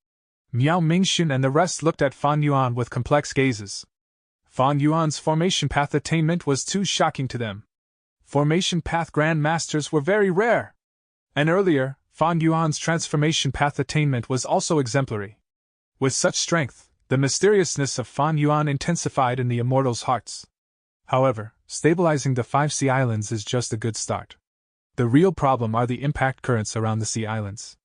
Miao Mingxun and the rest looked at Fan Yuan with complex gazes. Fan Yuan's formation path attainment was too shocking to them. Formation path grandmasters were very rare. And earlier, Fan Yuan's transformation path attainment was also exemplary. With such strength, the mysteriousness of Fan Yuan intensified in the immortals' hearts. However, stabilizing the 5 sea islands is just a good start. The real problem are the impact currents around the sea islands.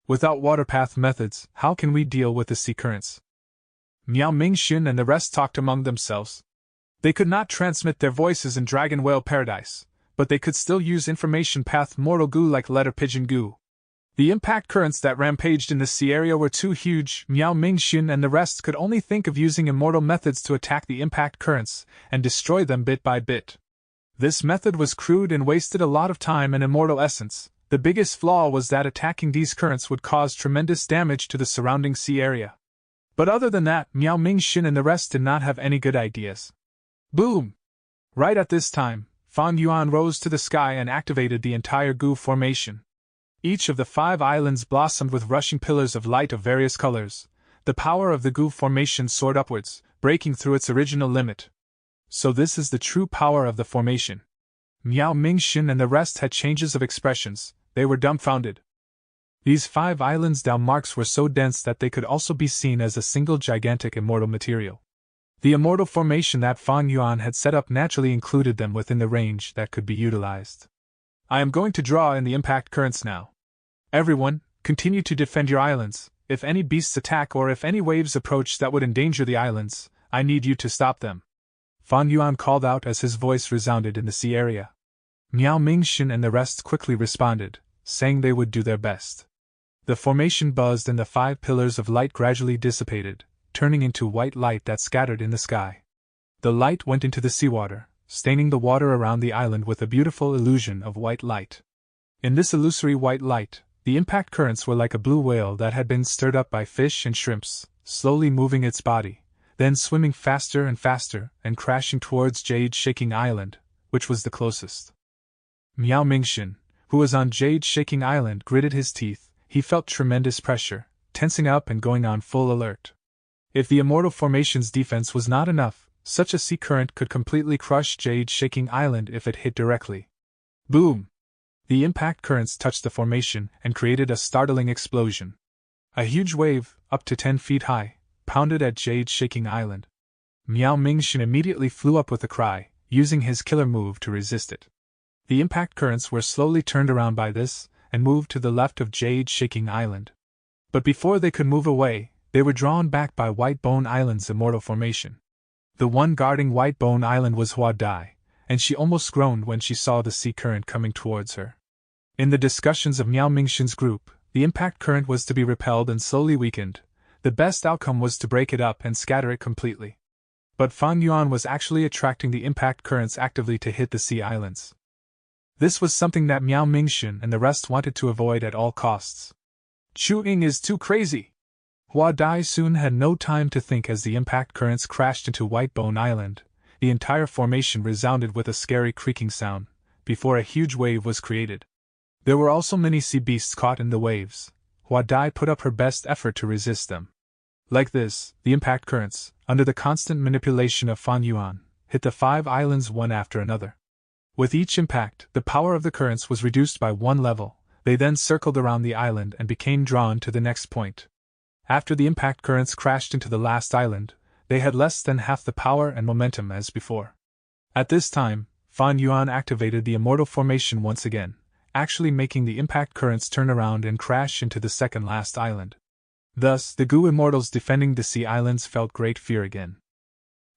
Without water path methods, how can we deal with the sea currents? Miao Mingxun and the rest talked among themselves. They could not transmit their voices in Dragon Whale Paradise, but they could still use information path mortal goo like letter pigeon goo. The impact currents that rampaged in the sea area were too huge. Miao Mingxun and the rest could only think of using immortal methods to attack the impact currents and destroy them bit by bit. This method was crude and wasted a lot of time and immortal essence. The biggest flaw was that attacking these currents would cause tremendous damage to the surrounding sea area. But other than that, Miao Mingxun and the rest did not have any good ideas. Boom! Right at this time, Fan Yuan rose to the sky and activated the entire goo formation. Each of the 5 islands blossomed with rushing pillars of light of various colors. The power of the goo formation soared upwards, breaking through its original limit. So this is the true power of the formation. Miao Mingxun and the rest had changes of expressions. They were dumbfounded. These 5 islands' Dao marks were so dense that they could also be seen as a single gigantic immortal material. The immortal formation that Fan Yuan had set up naturally included them within the range that could be utilized. I am going to draw in the impact currents now. Everyone, continue to defend your islands. If any beasts attack or if any waves approach that would endanger the islands, I need you to stop them. Fan Yuan called out as his voice resounded in the sea area. Miao Mingxun and the rest quickly responded, saying they would do their best. The formation buzzed and the 5 pillars of light gradually dissipated, turning into white light that scattered in the sky. The light went into the seawater, staining the water around the island with a beautiful illusion of white light. In this illusory white light, the impact currents were like a blue whale that had been stirred up by fish and shrimps, slowly moving its body, then swimming faster and crashing towards Jade Shaking Island, which was the closest. Miao Mingxun, who was on Jade Shaking Island, gritted his teeth. He felt tremendous pressure, tensing up and going on full alert. If the immortal formation's defense was not enough, such a sea current could completely crush Jade Shaking Island if it hit directly. Boom! The impact currents touched the formation and created a startling explosion. A huge wave, up to 10 feet high, pounded at Jade Shaking Island. Miao Mingxun immediately flew up with a cry, using his killer move to resist it. The impact currents were slowly turned around by this, and moved to the left of Jade Shaking Island. But before they could move away, they were drawn back by White Bone Island's immortal formation. The one guarding White Bone Island was Hua Dai, and she almost groaned when she saw the sea current coming towards her. In the discussions of Miao Mingxun's group, the impact current was to be repelled and slowly weakened. The best outcome was to break it up and scatter it completely. But Fan Yuan was actually attracting the impact currents actively to hit the sea islands. This was something that Miao Mingxun and the rest wanted to avoid at all costs. Chu Ying is too crazy! Hua Dai soon had no time to think as the impact currents crashed into White Bone Island. The entire formation resounded with a scary creaking sound, before a huge wave was created. There were also many sea beasts caught in the waves. Hua Dai put up her best effort to resist them. Like this, the impact currents, under the constant manipulation of Fan Yuan, hit the 5 islands one after another. With each impact, the power of the currents was reduced by 1 level. They then circled around the island and became drawn to the next point. After the impact currents crashed into the last island, they had less than half the power and momentum as before. At this time, Fan Yuan activated the immortal formation once again, actually making the impact currents turn around and crash into the second last island. Thus, the Goo Immortals defending the sea islands felt great fear again.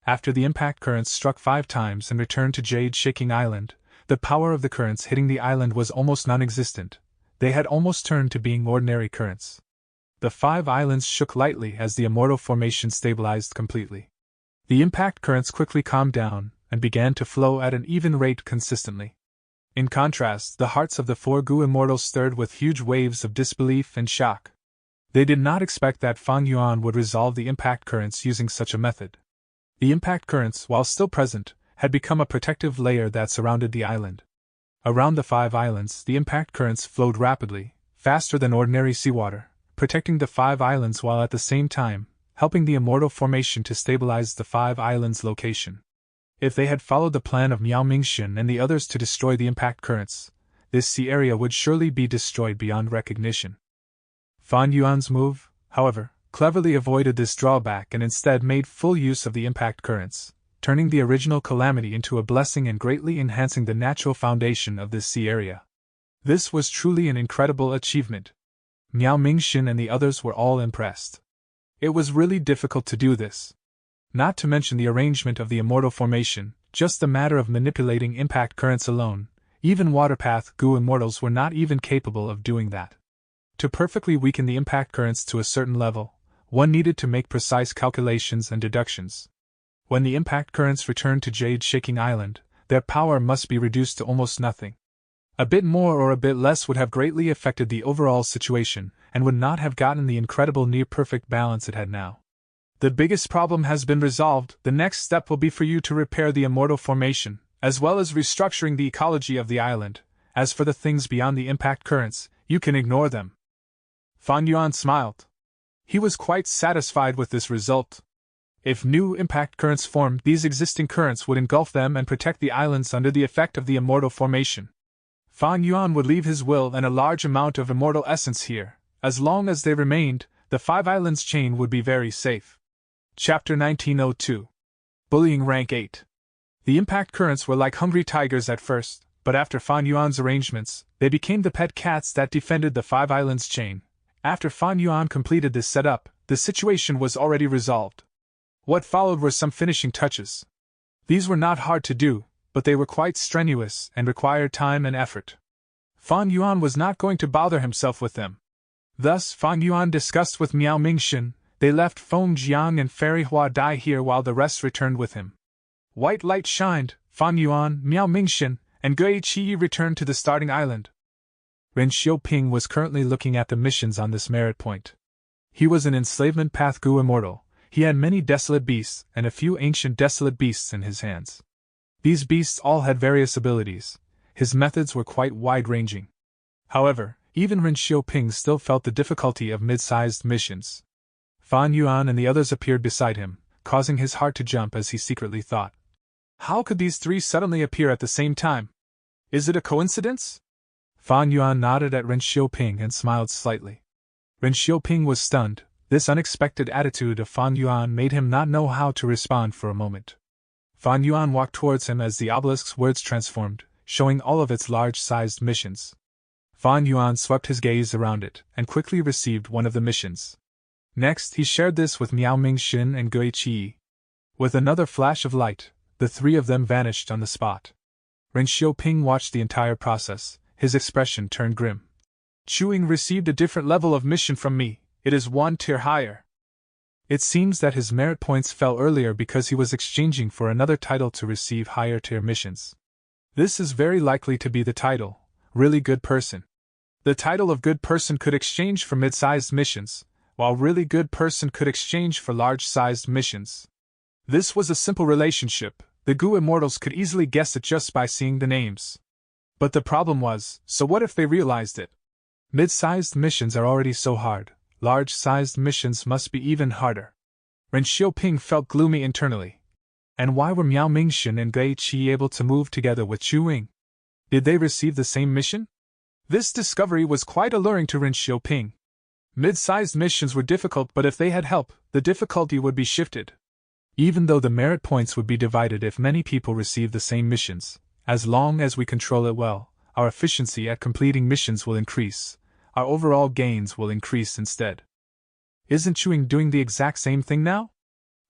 After the impact currents struck 5 times and returned to Jade Shaking Island, the power of the currents hitting the island was almost non-existent. They had almost turned to being ordinary currents. The 5 islands shook lightly as the immortal formation stabilized completely. The impact currents quickly calmed down and began to flow at an even rate consistently. In contrast, the hearts of the 4 Goo Immortals stirred with huge waves of disbelief and shock. They did not expect that Fan Yuan would resolve the impact currents using such a method. The impact currents, while still present, had become a protective layer that surrounded the island. Around the 5 islands, the impact currents flowed rapidly, faster than ordinary seawater, protecting the 5 islands while at the same time helping the Immortal Formation to stabilize the 5 islands' location. If they had followed the plan of Miao Mingxin and the others to destroy the impact currents, this sea area would surely be destroyed beyond recognition. Fan Yuan's move, however, cleverly avoided this drawback and instead made full use of the impact currents, turning the original calamity into a blessing and greatly enhancing the natural foundation of this sea area. This was truly an incredible achievement. Miao Mingxin and the others were all impressed. It was really difficult to do this. Not to mention the arrangement of the Immortal Formation, just the matter of manipulating impact currents alone, even Waterpath Goo Immortals were not even capable of doing that. To perfectly weaken the impact currents to a certain level, one needed to make precise calculations and deductions. When the impact currents returned to Jade Shaking Island, their power must be reduced to almost nothing. A bit more or a bit less would have greatly affected the overall situation, and would not have gotten the incredible near-perfect balance it had now. The biggest problem has been resolved. The next step will be for you to repair the Immortal Formation, as well as restructuring the ecology of the island. As for the things beyond the impact currents, you can ignore them. Fan Yuan smiled. He was quite satisfied with this result. If new impact currents formed, these existing currents would engulf them and protect the islands under the effect of the Immortal Formation. Fan Yuan would leave his will and a large amount of immortal essence here. As long as they remained, the 5 islands chain would be very safe. Chapter 1902. Bullying Rank 8. The impact currents were like hungry tigers at first, but after Fan Yuan's arrangements, they became the pet cats that defended the 5 islands chain. After Fan Yuan completed this setup, the situation was already resolved. What followed were some finishing touches. These were not hard to do, but they were quite strenuous and required time and effort. Fan Yuan was not going to bother himself with them. Thus, Fan Yuan discussed with Miao Mingxin. They left Feng Jiang and Fairy Hua Dai here while the rest returned with him. White light shined. Fan Yuan, Miao Mingxin, and Gui Qi returned to the starting island. Ren Xiuping was currently looking at the missions on this merit point. He was an enslavement path Gu immortal. He had many desolate beasts and a few ancient desolate beasts in his hands. These beasts all had various abilities. His methods were quite wide-ranging. However, even Ren Xiuping still felt the difficulty of mid-sized missions. Fan Yuan and the others appeared beside him, causing his heart to jump as he secretly thought. How could these 3 suddenly appear at the same time? Is it a coincidence? Fan Yuan nodded at Ren Xiuping and smiled slightly. Ren Xiuping was stunned. This unexpected attitude of Fan Yuan made him not know how to respond for a moment. Fan Yuan walked towards him as the obelisk's words transformed, showing all of its large-sized missions. Fan Yuan swept his gaze around it and quickly received one of the missions. Next, he shared this with Miao Mingxin and Gui Qi. With another flash of light, the 3 of them vanished on the spot. Ren Xiuping watched the entire process. His expression turned grim. Chuing received a different level of mission from me. It is 1 tier higher. It seems that his merit points fell earlier because he was exchanging for another title to receive higher tier missions. This is very likely to be the title, Really Good Person. The title of Good Person could exchange for mid-sized missions, while Really Good Person could exchange for large-sized missions. This was a simple relationship. The Gu Immortals could easily guess it just by seeing the names. But the problem was, so what if they realized it? Mid-sized missions are already so hard. Large-sized missions must be even harder. Ren Xiuping felt gloomy internally. And why were Miao Mingxin and Gui Qi able to move together with Chuing? Did they receive the same mission? This discovery was quite alluring to Ren Xiuping. Mid-sized missions were difficult, but if they had help, the difficulty would be shifted. Even though the merit points would be divided if many people receive the same missions, as long as we control it well, our efficiency at completing missions will increase. Our overall gains will increase instead. Isn't Chuing doing the exact same thing now?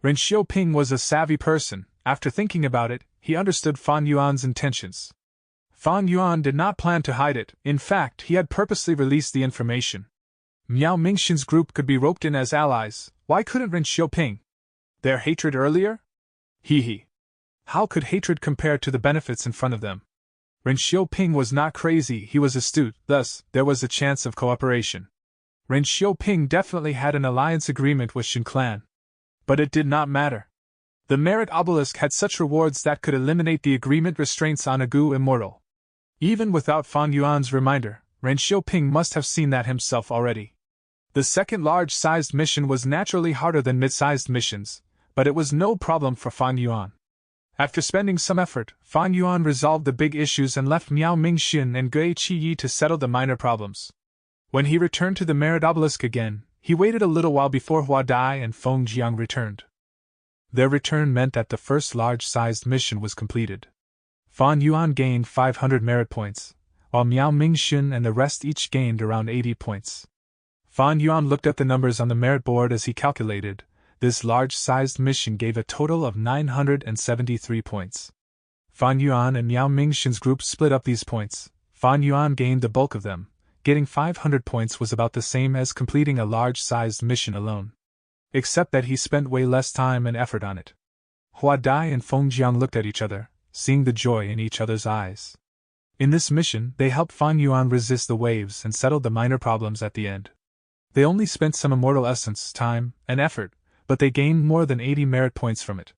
Ren Xiuping was a savvy person. After thinking about it, he understood Fan Yuan's intentions. Fan Yuan did not plan to hide it. In fact, he had purposely released the information. Miao Mingxin's group could be roped in as allies. Why couldn't Ren Xiuping? Their hatred earlier? Hee. How could hatred compare to the benefits in front of them? Ren Xiuping was not crazy, he was astute, thus, there was a chance of cooperation. Ren Xiuping definitely had an alliance agreement with Shin Clan. But it did not matter. The merit obelisk had such rewards that could eliminate the agreement restraints on a Gu immortal. Even without Fan Yuan's reminder, Ren Xiuping must have seen that himself already. The second large-sized mission was naturally harder than mid-sized missions, but it was no problem for Fan Yuan. After spending some effort, Fan Yuan resolved the big issues and left Miao Mingxin and Gui Qiyi to settle the minor problems. When he returned to the Merit Obelisk again, he waited a little while before Hua Dai and Feng Jiang returned. Their return meant that the first large-sized mission was completed. Fan Yuan gained 500 merit points, while Miao Mingxin and the rest each gained around 80 points. Fan Yuan looked at the numbers on the merit board as he calculated. This large-sized mission gave a total of 973 points. Fan Yuan and Miao Mingxin's group split up these points. Fan Yuan gained the bulk of them. Getting 500 points was about the same as completing a large-sized mission alone. Except that he spent way less time and effort on it. Hua Dai and Feng Jiang looked at each other, seeing the joy in each other's eyes. In this mission, they helped Fan Yuan resist the waves and settled the minor problems at the end. They only spent some immortal essence, time, and effort, but they gained more than 80 merit points from it.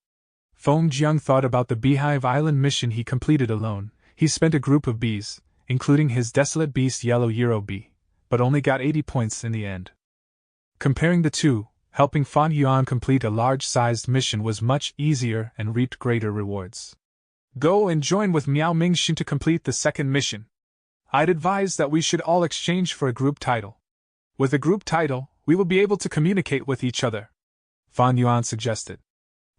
Feng Jiang thought about the Beehive Island mission he completed alone. He spent a group of bees, including his desolate beast Yellow Euro Bee, but only got 80 points in the end. Comparing the two, helping Fan Yuan complete a large-sized mission was much easier and reaped greater rewards. Go and join with Miao Mingxin to complete the second mission. I'd advise that we should all exchange for a group title. With a group title, we will be able to communicate with each other, Fan Yuan suggested.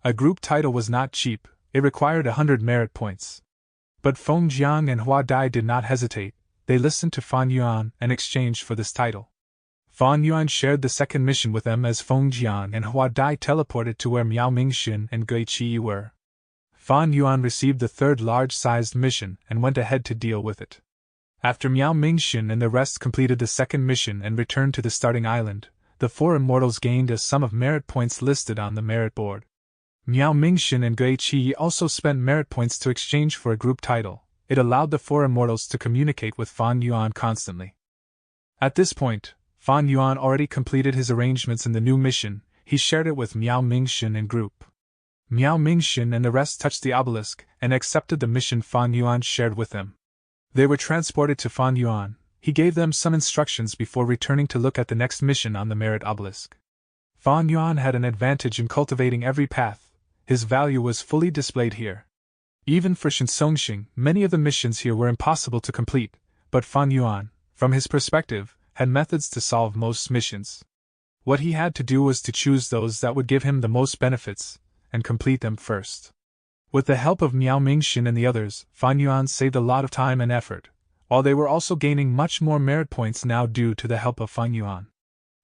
A group title was not cheap, it required 100 merit points. But Feng Jiang and Hua Dai did not hesitate. They listened to Fan Yuan and exchanged for this title. Fan Yuan shared the second mission with them as Feng Jiang and Hua Dai teleported to where Miao Mingxin and Gui Qiyi were. Fan Yuan received the third large-sized mission and went ahead to deal with it. After Miao Mingxin and the rest completed the second mission and returned to the starting island, the four immortals gained a sum of merit points listed on the merit board. Miao Mingxin and Gui Qiyi also spent merit points to exchange for a group title. It allowed the four immortals to communicate with Fan Yuan constantly. At this point, Fan Yuan already completed his arrangements in the new mission. He shared it with Miao Mingxin and group. Miao Mingxin and the rest touched the obelisk and accepted the mission Fan Yuan shared with them. They were transported to Fan Yuan. He gave them some instructions before returning to look at the next mission on the merit obelisk. Fan Yuan had an advantage in cultivating every path. His value was fully displayed here. Even for Shinsongxing, many of the missions here were impossible to complete, but Fan Yuan, from his perspective, had methods to solve most missions. What he had to do was to choose those that would give him the most benefits, and complete them first. With the help of Miao Mingxin and the others, Fan Yuan saved a lot of time and effort, while they were also gaining much more merit points now due to the help of Fan Yuan.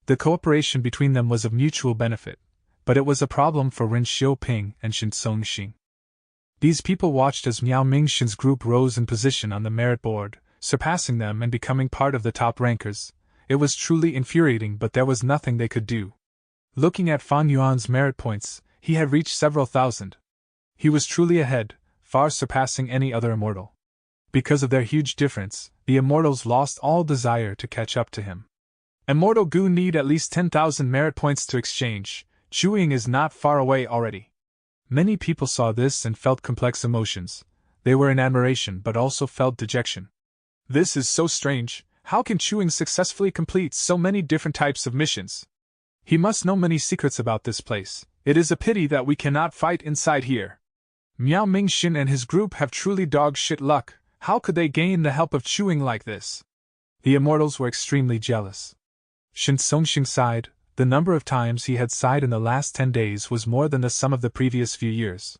The cooperation between them was of mutual benefit, but it was a problem for Ren Xiaoping and Shinsongxing. These people watched as Miao Mingxin's group rose in position on the merit board, surpassing them and becoming part of the top rankers. It was truly infuriating, but there was nothing they could do. Looking at Fan Yuan's merit points, he had reached several thousand. He was truly ahead, far surpassing any other immortal. Because of their huge difference, the immortals lost all desire to catch up to him. Immortal Gu need at least 10,000 merit points to exchange. Chewing is not far away already. Many people saw this and felt complex emotions. They were in admiration but also felt dejection. This is so strange. How can Chewing successfully complete so many different types of missions? He must know many secrets about this place. It is a pity that we cannot fight inside here. Miao Mingxin and his group have truly dog shit luck. How could they gain the help of Chewing like this? The immortals were extremely jealous. Shinsongxing sighed. The number of times he had sighed in the last 10 days was more than the sum of the previous few years.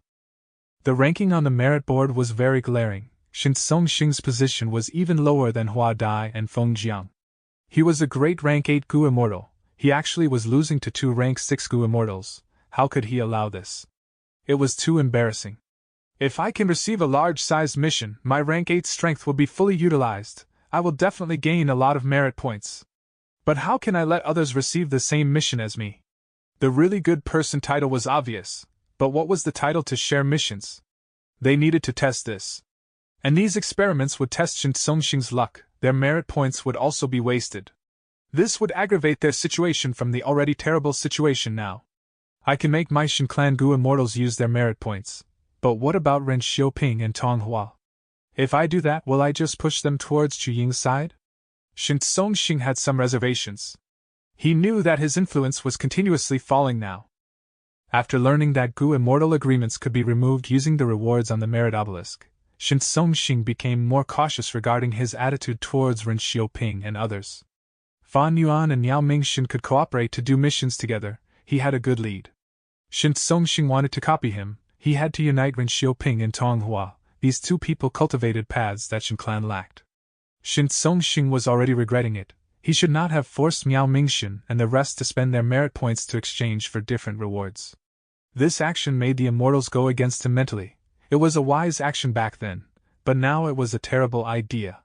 The ranking on the merit board was very glaring. Shinsongxing's position was even lower than Hua Dai and Feng Jiang. He was a great rank 8 Gu immortal. He actually was losing to 2 rank 6 Gu immortals. How could he allow this? It was too embarrassing. If I can receive a large-sized mission, my rank 8 strength will be fully utilized. I will definitely gain a lot of merit points. But how can I let others receive the same mission as me? The really good person title was obvious, but what was the title to share missions? They needed to test this. And these experiments would test Shinsongxing's luck. Their merit points would also be wasted. This would aggravate their situation from the already terrible situation now. I can make my Shin Clan Gu immortals use their merit points, but what about Ren Xiaoping and Tong Hua? If I do that, will I just push them towards Chu Ying's side? Shinsongxing had some reservations. He knew that his influence was continuously falling now. After learning that Gu immortal agreements could be removed using the rewards on the merit obelisk, Shin Songxing became more cautious regarding his attitude towards Ren Xiaoping and others. Fan Yuan and Yao Mingxin could cooperate to do missions together. He had a good lead. Shin Songxing wanted to copy him. He had to unite Ren Xiaoping and Tonghua. These two people cultivated paths that Shin clan lacked. Shin Songxing was already regretting it. He should not have forced Miao Mingxin and the rest to spend their merit points to exchange for different rewards. This action made the immortals go against him mentally. It was a wise action back then, but now it was a terrible idea.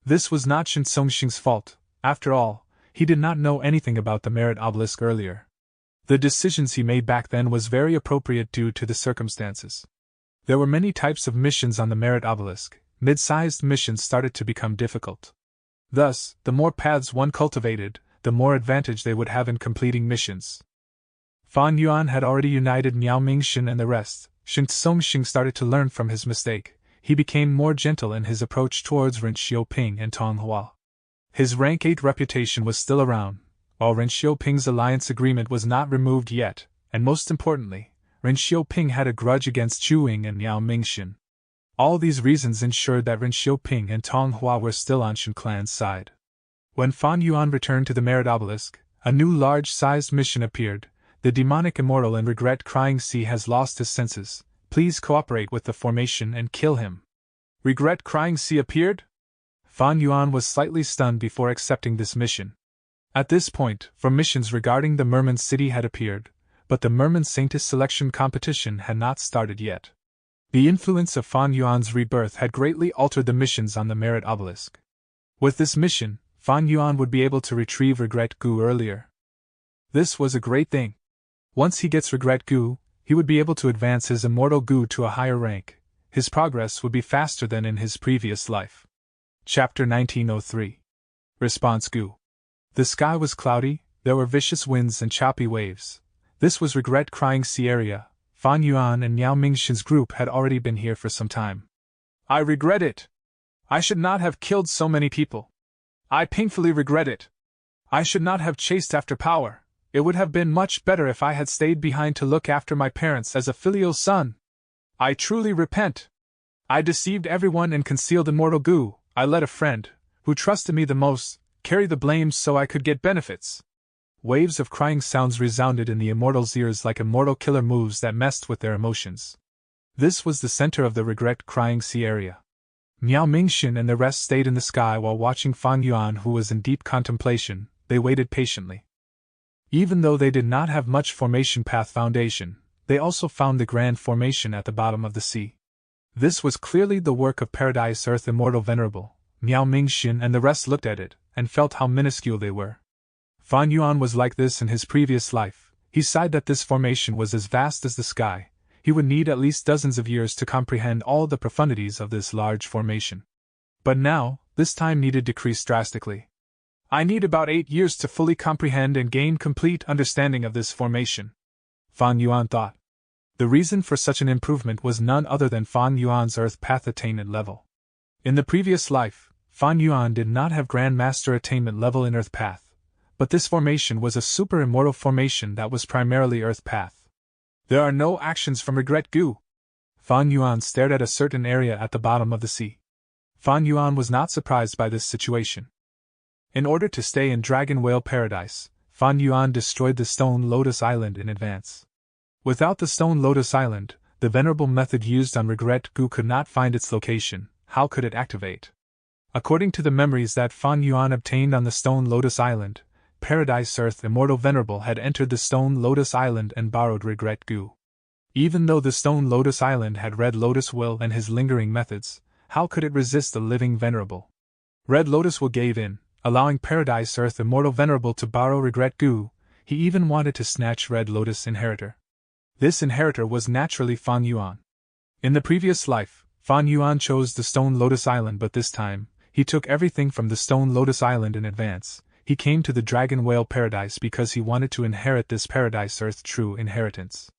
This was not Shin Songxing's fault. After all, he did not know anything about the merit obelisk earlier. The decisions he made back then was very appropriate due to the circumstances. There were many types of missions on the merit obelisk. Mid-sized missions started to become difficult. Thus, the more paths one cultivated, the more advantage they would have in completing missions. Fan Yuan had already united Miao Mingxin and the rest. Shin Songxing started to learn from his mistake. He became more gentle in his approach towards Ren Xiaoping and Tonghua. His rank 8 reputation was still around, while Ren Xiaoping's alliance agreement was not removed yet, and most importantly, Ren Xiaoping had a grudge against Zhuing and Miao Mingxin. All these reasons ensured that Ren Xiaoping and Tonghua were still on Shin clan's side. When Fan Yuan returned to the merit obelisk, a new large-sized mission appeared. The demonic immortal in Regret Crying Sea has lost his senses. Please cooperate with the formation and kill him. Regret Crying Sea appeared? Fan Yuan was slightly stunned before accepting this mission. At this point, missions regarding the Merman City had appeared, but the Merman Saintess selection competition had not started yet. The influence of Fan Yuan's rebirth had greatly altered the missions on the merit obelisk. With this mission, Fan Yuan would be able to retrieve Regret Gu earlier. This was a great thing. Once he gets Regret Gu, he would be able to advance his immortal Gu to a higher rank. His progress would be faster than in his previous life. Chapter 1903. Response Gu. The sky was cloudy, there were vicious winds and choppy waves. This was Regret Crying Sea area. Fan Yuan and Yao Mingxin's group had already been here for some time. I regret it. I should not have killed so many people. I painfully regret it. I should not have chased after power. It would have been much better if I had stayed behind to look after my parents as a filial son. I truly repent. I deceived everyone and concealed immortal Gu. I let a friend, who trusted me the most, carry the blame so I could get benefits. Waves of crying sounds resounded in the immortals' ears like immortal killer moves that messed with their emotions. This was the center of the Regret Crying Sea area. Miao Mingxin and the rest stayed in the sky while watching Fan Yuan, who was in deep contemplation. They waited patiently. Even though they did not have much formation path foundation, they also found the grand formation at the bottom of the sea. This was clearly the work of Paradise Earth Immortal Venerable. Miao Mingxin and the rest looked at it, and felt how minuscule they were. Fan Yuan was like this in his previous life. He sighed that this formation was as vast as the sky. He would need at least dozens of years to comprehend all the profundities of this large formation. But now, this time needed decrease drastically. I need about 8 years to fully comprehend and gain complete understanding of this formation, Fan Yuan thought. The reason for such an improvement was none other than Fan Yuan's Earth Path attainment level. In the previous life, Fan Yuan did not have Grand Master attainment level in Earth Path, but this formation was a super immortal formation that was primarily Earth Path. There are no actions from Regret Gu. Fan Yuan stared at a certain area at the bottom of the sea. Fan Yuan was not surprised by this situation. In order to stay in Dragon Whale Paradise, Fan Yuan destroyed the Stone Lotus Island in advance. Without the Stone Lotus Island, the venerable method used on Regret Gu could not find its location. How could it activate? According to the memories that Fan Yuan obtained on the Stone Lotus Island, Paradise Earth Immortal Venerable had entered the Stone Lotus Island and borrowed Regret Gu. Even though the Stone Lotus Island had Red Lotus Will and his lingering methods, how could it resist the living Venerable? Red Lotus Will gave in, allowing Paradise Earth Immortal Venerable to borrow Regret Gu. He even wanted to snatch Red Lotus Inheritor. This inheritor was naturally Fan Yuan. In the previous life, Fan Yuan chose the Stone Lotus Island, but this time, he took everything from the Stone Lotus Island in advance. He came to the Dragon Whale Paradise because he wanted to inherit this Paradise Earth true inheritance.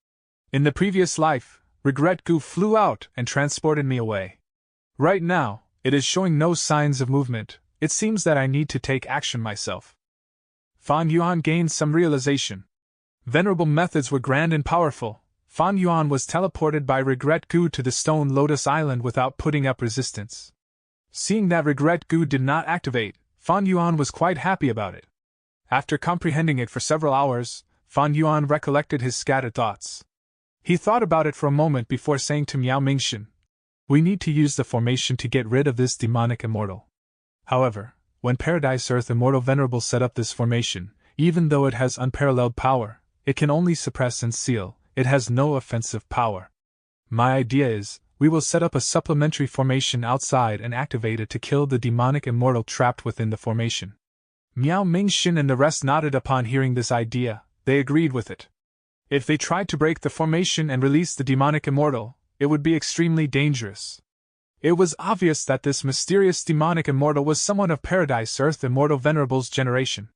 In the previous life, Regret Gu flew out and transported me away. Right now, it is showing no signs of movement. It seems that I need to take action myself. Fan Yuan gained some realization. Venerable methods were grand and powerful. Fan Yuan was teleported by Regret Gu to the Stone Lotus Island without putting up resistance. Seeing that Regret Gu did not activate, Fan Yuan was quite happy about it. After comprehending it for several hours, Fan Yuan recollected his scattered thoughts. He thought about it for a moment before saying to Miao Mingxin, "We need to use the formation to get rid of this demonic immortal." However, when Paradise Earth Immortal Venerable set up this formation, even though it has unparalleled power, it can only suppress and seal, it has no offensive power. My idea is, we will set up a supplementary formation outside and activate it to kill the demonic immortal trapped within the formation. Miao Mingxin and the rest nodded upon hearing this idea. They agreed with it. If they tried to break the formation and release the demonic immortal, it would be extremely dangerous. It was obvious that this mysterious demonic immortal was someone of Paradise Earth Immortal Venerable's generation.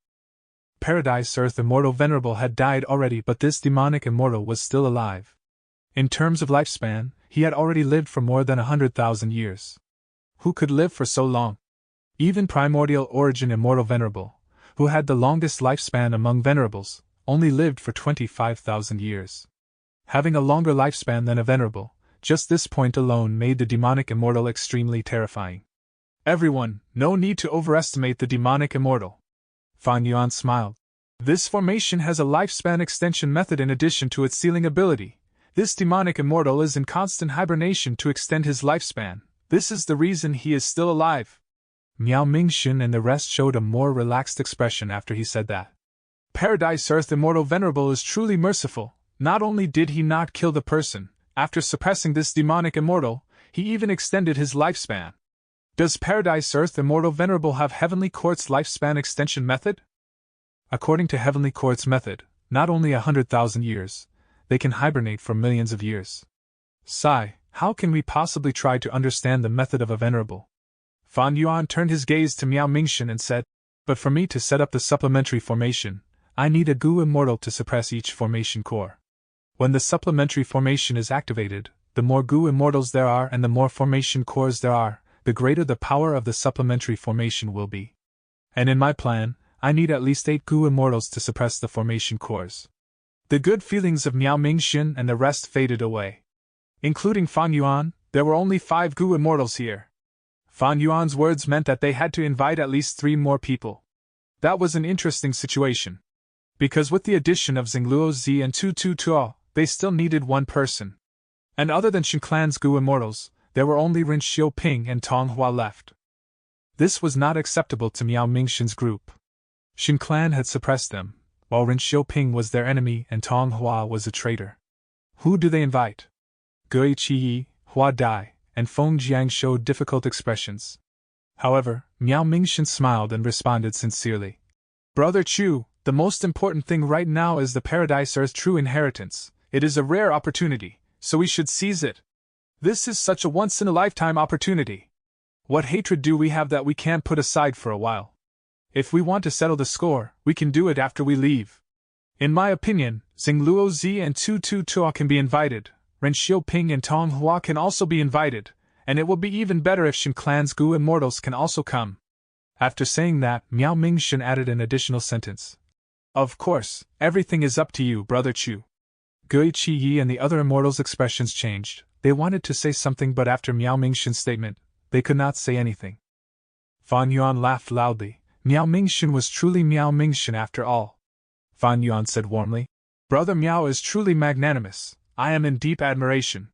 Paradise Earth Immortal Venerable had died already, but this demonic immortal was still alive. In terms of lifespan, he had already lived for more than 100,000 years. Who could live for so long? Even Primordial Origin Immortal Venerable, who had the longest lifespan among Venerables, only lived for 25,000 years. Having a longer lifespan than a Venerable, just this point alone made the demonic immortal extremely terrifying. Everyone, no need to overestimate the demonic immortal. Fan Yuan smiled. This formation has a lifespan extension method in addition to its sealing ability. This demonic immortal is in constant hibernation to extend his lifespan. This is the reason he is still alive. Miao Mingxin and the rest showed a more relaxed expression after he said that. Paradise Earth Immortal Venerable is truly merciful. Not only did he not kill the person, after suppressing this demonic immortal, he even extended his lifespan. Does Paradise Earth Immortal Venerable have Heavenly Court's lifespan extension method? According to Heavenly Court's method, not only 100,000 years, they can hibernate for millions of years. Sigh, how can we possibly try to understand the method of a venerable? Fan Yuan turned his gaze to Miao Mingxin and said, "But for me to set up the supplementary formation, I need a Gu Immortal to suppress each formation core. When the supplementary formation is activated, the more Gu Immortals there are and the more formation cores there are, the greater the power of the supplementary formation will be. And in my plan, I need at least 8 Gu Immortals to suppress the formation cores." The good feelings of Miao Mingxin and the rest faded away. Including Fan Yuan, there were only 5 Gu Immortals here. Fan Yuan's words meant that they had to invite at least 3 more people. That was an interesting situation. Because with the addition of Xingluo Zi and Tu Tu Tuo, they still needed 1 person. And other than Shin Clan's Gu Immortals, there were only Ren Xiaoping and Tong Hua left. This was not acceptable to Miao Mingxin's group. Shin Clan had suppressed them, while Ren Xiaoping was their enemy and Tong Hua was a traitor. Who do they invite? Gui Qiyi, Hua Dai, and Feng Jiang showed difficult expressions. However, Miao Mingxin smiled and responded sincerely. "Brother Chu, the most important thing right now is the Paradise Earth true inheritance. It is a rare opportunity, so we should seize it. This is such a once-in-a-lifetime opportunity. What hatred do we have that we can't put aside for a while? If we want to settle the score, we can do it after we leave. In my opinion, Xingluo Zi and Tu Tu Tuo can be invited, Ren Xiaoping and Tong Hua can also be invited, and it will be even better if Shin Clan's Gu Immortals can also come." After saying that, Miao Mingxin added an additional sentence. "Of course, everything is up to you, Brother Chu." Gui Qiyi and the other immortals' expressions changed. They wanted to say something, but after Miao Mingxin's statement, they could not say anything. Fan Yuan laughed loudly. Miao Mingxin was truly Miao Mingxin after all. Fan Yuan said warmly, "Brother Miao is truly magnanimous. I am in deep admiration.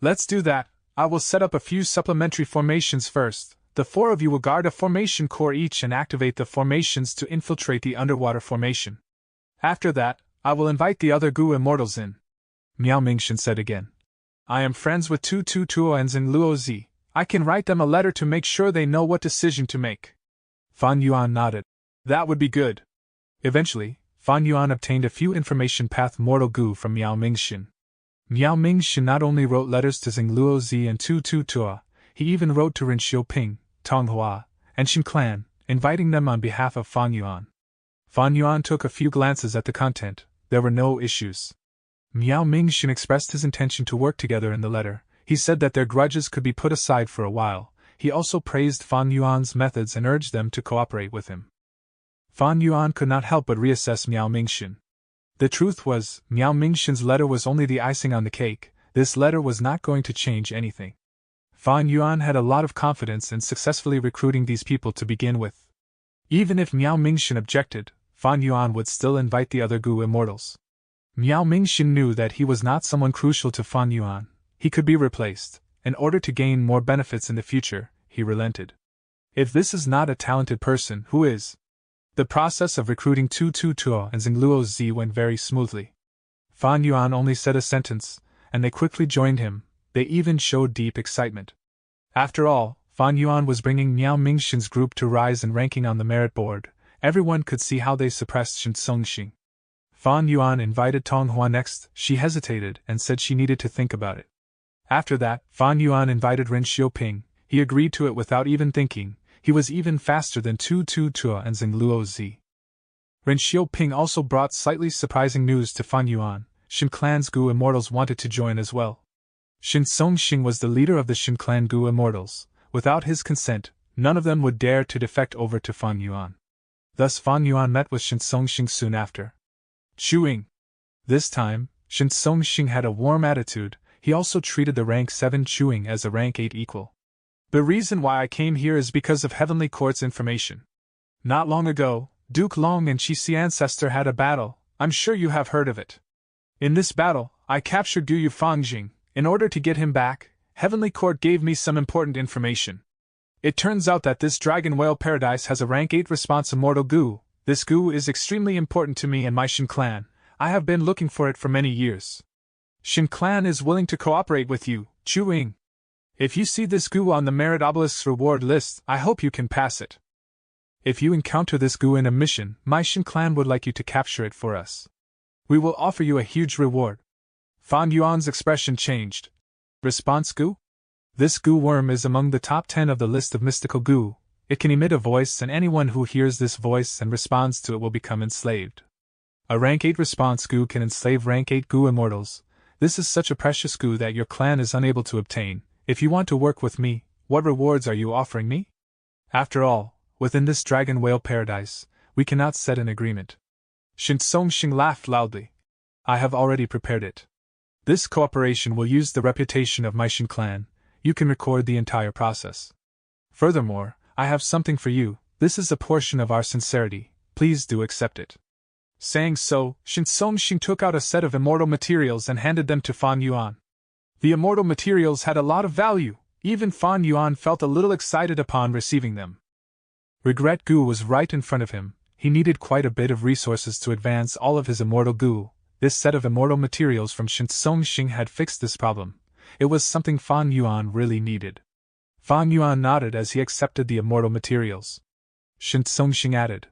Let's do that. I will set up a few supplementary formations first. The 4 of you will guard a formation core each and activate the formations to infiltrate the underwater formation. After that, I will invite the other Gu Immortals in." Miao Mingxin said again, "I am friends with Tu Tu Tuo and Xingluo Zi. I can write them a letter to make sure they know what decision to make." Fan Yuan nodded. "That would be good." Eventually, Fan Yuan obtained a few information path mortal Gu from Miao Mingxin. Miao Mingxin not only wrote letters to Xingluo Zi and Tu Tu Tuo, he even wrote to Ren Xiaoping, Tong Hua, and Shin Clan, inviting them on behalf of Fan Yuan. Fan Yuan took a few glances at the content. There were no issues. Miao Mingxin expressed his intention to work together in the letter. He said that their grudges could be put aside for a while. He also praised Fan Yuan's methods and urged them to cooperate with him. Fan Yuan could not help but reassess Miao Mingxin. The truth was, Miao Mingxin's letter was only the icing on the cake. This letter was not going to change anything. Fan Yuan had a lot of confidence in successfully recruiting these people to begin with. Even if Miao Mingxin objected, Fan Yuan would still invite the other Gu immortals. Miao Mingxin knew that he was not someone crucial to Fan Yuan. He could be replaced. In order to gain more benefits in the future, he relented. If this is not a talented person, who is? The process of recruiting Tu Tu Tuo and Xingluo Zi went very smoothly. Fan Yuan only said a sentence, and they quickly joined him. They even showed deep excitement. After all, Fan Yuan was bringing Miao Mingxin's group to rise in ranking on the merit board. Everyone could see how they suppressed Shen Songxing. Fan Yuan invited Tong Hua next. She hesitated and said she needed to think about it. After that, Fan Yuan invited Ren Xiuping. He agreed to it without even thinking. He was even faster than Tu Tu Tuo and Xingluo Zi. Ren Xiuping also brought slightly surprising news to Fan Yuan. Shen Clan's Gu immortals wanted to join as well. Shen Songxing was the leader of the Shen Clan Gu immortals. Without his consent, none of them would dare to defect over to Fan Yuan. Thus Fan Yuan met with Shen Songxing soon after. Chewing. This time, Shen Songxing had a warm attitude. He also treated the rank 7 Chewing as a rank 8 equal. The reason why I came here is because of Heavenly Court's information. Not long ago, Duke Long and Qixi ancestor had a battle. I'm sure you have heard of it. In this battle, I captured Gu Yufangjing. In order to get him back, Heavenly Court gave me some important information. It turns out that this Dragon Whale Paradise has a rank 8 response immortal Gu. This Gu is extremely important to me and my Shen Clan. I have been looking for it for many years. Shen Clan is willing to cooperate with you, Chewing. If you see this Gu on the Merit Obelisk's reward list, I hope you can pass it. If you encounter this Gu in a mission, my Shen Clan would like you to capture it for us. We will offer you a huge reward. Fan Yuan's expression changed. Response Gu? This Gu worm is among the top 10 of the list of mystical Gu. It can emit a voice, and anyone who hears this voice and responds to it will become enslaved. A rank 8 response Gu can enslave rank 8 Gu immortals. This is such a precious Gu that your clan is unable to obtain. If you want to work with me, what rewards are you offering me? After all, within this Dragon Whale Paradise, we cannot set an agreement. Shen Songxing laughed loudly. I have already prepared it. This cooperation will use the reputation of my Shen Clan. You can record the entire process. Furthermore, I have something for you. This is a portion of our sincerity. Please do accept it. Saying so, Shen Songxing took out a set of immortal materials and handed them to Fan Yuan. The immortal materials had a lot of value. Even Fan Yuan felt a little excited upon receiving them. Regret Gu was right in front of him. He needed quite a bit of resources to advance all of his immortal Gu. This set of immortal materials from Shen Songxing had fixed this problem. It was something Fan Yuan really needed. Fan Yuan nodded as he accepted the immortal materials. Shen Songxing added,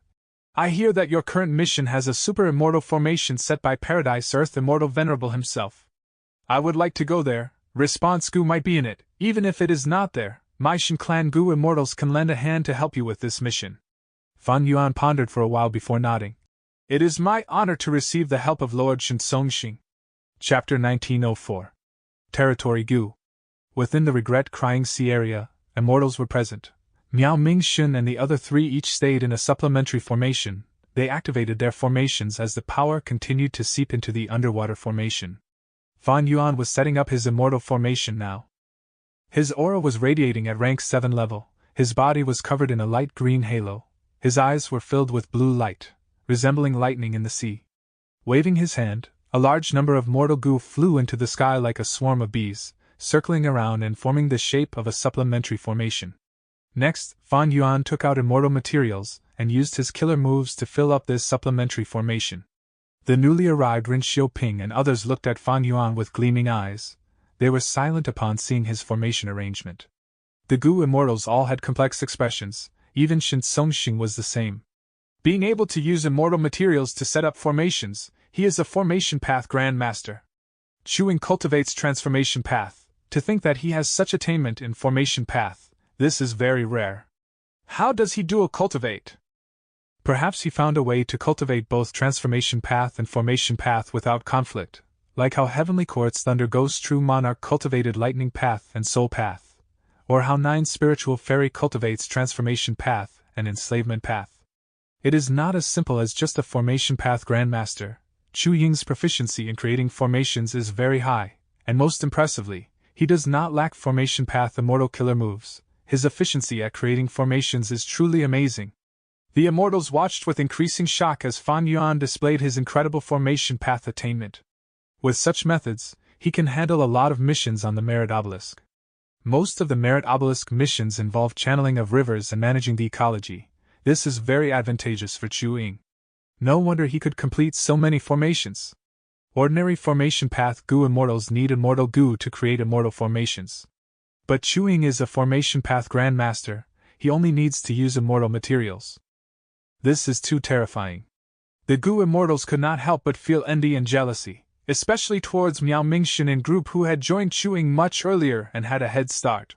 I hear that your current mission has a super immortal formation set by Paradise Earth Immortal Venerable himself. I would like to go there. Response Gu might be in it. Even if it is not there, my Shen Clan Gu immortals can lend a hand to help you with this mission. Fan Yuan pondered for a while before nodding. It is my honor to receive the help of Lord Shen Songxing. Chapter 1904. Territory Gu. Within the Regret Crying Sea area, immortals were present. Miao Mingxin and the other 3 each stayed in a supplementary formation. They activated their formations as the power continued to seep into the underwater formation. Fan Yuan was setting up his immortal formation now. His aura was radiating at rank 7 level. His body was covered in a light green halo. His eyes were filled with blue light, resembling lightning in the sea. Waving his hand, a large number of mortal Gu flew into the sky like a swarm of bees, circling around and forming the shape of a supplementary formation. Next, Fan Yuan took out immortal materials and used his killer moves to fill up this supplementary formation. The newly arrived Ren Xiuping and others looked at Fan Yuan with gleaming eyes. They were silent upon seeing his formation arrangement. The Gu immortals all had complex expressions, even Shen Songxing was the same. Being able to use immortal materials to set up formations, he is a formation path grandmaster. Chewing cultivates transformation path. To think that he has such attainment in formation path, this is very rare. How does he dual cultivate? Perhaps he found a way to cultivate both transformation path and formation path without conflict, like how Heavenly Court's Thunder Ghost True Monarch cultivated lightning path and soul path, or how 9 spiritual fairy cultivates transformation path and enslavement path. It is not as simple as just a formation path grandmaster. Chu Ying's proficiency in creating formations is very high, and most impressively, he does not lack formation path immortal killer moves. His efficiency at creating formations is truly amazing. The immortals watched with increasing shock as Fan Yuan displayed his incredible formation path attainment. With such methods, he can handle a lot of missions on the Merit Obelisk. Most of the Merit Obelisk missions involve channeling of rivers and managing the ecology. This is very advantageous for Chu Ying. No wonder he could complete so many formations. Ordinary formation path Gu immortals need immortal Gu to create immortal formations. But Chu Ying is a formation path grandmaster, he only needs to use immortal materials. This is too terrifying. The Gu immortals could not help but feel envy and jealousy, especially towards Miao Mingxin and group who had joined Chu Ying much earlier and had a head start.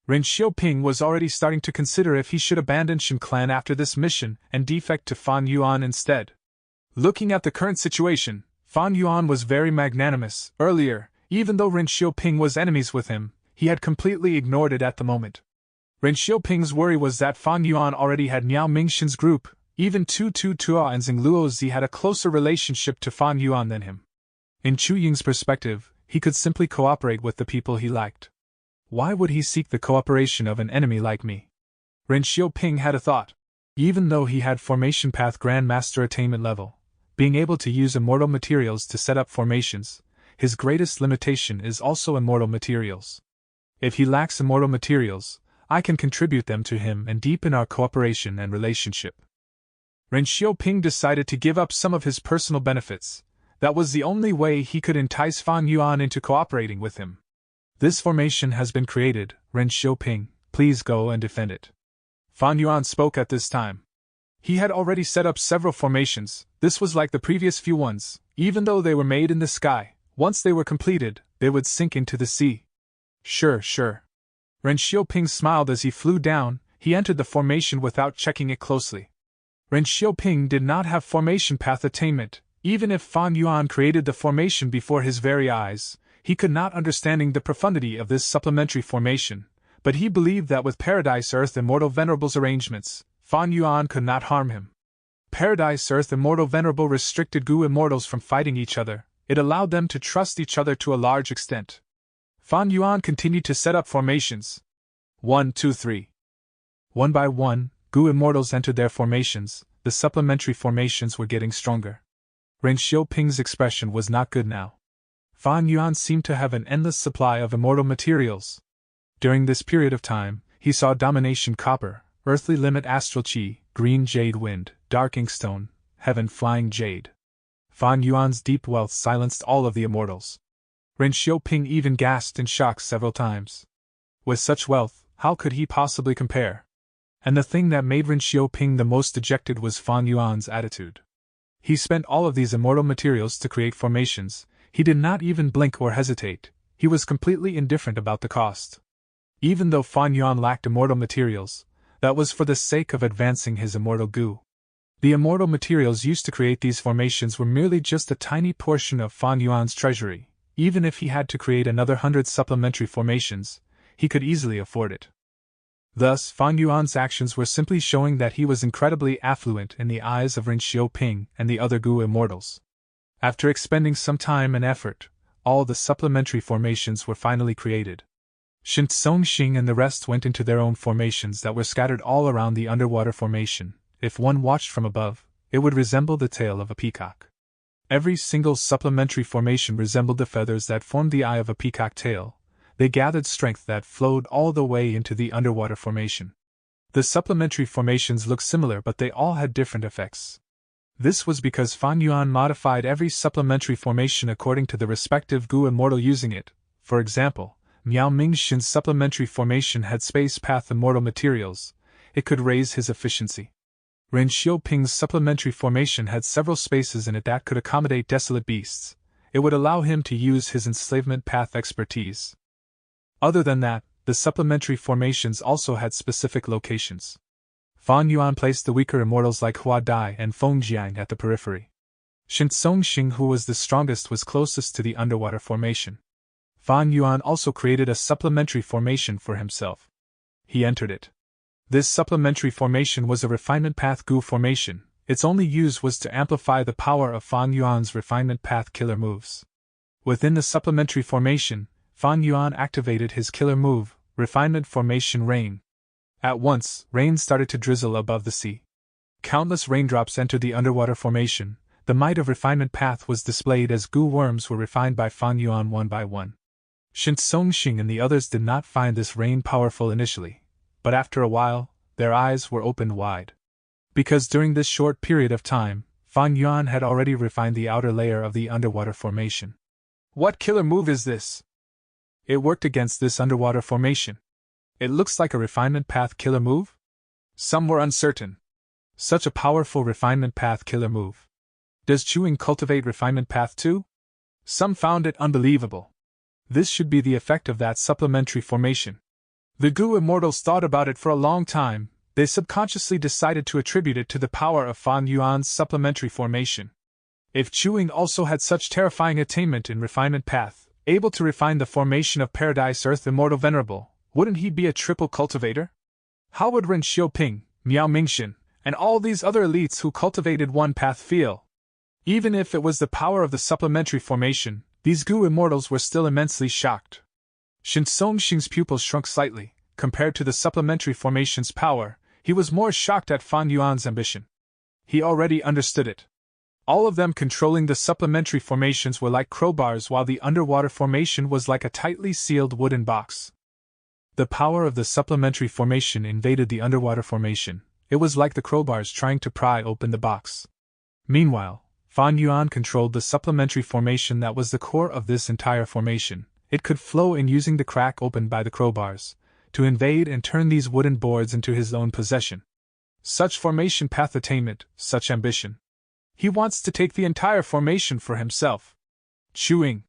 Ren Xiaoping was already starting to consider if he should abandon Shen clan after this mission and defect to Fan Yuan instead. Looking at the current situation, Fan Yuan was very magnanimous. Earlier, even though Ren Xiaoping was enemies with him, he had completely ignored it at the moment. Ren Xiaoping's worry was that Fan Yuan already had Miao Mingxin's group. Even Tu Tu Tua and Xingluo Zi had a closer relationship to Fan Yuan than him. In Chu Ying's perspective, he could simply cooperate with the people he liked. Why would he seek the cooperation of an enemy like me? Ren Xiaoping had a thought. Even though he had formation path grandmaster attainment level, being able to use immortal materials to set up formations, his greatest limitation is also immortal materials. If he lacks immortal materials, I can contribute them to him and deepen our cooperation and relationship. Ren Xiaoping decided to give up some of his personal benefits. That was the only way he could entice Fan Yuan into cooperating with him. This formation has been created, Ren Xiaoping, please go and defend it. Fan Yuan spoke at this time. He had already set up several formations. This was like the previous few ones. Even though they were made in the sky, once they were completed, they would sink into the sea. Sure. Ren Xiaoping smiled as he flew down. He entered the formation without checking it closely. Ren Xiaoping did not have formation path attainment. Even if Fan Yuan created the formation before his very eyes, he could not understand the profundity of this supplementary formation, but he believed that with Paradise Earth Immortal Venerable's arrangements, Fan Yuan could not harm him. Paradise Earth Immortal Venerable restricted Gu immortals from fighting each other. It allowed them to trust each other to a large extent. Fan Yuan continued to set up formations. 1, 2, 3. One by one, Gu immortals entered their formations. The supplementary formations were getting stronger. Ren Xiaoping's expression was not good now. Fan Yuan seemed to have an endless supply of immortal materials. During this period of time, he saw Domination Copper, Earthly Limit Astral Chi, Green Jade Wind, Dark Inkstone, Heaven Flying Jade. Fan Yuan's deep wealth silenced all of the immortals. Ren Xiaoping even gasped in shock several times. With such wealth, how could he possibly compare? And the thing that made Ren Xiaoping the most dejected was Fan Yuan's attitude. He spent all of these immortal materials to create formations. He did not even blink or hesitate. He was completely indifferent about the cost. Even though Fan Yuan lacked immortal materials, that was for the sake of advancing his immortal Gu. The immortal materials used to create these formations were merely just a tiny portion of Fan Yuan's treasury. Even if he had to create another 100 supplementary formations, he could easily afford it. Thus, Fan Yuan's actions were simply showing that he was incredibly affluent in the eyes of Ren Xiaoping and the other Gu immortals. After expending some time and effort, all the supplementary formations were finally created. Shen Songxing and the rest went into their own formations that were scattered all around the underwater formation. If one watched from above, it would resemble the tail of a peacock. Every single supplementary formation resembled the feathers that formed the eye of a peacock tail. They gathered strength that flowed all the way into the underwater formation. The supplementary formations looked similar, but they all had different effects. This was because Fan Yuan modified every supplementary formation according to the respective Gu immortal using it. For example, Miao Mingxin's supplementary formation had space path immortal materials. It could raise his efficiency. Ren Xiaoping's supplementary formation had several spaces in it that could accommodate desolate beasts. It would allow him to use his enslavement path expertise. Other than that, the supplementary formations also had specific locations. Fan Yuan placed the weaker immortals like Hua Dai and Feng Jiang at the periphery. Shen Songxing, who was the strongest, was closest to the underwater formation. Fan Yuan also created a supplementary formation for himself. He entered it. This supplementary formation was a refinement path goo formation. Its only use was to amplify the power of Fan Yuan's refinement path killer moves. Within the supplementary formation, Fan Yuan activated his killer move, refinement formation rain. At once, rain started to drizzle above the sea. Countless raindrops entered the underwater formation. The might of refinement path was displayed as goo worms were refined by Fan Yuan one by one. Shin Songxing and the others did not find this rain powerful initially, but after a while, their eyes were opened wide. Because during this short period of time, Fan Yuan had already refined the outer layer of the underwater formation. What killer move is this? It worked against this underwater formation. It looks like a refinement path killer move? Some were uncertain. Such a powerful refinement path killer move. Does chewing cultivate refinement path too? Some found it unbelievable. This should be the effect of that supplementary formation. The goo immortals thought about it for a long time. They subconsciously decided to attribute it to the power of Fan Yuan's supplementary formation. If chewing also had such terrifying attainment in refinement path, able to refine the formation of Paradise Earth Immortal Venerable, wouldn't he be a triple cultivator? How would Ren Xiaoping, Miao Mingxin, and all these other elites who cultivated one path feel? Even if it was the power of the supplementary formation, these goo immortals were still immensely shocked. Shin Songxing's pupils shrunk slightly. Compared to the supplementary formation's power, he was more shocked at Fan Yuan's ambition. He already understood it. All of them controlling the supplementary formations were like crowbars, while the underwater formation was like a tightly sealed wooden box. The power of the supplementary formation invaded the underwater formation. It was like the crowbars trying to pry open the box. Meanwhile, Fan Yuan controlled the supplementary formation that was the core of this entire formation. It could flow in using the crack opened by the crowbars to invade and turn these wooden boards into his own possession. Such formation path attainment, such ambition. He wants to take the entire formation for himself. Chewing.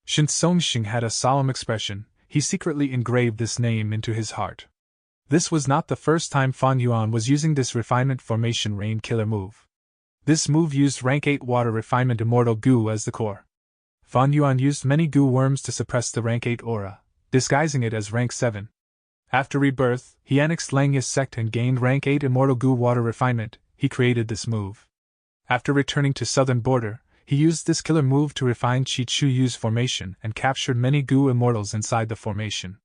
Shin Songxing had a solemn expression. He secretly engraved this name into his heart. This was not the first time Fan Yuan was using this refinement formation rain killer move. This move used rank 8 water refinement immortal goo as the core. Fan Yuan used many goo worms to suppress the rank 8 aura, disguising it as rank 7. After rebirth, he annexed Langya's sect and gained rank 8 immortal goo water refinement. He created this move. After returning to southern border, he used this killer move to refine Qi Chu Yu's formation and captured many goo immortals inside the formation.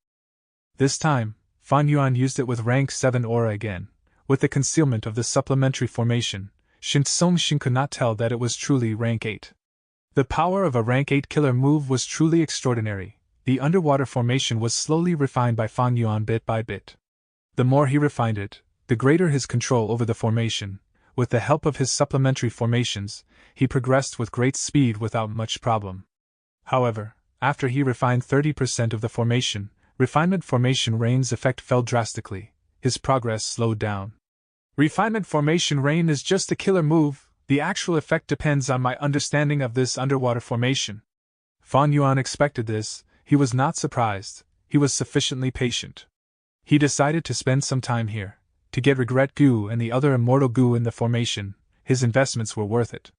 This time, Fan Yuan used it with rank 7 aura again. With the concealment of the supplementary formation, Shin Songxing could not tell that it was truly rank 8. The power of a rank 8 killer move was truly extraordinary. The underwater formation was slowly refined by Fan Yuan bit by bit. The more he refined it, the greater his control over the formation. With the help of his supplementary formations, he progressed with great speed without much problem. However, after he refined 30% of the formation, refinement formation rain's effect fell drastically. His progress slowed down. Refinement formation rain is just a killer move. The actual effect depends on my understanding of this underwater formation. Fan Yuan expected this. He was not surprised. He was sufficiently patient. He decided to spend some time here. To get regret goo and the other immortal goo in the formation, his investments were worth it.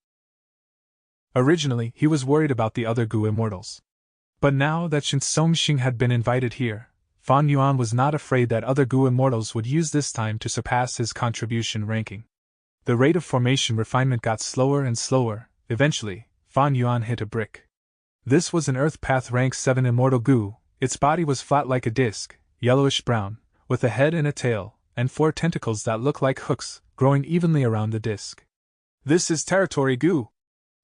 Originally, he was worried about the other goo immortals. But now that Shin Songxing had been invited here, Fan Yuan was not afraid that other goo immortals would use this time to surpass his contribution ranking. The rate of formation refinement got slower and slower. Eventually, Fan Yuan hit a brick. This was an Earth Path rank 7 immortal goo. Its body was flat like a disc, yellowish-brown, with a head and a tail, and 4 tentacles that look like hooks, growing evenly around the disc. This is territory goo.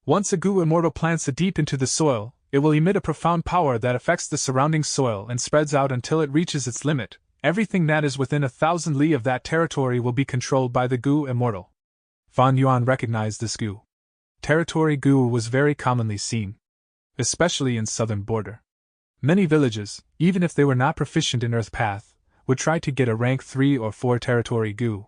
Once a goo immortal plants it deep into the soil, it will emit a profound power that affects the surrounding soil and spreads out until it reaches its limit. Everything that is within 1,000 li of that territory will be controlled by the goo immortal. Fan Yuan recognized this goo. Territory goo was very commonly seen, especially in southern border. Many villages, even if they were not proficient in Earth Path, would try to get a rank 3 or 4 territory goo.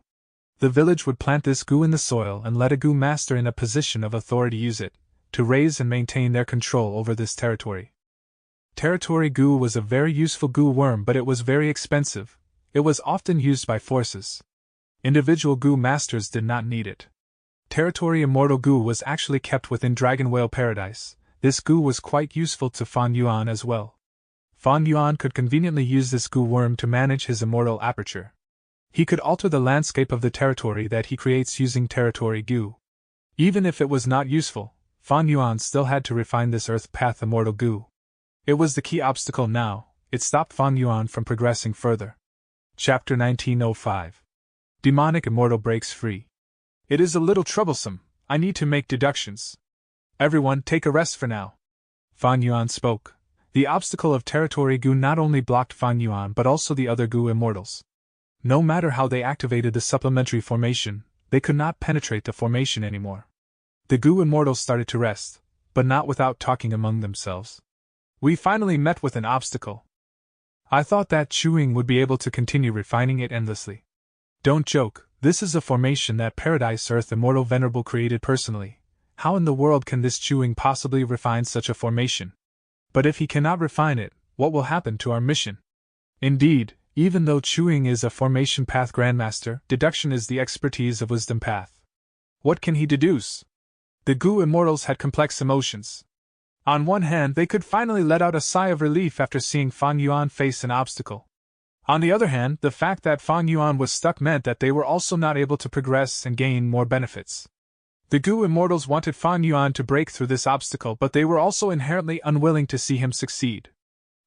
The village would plant this goo in the soil and let a goo master in a position of authority use it, to raise and maintain their control over this territory. Territory goo was a very useful goo worm, but it was very expensive. It was often used by forces. Individual goo masters did not need it. Territory immortal goo was actually kept within Dragon Whale Paradise. This goo was quite useful to Fan Yuan as well. Fan Yuan could conveniently use this goo worm to manage his immortal aperture. He could alter the landscape of the territory that he creates using territory goo. Even if it was not useful, Fan Yuan still had to refine this earth path immortal goo. It was the key obstacle now. It stopped Fan Yuan from progressing further. Chapter 1905. Demonic Immortal breaks free. It is a little troublesome. I need to make deductions. Everyone, take a rest for now. Fan Yuan spoke. The obstacle of territory goo not only blocked Fan Yuan but also the other goo immortals. No matter how they activated the supplementary formation, they could not penetrate the formation anymore. The goo immortals started to rest, but not without talking among themselves. We finally met with an obstacle. I thought that Chewing would be able to continue refining it endlessly. Don't joke, this is a formation that Paradise Earth Immortal Venerable created personally. How in the world can this Chewing possibly refine such a formation? But if he cannot refine it, what will happen to our mission? Indeed, even though Chewing is a formation path grandmaster, deduction is the expertise of wisdom path. What can he deduce? The goo immortals had complex emotions. On one hand, they could finally let out a sigh of relief after seeing Fan Yuan face an obstacle. On the other hand, the fact that Fan Yuan was stuck meant that they were also not able to progress and gain more benefits. The goo immortals wanted Fan Yuan to break through this obstacle, but they were also inherently unwilling to see him succeed.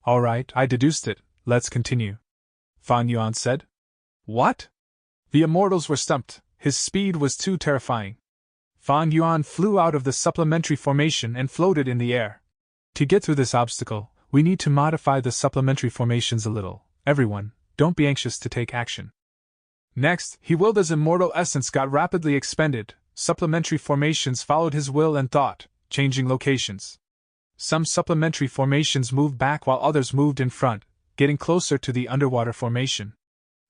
Alright, I deduced it, let's continue. Fan Yuan said. What? The immortals were stumped, his speed was too terrifying. Fan Yuan flew out of the supplementary formation and floated in the air. To get through this obstacle, we need to modify the supplementary formations a little. Everyone, don't be anxious to take action. Next, he willed as immortal essence got rapidly expended. Supplementary formations followed his will and thought, changing locations. Some supplementary formations moved back while others moved in front, getting closer to the underwater formation.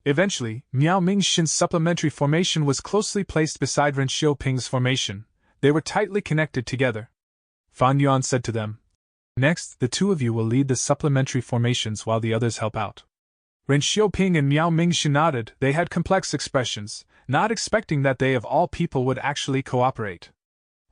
Eventually, Miao Mingxin's supplementary formation was closely placed beside Ren Xiaoping's formation. They were tightly connected together. Fan Yuan said to them, "Next, the two of you will lead the supplementary formations while the others help out." Ren Xiaoping and Miao Mingxin nodded. They had complex expressions, not expecting that they of all people would actually cooperate.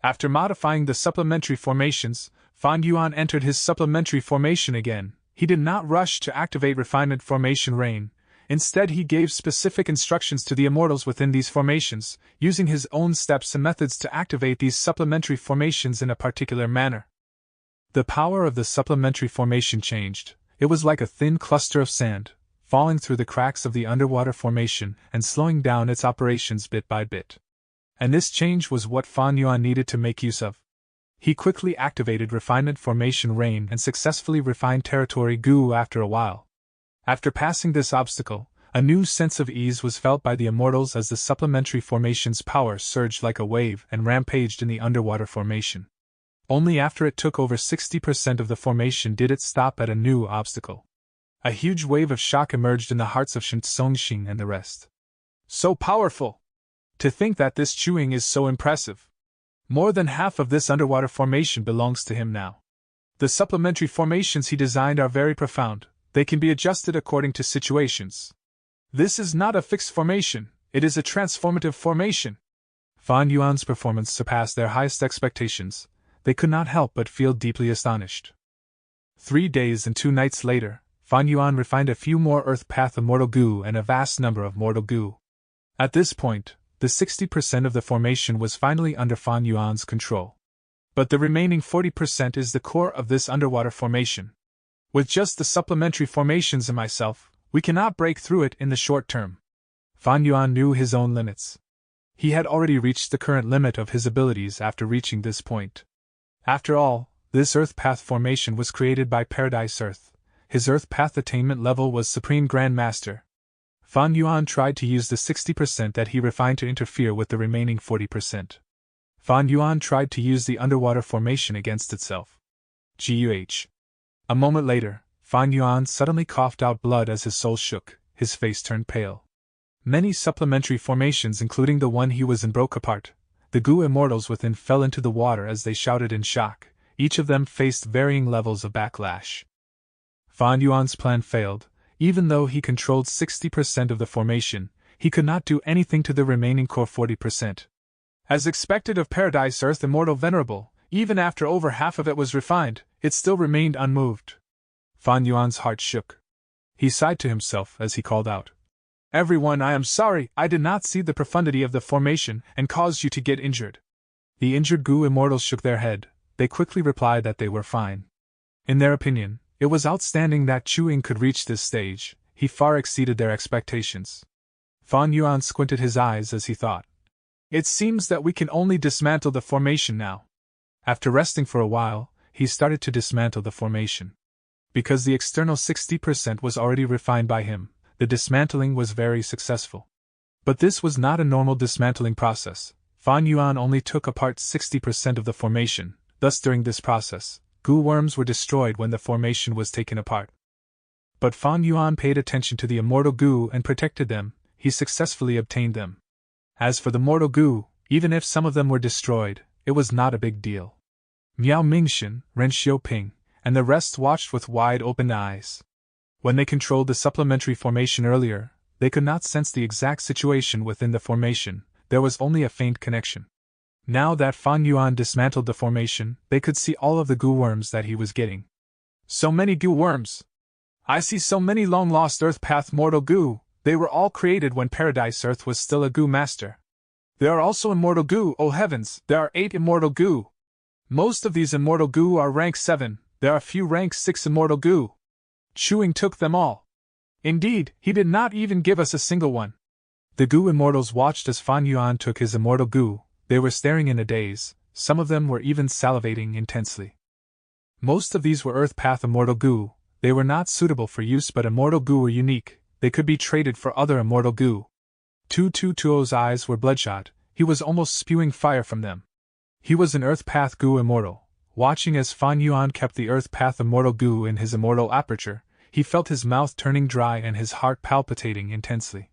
After modifying the supplementary formations, Fan Yuan entered his supplementary formation again. He did not rush to activate refinement formation rain. Instead, he gave specific instructions to the immortals within these formations, using his own steps and methods to activate these supplementary formations in a particular manner. The power of the supplementary formation changed. It was like a thin cluster of sand, falling through the cracks of the underwater formation and slowing down its operations bit by bit. And this change was what Fan Yuan needed to make use of. He quickly activated refinement formation rain and successfully refined territory goo after a while. After passing this obstacle, a new sense of ease was felt by the immortals as the supplementary formation's power surged like a wave and rampaged in the underwater formation. Only after it took over 60% of the formation did it stop at a new obstacle. A huge wave of shock emerged in the hearts of Shen Songxing and the rest. So powerful! To think that this Chewing is so impressive. More than half of this underwater formation belongs to him now. The supplementary formations he designed are very profound. They can be adjusted according to situations. This is not a fixed formation, it is a transformative formation. Fan Yuan's performance surpassed their highest expectations. They could not help but feel deeply astonished. 3 days and 2 nights later, Fan Yuan refined a few more Earth Path Immortal Goo and a vast number of Mortal Goo. At this point, the 60% of the formation was finally under Fan Yuan's control. But the remaining 40% is the core of this underwater formation. With just the supplementary formations and myself, we cannot break through it in the short term. Fan Yuan knew his own limits. He had already reached the current limit of his abilities after reaching this point. After all, this Earth Path formation was created by Paradise Earth. His Earth Path attainment level was Supreme Grand Master. Fan Yuan tried to use the 60% that he refined to interfere with the remaining 40%. Fan Yuan tried to use the underwater formation against itself. Guh. A moment later, Fan Yuan suddenly coughed out blood as his soul shook, his face turned pale. Many supplementary formations, including the one he was in, broke apart. The goo immortals within fell into the water as they shouted in shock. Each of them faced varying levels of backlash. Fan Yuan's plan failed. Even though he controlled 60% of the formation, he could not do anything to the remaining core 40%. As expected of Paradise Earth Immortal Venerable, even after over half of it was refined, it still remained unmoved. Fan Yuan's heart shook. He sighed to himself as he called out, Everyone, I am sorry, I did not see the profundity of the formation and caused you to get injured. The injured goo immortals shook their head. They quickly replied that they were fine. In their opinion, it was outstanding that Chu-Ying could reach this stage. He far exceeded their expectations. Fan Yuan squinted his eyes as he thought. It seems that we can only dismantle the formation now. After resting for a while, he started to dismantle the formation. Because the external 60% was already refined by him, the dismantling was very successful. But this was not a normal dismantling process. Fan Yuan only took apart 60% of the formation, thus during this process, goo worms were destroyed when the formation was taken apart. But Fan Yuan paid attention to the immortal goo and protected them. He successfully obtained them. As for the mortal goo, even if some of them were destroyed, it was not a big deal. Miao Mingxin, Ren Xiaoping, and the rest watched with wide-open eyes. When they controlled the supplementary formation earlier, they could not sense the exact situation within the formation. There was only a faint connection. Now that Fan Yuan dismantled the formation, they could see all of the goo worms that he was getting. So many goo worms! I see so many long-lost Earth Path mortal goo. They were all created when Paradise Earth was still a goo master. There are also immortal goo, oh heavens, there are 8 immortal goo. Most of these immortal goo are rank 7, there are few rank 6 immortal goo. Chu-Ying took them all. Indeed, he did not even give us a single one. The goo immortals watched as Fan Yuan took his immortal goo. They were staring in a daze, some of them were even salivating intensely. Most of these were Earth Path immortal goo. They were not suitable for use, but immortal goo were unique. They could be traded for other immortal goo. Tuo's eyes were bloodshot, he was almost spewing fire from them. He was an Earth Path goo immortal. Watching as Fan Yuan kept the Earth Path immortal goo in his immortal aperture, he felt his mouth turning dry and his heart palpitating intensely.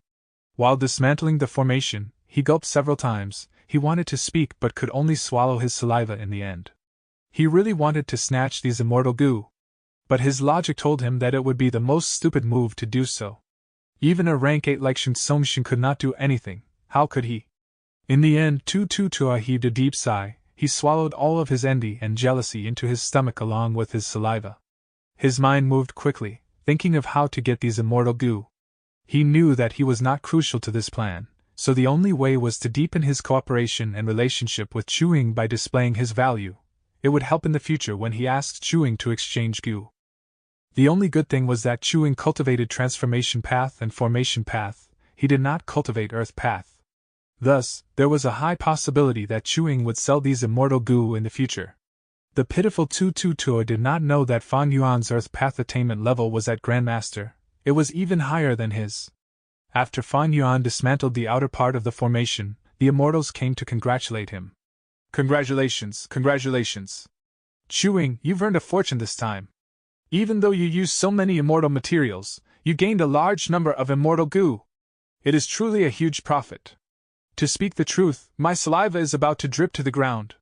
While dismantling the formation, he gulped several times. He wanted to speak but could only swallow his saliva in the end. He really wanted to snatch these immortal goo. But his logic told him that it would be the most stupid move to do so. Even a rank 8 like Shen Songshin could not do anything. How could he? In the end, Tua heaved a deep sigh. He swallowed all of his envy and jealousy into his stomach along with his saliva. His mind moved quickly, thinking of how to get these immortal goo. He knew that he was not crucial to this plan, so the only way was to deepen his cooperation and relationship with Chu-Ying by displaying his value. It would help in the future when he asked Chu-Ying to exchange goo. The only good thing was that Chu-Ying cultivated Transformation Path and Formation Path. He did not cultivate Earth Path. Thus, there was a high possibility that Chu-Ying would sell these immortal goo in the future. The pitiful Tua did not know that Fan Yuan's Earth Path attainment level was at Grandmaster. It was even higher than his. After Fan Yuan dismantled the outer part of the formation, the immortals came to congratulate him. Congratulations, congratulations. Chu-Ying, you've earned a fortune this time. Even though you used so many immortal materials, you gained a large number of immortal goo. It is truly a huge profit. To speak the truth, my saliva is about to drip to the ground.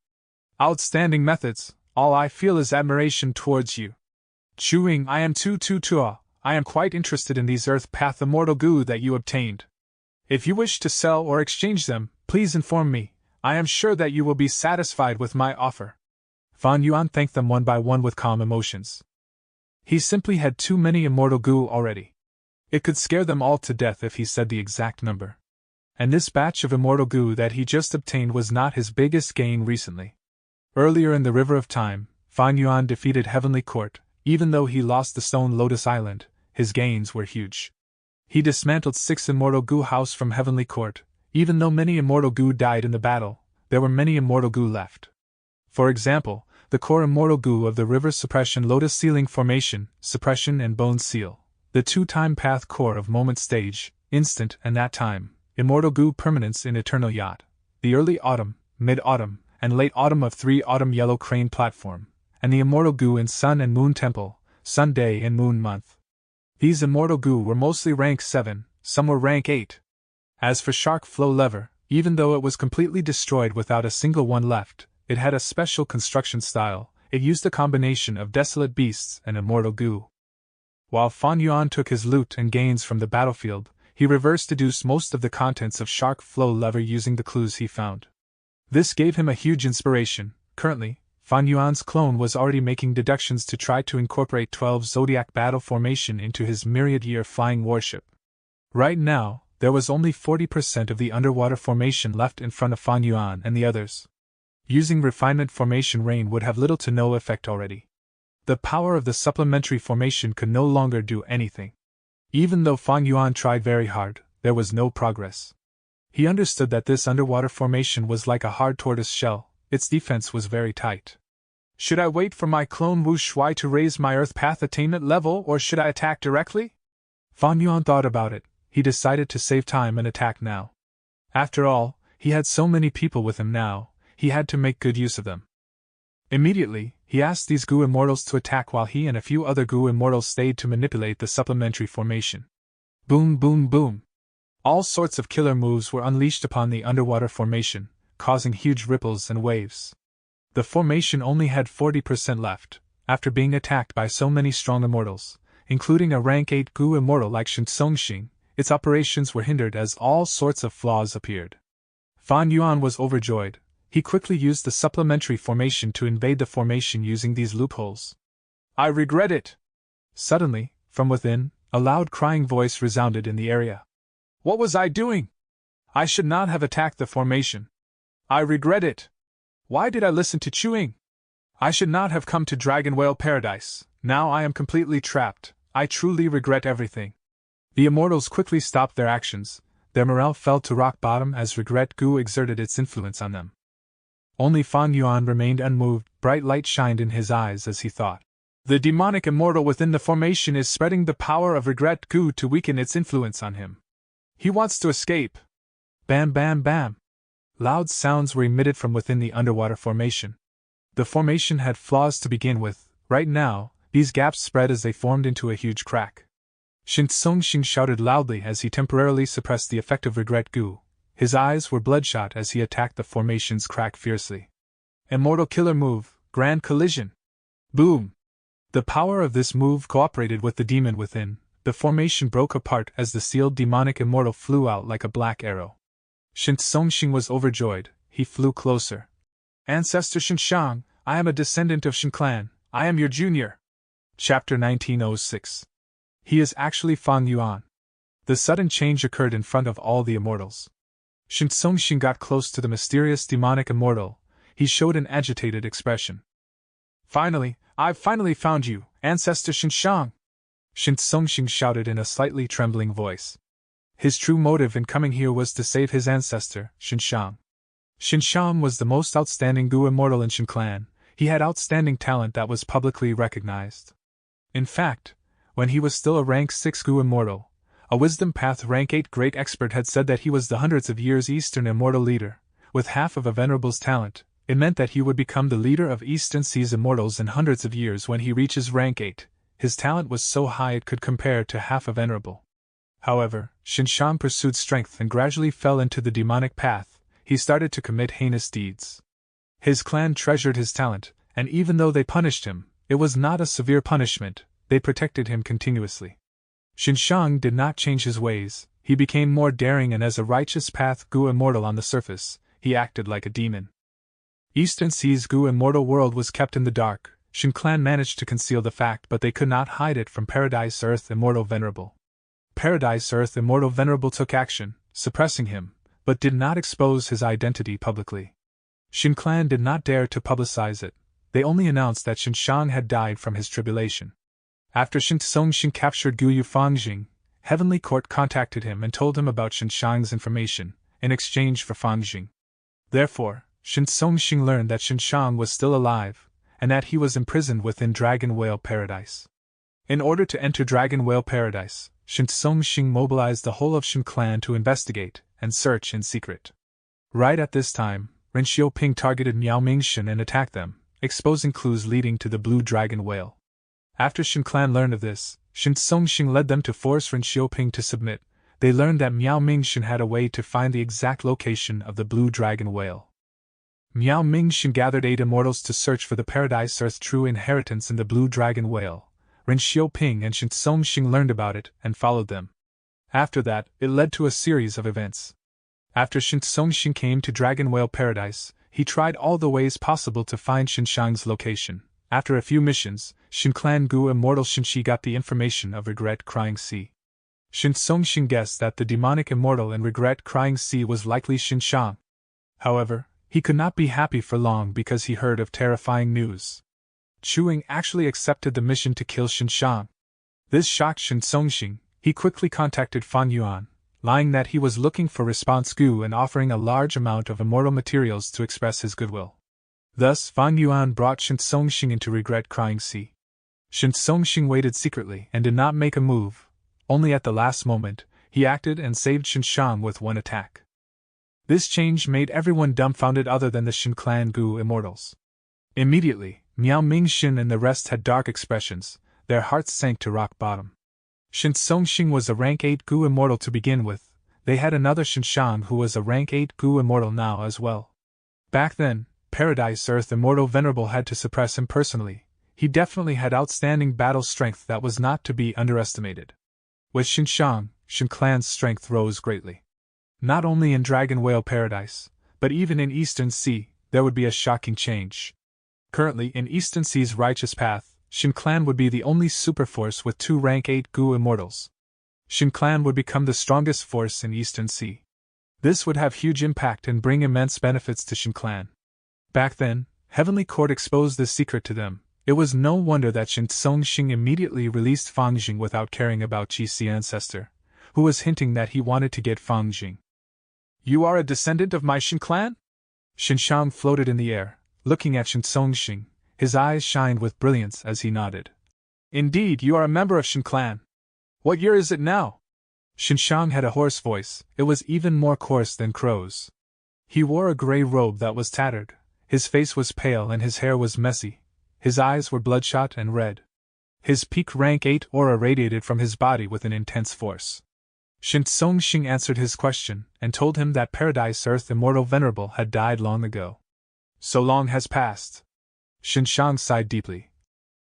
Outstanding methods, all I feel is admiration towards you. Chu-Ying, I am Tua. I am quite interested in these Earth Path immortal goo that you obtained. If you wish to sell or exchange them, please inform me. I am sure that you will be satisfied with my offer. Fan Yuan thanked them one by one with calm emotions. He simply had too many immortal goo already. It could scare them all to death if he said the exact number. And this batch of immortal goo that he just obtained was not his biggest gain recently. Earlier in the River of Time, Fan Yuan defeated Heavenly Court. Even though he lost the Stone Lotus Island, his gains were huge. He dismantled 6 immortal goo house from Heavenly Court. Even though many immortal goo died in the battle, there were many immortal goo left. For example, the core immortal goo of the River Suppression Lotus Sealing Formation, Suppression and Bone Seal, the 2-time path core of Moment Stage, Instant and That Time, immortal goo permanence in Eternal Yacht, the early autumn, mid-autumn, and late autumn of 3 autumn Yellow Crane Platform, and the immortal goo in Sun and Moon Temple, Sun Day and Moon Month. These immortal goo were mostly rank 7, some were rank 8. As for Shark Flow Lever, even though it was completely destroyed without a single one left, it had a special construction style. It used a combination of desolate beasts and immortal goo. While Fan Yuan took his loot and gains from the battlefield, he reverse deduced most of the contents of Shark Flow Lever using the clues he found. This gave him a huge inspiration. Currently, Fan Yuan's clone was already making deductions to try to incorporate 12 Zodiac battle formation into his myriad-year flying warship. Right now, there was only 40% of the underwater formation left in front of Fang Yuan and the others. Using refinement formation rain would have little to no effect already. The power of the supplementary formation could no longer do anything. Even though Fang Yuan tried very hard, there was no progress. He understood that this underwater formation was like a hard tortoise shell, its defense was very tight. Should I wait for my clone Wu Shui to raise my Earth Path attainment level, or should I attack directly? Fang Yuan thought about it. He decided to save time and attack now. After all, he had so many people with him now, he had to make good use of them. Immediately, he asked these Gu Immortals to attack while he and a few other Gu Immortals stayed to manipulate the supplementary formation. Boom, boom, boom. All sorts of killer moves were unleashed upon the underwater formation, causing huge ripples and waves. The formation only had 40% left, after being attacked by so many strong immortals, including a rank 8 Gu Immortal like Shen Songxing. Its operations were hindered as all sorts of flaws appeared. Fang Yuan was overjoyed. He quickly used the supplementary formation to invade the formation using these loopholes. I regret it! Suddenly, from within, a loud crying voice resounded in the area. What was I doing? I should not have attacked the formation. I regret it! Why did I listen to Chuing? I should not have come to Dragon Whale Paradise. Now I am completely trapped. I truly regret everything. The immortals quickly stopped their actions. Their morale fell to rock bottom as regret Gu exerted its influence on them. Only Fang Yuan remained unmoved. Bright light shined in his eyes as he thought. The demonic immortal within the formation is spreading the power of regret Gu to weaken its influence on him. He wants to escape. Bam, bam, bam. Loud sounds were emitted from within the underwater formation. The formation had flaws to begin with. Right now, these gaps spread as they formed into a huge crack. Shen Songxing shouted loudly as he temporarily suppressed the effect of regret Gu. His eyes were bloodshot as he attacked the formation's crack fiercely. Immortal killer move, Grand Collision. Boom! The power of this move cooperated with the demon within. The formation broke apart as the sealed demonic immortal flew out like a black arrow. Shen Songxing was overjoyed. He flew closer. Ancestor Shen Shang, I am a descendant of Shen Clan. I am your junior. Chapter 1906. He is actually Fang Yuan. The sudden change occurred in front of all the immortals. Shen Songxing got close to the mysterious demonic immortal. He showed an agitated expression. Finally, I've finally found you, Ancestor Shen Shang! Shen Songxing shouted in a slightly trembling voice. His true motive in coming here was to save his ancestor, Shen Shang. Shen Shang was the most outstanding Gu immortal in Shen Clan. He had outstanding talent that was publicly recognized. In fact, when he was still a rank 6 Gu immortal, a Wisdom Path rank 8 great expert had said that he was the hundreds of years Eastern immortal leader. With half of a venerable's talent, it meant that he would become the leader of Eastern Seas immortals in hundreds of years when he reaches rank 8. His talent was so high it could compare to half a venerable. However, Shen Shang pursued strength and gradually fell into the demonic path. He started to commit heinous deeds. His clan treasured his talent, and even though they punished him, it was not a severe punishment. They protected him continuously. Shen Shang did not change his ways. He became more daring, and as a righteous path Gu immortal on the surface, he acted like a demon. Eastern Sea's Gu immortal world was kept in the dark. Shen Clan managed to conceal the fact, but they could not hide it from Paradise Earth Immortal Venerable. Paradise Earth Immortal Venerable took action, suppressing him, but did not expose his identity publicly. Shen Clan did not dare to publicize it. They only announced that Shen Shang had died from his tribulation. After Shen Songxing captured Gu Yufangjing, Heavenly Court contacted him and told him about Shen Shang's information, in exchange for Fangjing. Therefore, Shen Songxing learned that Shen Shang was still alive, and that he was imprisoned within Dragon Whale Paradise. In order to enter Dragon Whale Paradise, Shen Songxing mobilized the whole of Shen Clan to investigate and search in secret. Right at this time, Ren Xiaoping targeted Miao Mingshen and attacked them, exposing clues leading to the Blue Dragon Whale. After Shen Clan learned of this, Shen Songxing led them to force Ren Xiaoping to submit. They learned that Miao Mingshen had a way to find the exact location of the Blue Dragon Whale. Miao Mingshen gathered 8 immortals to search for the Paradise Earth true inheritance in the Blue Dragon Whale. Ren Xiaoping and Shen Songxing learned about it and followed them. After that, it led to a series of events. After Shen Songxing came to Dragon Whale Paradise, he tried all the ways possible to find Shen Shang's location. After a few missions, Shen Clan Gu Immortal Shen Shi got the information of Regret Crying Sea. Shin Songxing guessed that the demonic immortal in regret-crying sea was likely Xinshang. However, he could not be happy for long because he heard of terrifying news. Chuing actually accepted the mission to kill Xinshang. This shocked Shin Songxing. He quickly contacted Fan Yuan, lying that he was looking for response goo and offering a large amount of immortal materials to express his goodwill. Thus, Fan Yuan brought Shin Songxing into regret-crying sea. Shin Songxing waited secretly and did not make a move. Only at the last moment, he acted and saved Xinshang with one attack. This change made everyone dumbfounded other than the Shin clan Gu immortals. Immediately, Miao Mingxin and the rest had dark expressions, their hearts sank to rock bottom. Shin Songxing was a rank 8 Gu immortal to begin with, they had another Xinshang who was a rank 8 Gu immortal now as well. Back then, Paradise Earth Immortal Venerable had to suppress him personally. He definitely had outstanding battle strength that was not to be underestimated. With Xinshang, Shin clan's strength rose greatly. Not only in Dragon Whale Paradise, but even in Eastern Sea, there would be a shocking change. Currently in Eastern Sea's righteous path, Shin clan would be the only superforce with 2 rank 8 Gu immortals. Shin clan would become the strongest force in Eastern Sea. This would have huge impact and bring immense benefits to Shin clan. Back then, Heavenly Court exposed this secret to them. It was no wonder that Shin Songxing immediately released Fangjing without caring about Qix's ancestor, who was hinting that he wanted to get Fangjing. You are a descendant of my Shin clan? Xinshang floated in the air, looking at Shin Songxing. His eyes shined with brilliance as he nodded. Indeed, you are a member of Shin clan. What year is it now? Xinshang had a hoarse voice. It was even more coarse than crow's. He wore a gray robe that was tattered, his face was pale and his hair was messy, his eyes were bloodshot and red. His peak rank 8 aura radiated from his body with an intense force. Shin Songxing answered his question, and told him that Paradise Earth Immortal Venerable had died long ago. So long has passed. Xinshang sighed deeply.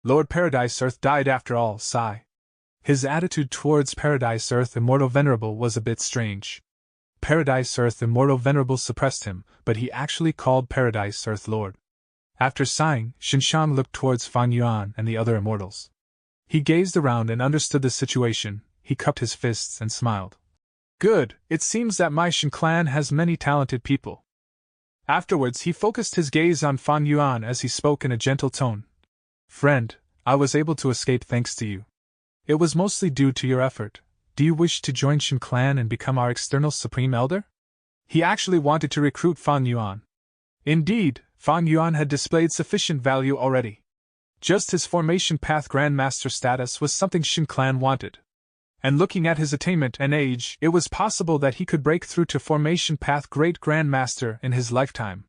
Lord Paradise Earth died after all, sigh. His attitude towards Paradise Earth Immortal Venerable was a bit strange. Paradise Earth Immortal Venerable suppressed him, but he actually called Paradise Earth Lord. After sighing, Xinshang looked towards Fan Yuan and the other immortals. He gazed around and understood the situation. He cupped his fists and smiled. Good, it seems that my Shin clan has many talented people. Afterwards he focused his gaze on Fan Yuan as he spoke in a gentle tone. Friend, I was able to escape thanks to you. It was mostly due to your effort. Do you wish to join Shin clan and become our external Supreme Elder? He actually wanted to recruit Fan Yuan. Indeed, Fan Yuan had displayed sufficient value already. Just his Formation Path Grandmaster status was something Shin clan wanted. And looking at his attainment and age, it was possible that he could break through to Formation Path Great Grandmaster in his lifetime.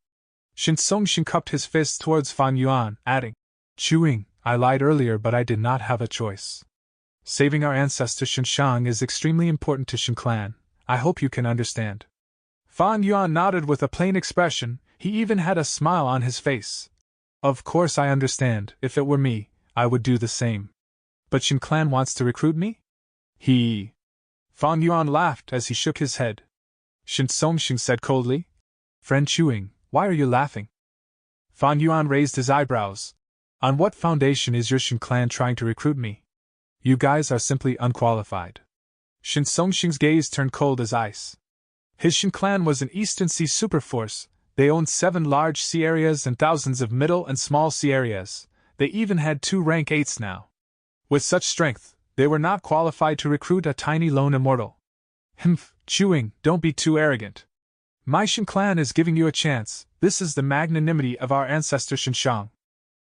Shin Songxing cupped his fist towards Fan Yuan, adding, Chewing, I lied earlier but I did not have a choice. Saving our ancestor Xinshang is extremely important to Shin clan, I hope you can understand. Fan Yuan nodded with a plain expression, he even had a smile on his face. Of course I understand, if it were me, I would do the same. But Shin clan wants to recruit me? Fan Yuan laughed as he shook his head. Shin Songxing said coldly, Friend Chewing, why are you laughing? Fan Yuan raised his eyebrows. On what foundation is your Shin clan trying to recruit me? You guys are simply unqualified. Shin Songxing's gaze turned cold as ice. His Shin clan was an Eastern Sea superforce. They owned 7 large sea areas and thousands of middle and small sea areas. They even had 2 rank 8s now. With such strength, they were not qualified to recruit a tiny lone immortal. Chewing, don't be too arrogant. My Shin clan is giving you a chance. This is the magnanimity of our ancestor Xinshang.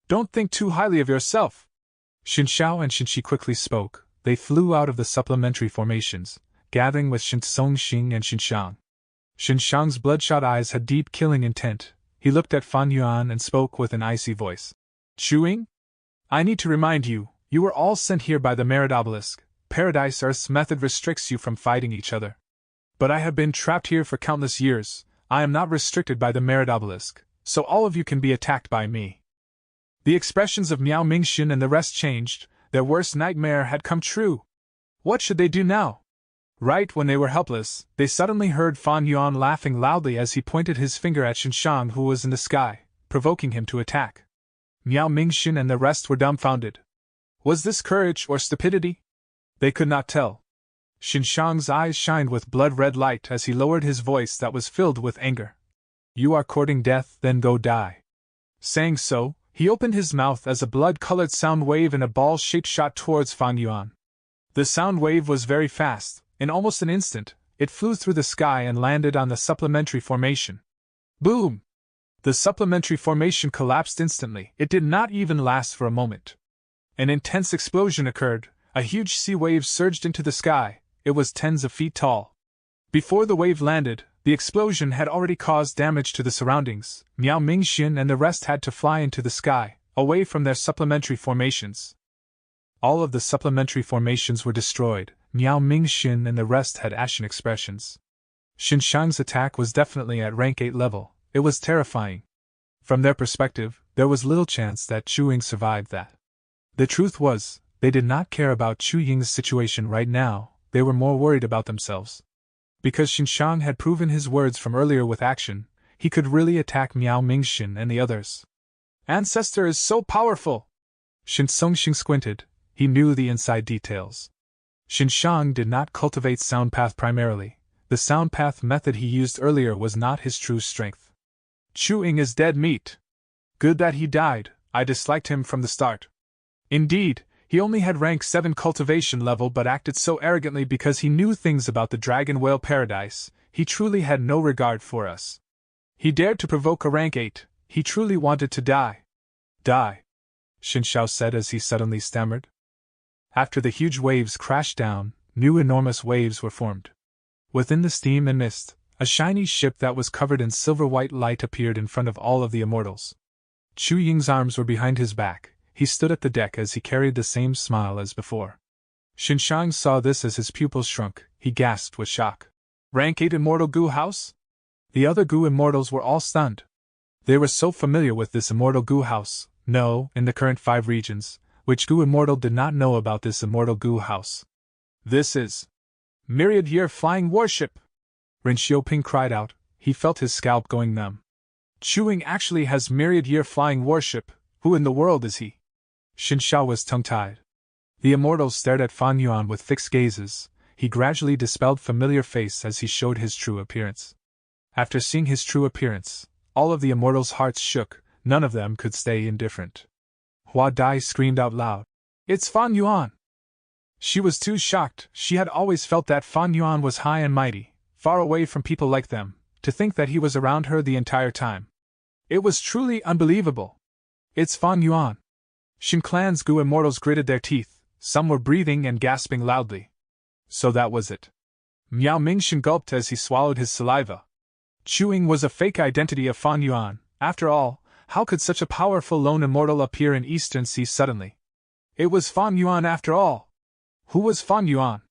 Don't think too highly of yourself. Xin Xiao and Xin Shi quickly spoke. They flew out of the supplementary formations, gathering with Shin Songxing and Xinshang. Xinshang's bloodshot eyes had deep killing intent. He looked at Fan Yuan and spoke with an icy voice. Chewing? I need to remind you, you were all sent here by the Merit Obelisk. Paradise Earth's method restricts you from fighting each other. But I have been trapped here for countless years. I am not restricted by the Merit Obelisk, so all of you can be attacked by me. The expressions of Miao Mingxin and the rest changed. Their worst nightmare had come true. What should they do now? Right when they were helpless, they suddenly heard Fan Yuan laughing loudly as he pointed his finger at Xinshang, who was in the sky, provoking him to attack. Miao Mingxin and the rest were dumbfounded. Was this courage or stupidity? They could not tell. Xinshang's eyes shined with blood-red light as he lowered his voice that was filled with anger. You are courting death, then go die. Saying so, he opened his mouth as a blood-colored sound wave in a ball-shape shot towards Fan Yuan. The sound wave was very fast. In almost an instant, it flew through the sky and landed on the supplementary formation. Boom! The supplementary formation collapsed instantly. It did not even last for a moment. An intense explosion occurred. A huge sea wave surged into the sky. It was tens of feet tall. Before the wave landed, the explosion had already caused damage to the surroundings. Miao Mingxin and the rest had to fly into the sky, away from their supplementary formations. All of the supplementary formations were destroyed. Miao Mingxin and the rest had ashen expressions. Xinshang's attack was definitely at rank 8 level. It was terrifying. From their perspective, there was little chance that Chu Ying survived that. The truth was, they did not care about Chu Ying's situation right now, they were more worried about themselves. Because Xinshang had proven his words from earlier with action, he could really attack Miao Mingxin and the others. Ancestor is so powerful! Xing squinted. He knew the inside details. Xinshang did not cultivate sound path primarily. The sound path method he used earlier was not his true strength. Chu Ying is dead meat. Good that he died. I disliked him from the start. Indeed, he only had rank 7 cultivation level but acted so arrogantly because he knew things about the Dragon Whale Paradise. He truly had no regard for us. He dared to provoke a rank 8. He truly wanted to die. Die, Xinshao said as he suddenly stammered. After the huge waves crashed down, new enormous waves were formed. Within the steam and mist, a shiny ship that was covered in silver-white light appeared in front of all of the immortals. Chu Ying's arms were behind his back. He stood at the deck as he carried the same smile as before. Xinshang saw this as his pupils shrunk. He gasped with shock. Rank 8 Immortal Gu House? The other Gu Immortals were all stunned. They were so familiar with this Immortal Gu House. No, in the current 5 regions, which Gu Immortal did not know about this Immortal Gu House? This is Myriad-Year Flying Warship! Ren Xiaoping cried out. He felt his scalp going numb. Chu Ying actually has Myriad-Year Flying Warship. Who in the world is he? Xinshao was tongue-tied. The immortals stared at Fan Yuan with fixed gazes. He gradually dispelled familiar face as he showed his true appearance. After seeing his true appearance, all of the immortals' hearts shook. None of them could stay indifferent. Hua Dai screamed out loud. It's Fan Yuan! She was too shocked. She had always felt that Fan Yuan was high and mighty, far away from people like them, to think that he was around her the entire time. It was truly unbelievable. It's Fan Yuan. Xin Clan's Gu Immortals gritted their teeth. Some were breathing and gasping loudly. So that was it. Miao Mingxin gulped as he swallowed his saliva. Chu Ying was a fake identity of Fan Yuan. After all, how could such a powerful lone immortal appear in Eastern Sea suddenly? It was Fan Yuan after all. Who was Fan Yuan?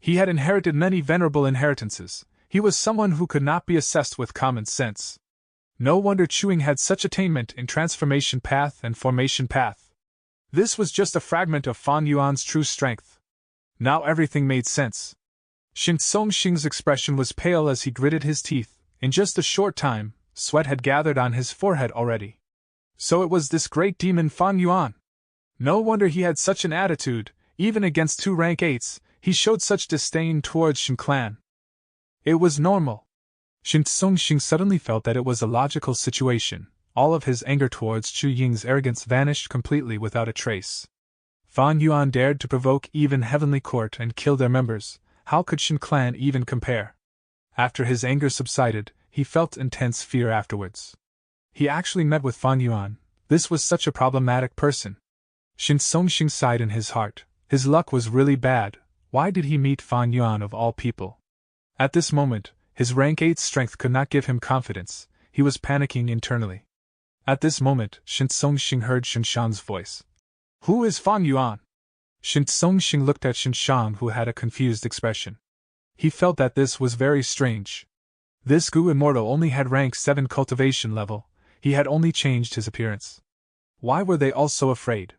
He had inherited many venerable inheritances. He was someone who could not be assessed with common sense. No wonder Chu Ying had such attainment in transformation path and formation path. This was just a fragment of Fan Yuan's true strength. Now everything made sense. Xin Songxing's expression was pale as he gritted his teeth. In just a short time, sweat had gathered on his forehead already. So it was this great demon Fan Yuan. No wonder he had such an attitude. Even against 2 rank 8s, he showed such disdain towards Xin Clan. It was normal. Xin Songxing suddenly felt that it was a logical situation. All of his anger towards Chu Ying's arrogance vanished completely without a trace. Fan Yuan dared to provoke even Heavenly Court and kill their members. How could Xin Clan even compare? After his anger subsided, he felt intense fear afterwards. He actually met with Fan Yuan. This was such a problematic person. Xin Songxing sighed in his heart. His luck was really bad. Why did he meet Fan Yuan of all people? At this moment, his rank 8 strength could not give him confidence. He was panicking internally. At this moment, Xin Songxing heard Xinshang's voice. Who is Fan Yuan? Xin Songxing looked at Xinshang, who had a confused expression. He felt that this was very strange. This Gu Immortal only had rank 7 cultivation level. He had only changed his appearance. Why were they all so afraid?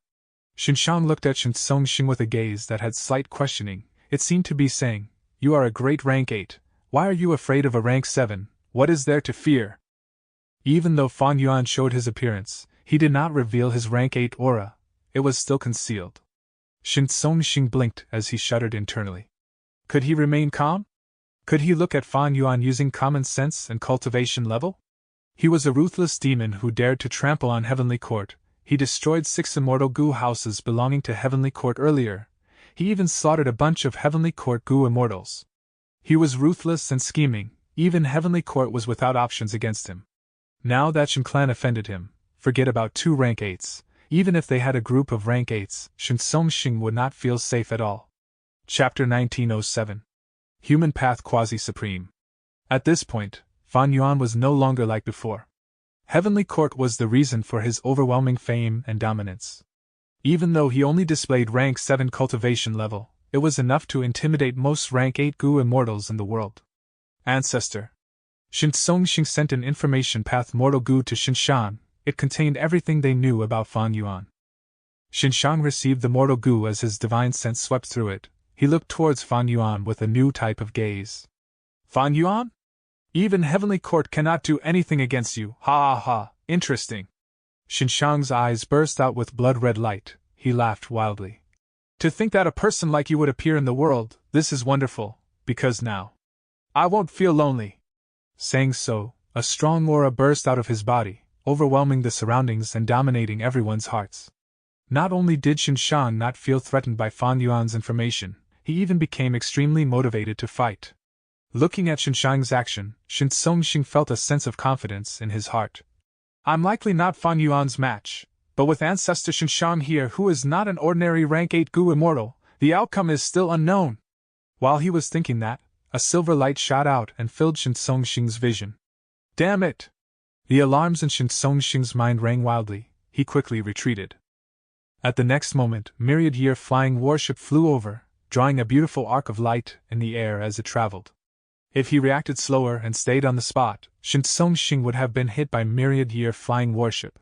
Xinshang looked at Xin Songxing with a gaze that had slight questioning. It seemed to be saying, You are a great rank 8. Why are you afraid of a rank 7? What is there to fear? Even though Fan Yuan showed his appearance, he did not reveal his rank 8 aura. It was still concealed. Xin Songxing blinked as he shuddered internally. Could he remain calm? Could he look at Fan Yuan using common sense and cultivation level? He was a ruthless demon who dared to trample on Heavenly Court. He destroyed 6 immortal goo houses belonging to Heavenly Court earlier. He even slaughtered a bunch of Heavenly Court goo immortals. He was ruthless and scheming. Even Heavenly Court was without options against him. Now that Shin Clan offended him, forget about 2 rank 8s. Even if they had a group of rank 8s, Shin Songxing would not feel safe at all. Chapter 1907. Human Path Quasi-Supreme. At this point, Fan Yuan was no longer like before. Heavenly Court was the reason for his overwhelming fame and dominance. Even though he only displayed rank 7 cultivation level, it was enough to intimidate most rank 8 goo immortals in the world. Ancestor. Shin Songxing sent an information path mortal goo to Shinshan. It contained everything they knew about Fan Yuan. Shinshan received the mortal goo as his divine sense swept through it. He looked towards Fan Yuan with a new type of gaze. Fan Yuan? Even Heavenly Court cannot do anything against you. Ha ha ha, interesting. Shinshang's eyes burst out with blood-red light. He laughed wildly. To think that a person like you would appear in the world, this is wonderful, because now I won't feel lonely. Saying so, a strong aura burst out of his body, overwhelming the surroundings and dominating everyone's hearts. Not only did Shinshan not feel threatened by Fan Yuan's information, he even became extremely motivated to fight. Looking at Shinshan's action, Shin Songxing felt a sense of confidence in his heart. I'm likely not Fan Yuan's match, but with Ancestor Shinshan here who is not an ordinary rank 8 goo immortal, the outcome is still unknown. While he was thinking that, a silver light shot out and filled Shin Songxing's vision. Damn it! The alarms in Shin Songxing's mind rang wildly. He quickly retreated. At the next moment, myriad year flying warship flew over, drawing a beautiful arc of light in the air as it traveled. If he reacted slower and stayed on the spot, Shin Songxing would have been hit by myriad year flying warship.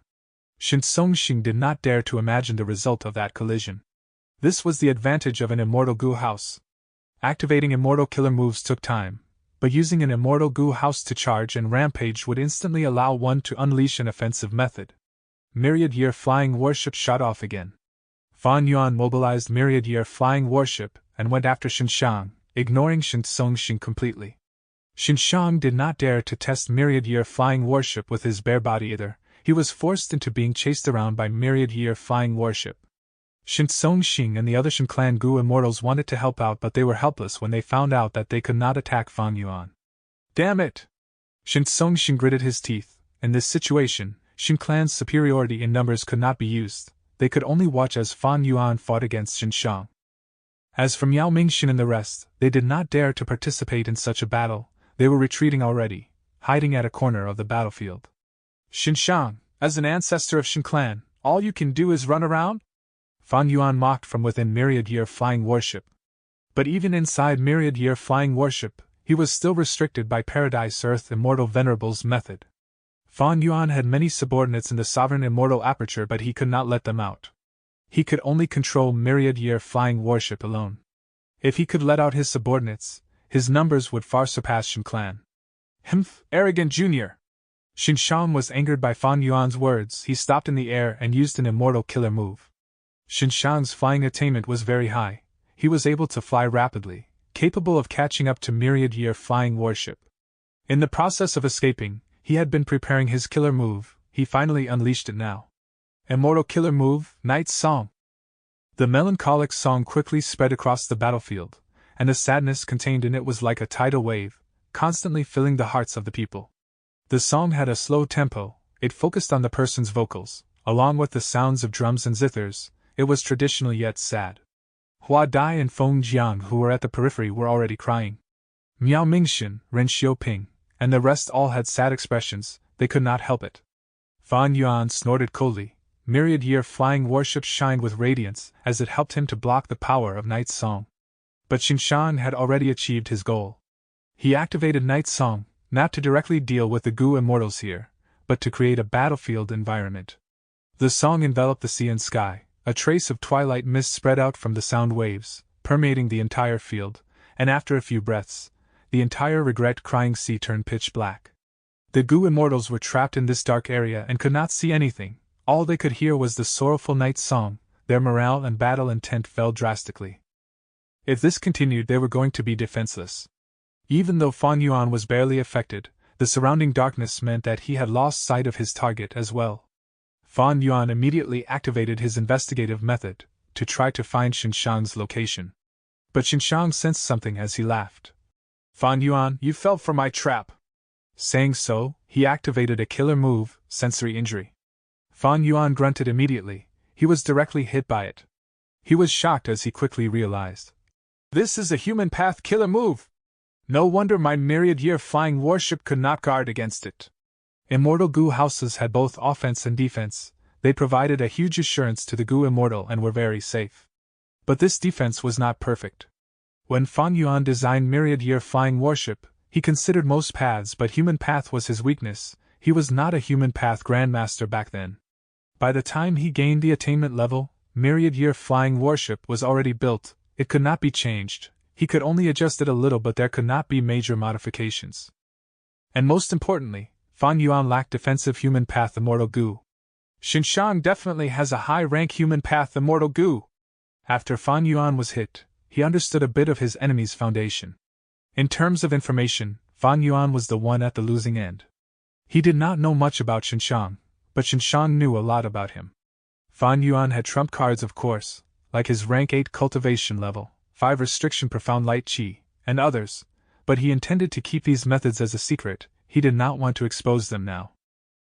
Shin Songxing did not dare to imagine the result of that collision. This was the advantage of an immortal goo house. Activating immortal killer moves took time, but using an immortal goo house to charge and rampage would instantly allow one to unleash an offensive method. Myriad year flying warship shot off again. Fan Yuan mobilized myriad year flying warship and went after Shinshan, ignoring Shin Songxing completely. Shinshan did not dare to test myriad year flying warship with his bare body either. He was forced into being chased around by myriad year flying warship. Shin Songxing and the other Shin Clan goo immortals wanted to help out, but they were helpless when they found out that they could not attack Fan Yuan. Damn it! Shin Songxing gritted his teeth. In this situation, Shin Clan's superiority in numbers could not be used. They could only watch as Fan Yuan fought against Shinshan. As for Miao Mingxin and the rest, they did not dare to participate in such a battle. They were retreating already, hiding at a corner of the battlefield. Shinshan, as an ancestor of Shin Clan, all you can do is run around? Fan Yuan mocked from within myriad year flying warship. But even inside myriad year flying warship, he was still restricted by Paradise Earth Immortal Venerable's method. Fan Yuan had many subordinates in the Sovereign Immortal Aperture, but he could not let them out. He could only control myriad year flying warship alone. If he could let out his subordinates, his numbers would far surpass Shin Clan. Humph, arrogant junior! Shinshan was angered by Fan Yuan's words. He stopped in the air and used an immortal killer move. Shinshan's flying attainment was very high. He was able to fly rapidly, capable of catching up to myriad year flying warship. In the process of escaping, he had been preparing his killer move. He finally unleashed it now. Immortal killer move, Night Song. The melancholic song quickly spread across the battlefield, and the sadness contained in it was like a tidal wave, constantly filling the hearts of the people. The song had a slow tempo. It focused on the person's vocals, along with the sounds of drums and zithers. It was traditional yet sad. Hua Dai and Feng Jian, who were at the periphery, were already crying. Miao Mingxin, Ren Xiaoping, and the rest all had sad expressions. They could not help it. Fan Yuan snorted coldly. Myriad year flying warship shined with radiance as it helped him to block the power of Night Song. But Shinshan had already achieved his goal. He activated Night Song, not to directly deal with the goo immortals here, but to create a battlefield environment. The song enveloped the sea and sky. A trace of twilight mist spread out from the sound waves, permeating the entire field, and after a few breaths, the entire regret-crying sea turned pitch black. The goo immortals were trapped in this dark area and could not see anything. All they could hear was the sorrowful night song. Their morale and battle intent fell drastically. If this continued, they were going to be defenseless. Even though Fan Yuan was barely affected, the surrounding darkness meant that he had lost sight of his target as well. Fan Yuan immediately activated his investigative method to try to find Xinshang's location. But Xinshang sensed something as he laughed. Fan Yuan, you fell for my trap. Saying so, he activated a killer move, sensory injury. Fan Yuan grunted immediately. He was directly hit by it. He was shocked as he quickly realized. This is a human path killer move! No wonder my myriad-year flying warship could not guard against it. Immortal Gu houses had both offense and defense. They provided a huge assurance to the Gu Immortal and were very safe. But this defense was not perfect. When Fan Yuan designed myriad-year flying warship, he considered most paths, but human path was his weakness. He was not a human path grandmaster back then. By the time he gained the attainment level, myriad-year flying warship was already built. It could not be changed. He could only adjust it a little, but there could not be major modifications. And most importantly, Fan Yuan lacked defensive human path immortal Gu. Xinshang definitely has a high-rank human path immortal Gu. After Fan Yuan was hit, he understood a bit of his enemy's foundation. In terms of information, Fan Yuan was the one at the losing end. He did not know much about Xinshang, but Xinshang knew a lot about him. Fan Yuan had trump cards, of course, like his rank 8 cultivation level, 5 restriction profound light qi, and others, but he intended to keep these methods as a secret. He did not want to expose them now.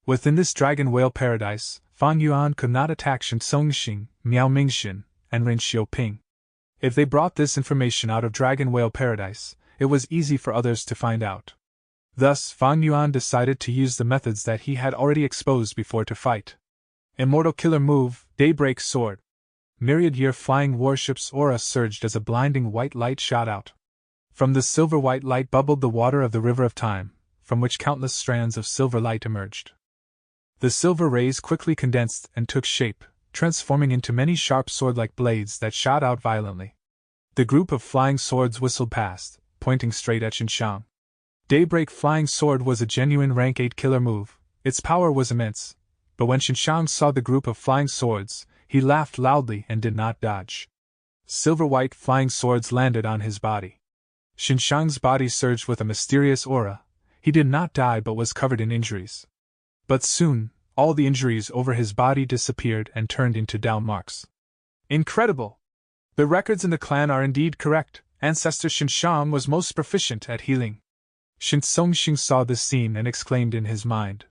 Within this dragon whale paradise, Fan Yuan could not attack Shen Songxing, Miao Mingxin, and Ren Xiaoping. If they brought this information out of dragon whale paradise, it was easy for others to find out. Thus, Fan Yuan decided to use the methods that he had already exposed before to fight. Immortal killer move, Daybreak Sword. Myriad-year flying warship's aura surged as a blinding white light shot out. From the silver white light bubbled the water of the river of time, from which countless strands of silver light emerged. The silver rays quickly condensed and took shape, transforming into many sharp sword-like blades that shot out violently. The group of flying swords whistled past, pointing straight at Xinshang. Daybreak Flying Sword was a genuine rank 8 killer move. Its power was immense, but when Xinshang saw the group of flying swords, he laughed loudly and did not dodge. Silver-white flying swords landed on his body. Xinshang's body surged with a mysterious aura. He did not die but was covered in injuries. But soon, all the injuries over his body disappeared and turned into down marks. Incredible! The records in the clan are indeed correct. Ancestor Xinshang was most proficient at healing. Shen Songxing saw this scene and exclaimed in his mind.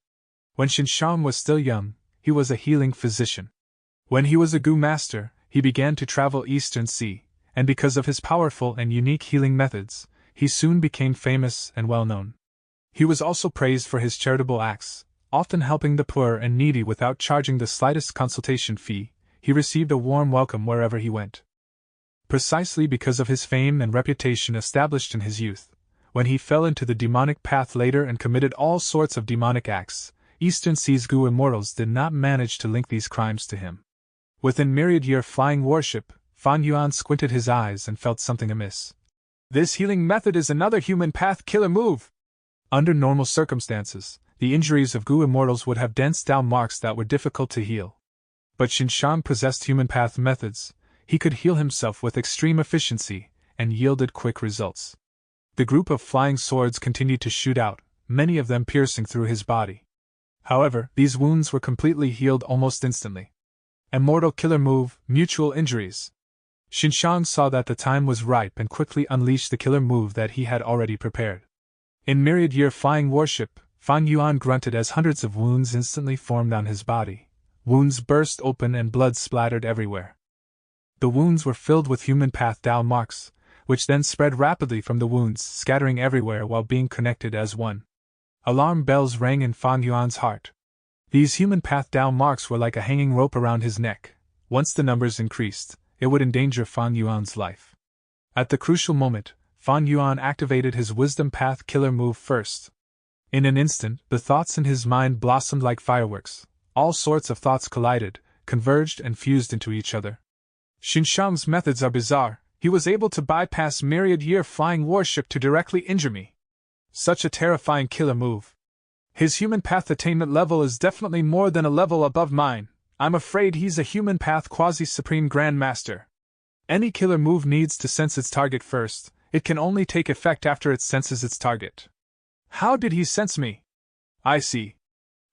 When Xinshang was still young, he was a healing physician. When he was a Gu master, he began to travel Eastern Sea, and because of his powerful and unique healing methods, he soon became famous and well-known. He was also praised for his charitable acts, often helping the poor and needy without charging the slightest consultation fee. He received a warm welcome wherever he went. Precisely because of his fame and reputation established in his youth, when he fell into the demonic path later and committed all sorts of demonic acts, Eastern Sea's Gu immortals did not manage to link these crimes to him. Within myriad-year flying warship, Fan Yuan squinted his eyes and felt something amiss. This healing method is another human path killer move! Under normal circumstances, the injuries of Gu immortals would have dense down marks that were difficult to heal. But Xinshang possessed human path methods. He could heal himself with extreme efficiency, and yielded quick results. The group of flying swords continued to shoot out, many of them piercing through his body. However, these wounds were completely healed almost instantly. Immortal killer move, mutual injuries. Xinshang saw that the time was ripe and quickly unleashed the killer move that he had already prepared. In myriad-year flying warship, Fan Yuan grunted as hundreds of wounds instantly formed on his body. Wounds burst open and blood splattered everywhere. The wounds were filled with human path Dao marks, which then spread rapidly from the wounds, scattering everywhere while being connected as one. Alarm bells rang in Fan Yuan's heart. These human path Dao marks were like a hanging rope around his neck. Once the numbers increased, it would endanger Fan Yuan's life. At the crucial moment, Fan Yuan activated his wisdom path killer move first. In an instant, the thoughts in his mind blossomed like fireworks. All sorts of thoughts collided, converged and fused into each other. Xinshang's methods are bizarre. He was able to bypass myriad-year flying warship to directly injure me. Such a terrifying killer move. His human path attainment level is definitely more than a level above mine. I'm afraid he's a human path quasi-supreme grandmaster. Any killer move needs to sense its target first, it can only take effect after it senses its target. How did he sense me? I see.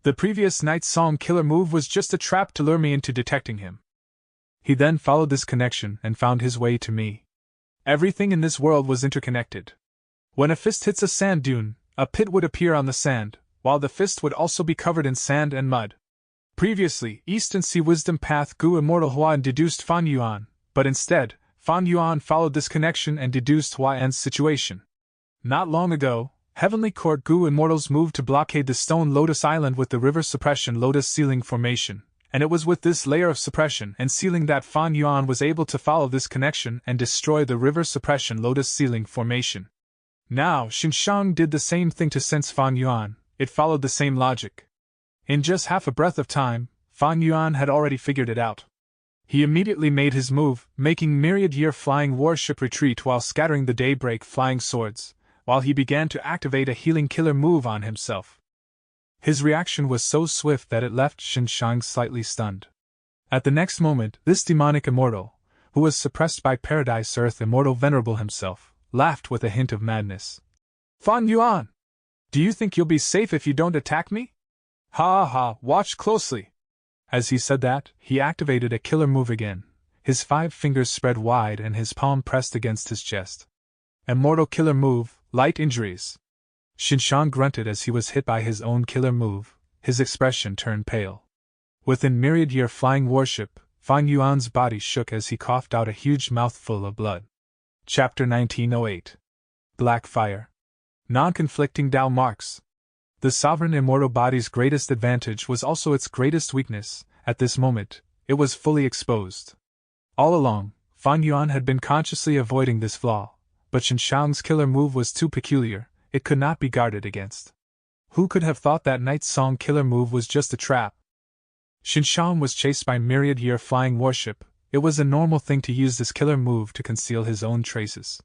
The previous night's song killer move was just a trap to lure me into detecting him. He then followed this connection and found his way to me. Everything in this world was interconnected. When a fist hits a sand dune, a pit would appear on the sand, while the fist would also be covered in sand and mud. Previously, East and Sea Wisdom Path Gu Immortal Huan deduced Fan Yuan, but instead, Fan Yuan followed this connection and deduced Huan's situation. Not long ago, Heavenly Court Gu Immortals moved to blockade the Stone Lotus Island with the River Suppression Lotus Sealing Formation, and it was with this layer of suppression and sealing that Fan Yuan was able to follow this connection and destroy the River Suppression Lotus Sealing Formation. Now, Xinshang did the same thing to sense Fan Yuan, it followed the same logic. In just half a breath of time, Fan Yuan had already figured it out. He immediately made his move, making myriad-year flying warship retreat while scattering the daybreak flying swords, while he began to activate a healing killer move on himself. His reaction was so swift that it left Xinshang slightly stunned. At the next moment, this demonic immortal, who was suppressed by Paradise Earth Immortal Venerable himself, laughed with a hint of madness. Fan Yuan! Do you think you'll be safe if you don't attack me? Ha ha, watch closely! As he said that, he activated a killer move again. His 5 fingers spread wide and his palm pressed against his chest. Immortal killer move, light injuries. Xinshang grunted as he was hit by his own killer move, his expression turned pale. Within myriad-year flying warship, Fan Yuan's body shook as he coughed out a huge mouthful of blood. Chapter 1908. Black Fire. Non-conflicting Tao marks. The sovereign immortal body's greatest advantage was also its greatest weakness. At this moment, it was fully exposed. All along, Fan Yuan had been consciously avoiding this flaw, but Xinshang's killer move was too peculiar, it could not be guarded against. Who could have thought that Night Song killer move was just a trap? Xinshang was chased by myriad-year flying warship, it was a normal thing to use this killer move to conceal his own traces.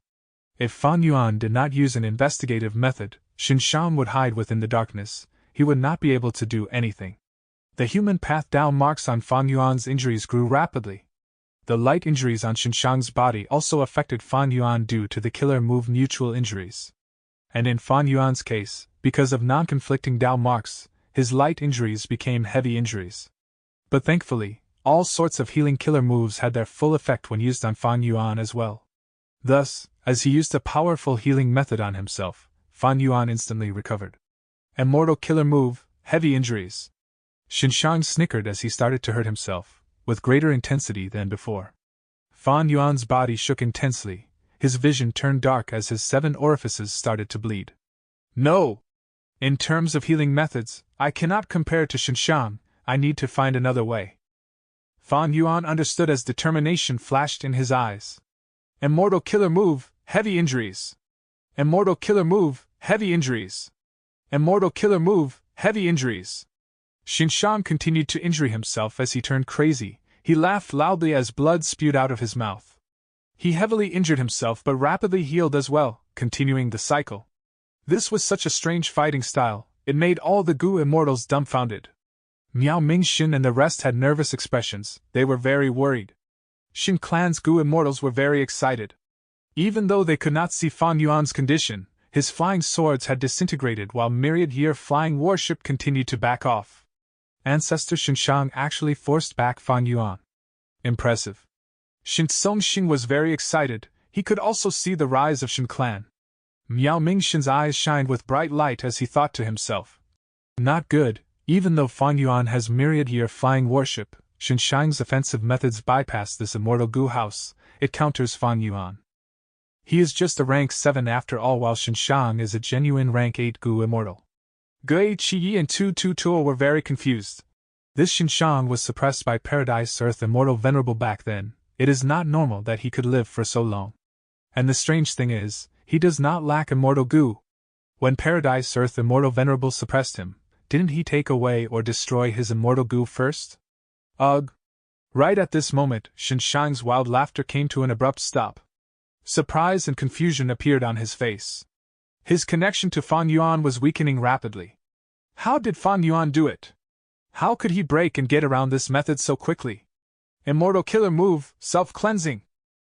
If Fan Yuan did not use an investigative method, Xinshang would hide within the darkness, he would not be able to do anything. The human path down marks on Fan Yuan's injuries grew rapidly. The light injuries on Xinshang's body also affected Fan Yuan due to the killer move mutual injuries. And in Fan Yuan's case, because of non-conflicting Tao marks, his light injuries became heavy injuries. But thankfully, all sorts of healing killer moves had their full effect when used on Fan Yuan as well. Thus, as he used a powerful healing method on himself, Fan Yuan instantly recovered. Immortal killer move, heavy injuries. Xinshang snickered as he started to hurt himself, with greater intensity than before. Fan Yuan's body shook intensely, his vision turned dark as his 7 orifices started to bleed. No! In terms of healing methods, I cannot compare to Xinshang, I need to find another way. Fan Yuan understood as determination flashed in his eyes. Immortal killer move, heavy injuries. Immortal killer move, heavy injuries. Immortal killer move, heavy injuries. Xinshang continued to injure himself as he turned crazy, he laughed loudly as blood spewed out of his mouth. He heavily injured himself but rapidly healed as well, continuing the cycle. This was such a strange fighting style, it made all the Gu immortals dumbfounded. Miao Mingxin and the rest had nervous expressions, they were very worried. Xin Clan's Gu immortals were very excited. Even though they could not see Fan Yuan's condition, his flying swords had disintegrated while myriad-year flying warship continued to back off. Ancestor Xinshang actually forced back Fan Yuan. Impressive. Xin Songxing was very excited, he could also see the rise of Xin Clan. Miao Mingxin's eyes shined with bright light as he thought to himself. Not good, even though Fan Yuan has myriad-year flying warship, Xinshang's offensive methods bypass this immortal Gu house, it counters Fan Yuan. He is just a rank 7 after all while Xinshang is a genuine rank 8 Gu immortal. Gui Qiyi and Tu Tu Tuo were very confused. This Xinshang was suppressed by Paradise Earth Immortal Venerable back then, it is not normal that he could live for so long. And the strange thing is, he does not lack immortal Gu. When Paradise Earth Immortal Venerable suppressed him, didn't he take away or destroy his immortal Gu first? Ugh! Right at this moment, Xinshang's wild laughter came to an abrupt stop. Surprise and confusion appeared on his face. His connection to Fan Yuan was weakening rapidly. How did Fan Yuan do it? How could he break and get around this method so quickly? Immortal killer move, self-cleansing.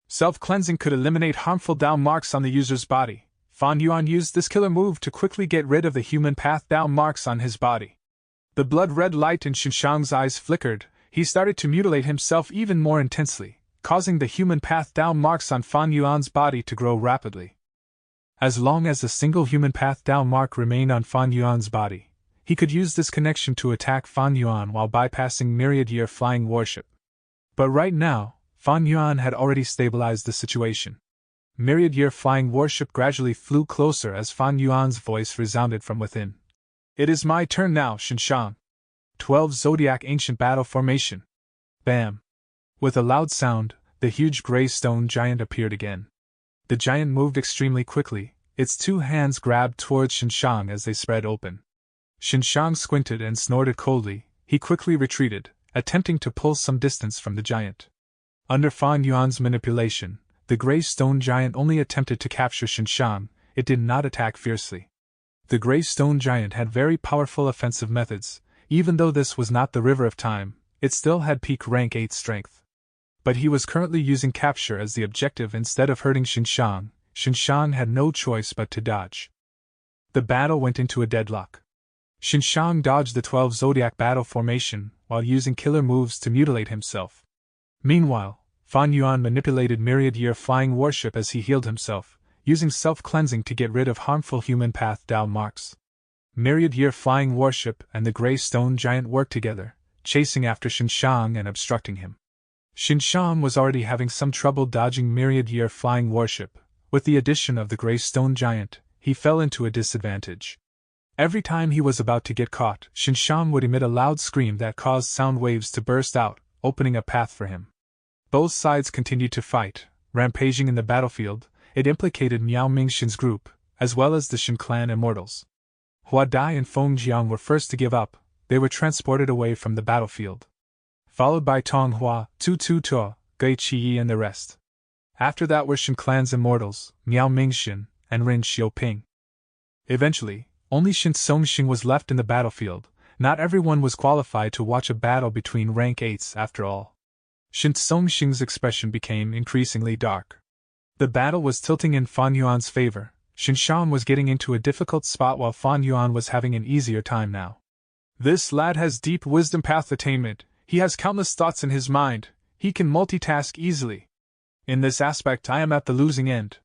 Self-cleansing could eliminate harmful Dao marks on the user's body. Fan Yuan used this killer move to quickly get rid of the human path Dao marks on his body. The blood-red light in Xinshang's eyes flickered. He started to mutilate himself even more intensely, causing the human path Dao marks on Fan Yuan's body to grow rapidly. As long as a single human path Dao mark remained on Fan Yuan's body, he could use this connection to attack Fan Yuan while bypassing myriad-year flying worship. But right now, Fan Yuan had already stabilized the situation. Myriad-year flying worship gradually flew closer as Fan Yuan's voice resounded from within. It is my turn now, Xinshang. 12 Zodiac Ancient Battle Formation. Bam! With a loud sound, the huge gray stone giant appeared again. The giant moved extremely quickly, its two hands grabbed towards Xinshang as they spread open. Xinshang squinted and snorted coldly. He quickly retreated, attempting to pull some distance from the giant. Under Fan Yuan's manipulation, the gray stone giant only attempted to capture Xinshang. It did not attack fiercely. The gray stone giant had very powerful offensive methods. Even though this was not the River of Time, it still had peak rank 8 strength. But he was currently using capture as the objective instead of hurting Xinshang. Xinshang had no choice but to dodge. The battle went into a deadlock. Xinshang dodged the 12 Zodiac battle formation while using killer moves to mutilate himself. Meanwhile, Fan Yuan manipulated myriad-year flying worship as he healed himself, using self-cleansing to get rid of harmful human path Dao marks. Myriad-year flying worship and the gray stone giant worked together, chasing after Xinshang and obstructing him. Xinshang was already having some trouble dodging myriad-year flying worship. With the addition of the gray stone giant, he fell into a disadvantage. Every time he was about to get caught, Xinshang would emit a loud scream that caused sound waves to burst out, opening a path for him. Both sides continued to fight, rampaging in the battlefield. It implicated Miao Mingxin's group, as well as the Shin clan immortals. Hua Dai and Feng Jiang were first to give up. They were transported away from the battlefield, followed by Tong Hua, Tu Tu Tuo, Gai Qi and the rest. After that were Shin clan's immortals, Miao Mingxin, and Ren Xiaoping. Eventually, only Shin Songxing was left in the battlefield. Not everyone was qualified to watch a battle between rank 8s after all. Shin Songxing's expression became increasingly dark. The battle was tilting in Fan Yuan's favor. Xinshang was getting into a difficult spot while Fan Yuan was having an easier time now. This lad has deep wisdom path attainment. He has countless thoughts in his mind. He can multitask easily. In this aspect I am at the losing end.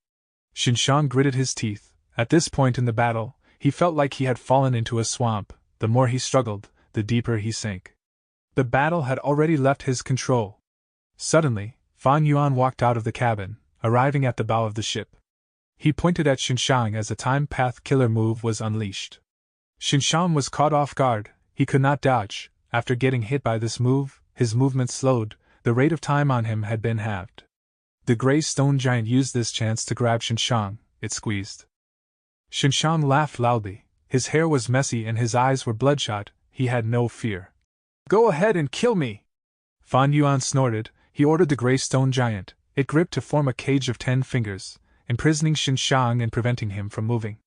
Xinshang gritted his teeth. At this point in the battle, he felt like he had fallen into a swamp. The more he struggled, the deeper he sank. The battle had already left his control. Suddenly, Fan Yuan walked out of the cabin, arriving at the bow of the ship. He pointed at Xinshang as a time path killer move was unleashed. Xinshang was caught off guard. He could not dodge. After getting hit by this move, his movement slowed. The rate of time on him had been halved. The gray stone giant used this chance to grab Xinshang. It squeezed. Xinshang laughed loudly. His hair was messy and his eyes were bloodshot. He had no fear. Go ahead and kill me! Fan Yuan snorted. He ordered the gray stone giant. It gripped to form a cage of 10 fingers, imprisoning Xinshang and preventing him from moving.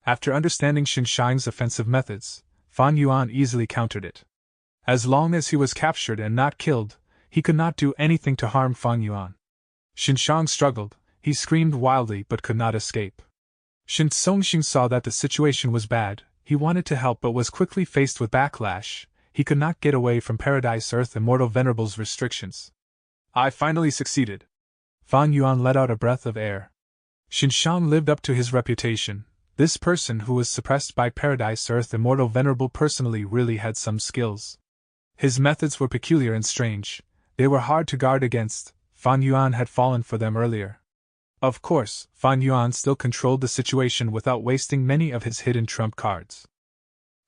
After understanding Xinshang's offensive methods, Fan Yuan easily countered it. As long as he was captured and not killed, he could not do anything to harm Fan Yuan. Xinshang struggled. He screamed wildly but could not escape. Shin Songxing saw that the situation was bad. He wanted to help but was quickly faced with backlash. He could not get away from Paradise Earth Immortal Venerable's restrictions. I finally succeeded. Fan Yuan let out a breath of air. Xinshang lived up to his reputation. This person who was suppressed by Paradise Earth Immortal Venerable personally really had some skills. His methods were peculiar and strange. They were hard to guard against. Fan Yuan had fallen for them earlier. Of course, Fan Yuan still controlled the situation without wasting many of his hidden trump cards.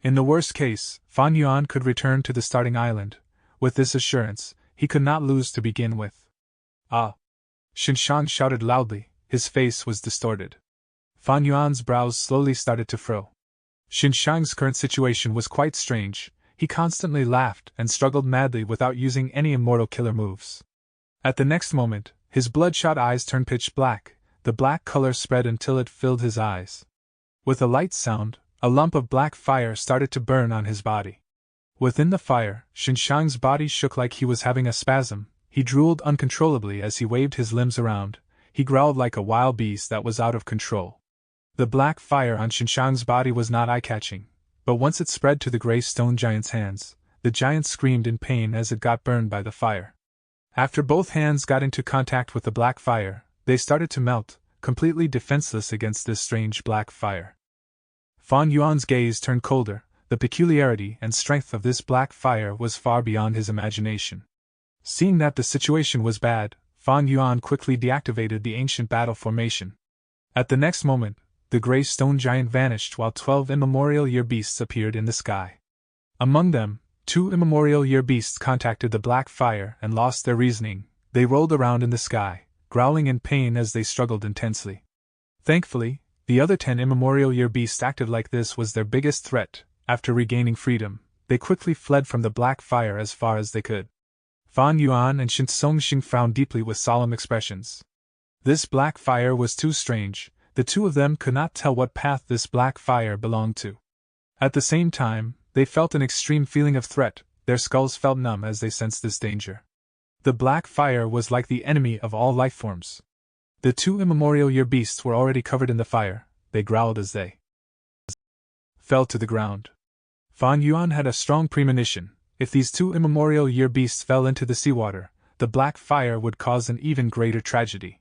In the worst case, Fan Yuan could return to the starting island. With this assurance, he could not lose to begin with. Ah! Xinshang shouted loudly. His face was distorted. Fan Yuan's brows slowly started to furrow. Xinshang's current situation was quite strange. He constantly laughed and struggled madly without using any immortal killer moves. At the next moment, his bloodshot eyes turned pitch black. The black color spread until it filled his eyes. With a light sound, a lump of black fire started to burn on his body. Within the fire, Xinshang's body shook like he was having a spasm. He drooled uncontrollably as he waved his limbs around. He growled like a wild beast that was out of control. The black fire on Xinshang's body was not eye-catching, but once it spread to the gray stone giant's hands, the giant screamed in pain as it got burned by the fire. After both hands got into contact with the black fire, they started to melt, completely defenseless against this strange black fire. Fan Yuan's gaze turned colder. The peculiarity and strength of this black fire was far beyond his imagination. Seeing that the situation was bad, Fan Yuan quickly deactivated the ancient battle formation. At the next moment, the gray stone giant vanished while 12 immemorial year beasts appeared in the sky. Among them, 2 immemorial year beasts contacted the black fire and lost their reasoning. They rolled around in the sky, growling in pain as they struggled intensely. Thankfully, the other 10 immemorial year beasts acted like this was their biggest threat. After regaining freedom, they quickly fled from the black fire as far as they could. Fan Yuan and Shin Songxing frowned deeply with solemn expressions. This black fire was too strange. The two of them could not tell what path this black fire belonged to. At the same time, they felt an extreme feeling of threat. Their skulls felt numb as they sensed this danger. The black fire was like the enemy of all life forms. The 2 immemorial year beasts were already covered in the fire. They growled as they fell to the ground. Fan Yuan had a strong premonition. If these 2 immemorial year beasts fell into the seawater, the black fire would cause an even greater tragedy.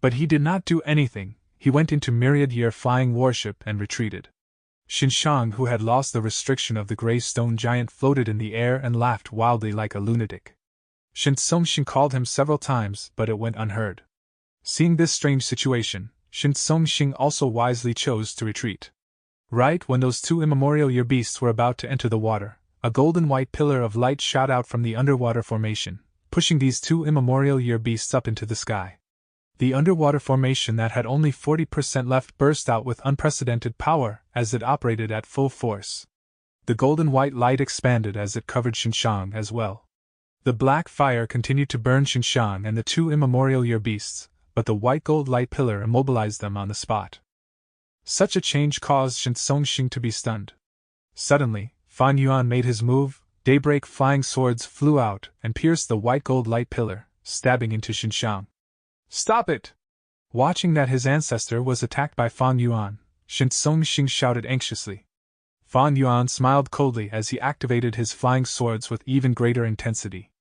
But he did not do anything. He went into myriad-year flying warship and retreated. Xinshang, who had lost the restriction of the gray stone giant, floated in the air and laughed wildly like a lunatic. Shin Songxing called him several times, but it went unheard. Seeing this strange situation, Shin Songxing also wisely chose to retreat. Right when those 2 immemorial year beasts were about to enter the water, a golden-white pillar of light shot out from the underwater formation, pushing these 2 immemorial year beasts up into the sky. The underwater formation that had only 40% left burst out with unprecedented power as it operated at full force. The golden-white light expanded as it covered Xinshang as well. The black fire continued to burn Xinshang and the 2 immemorial year beasts, but the white-gold light pillar immobilized them on the spot. Such a change caused Shin Songxing to be stunned. Suddenly, Fan Yuan made his move. Daybreak flying swords flew out and pierced the white-gold light pillar, stabbing into Xinshang. "Stop it!" Watching that his ancestor was attacked by Fan Yuan, Shin Songxing shouted anxiously. Fan Yuan smiled coldly as he activated his flying swords with even greater intensity.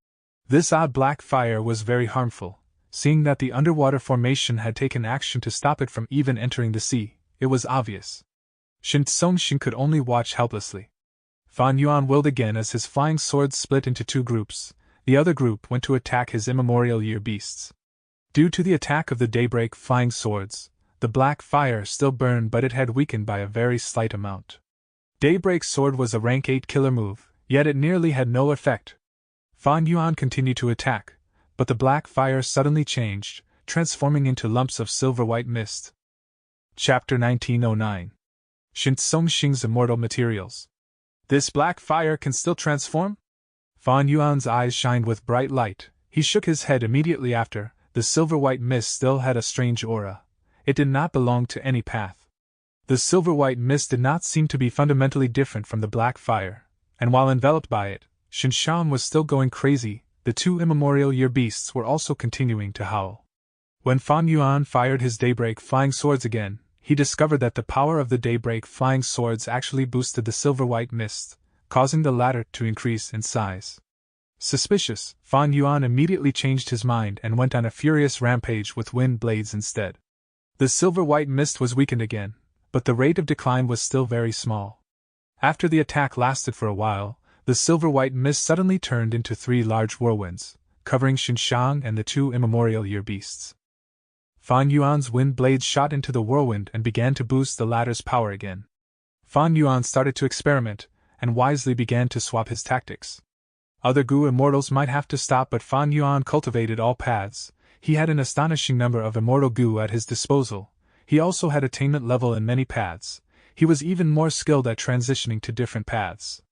This odd black fire was very harmful. Seeing that the underwater formation had taken action to stop it from even entering the sea, it was obvious. Shin Songxing could only watch helplessly. Fan Yuan willed again as his flying swords split into 2 groups. The other group went to attack his immemorial year beasts. Due to the attack of the daybreak flying swords, the black fire still burned, but it had weakened by a very slight amount. Daybreak's sword was a rank 8 killer move, yet it nearly had no effect. Fan Yuan continued to attack, but the black fire suddenly changed, transforming into lumps of silver-white mist. Chapter 1909. Shin Songxing's Immortal Materials. This black fire can still transform? Fan Yuan's eyes shined with bright light. He shook his head immediately after. The silver-white mist still had a strange aura. It did not belong to any path. The silver-white mist did not seem to be fundamentally different from the black fire, and while enveloped by it, Xinshang was still going crazy. The 2 immemorial year beasts were also continuing to howl. When Fan Yuan fired his daybreak flying swords again, he discovered that the power of the daybreak flying swords actually boosted the silver-white mist, causing the latter to increase in size. Suspicious, Fan Yuan immediately changed his mind and went on a furious rampage with wind blades instead. The silver-white mist was weakened again, but the rate of decline was still very small. After the attack lasted for a while, the silver-white mist suddenly turned into 3 large whirlwinds, covering Xinshang and the 2 immemorial year beasts. Fan Yuan's wind blades shot into the whirlwind and began to boost the latter's power again. Fan Yuan started to experiment, and wisely began to swap his tactics. Other Gu immortals might have to stop, but Fan Yuan cultivated all paths. He had an astonishing number of immortal Gu at his disposal. He also had attainment level in many paths. He was even more skilled at transitioning to different paths.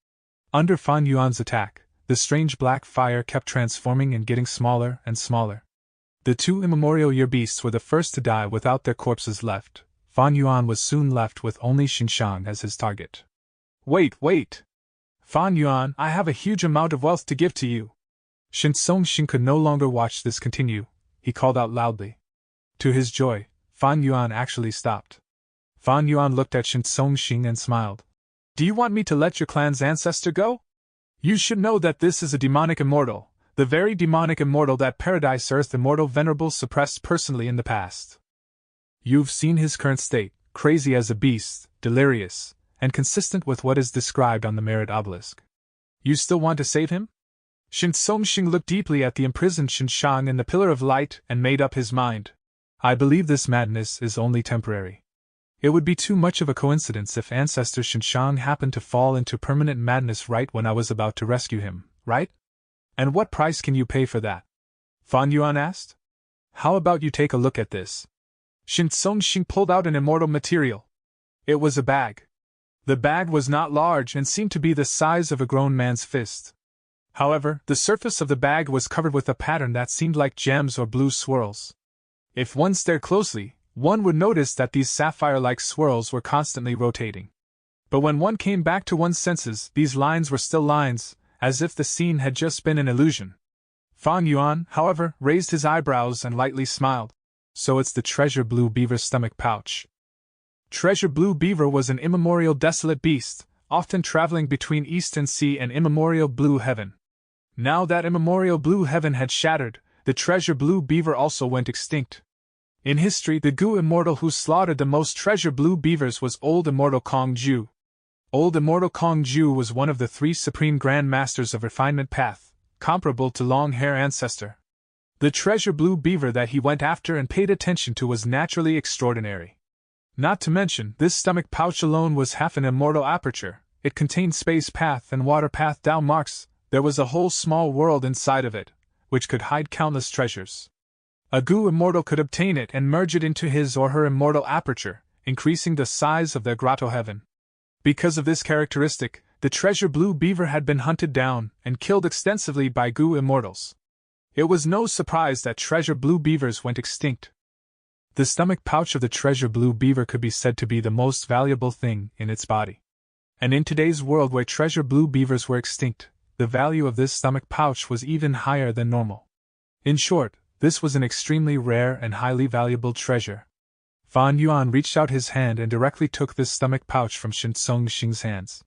Under Fan Yuan's attack, the strange black fire kept transforming and getting smaller and smaller. The 2 immemorial year beasts were the first to die without their corpses left. Fan Yuan was soon left with only Xinshang as his target. Wait! Fan Yuan, I have a huge amount of wealth to give to you. Song-Xing could no longer watch this continue. He called out loudly. To his joy, Fan Yuan actually stopped. Fan Yuan looked at Song-Xing and smiled. Do you want me to let your clan's ancestor go? You should know that this is a demonic immortal, the very demonic immortal that Paradise Earth Immortal Venerable suppressed personally in the past. You've seen his current state, crazy as a beast, delirious, and consistent with what is described on the Merit Obelisk. You still want to save him? Song-Xing looked deeply at the imprisoned Shang in the Pillar of Light and made up his mind. I believe this madness is only temporary. It would be too much of a coincidence if Ancestor Shang happened to fall into permanent madness right when I was about to rescue him, right? And what price can you pay for that? Fan Yuan asked. How about you take a look at this? Song-Xing pulled out an immortal material. It was a bag. The bag was not large and seemed to be the size of a grown man's fist. However, the surface of the bag was covered with a pattern that seemed like gems or blue swirls. If one stared closely, one would notice that these sapphire-like swirls were constantly rotating. But when one came back to one's senses, these lines were still lines, as if the scene had just been an illusion. Fan Yuan, however, raised his eyebrows and lightly smiled. So it's the Treasure Blue Beaver stomach pouch. Treasure Blue Beaver was an immemorial desolate beast, often traveling between Eastern Sea and immemorial Blue Heaven. Now that immemorial Blue Heaven had shattered, the Treasure Blue Beaver also went extinct. In history, the Gu Immortal who slaughtered the most Treasure Blue Beavers was Old Immortal Kong Ju. Old Immortal Kong Ju was one of the 3 supreme Grand Masters of Refinement Path, comparable to Long Hair Ancestor. The Treasure Blue Beaver that he went after and paid attention to was naturally extraordinary. Not to mention, this stomach pouch alone was half an immortal aperture. It contained space path and water path Dao marks. There was a whole small world inside of it, which could hide countless treasures. A Gu Immortal could obtain it and merge it into his or her immortal aperture, increasing the size of their grotto heaven. Because of this characteristic, the Treasure Blue Beaver had been hunted down and killed extensively by Gu Immortals. It was no surprise that Treasure Blue Beavers went extinct. The stomach pouch of the Treasure Blue Beaver could be said to be the most valuable thing in its body. And in today's world where Treasure Blue Beavers were extinct, the value of this stomach pouch was even higher than normal. In short, this was an extremely rare and highly valuable treasure. Fan Yuan reached out his hand and directly took this stomach pouch from Song-Xing's hands.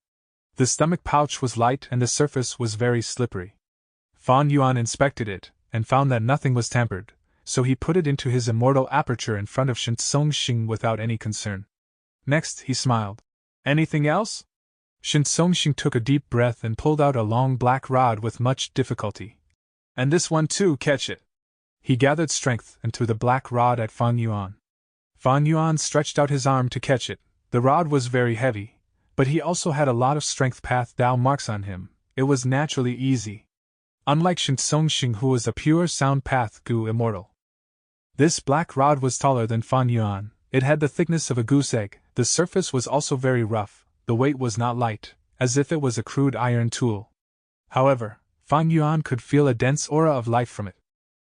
The stomach pouch was light and the surface was very slippery. Fan Yuan inspected it and found that nothing was tampered, so he put it into his immortal aperture in front of Song-Xing without any concern. Next, he smiled. Anything else? Song-Xing took a deep breath and pulled out a long black rod with much difficulty. And this one too, catch it. He gathered strength and threw the black rod at Fan Yuan. Fan Yuan stretched out his arm to catch it. The rod was very heavy, but he also had a lot of strength path Dao marks on him. It was naturally easy. Unlike Song-Xing, who was a pure sound path Gu Immortal. This black rod was taller than Fan Yuan. It had the thickness of a goose egg. The surface was also very rough. The weight was not light, as if it was a crude iron tool. However, Fan Yuan could feel a dense aura of life from it.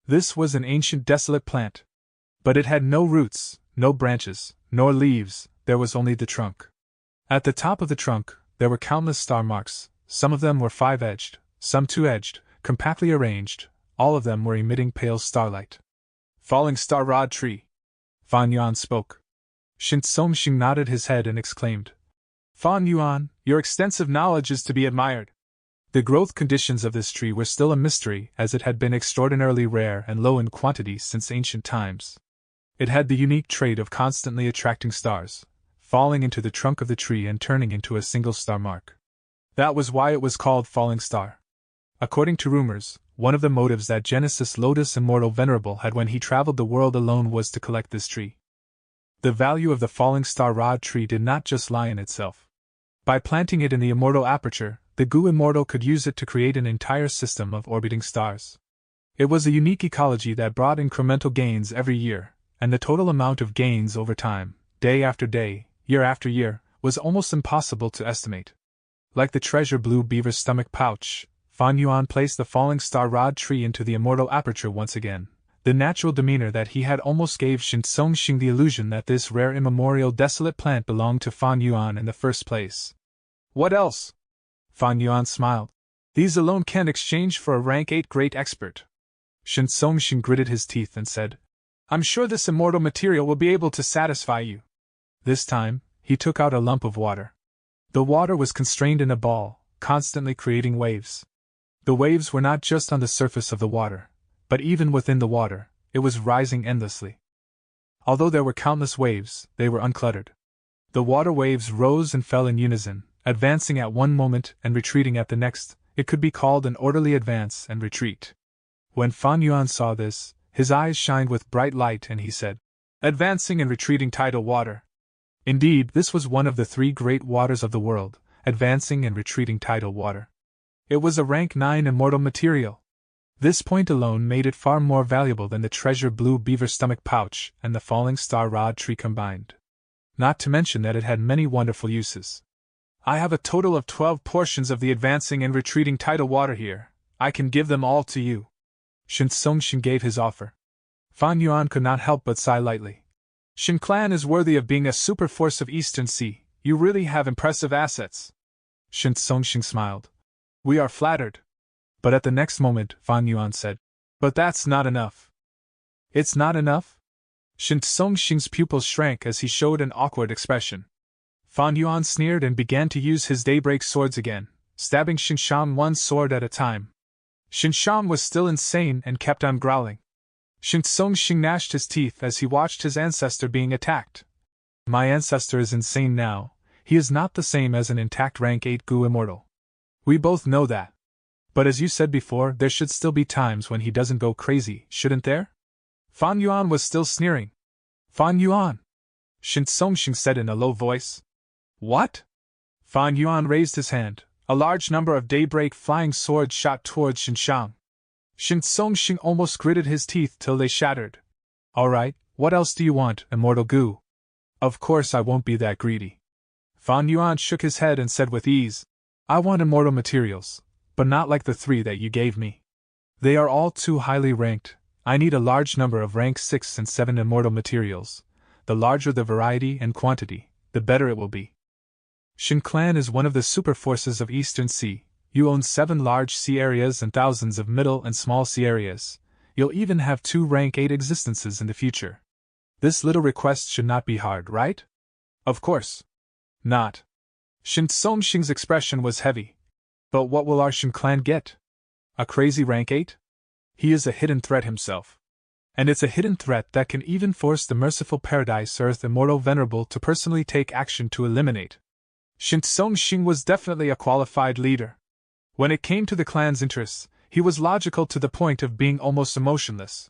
This was an ancient desolate plant. But it had no roots, no branches, nor leaves, there was only the trunk. At the top of the trunk, there were countless star marks. Some of them were 5-edged, some 2-edged, compactly arranged. All of them were emitting pale starlight. Falling Star Rod Tree. Fan Yuan spoke. Song-Xing nodded his head and exclaimed, Fan Yuan, your extensive knowledge is to be admired. The growth conditions of this tree were still a mystery, as it had been extraordinarily rare and low in quantity since ancient times. It had the unique trait of constantly attracting stars, falling into the trunk of the tree and turning into a single star mark. That was why it was called Falling Star. According to rumors, one of the motives that Genesis Lotus Immortal Venerable had when he traveled the world alone was to collect this tree. The value of the Falling Star Rod tree did not just lie in itself. By planting it in the immortal aperture, the Gu Immortal could use it to create an entire system of orbiting stars. It was a unique ecology that brought incremental gains every year, and the total amount of gains over time, day after day, year after year, was almost impossible to estimate. Like the Treasure Blue Beaver's stomach pouch, Fan Yuan placed the Falling Star Rod tree into the immortal aperture once again. The natural demeanor that he had almost gave Song-Xing the illusion that this rare immemorial desolate plant belonged to Fan Yuan in the first place. What else? Fan Yuan smiled. These alone can't exchange for a rank 8 great expert. Shin Songshin gritted his teeth and said, I'm sure this immortal material will be able to satisfy you. This time, he took out a lump of water. The water was constrained in a ball, constantly creating waves. The waves were not just on the surface of the water, but even within the water, it was rising endlessly. Although there were countless waves, they were uncluttered. The water waves rose and fell in unison, advancing at one moment and retreating at the next. It could be called an orderly advance and retreat. When Fan Yuan saw this, his eyes shined with bright light and he said, Advancing and retreating tidal water. Indeed, this was one of the 3 great waters of the world, advancing and retreating tidal water. It was a rank 9 immortal material. This point alone made it far more valuable than the treasure blue beaver stomach pouch and the falling star rod tree combined. Not to mention that it had many wonderful uses. I have a total of 12 portions of the advancing and retreating tidal water here. I can give them all to you. Shin Songshin gave his offer. Fan Yuan could not help but sigh lightly. Shin Clan is worthy of being a super force of Eastern Sea. You really have impressive assets. Shin Songshin smiled. We are flattered. But at the next moment, Fan Yuan said, But that's not enough. It's not enough? Shin Songshin's pupils shrank as he showed an awkward expression. Fan Yuan sneered and began to use his daybreak swords again, stabbing Shinshang one sword at a time. Shinshang was still insane and kept on growling. Shin Songshin gnashed his teeth as he watched his ancestor being attacked. My ancestor is insane now. He is not the same as an intact rank 8 Gu immortal. We both know that. But as you said before, there should still be times when he doesn't go crazy, shouldn't there? Fan Yuan was still sneering. Fan Yuan! Shin Songshin said in a low voice. What? Fan Yuan raised his hand. A large number of daybreak flying swords shot towards Shinshang. Shin Songshin almost gritted his teeth till they shattered. All right, what else do you want, immortal Gu? Of course I won't be that greedy. Fan Yuan shook his head and said with ease, I want immortal materials, but not like the 3 that you gave me. They are all too highly ranked. I need a large number of rank 6 and 7 immortal materials. The larger the variety and quantity, the better it will be. Shin Clan is one of the super forces of Eastern Sea. You own 7 large sea areas and thousands of middle and small sea areas. You'll even have 2 rank 8 existences in the future. This little request should not be hard, right? Of course. Not. Shin Songshin's expression was heavy. But what will our Shin Clan get? A crazy rank 8? He is a hidden threat himself. And it's a hidden threat that can even force the merciful Paradise Earth Immortal Venerable to personally take action to eliminate. Shin Songshin was definitely a qualified leader. When it came to the clan's interests, he was logical to the point of being almost emotionless.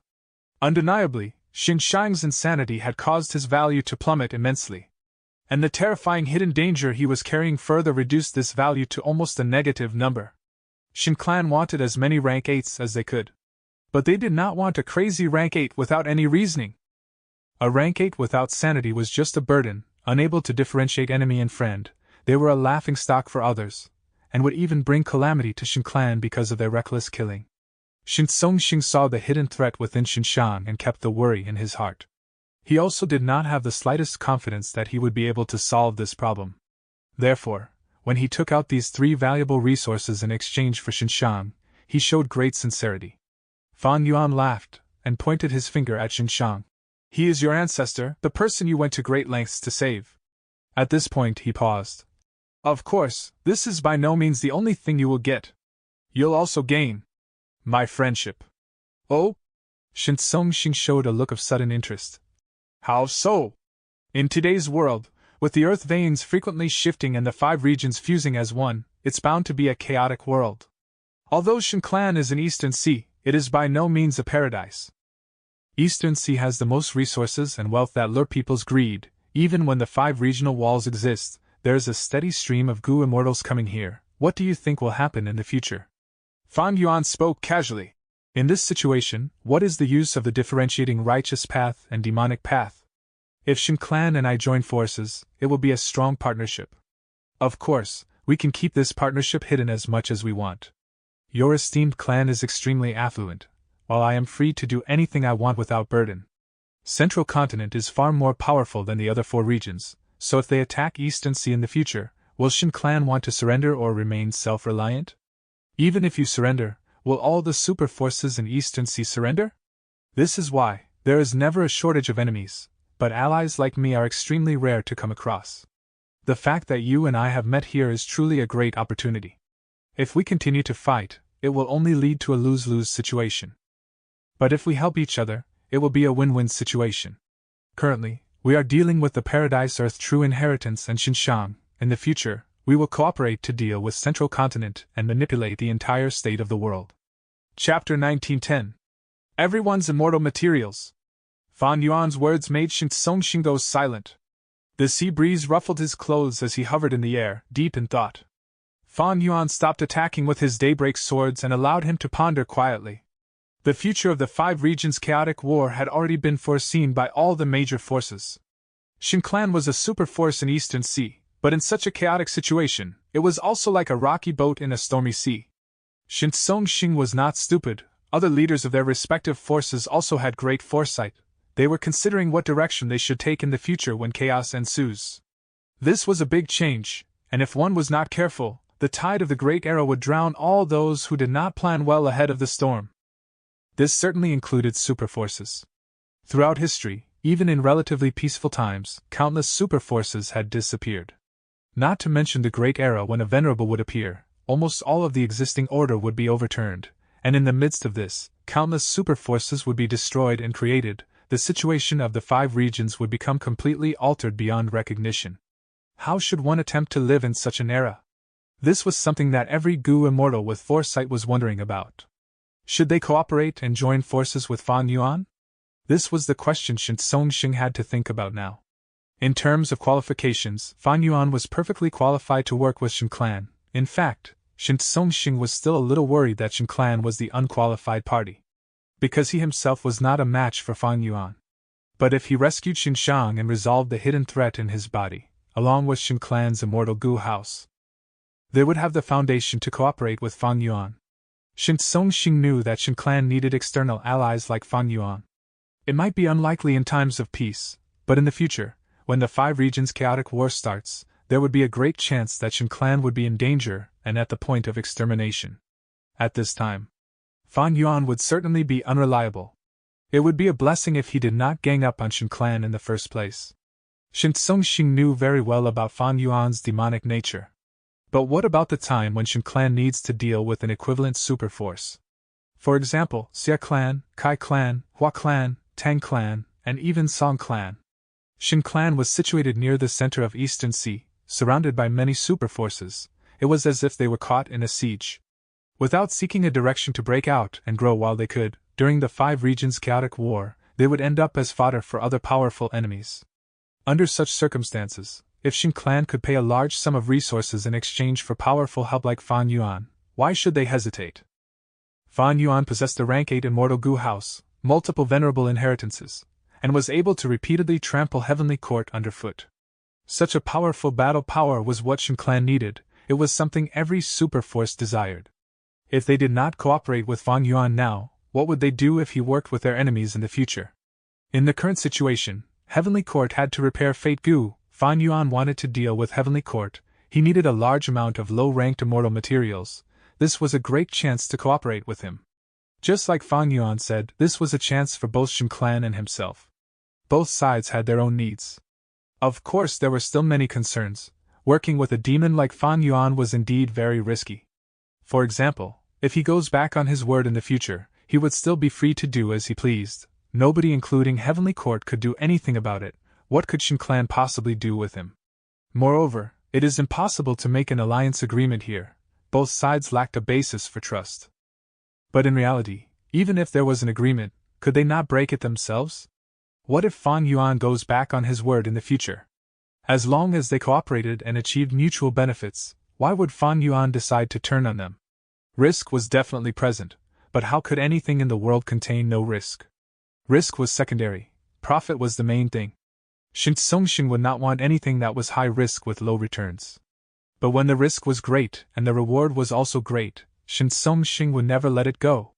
Undeniably, Shinshang's insanity had caused his value to plummet immensely. And the terrifying hidden danger he was carrying further reduced this value to almost a negative number. Shin Clan wanted as many rank 8s as they could. But they did not want a crazy rank 8 without any reasoning. A rank 8 without sanity was just a burden, unable to differentiate enemy and friend. They were a laughingstock for others, and would even bring calamity to Shin Clan because of their reckless killing. Shin Songshin saw the hidden threat within Shinshang and kept the worry in his heart. He also did not have the slightest confidence that he would be able to solve this problem. Therefore, when he took out these 3 valuable resources in exchange for Shinshang, he showed great sincerity. Fan Yuan laughed, and pointed his finger at Shinshang. He is your ancestor, the person you went to great lengths to save. At this point he paused. Of course, this is by no means the only thing you will get. You'll also gain my friendship. Oh? Shin Songshin showed a look of sudden interest. How so? In today's world, with the earth veins frequently shifting and the 5 regions fusing as one, it's bound to be a chaotic world. Although Shin Clan is an Eastern Sea, it is by no means a paradise. Eastern Sea has the most resources and wealth that lure people's greed. Even when the 5 regional walls exist, there is a steady stream of Gu immortals coming here. What do you think will happen in the future? Fan Yuan spoke casually. In this situation, what is the use of the differentiating righteous path and demonic path? If Shin Clan and I join forces, it will be a strong partnership. Of course, we can keep this partnership hidden as much as we want. Your esteemed clan is extremely affluent, while I am free to do anything I want without burden. Central Continent is far more powerful than the other 4 regions, so if they attack Eastern Sea in the future, will Shin Clan want to surrender or remain self-reliant? Even if you surrender, will all the super forces in Eastern Sea surrender? This is why there is never a shortage of enemies, but allies like me are extremely rare to come across. The fact that you and I have met here is truly a great opportunity. If we continue to fight, it will only lead to a lose-lose situation. But if we help each other, it will be a win-win situation. Currently, we are dealing with the Paradise Earth True Inheritance and Xinjiang. In the future, we will cooperate to deal with Central Continent and manipulate the entire state of the world. Chapter 1910. Everyone's immortal materials. Fan Yuan's words made Song go silent. The sea breeze ruffled his clothes as he hovered in the air, deep in thought. Fan Yuan stopped attacking with his daybreak swords and allowed him to ponder quietly. The future of the 5 regions' chaotic war had already been foreseen by all the major forces. Shin Clan was a super force in Eastern Sea, but in such a chaotic situation, it was also like a rocky boat in a stormy sea. Shin Song was not stupid. Other leaders of their respective forces also had great foresight. They were considering what direction they should take in the future when chaos ensues. This was a big change, and if one was not careful, the tide of the Great Era would drown all those who did not plan well ahead of the storm. This certainly included super forces. Throughout history, even in relatively peaceful times, countless super forces had disappeared. Not to mention the Great Era when a venerable would appear, almost all of the existing order would be overturned, and in the midst of this, countless super forces would be destroyed and created. The situation of the 5 regions would become completely altered beyond recognition. How should one attempt to live in such an era? This was something that every Gu immortal with foresight was wondering about. Should they cooperate and join forces with Fan Yuan? This was the question Shin Song had to think about now. In terms of qualifications, Fan Yuan was perfectly qualified to work with Shin Clan. In fact, Shin Song was still a little worried that Shin Clan was the unqualified party, because he himself was not a match for Fan Yuan. But if he rescued Xinjiang and resolved the hidden threat in his body, along with Shin Clan's immortal Gu house, they would have the foundation to cooperate with Fan Yuan. Shin Song knew that Shin Clan needed external allies like Fan Yuan. It might be unlikely in times of peace, but in the future, when the 5 regions' chaotic war starts, there would be a great chance that Shin Clan would be in danger and at the point of extermination. At this time, Fan Yuan would certainly be unreliable. It would be a blessing if he did not gang up on Shin Clan in the first place. Shin Song knew very well about Fan Yuan's demonic nature. But what about the time when Shin Clan needs to deal with an equivalent super force? For example, Xia Clan, Kai Clan, Hua Clan, Tang Clan, and even Song Clan. Shin Clan was situated near the center of Eastern Sea, surrounded by many super forces. It was as if they were caught in a siege. Without seeking a direction to break out and grow while they could, during the 5 regions' chaotic war, they would end up as fodder for other powerful enemies. Under such circumstances, if Shin Clan could pay a large sum of resources in exchange for powerful help like Fan Yuan, why should they hesitate? Fan Yuan possessed a rank 8 immortal Gu house, multiple venerable inheritances, and was able to repeatedly trample Heavenly Court underfoot. Such a powerful battle power was what Shin Clan needed. It was something every super force desired. If they did not cooperate with Fan Yuan now, what would they do if he worked with their enemies in the future? In the current situation, Heavenly Court had to repair Fate Gu. Fan Yuan wanted to deal with Heavenly Court. He needed a large amount of low-ranked immortal materials. This was a great chance to cooperate with him. Just like Fan Yuan said, this was a chance for both Shin Clan and himself. Both sides had their own needs. Of course, there were still many concerns. Working with a demon like Fan Yuan was indeed very risky. For example, if he goes back on his word in the future, he would still be free to do as he pleased. Nobody, including Heavenly Court, could do anything about it. What could Shin Clan possibly do with him? Moreover, it is impossible to make an alliance agreement here. Both sides lacked a basis for trust. But in reality, even if there was an agreement, could they not break it themselves? What if Fan Yuan goes back on his word in the future? As long as they cooperated and achieved mutual benefits, why would Fan Yuan decide to turn on them? Risk was definitely present, but how could anything in the world contain no risk? Risk was secondary. Profit was the main thing. Shin Song would not want anything that was high risk with low returns. But when the risk was great and the reward was also great, Shin Song would never let it go.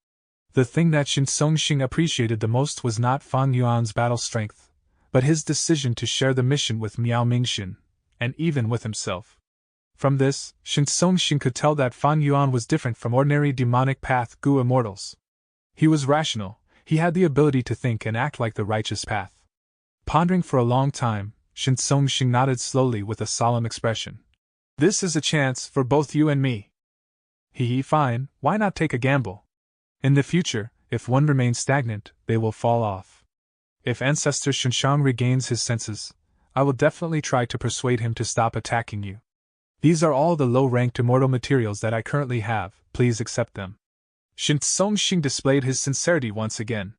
The thing that Shin Song appreciated the most was not Fan Yuan's battle strength, but his decision to share the mission with Miao Mingxin, and even with himself. From this, Song-Shin could tell that Fan Yuan was different from ordinary demonic path Gu immortals. He was rational, he had the ability to think and act like the righteous path. Pondering for a long time, Song-Shin nodded slowly with a solemn expression. This is a chance for both you and me. Fine, why not take a gamble? In the future, if one remains stagnant, they will fall off. If Ancestor Shenshang regains his senses, I will definitely try to persuade him to stop attacking you. These are all the low-ranked immortal materials that I currently have, please accept them. Song-Shin displayed his sincerity once again.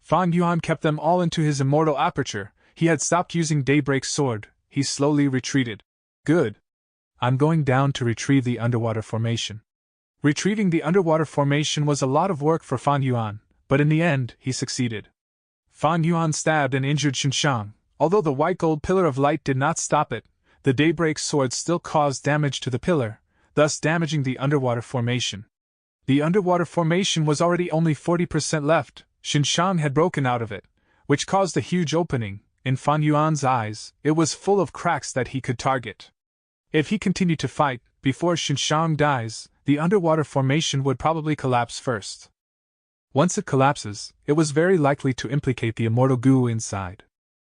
Fan Yuan kept them all into his immortal aperture, he had stopped using Daybreak's sword, he slowly retreated. Good. I'm going down to retrieve the underwater formation. Retrieving the underwater formation was a lot of work for Fan Yuan, but in the end, he succeeded. Fan Yuan stabbed and injured Shenshang. Although the white gold pillar of light did not stop it, the Daybreak sword still caused damage to the pillar, thus damaging the underwater formation. The underwater formation was already only 40% left, Shenshang had broken out of it, which caused a huge opening. In Fan Yuan's eyes, it was full of cracks that he could target. If he continued to fight, before Shenshang dies, the underwater formation would probably collapse first. Once it collapses, it was very likely to implicate the immortal Gu inside.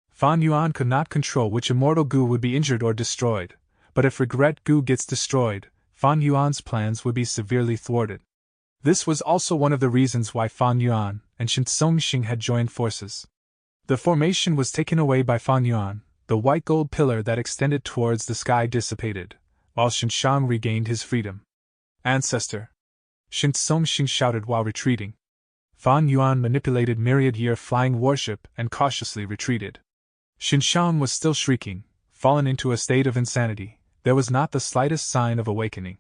Fan Yuan could not control which immortal Gu would be injured or destroyed, but if Regret Gu gets destroyed, Fan Yuan's plans would be severely thwarted. This was also one of the reasons why Fan Yuan and Song-Shin had joined forces. The formation was taken away by Fan Yuan, the white gold pillar that extended towards the sky dissipated, while Shenshang regained his freedom. Ancestor! Song-Shin shouted while retreating. Fan Yuan manipulated myriad-year flying warship and cautiously retreated. Shenshang was still shrieking, fallen into a state of insanity. There was not the slightest sign of awakening.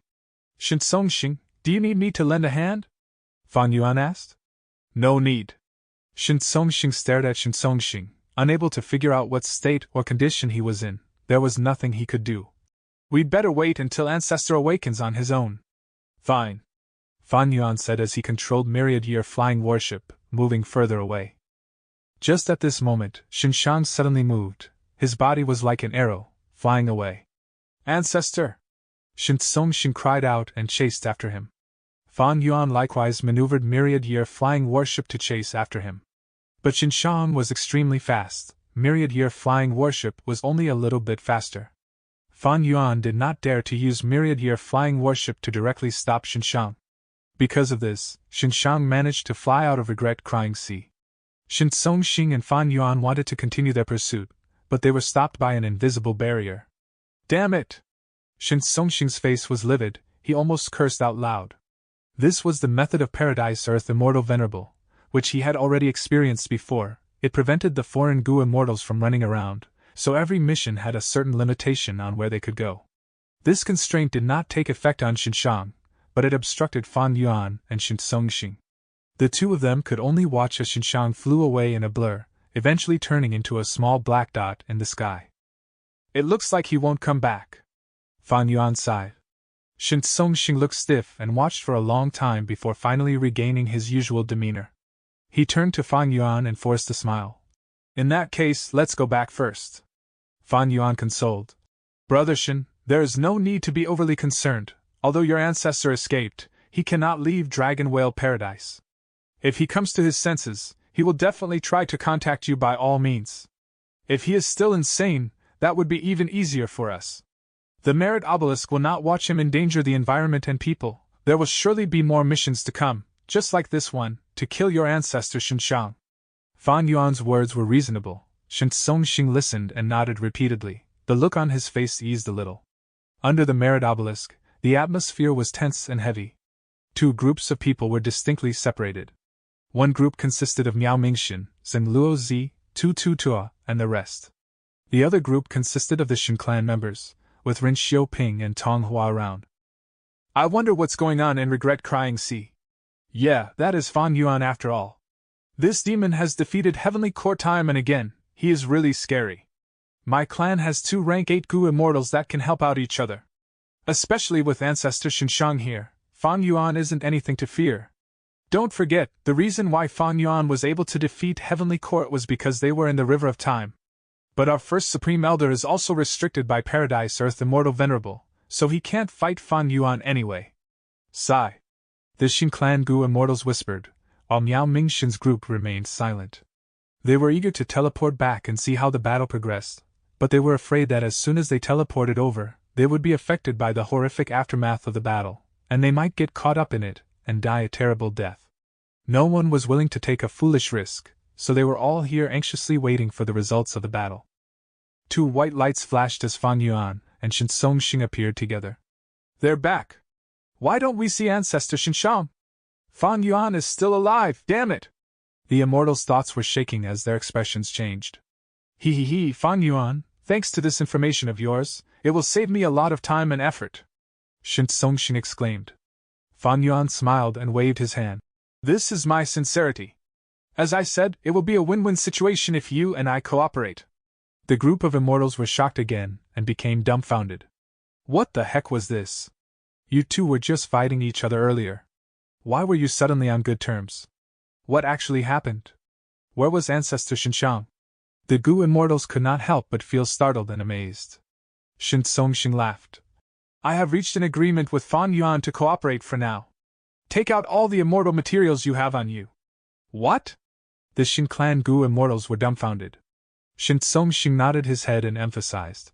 Song-Shin, do you need me to lend a hand? Fan Yuan asked. No need. Song-Shin stared at Song-Shin, unable to figure out what state or condition he was in. There was nothing he could do. We'd better wait until Ancestor awakens on his own. Fine. Fan Yuan said as he controlled myriad-year flying warship, moving further away. Just at this moment, Shenshang suddenly moved. His body was like an arrow, flying away. Ancestor! Song-Shin cried out and chased after him. Fan Yuan likewise maneuvered myriad-year flying warship to chase after him. But Shenshang was extremely fast. Myriad-year flying warship was only a little bit faster. Fan Yuan did not dare to use myriad-year flying warship to directly stop Shenshang. Because of this, Shenshang managed to fly out of Regret Crying Sea. Song-Shin and Fan Yuan wanted to continue their pursuit, but they were stopped by an invisible barrier. Damn it! Song-Shin's face was livid, he almost cursed out loud. This was the method of Paradise Earth Immortal Venerable, which he had already experienced before. It prevented the foreign Gu immortals from running around, so every mission had a certain limitation on where they could go. This constraint did not take effect on Shenshang, but it obstructed Fan Yuan and Song-Shin. The two of them could only watch as Shenshang flew away in a blur, eventually turning into a small black dot in the sky. It looks like he won't come back. Fan Yuan sighed. Song-Shin looked stiff and watched for a long time before finally regaining his usual demeanor. He turned to Fan Yuan and forced a smile. In that case, let's go back first. Fan Yuan consoled. Brother Shen, there is no need to be overly concerned. Although your ancestor escaped, he cannot leave Dragon Whale Paradise. If he comes to his senses, he will definitely try to contact you by all means. If he is still insane, that would be even easier for us. The Merit Obelisk will not watch him endanger the environment and people. There will surely be more missions to come, just like this one, to kill your ancestor Shenshang. Fan Yuan's words were reasonable. Song-Shin listened and nodded repeatedly. The look on his face eased a little. Under the Merit Obelisk, the atmosphere was tense and heavy. Two groups of people were distinctly separated. One group consisted of Miao Mingxin, Zheng Luozi, Tu Tu Tua, and the rest. The other group consisted of the Shen clan members, with Ren Xiaoping and Tong Hua around. I wonder what's going on in Regret Crying Sea. Yeah, that is Fan Yuan after all. This demon has defeated Heavenly Court time and again. He is really scary. My clan has 2 rank 8 Gu immortals that can help out each other. Especially with Ancestor Shenshang here, Fan Yuan isn't anything to fear. Don't forget, the reason why Fan Yuan was able to defeat Heavenly Court was because they were in the River of Time. But our first Supreme Elder is also restricted by Paradise Earth Immortal Venerable, so he can't fight Fan Yuan anyway. Sigh. The Xin Clan Gu immortals whispered, while Miao Mingxin's group remained silent. They were eager to teleport back and see how the battle progressed, but they were afraid that as soon as they teleported over, they would be affected by the horrific aftermath of the battle, and they might get caught up in it and die a terrible death. No one was willing to take a foolish risk, so they were all here anxiously waiting for the results of the battle. 2 white lights flashed as Fan Yuan and Shen Songxing appeared together. They're back! Why don't we see Ancestor Shinshang? Fan Yuan is still alive, damn it! The immortals' thoughts were shaking as their expressions changed. He, Fan Yuan, thanks to this information of yours, it will save me a lot of time and effort. Shen Songxing exclaimed. Fan Yuan smiled and waved his hand. This is my sincerity. As I said, it will be a win-win situation if you and I cooperate. The group of immortals were shocked again and became dumbfounded. What the heck was this? You two were just fighting each other earlier. Why were you suddenly on good terms? What actually happened? Where was Ancestor Shinshang? The Gu immortals could not help but feel startled and amazed. Shen Songxing laughed. I have reached an agreement with Fan Yuan to cooperate for now. Take out all the immortal materials you have on you. What? The Xin Clan Gu immortals were dumbfounded. Shen Songxing nodded his head and emphasized.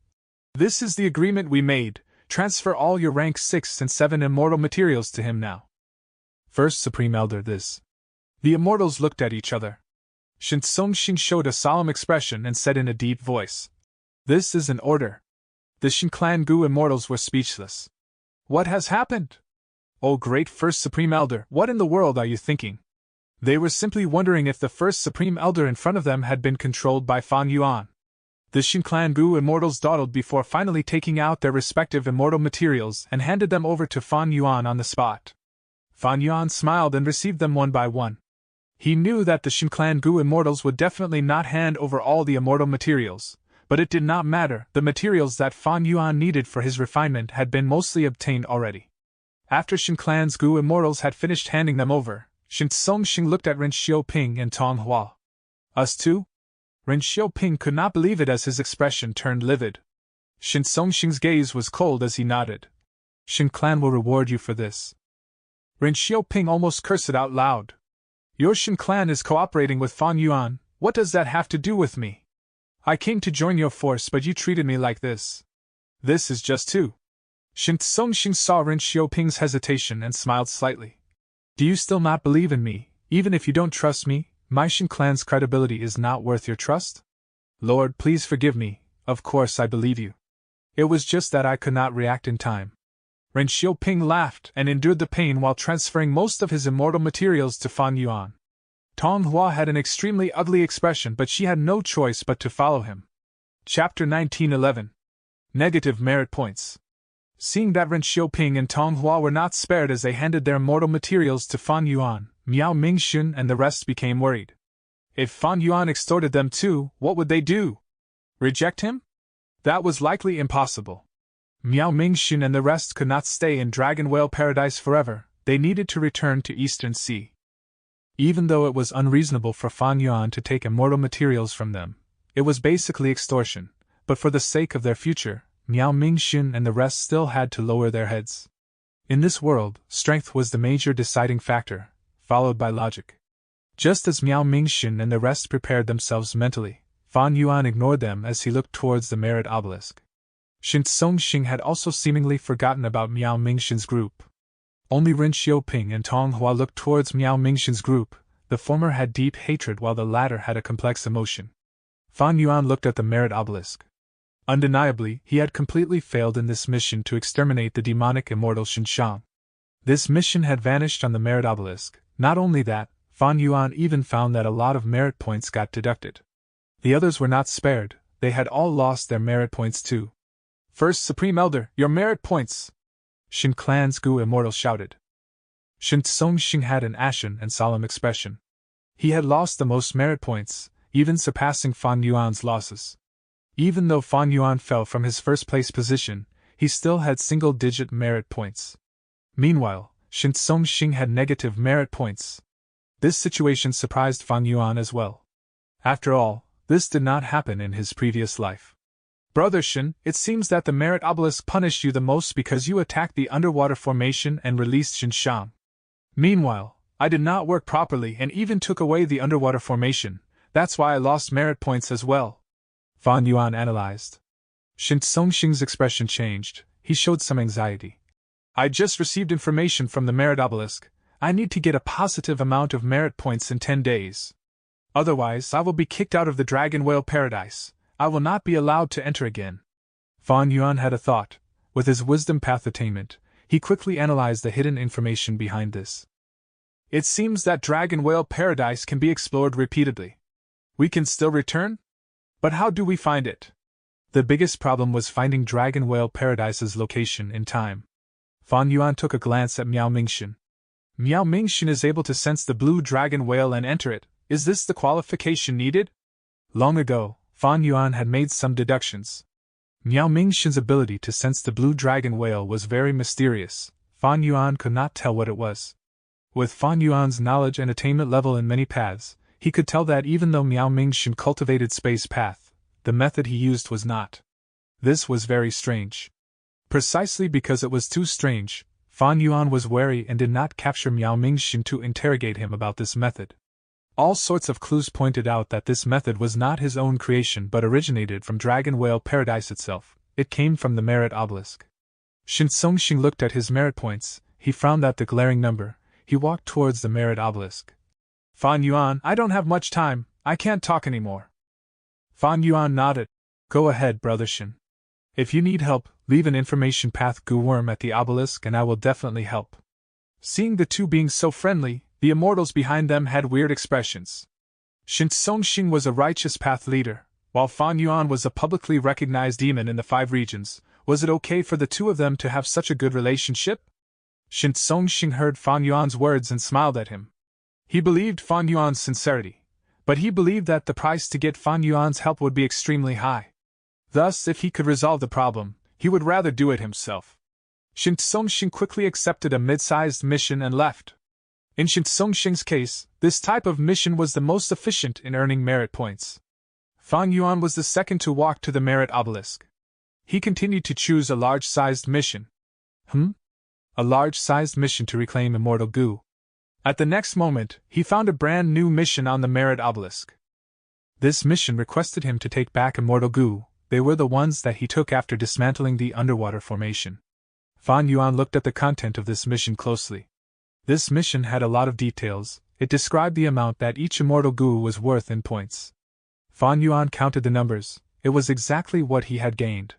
This is the agreement we made. Transfer all your rank 6 and 7 immortal materials to him now. First Supreme Elder, this. The immortals looked at each other. Shen Songxing showed a solemn expression and said in a deep voice, This is an order. The Xin Clan Gu immortals were speechless. What has happened? Oh great First Supreme Elder, what in the world are you thinking? They were simply wondering if the First Supreme Elder in front of them had been controlled by Fan Yuan. The Xin Clan Gu immortals dawdled before finally taking out their respective immortal materials and handed them over to Fan Yuan on the spot. Fan Yuan smiled and received them one by one. He knew that the Xin Clan Gu immortals would definitely not hand over all the immortal materials, but it did not matter, the materials that Fan Yuan needed for his refinement had been mostly obtained already. After Xin Clan's Gu immortals had finished handing them over, Shen Songxing looked at Ren Xiaoping and Tong Hua. Us too? Ren Xiaoping could not believe it as his expression turned livid. Shen Songxing's gaze was cold as he nodded. Xin Clan will reward you for this. Ren Xiaoping almost cursed out loud. Your Xin Clan is cooperating with Fan Yuan, what does that have to do with me? I came to join your force but you treated me like this. This is just too. Shen Songxing saw Ren Xiaoping's hesitation and smiled slightly. Do you still not believe in me, even if you don't trust me? My Xin Clan's credibility is not worth your trust? Lord, please forgive me, of course I believe you. It was just that I could not react in time. Ren Xiaoping laughed and endured the pain while transferring most of his immortal materials to Fan Yuan. Tong Hua had an extremely ugly expression but she had no choice but to follow him. Chapter 1911. Negative Merit Points. Seeing that Ren Xiaoping and Tong Hua were not spared as they handed their immortal materials to Fan Yuan, Miao Mingxin and the rest became worried. If Fan Yuan extorted them too, what would they do? Reject him? That was likely impossible. Miao Mingxin and the rest could not stay in Dragon Whale Paradise forever, they needed to return to Eastern Sea. Even though it was unreasonable for Fan Yuan to take immortal materials from them, it was basically extortion, but for the sake of their future, Miao Mingxin and the rest still had to lower their heads. In this world, strength was the major deciding factor, followed by logic. Just as Miao Mingxin and the rest prepared themselves mentally, Fan Yuan ignored them as he looked towards the Merit Obelisk. Shen Songxing had also seemingly forgotten about Miao Mingxin's group. Only Ren Xiaoping and Tong Hua looked towards Miao Mingxin's group, the former had deep hatred while the latter had a complex emotion. Fan Yuan looked at the Merit Obelisk. Undeniably, he had completely failed in this mission to exterminate the demonic immortal Shinshang. This mission had vanished on the Merit Obelisk. Not only that, Fan Yuan even found that a lot of merit points got deducted. The others were not spared, they had all lost their merit points too. First Supreme Elder, your merit points! Xin Clan's Gu immortal shouted. Shen Songxing had an ashen and solemn expression. He had lost the most merit points, even surpassing Fan Yuan's losses. Even though Fan Yuan fell from his first-place position, he still had single-digit merit points. Meanwhile, Shen Songxing had negative merit points. This situation surprised Fan Yuan as well. After all, this did not happen in his previous life. Brother Shin, it seems that the Merit Obelisk punished you the most because you attacked the underwater formation and released Xinshang. Meanwhile, I did not work properly and even took away the underwater formation, that's why I lost merit points as well. Fan Yuan analyzed. Shin Songxing's expression changed, he showed some anxiety. I just received information from the Merit Obelisk. I need to get a positive amount of merit points in 10 days. Otherwise, I will be kicked out of the Dragon Whale Paradise. I will not be allowed to enter again. Fan Yuan had a thought. With his wisdom path attainment, he quickly analyzed the hidden information behind this. It seems that Dragon Whale Paradise can be explored repeatedly. We can still return? But how do we find it? The biggest problem was finding Dragon Whale Paradise's location in time. Fan Yuan took a glance at Miao Mingxin. Miao Mingxin is able to sense the blue dragon whale and enter it. Is this the qualification needed? Long ago, Fan Yuan had made some deductions. Miao Mingxin's ability to sense the blue dragon whale was very mysterious. Fan Yuan could not tell what it was. With Fan Yuan's knowledge and attainment level in many paths, he could tell that even though Miao Mingxin cultivated space path, the method he used was not. This was very strange. Precisely because it was too strange, Fan Yuan was wary and did not capture Miao Mingxin to interrogate him about this method. All sorts of clues pointed out that this method was not his own creation but originated from Dragon Whale Paradise itself. It came from the Merit Obelisk. Shin Songxing looked at his merit points, he frowned at the glaring number, he walked towards the Merit Obelisk. Fan Yuan, I don't have much time, I can't talk anymore. Fan Yuan nodded. Go ahead, Brother Shin. If you need help, leave an information path Gu Worm at the obelisk and I will definitely help. Seeing the two being so friendly, the immortals behind them had weird expressions. Shin Songxing was a righteous path leader, while Fan Yuan was a publicly recognized demon in the 5 regions. Was it okay for the two of them to have such a good relationship? Shin Songxing heard Fan Yuan's words and smiled at him. He believed Fan Yuan's sincerity, but he believed that the price to get Fan Yuan's help would be extremely high. Thus, if he could resolve the problem, he would rather do it himself. Shin Songxing quickly accepted a mid-sized mission and left. In Shin Songxing's case, this type of mission was the most efficient in earning merit points. Fan Yuan was the second to walk to the Merit Obelisk. He continued to choose a large-sized mission. A large-sized mission to reclaim immortal Gu. At the next moment, he found a brand new mission on the Merit Obelisk. This mission requested him to take back immortal Gu. They were the ones that he took after dismantling the underwater formation. Fan Yuan looked at the content of this mission closely. This mission had a lot of details. It described the amount that each immortal Gu was worth in points. Fan Yuan counted the numbers. It was exactly what he had gained.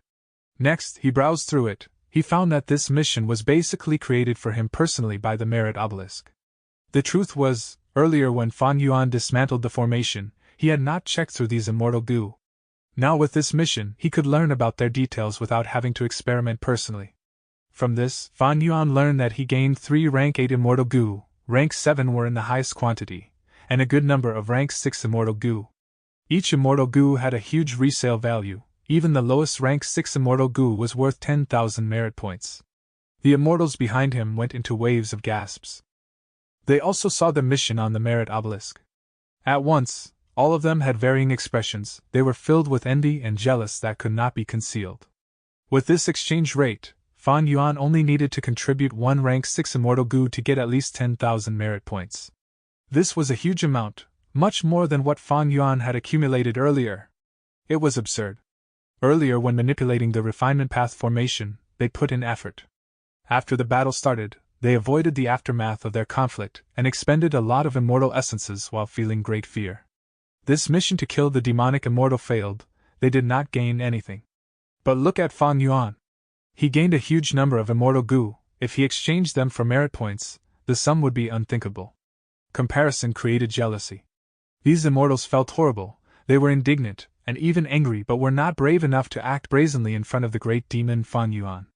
Next, he browsed through it. He found that this mission was basically created for him personally by the Merit Obelisk. The truth was, earlier when Fan Yuan dismantled the formation, he had not checked through these immortal Gu. Now with this mission, he could learn about their details without having to experiment personally. From this, Fan Yuan learned that he gained 3 rank 8 immortal Gu, rank 7 were in the highest quantity, and a good number of rank 6 immortal Gu. Each immortal Gu had a huge resale value, even the lowest rank 6 immortal Gu was worth 10,000 merit points. The immortals behind him went into waves of gasps. They also saw the mission on the Merit Obelisk. At once, all of them had varying expressions, they were filled with envy and jealous that could not be concealed. With this exchange rate, Fan Yuan only needed to contribute 1 rank 6 immortal Gu to get at least 10,000 merit points. This was a huge amount, much more than what Fan Yuan had accumulated earlier. It was absurd. Earlier when manipulating the refinement path formation, they put in effort. After the battle started, they avoided the aftermath of their conflict and expended a lot of immortal essences while feeling great fear. This mission to kill the demonic immortal failed, they did not gain anything. But look at Fan Yuan. He gained a huge number of immortal Gu. If he exchanged them for merit points, the sum would be unthinkable. Comparison created jealousy. These immortals felt horrible, they were indignant, and even angry but were not brave enough to act brazenly in front of the great demon Fan Yuan.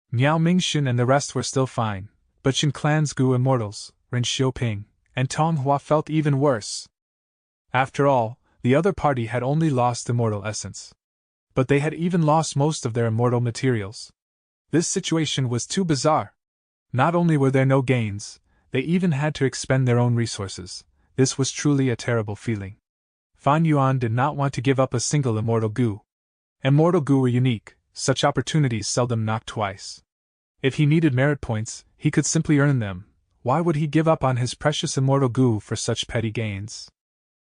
Miao Mingxin and the rest were still fine, but Shin Clan's Gu immortals, Ren Xiuping, and Tong Hua felt even worse. After all, the other party had only lost immortal essence. But they had even lost most of their immortal materials. This situation was too bizarre. Not only were there no gains, they even had to expend their own resources. This was truly a terrible feeling. Fan Yuan did not want to give up a single immortal Gu. Immortal Gu were unique, such opportunities seldom knock twice. If he needed merit points, he could simply earn them. Why would he give up on his precious Immortal Gu for such petty gains?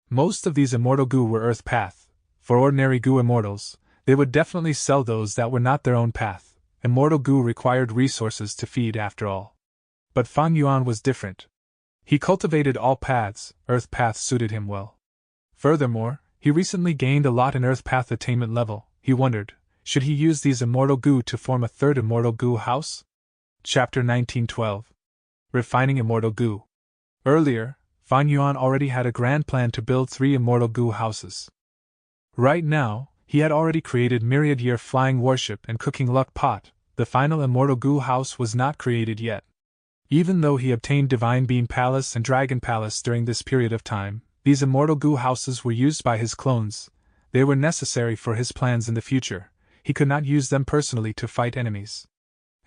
Most of these Immortal Gu were Earth Path. For ordinary Gu Immortals, they would definitely sell those that were not their own path. Immortal Gu required resources to feed after all. But Fan Yuan was different. He cultivated all paths, Earth Path suited him well. Furthermore, he recently gained a lot in Earth Path attainment level. He wondered, should he use these Immortal Gu to form a third Immortal Gu house? Chapter 1912. Refining Immortal Gu. Earlier, Fan Yuan already had a grand plan to build 3 Immortal Gu houses. Right now, he had already created Myriad Year Flying Warship and Cooking Luck Pot. The final Immortal Gu house was not created yet. Even though he obtained Divine Beam Palace and Dragon Palace during this period of time, these Immortal Gu houses were used by his clones. They were necessary for his plans in the future. He could not use them personally to fight enemies.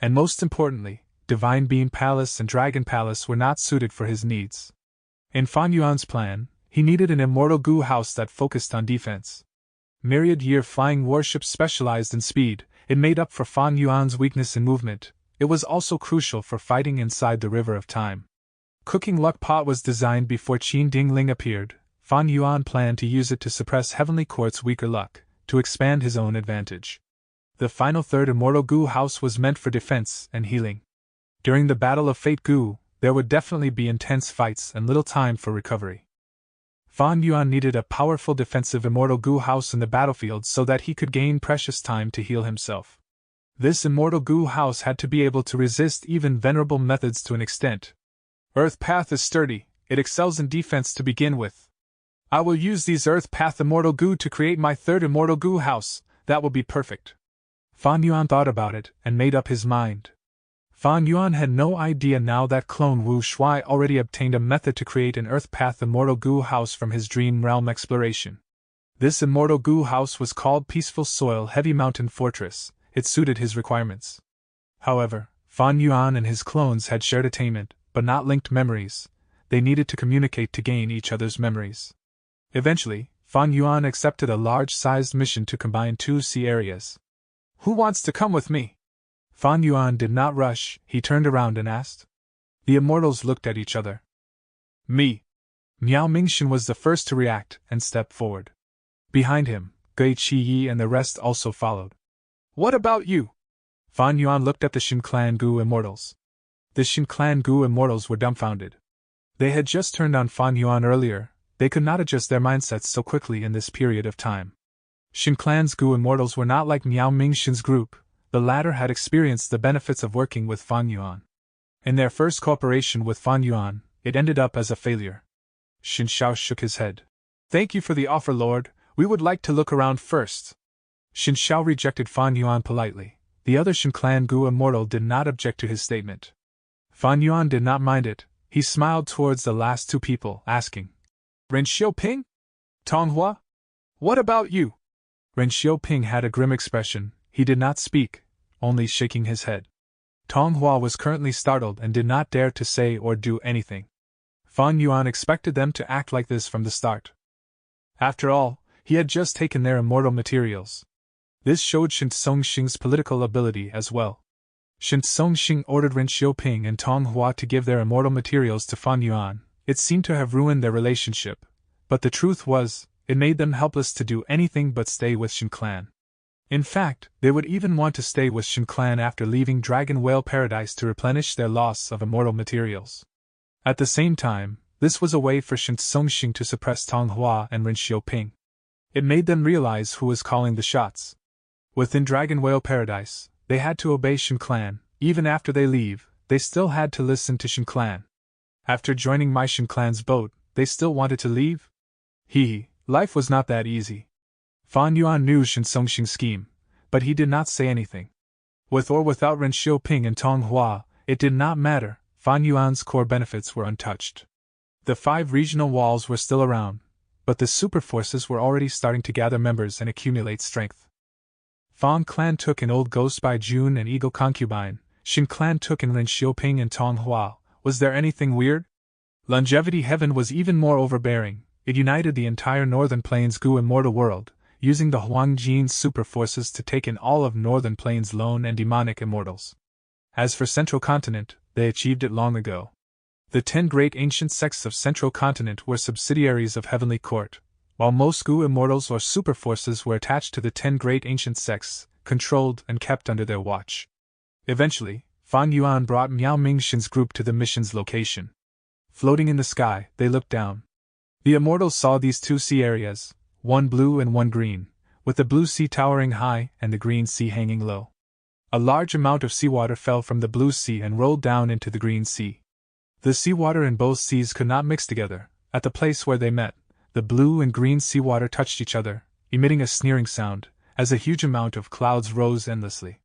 And most importantly, Divine Beam Palace and Dragon Palace were not suited for his needs. In Fan Yuan's plan, he needed an Immortal Gu house that focused on defense. Myriad Year Flying Warship specialized in speed. It made up for Fan Yuan's weakness in movement. It was also crucial for fighting inside the River of Time. Cooking Luck Pot was designed before Qin Dingling appeared. Fan Yuan planned to use it to suppress Heavenly Court's weaker luck, to expand his own advantage. The final third Immortal Gu house was meant for defense and healing. During the Battle of Fate Gu, there would definitely be intense fights and little time for recovery. Fan Yuan needed a powerful defensive Immortal Gu house in the battlefield so that he could gain precious time to heal himself. This Immortal Gu house had to be able to resist even venerable methods to an extent. Earth Path is sturdy, it excels in defense to begin with. I will use these Earth Path Immortal Gu to create my third Immortal Gu house, that will be perfect. Fan Yuan thought about it and made up his mind. Fan Yuan had no idea now that clone Wu Shuai already obtained a method to create an Earth Path Immortal Gu house from his Dream Realm exploration. This Immortal Gu house was called Peaceful Soil Heavy Mountain Fortress. It suited his requirements. However, Fan Yuan and his clones had shared attainment, but not linked memories. They needed to communicate to gain each other's memories. Eventually, Fan Yuan accepted a large-sized mission to combine 2 sea areas. Who wants to come with me? Fan Yuan did not rush, he turned around and asked. The immortals looked at each other. Me. Miao Mingxin was the first to react and step forward. Behind him, Gui Qiyi and the rest also followed. What about you? Fan Yuan looked at the Shin Clan Gu immortals. The Shin Clan Gu immortals were dumbfounded. They had just turned on Fan Yuan earlier, they could not adjust their mindsets so quickly in this period of time. Shin Clan's Gu immortals were not like Miao Mingxin's group. The latter had experienced the benefits of working with Fan Yuan. In their first cooperation with Fan Yuan, it ended up as a failure. Xin Shao shook his head. Thank you for the offer, Lord. We would like to look around first. Xin Shao rejected Fan Yuan politely. The other Shin Clan Gu immortal did not object to his statement. Fan Yuan did not mind it. He smiled towards the last 2 people, asking, Ren Xiaoping? Tonghua? What about you? Ren Xiaoping had a grim expression. He did not speak, only shaking his head. Tonghua was currently startled and did not dare to say or do anything. Fan Yuan expected them to act like this from the start. After all, he had just taken their immortal materials. This showed Shin Songxing's political ability as well. Shin Songxing ordered Ren Xiaoping and Tonghua to give their immortal materials to Fan Yuan. It seemed to have ruined their relationship, but the truth was, it made them helpless to do anything but stay with Shin Clan. In fact, they would even want to stay with Shin Clan after leaving Dragon Whale Paradise to replenish their loss of immortal materials. At the same time, this was a way for Shin Songxing to suppress Tonghua and Ren Xiaoping. It made them realize who was calling the shots. Within Dragon Whale Paradise, they had to obey Shin Clan. Even after they leave, they still had to listen to Shin Clan. After joining my Shin Clan's boat, they still wanted to leave? Life was not that easy. Fan Yuan knew Shin Songxing's scheme, but he did not say anything. With or without Ren Xiaoping and Tonghua, it did not matter. Fan Yuan's core benefits were untouched. The 5 regional walls were still around, but the super forces were already starting to gather members and accumulate strength. Fan Clan took an old ghost by Jun and Eagle Concubine. Shin Clan took in Ren Xiaoping and Tonghua. Was there anything weird? Longevity Heaven was even more overbearing. It united the entire Northern Plains Gu immortal world. using the Huangjin super forces to take in all of Northern Plains lone and demonic immortals. As for Central Continent, they achieved it long ago. The 10 great ancient sects of Central Continent were subsidiaries of Heavenly Court, while most Gu immortals or super forces were attached to the 10 great ancient sects, controlled and kept under their watch. Eventually, Fan Yuan brought Miao Mingxin's group to the mission's location. Floating in the sky, they looked down. The immortals saw these 2 sea areas, one blue and one green, with the blue sea towering high and the green sea hanging low. A large amount of seawater fell from the blue sea and rolled down into the green sea. The seawater in both seas could not mix together. At the place where they met, the blue and green seawater touched each other, emitting a sneering sound, as a huge amount of clouds rose endlessly.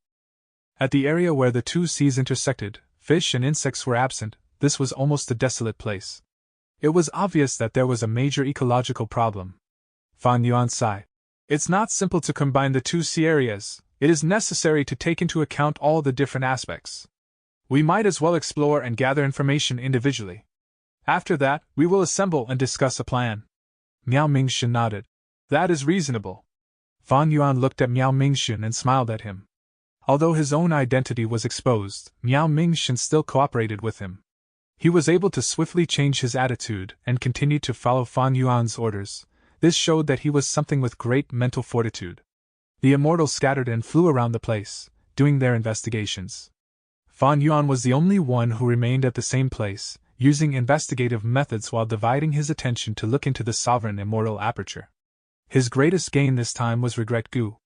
At the area where the 2 seas intersected, fish and insects were absent. This was almost a desolate place. It was obvious that there was a major ecological problem. Fan Yuan sighed. It's not simple to combine the 2 sea areas. It is necessary to take into account all the different aspects. We might as well explore and gather information individually. After that, we will assemble and discuss a plan. Miao Mingxin nodded. That is reasonable. Fan Yuan looked at Miao Mingxin and smiled at him. Although his own identity was exposed, Miao Mingxin still cooperated with him. He was able to swiftly change his attitude and continued to follow Fan Yuan's orders. This showed that he was something with great mental fortitude. The immortals scattered and flew around the place, doing their investigations. Fan Yuan was the only one who remained at the same place, using investigative methods while dividing his attention to look into the sovereign immortal aperture. His greatest gain this time was Regret Gu.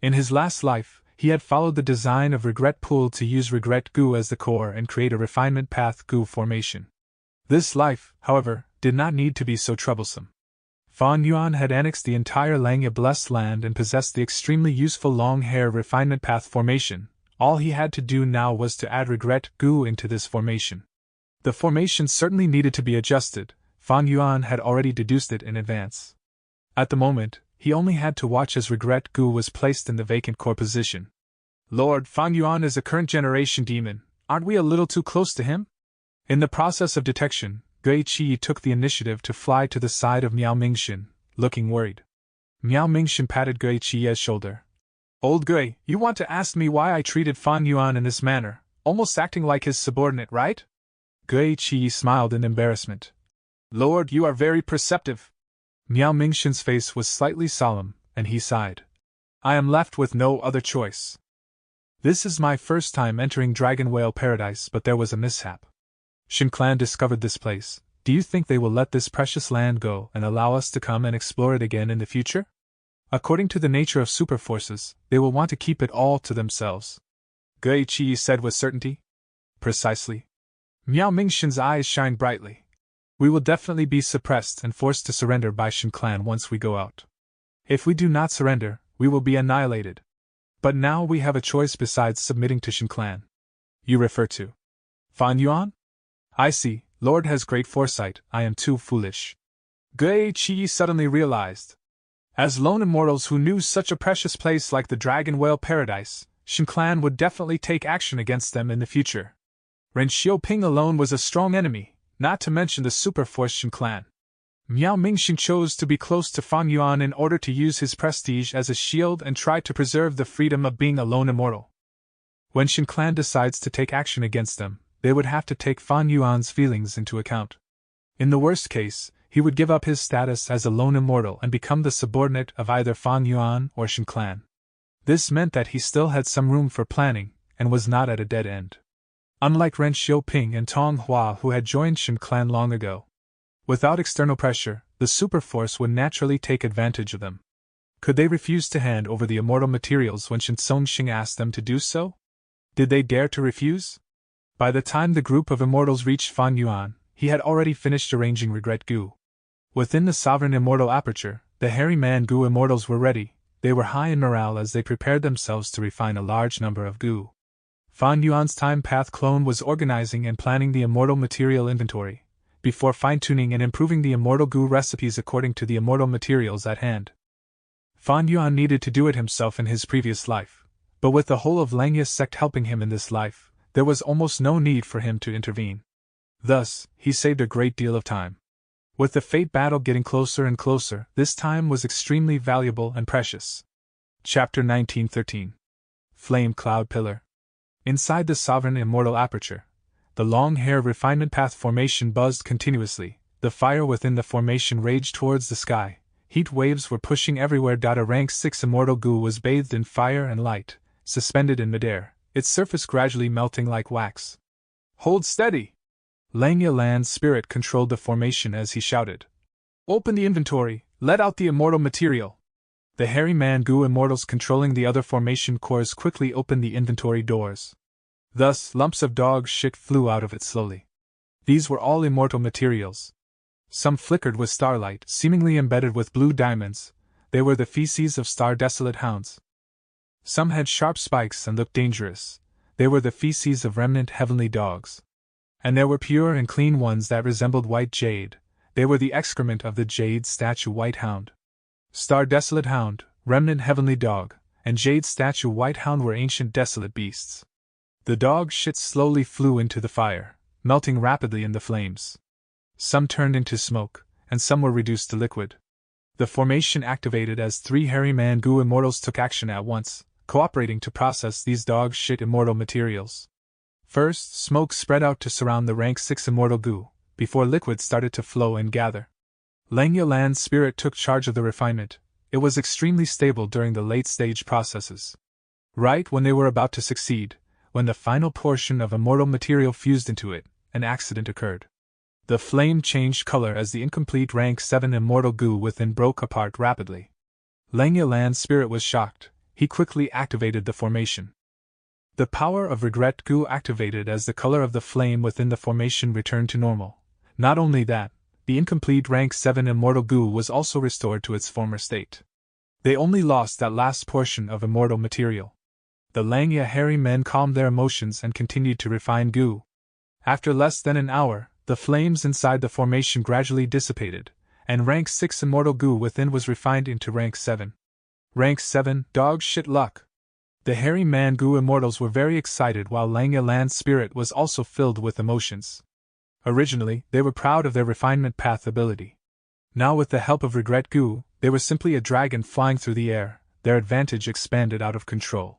In his last life, he had followed the design of Regret Pool to use Regret Gu as the core and create a refinement path Gu formation. This life, however, did not need to be so troublesome. Fan Yuan had annexed the entire Langya Blessed Land and possessed the extremely useful long hair refinement path formation. All he had to do now was to add Regret Gu into this formation. The formation certainly needed to be adjusted. Fan Yuan had already deduced it in advance. At the moment, he only had to watch as Regret Gu was placed in the vacant core position. Lord, Fan Yuan is a current generation demon. Aren't we a little too close to him? In the process of detection, Gui Qi took the initiative to fly to the side of Miao Mingxin, looking worried. Miao Mingxin patted Gui Qi's shoulder. Old Gui, you want to ask me why I treated Fan Yuan in this manner, almost acting like his subordinate, right? Gui Qi smiled in embarrassment. Lord, you are very perceptive. Miao Mingxin's face was slightly solemn, and he sighed. I am left with no other choice. This is my first time entering Dragon Whale Paradise, but there was a mishap. Shin Clan discovered this place. Do you think they will let this precious land go and allow us to come and explore it again in the future? According to the nature of super forces, they will want to keep it all to themselves. Gui Qi said with certainty. Precisely. Miao Mingxin's eyes shined brightly. We will definitely be suppressed and forced to surrender by Shin Clan once we go out. If we do not surrender, we will be annihilated. But now we have a choice besides submitting to Shin Clan. You refer to Fan Yuan? I see, Lord has great foresight, I am too foolish. Gui Qi suddenly realized. As lone immortals who knew such a precious place like the Dragon Whale Paradise, Shin Clan would definitely take action against them in the future. Ren Xiaoping alone was a strong enemy, not to mention the super force Shin Clan. Miao Mingxin chose to be close to Fan Yuan in order to use his prestige as a shield and try to preserve the freedom of being a lone immortal. When Shin Clan decides to take action against them, they would have to take Fan Yuan's feelings into account. In the worst case, he would give up his status as a lone immortal and become the subordinate of either Fan Yuan or Shin Clan. This meant that he still had some room for planning, and was not at a dead end. Unlike Ren Xiaoping and Tong Hua, who had joined Shin Clan long ago. Without external pressure, the superforce would naturally take advantage of them. Could they refuse to hand over the immortal materials when Shin Songxing asked them to do so? Did they dare to refuse? By the time the group of immortals reached Fan Yuan, he had already finished arranging Regret Gu. Within the sovereign immortal aperture, the hairy man Gu immortals were ready. They were high in morale as they prepared themselves to refine a large number of Gu. Fan Yuan's time path clone was organizing and planning the immortal material inventory, before fine-tuning and improving the immortal Gu recipes according to the immortal materials at hand. Fan Yuan needed to do it himself in his previous life, but with the whole of Langya's sect helping him in this life, there was almost no need for him to intervene. Thus, he saved a great deal of time. With the fate battle getting closer and closer, this time was extremely valuable and precious. Chapter 1913. Flame Cloud Pillar. Inside the Sovereign Immortal Aperture, the long hair refinement path formation buzzed continuously. The fire within the formation raged towards the sky. Heat waves were pushing everywhere. A rank 6 immortal goo was bathed in fire and light, suspended in midair, its surface gradually melting like wax. Hold steady! Langya Land's spirit controlled the formation as he shouted. Open the inventory, let out the immortal material. The hairy man goo immortals controlling the other formation cores quickly opened the inventory doors. Thus, lumps of dog shit flew out of it slowly. These were all immortal materials. Some flickered with starlight, seemingly embedded with blue diamonds. They were the feces of star-desolate hounds. Some had sharp spikes and looked dangerous. They were the feces of remnant heavenly dogs. And there were pure and clean ones that resembled white jade. They were the excrement of the jade statue white hound. Star-desolate hound, remnant heavenly dog, and jade statue white hound were ancient desolate beasts. The dog shit slowly flew into the fire, melting rapidly in the flames. Some turned into smoke, and some were reduced to liquid. The formation activated as 3 hairy man goo immortals took action at once, cooperating to process these dog shit immortal materials. First, smoke spread out to surround the rank 6 immortal goo, before liquid started to flow and gather. Langya Land's spirit took charge of the refinement. It was extremely stable during the late-stage processes. Right when they were about to succeed, when the final portion of immortal material fused into it, an accident occurred. The flame changed color as the incomplete rank 7 immortal goo within broke apart rapidly. Langya Land's spirit was shocked. He quickly activated the formation. The power of regret goo activated as the color of the flame within the formation returned to normal. Not only that, the incomplete rank 7 immortal goo was also restored to its former state. They only lost that last portion of immortal material. The Langya hairy men calmed their emotions and continued to refine goo. After less than an hour, the flames inside the formation gradually dissipated, and rank 6 immortal goo within was refined into rank 7. Rank 7, dog shit luck. The hairy man goo immortals were very excited while Langya Land's spirit was also filled with emotions. Originally, they were proud of their refinement path ability. Now with the help of regret goo, they were simply a dragon flying through the air. Their advantage expanded out of control.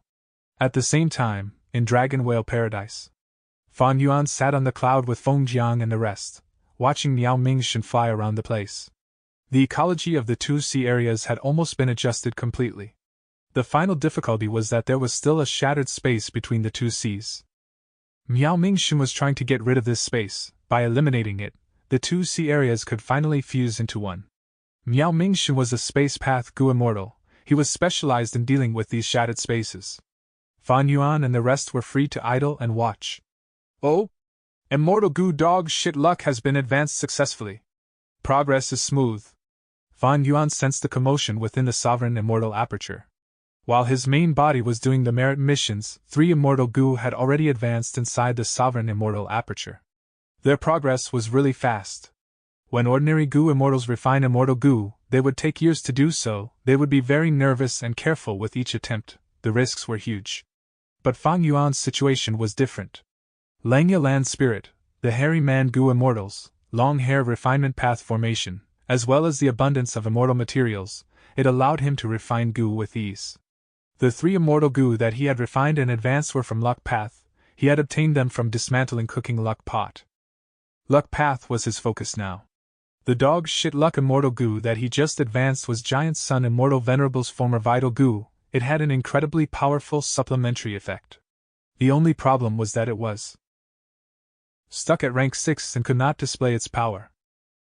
At the same time, in Dragon Whale Paradise, Fan Yuan sat on the cloud with Feng Jiang and the rest, watching Miao Mingshan fly around the place. The ecology of the two sea areas had almost been adjusted completely. The final difficulty was that there was still a shattered space between the two seas. Miao Mingshan was trying to get rid of this space. By eliminating it, the two sea areas could finally fuse into one. Miao Mingshan was a space path goo immortal. He was specialized in dealing with these shattered spaces. Fan Yuan and the rest were free to idle and watch. Oh! Immortal goo dog shit luck has been advanced successfully. Progress is smooth. Fan Yuan sensed the commotion within the Sovereign Immortal Aperture. While his main body was doing the merit missions, 3 immortal goo had already advanced inside the Sovereign Immortal Aperture. Their progress was really fast. When ordinary goo immortals refine immortal goo, they would take years to do so. They would be very nervous and careful with each attempt. The risks were huge. But Fan Yuan's situation was different. Langya Land's spirit, the hairy man goo immortals, long hair refinement path formation, as well as the abundance of immortal materials, it allowed him to refine goo with ease. The 3 immortal goo that he had refined and advanced were from Luck Path. He had obtained them from dismantling cooking Luck Pot. Luck Path was his focus now. The dog shit luck immortal goo that he just advanced was Giant Sun Immortal Venerable's former vital goo. It had an incredibly powerful supplementary effect. The only problem was that it was stuck at rank 6 and could not display its power.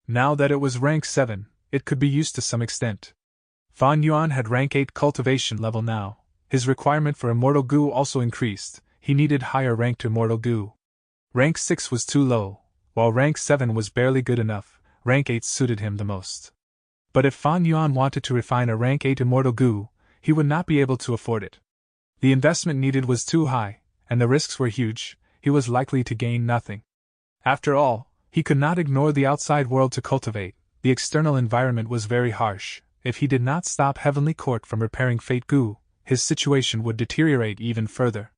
Now that it was rank 7, it could be used to some extent. Fan Yuan had rank 8 cultivation level now. His requirement for immortal goo also increased. He needed higher ranked immortal goo. Rank 6 was too low, while rank 7 was barely good enough. Rank 8 suited him the most. But if Fan Yuan wanted to refine a rank 8 immortal goo, he would not be able to afford it. The investment needed was too high, and the risks were huge. He was likely to gain nothing. After all, he could not ignore the outside world to cultivate. The external environment was very harsh. If he did not stop Heavenly Court from repairing Fate Goo, his situation would deteriorate even further.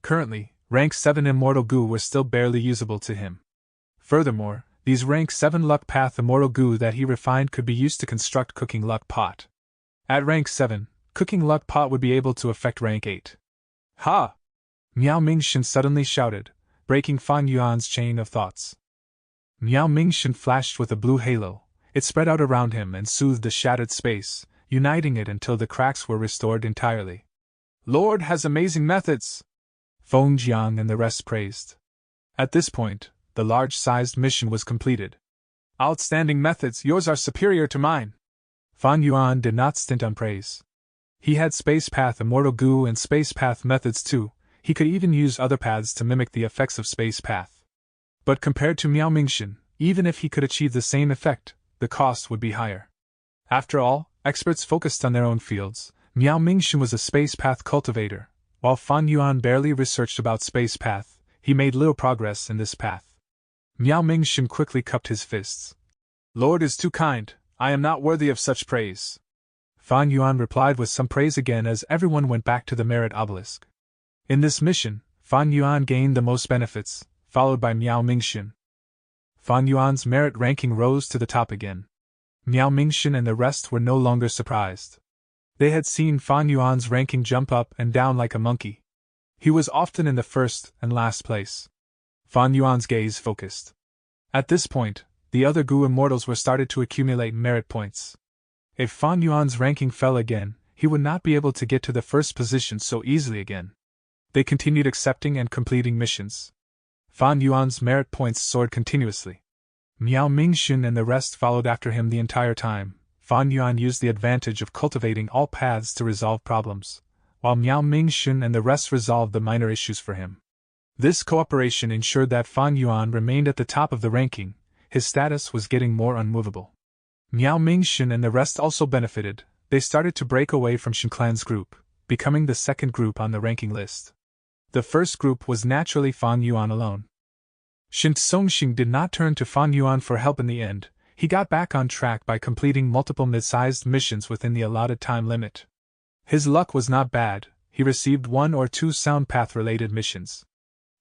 Currently, rank 7 immortal goo were still barely usable to him. Furthermore, These rank 7 luck path immortal goo that he refined could be used to construct cooking luck pot. At rank 7, cooking luck pot would be able to affect rank 8. Ha! Miao Mingshin suddenly shouted, breaking Fan Yuan's chain of thoughts. Miao Mingshin flashed with a blue halo. It spread out around him and soothed the shattered space, uniting it until the cracks were restored entirely. Lord has amazing methods! Feng Jiang and the rest praised. At this point, the large-sized mission was completed. Outstanding methods, yours are superior to mine. Fan Yuan did not stint on praise. He had space path immortal goo and space path methods too. He could even use other paths to mimic the effects of space path. But compared to Miao Mingshin, even if he could achieve the same effect, the cost would be higher. After all, experts focused on their own fields. Miao Mingshin was a space path cultivator, while Fan Yuan barely researched about space path. He made little progress in this path. Miao Mingshin quickly cupped his fists. Lord is too kind, I am not worthy of such praise. Fan Yuan replied with some praise again as everyone went back to the merit obelisk. In this mission, Fan Yuan gained the most benefits, followed by Miao Mingshin. Fan Yuan's merit ranking rose to the top again. Miao Mingshin and the rest were no longer surprised. They had seen Fan Yuan's ranking jump up and down like a monkey. He was often in the first and last place. Fan Yuan's gaze focused. At this point, the other Gu immortals were started to accumulate merit points. If Fan Yuan's ranking fell again, he would not be able to get to the first position so easily again. They continued accepting and completing missions. Fan Yuan's merit points soared continuously. Miao Mingshin and the rest followed after him the entire time. Fan Yuan used the advantage of cultivating all paths to resolve problems, while Miao Mingshin and the rest resolved the minor issues for him. This cooperation ensured that Fan Yuan remained at the top of the ranking. His status was getting more unmovable. Miao Mingshin and the rest also benefited. They started to break away from Shin Clan's group, becoming the second group on the ranking list. The first group was naturally Fan Yuan alone. Shin Songxing did not turn to Fan Yuan for help in the end. He got back on track by completing multiple mid-sized missions within the allotted time limit. His luck was not bad. He received 1 or 2 sound path-related missions.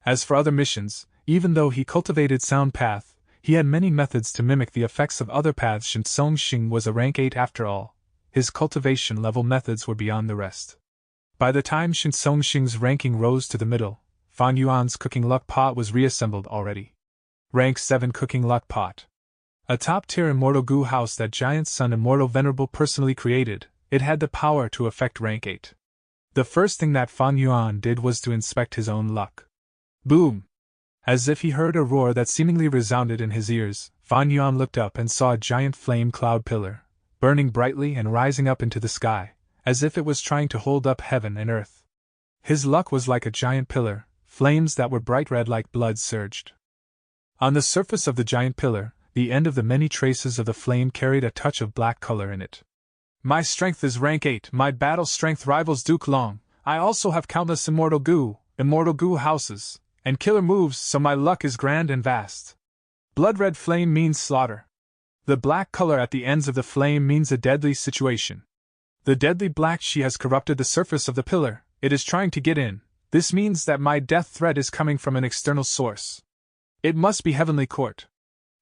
As for other missions, even though he cultivated sound path, he had many methods to mimic the effects of other paths. Shin Songxing was a rank 8 after all. His cultivation level methods were beyond the rest. By the time Shin Songxing's ranking rose to the middle, Fan Yuan's cooking luck pot was reassembled already. Rank 7 cooking luck pot. A top-tier immortal goo house that Giant Sun Immortal Venerable personally created, it had the power to affect rank 8. The first thing that Fan Yuan did was to inspect his own luck. Boom! As if he heard a roar that seemingly resounded in his ears, Fan Yuan looked up and saw a giant flame cloud pillar, burning brightly and rising up into the sky, as if it was trying to hold up heaven and earth. His luck was like a giant pillar, flames that were bright red like blood surged. On the surface of the giant pillar, the end of the many traces of the flame carried a touch of black color in it. My strength is rank 8, my battle strength rivals Duke Long, I also have countless immortal goo houses, and killer moves, so my luck is grand and vast. Blood red flame means slaughter. The black color at the ends of the flame means a deadly situation. The deadly black she has corrupted the surface of the pillar, it is trying to get in. This means that my death threat is coming from an external source. It must be Heavenly Court.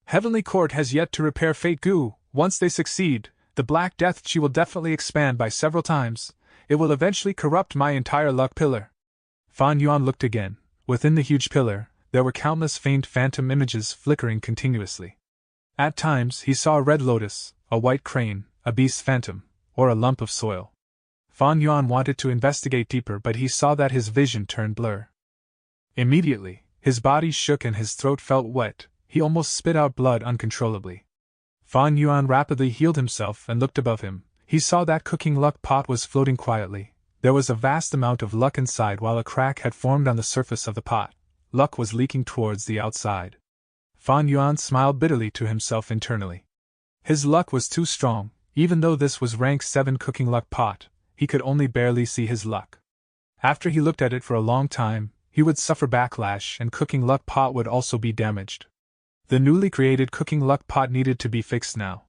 Heavenly Court has yet to repair Fate Goo. Once they succeed, the Black Death Chi will definitely expand by several times. It will eventually corrupt my entire luck pillar. Fan Yuan looked again. Within the huge pillar, there were countless faint phantom images flickering continuously. At times he saw a red lotus, a white crane, a beast phantom, or a lump of soil. Fan Yuan wanted to investigate deeper, but he saw that his vision turned blur. Immediately, his body shook and his throat felt wet. He almost spit out blood uncontrollably. Fan Yuan rapidly healed himself and looked above him. He saw that cooking luck pot was floating quietly. There was a vast amount of luck inside while a crack had formed on the surface of the pot. Luck was leaking towards the outside. Fan Yuan smiled bitterly to himself internally. His luck was too strong. Even though this was rank 7 cooking luck pot, he could only barely see his luck. After he looked at it for a long time, he would suffer backlash and cooking luck pot would also be damaged. The newly created cooking luck pot needed to be fixed now.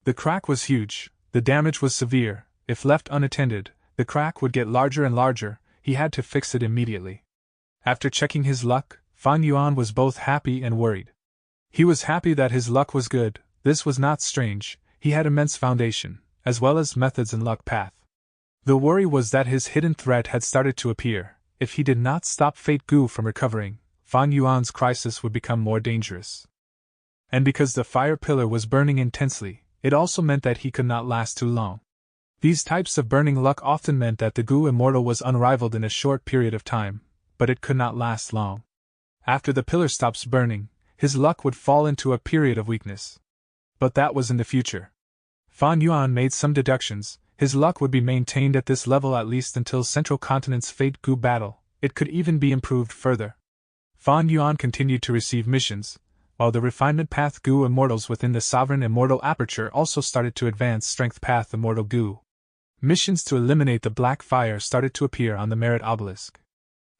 The crack was huge, the damage was severe. If left unattended, the crack would get larger and larger. He had to fix it immediately. After checking his luck, Fan Yuan was both happy and worried. He was happy that his luck was good. This was not strange, he had immense foundation, as well as methods and luck path. The worry was that his hidden threat had started to appear. If he did not stop Fate Gu from recovering, Fan Yuan's crisis would become more dangerous. And because the fire pillar was burning intensely, it also meant that he could not last too long. These types of burning luck often meant that the Gu immortal was unrivaled in a short period of time, but it could not last long. After the pillar stops burning, his luck would fall into a period of weakness. But that was in the future. Fan Yuan made some deductions. His luck would be maintained at this level at least until Central Continent's Fate Gu battle. It could even be improved further. Fan Yuan continued to receive missions, while the Refinement Path Gu immortals within the Sovereign Immortal Aperture also started to advance Strength Path Immortal Gu. Missions to eliminate the Black Fire started to appear on the Merit Obelisk.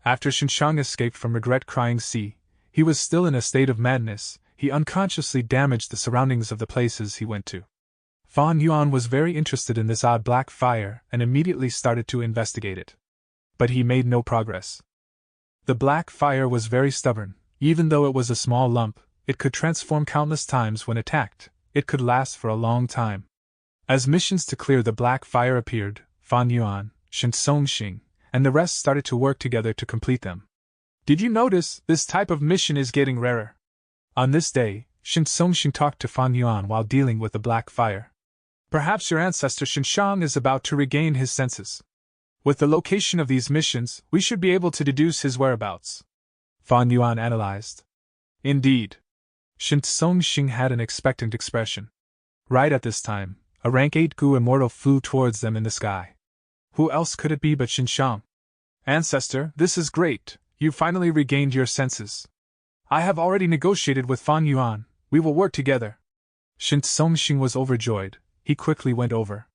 After Xinshang escaped from Regret Crying Sea, he was still in a state of madness. He unconsciously damaged the surroundings of the places he went to. Fan Yuan was very interested in this odd black fire and immediately started to investigate it. But he made no progress. The black fire was very stubborn. Even though it was a small lump, it could transform countless times when attacked. It could last for a long time. As missions to clear the black fire appeared, Fan Yuan, Shen Songxing, and the rest started to work together to complete them. Did you notice, this type of mission is getting rarer? On this day, Shen Songxing talked to Fan Yuan while dealing with the black fire. Perhaps your ancestor Xinshang is about to regain his senses. With the location of these missions, we should be able to deduce his whereabouts. Fan Yuan analyzed. Indeed. Shen Songxing had an expectant expression. Right at this time, a rank 8 Gu immortal flew towards them in the sky. Who else could it be but Xinshang? Ancestor, this is great, you finally regained your senses. I have already negotiated with Fan Yuan, we will work together. Shen Songxing was overjoyed. He quickly went over.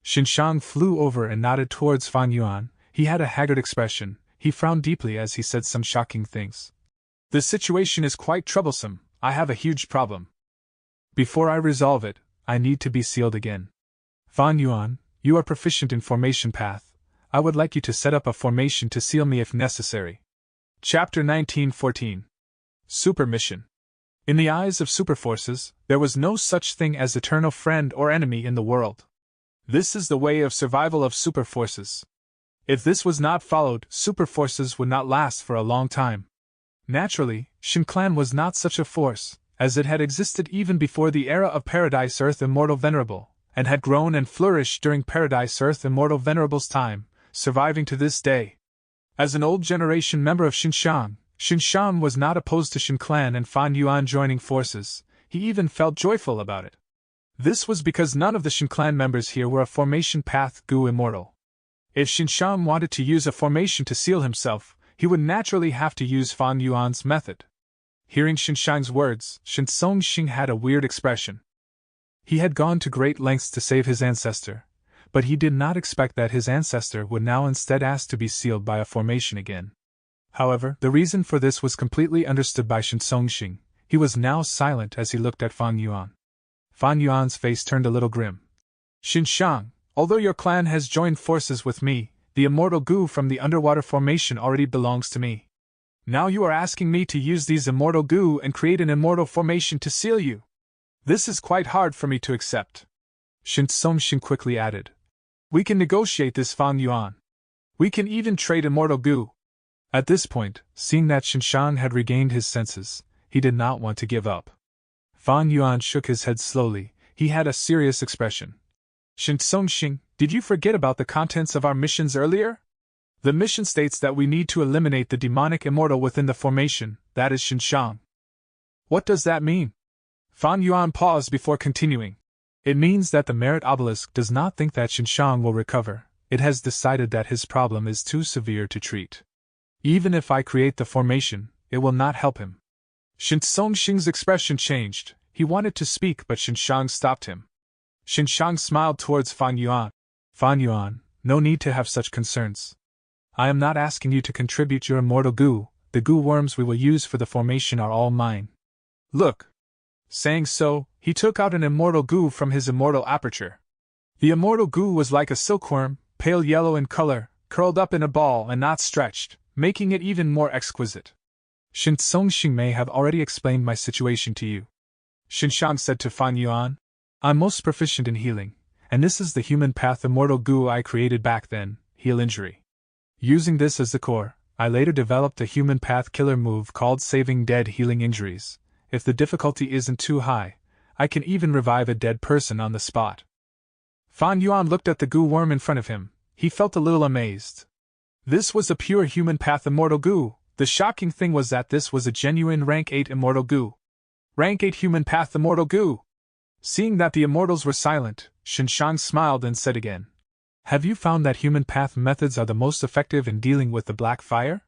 Xinshang flew over and nodded towards Fan Yuan. He had a haggard expression. He frowned deeply as he said some shocking things. The situation is quite troublesome. I have a huge problem. Before I resolve it, I need to be sealed again. Fan Yuan, you are proficient in formation path. I would like you to set up a formation to seal me if necessary. Chapter 1914. Super Mission. In the eyes of superforces, there was no such thing as eternal friend or enemy in the world. This is the way of survival of superforces. If this was not followed, superforces would not last for a long time. Naturally, Shin Clan was not such a force, as it had existed even before the era of Paradise Earth Immortal Venerable, and had grown and flourished during Paradise Earth Immortal Venerable's time, surviving to this day. As an old generation member of Xinshang was not opposed to Shin Clan and Fan Yuan joining forces. He even felt joyful about it. This was because none of the Shin Clan members here were a formation path Gu immortal. If Xinshang wanted to use a formation to seal himself, he would naturally have to use Fan Yuan's method. Hearing Xinshang's words, Shen Songxing had a weird expression. He had gone to great lengths to save his ancestor, but he did not expect that his ancestor would now instead ask to be sealed by a formation again. However, the reason for this was completely understood by Shen Songxing. He was now silent as he looked at Fan Yuan. Fan Yuan's face turned a little grim. Xinshang, although your clan has joined forces with me, the immortal Gu from the underwater formation already belongs to me. Now you are asking me to use these immortal Gu and create an immortal formation to seal you. This is quite hard for me to accept. Shen Songxing quickly added. We can negotiate this, Fan Yuan. We can even trade immortal Gu. At this point, seeing that Xinshang had regained his senses, he did not want to give up. Fan Yuan shook his head slowly. He had a serious expression. Shen Songxing, did you forget about the contents of our missions earlier? The mission states that we need to eliminate the demonic immortal within the formation, that is Xinshang. What does that mean? Fan Yuan paused before continuing. It means that the Merit Obelisk does not think that Xinshang will recover. It has decided that his problem is too severe to treat. Even if I create the formation, it will not help him. Shen Songxing's expression changed. He wanted to speak, but Xinshang stopped him. Xinshang smiled towards Fan Yuan. Fan Yuan, no need to have such concerns. I am not asking you to contribute your immortal Gu. The Gu worms we will use for the formation are all mine. Look. Saying so, he took out an immortal Gu from his immortal aperture. The immortal Gu was like a silkworm, pale yellow in color, curled up in a ball and not stretched, making it even more exquisite. Shin Songxing may have already explained my situation to you. Xinshang said to Fan Yuan. I'm most proficient in healing, and this is the human path immortal goo I created back then, heal injury. Using this as the core, I later developed a human path killer move called Saving Dead Healing Injuries. If the difficulty isn't too high, I can even revive a dead person on the spot. Fan Yuan looked at the goo worm in front of him. He felt a little amazed. This was a pure human path immortal goo. The shocking thing was that this was a genuine rank 8 immortal goo. Rank 8 human path immortal goo. Seeing that the immortals were silent, Xinshang smiled and said again, have you found that human path methods are the most effective in dealing with the black fire?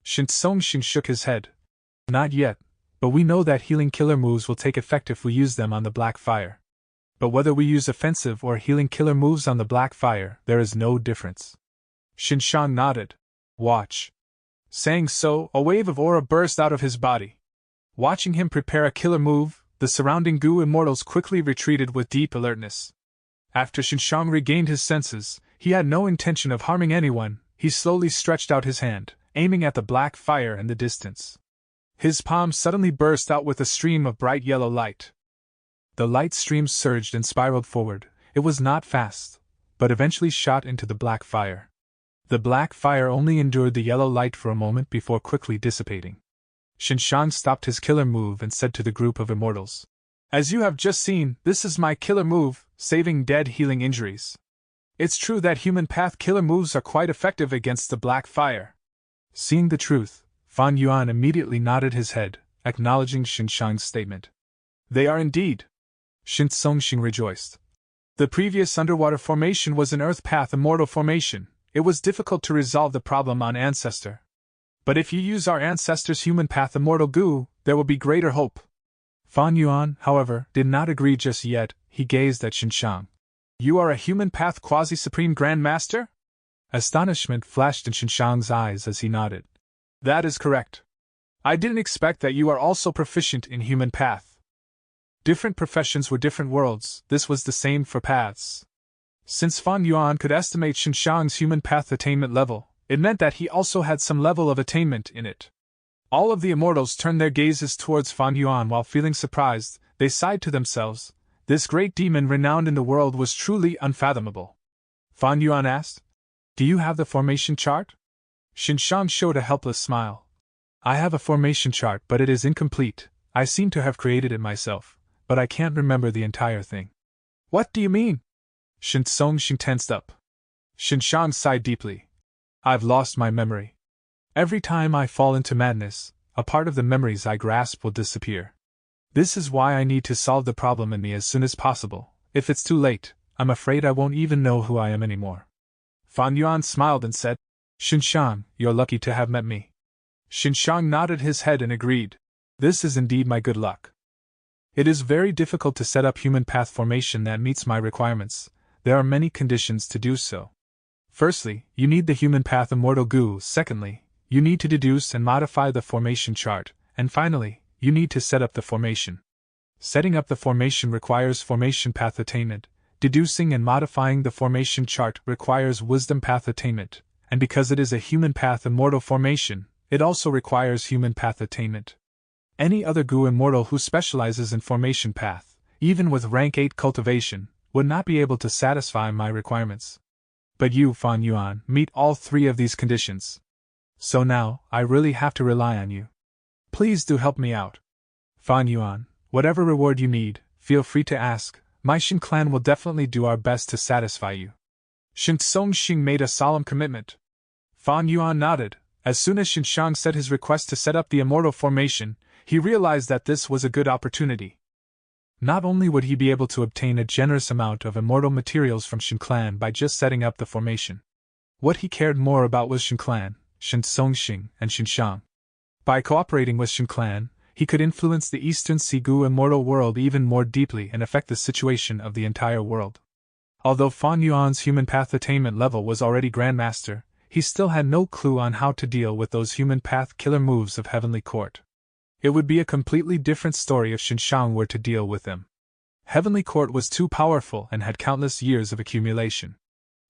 Shin Songxing shook his head. Not yet, but we know that healing killer moves will take effect if we use them on the black fire. But whether we use offensive or healing killer moves on the black fire, there is no difference. Xinshang nodded. Watch. Saying so, a wave of aura burst out of his body. Watching him prepare a killer move, the surrounding goo immortals quickly retreated with deep alertness. After Xinshang regained his senses, he had no intention of harming anyone. He slowly stretched out his hand, aiming at the black fire in the distance. His palm suddenly burst out with a stream of bright yellow light. The light stream surged and spiraled forward. It was not fast, but eventually shot into the black fire. The black fire only endured the yellow light for a moment before quickly dissipating. Xinshang stopped his killer move and said to the group of immortals, as you have just seen, this is my killer move, Saving Dead Healing Injuries. It's true that human path killer moves are quite effective against the black fire. Seeing the truth, Fan Yuan immediately nodded his head, acknowledging Xinshang's statement. They are indeed. Shin Songxing rejoiced. The previous underwater formation was an earth path immortal formation. It was difficult to resolve the problem on Ancestor. But if you use our ancestor's human path immortal goo, there will be greater hope. Fan Yuan, however, did not agree just yet. He gazed at Xinshang. You are a human path quasi-supreme Grand Master? Astonishment flashed in Xinshang's eyes as he nodded. That is correct. I didn't expect that you are also proficient in human path. Different professions were different worlds. This was the same for paths. Since Fan Yuan could estimate Xinshang's human path attainment level, it meant that he also had some level of attainment in it. All of the immortals turned their gazes towards Fan Yuan while feeling surprised. They sighed to themselves. This great demon renowned in the world was truly unfathomable. Fan Yuan asked, do you have the formation chart? Xinshang showed a helpless smile. I have a formation chart, but it is incomplete. I seem to have created it myself, but I can't remember the entire thing. What do you mean? Shin Songxing tensed up. Xinshang sighed deeply. I've lost my memory. Every time I fall into madness, a part of the memories I grasp will disappear. This is why I need to solve the problem in me as soon as possible. If it's too late, I'm afraid I won't even know who I am anymore. Fan Yuan smiled and said, Xinshang, you're lucky to have met me. Xinshang nodded his head and agreed. This is indeed my good luck. It is very difficult to set up human path formation that meets my requirements. There are many conditions to do so. Firstly, you need the human path immortal goo. Secondly, you need to deduce and modify the formation chart. And finally, you need to set up the formation. Setting up the formation requires formation path attainment. Deducing and modifying the formation chart requires wisdom path attainment. And because it is a human path immortal formation, it also requires human path attainment. Any other goo immortal who specializes in formation path, even with rank 8 cultivation, would not be able to satisfy my requirements. But you, Fan Yuan, meet all three of these conditions. So now, I really have to rely on you. Please do help me out. Fan Yuan, whatever reward you need, feel free to ask. My Shin clan will definitely do our best to satisfy you. Shin Songxing made a solemn commitment. Fan Yuan nodded. As soon as Xinshang said his request to set up the immortal formation, he realized that this was a good opportunity. Not only would he be able to obtain a generous amount of immortal materials from Shin clan by just setting up the formation. What he cared more about was Shin clan, Shin Songxing, and Xinshang. By cooperating with Shin clan, he could influence the Eastern Sea-Goo immortal world even more deeply and affect the situation of the entire world. Although Fan Yuan's human path attainment level was already Grandmaster, he still had no clue on how to deal with those human path killer moves of Heavenly Court. It would be a completely different story if Xinshang were to deal with them. Heavenly Court was too powerful and had countless years of accumulation.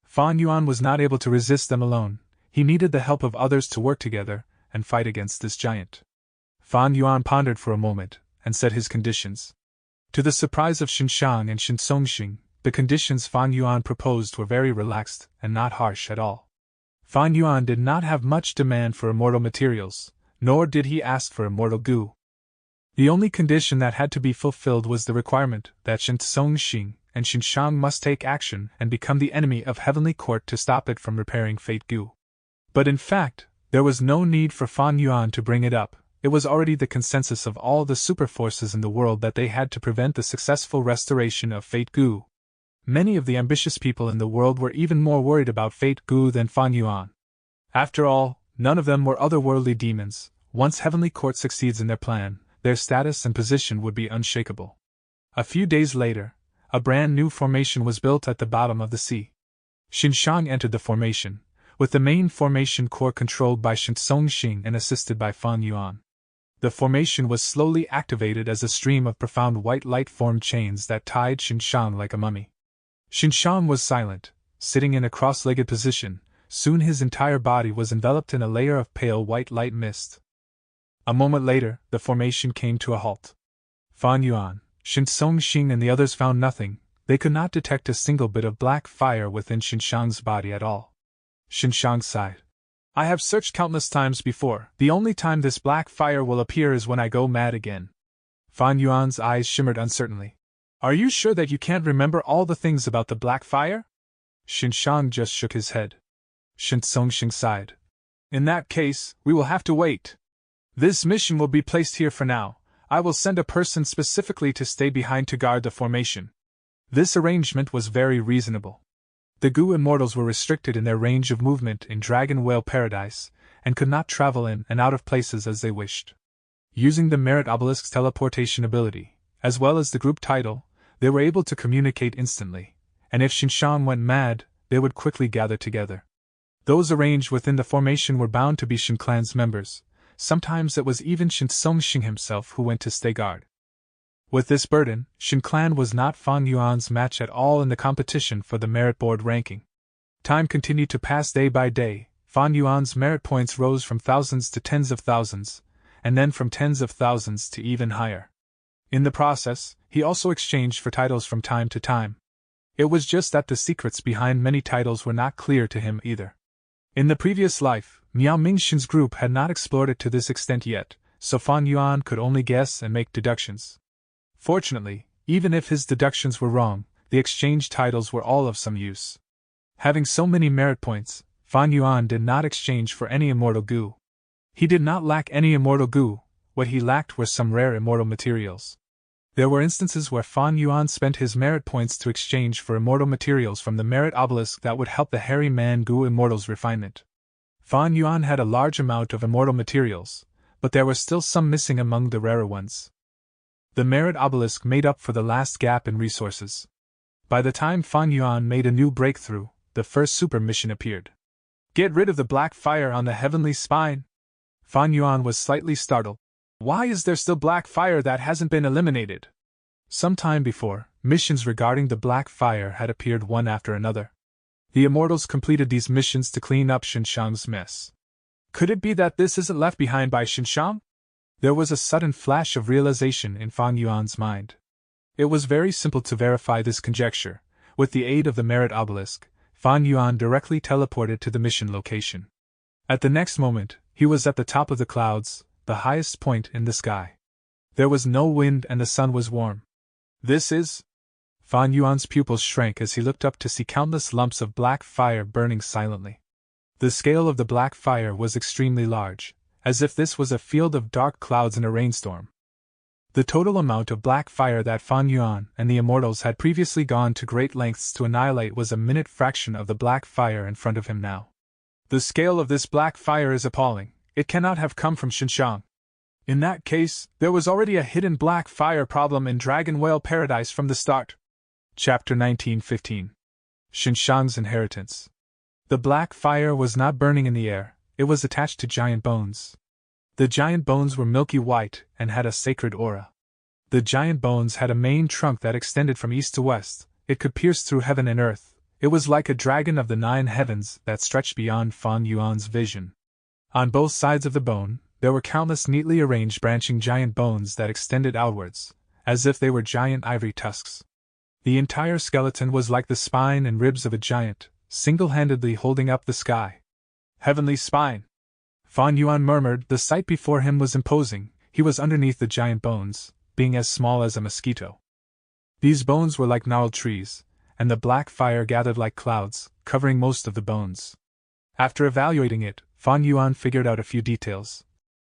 Fan Yuan was not able to resist them alone. He needed the help of others to work together and fight against this giant. Fan Yuan pondered for a moment, and said his conditions. To the surprise of Xinshang and Shinsongxing, the conditions Fan Yuan proposed were very relaxed and not harsh at all. Fan Yuan did not have much demand for immortal materials, nor did he ask for immortal goo. The only condition that had to be fulfilled was the requirement that Shinsongxing and Xinshang must take action and become the enemy of Heavenly Court to stop it from repairing Fate Goo. But in fact, there was no need for Fan Yuan to bring it up. It was already the consensus of all the superforces in the world that they had to prevent the successful restoration of Fate Goo. Many of the ambitious people in the world were even more worried about Fate Goo than Fan Yuan. After all, none of them were otherworldly demons. Once Heavenly Court succeeds in their plan, their status and position would be unshakable. A few days later, a brand new formation was built at the bottom of the sea. Xinshang entered the formation, with the main formation core controlled by Shinsongxing and assisted by Fan Yuan. The formation was slowly activated as a stream of profound white light formed chains that tied Xinshang like a mummy. Xinshang was silent, sitting in a cross-legged position. Soon his entire body was enveloped in a layer of pale white light mist. A moment later, the formation came to a halt. Fan Yuan, Shinsongxing and the others found nothing. They could not detect a single bit of black fire within Xinshang's body at all. Xinshang sighed. I have searched countless times before. The only time this black fire will appear is when I go mad again. Fan Yuan's eyes shimmered uncertainly. Are you sure that you can't remember all the things about the black fire? Xinshang just shook his head. Shinsongxing sighed. In that case, we will have to wait. This mission will be placed here for now. I will send a person specifically to stay behind to guard the formation. This arrangement was very reasonable. The Goo Immortals were restricted in their range of movement in Dragon Whale Paradise, and could not travel in and out of places as they wished. Using the Merit Obelisk's teleportation ability, as well as the group title, they were able to communicate instantly, and if Xinshang went mad, they would quickly gather together. Those arranged within the formation were bound to be Shin Clan's members. Sometimes it was even Shinsongxing himself who went to stay guard. With this burden, Shin Clan was not Fan Yuan's match at all in the competition for the merit board ranking. Time continued to pass day by day. Fan Yuan's merit points rose from thousands to tens of thousands, and then from tens of thousands to even higher. In the process, he also exchanged for titles from time to time. It was just that the secrets behind many titles were not clear to him either. In the previous life, Miao Mingshin's group had not explored it to this extent yet, so Fan Yuan could only guess and make deductions. Fortunately, even if his deductions were wrong, the exchanged titles were all of some use. Having so many merit points, Fan Yuan did not exchange for any immortal goo. He did not lack any immortal goo. What he lacked were some rare immortal materials. There were instances where Fan Yuan spent his merit points to exchange for immortal materials from the merit obelisk that would help the hairy man Goo Immortal's refinement. Fan Yuan had a large amount of immortal materials, but there were still some missing among the rarer ones. The merit obelisk made up for the last gap in resources. By the time Fan Yuan made a new breakthrough, the first super mission appeared. Get rid of the black fire on the heavenly spine? Fan Yuan was slightly startled. Why is there still black fire that hasn't been eliminated? Some time before, missions regarding the black fire had appeared one after another. The Immortals completed these missions to clean up Xinshang's mess. Could it be that this isn't left behind by Xinshang? There was a sudden flash of realization in Fan Yuan's mind. It was very simple to verify this conjecture. With the aid of the merit obelisk, Fan Yuan directly teleported to the mission location. At the next moment, he was at the top of the clouds, the highest point in the sky. There was no wind and the sun was warm. This is... Fan Yuan's pupils shrank as he looked up to see countless lumps of black fire burning silently. The scale of the black fire was extremely large, as if this was a field of dark clouds in a rainstorm. The total amount of black fire that Fan Yuan and the Immortals had previously gone to great lengths to annihilate was a minute fraction of the black fire in front of him now. The scale of this black fire is appalling. It cannot have come from Xinshang. In that case, there was already a hidden black fire problem in Dragon Whale Paradise from the start. Chapter 1915. Xinshang's Inheritance. The black fire was not burning in the air, it was attached to giant bones. The giant bones were milky white and had a sacred aura. The giant bones had a main trunk that extended from east to west. It could pierce through heaven and earth. It was like a dragon of the 9 heavens that stretched beyond Fan Yuan's vision. On both sides of the bone, There were countless neatly arranged branching giant bones that extended outwards, as if they were giant ivory tusks. The entire skeleton was like the spine and ribs of a giant, single-handedly holding up the sky. Heavenly spine! Fan Yuan murmured. The sight before him was imposing. He was underneath the giant bones, being as small as a mosquito. These bones were like gnarled trees, and the black fire gathered like clouds, covering most of the bones. After evaluating it, Fan Yuan figured out a few details.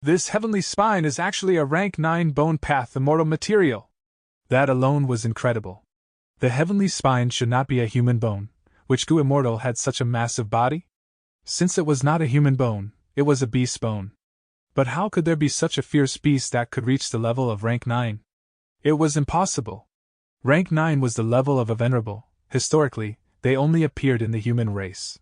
This heavenly spine is actually a rank 9 bone path immortal material. That alone was incredible. The heavenly spine should not be a human bone, which Gu Immortal had such a massive body? Since it was not a human bone, it was a beast's bone. But how could there be such a fierce beast that could reach the level of rank 9? It was impossible. Rank 9 was the level of a venerable. Historically, they only appeared in the human race.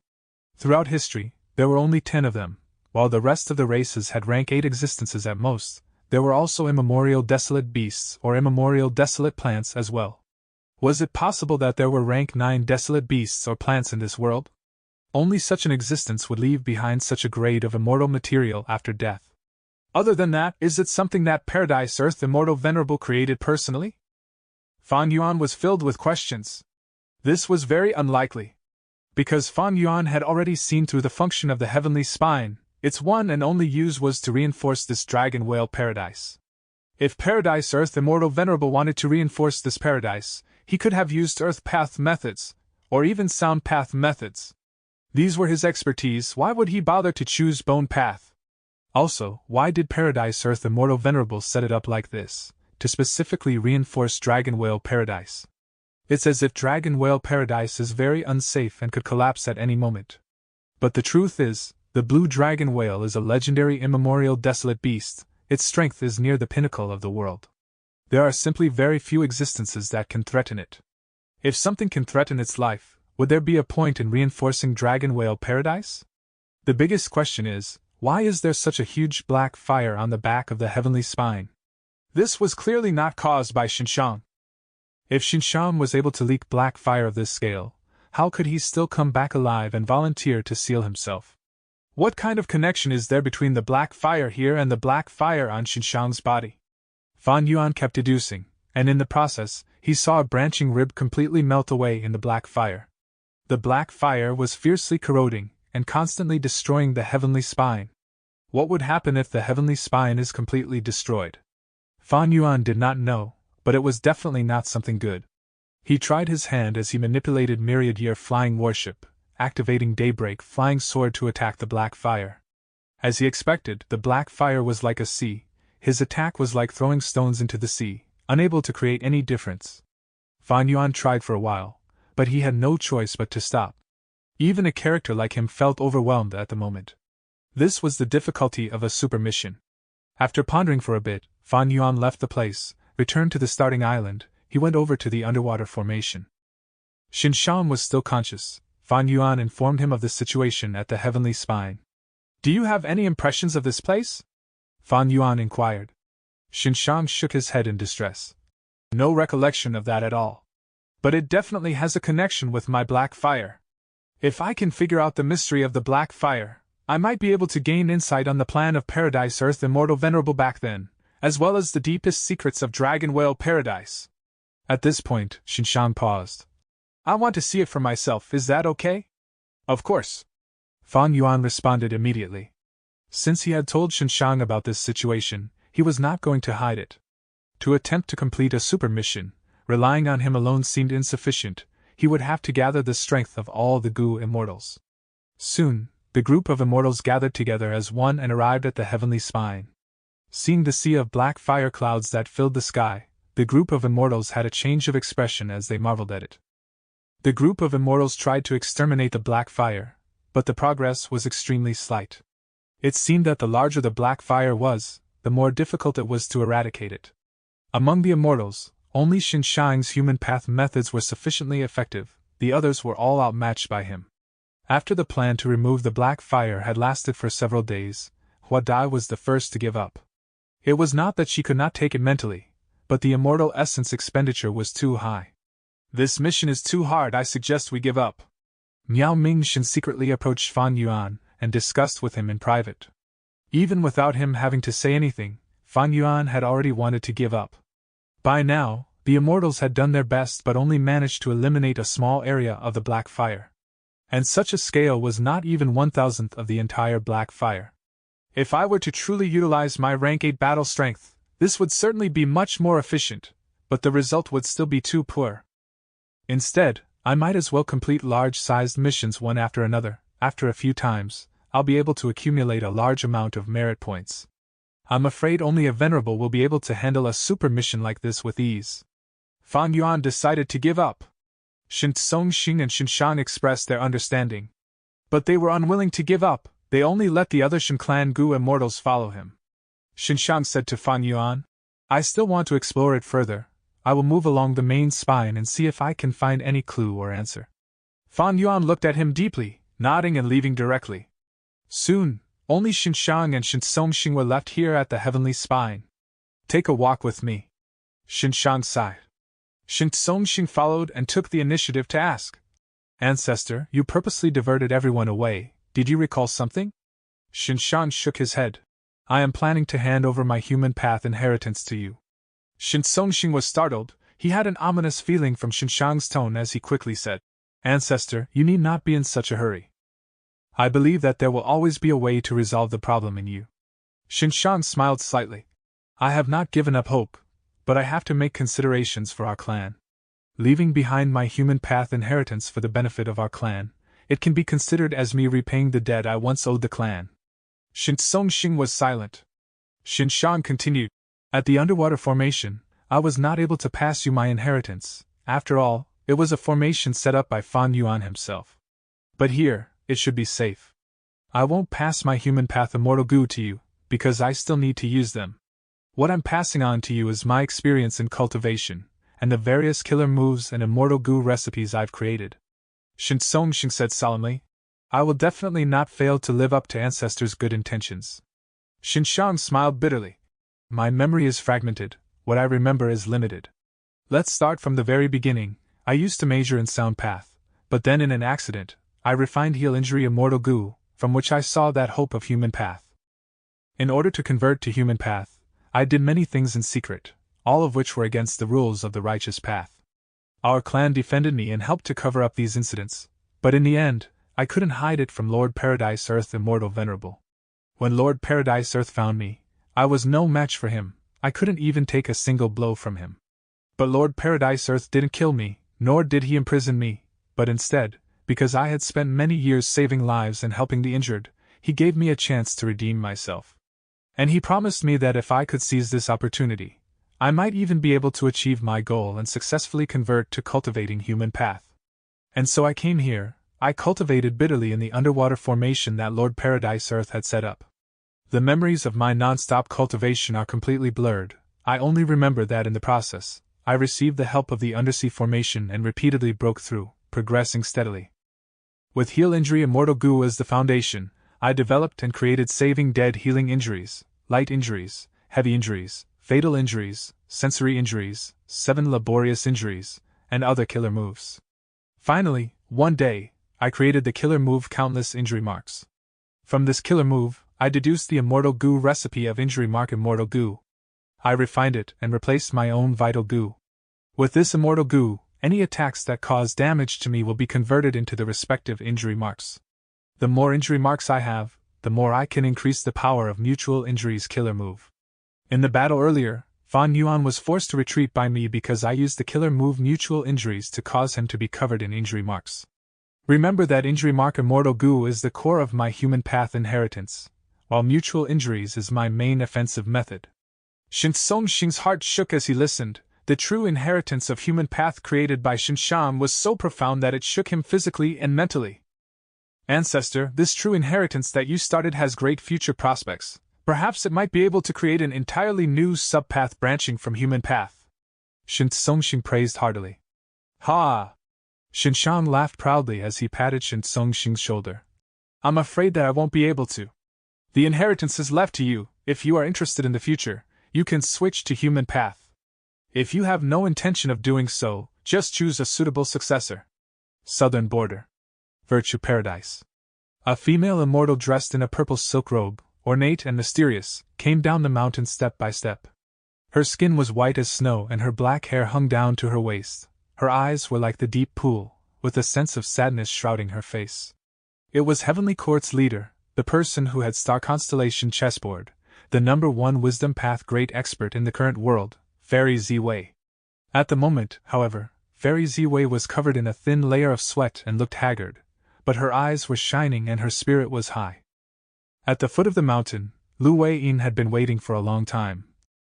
Throughout history, there were only 10 of them, while the rest of the races had rank 8 existences at most. There were also immemorial desolate beasts or immemorial desolate plants as well. Was it possible that there were rank 9 desolate beasts or plants in this world? Only such an existence would leave behind such a grade of immortal material after death. Other than that, is it something that Paradise Earth Immortal Venerable created personally? Fan Yuan was filled with questions. This was very unlikely. Because Fan Yuan had already seen through the function of the heavenly spine, its one and only use was to reinforce this dragon whale paradise. If Paradise Earth Immortal Venerable wanted to reinforce this paradise, he could have used Earth Path methods, or even Sound Path methods. These were his expertise. Why would he bother to choose Bone Path? Also, why did Paradise Earth Immortal Venerable set it up like this, to specifically reinforce Dragon Whale Paradise? It's as if Dragon Whale Paradise is very unsafe and could collapse at any moment. But the truth is, the Blue Dragon Whale is a legendary immemorial desolate beast. Its strength is near the pinnacle of the world. There are simply very few existences that can threaten it. If something can threaten its life, would there be a point in reinforcing Dragon Whale Paradise? The biggest question is, why is there such a huge black fire on the back of the heavenly spine? This was clearly not caused by Xinshang. If Xinshang was able to leak black fire of this scale, how could he still come back alive and volunteer to seal himself? What kind of connection is there between the black fire here and the black fire on Xinshang's body? Fan Yuan kept deducing, and in the process, he saw a branching rib completely melt away in the black fire. The black fire was fiercely corroding and constantly destroying the heavenly spine. What would happen if the heavenly spine is completely destroyed? Fan Yuan did not know, but it was definitely not something good. He tried his hand as he manipulated Myriad Year Flying Warship, activating Daybreak Flying Sword to attack the black fire. As he expected, the black fire was like a sea. His attack was like throwing stones into the sea, unable to create any difference. Fan Yuan tried for a while, but he had no choice but to stop. Even a character like him felt overwhelmed at the moment. This was the difficulty of a super mission. After pondering for a bit, Fan Yuan left the place, returned to the starting island. He went over to the underwater formation. Xinshang was still conscious. Fan Yuan informed him of the situation at the heavenly spine. Do you have any impressions of this place? Fan Yuan inquired. Xinshang shook his head in distress. No recollection of that at all. But it definitely has a connection with my black fire. If I can figure out the mystery of the black fire, I might be able to gain insight on the plan of Paradise Earth Immortal Venerable back then, as well as the deepest secrets of Dragon Whale Paradise. At this point, Xinshang paused. I want to see it for myself, is that okay? Of course. Fan Yuan responded immediately. Since he had told Xinshang about this situation, he was not going to hide it. To attempt to complete a super mission, relying on him alone seemed insufficient. He would have to gather the strength of all the Gu immortals. Soon, the group of immortals gathered together as one and arrived at the heavenly spine. Seeing the sea of black fire clouds that filled the sky, the group of immortals had a change of expression as they marveled at it. The group of immortals tried to exterminate the black fire, but the progress was extremely slight. It seemed that the larger the black fire was, the more difficult it was to eradicate it. Among the immortals, only Xinshang's human path methods were sufficiently effective, the others were all outmatched by him. After the plan to remove the black fire had lasted for several days, Hua Dai was the first to give up. It was not that she could not take it mentally, but the immortal essence expenditure was too high. This mission is too hard, I suggest we give up. Miao Mingxin secretly approached Fan Yuan and discussed with him in private. Even without him having to say anything, Fan Yuan had already wanted to give up. By now, the immortals had done their best but only managed to eliminate a small area of the black fire. And such a scale was not even 1,000th of the entire black fire. If I were to truly utilize my rank 8 battle strength, this would certainly be much more efficient, but the result would still be too poor. Instead, I might as well complete large-sized missions one after another. After a few times, I'll be able to accumulate a large amount of merit points. I'm afraid only a venerable will be able to handle a super mission like this with ease. Fan Yuan decided to give up. Shin Tsongxing and Shin Shang expressed their understanding. But they were unwilling to give up. They only let the other Shin Clan Gu immortals follow him. Shin Shang said to Fan Yuan, I still want to explore it further. I will move along the main spine and see if I can find any clue or answer. Fan Yuan looked at him deeply, nodding and leaving directly. Soon, only Shin Shang and Shin Tsongxing were left here at the heavenly spine. Take a walk with me. Shin Shang sighed. Shin Tsongxing followed and took the initiative to ask. Ancestor, you purposely diverted everyone away. Did you recall something? Shin Shang shook his head. I am planning to hand over my human path inheritance to you. Shin Tsongxing was startled. He had an ominous feeling from Shin Shang's tone as he quickly said, Ancestor, you need not be in such a hurry. I believe that there will always be a way to resolve the problem in you. Shin Shang smiled slightly. I have not given up hope, but I have to make considerations for our clan. Leaving behind my human path inheritance for the benefit of our clan, it can be considered as me repaying the debt I once owed the clan. Shin Tsongxing was silent. Shin Shang continued, At the underwater formation, I was not able to pass you my inheritance. After all, it was a formation set up by Fan Yuan himself. But here, it should be safe. I won't pass my human path immortal Gu to you, because I still need to use them. What I'm passing on to you is my experience in cultivation, and the various killer moves and immortal Gu recipes I've created. Shin Tsongxing said solemnly, I will definitely not fail to live up to ancestors' good intentions. Shin Shang smiled bitterly. My memory is fragmented, what I remember is limited. Let's start from the very beginning. I used to major in sound path, but then in an accident, I refined heal injury immortal Gu, from which I saw that hope of human path. In order to convert to human path, I did many things in secret, all of which were against the rules of the righteous path. Our clan defended me and helped to cover up these incidents, but in the end, I couldn't hide it from Lord Paradise Earth Immortal Venerable. When Lord Paradise Earth found me, I was no match for him. I couldn't even take a single blow from him. But Lord Paradise Earth didn't kill me, nor did he imprison me, but instead, because I had spent many years saving lives and helping the injured, he gave me a chance to redeem myself. And he promised me that if I could seize this opportunity, I might even be able to achieve my goal and successfully convert to cultivating human path. And so I came here. I cultivated bitterly in the underwater formation that Lord Paradise Earth had set up. The memories of my non-stop cultivation are completely blurred. I only remember that in the process, I received the help of the undersea formation and repeatedly broke through, progressing steadily. With heal injury immortal Gu as the foundation, I developed and created saving dead healing injuries, light injuries, heavy injuries, fatal injuries, sensory injuries, 7 laborious injuries, and other killer moves. Finally, one day, I created the killer move Countless Injury Marks. From this killer move, I deduced the immortal Gu recipe of injury mark immortal Gu. I refined it and replaced my own vital Gu. With this immortal Gu, any attacks that cause damage to me will be converted into the respective injury marks. The more injury marks I have, the more I can increase the power of Mutual Injury's killer move. In the battle earlier, Fan Yuan was forced to retreat by me because I used the killer move Mutual Injuries to cause him to be covered in injury marks. Remember that injury mark immortal Gu is the core of my human path inheritance, while Mutual Injuries is my main offensive method. Shin Tsongxing's heart shook as he listened. The true inheritance of human path created by Shin Shang was so profound that it shook him physically and mentally. Ancestor, this true inheritance that you started has great future prospects. Perhaps it might be able to create an entirely new subpath branching from human path. Shin Tsongxing praised heartily. Ha! Shin Shang laughed proudly as he patted Shin Tsongxing's shoulder. I'm afraid that I won't be able to. The inheritance is left to you. If you are interested in the future, you can switch to human path. If you have no intention of doing so, just choose a suitable successor. Southern Border. Virtue Paradise. A female immortal dressed in a purple silk robe, ornate and mysterious, came down the mountain step by step. Her skin was white as snow and her black hair hung down to her waist. Her eyes were like the deep pool, with a sense of sadness shrouding her face. It was Heavenly Court's leader, the person who had Star Constellation chessboard, the #1 Wisdom Path great expert in the current world, Fairy Ziwei. At the moment, however, Fairy Ziwei was covered in a thin layer of sweat and looked haggard, but her eyes were shining and her spirit was high. At the foot of the mountain, Lu Weiyin had been waiting for a long time.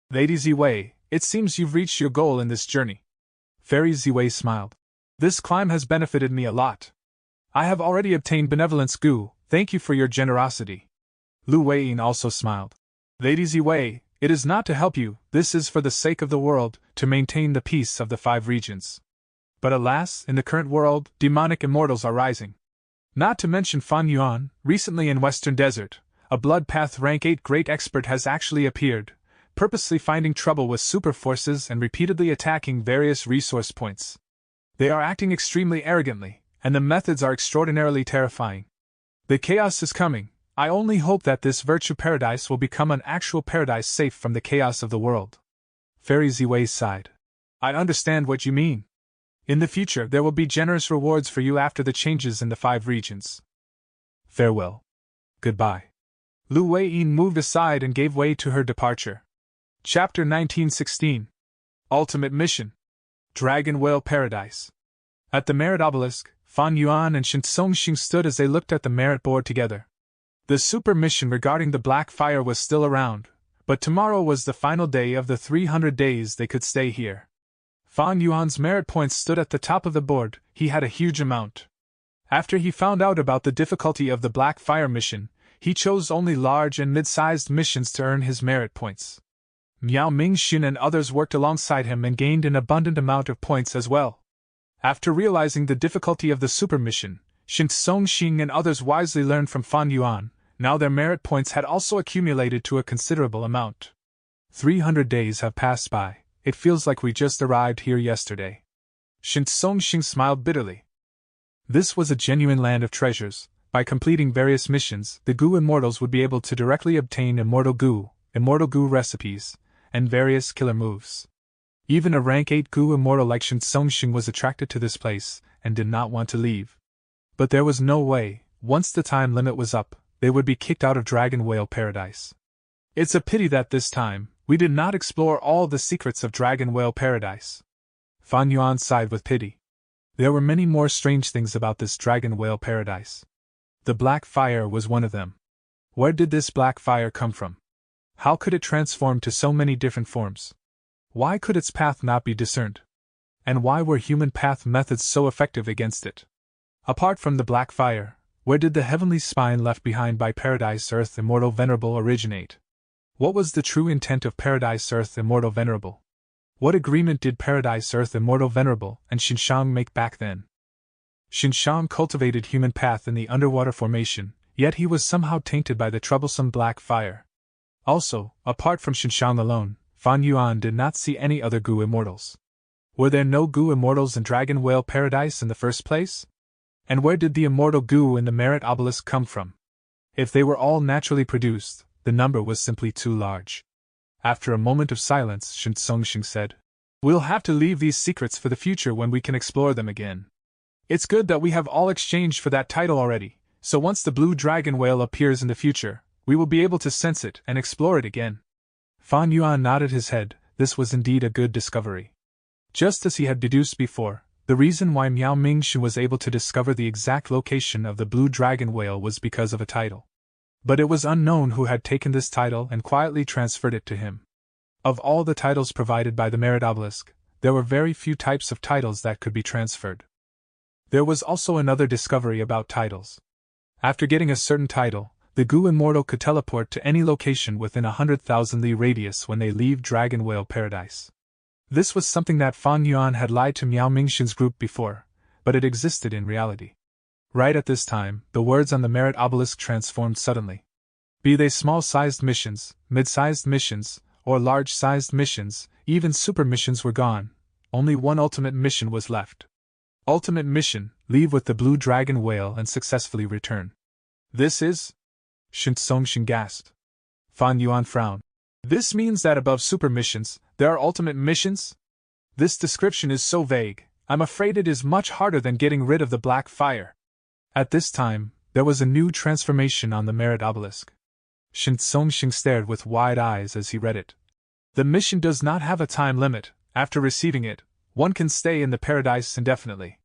Lady Ziwei, it seems you've reached your goal in this journey. Fairy Ziwei smiled. This climb has benefited me a lot. I have already obtained benevolence Gu, thank you for your generosity. Lu Weiyin also smiled. Lady Ziwei, it is not to help you, this is for the sake of the world, to maintain the peace of the 5 regions. But alas, in the current world, demonic immortals are rising. Not to mention Fan Yuan, recently in Western Desert, a Blood Path rank 8 great expert has actually appeared, purposely finding trouble with super forces and repeatedly attacking various resource points. They are acting extremely arrogantly, and the methods are extraordinarily terrifying. The chaos is coming. I only hope that this virtue paradise will become an actual paradise safe from the chaos of the world. Fairy Ziwei sighed. I understand what you mean. In the future there will be generous rewards for you after the changes in the 5 regions. Farewell. Goodbye. Lu Weiyin moved aside and gave way to her departure. Chapter 1916. Ultimate Mission. Dragon Whale Paradise. At the Merit Obelisk, Fan Yuan and Shin Songxing stood as they looked at the merit board together. The super mission regarding the Black Fire was still around, but tomorrow was the final day of the 300 days they could stay here. Fan Yuan's merit points stood at the top of the board, he had a huge amount. After he found out about the difficulty of the Black Fire mission, he chose only large and mid-sized missions to earn his merit points. Miao Mingxun and others worked alongside him and gained an abundant amount of points as well. After realizing the difficulty of the super mission, Shin Songxing and others wisely learned from Fan Yuan. Now their merit points had also accumulated to a considerable amount. 300 days have passed by, it feels like we just arrived here yesterday. Shin Songxing smiled bitterly. This was a genuine land of treasures. By completing various missions, the Gu Immortals would be able to directly obtain Immortal Gu recipes, and various killer moves. Even a rank 8 Gu Immortal like Shin Songxing was attracted to this place, and did not want to leave. But there was no way, once the time limit was up, they would be kicked out of Dragon Whale Paradise. It's a pity that this time, we did not explore all the secrets of Dragon Whale Paradise. Fan Yuan sighed with pity. There were many more strange things about this Dragon Whale Paradise. The Black Fire was one of them. Where did this Black Fire come from? How could it transform to so many different forms? Why could its path not be discerned? And why were human path methods so effective against it? Apart from the Black Fire, where did the heavenly spine left behind by Paradise Earth Immortal Venerable originate? What was the true intent of Paradise Earth Immortal Venerable? What agreement did Paradise Earth Immortal Venerable and Xinshang make back then? Xinshang cultivated human path in the underwater formation, yet he was somehow tainted by the troublesome Black Fire. Also, apart from Xinshang alone, Fan Yuan did not see any other Gu Immortals. Were there no Gu Immortals in Dragon Whale Paradise in the first place? And where did the immortal Gu in the Merit Obelisk come from? If they were all naturally produced, the number was simply too large. After a moment of silence, Shin Songxing said, We'll have to leave these secrets for the future when we can explore them again. It's good that we have all exchanged for that title already, so once the blue dragon whale appears in the future, we will be able to sense it and explore it again. Fan Yuan nodded his head, this was indeed a good discovery. Just as he had deduced before, the reason why Miao Mingxun was able to discover the exact location of the blue dragon whale was because of a title. But it was unknown who had taken this title and quietly transferred it to him. Of all the titles provided by the Merit Obelisk, there were very few types of titles that could be transferred. There was also another discovery about titles. After getting a certain title, the Gu Immortal could teleport to any location within 100,000 li radius when they leave Dragon Whale Paradise. This was something that Fan Yuan had lied to Miao Mingxun's group before, but it existed in reality. Right at this time, the words on the Merit Obelisk transformed suddenly. Be they small-sized missions, mid-sized missions, or large-sized missions, even super missions were gone. Only one ultimate mission was left. Ultimate mission, leave with the blue dragon whale and successfully return. This is? Shin Songxing gasped. Fan Yuan frowned. This means that above super missions, there are ultimate missions? This description is so vague, I'm afraid it is much harder than getting rid of the black fire. At this time, there was a new transformation on the merit obelisk. Shin Tsongxing stared with wide eyes as he read it. The mission does not have a time limit. After receiving it, one can stay in the paradise indefinitely.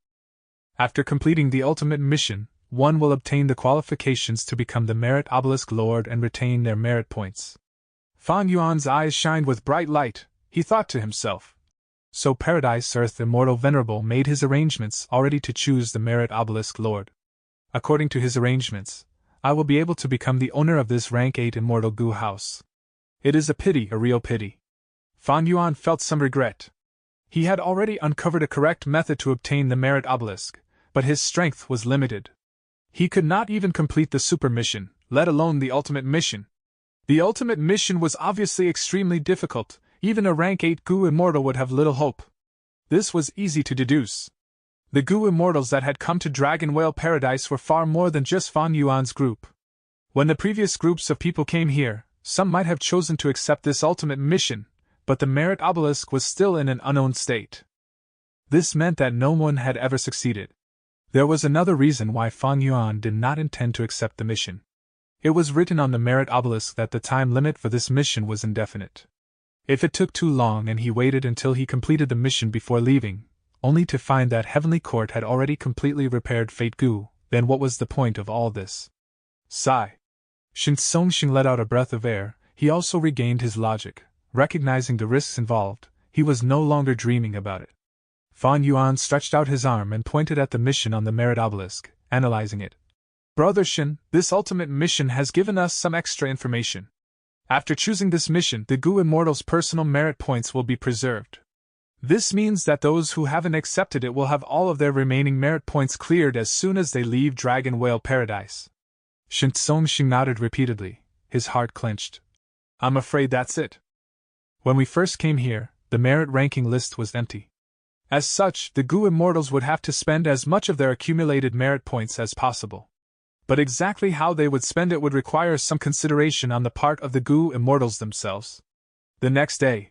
After completing the ultimate mission, one will obtain the qualifications to become the Merit Obelisk Lord and retain their merit points. Fan Yuan's eyes shined with bright light. He thought to himself. So Paradise Earth Immortal Venerable made his arrangements already to choose the Merit Obelisk Lord. According to his arrangements, I will be able to become the owner of this rank 8 Immortal Gu house. It is a pity, a real pity. Fan Yuan felt some regret. He had already uncovered a correct method to obtain the Merit Obelisk, but his strength was limited. He could not even complete the super mission, let alone the ultimate mission. The ultimate mission was obviously extremely difficult. Even a rank 8 Gu Immortal would have little hope. This was easy to deduce. The Gu Immortals that had come to Dragon Whale Paradise were far more than just Fan Yuan's group. When the previous groups of people came here, some might have chosen to accept this ultimate mission, but the Merit Obelisk was still in an unknown state. This meant that no one had ever succeeded. There was another reason why Fan Yuan did not intend to accept the mission. It was written on the Merit Obelisk that the time limit for this mission was indefinite. If it took too long and he waited until he completed the mission before leaving, only to find that Heavenly Court had already completely repaired Fate Gu, then what was the point of all this? Sigh. Shin Tsongxing let out a breath of air. He also regained his logic. Recognizing the risks involved, he was no longer dreaming about it. Fan Yuan stretched out his arm and pointed at the mission on the Merit Obelisk, analyzing it. Brother Shin, this ultimate mission has given us some extra information. After choosing this mission, the Gu Immortals' personal merit points will be preserved. This means that those who haven't accepted it will have all of their remaining merit points cleared as soon as they leave Dragon Whale Paradise. Shin Tsongxing nodded repeatedly, his heart clenched. I'm afraid that's it. When we first came here, the merit ranking list was empty. As such, the Gu Immortals would have to spend as much of their accumulated merit points as possible. But exactly how they would spend it would require some consideration on the part of the Gu Immortals themselves. The next day,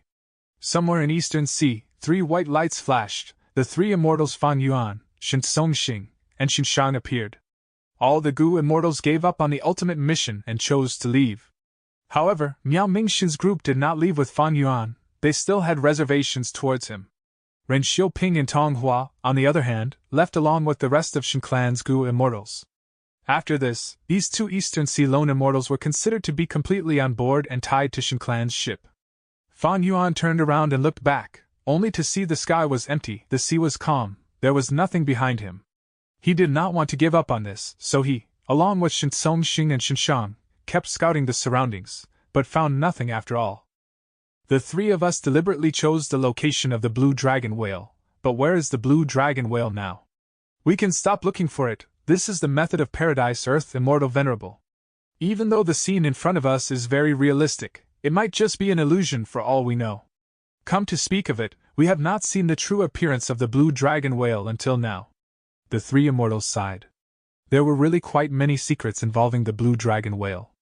somewhere in Eastern Sea, 3 white lights flashed. The 3 immortals Fan Yuan, Shin Tsongxing, and Xin Shang appeared. All the Gu Immortals gave up on the ultimate mission and chose to leave. However, Miao Mingxin's group did not leave with Fan Yuan. They still had reservations towards him. Ren Xiuping and Tong Hua, on the other hand, left along with the rest of Shin Clan's Gu Immortals. After this, these 2 Eastern Sea lone immortals were considered to be completely on board and tied to Shin Clan's ship. Fan Yuan turned around and looked back, only to see the sky was empty, the sea was calm, there was nothing behind him. He did not want to give up on this, so he, along with Shin Tsongxing and Xin Shang, kept scouting the surroundings, but found nothing after all. The 3 of us deliberately chose the location of the Blue Dragon Whale, but where is the Blue Dragon Whale now? We can stop looking for it. This is the method of Paradise Earth Immortal Venerable. Even though the scene in front of us is very realistic, it might just be an illusion for all we know. Come to speak of it, we have not seen the true appearance of the Blue Dragon Whale until now. The 3 immortals sighed. There were really quite many secrets involving the Blue Dragon Whale.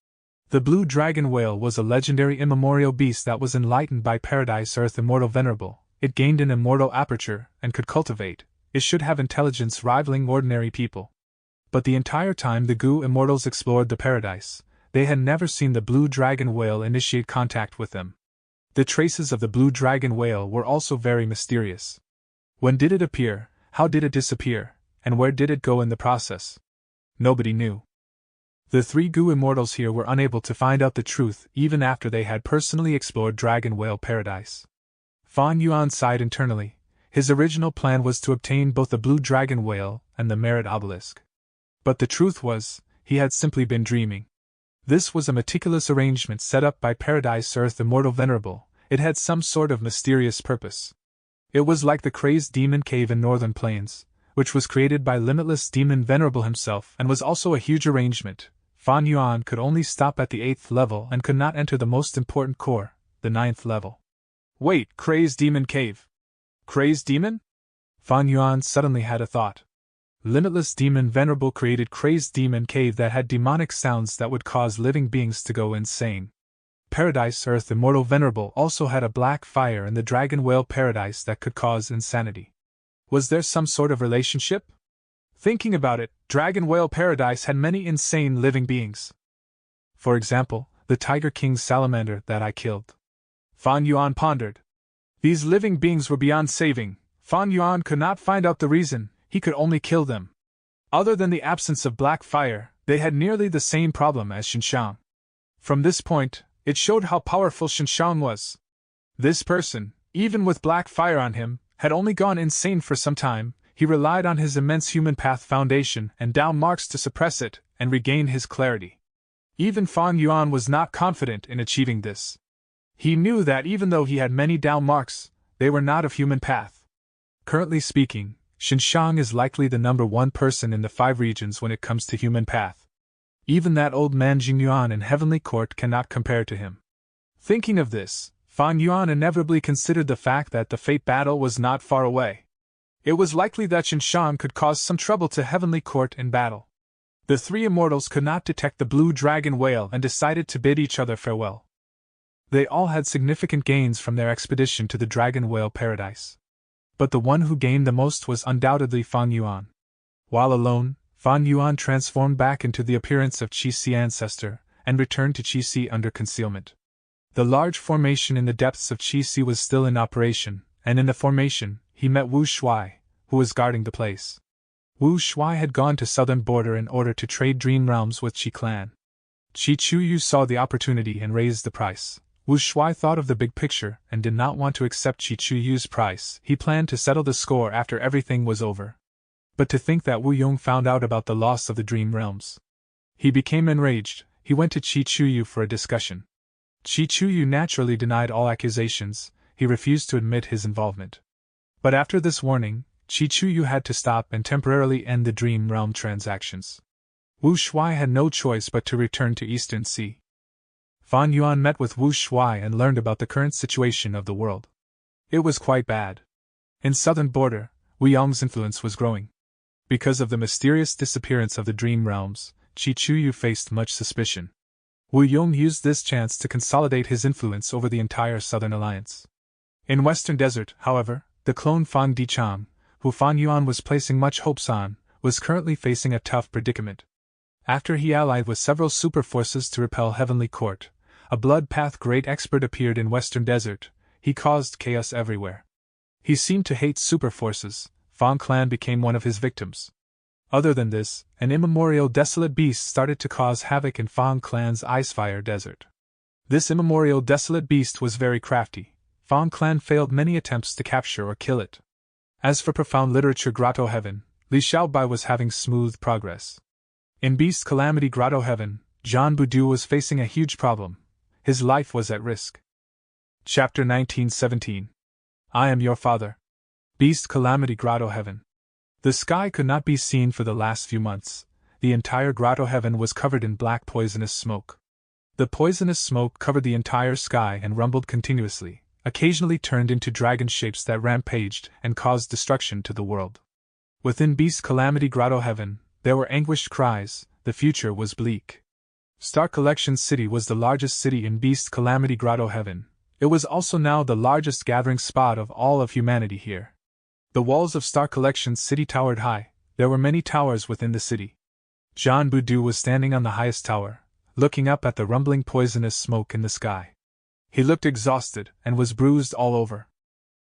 The Blue Dragon Whale was a legendary immemorial beast that was enlightened by Paradise Earth Immortal Venerable. It gained an immortal aperture and could cultivate. It should have intelligence rivaling ordinary people. But the entire time the Gu Immortals explored the paradise, they had never seen the Blue Dragon Whale initiate contact with them. The traces of the Blue Dragon Whale were also very mysterious. When did it appear, how did it disappear, and where did it go in the process? Nobody knew. The 3 Gu Immortals here were unable to find out the truth even after they had personally explored Dragon Whale Paradise. Fan Yuan sighed internally. His original plan was to obtain both the Blue Dragon Whale and the Merit Obelisk. But the truth was, he had simply been dreaming. This was a meticulous arrangement set up by Paradise Earth Immortal Venerable. It had some sort of mysterious purpose. It was like the crazed demon cave in Northern Plains, which was created by limitless demon Venerable himself and was also a huge arrangement. Fan Yuan could only stop at the 8th level and could not enter the most important core, the 9th level. Wait, crazed demon cave? Crazed demon? Fan Yuan suddenly had a thought. Limitless Demon Venerable created Crazed Demon Cave that had demonic sounds that would cause living beings to go insane. Paradise Earth Immortal Venerable also had a black fire in the Dragon Whale Paradise that could cause insanity. Was there some sort of relationship? Thinking about it, Dragon Whale Paradise had many insane living beings. For example, the Tiger King salamander that I killed. Fan Yuan pondered. These living beings were beyond saving. Fan Yuan could not find out the reason, he could only kill them. Other than the absence of black fire, they had nearly the same problem as Xinshang. From this point, it showed how powerful Xinshang was. This person, even with black fire on him, had only gone insane for some time. He relied on his immense human path foundation and Dao marks to suppress it and regain his clarity. Even Fan Yuan was not confident in achieving this. He knew that even though he had many Dao marks, they were not of human path. Currently speaking, Xinshang is likely the number one person in the 5 regions when it comes to human path. Even that old man Jingyuan in Heavenly Court cannot compare to him. Thinking of this, Fan Yuan inevitably considered the fact that the fate battle was not far away. It was likely that Xinshang could cause some trouble to Heavenly Court in battle. The 3 immortals could not detect the blue dragon whale and decided to bid each other farewell. They all had significant gains from their expedition to the Dragon Whale Paradise. But the one who gained the most was undoubtedly Fan Yuan. While alone, Fan Yuan transformed back into the appearance of Qi-Si ancestor, and returned to Qi-Si under concealment. The large formation in the depths of Qi-Si was still in operation, and in the formation, he met Wu Shuai, who was guarding the place. Wu Shuai had gone to southern border in order to trade dream realms with Qi clan. Qi Chuyu saw the opportunity and raised the price. Wu Shuai thought of the big picture and did not want to accept Qi Chuyu's price. He planned to settle the score after everything was over. But to think that Wu Yong found out about the loss of the dream realms. He became enraged. He went to Qi Chuyu for a discussion. Qi Chuyu naturally denied all accusations. He refused to admit his involvement. But after this warning, Qi Chuyu had to stop and temporarily end the dream realm transactions. Wu Shuai had no choice but to return to Eastern Sea. Fan Yuan met with Wu Shuai and learned about the current situation of the world. It was quite bad. In southern border, Wu Yong's influence was growing. Because of the mysterious disappearance of the dream realms, Qi Chuyu faced much suspicion. Wu Yong used this chance to consolidate his influence over the entire Southern Alliance. In Western Desert, however, the clone Fang Dichang, who Fan Yuan was placing much hopes on, was currently facing a tough predicament. After he allied with several super forces to repel Heavenly Court, a blood path great expert appeared in Western Desert. He caused chaos everywhere. He seemed to hate super forces. Fang clan became one of his victims. Other than this, an immemorial desolate beast started to cause havoc in Fang clan's Icefire Desert. This immemorial desolate beast was very crafty. Fang clan failed many attempts to capture or kill it. As for profound literature Grotto Heaven, Li Xiaobai was having smooth progress. In Beast Calamity Grotto Heaven, Zhan Budu was facing a huge problem. His life was at risk. Chapter 1917. I am your father. Beast Calamity Grotto Heaven. The sky could not be seen for the last few months. The entire Grotto Heaven was covered in black poisonous smoke. The poisonous smoke covered the entire sky and rumbled continuously, occasionally turned into dragon shapes that rampaged and caused destruction to the world. Within Beast Calamity Grotto Heaven, there were anguished cries. The future was bleak. Star Collection City was the largest city in Beast Calamity Grotto Heaven. It was also now the largest gathering spot of all of humanity here. The walls of Star Collection City towered high. There were many towers within the city. Zhan Budu was standing on the highest tower, looking up at the rumbling poisonous smoke in the sky. He looked exhausted and was bruised all over.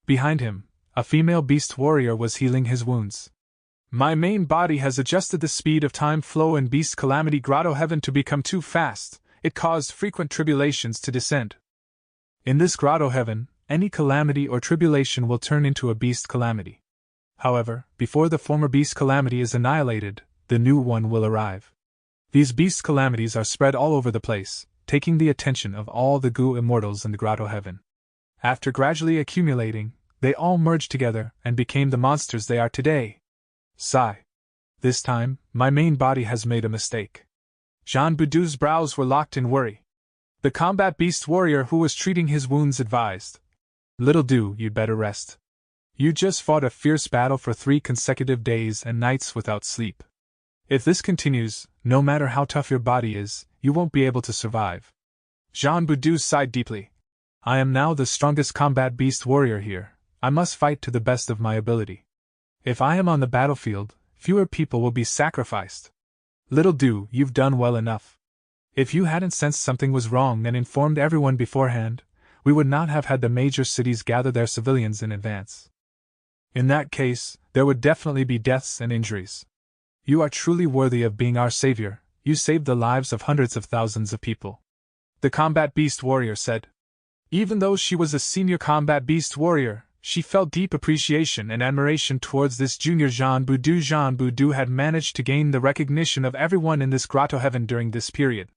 Behind him, a female beast warrior was healing his wounds. My main body has adjusted the speed of time flow in Beast Calamity Grotto Heaven to become too fast. It caused frequent tribulations to descend. In this Grotto Heaven, any calamity or tribulation will turn into a Beast Calamity. However, before the former Beast Calamity is annihilated, the new one will arrive. These Beast Calamities are spread all over the place, taking the attention of all the Gu immortals in the Grotto Heaven. After gradually accumulating, they all merged together and became the monsters they are today. Sigh. This time, my main body has made a mistake. Zhan Budu's brows were locked in worry. The combat beast warrior who was treating his wounds advised. Little Du, you'd better rest. You just fought a fierce battle for 3 consecutive days and nights without sleep. If this continues, no matter how tough your body is, you won't be able to survive. Jean Boudou sighed deeply. I am now the strongest combat beast warrior here. I must fight to the best of my ability. If I am on the battlefield, fewer people will be sacrificed. Little Do, you've done well enough. If you hadn't sensed something was wrong and informed everyone beforehand, we would not have had the major cities gather their civilians in advance. In that case, there would definitely be deaths and injuries. You are truly worthy of being our savior. You saved the lives of hundreds of thousands of people. The combat beast warrior said. Even though she was a senior combat beast warrior, she felt deep appreciation and admiration towards this junior Jean Boudou. Jean Boudou had managed to gain the recognition of everyone in this grotto heaven during this period.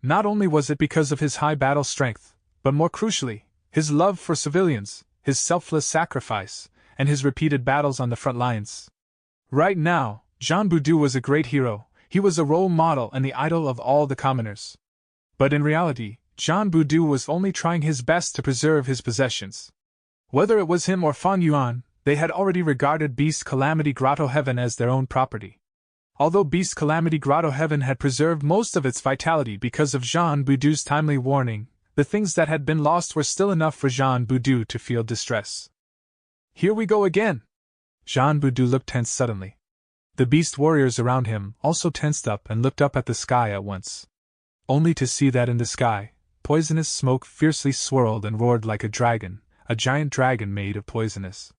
Not only was it because of his high battle strength, but more crucially, his love for civilians, his selfless sacrifice, and his repeated battles on the front lines. Right now, Jean Boudou was a great hero. He was a role model and the idol of all the commoners. But in reality, Jean Boudou was only trying his best to preserve his possessions. Whether it was him or Fan Yuan, they had already regarded Beast Calamity Grotto Heaven as their own property. Although Beast Calamity Grotto Heaven had preserved most of its vitality because of Jean Boudou's timely warning, the things that had been lost were still enough for Jean Boudou to feel distress. Here we go again! Jean Boudou looked tense suddenly. The beast warriors around him also tensed up and looked up at the sky at once. Only to see that in the sky, poisonous smoke fiercely swirled and roared like a giant dragon made of poisonous